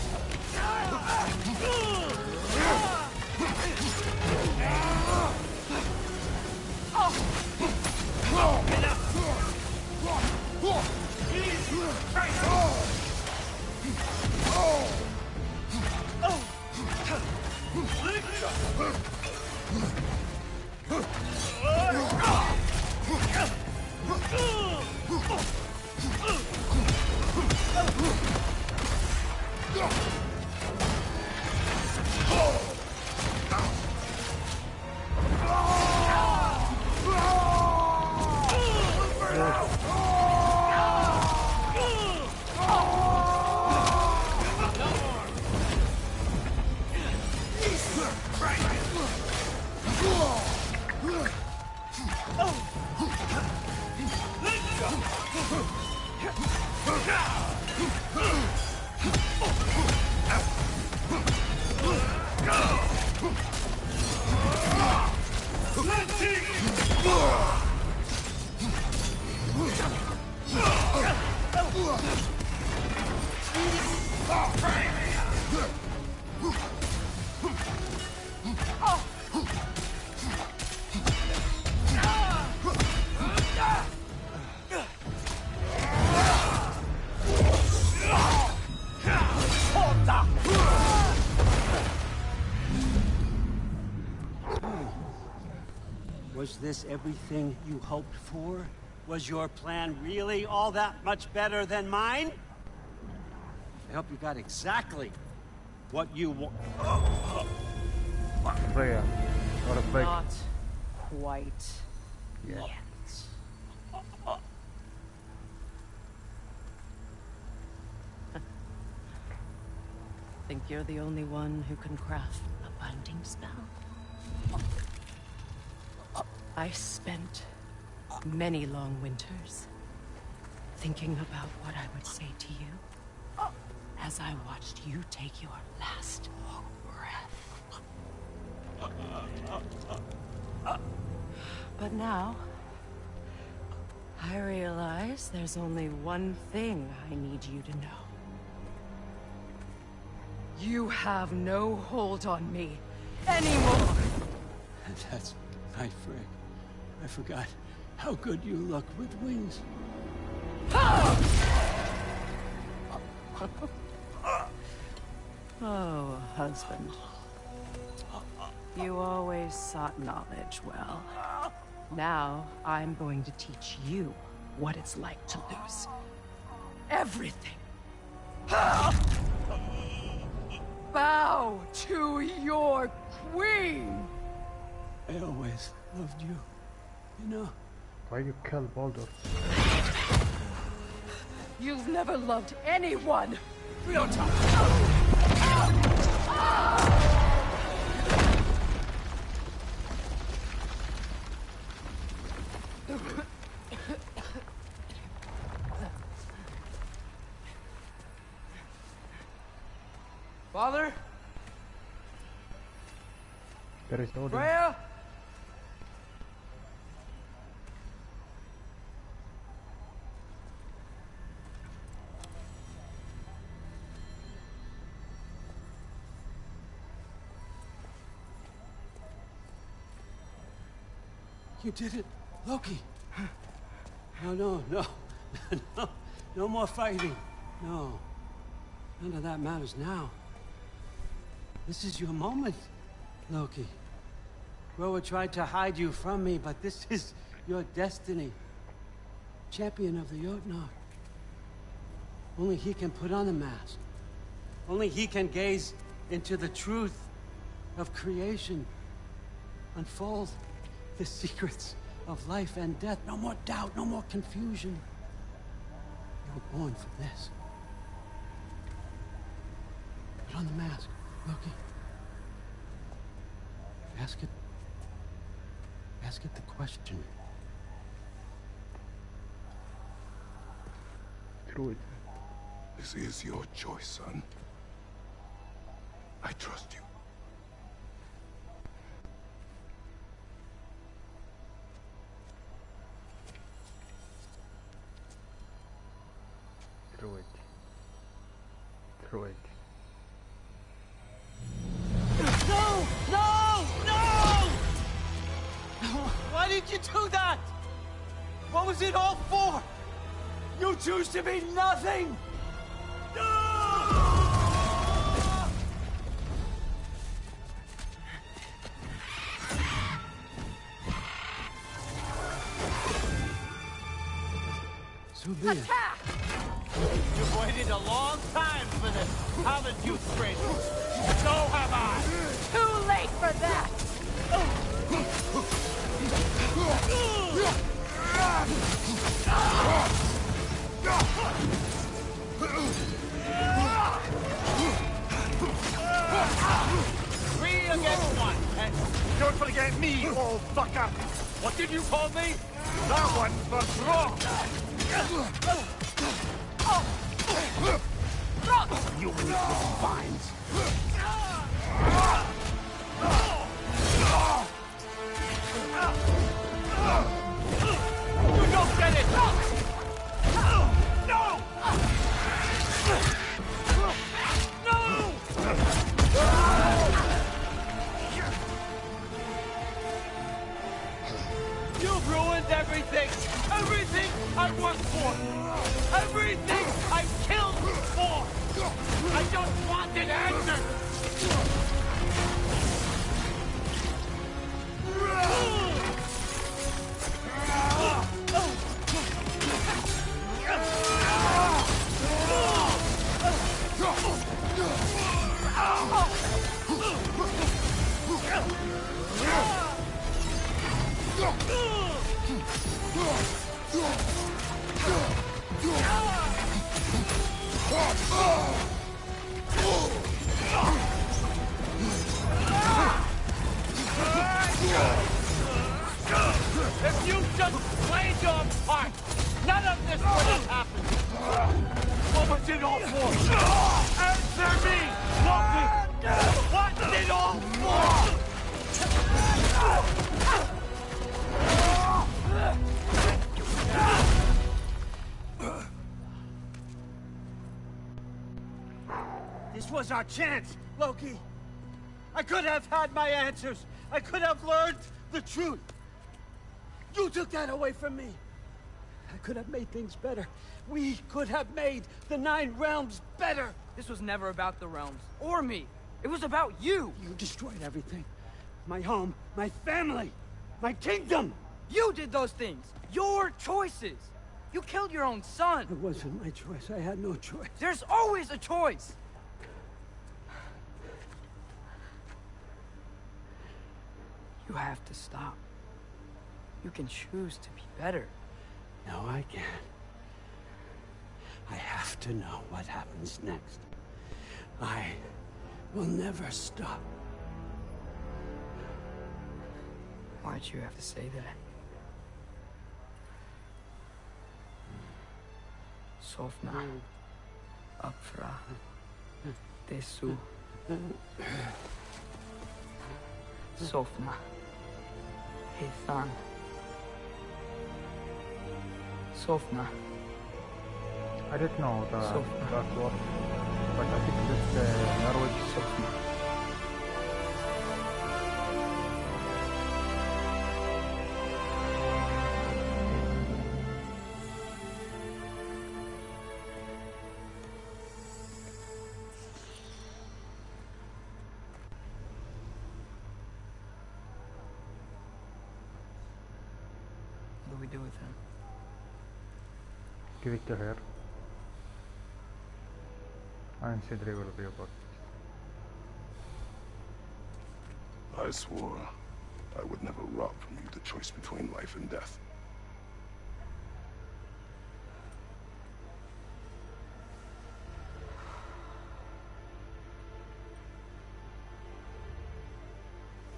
Was this everything you hoped for? Was your plan really all that much better than mine? I hope you got exactly what you want. Freya, what a break. Not quite Yeah. yet. Think you're the only one who can craft a binding spell? I spent many long winters thinking about what I would say to you as I watched you take your last breath. But now, I realize there's only one thing I need you to know. You have no hold on me anymore! That's right, Frick. I forgot how good you look with wings. Oh, husband. You always sought knowledge well. Now, I'm going to teach you what it's like to lose everything. Bow to your queen! I always loved you, you know. Why you kill Baldur? You've never loved anyone! Real talk! Father? There is Odin. Freya? You did it, Loki. No. No more fighting. No. None of that matters now. This is your moment, Loki. Groa tried to hide you from me, but this is your destiny. Champion of the Jotnar. Only he can put on the mask. Only he can gaze into the truth of creation. Unfold the secrets of life and death. No more doubt, no more confusion. You were born for this. Put on the mask, Loki. Ask it the question. Through it. This is your choice, son. I trust you. Through it. Through it. No! Why did you do that? What was it all for? You choose to be nothing! So be it. Attack! You've waited a long time for this, haven't you, Kratos? So have I! Too late for that! Three against one, and don't forget me, old fucker! What did you call me? That one's for Brock! You little vines! You don't get it! No! You've ruined everything! Everything I worked for! Everything I killed for! I just wanted answers! If you just played your part, none of this would have happened. What was it all for? Answer me, Loki! What's it all for? This was our chance, Loki. I could have had my answers. I could have learned the truth. You took that away from me. I could have made things better. We could have made the 9 realms better. This was never about the realms, or me. It was about you. You destroyed everything. My home, my family, my kingdom. You did those things. Your choices. You killed your own son. It wasn't my choice. I had no choice. There's always a choice. You have to stop. You can choose to be better. No, I can't. I have to know what happens next. I will never stop. Why'd you have to say that? Sofna. Apfra. Desu. Sofna. Ethan. Sofna. I didn't know that Sofna. word, but I think it's Norwegian. Sofna. What do we do with him? Give it to her. And Sidri will be about. I swore I would never rob from you the choice between life and death.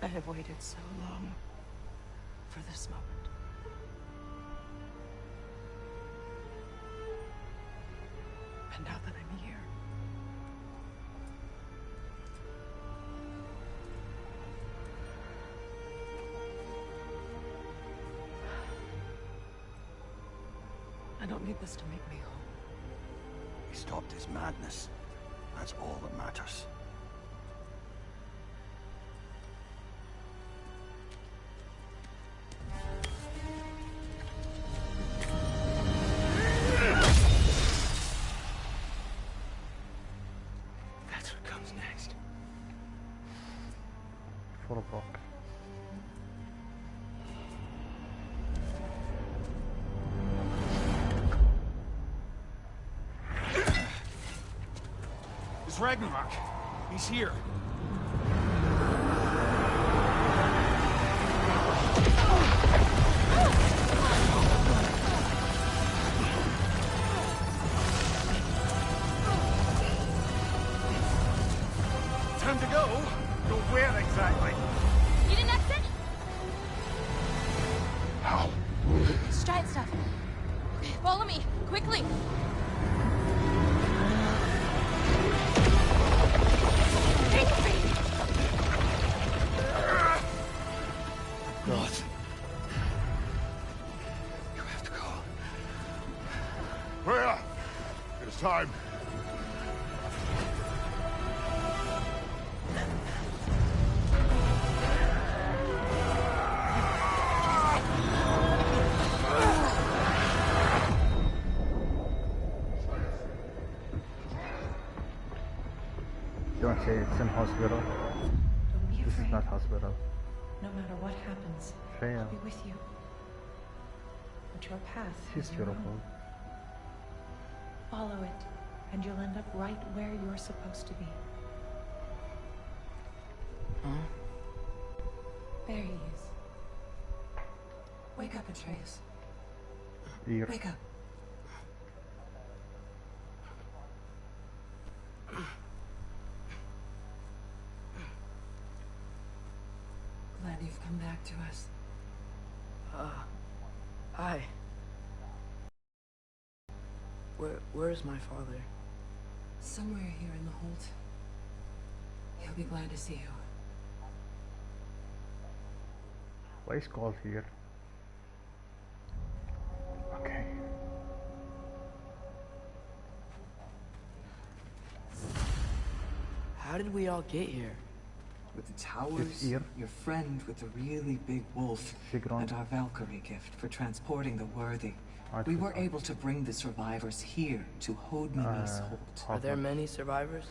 I have waited so long for this moment. And now that I'm here, I don't need this to make me whole. He stopped his madness. That's all that matters. That's what comes next. Full block. It's Ragnarok. He's here. Time to go. Go where exactly? Need an exit? How? Stride stuff. Okay, follow me, quickly. What? You have to go. Freya! It is time. Don't say it's in hospital. Don't be This afraid. is not hospital. No matter what happens, Freya. I'll be with you. But your path She's is your beautiful. own. Follow it, and you'll end up right where you're supposed to be. Huh? There he is. Wake up, Atreus. Here. Wake up. Glad you've come back to us. Hi. Where's my father? Somewhere here in the Holt. He'll be glad to see you. Why is called here? Okay. How did we all get here? With the towers, your friend with the really big wolf, and our Valkyrie gift for transporting the worthy. We were able to bring the survivors here to Hodnimi's Holt. Are there many survivors?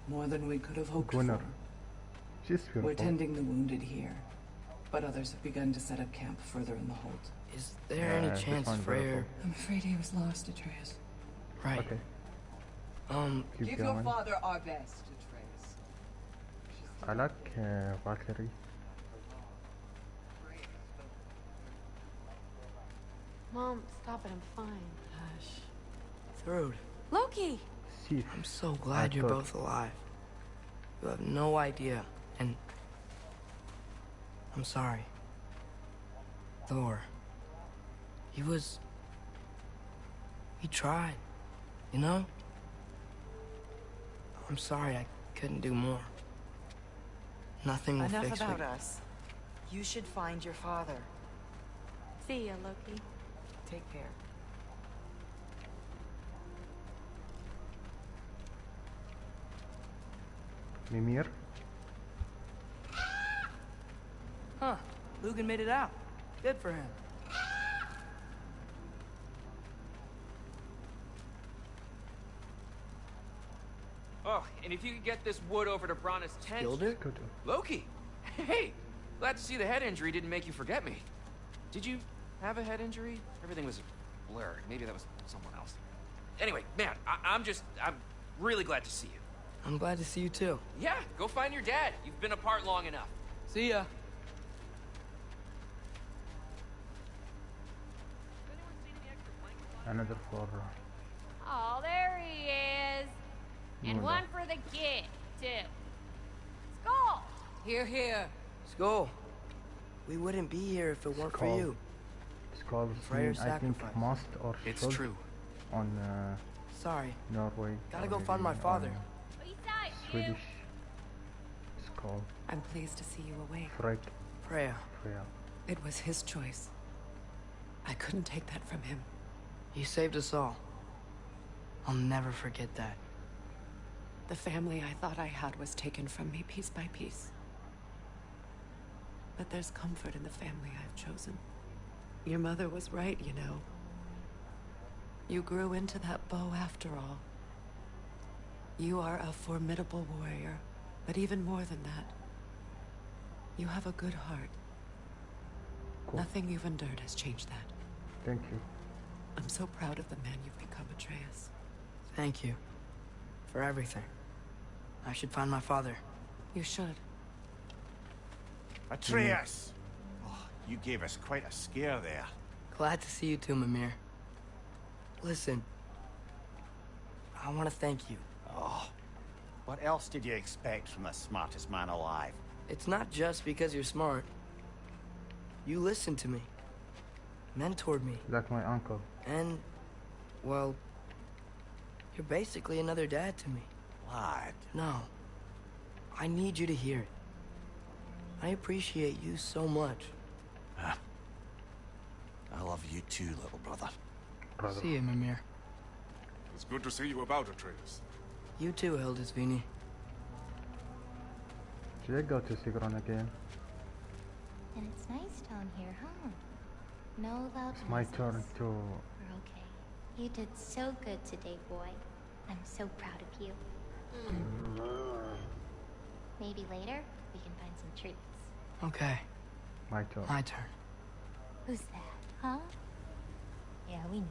More than we could have hoped for. She's beautiful. We're tending the wounded here, but others have begun to set up camp further in the Holt. Is there any chance Freyr... I'm afraid he was lost, Atreus. Right. Okay. Give your father our best, Atreus. I like Valkyrie. Mom, stop it, I'm fine. Hush. Thrud. Loki! I'm so glad you're both alive. You have no idea, and... I'm sorry. Thor. He tried, you know? I'm sorry I couldn't do more. Nothing will Enough fix about me. us. You should find your father. See ya, Loki. Take care. Mimir. Huh. Lugan made it out. Good for him. Oh, and if you could get this wood over to Brana's tent... Gilder? Loki! Hey! Glad to see the head injury didn't make you forget me. Did you have a head injury? Everything was blurred. Maybe that was someone else. Anyway, man, I'm really glad to see you. I'm glad to see you too. Yeah, go find your dad. You've been apart long enough. See ya. Another for... Oh, there he is. And Munda. one for the kid, too. Skull! Here, here. Skull. We wouldn't be here if it weren't for Skull. you. Skull, Freyr's I think sacrifice. must or It's should true. on Sorry. Norway. Gotta or go find maybe my father. on, Beside you. Swedish. Skull. I'm pleased to see you awake. Freyr. Freya. Freya. It was his choice. I couldn't take that from him. He saved us all. I'll never forget that. The family I thought I had was taken from me piece by piece. But there's comfort in the family I've chosen. Your mother was right, you know. You grew into that bow after all. You are a formidable warrior, but even more than that, you have a good heart. Cool. Nothing you've endured has changed that. Thank you. I'm so proud of the man you've become, Atreus. Thank you. For everything. I should find my father. You should. Atreus! Oh, you gave us quite a scare there. Glad to see you too, Mimir. Listen. I want to thank you. Oh, what else did you expect from the smartest man alive? It's not just because you're smart. You listened to me. Mentored me. Like my uncle. And, well, you're basically another dad to me. Lad. No. I need you to hear it. I appreciate you so much. I love you too, little brother. See you, Mimir. It's good to see you about, Atreus. You too, Hildisvini. Should I go to Sigrun again? And it's nice down here, huh? No loud It's my noises. turn to... We're okay. You did so good today, boy. I'm so proud of you. Maybe later, we can find some treats. Okay. My turn. My turn. Who's that, huh? Yeah, we know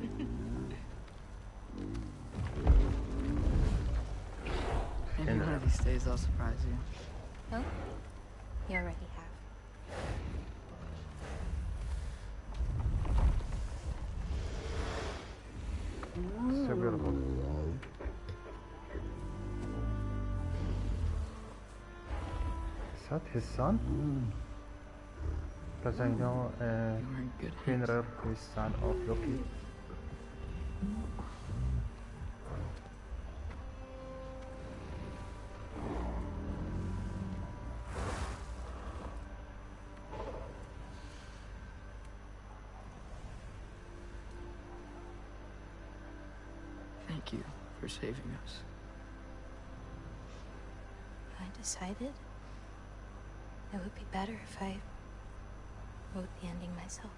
him. Maybe one of these days I'll surprise you. Oh? You already have. so beautiful. Is that his son? Because I know Fenrir is son of Loki. Thank you for saving us. I decided it would be better if I wrote the ending myself.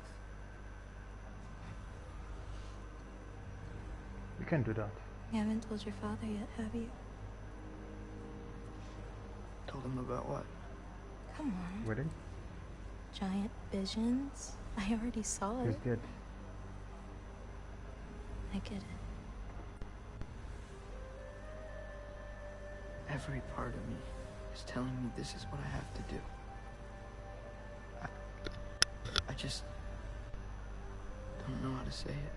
You can do that. You haven't told your father yet, have you? Told him about what? Come on. Wedding? Giant visions? I already saw it. He's dead. I get it. Every part of me is telling me this is what I have to do. I just don't know how to say it.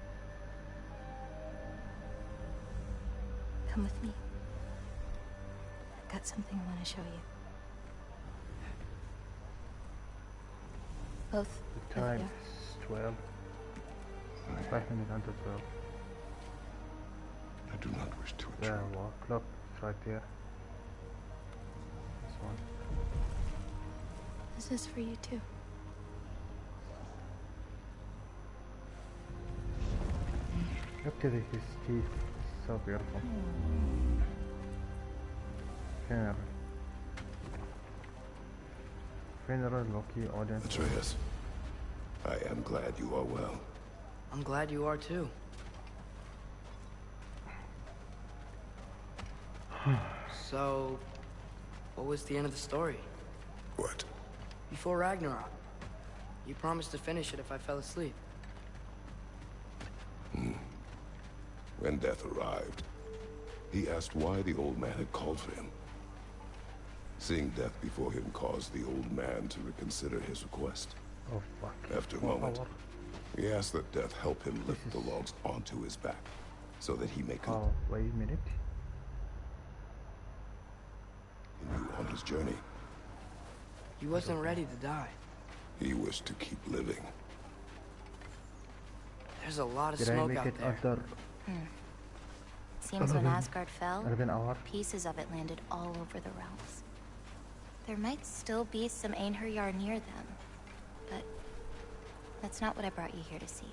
Come with me. I've got something I want to show you. Both. The time is 12. 5 minutes under 12. I do not wish to The wall clock is right there. This one. This is for you too. Look at his teeth. So beautiful. Fenrir, Loki, Odin. Atreus, I am glad you are well. I'm glad you are too. So, what was the end of the story? What? Before Ragnarok. You promised to finish it if I fell asleep. When death arrived, he asked why the old man had called for him. Seeing death before him caused the old man to reconsider his request. Oh, fuck. After a moment, he asked that death help him lift the logs onto his back, so that he may Oh, wait a minute. continue on his journey. He wasn't ready to die. He wished to keep living. There's a lot of Did I smoke make out it there. after Seems when Asgard fell, 11 hours? pieces of it landed all over the realms. There might still be some Einherjar near them, but that's not what I brought you here to see.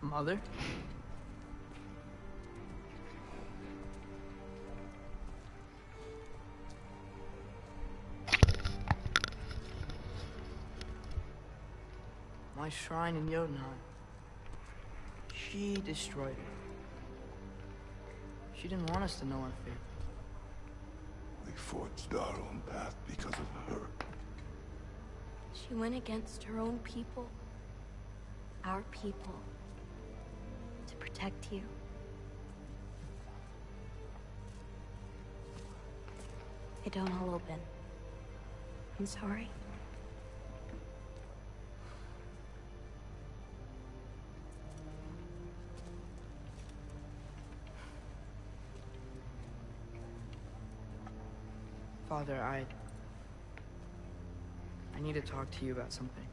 Mother? My shrine in Jotunheim. She destroyed it. She didn't want us to know our fate. We forged our own path because of her. She went against her own people. Our people. To protect you. They don't all open. I'm sorry. Father, I need to talk to you about something.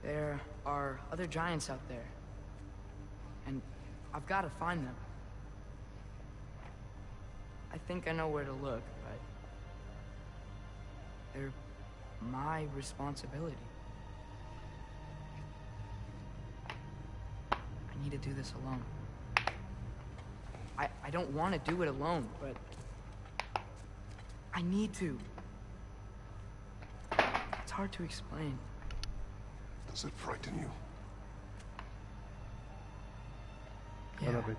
There are other giants out there, and I've got to find them. I think I know where to look, but they're my responsibility. I need to do this alone. I don't want to do it alone, but I need to. hard to explain. Does it frighten you? A little bit.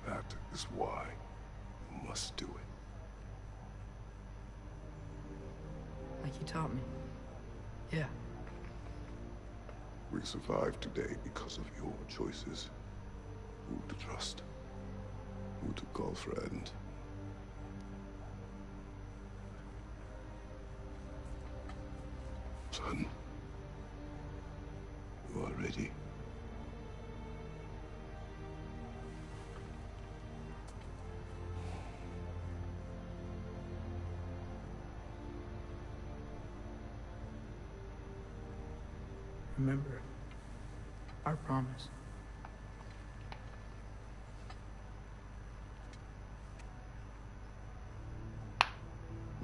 That is why you must do it. Like you taught me. Yeah. We survived today because of your choices. Who to trust, who to call friend. Son, you are ready. Remember our promise.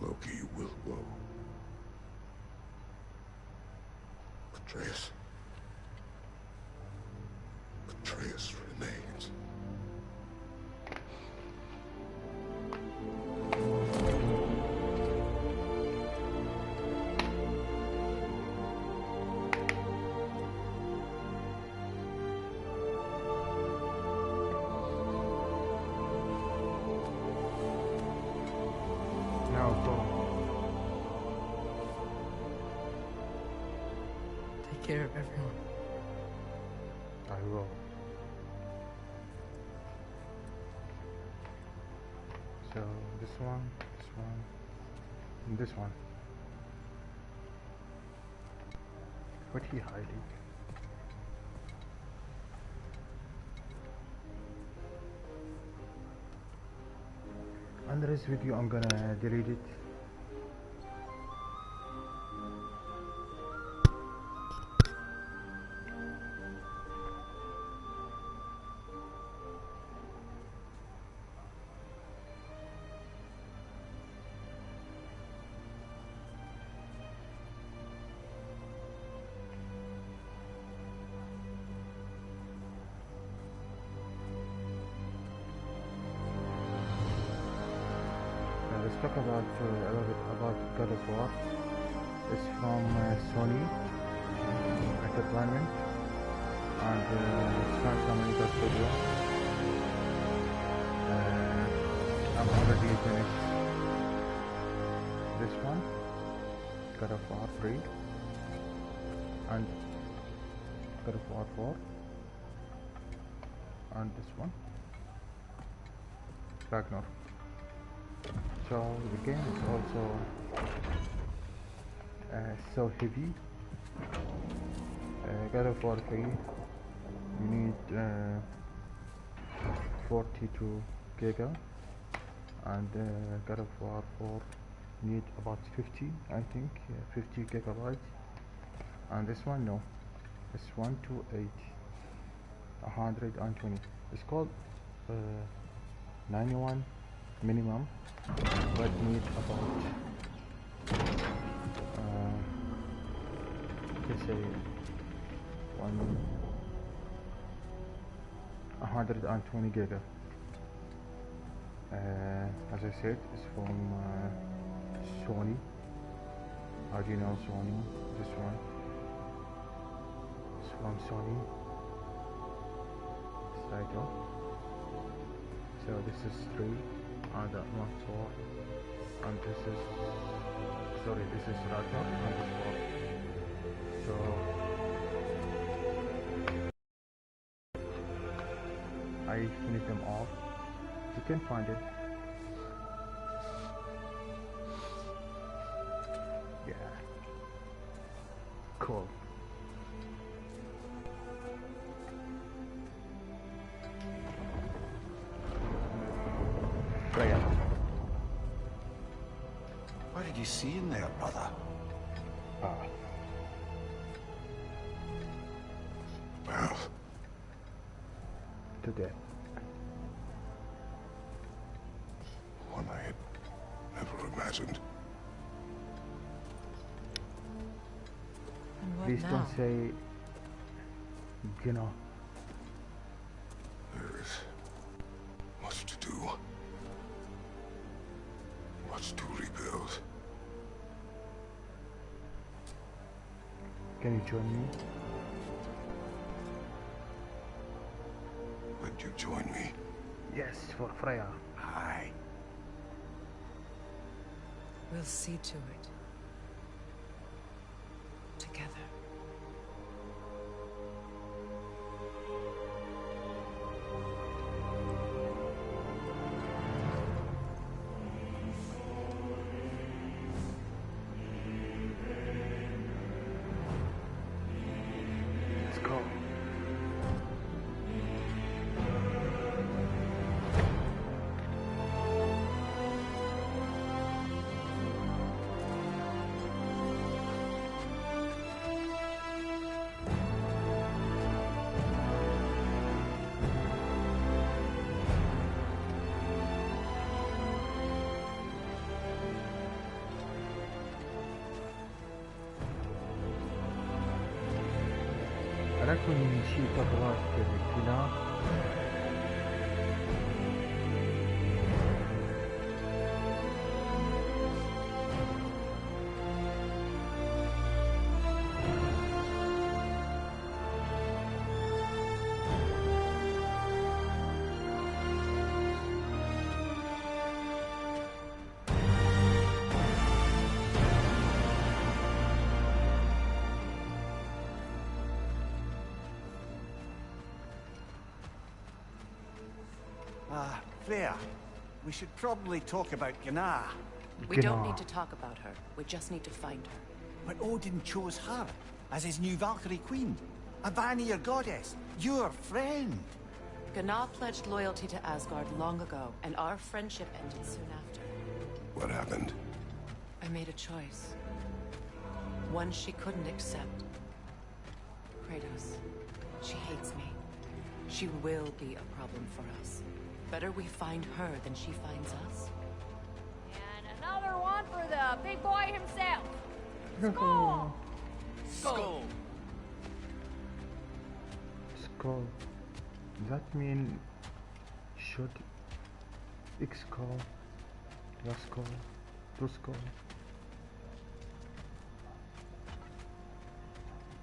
Loki will go. Atreus. Atreus remains. Now go. Take care of everyone. I will. So this one, and this one. What he hiding? Under this video, I'm gonna delete it. Let's talk about a little bit about God of War. It's from Sony Entertainment, and it's not from any studio. I'm already finished this one, God of War 3, and God of War 4, and this one, RAGNLRöK. So the game is also so heavy. God of War 3, you need 42 giga, and God of War 4 need about 50, I think, 50 gigabytes, and this one no, it's 128, 120. It's called 91 minimum, but need about let's say 120 giga. As I said, it's from Sony. How do you know Sony? This one, it's from Sony. This title. So this is 3, and that one 4, and this is, sorry, this is RAGNLRöK, and this 4. So I finished them all. You can find it. Yeah. Cool. Freya. What did you see in there, brother? Well, Today. one I had never imagined. And what Please now? don't say, you know. There is much to do. Much to rebuild. Can you join me? Would you join me? Yes, for Freya. Aye. We'll see to it. Together. Let's go. أراكم شيء تغرات بالكلاب. Freya, we should probably talk about Gná. We don't need to talk about her. We just need to find her. But Odin chose her as his new Valkyrie queen. A Vanir goddess. Your friend. Gná pledged loyalty to Asgard long ago, and our friendship ended soon after. What happened? I made a choice. One she couldn't accept. Kratos. She hates me. She will be a problem for us. Better we find her than she finds us. And another one for the big boy himself. Skull! Skull! Skull. Does that mean should X skull, the skull, two skull?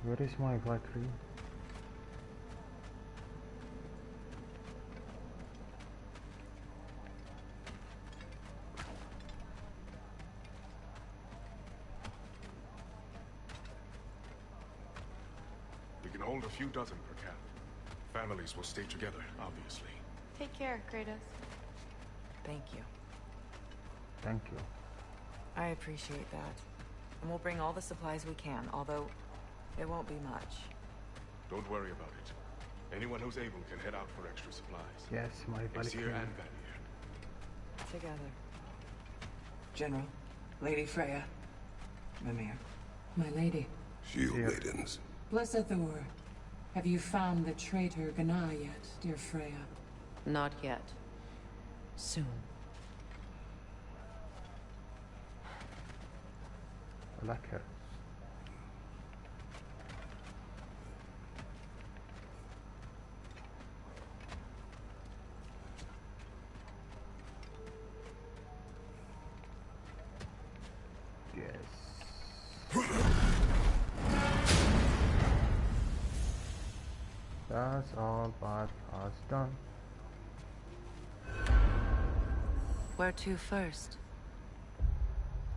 Where is my Valkyrie? We can hold a few dozen per camp. Families will stay together, obviously. Take care, Kratos. Thank you. Thank you. I appreciate that. And we'll bring all the supplies we can, although it won't be much. Don't worry about it. Anyone who's able can head out for extra supplies. Yes, my Aesir Valkyrie. and Vanir. Together. General, Lady Freya, Mimir. My lady. Shield maidens. Blessed Thor, have you found the traitor Gná yet, dear Freya? Not yet. Soon. I like her. That's all but us done. Where to first?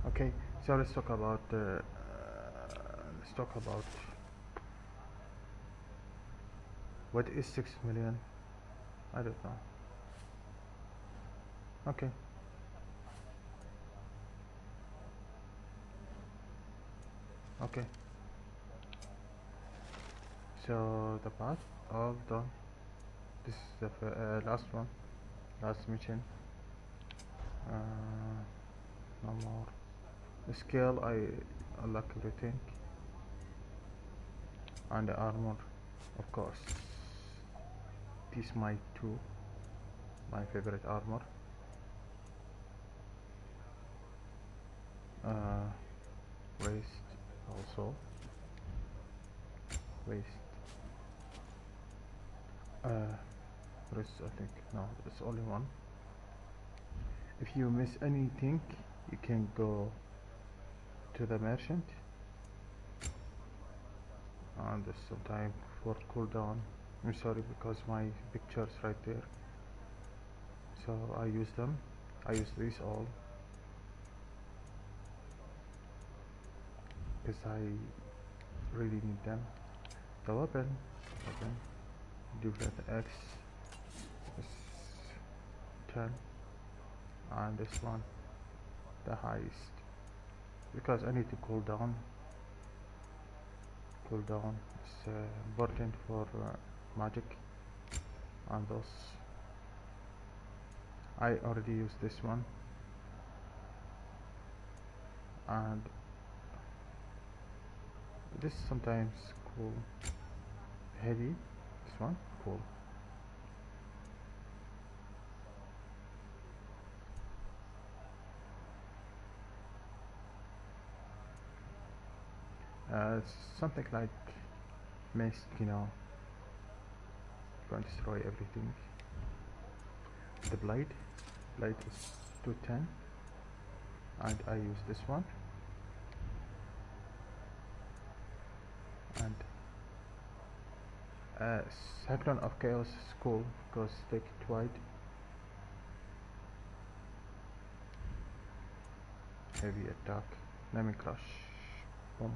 Okay, so let's talk about what is 6 million. I don't know. Okay. Okay. So the path all done. This is the last one, last mission. No more. The scale I unlock everything, and the armor, of course. This is my favorite armor. Waist also. Waist. Wrist, I think. No, it's only one. If you miss anything, you can go to the merchant and there's some time for cooldown. I'm sorry because my picture's right there, so I use them. I use these all because I really need them. The weapon GFΔ X is 10, and this one the highest because I need to cool down. Cooldown is important for magic, and those I already used this one, and this sometimes cool. Heavy, this one cool. Something like mist, you know, going to destroy everything. The blade is 210, and I use this one, and Cyclone of Chaos is cool because take it wide. Heavy attack, Nami Crush, boom.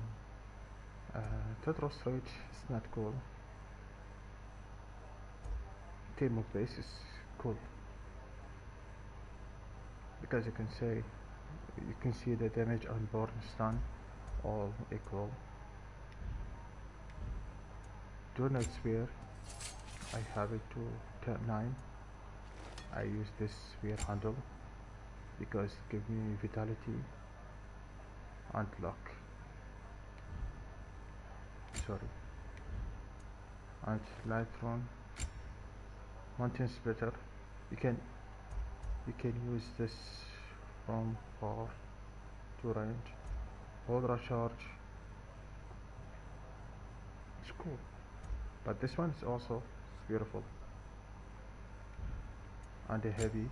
Tetros Rage is not cool. Team of Base is cool because you can see the damage on board and stun all equal. Journal Sphere, I have it to 9. I use this sphere handle because it gives me vitality and luck. Sorry. And Lightrun, Mountain Splitter. You can use this from far to range. Hold charge. It's cool. But this one is also beautiful. And the heavy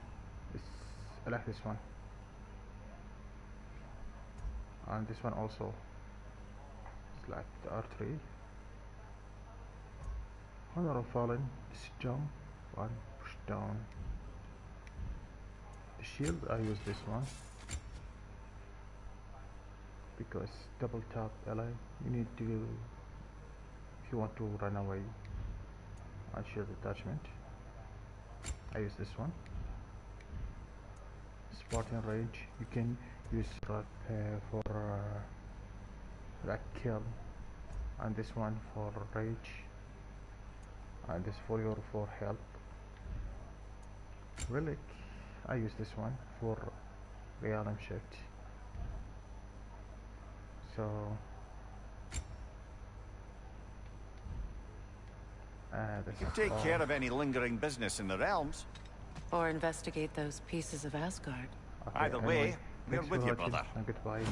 is, I like this one. And this one also. It's like the R3. Honor of Fallen, this jump, one push down. The shield, I use this one because double tap ally. You need to, if you want to run away, and shield attachment. I use this one. Spartan range, you can use for like kill, and this one for rage, and this for health. Relic, I use this one for realm shift. So you can take care of any lingering business in the realms, or investigate those pieces of Asgard. Okay, either way, we're with you, brother. And goodbye.